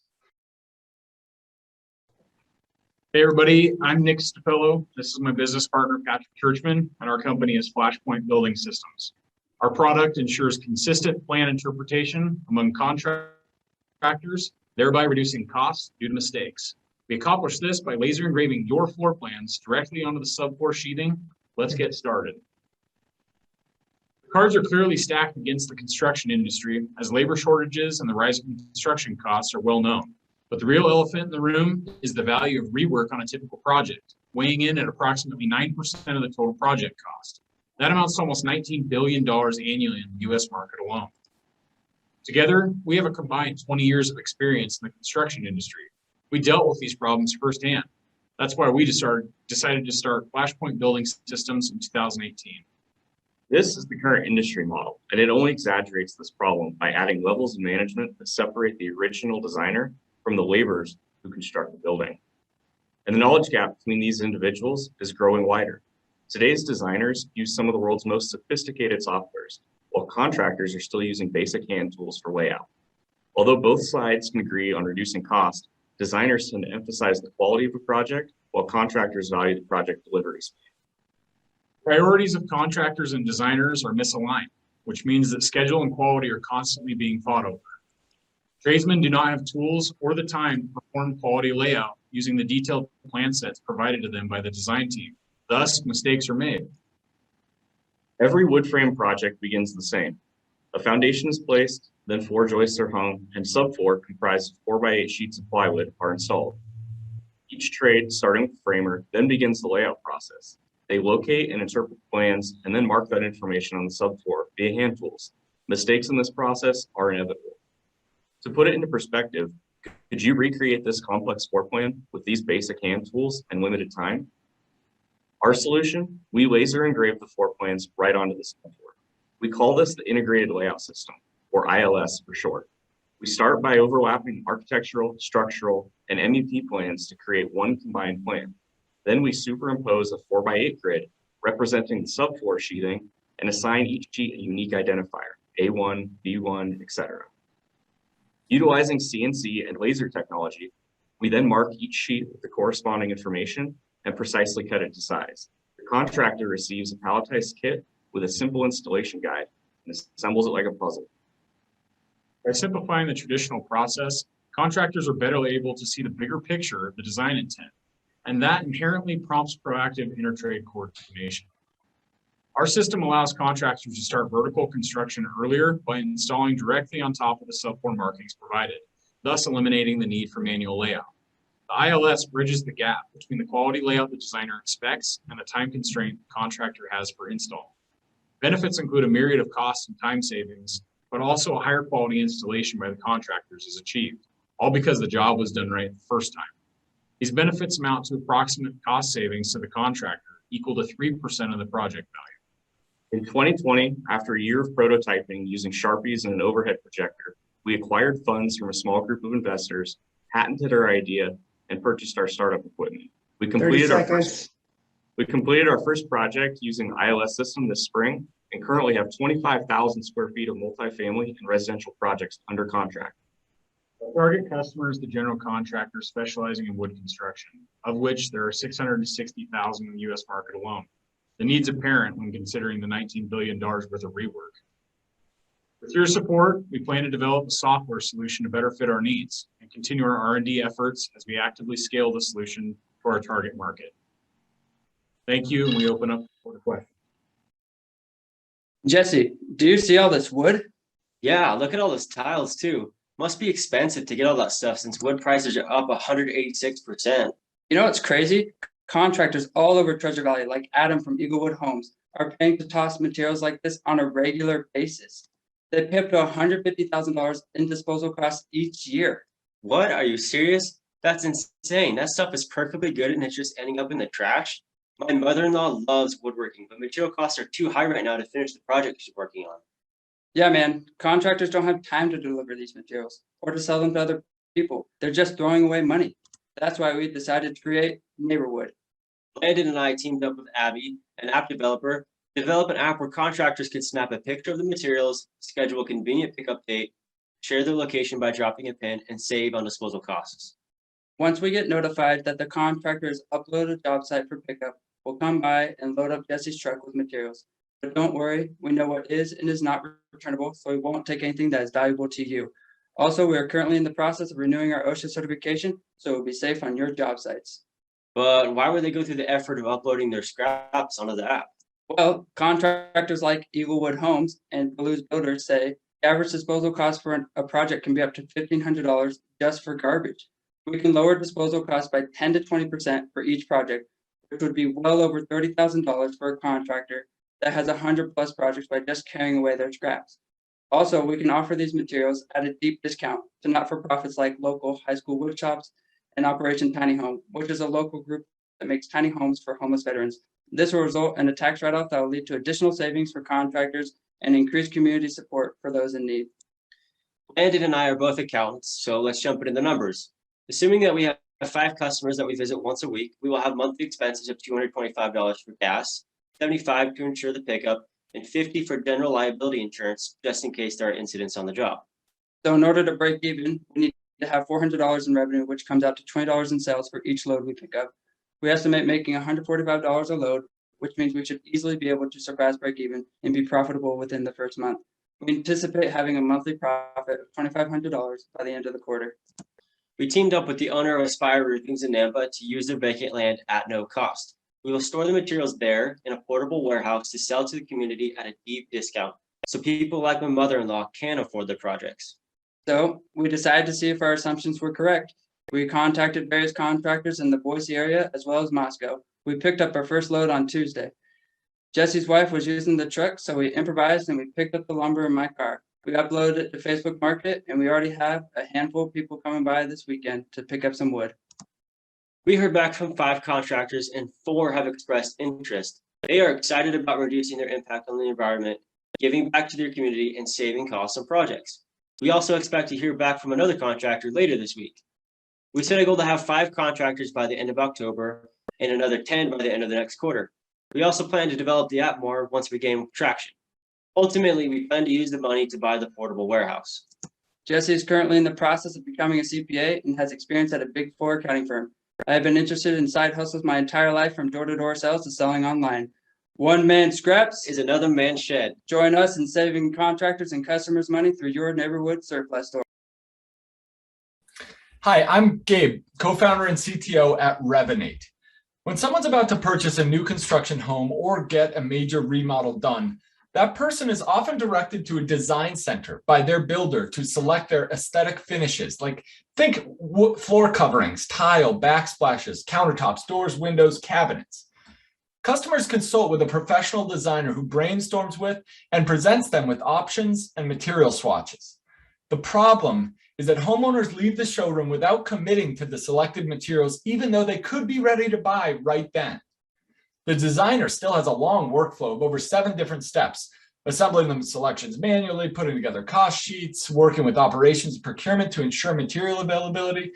Hey everybody, I'm Nick Stapillo. This is my business partner, Patrick Churchman, and our company is Flashpoint Building Systems. Our product ensures consistent plan interpretation among contractors, thereby reducing costs due to mistakes. We accomplish this by laser engraving your floor plans directly onto the subfloor sheathing. Let's get started. The cards are clearly stacked against the construction industry, as labor shortages and the rising construction costs are well known. But the real elephant in the room is the value of rework on a typical project, weighing in at approximately 9% of the total project cost. That amounts to almost $19 billion annually in the US market alone. Together, we have a combined 20 years of experience in the construction industry. We dealt with these problems firsthand. That's why we decided to start Flashpoint Building Systems in 2018. This is the current industry model, and it only exaggerates this problem by adding levels of management that separate the original designer from the laborers who construct the building. And the knowledge gap between these individuals is growing wider. Today's designers use some of the world's most sophisticated softwares, while contractors are still using basic hand tools for layout. Although both sides can agree on reducing cost, designers tend to emphasize the quality of a project, while contractors value the project delivery speed. Priorities of contractors and designers are misaligned. which means that schedule and quality are constantly being fought over. Tradesmen do not have tools or the time to perform quality layout using the detailed plan sets provided to them by the design team. Thus, mistakes are made. Every wood frame project begins the same. A foundation is placed, then 4 joists are hung, and sub-floor comprised of 4x8 sheets of plywood are installed. Each trade, starting with the framer, then begins the layout process. They locate and interpret plans and then mark that information on the subfloor via hand tools. Mistakes in this process are inevitable. To put it into perspective, could you recreate this complex floor plan with these basic hand tools and limited time? Our solution, we laser engrave the floor plans right onto the subfloor. We call this the Integrated Layout System, or ILS for short. We start by overlapping architectural, structural, and MEP plans to create one combined plan. Then we superimpose a 4x8 grid representing the subfloor sheathing and assign each sheet a unique identifier, A1, B1, etc. Utilizing CNC and laser technology, we then mark each sheet with the corresponding information and precisely cut it to size. The contractor receives a palletized kit with a simple installation guide and assembles it like a puzzle. By simplifying the traditional process, contractors are better able to see the bigger picture of the design intent, and that inherently prompts proactive intertrade coordination. Our system allows contractors to start vertical construction earlier by installing directly on top of the subfloor markings provided, thus eliminating the need for manual layout. The ILS bridges the gap between the quality layout the designer expects and the time constraint the contractor has for install. Benefits include a myriad of cost and time savings, but also a higher quality installation by the contractors is achieved, all because the job was done right the first time. These benefits amount to approximate cost savings to the contractor equal to 3% of the project value. In 2020, after a year of prototyping using Sharpies and an overhead projector, we acquired funds from a small group of investors, patented our idea, and purchased our startup equipment. We completed our first project using the ILS system this spring and currently have 25,000 square feet of multifamily and residential projects under contract. Our target customer is the general contractor specializing in wood construction, of which there are 660,000 in the U.S. market alone. The need's apparent when considering the $19 billion worth of rework. With your support, we plan to develop a software solution to better fit our needs and continue our R&D efforts as we actively scale the solution for our target market. Thank you, and we open up for the question. Jesse, do you see all this wood? Yeah, look at all those tiles too. Must be expensive to get all that stuff since wood prices are up 186%. You know what's crazy? Contractors all over Treasure Valley, like Adam from Eaglewood Homes, are paying to toss materials like this on a regular basis. They pay up to $150,000 in disposal costs each year. What? Are you serious? That's insane. That stuff is perfectly good and it's just ending up in the trash. My mother-in-law loves woodworking, but material costs are too high right now to finish the project she's working on. Yeah, man. Contractors don't have time to deliver these materials or to sell them to other people. They're just throwing away money. That's why we decided to create Neighborwood. Landon and I teamed up with Abby, an app developer, to develop an app where contractors could snap a picture of the materials, schedule a convenient pickup date, share their location by dropping a pin, and save on disposal costs. Once we get notified that the contractor has uploaded a job site for pickup, we'll come by and load up Jesse's truck with materials. But don't worry, we know what is and is not returnable, so we won't take anything that is valuable to you. Also, we are currently in the process of renewing our OSHA certification, so we'll be safe on your job sites. But why would they go through the effort of uploading their scraps onto the app? Well, contractors like Eaglewood Homes and Blues Builders say the average disposal cost for a project can be up to $1,500 just for garbage. We can lower disposal costs by 10 to 20% for each project, which would be well over $30,000 for a contractor that has 100 plus projects by just carrying away their scraps. Also, we can offer these materials at a deep discount to not-for-profits like local high school wood shops and Operation Tiny Home, which is a local group that makes tiny homes for homeless veterans. This will result in a tax write-off that will lead to additional savings for contractors and increased community support for those in need. Landon and I are both accountants, so let's jump into the numbers. Assuming that we have 5 customers that we visit once a week, we will have monthly expenses of $225 for gas, $75 to insure the pickup, and $50 for general liability insurance, just in case there are incidents on the job. So in order to break even, we need to have $400 in revenue, which comes out to $20 in sales for each load we pick up. We estimate making $145 a load, which means we should easily be able to surpass break even and be profitable within the first month. We anticipate having a monthly profit of $2,500 by the end of the quarter. We teamed up with the owner of Aspire Roofings in Nampa to use their vacant land at no cost. We will store the materials there in a portable warehouse to sell to the community at a deep discount, so people like my mother-in-law can afford the projects. So we decided to see if our assumptions were correct. We contacted various contractors in the Boise area as well as Moscow. We picked up our first load on Tuesday. Jesse's wife was using the truck, so we improvised and we picked up the lumber in my car. We uploaded it to Facebook Market, and we already have a handful of people coming by this weekend to pick up some wood. We heard back from 5 contractors and 4 have expressed interest. They are excited about reducing their impact on the environment, giving back to their community, and saving costs on projects. We also expect to hear back from another contractor later this week. We set a goal to have 5 contractors by the end of October and another 10 by the end of the next quarter. We also plan to develop the app more once we gain traction. Ultimately, we plan to use the money to buy the portable warehouse. Jesse is currently in the process of becoming a CPA and has experience at a Big 4 accounting firm. I have been interested in side hustles my entire life, from door-to-door sales to selling online. One man scraps is another man's shed. Join us in saving contractors and customers money through your neighborhood surplus store. Hi, I'm Gabe, co-founder and CTO at Revenate. When someone's about to purchase a new construction home or get a major remodel done, that person is often directed to a design center by their builder to select their aesthetic finishes. Like, think floor coverings, tile, backsplashes, countertops, doors, windows, cabinets. Customers consult with a professional designer who brainstorms with and presents them with options and material swatches. The problem is that homeowners leave the showroom without committing to the selected materials, even though they could be ready to buy right then. The designer still has a long workflow of over 7 different steps, assembling the selections manually, putting together cost sheets, working with operations and procurement to ensure material availability.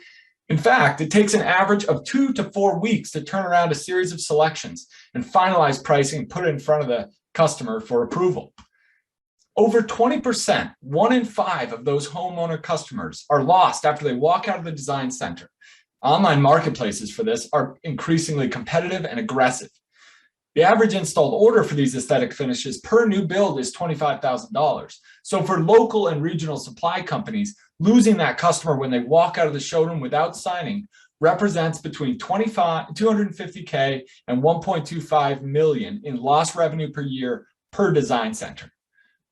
In fact, it takes an average of 2 to 4 weeks to turn around a series of selections and finalize pricing and put it in front of the customer for approval. Over 20%, 1 in 5 of those homeowner customers are lost after they walk out of the design center. Online marketplaces for this are increasingly competitive and aggressive. The average installed order for these aesthetic finishes per new build is $25,000. So for local and regional supply companies, losing that customer when they walk out of the showroom without signing represents between $250K and $1.25 million in lost revenue per year per design center.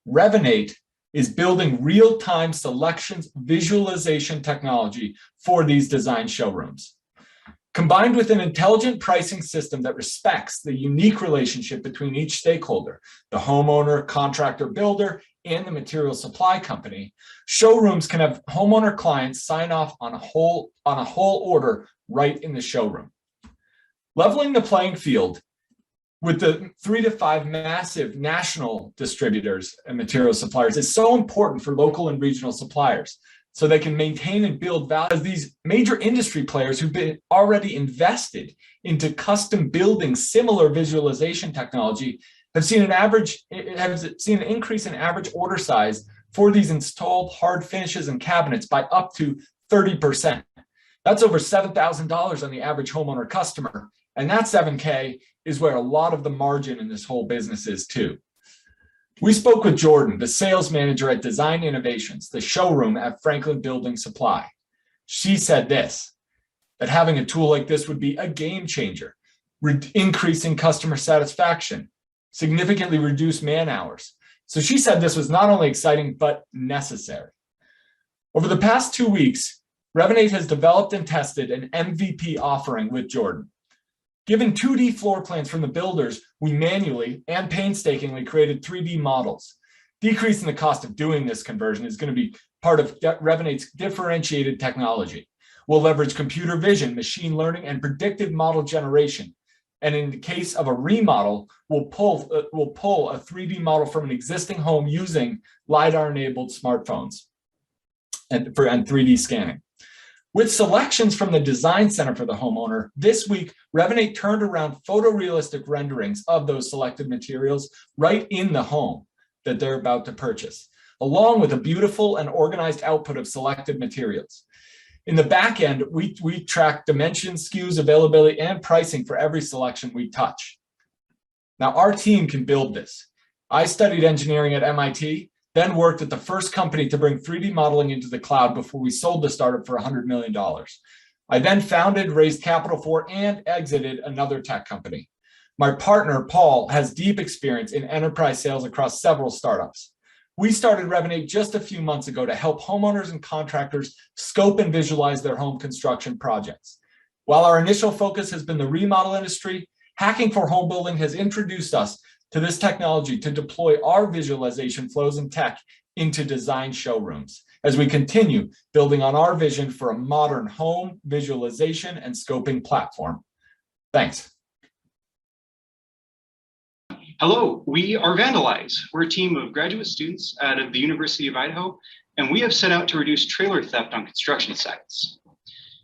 Revenate is building real-time selections visualization technology for these design showrooms. Combined with an intelligent pricing system that respects the unique relationship between each stakeholder, the homeowner, contractor, builder, and the material supply company, showrooms can have homeowner clients sign off on a whole order right in the showroom. Leveling the playing field with the 3 to 5 massive national distributors and material suppliers is so important for local and regional suppliers, so they can maintain and build value. As these major industry players who've been already invested into custom building similar visualization technology have seen an increase in average order size for these installed hard finishes and cabinets by up to 30%. That's over $7,000 on the average homeowner customer. And that $7K is where a lot of the margin in this whole business is too. We spoke with Jordan, the sales manager at Design Innovations, the showroom at Franklin Building Supply. She said this, that having a tool like this would be a game changer, increasing customer satisfaction, significantly reduce man hours. So she said this was not only exciting, but necessary. Over the past 2 weeks, Revenate has developed and tested an MVP offering with Jordan. Given 2D floor plans from the builders, we manually and painstakingly created 3D models. Decreasing the cost of doing this conversion is going to be part of Revenate's differentiated technology. We'll leverage computer vision, machine learning, and predictive model generation. And in the case of a remodel, we'll pull a 3D model from an existing home using LiDAR-enabled smartphones and 3D scanning. With selections from the design center for the homeowner, this week, Revenate turned around photorealistic renderings of those selected materials right in the home that they're about to purchase, along with a beautiful and organized output of selected materials. In the back end, we track dimensions, SKUs, availability, and pricing for every selection we touch. Now our team can build this. I studied engineering at MIT, then worked at the first company to bring 3D modeling into the cloud before we sold the startup for $100 million. I then founded, raised capital for, and exited another tech company. My partner, Paul, has deep experience in enterprise sales across several startups. We started Revenate just a few months ago to help homeowners and contractors scope and visualize their home construction projects. While our initial focus has been the remodel industry, Hacking for Home Building has introduced us to this technology to deploy our visualization flows and tech into design showrooms as we continue building on our vision for a modern home visualization and scoping platform. Thanks. Hello, we are Vandalize. We're a team of graduate students out of the University of Idaho, and we have set out to reduce trailer theft on construction sites.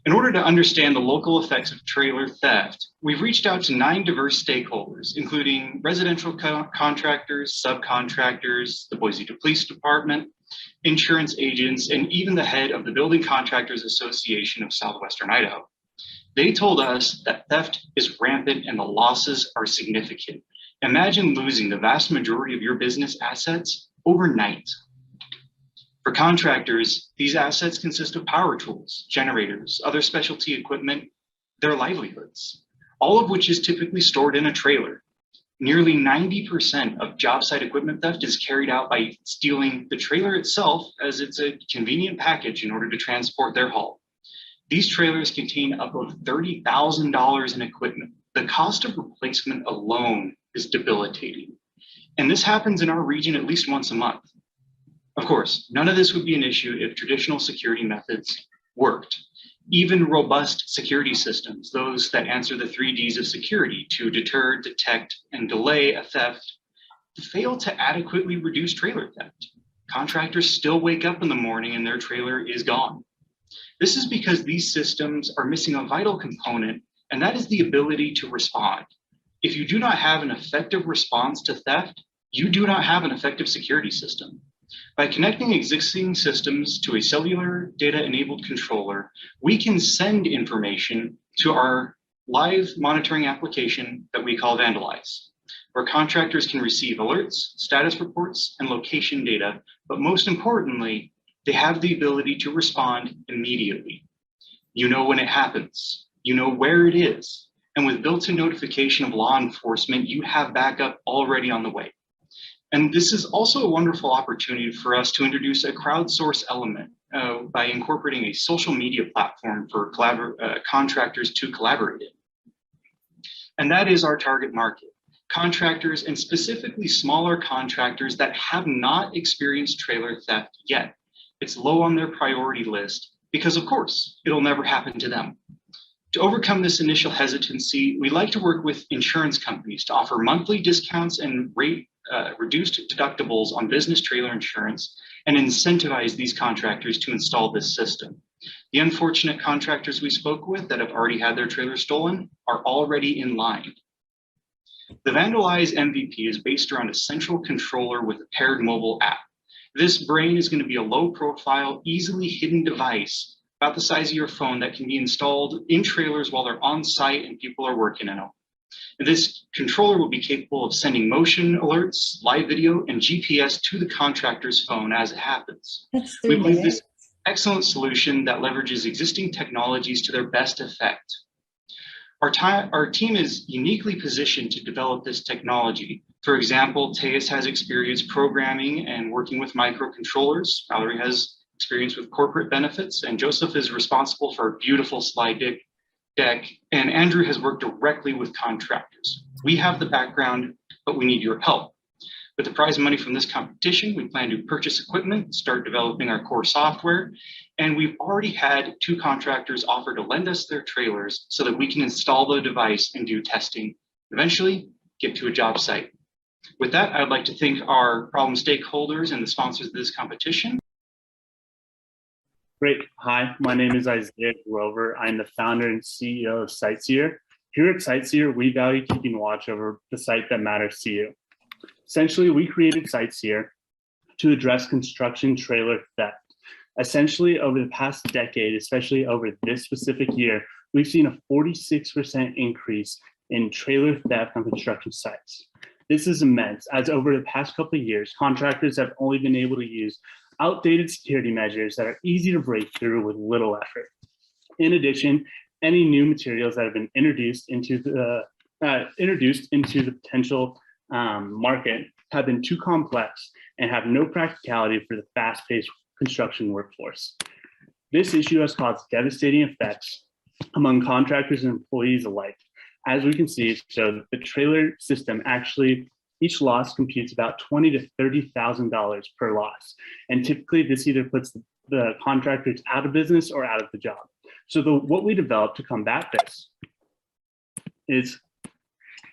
In order to understand the local effects of trailer theft, we've reached out to 9 diverse stakeholders, including residential contractors, subcontractors, the Boise Police Department, insurance agents, and even the head of the Building Contractors Association of Southwestern Idaho. They told us that theft is rampant and the losses are significant. Imagine losing the vast majority of your business assets overnight. For contractors, these assets consist of power tools, generators, other specialty equipment, their livelihoods, all of which is typically stored in a trailer. Nearly 90% of job site equipment theft is carried out by stealing the trailer itself, as it's a convenient package in order to transport their haul. These trailers contain above $30,000 in equipment. The cost of replacement alone is debilitating. And this happens in our region at least once a month. Of course, none of this would be an issue if traditional security methods worked. Even robust security systems, those that answer the 3 Ds of security to deter, detect, and delay a theft, fail to adequately reduce trailer theft. Contractors still wake up in the morning and their trailer is gone. This is because these systems are missing a vital component, and that is the ability to respond. If you do not have an effective response to theft, you do not have an effective security system. By connecting existing systems to a cellular data-enabled controller, we can send information to our live monitoring application that we call Vandalize, where contractors can receive alerts, status reports, and location data, but most importantly, they have the ability to respond immediately. You know when it happens, you know where it is, and with built-in notification of law enforcement, you have backup already on the way. And this is also a wonderful opportunity for us to introduce a crowdsource element by incorporating a social media platform for contractors to collaborate in. And that is our target market, contractors and specifically smaller contractors that have not experienced trailer theft yet. It's low on their priority list because, of course, it'll never happen to them. To overcome this initial hesitancy, we like to work with insurance companies to offer monthly discounts and reduced deductibles on business trailer insurance and incentivize these contractors to install this system. The unfortunate contractors we spoke with that have already had their trailer stolen are already in line. The Vandalize MVP is based around a central controller with a paired mobile app. This brain is going to be a low profile, easily hidden device about the size of your phone that can be installed in trailers while they're on site and people are working in them. This controller will be capable of sending motion alerts, live video, and GPS to the contractor's phone as it happens. We believe this excellent solution that leverages existing technologies to their best effect. Our team is uniquely positioned to develop this technology. For example, Teus has experience programming and working with microcontrollers. Valerie has experience with corporate benefits, and Joseph is responsible for a beautiful slide deck, and Andrew has worked directly with contractors. We have the background, but we need your help. With the prize money from this competition, we plan to purchase equipment, start developing our core software, and we've already had 2 contractors offer to lend us their trailers so that we can install the device and do testing, eventually get to a job site. With that, I'd like to thank our problem stakeholders and the sponsors of this competition. Great. Hi, my name is Isaiah Grover. I'm the founder and CEO of Sightseer. Here at Sightseer, we value keeping watch over the site that matters to you. Essentially, we created Sightseer to address construction trailer theft. Essentially, over the past decade, especially over this specific year, we've seen a 46% increase in trailer theft on construction sites. This is immense, as over the past couple of years, contractors have only been able to use outdated security measures that are easy to break through with little effort. In addition, any new materials that have been introduced into the potential market have been too complex and have no practicality for the fast-paced construction workforce. This issue has caused devastating effects among contractors and employees alike. As we can see, so the trailer system actually, each loss computes about $20,000 to $30,000 per loss. And typically this either puts the contractors out of business or out of the job. So what we developed to combat this is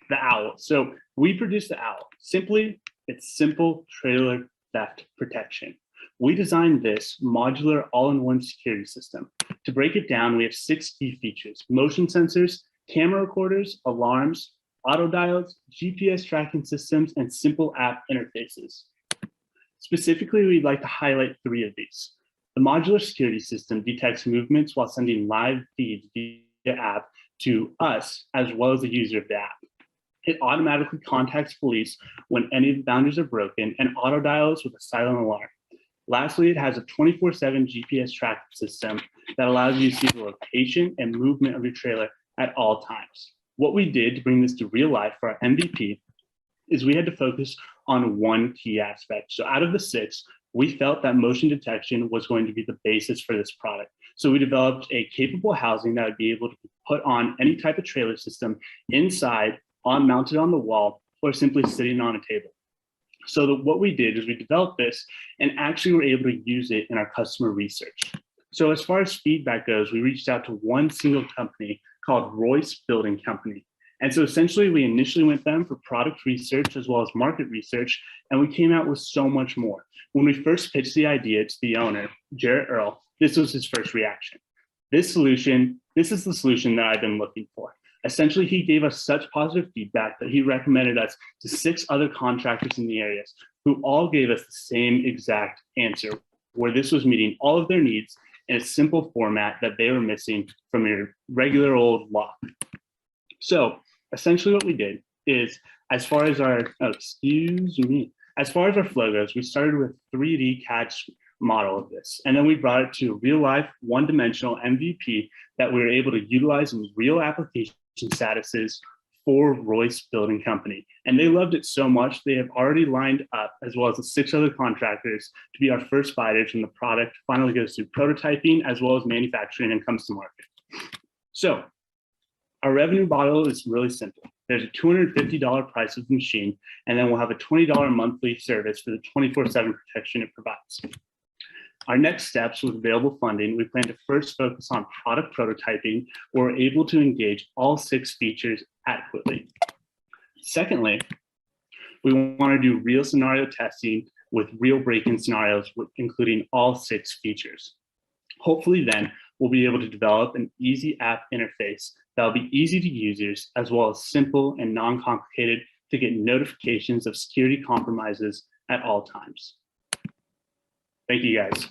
the OWL. So we produce the OWL. Simply, it's simple trailer theft protection. We designed this modular all-in-one security system. To break it down, we have 6 key features: motion sensors, camera recorders, alarms, auto dials, GPS tracking systems, and simple app interfaces. Specifically, we'd like to highlight 3 of these. The modular security system detects movements while sending live feeds via app to us as well as the user of the app. It automatically contacts police when any of the boundaries are broken and auto dials with a silent alarm. Lastly, it has a 24/7 GPS tracking system that allows you to see the location and movement of your trailer at all times. What we did to bring this to real life for our MVP is we had to focus on 1 key aspect. So out of the 6, we felt that motion detection was going to be the basis for this product. So we developed a capable housing that would be able to be put on any type of trailer system inside, mounted on the wall, or simply sitting on a table. So what we did is we developed this and actually were able to use it in our customer research. So as far as feedback goes, we reached out to one single company called Royce Building Company. And so essentially we initially went them for product research as well as market research, and we came out with so much more. When we first pitched the idea to the owner, Jarrett Earl, this was his first reaction. This is the solution that I've been looking for. Essentially, he gave us such positive feedback that he recommended us to 6 other contractors in the areas who all gave us the same exact answer, where this was meeting all of their needs in a simple format that they were missing from your regular old lock. So essentially what we did is, as far as our flow goes, we started with 3D CAD model of this. And then we brought it to real life, one-dimensional MVP that we were able to utilize in real application statuses for Royce Building Company. And they loved it so much, they have already lined up, as well as the 6 other contractors, to be our first buyers when the product finally goes through prototyping as well as manufacturing and comes to market. So our revenue model is really simple. There's a $250 price of the machine, and then we'll have a $20 monthly service for the 24/7 protection it provides. Our next steps with available funding, we plan to first focus on product prototyping, where we're able to engage all 6 features adequately. Secondly, we want to do real scenario testing with real break-in scenarios, including all 6 features. Hopefully then, we'll be able to develop an easy app interface that'll be easy to users, as well as simple and non-complicated to get notifications of security compromises at all times. Thank you, guys.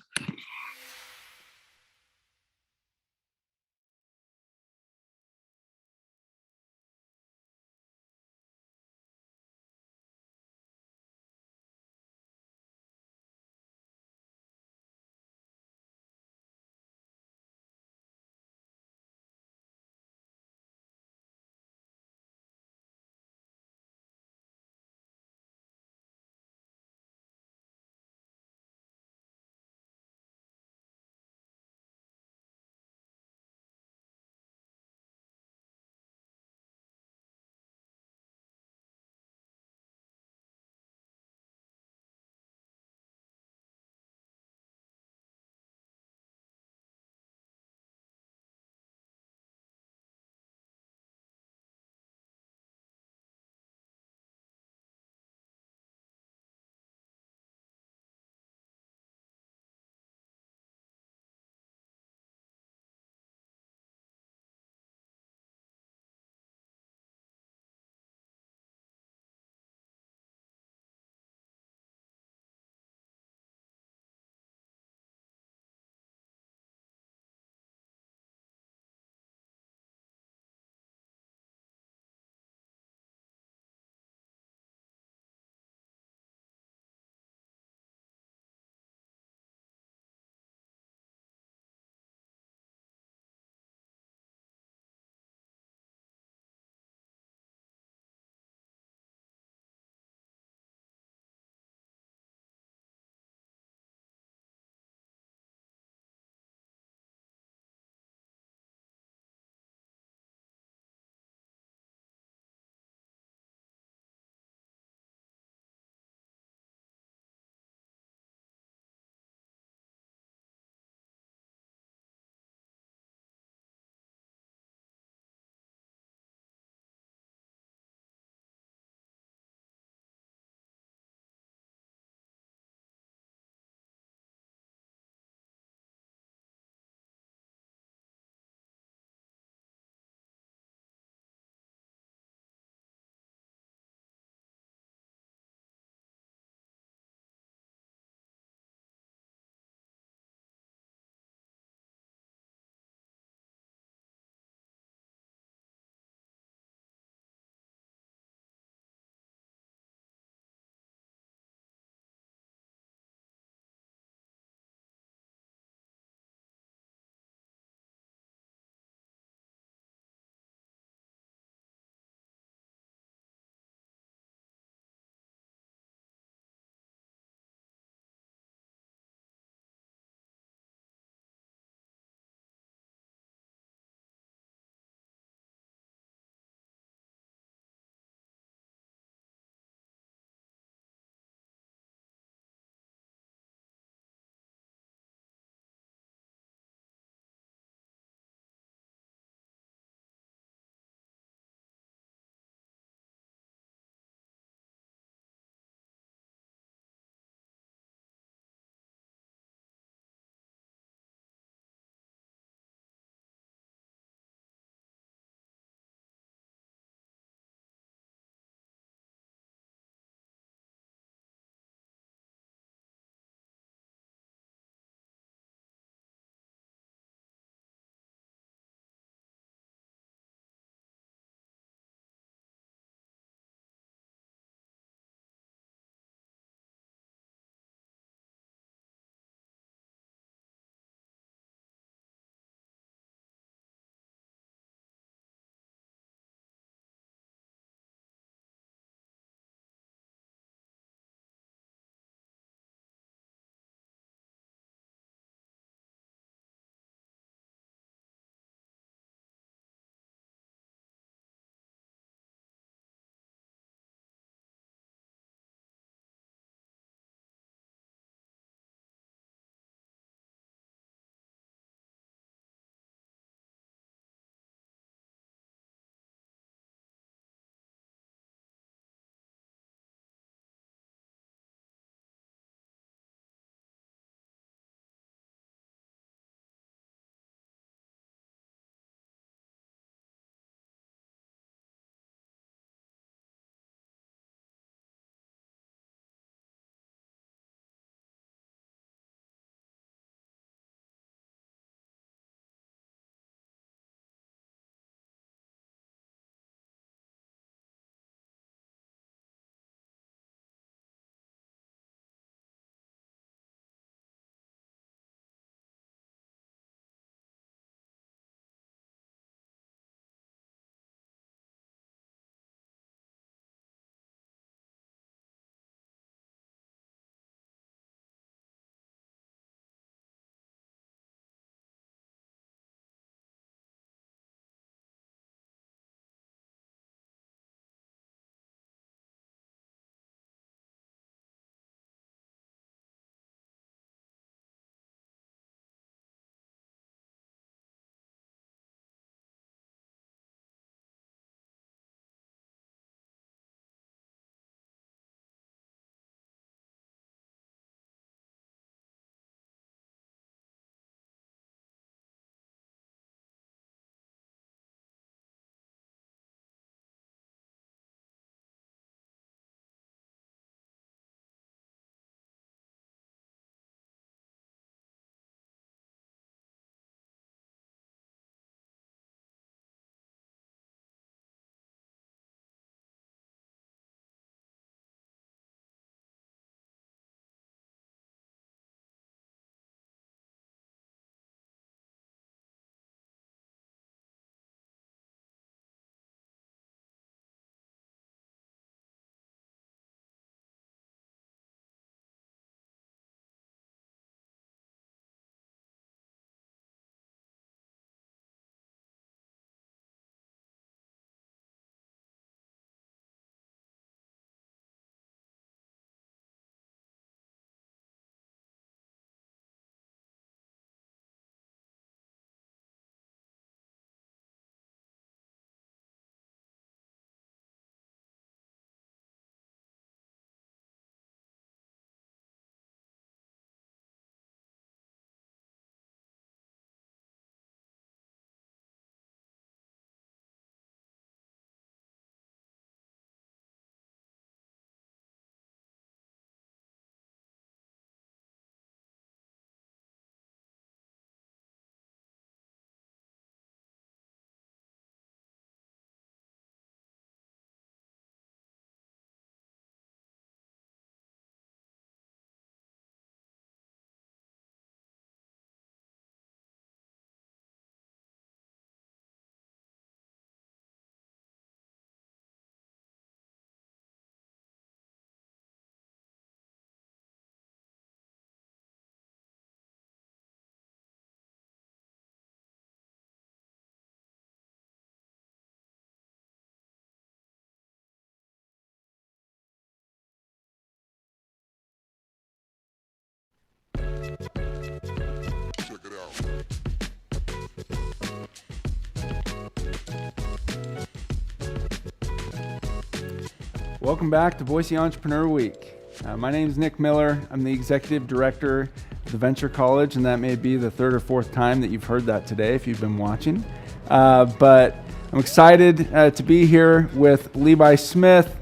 Welcome back to Boise Entrepreneur Week. My name is Nick Miller. I'm the Executive Director of the Venture College, and that may be the third or fourth time that you've heard that today if you've been watching. But I'm excited to be here with Levi Smith,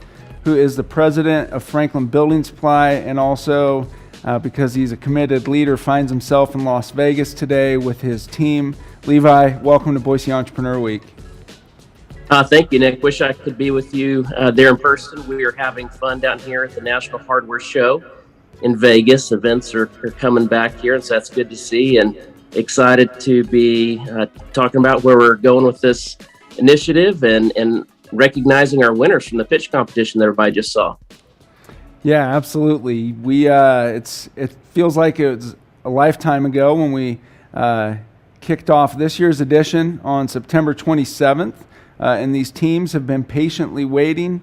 who is the president of Franklin Building Supply, and also because he's a committed leader, finds himself in Las Vegas today with his team. Levi, welcome to Boise Entrepreneur Week. Thank you, Nick. Wish I could be with you there in person. We are having fun down here at the National Hardware Show in Vegas. Events are coming back here, and so that's good to see, and excited to be talking about where we're going with this initiative and recognizing our winners from the pitch competition that everybody just saw. Yeah, absolutely. It feels like it was a lifetime ago when we kicked off this year's edition on September 27th. And these teams have been patiently waiting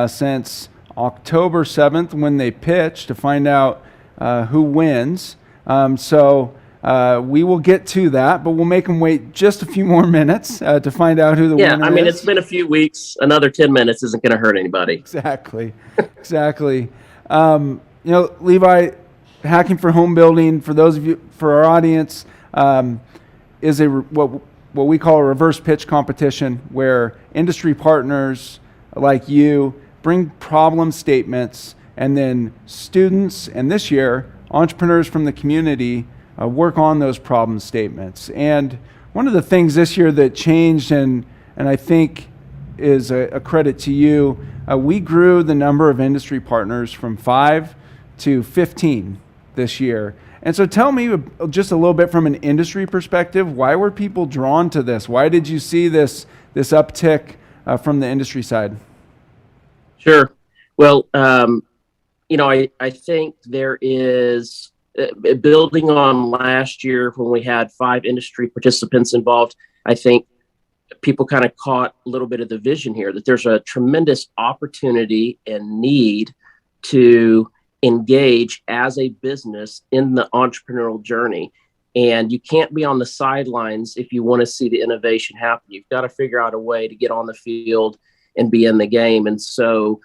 since October 7th when they pitch to find out who wins. So we will get to that, but we'll make them wait just a few more minutes to find out who the winner is. Yeah, I mean, it's been a few weeks. Another 10 minutes isn't going to hurt anybody. Exactly. Exactly. Levi, Hacking for Home Building, for those of you, for our audience, is what we call a reverse pitch competition where industry partners like you bring problem statements, and then students, and this year, entrepreneurs from the community work on those problem statements. And one of the things this year that changed, and I think is a credit to you, we grew the number of industry partners from 5 to 15 this year. And so tell me just a little bit from an industry perspective, why were people drawn to this? Why did you see this uptick from the industry side? Sure. Well, I think there is, building on last year when we had 5 industry participants involved, I think people kind of caught a little bit of the vision here that there's a tremendous opportunity and need to engage as a business in the entrepreneurial journey. And you can't be on the sidelines if you want to see the innovation happen. You've got to figure out a way to get on the field and be in the game. And so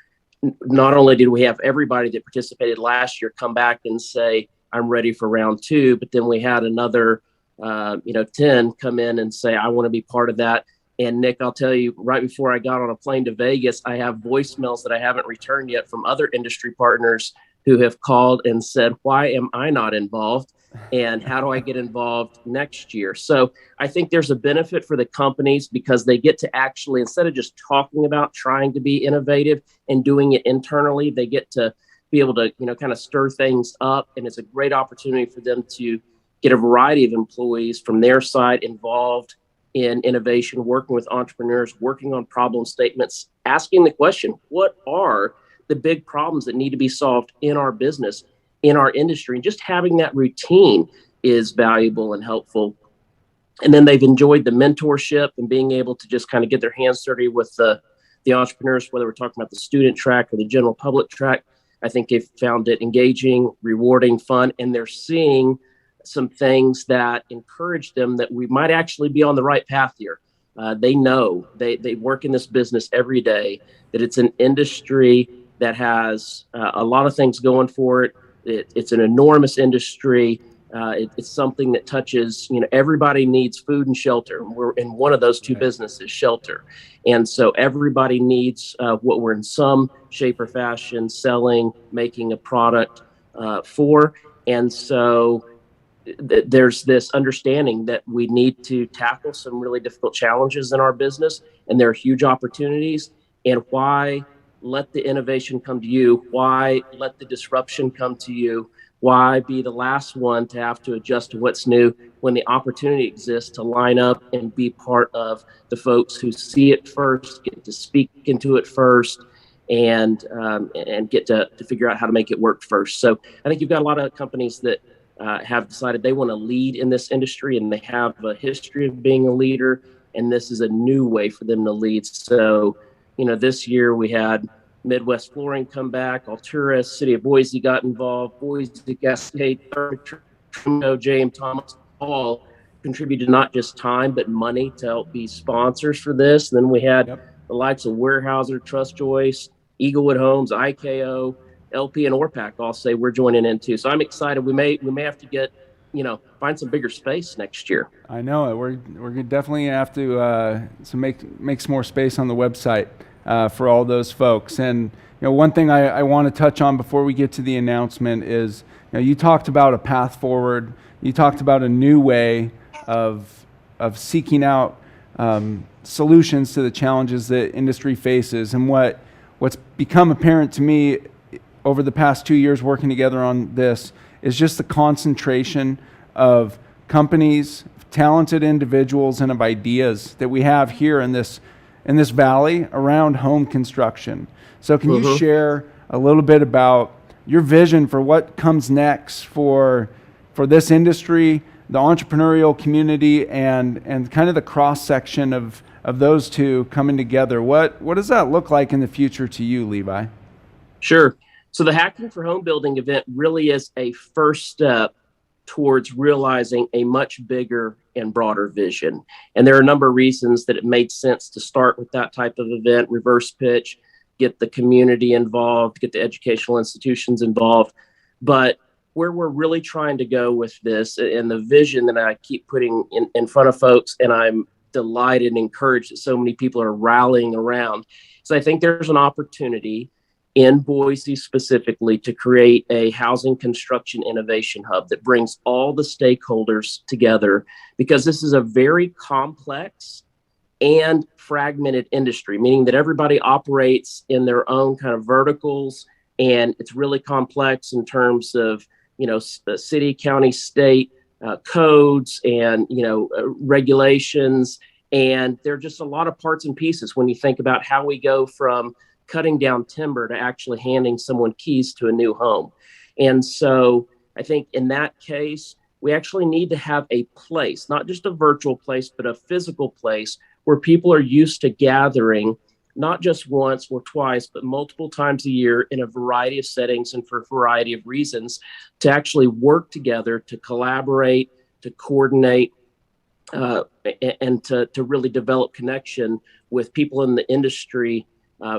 not only did we have everybody that participated last year come back and say, I'm ready for round 2, but then we had another 10 come in and say, I want to be part of that. And Nick, I'll tell you, right before I got on a plane to Vegas, I have voicemails that I haven't returned yet from other industry partners who have called and said, why am I not involved? And how do I get involved next year? So I think there's a benefit for the companies because they get to actually, instead of just talking about trying to be innovative and doing it internally, they get to be able to, kind of stir things up. And it's a great opportunity for them to get a variety of employees from their side involved in innovation, working with entrepreneurs, working on problem statements, asking the question, what are the big problems that need to be solved in our business, in our industry? And just having that routine is valuable and helpful. And then they've enjoyed the mentorship and being able to just kind of get their hands dirty with the entrepreneurs, whether we're talking about the student track or the general public track. I think they've found it engaging, rewarding, fun, and they're seeing some things that encourage them that we might actually be on the right path here. They know they work in this business every day, that it's an industry that has a lot of things going for it. It's an enormous industry. It's something that touches, everybody needs food and shelter. We're in one of those two businesses, shelter. And so everybody needs what we're in some shape or fashion selling, making a product for. And so there's this understanding that we need to tackle some really difficult challenges in our business, and there are huge opportunities. And why let the innovation come to you? Why let the disruption come to you? Why be the last one to have to adjust to what's new when the opportunity exists to line up and be part of the folks who see it first, get to speak into it first, and get to figure out how to make it work first. So I think you've got a lot of companies that have decided they want to lead in this industry, and they have a history of being a leader, and this is a new way for them to lead. So, this year we had Midwest Flooring come back, Altura, City of Boise got involved, Boise Cascade, J.M. Thomas, all contributed not just time, but money to help be sponsors for this. And then we had the likes of Weyerhaeuser, Trust Joyce, Eaglewood Homes, IKO, LP, and ORPAC all say we're joining in too. So I'm excited. We may have to get, find some bigger space next year. I know it. We're definitely gonna have to make some more space on the website for all those folks. And one thing I want to touch on before we get to the announcement is, you talked about a path forward. You talked about a new way of seeking out solutions to the challenges that industry faces. And what's become apparent to me over the past 2 years working together on this is just the concentration of companies, talented individuals, and of ideas that we have here in this valley around home construction. So can you share a little bit about your vision for what comes next for this industry, the entrepreneurial community, and kind of the cross section of those two coming together? What does that look like in the future to you, Levi? Sure. So the Hacking for Home Building event really is a first step towards realizing a much bigger and broader vision. And there are a number of reasons that it made sense to start with that type of event, reverse pitch, get the community involved, get the educational institutions involved. But where we're really trying to go with this, and the vision that I keep putting in front of folks, and I'm delighted and encouraged that so many people are rallying around, is I think there's an opportunity in Boise specifically to create a housing construction innovation hub that brings all the stakeholders together, because this is a very complex and fragmented industry, meaning that everybody operates in their own kind of verticals, and it's really complex in terms of city, county, state codes and regulations, and there are just a lot of parts and pieces when you think about how we go from cutting down timber to actually handing someone keys to a new home. And so I think in that case, we actually need to have a place, not just a virtual place, but a physical place where people are used to gathering, not just once or twice, but multiple times a year in a variety of settings and for a variety of reasons, to actually work together, to collaborate, to coordinate, and to really develop connection with people in the industry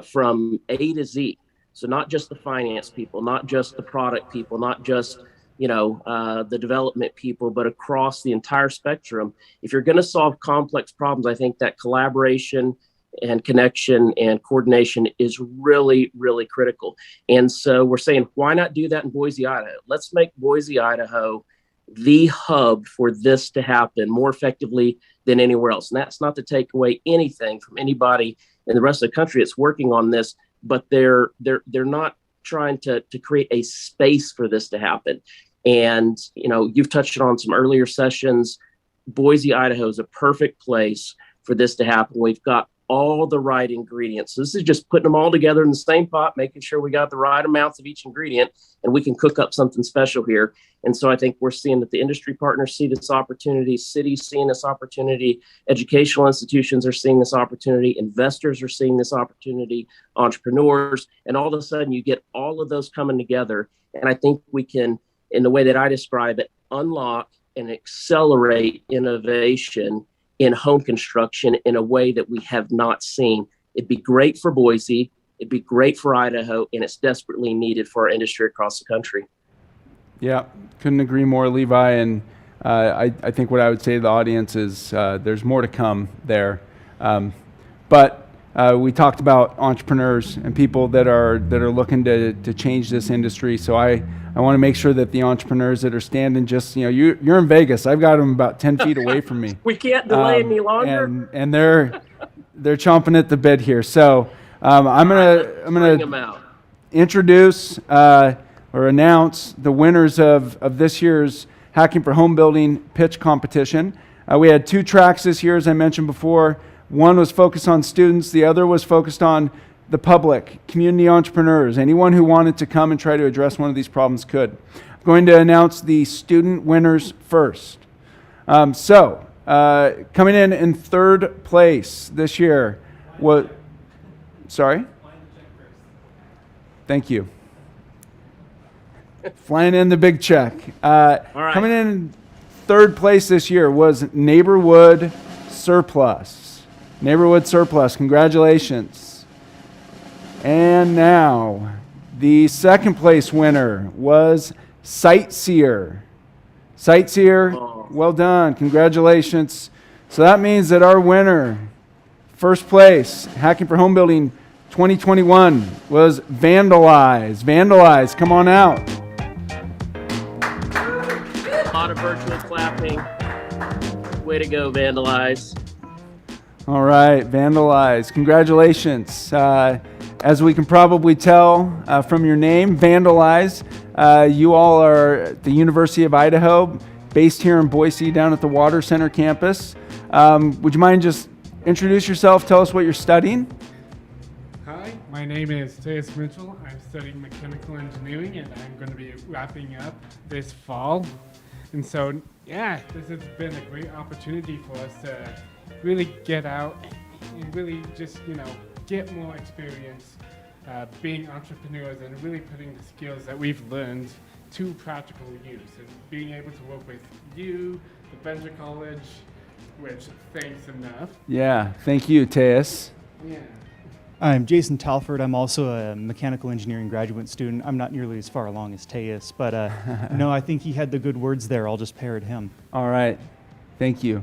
from A to Z. So not just the finance people, not just the product people, not just the development people, but across the entire spectrum. If you're going to solve complex problems, I think that collaboration and connection and coordination is really, really critical. And so we're saying, why not do that in Boise, Idaho? Let's make Boise, Idaho the hub for this to happen more effectively than anywhere else. And that's not to take away anything from anybody in the rest of the country that's working on this, but they're not trying to create a space for this to happen. And you've touched on some earlier sessions. Boise, Idaho is a perfect place for this to happen. We've got all the right ingredients. So this is just putting them all together in the same pot, making sure we got the right amounts of each ingredient, and we can cook up something special here. And so I think we're seeing that the industry partners see this opportunity, cities seeing this opportunity, educational institutions are seeing this opportunity, investors are seeing this opportunity, entrepreneurs, and all of a sudden you get all of those coming together. And I think we can, in the way that I describe it, unlock and accelerate innovation in home construction in a way that we have not seen. It'd be great for Boise, it'd be great for Idaho, and it's desperately needed for our industry across the country. Yeah, couldn't agree more, Levi. And I think what I would say to the audience is there's more to come there. But we talked about entrepreneurs and people that are looking to change this industry. So I want to make sure that the entrepreneurs that are standing just, you're in Vegas. I've got them about 10 feet away from me. We can't delay any longer. And they're chomping at the bit here. So I'm gonna introduce or announce the winners of this year's Hacking for Home Building pitch competition. We had 2 tracks this year, as I mentioned before. One was focused on students. The other was focused on the public, community entrepreneurs. Anyone who wanted to come and try to address one of these problems could. I'm going to announce the student winners first. Coming in third place this year was, sorry? Thank you. Flying in the big check. All right. Coming in third place this year was Neighborwood Surplus. Neighborwood Surplus, congratulations. And now, the second place winner was Sightseer. Sightseer, well done. Congratulations. So that means that our winner, first place, Hacking for Home Building 2021, was Vandalize. Vandalize, come on out. A lot of virtual clapping. Way to go, Vandalize. All right, Vandalize. Congratulations. As we can probably tell from your name, Vandalize, you all are at the University of Idaho, based here in Boise, down at the Water Center campus. Would you mind just introduce yourself, tell us what you're studying? Hi, my name is Tejas Mitchell. I'm studying mechanical engineering, and I'm going to be wrapping up this fall. And so, yeah, this has been a great opportunity for us to really get out and really just, get more experience being entrepreneurs and really putting the skills that we've learned to practical use and being able to work with you, the Venture College, which thanks enough. Yeah, thank you, Tejas. Yeah. I'm Jason Talford. I'm also a mechanical engineering graduate student. I'm not nearly as far along as Tejas, but no, I think he had the good words there. I'll just parrot him. All right, thank you.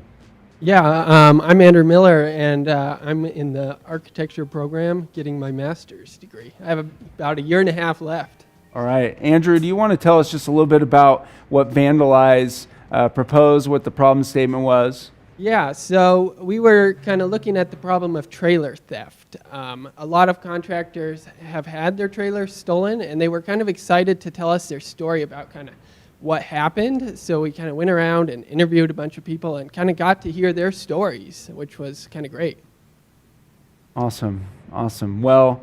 Yeah, I'm Andrew Miller, and I'm in the architecture program getting my master's degree. I have about a year and a half left. All right, Andrew, do you want to tell us just a little bit about what Vandalize proposed, what the problem statement was? Yeah, so we were kind of looking at the problem of trailer theft. A lot of contractors have had their trailers stolen, and they were kind of excited to tell us their story about kind of what happened. So we kind of went around and interviewed a bunch of people and kind of got to hear their stories, which was kind of great. Awesome, awesome. Well,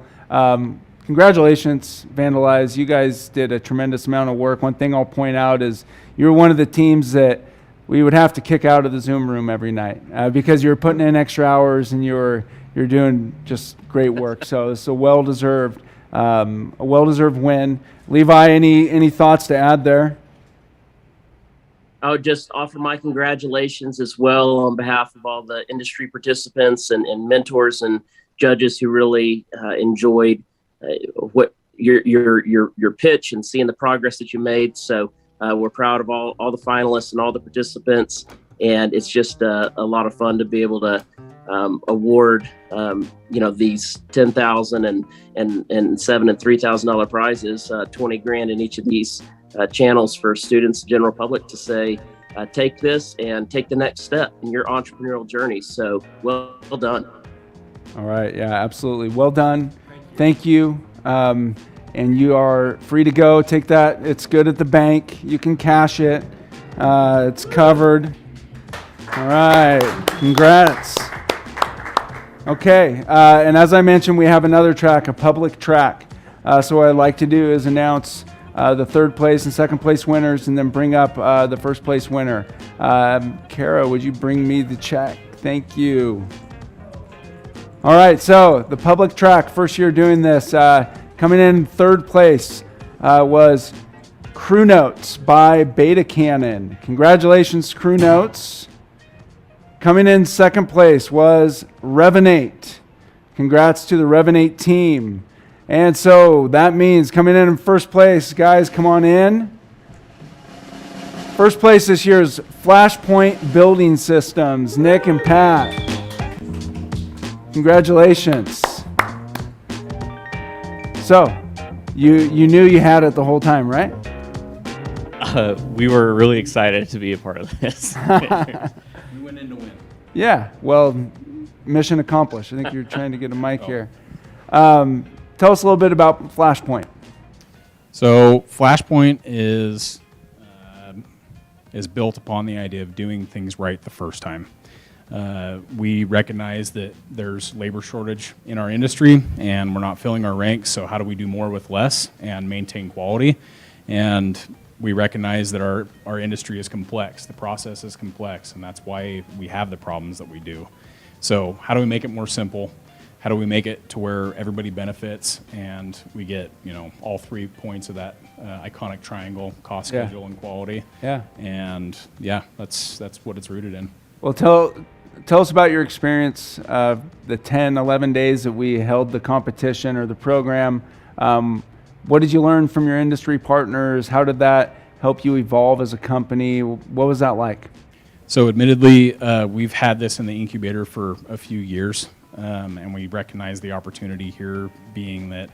congratulations, Vandalize. You guys did a tremendous amount of work. One thing I'll point out is you're one of the teams that we would have to kick out of the Zoom room every night because you're putting in extra hours and you're doing just great work. So it's a well-deserved win. Levi, any thoughts to add there? I would just offer my congratulations as well on behalf of all the industry participants and mentors and judges who really enjoyed what your pitch and seeing the progress that you made. So we're proud of all the finalists and all the participants, and it's just a lot of fun to be able to award these $10,000 and $7,000 and $3,000 prizes, $20,000 in each of these channels for students, general public, to say, take this and take the next step in your entrepreneurial journey. So well done. All right. Yeah, absolutely. Well done. Thank you. And you are free to go. Take that. It's good at the bank. You can cash it. It's covered. All right. Congrats. Okay. And as I mentioned, we have another track, a public track. So what I'd like to do is announce the third place and second place winners, and then bring up the first place winner. Kara, would you bring me the check? Thank you. All right, so the public track, first year doing this, coming in third place was Crew Notes by Beta Cannon. Congratulations, Crew Notes. Coming in second place was Revenate. Congrats to the Revenate team. And so that means coming in first place, guys, come on in. First place this year is Flashpoint Building Systems, Nick and Pat. Congratulations. So, you knew you had it the whole time, right? We were really excited to be a part of this. We went in to win. Yeah, well, mission accomplished. I think you're trying to get a mic here. Tell us a little bit about Flashpoint. So Flashpoint is built upon the idea of doing things right the first time. We recognize that there's labor shortage in our industry and we're not filling our ranks, so how do we do more with less and maintain quality? And we recognize that our industry is complex, the process is complex, and that's why we have the problems that we do. So how do we make it more simple? How do we make it to where everybody benefits and we get, all 3 points of that iconic triangle, cost, schedule, and quality? Yeah. And that's what it's rooted in. Well, tell us about your experience of the 10, 11 days that we held the competition or the program. What did you learn from your industry partners? How did that help you evolve as a company? What was that like? So admittedly, we've had this in the incubator for a few years, and we recognize the opportunity here being that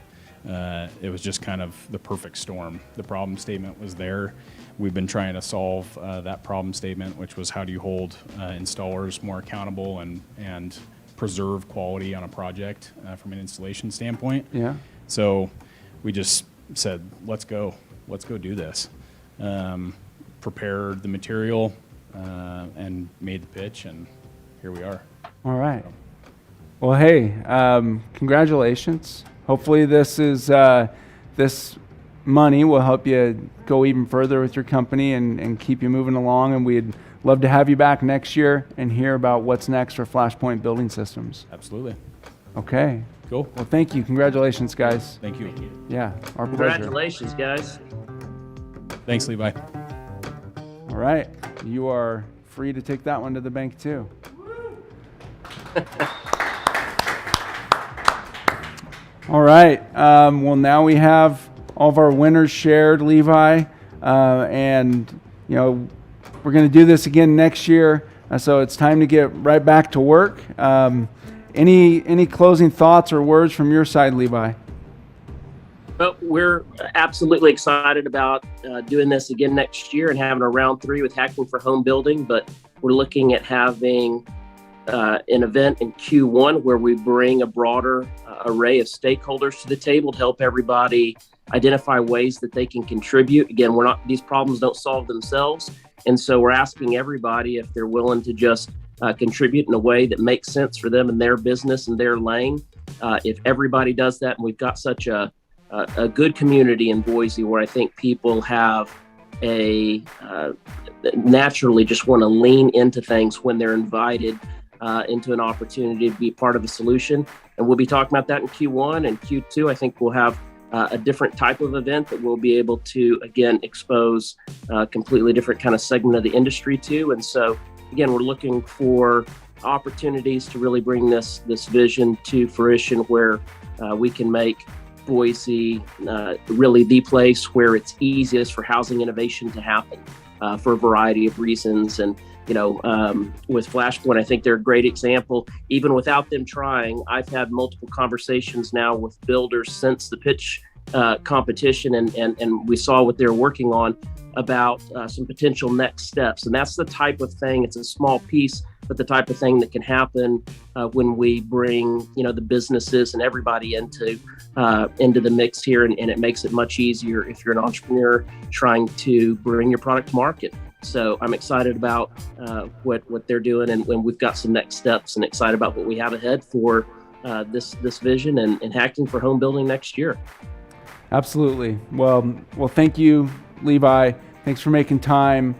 it was just kind of the perfect storm. The problem statement was there. We've been trying to solve that problem statement, which was how do you hold installers more accountable and preserve quality on a project from an installation standpoint. Yeah. So we just said, let's go do this. Prepared the material and made the pitch, and here we are. All right. Well, hey, congratulations. Hopefully this money will help you go even further with your company and keep you moving along. And we'd love to have you back next year and hear about what's next for Flashpoint Building Systems. Absolutely. Okay. Cool. Well, thank you. Congratulations, guys. Thank you. Yeah, our pleasure. Congratulations, guys. Thanks, Levi. All right. You are free to take that one to the bank, too. All right. Well, now we have all of our winners shared, Levi, and we're going to do this again next year. So it's time to get right back to work. Any closing thoughts or words from your side, Levi? Well, we're absolutely excited about doing this again next year and having a round 3 with Hacking for Home Building, but we're looking at having an event in Q1 where we bring a broader array of stakeholders to the table to help everybody identify ways that they can contribute. Again, these problems don't solve themselves. And so we're asking everybody if they're willing to just contribute in a way that makes sense for them and their business and their lane. If everybody does that, and we've got such a good community in Boise where I think people have naturally just want to lean into things when they're invited into an opportunity to be part of a solution. And we'll be talking about that in Q1 and Q2. I think we'll have a different type of event that we'll be able to, again, expose a completely different kind of segment of the industry to. And so, again, we're looking for opportunities to really bring this vision to fruition where we can make Boise really the place where it's easiest for housing innovation to happen for a variety of reasons. And with Flashpoint, I think they're a great example. Even without them trying, I've had multiple conversations now with builders since the pitch competition, and we saw what they're working on about some potential next steps. And that's the type of thing, it's a small piece, but the type of thing that can happen when we bring the businesses and everybody into the mix here, and it makes it much easier if you're an entrepreneur trying to bring your product to market. So I'm excited about what they're doing, and when we've got some next steps, and excited about what we have ahead for this vision and Hacking for Home Building next year. Absolutely. Well, thank you, Levi. Thanks for making time.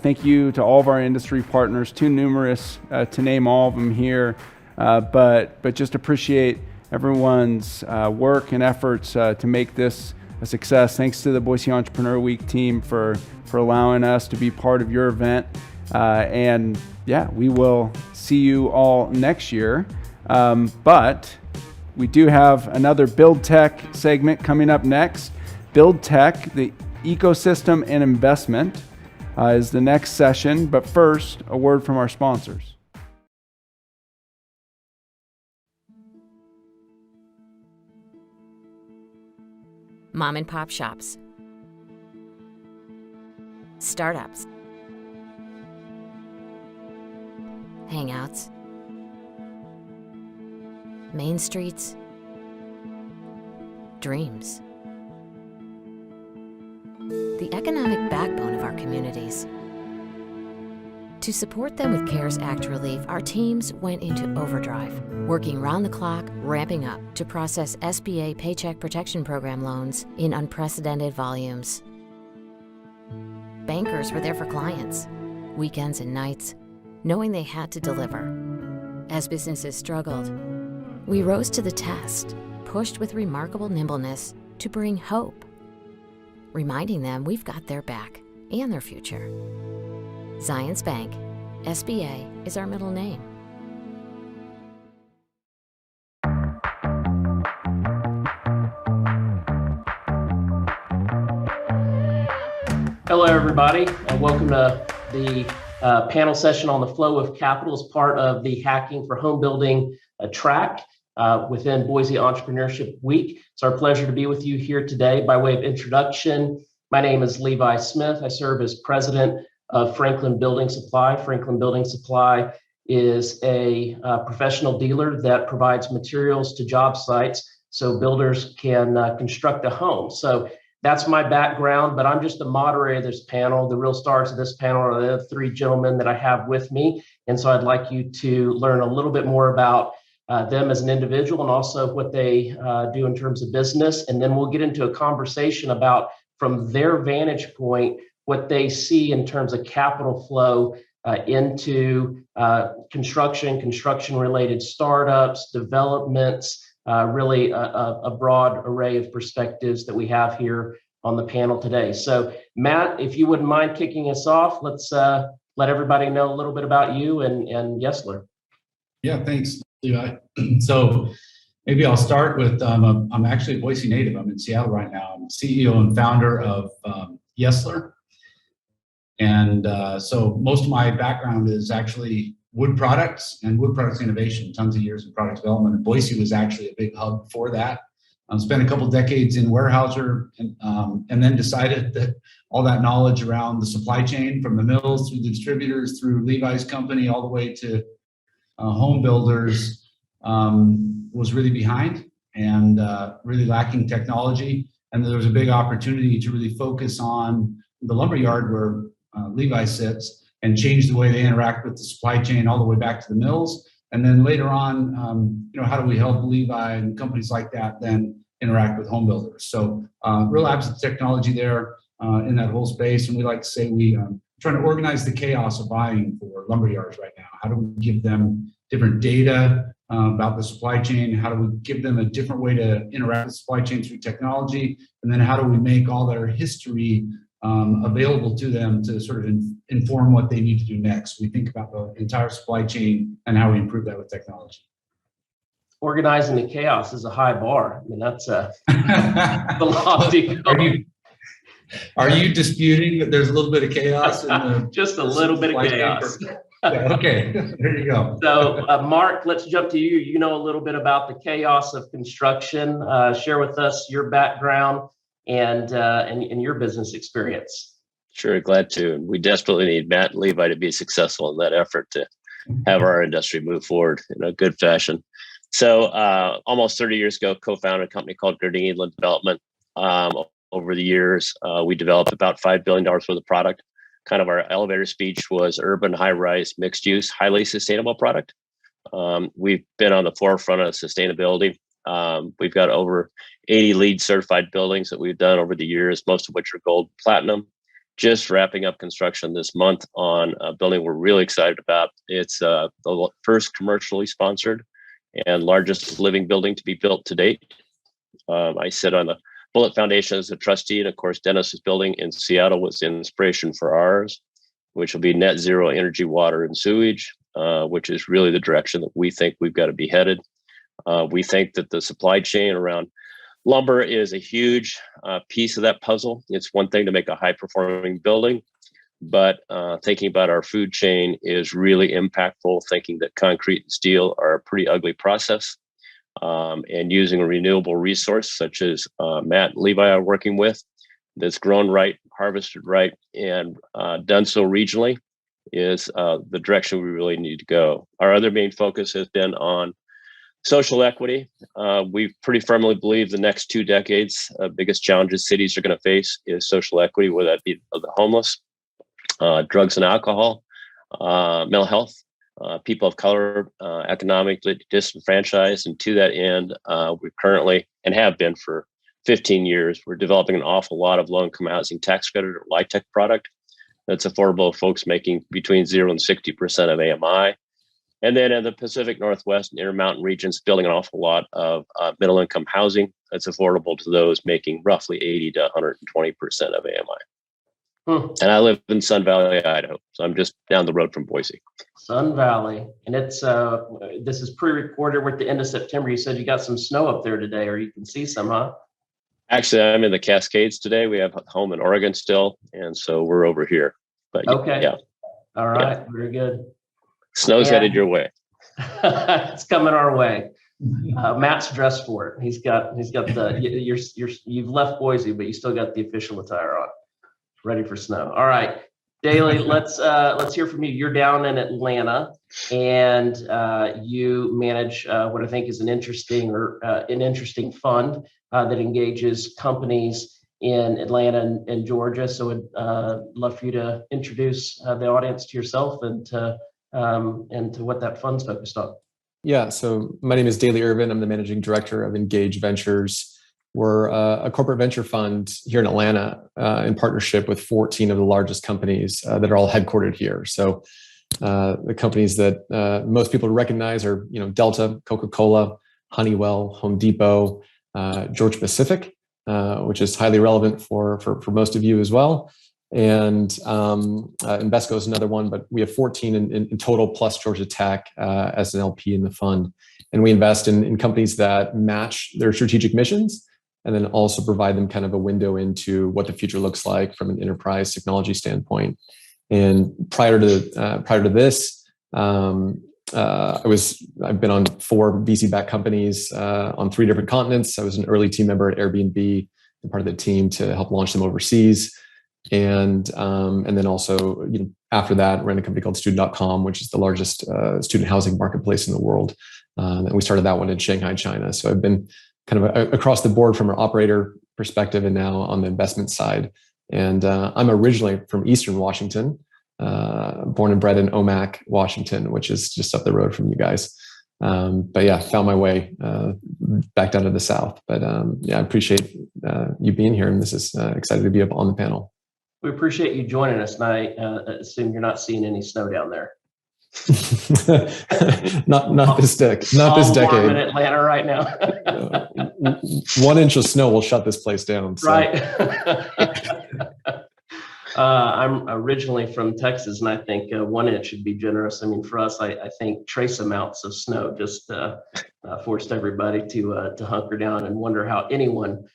Thank you to all of our industry partners, too numerous to name all of them here, but just appreciate everyone's work and efforts to make this a success. Thanks to the Boise Entrepreneur Week team for allowing us to be part of your event. And yeah, we will see you all next year. But we do have another Build Tech segment coming up next. Build Tech, the ecosystem and investment is the next session. But first, a word from our sponsors. Mom and pop shops, startups, hangouts, main streets, dreams. The economic backbone of our communities. To support them with CARES Act relief, our teams went into overdrive, working round the clock, ramping up to process SBA Paycheck Protection Program loans in unprecedented volumes. Bankers were there for clients, weekends and nights, knowing they had to deliver. As businesses struggled, we rose to the test, pushed with remarkable nimbleness to bring hope, reminding them we've got their back and their future. Zions Bank, SBA is our middle name. Hello, everybody. Welcome to the panel session on the flow of capital as part of the Hacking for Home Building track within Boise Entrepreneurship Week. It's our pleasure to be with you here today. By way of introduction, my name is Levi Smith. I serve as president of Franklin Building Supply. Franklin Building Supply is a professional dealer that provides materials to job sites so builders can construct a home. So that's my background, but I'm just the moderator of this panel. The real stars of this panel are the three gentlemen that I have with me. And so I'd like you to learn a little bit more about them as an individual and also what they do in terms of business. And then we'll get into a conversation about, from their vantage point, what they see in terms of capital flow into construction-related startups, developments, really a broad array of perspectives that we have here on the panel today. So Matt, if you wouldn't mind kicking us off, let's let everybody know a little bit about you and Yesler. Yeah, thanks, Levi. So maybe I'll start with, I'm actually a Boise native. I'm in Seattle right now. I'm CEO and founder of Yesler. And so most of my background is actually wood products and wood products innovation, tons of years in product development. And Boise was actually a big hub for that. Spent a couple decades in Weyerhaeuser and then decided that all that knowledge around the supply chain from the mills through the distributors, through Levi's company, all the way to home builders was really behind and really lacking technology. And there was a big opportunity to really focus on the lumberyard where Levi sits and change the way they interact with the supply chain all the way back to the mills. And then later on, how do we help Levi and companies like that then interact with home builders? So real absence of technology there in that whole space. And we like to say we trying to organize the chaos of buying for lumberyards right now. How do we give them different data about the supply chain? How do we give them a different way to interact with the supply chain through technology? And then how do we make all their history available to them to sort of inform what they need to do next? We think about the entire supply chain and how we improve that with technology. Organizing the chaos is a high bar. I mean, that's a lofty goal. Are you disputing that there's a little bit of chaos? In the just a little bit of chaos. Okay, there you go. So Mark, let's jump to you. You know a little bit about the chaos of construction. Share with us your background and your business experience. Sure, glad to. We desperately need Matt and Levi to be successful in that effort to have our industry move forward in a good fashion. So almost 30 years ago, co-founded a company called Gardenian Land Development. Over the years, we developed about $5 billion worth of product. Kind of our elevator speech was urban, high-rise, mixed-use, highly sustainable product. We've been on the forefront of sustainability. We've got over 80 LEED certified buildings that we've done over the years, most of which are gold, platinum. Just wrapping up construction this month on a building we're really excited about. It's the first commercially sponsored and largest living building to be built to date. I sit on the Bullet Foundation as a trustee, and of course, Dennis's building in Seattle was the inspiration for ours, which will be net zero energy, water, and sewage, which is really the direction that we think we've got to be headed. We think that the supply chain around lumber is a huge piece of that puzzle. It's one thing to make a high-performing building, but thinking about our food chain is really impactful, thinking that concrete and steel are a pretty ugly process. And using a renewable resource such as Matt and Levi are working with, that's grown right, harvested right, and done so regionally is the direction we really need to go. Our other main focus has been on social equity. We pretty firmly believe the next 2 decades, biggest challenges cities are going to face is social equity, whether that be the homeless, drugs and alcohol, mental health, people of color, economically disenfranchised. And to that end, we currently, and have been for 15 years, we're developing an awful lot of low-income housing tax credit or LIHTC product that's affordable to folks making between 0 and 60% of AMI. And then in the Pacific Northwest and Intermountain regions, building an awful lot of middle-income housing that's affordable to those making roughly 80 to 120% of AMI. And I live in Sun Valley, Idaho, so I'm just down the road from Boise. Sun Valley, and it's this is pre-recorded. We're at the end of September. You said you got some snow up there today, or you can see some, huh? Actually, I'm in the Cascades today. We have a home in Oregon still, and so we're over here. But Okay. yeah, All right. Very good. snow's headed your way. It's coming our way. Matt's dressed for it. He's got you've left Boise, but you still got the official attire on, ready for snow. All right, Daly, let's hear from you. You're down in Atlanta, and you manage what I think is an interesting fund that engages companies in Atlanta and Georgia. So I'd love for you to introduce the audience to yourself and to what that fund's focused on. Yeah, so my name is Daly Irvin. I'm the managing director of Engage Ventures. We're a corporate venture fund here in Atlanta in partnership with 14 of the largest companies that are all headquartered here. So the companies that most people recognize are, Delta, Coca-Cola, Honeywell, Home Depot, Georgia Pacific, which is highly relevant for most of you as well. And Invesco is another one, but we have 14 in total, plus Georgia Tech as an LP in the fund. And we invest in companies that match their strategic missions, and then also provide them kind of a window into what the future looks like from an enterprise technology standpoint. And prior to this, I've been on 4 VC-backed companies on 3 different continents. I was an early team member at Airbnb and part of the team to help launch them overseas. And then also, after that, ran a company called student.com, which is the largest student housing marketplace in the world. And we started that one in Shanghai, China. So I've been kind of across the board from an operator perspective and now on the investment side. And I'm originally from Eastern Washington, born and bred in Omak, Washington, which is just up the road from you guys. But yeah, found my way back down to the South. But yeah, I appreciate you being here, and this is excited to be up on the panel. We appreciate you joining us, and I assume you're not seeing any snow down there. not this decade. In Atlanta right now. 1 inch of snow will shut this place down. So. Right. I'm originally from Texas, and I think 1 inch should be generous. I mean, for us, I think trace amounts of snow just forced everybody to hunker down and wonder how anyone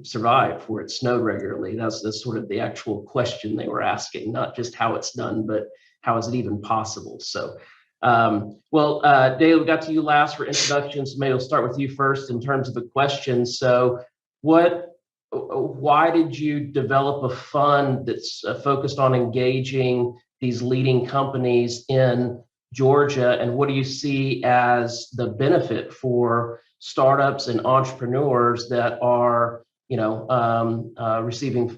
survived where it snowed regularly. That's sort of the actual question they were asking, not just how it's done, but how is it even possible? So, Daly, we got to you last for introductions. Maybe we'll start with you first in terms of the questions. So why did you develop a fund that's focused on engaging these leading companies in Georgia? And what do you see as the benefit for startups and entrepreneurs that are, receiving,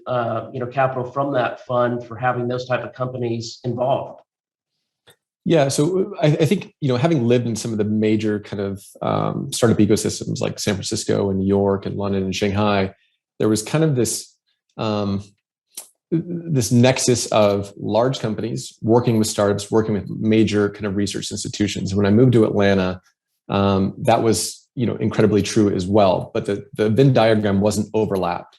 capital from that fund for having those type of companies involved? Yeah, so I think, having lived in some of the major kind of startup ecosystems like San Francisco and New York and London and Shanghai, there was kind of this nexus of large companies working with startups, working with major kind of research institutions. When I moved to Atlanta, that was incredibly true as well, but the Venn diagram wasn't overlapped.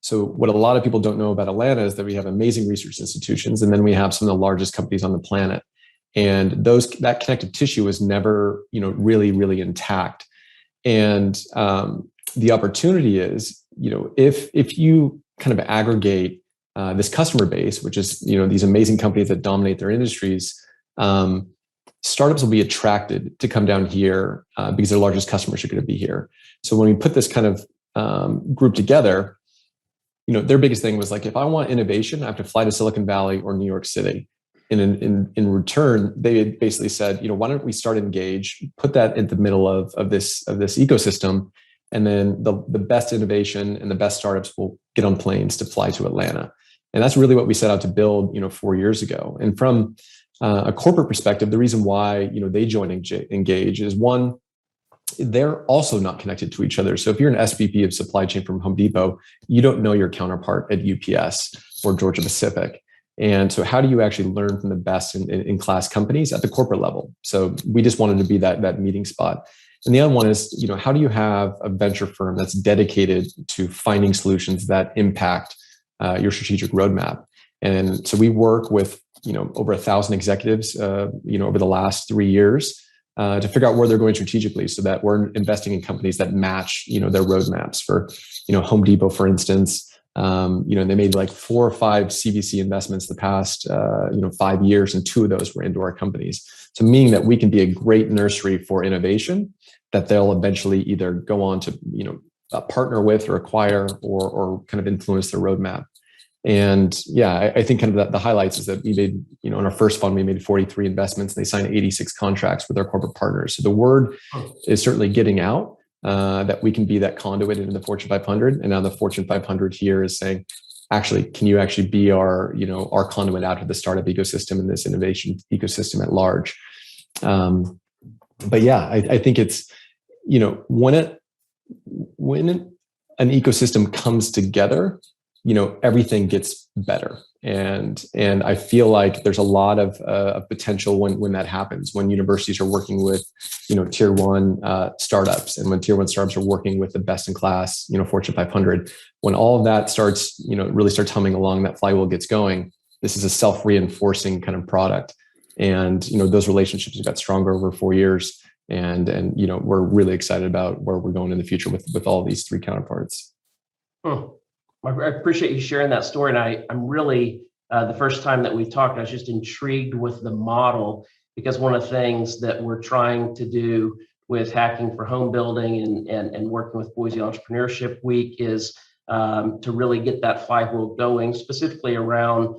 So what a lot of people don't know about Atlanta is that we have amazing research institutions, and then we have some of the largest companies on the planet. And that connective tissue was never, really, really intact. And the opportunity is, if you kind of aggregate this customer base, which is, these amazing companies that dominate their industries, startups will be attracted to come down here because their largest customers are going to be here. So when we put this kind of group together, their biggest thing was like, if I want innovation, I have to fly to Silicon Valley or New York City. And in return, they basically said, why don't we start Engage, put that in the middle of this ecosystem, and then the best innovation and the best startups will get on planes to fly to Atlanta. And that's really what we set out to build, 4 years ago. And from a corporate perspective, the reason why they joined Engage is, one, they're also not connected to each other. So if you're an SVP of supply chain from Home Depot, you don't know your counterpart at UPS or Georgia Pacific. And so how do you actually learn from the best in class companies at the corporate level? So we just wanted to be that meeting spot. And the other one is, how do you have a venture firm that's dedicated to finding solutions that impact your strategic roadmap? And so we work with, over 1,000 executives, over the last 3 years to figure out where they're going strategically, so that we're investing in companies that match, their roadmaps. For, Home Depot, for instance, they made like 4 or 5 CVC investments the past, 5 years, and 2 of those were into our companies. So meaning that we can be a great nursery for innovation that they'll eventually either go on to, partner with or acquire, or kind of influence their roadmap. And yeah, I think kind of the highlights is that we made, in our first fund, we made 43 investments, and they signed 86 contracts with our corporate partners. So the word is certainly getting out, that we can be that conduit into the Fortune 500. And now the Fortune 500 here is saying, actually, can you actually be our conduit out to the startup ecosystem and this innovation ecosystem at large? But yeah, I think it's, when an ecosystem comes together, everything gets better. And I feel like there's a lot of potential when that happens, when universities are working with, tier 1 startups, and when tier 1 startups are working with the best in class, Fortune 500, when all of that starts, really starts humming along, that flywheel gets going. This is a self-reinforcing kind of product. And, those relationships have got stronger over 4 years. And we're really excited about where we're going in the future with all these 3 counterparts. I appreciate you sharing that story. And I'm really, the first time that we talked, I was just intrigued with the model, because one of the things that we're trying to do with Hacking for Home Building and working with Boise Entrepreneurship Week is to really get that flywheel going, specifically around,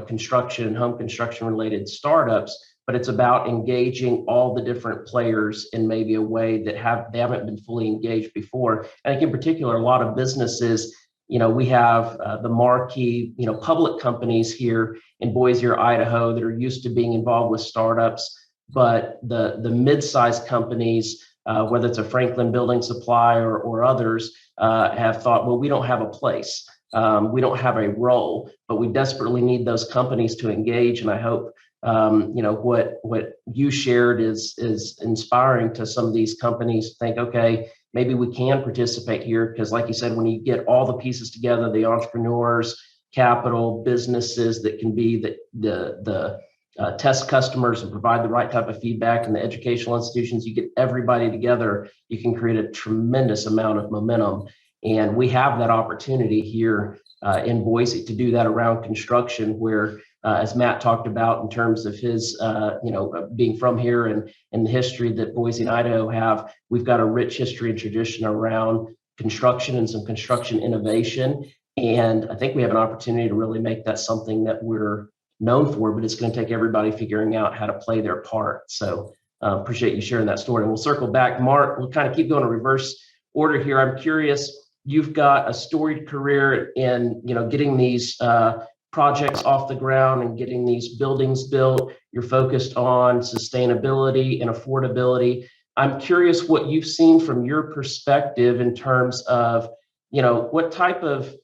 construction, home construction related startups. But it's about engaging all the different players in maybe a way that they haven't been fully engaged before. And I think in particular, a lot of businesses, we have the marquee, public companies here in Boise or Idaho that are used to being involved with startups, but the mid-sized companies, whether it's a Franklin Building Supply or others, have thought, well, we don't have a place. We don't have a role, but we desperately need those companies to engage. And I hope what you shared is inspiring to some of these companies to think, okay, maybe we can participate here. Because like you said, when you get all the pieces together, the entrepreneurs, capital, businesses that can be the test customers and provide the right type of feedback, and the educational institutions, you get everybody together, you can create a tremendous amount of momentum. And we have that opportunity here in Boise to do that around construction, where as Matt talked about in terms of his, being from here and the history that Boise and Idaho have, we've got a rich history and tradition around construction and some construction innovation. And I think we have an opportunity to really make that something that we're known for, but it's going to take everybody figuring out how to play their part. So appreciate you sharing that story. And we'll circle back. Mark, we'll kind of keep going in reverse order here. I'm curious, you've got a storied career in, getting these projects off the ground and getting these buildings built. You're focused on sustainability and affordability. I'm curious what you've seen from your perspective in terms of, what type of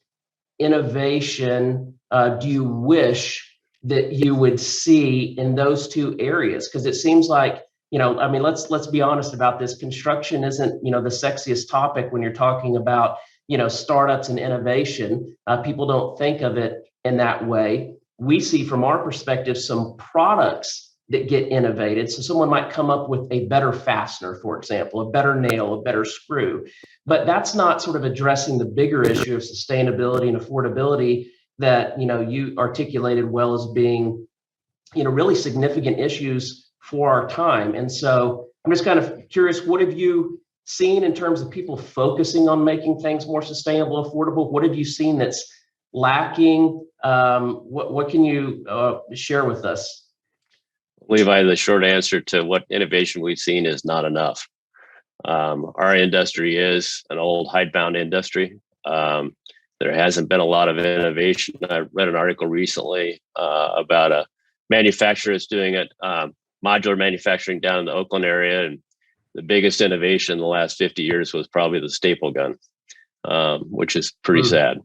innovation do you wish that you would see in those 2 areas? Because it seems like, let's be honest about this. Construction isn't, the sexiest topic when you're talking about, startups and innovation. People don't think of it in that way. We see from our perspective some products that get innovated. So someone might come up with a better fastener, for example, a better nail, a better screw, but that's not sort of addressing the bigger issue of sustainability and affordability that, you articulated well as being, really significant issues for our time. And so I'm just kind of curious, what have you seen in terms of people focusing on making things more sustainable, affordable? What have you seen that's lacking? What can you share with us? Levi, the short answer to what innovation we've seen is not enough. Our industry is an old hidebound industry. There hasn't been a lot of innovation. I read an article recently about a manufacturer that's doing it, modular manufacturing down in the Oakland area. And the biggest innovation in the last 50 years was probably the staple gun, which is pretty sad.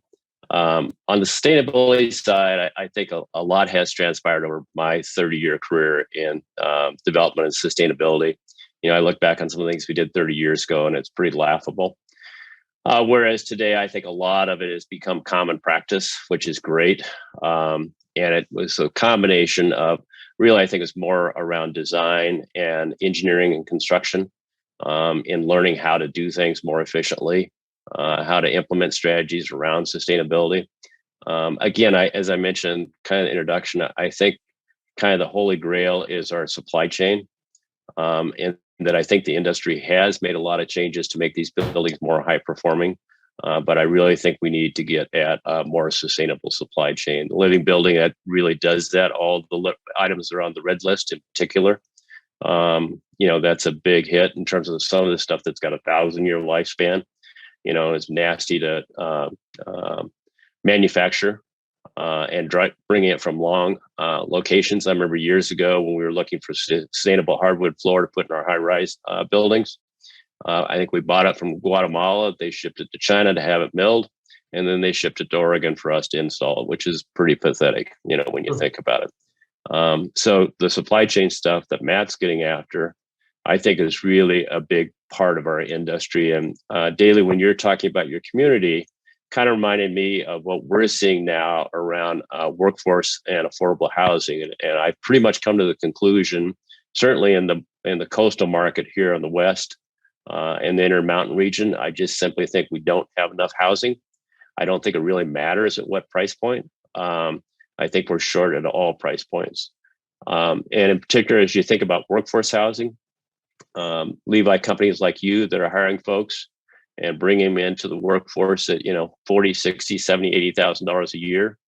On the sustainability side, I think a lot has transpired over my 30-year career in development and sustainability. I look back on some of the things we did 30 years ago, and it's pretty laughable. Whereas today, I think a lot of it has become common practice, which is great. And it was a combination of really, I think it's more around design and engineering and construction, in learning how to do things more efficiently, how to implement strategies around sustainability. Again, as I mentioned, kind of the introduction, I think kind of the holy grail is our supply chain, and that I think the industry has made a lot of changes to make these buildings more high performing. But I really think we need to get at a more sustainable supply chain. The living building that really does that, all the items that are on the red list in particular, that's a big hit in terms of some of the stuff that's got 1,000-year lifespan. It's nasty to manufacture and bringing it from long locations. I remember years ago when we were looking for sustainable hardwood floor to put in our high-rise buildings. I think we bought it from Guatemala. They shipped it to China to have it milled, and then they shipped it to Oregon for us to install it, which is pretty pathetic, when you think about it. So the supply chain stuff that Matt's getting after, I think is really a big part of our industry. And Daly, when you're talking about your community, kind of reminded me of what we're seeing now around workforce and affordable housing. And I've pretty much come to the conclusion, certainly in the coastal market here in the West, and the Intermountain region, I just simply think we don't have enough housing. I don't think it really matters at what price point. I think we're short at all price points. And in particular, as you think about workforce housing, Levi companies like you that are hiring folks and bringing them into the workforce at, $40, $60, $70, $80,000 a year,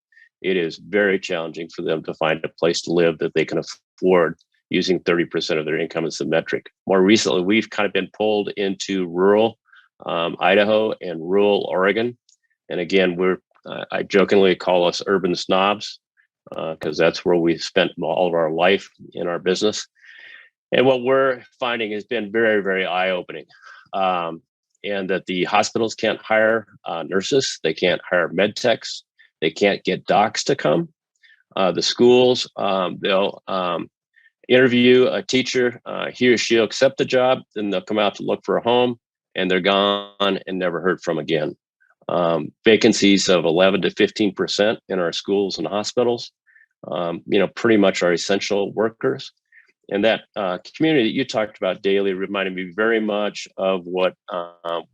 it is very challenging for them to find a place to live that they can afford using 30% of their income as the metric. More recently, we've kind of been pulled into rural Idaho and rural Oregon. And again, I jokingly call us urban snobs because that's where we spent all of our life in our business. And what we're finding has been very, very eye-opening. And that the hospitals can't hire nurses, they can't hire med techs, they can't get docs to come. The schools, they'll interview a teacher, he or she'll accept the job, then they'll come out to look for a home, and they're gone and never heard from again. Vacancies of 11 to 15% in our schools and hospitals, pretty much our essential workers. And that community that you talked about, Daly, reminded me very much of what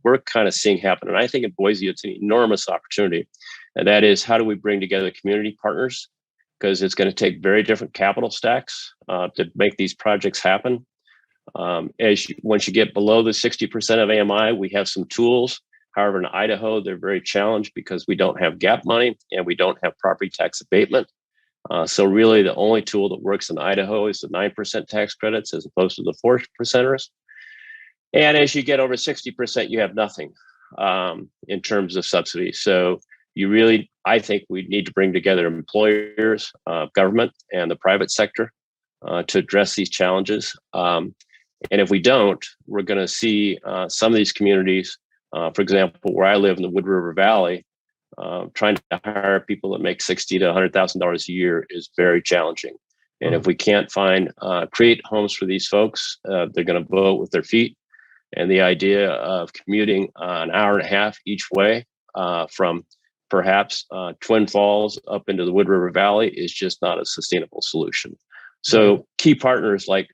we're kind of seeing happen. And I think in Boise, it's an enormous opportunity. And that is, how do we bring together community partners? Because it's going to take very different capital stacks to make these projects happen. Once you get below the 60% of AMI, we have some tools. However, in Idaho, they're very challenged because we don't have gap money and we don't have property tax abatement. So really the only tool that works in Idaho is the 9% tax credits as opposed to the 4%ers. And as you get over 60%, you have nothing in terms of subsidies. So I think we need to bring together employers, government, and the private sector to address these challenges. And if we don't, we're going to see some of these communities, for example, where I live in the Wood River Valley, trying to hire people that make $60,000 to $100,000 a year is very challenging. And if we can't create homes for these folks, they're going to vote with their feet. And the idea of commuting an hour and a half each way from perhaps Twin Falls up into the Wood River Valley is just not a sustainable solution. So key partners like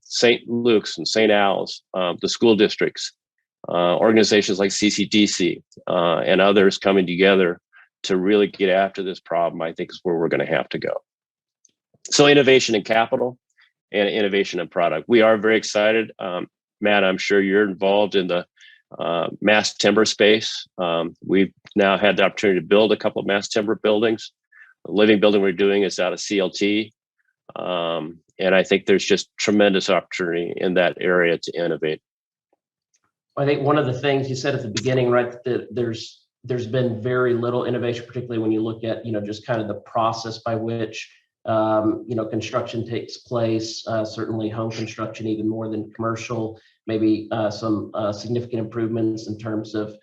St. Luke's and St. Al's, the school districts, organizations like CCDC and others coming together to really get after this problem, I think is where we're going to have to go. So innovation in capital and innovation in product. We are very excited. Matt, I'm sure you're involved in the mass timber space. We've now had the opportunity to build a couple of mass timber buildings. The living building we're doing is out of CLT. And I think there's just tremendous opportunity in that area to innovate. I think one of the things you said at the beginning, right, that there's been very little innovation, particularly when you look at, just kind of the process by which, construction takes place, certainly home construction, even more than commercial, maybe some significant improvements in terms of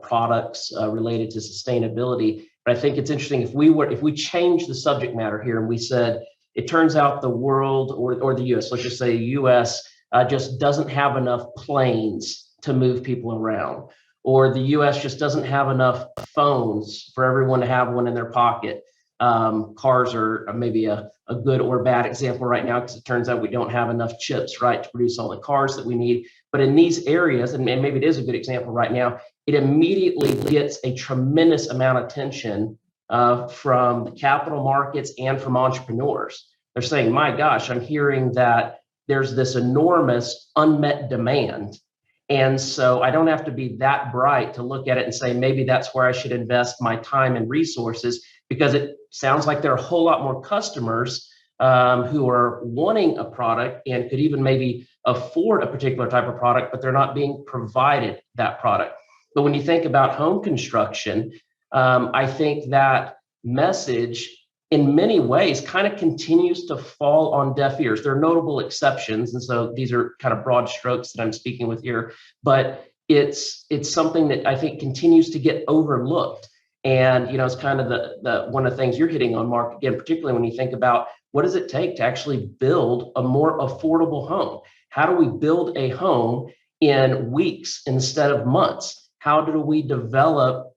products related to sustainability. But I think it's interesting if we change the subject matter here and we said, it turns out the world or the US, let's just say US, just doesn't have enough planes to move people around, or the US just doesn't have enough phones for everyone to have one in their pocket. Cars are maybe a good or bad example right now, because it turns out we don't have enough chips, right, to produce all the cars that we need. But in these areas, and maybe it is a good example right now, it immediately gets a tremendous amount of attention from the capital markets and from entrepreneurs. They're saying, my gosh, I'm hearing that there's this enormous unmet demand. And so I don't have to be that bright to look at it and say, maybe that's where I should invest my time and resources, because it sounds like there are a whole lot more customers who are wanting a product and could even maybe afford a particular type of product, but they're not being provided that product. But when you think about home construction, I think that message in many ways kind of continues to fall on deaf ears. There are notable exceptions, and so these are kind of broad strokes that I'm speaking with here, but it's something that I think continues to get overlooked. And it's kind of the one of the things you're hitting on, Mark, again, particularly when you think about what does it take to actually build a more affordable home? How do we build a home in weeks instead of months? How do we develop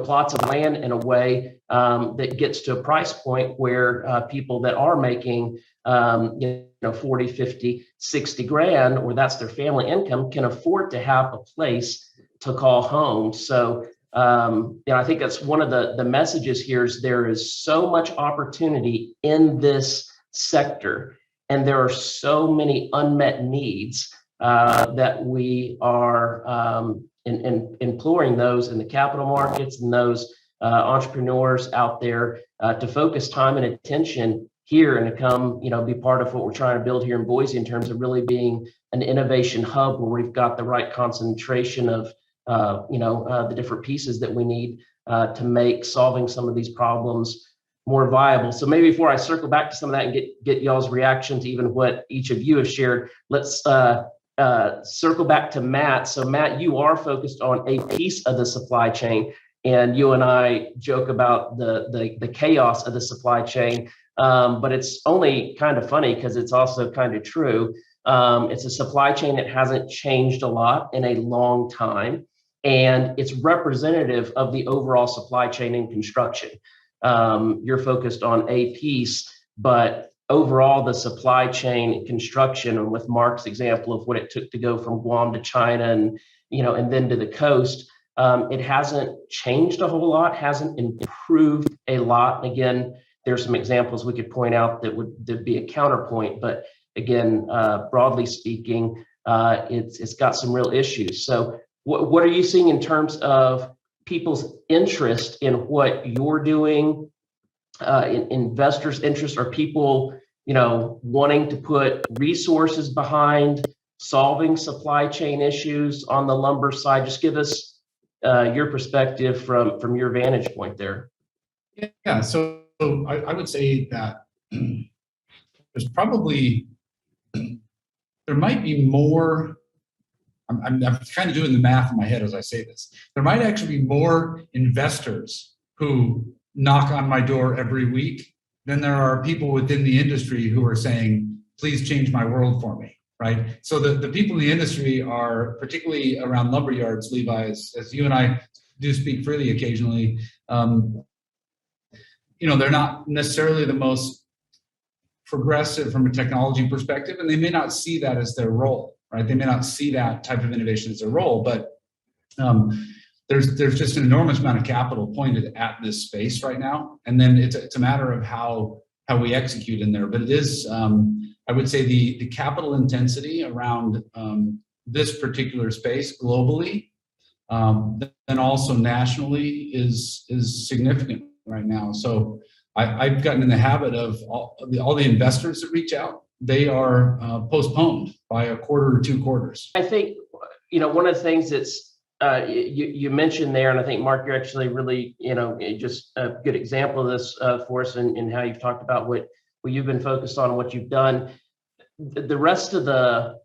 plots of land in a way that gets to a price point where people that are making 40, 50, 60 grand, or that's their family income, can afford to have a place to call home. So I think that's one of the messages here is there is so much opportunity in this sector, and there are so many unmet needs that we are imploring those in the capital markets and those entrepreneurs out there to focus time and attention here and to come, be part of what we're trying to build here in Boise in terms of really being an innovation hub where we've got the right concentration of, the different pieces that we need to make solving some of these problems more viable. So maybe before I circle back to some of that and get y'all's reaction to even what each of you have shared, let's circle back to Matt. So Matt, you are focused on a piece of the supply chain, and you and I joke about the chaos of the supply chain, but it's only kind of funny because it's also kind of true. It's a supply chain that hasn't changed a lot in a long time, and it's representative of the overall supply chain in construction. You're focused on a piece, but overall the supply chain in construction, and with Mark's example of what it took to go from Guam to China and then to the coast, it hasn't changed a whole lot, hasn't improved a lot. And again, there's some examples we could point out that would be a counterpoint, but again, broadly speaking, it's got some real issues. So what are you seeing in terms of people's interest in what you're doing, investors' interest? Are people, wanting to put resources behind solving supply chain issues on the lumber side? Just give us your perspective from your vantage point there. Yeah, so I would say that there's probably, there might be more, I'm trying to do the math in my head as I say this. There might actually be more investors who knock on my door every week than there are people within the industry who are saying, please change my world for me, right? So the people in the industry are, particularly around lumber yards, Levi, as you and I do speak freely occasionally, they're not necessarily the most progressive from a technology perspective, and they may not see that as their role, right? They may not see that type of innovation as their role, but there's just an enormous amount of capital pointed at this space right now, and then it's a matter of how we execute in there. But it is, I would say, the capital intensity around this particular space globally, and also nationally is significant right now. So I've gotten in the habit of all the investors that reach out, they are postponed by a quarter or 2 quarters. I think, one of the things that's you mentioned there, and I think Mark, you're actually really, just a good example of this for us, and how you've talked about what you've been focused on and what you've done. The rest of the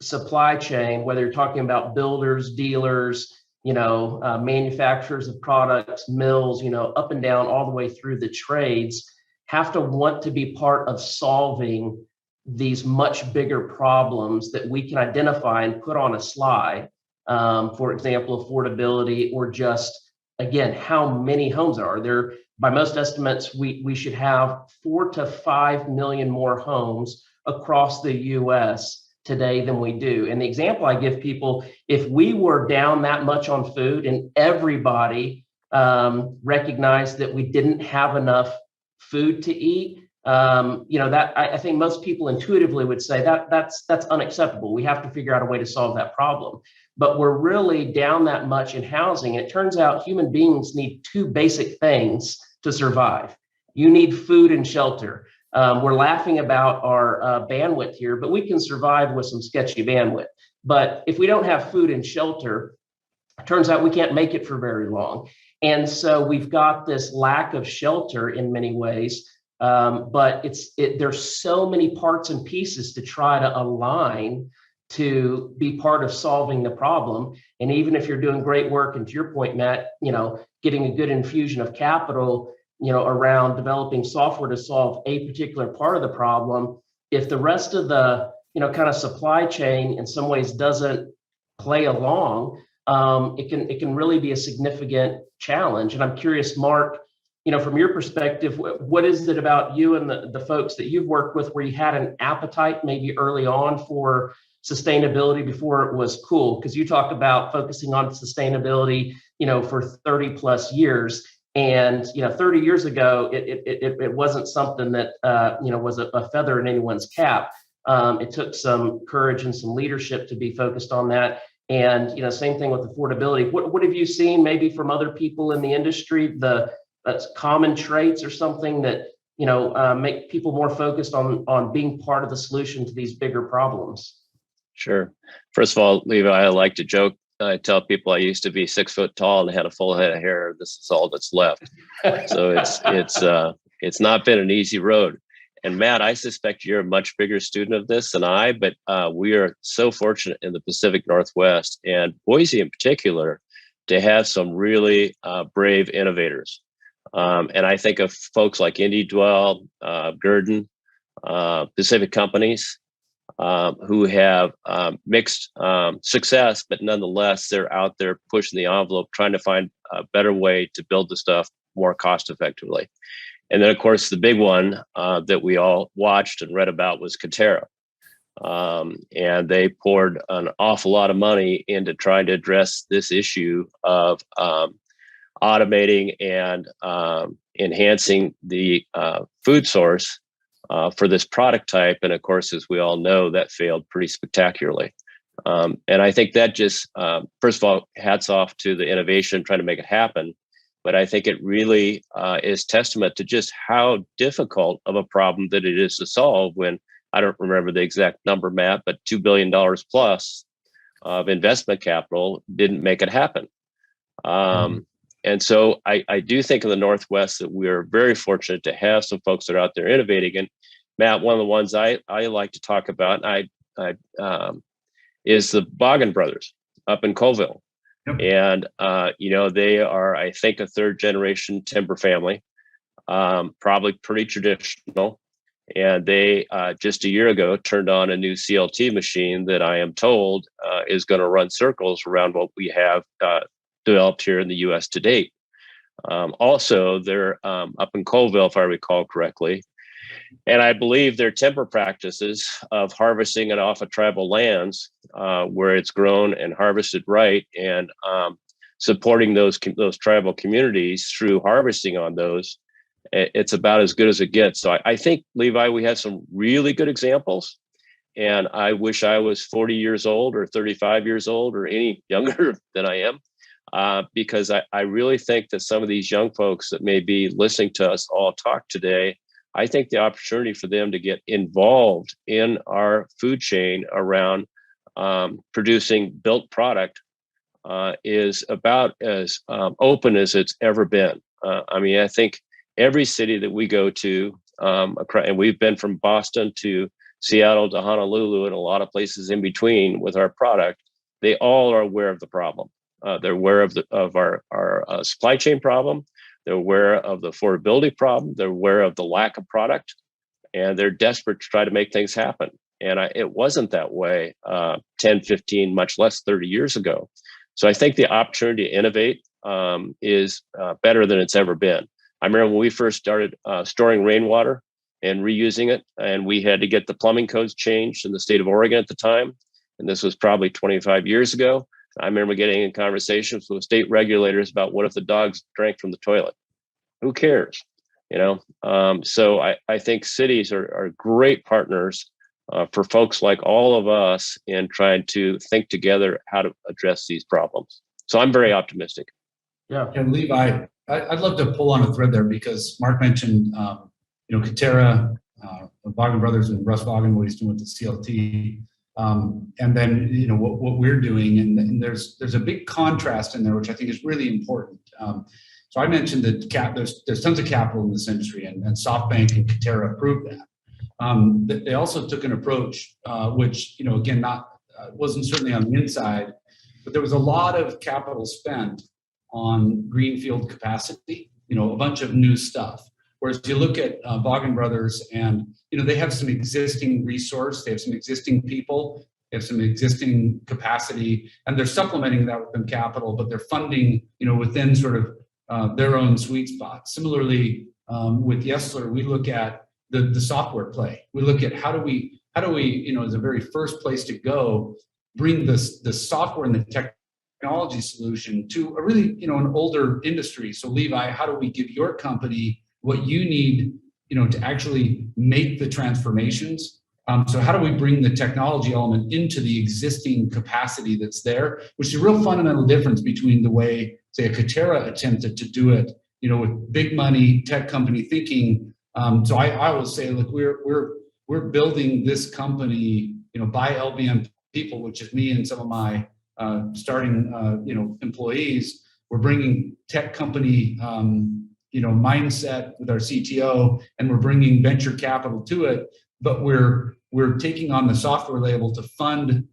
supply chain, whether you're talking about builders, dealers, manufacturers of products, mills, up and down all the way through the trades, have to want to be part of solving these much bigger problems that we can identify and put on a slide. For example, affordability, or just again, how many homes are there? By most estimates, we should have 4 to 5 million more homes across the US today than we do. And the example I give people, if we were down that much on food and everybody recognized that we didn't have enough food to eat, that I think most people intuitively would say that's unacceptable. We have to figure out a way to solve that problem. But we're really down that much in housing. And it turns out human beings need 2 basic things to survive. You need food and shelter. We're laughing about our bandwidth here, but we can survive with some sketchy bandwidth. But if we don't have food and shelter, it turns out we can't make it for very long. And so we've got this lack of shelter in many ways, but there's so many parts and pieces to try to align to be part of solving the problem. And even if you're doing great work, and to your point, Matt, getting a good infusion of capital, around developing software to solve a particular part of the problem, if the rest of the, kind of supply chain in some ways doesn't play along, it can really be a significant challenge. And I'm curious, Mark, from your perspective, what is it about you and the folks that you've worked with where you had an appetite maybe early on for sustainability before it was cool? Because you talked about focusing on sustainability, for 30 plus years. And 30 years ago, it wasn't something that was a feather in anyone's cap. It took some courage and some leadership to be focused on that. And same thing with affordability. What have you seen maybe from other people in the industry? That's common traits or something that make people more focused on being part of the solution to these bigger problems. Sure. First of all, Levi, I like to joke. I tell people I used to be 6 foot tall and had a full head of hair. This is all that's left. So it's not been an easy road. And Matt, I suspect you're a much bigger student of this than I, but we are so fortunate in the Pacific Northwest and Boise in particular to have some really brave innovators. And I think of folks like IndieDwell, Gurdon, Pacific Companies, who have mixed success, but nonetheless, they're out there pushing the envelope, trying to find a better way to build the stuff more cost effectively. And then, of course, the big one that we all watched and read about was Katerra. And they poured an awful lot of money into trying to address this issue of automating and enhancing the food source for this product type. And of course, as we all know, that failed pretty spectacularly. And I think that just, first of all, hats off to the innovation trying to make it happen. But I think it really is testament to just how difficult of a problem that it is to solve when, I don't remember the exact number, Matt, but $2 billion plus of investment capital didn't make it happen. And so I do think in the Northwest that we're very fortunate to have some folks that are out there innovating. And Matt, one of the ones I like to talk about is the Boggin brothers up in Colville. Yep. And, they are, I think, a 3rd generation timber family, probably pretty traditional. And they just a year ago turned on a new CLT machine that I am told is going to run circles around what we have developed here in the U.S. to date. Also, they're up in Colville, if I recall correctly. And I believe their timber practices of harvesting it off of tribal lands where it's grown and harvested right, and supporting those tribal communities through harvesting on those, it's about as good as it gets. So I think, Levi, we have some really good examples. And I wish I was 40 years old or 35 years old or any younger than I am, because I really think that some of these young folks that may be listening to us all talk today, I think the opportunity for them to get involved in our food chain around producing built product is about as open as it's ever been. I think every city that we go to, and we've been from Boston to Seattle to Honolulu and a lot of places in between with our product, they all are aware of the problem. They're aware of our supply chain problem. They're aware of the affordability problem. They're aware of the lack of product, and they're desperate to try to make things happen. And it wasn't that way 10, 15, much less 30 years ago. So I think the opportunity to innovate is better than it's ever been. I remember when we first started storing rainwater and reusing it, and we had to get the plumbing codes changed in the state of Oregon at the time. And this was probably 25 years ago. I remember getting in conversations with state regulators about what if the dogs drank from the toilet? Who cares? So I think cities are great partners for folks like all of us in trying to think together how to address these problems. So I'm very optimistic. Yeah. And Levi, I'd love to pull on a thread there because Mark mentioned, Katerra, Vaughan Brothers and Russ Vaughan, what he's doing with the CLT. And then, what we're doing, and there's a big contrast in there, which I think is really important. So I mentioned that there's tons of capital in this industry, and SoftBank and Katerra proved that. They also took an approach, which, again, wasn't certainly on the inside, but there was a lot of capital spent on greenfield capacity, a bunch of new stuff. Whereas you look at Vaughan Brothers and, they have some existing resource, they have some existing people, they have some existing capacity, and they're supplementing that with some capital, but they're funding, within sort of their own sweet spot. Similarly, with Yesler, we look at the software play. We look at how do we, as a very first place to go, bring the software and the technology solution to a really, an older industry. So Levi, how do we give your company what you need, to actually make the transformations? So how do we bring the technology element into the existing capacity that's there, which is a real fundamental difference between the way, say, a Katerra attempted to do it, with big money tech company thinking. So I will say, look, we're building this company, by LBM people, which is me and some of my starting, employees. We're bringing tech company, mindset with our CTO, and we're bringing venture capital to it. But we're taking on the software label to fund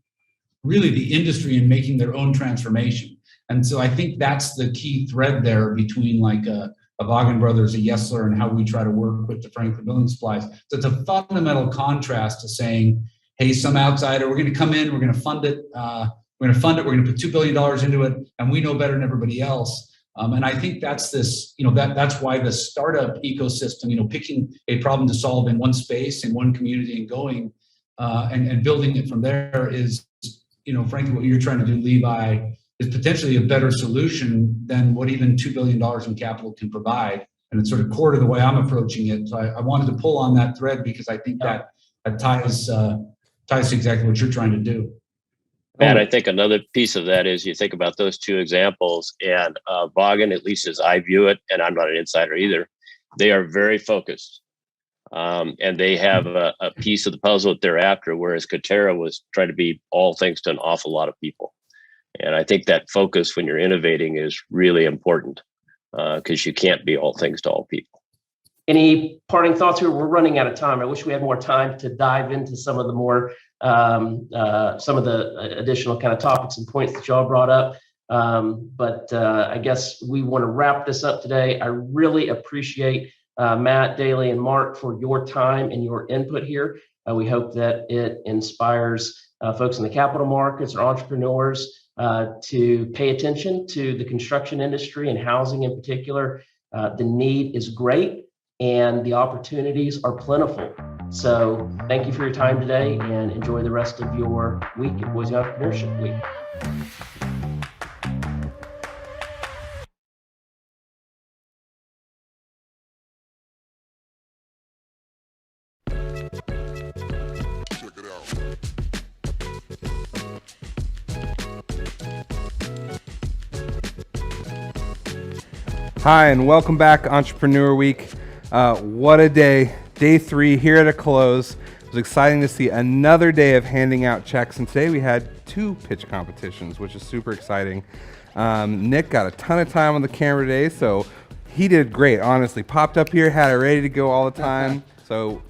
really the industry and making their own transformation. And so I think that's the key thread there between like a Vaughan Brothers, a Yesler, and how we try to work with the Franklin Building Supplies. So it's a fundamental contrast to saying, hey, some outsider, we're going to come in, we're going to fund it, we're going to put $2 billion into it, and we know better than everybody else. And I think that's this, that's why the startup ecosystem, picking a problem to solve in one space, in one community, and going and building it from there is, frankly, what you're trying to do, Levi, is potentially a better solution than what even $2 billion in capital can provide. And it's sort of core to the way I'm approaching it. So I wanted to pull on that thread because I think that ties to exactly what you're trying to do. And I think another piece of that is you think about those two examples, and Vaughan, at least as I view it, and I'm not an insider either, they are very focused. And they have a piece of the puzzle that they're after, whereas Katerra was trying to be all things to an awful lot of people. And I think that focus when you're innovating is really important because you can't be all things to all people. Any parting thoughts here? We're running out of time. I wish we had more time to dive into some of the more, some of the additional kind of topics and points that y'all brought up. But I guess we want to wrap this up today. I really appreciate Matt, Daly, and Mark for your time and your input here. We hope that it inspires folks in the capital markets or entrepreneurs to pay attention to the construction industry and housing in particular. The need is great and the opportunities are plentiful. So thank you for your time today and enjoy the rest of your week at Boise Entrepreneurship Week. Hi, and welcome back, Entrepreneur Week. What a day. Day 3 here at a close. It was exciting to see another day of handing out checks, and today we had 2 pitch competitions, which is super exciting. Nick got a ton of time on the camera today, so he did great, honestly. Popped up here, had it ready to go all the time. So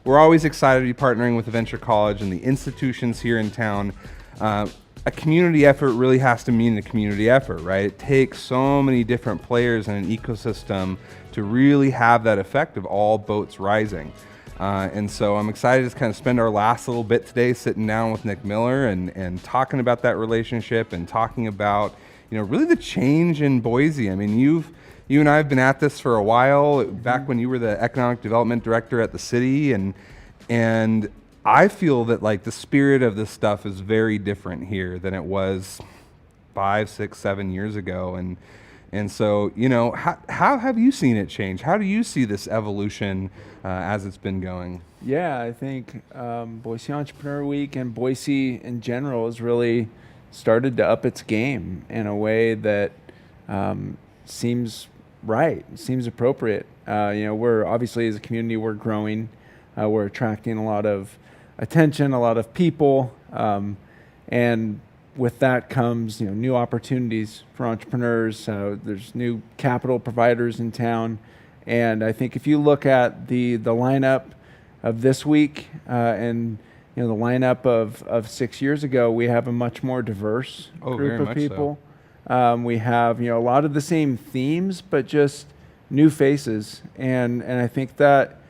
we're always excited to be partnering with the Venture College and the institutions here in town. A community effort really has to mean a community effort, right? It takes so many different players in an ecosystem to really have that effect of all boats rising. And so I'm excited to kind of spend our last little bit today sitting down with Nick Miller and talking about that relationship and talking about, really the change in Boise. I mean, you and I have been at this for a while, back when you were the economic development director at the city, and I feel that like the spirit of this stuff is very different here than it was 5, 6, 7 years ago. And so, how have you seen it change? How do you see this evolution as it's been going? Yeah, I think Boise Entrepreneur Week and Boise in general has really started to up its game in a way that seems right, seems appropriate. We're obviously, as a community, we're growing. We're attracting a lot of attention, a lot of people, and with that comes new opportunities for entrepreneurs. There's new capital providers in town, and I think if you look at the lineup of this week and the lineup of 6 years ago, we have a much more diverse group of people. We have a lot of the same themes, but just new faces, and I think that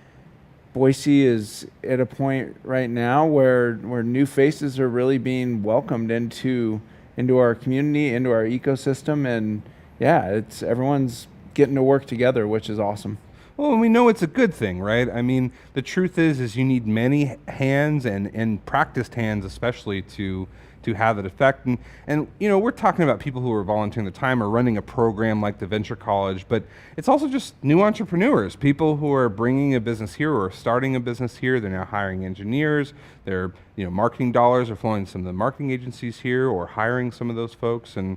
Boise is at a point right now where new faces are really being welcomed into our community, into our ecosystem, and everyone's getting to work together, which is awesome. Well, and we know it's a good thing, right? I mean, the truth is you need many hands and practiced hands, especially to have that effect. And we're talking about people who are volunteering the time or running a program like the Venture College, but it's also just new entrepreneurs, people who are bringing a business here or starting a business here. They're now hiring engineers. Their marketing dollars are flowing to some of the marketing agencies here or hiring some of those folks. And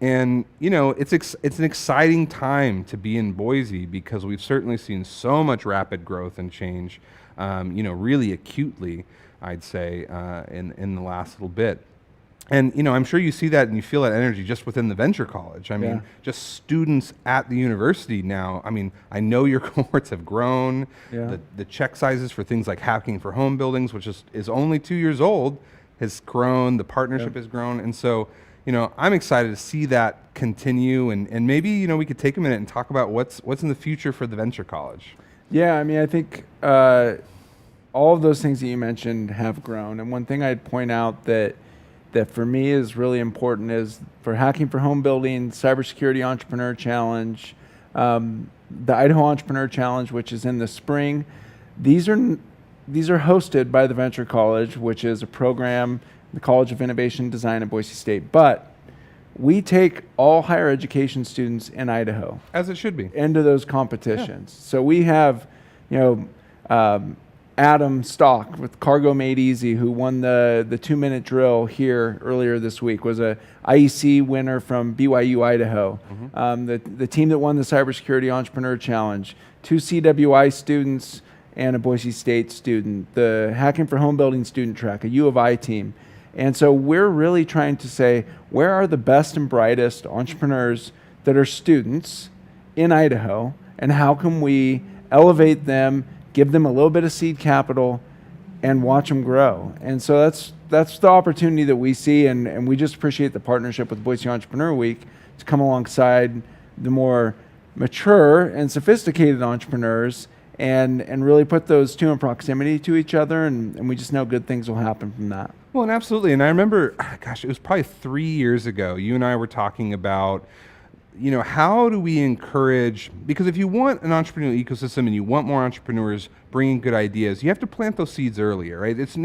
it's an exciting time to be in Boise because we've certainly seen so much rapid growth and change, really acutely, I'd say, in the last little bit. And I'm sure you see that and you feel that energy just within the Venture College. I mean, just students at the university now. I mean, I know your cohorts have grown. Yeah. The check sizes for things like Hacking for Home Buildings, which is only 2 years old, has grown. The partnership has grown, and so I'm excited to see that continue. And maybe we could take a minute and talk about what's in the future for the Venture College. Yeah, I mean, I think all of those things that you mentioned have grown, and one thing I'd point out that for me is really important is for Hacking for Home Building, Cybersecurity Entrepreneur Challenge, the Idaho Entrepreneur Challenge, which is in the spring. These are hosted by the Venture College, which is a program, the College of Innovation and Design at Boise State. But we take all higher education students in Idaho, as it should be, into those competitions. Yeah. So we have, Adam Stock with Cargo Made Easy, who won the 2-minute drill here earlier this week, was a IEC winner from BYU, Idaho. Mm-hmm. The team that won the Cybersecurity Entrepreneur Challenge, 2 CWI students and a Boise State student, the Hacking for Home Building student track, a U of I team. And so we're really trying to say, where are the best and brightest entrepreneurs that are students in Idaho, and how can we elevate them, give them a little bit of seed capital, and watch them grow? And so that's the opportunity that we see, and we just appreciate the partnership with Boise Entrepreneur Week to come alongside the more mature and sophisticated entrepreneurs and really put those two in proximity to each other, and we just know good things will happen from that. Well, and absolutely. And I remember, it was probably 3 years ago, you and I were talking about, how do we encourage, because if you want an entrepreneurial ecosystem and you want more entrepreneurs bringing good ideas, you have to plant those seeds earlier, right? It's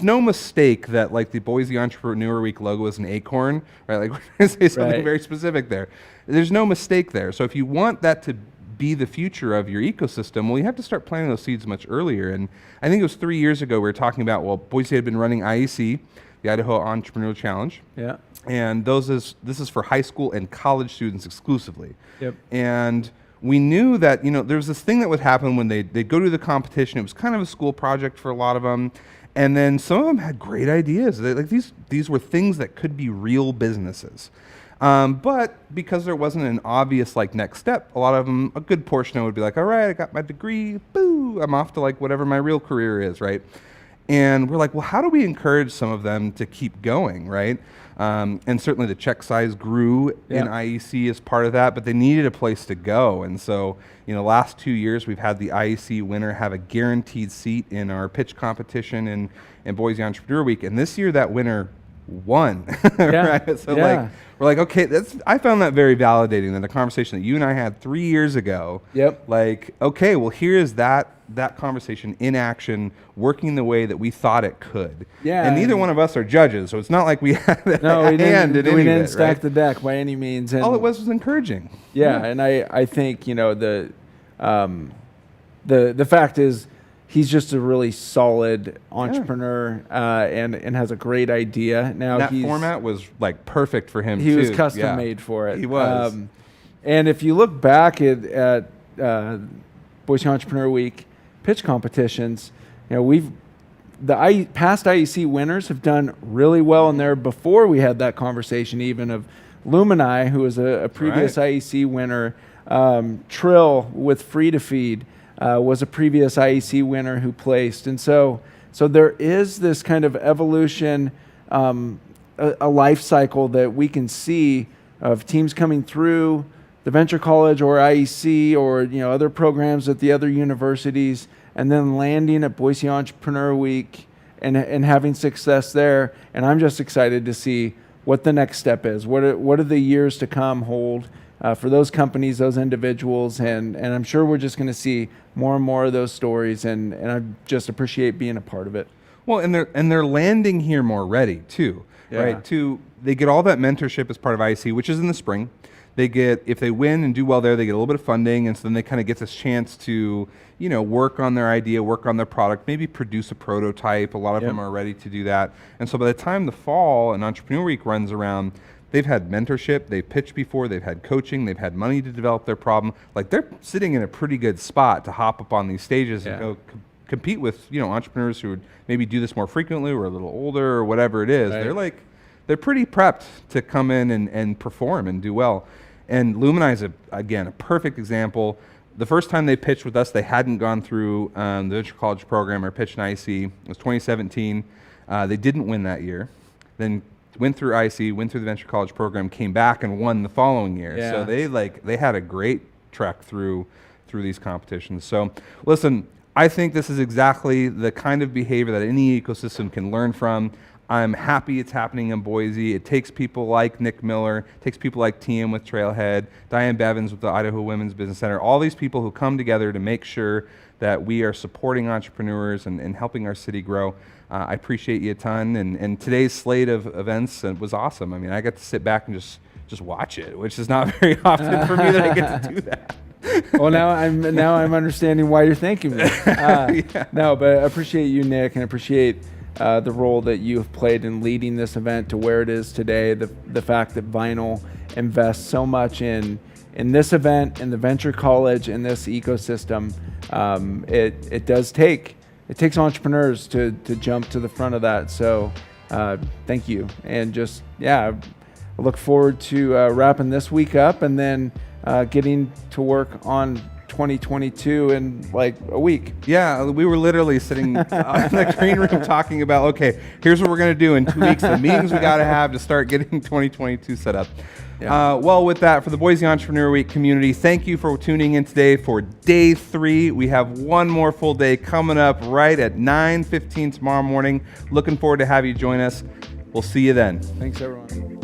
no mistake that like the Boise Entrepreneur Week logo is an acorn, right? Like we're going to say something very specific there. There's no mistake there. So if you want that to be the future of your ecosystem, well, you have to start planting those seeds much earlier. And I think it was 3 years ago we were talking about, Boise had been running IEC, the Idaho Entrepreneurial Challenge. Yeah. And this is for high school and college students exclusively. Yep. And we knew that, there was this thing that would happen when they'd go to the competition. It was kind of a school project for a lot of them. And then some of them had great ideas. These were things that could be real businesses. But because there wasn't an obvious next step, a lot of them, a good portion of them would be like, all right, I got my degree, boo, I'm off to whatever my real career is, right? And we're like, well, how do we encourage some of them to keep going, right? And certainly the check size grew in IEC as part of that, but they needed a place to go. And so, last 2 years we've had the IEC winner have a guaranteed seat in our pitch competition in Boise Entrepreneur Week. And this year that winner won. Right? So like, we're like, okay, I found that very validating, that the conversation that you and I had 3 years ago. Yep. Like, okay, well, here's that conversation in action, working the way that we thought it could. Yeah. And neither one of us are judges, so it's not like we had we didn't stack right? the deck by any means. And all it was encouraging. Yeah, and I think, you know, the fact is, he's just a really solid entrepreneur, and has a great idea. Now that format was like perfect for him. He was custom made for it. He was. And if you look back at Boise Entrepreneur Week pitch competitions, you know, past IEC winners have done really well in there. Before we had that conversation, even of Lumini, who was a previous IEC winner, Trill with Free to Feed. Was a previous IEC winner who placed. And so there is this kind of evolution, a life cycle that we can see of teams coming through the Venture College or IEC or, you know, other programs at the other universities, and then landing at Boise Entrepreneur Week and having success there. And I'm just excited to see what the next step is. What are the years to come hold for those companies, those individuals, and I'm sure we're just going to see more and more of those stories, and I just appreciate being a part of it. Well, and they're landing here more ready too, right? They get all that mentorship as part of IC, which is in the spring. They get, if they win and do well there, they get a little bit of funding, and so then they kind of get this chance to, you know, work on their idea, work on their product, maybe produce a prototype. A lot of them are ready to do that, and so by the time the fall and Entrepreneur Week runs around, they've had mentorship, they've pitched before, they've had coaching, they've had money to develop their problem. Like, they're sitting in a pretty good spot to hop up on these stages and go compete with, you know, entrepreneurs who would maybe do this more frequently or a little older or whatever it is. They're pretty prepped to come in and perform and do well. And Lumini is, again, a perfect example. The first time they pitched with us, they hadn't gone through the Venture College program or pitched an IC. It was 2017. They didn't win that year. Then went through IC, went through the Venture College program, came back and won the following year. Yeah. So they had a great trek through these competitions. So listen, I think this is exactly the kind of behavior that any ecosystem can learn from. I'm happy it's happening in Boise. It takes people like Nick Miller, it takes people like TM with Trailhead, Diane Bevins with the Idaho Women's Business Center, all these people who come together to make sure that we are supporting entrepreneurs and helping our city grow. I appreciate you a ton, and today's slate of events was awesome. I mean, I got to sit back and just watch it, which is not very often for me that I get to do that. Well, now I'm understanding why you're thanking me. No, but I appreciate you, Nick, and I appreciate the role that you have played in leading this event to where it is today. The fact that Vinyl invests so much in this event, in the Venture College, in this ecosystem, it takes entrepreneurs to jump to the front of that. So thank you, and I look forward to wrapping this week up and then getting to work on 2022 in like a week. Yeah, we were literally sitting in the green room talking about, okay, here's what we're going to do in 2 weeks, the meetings we got to have to start getting 2022 set up. Well, with that, for the Boise Entrepreneur Week community, thank you for tuning in today for day 3. We have one more full day coming up right at 9:15 tomorrow morning. Looking forward to have you join us. We'll see you then. Thanks, everyone.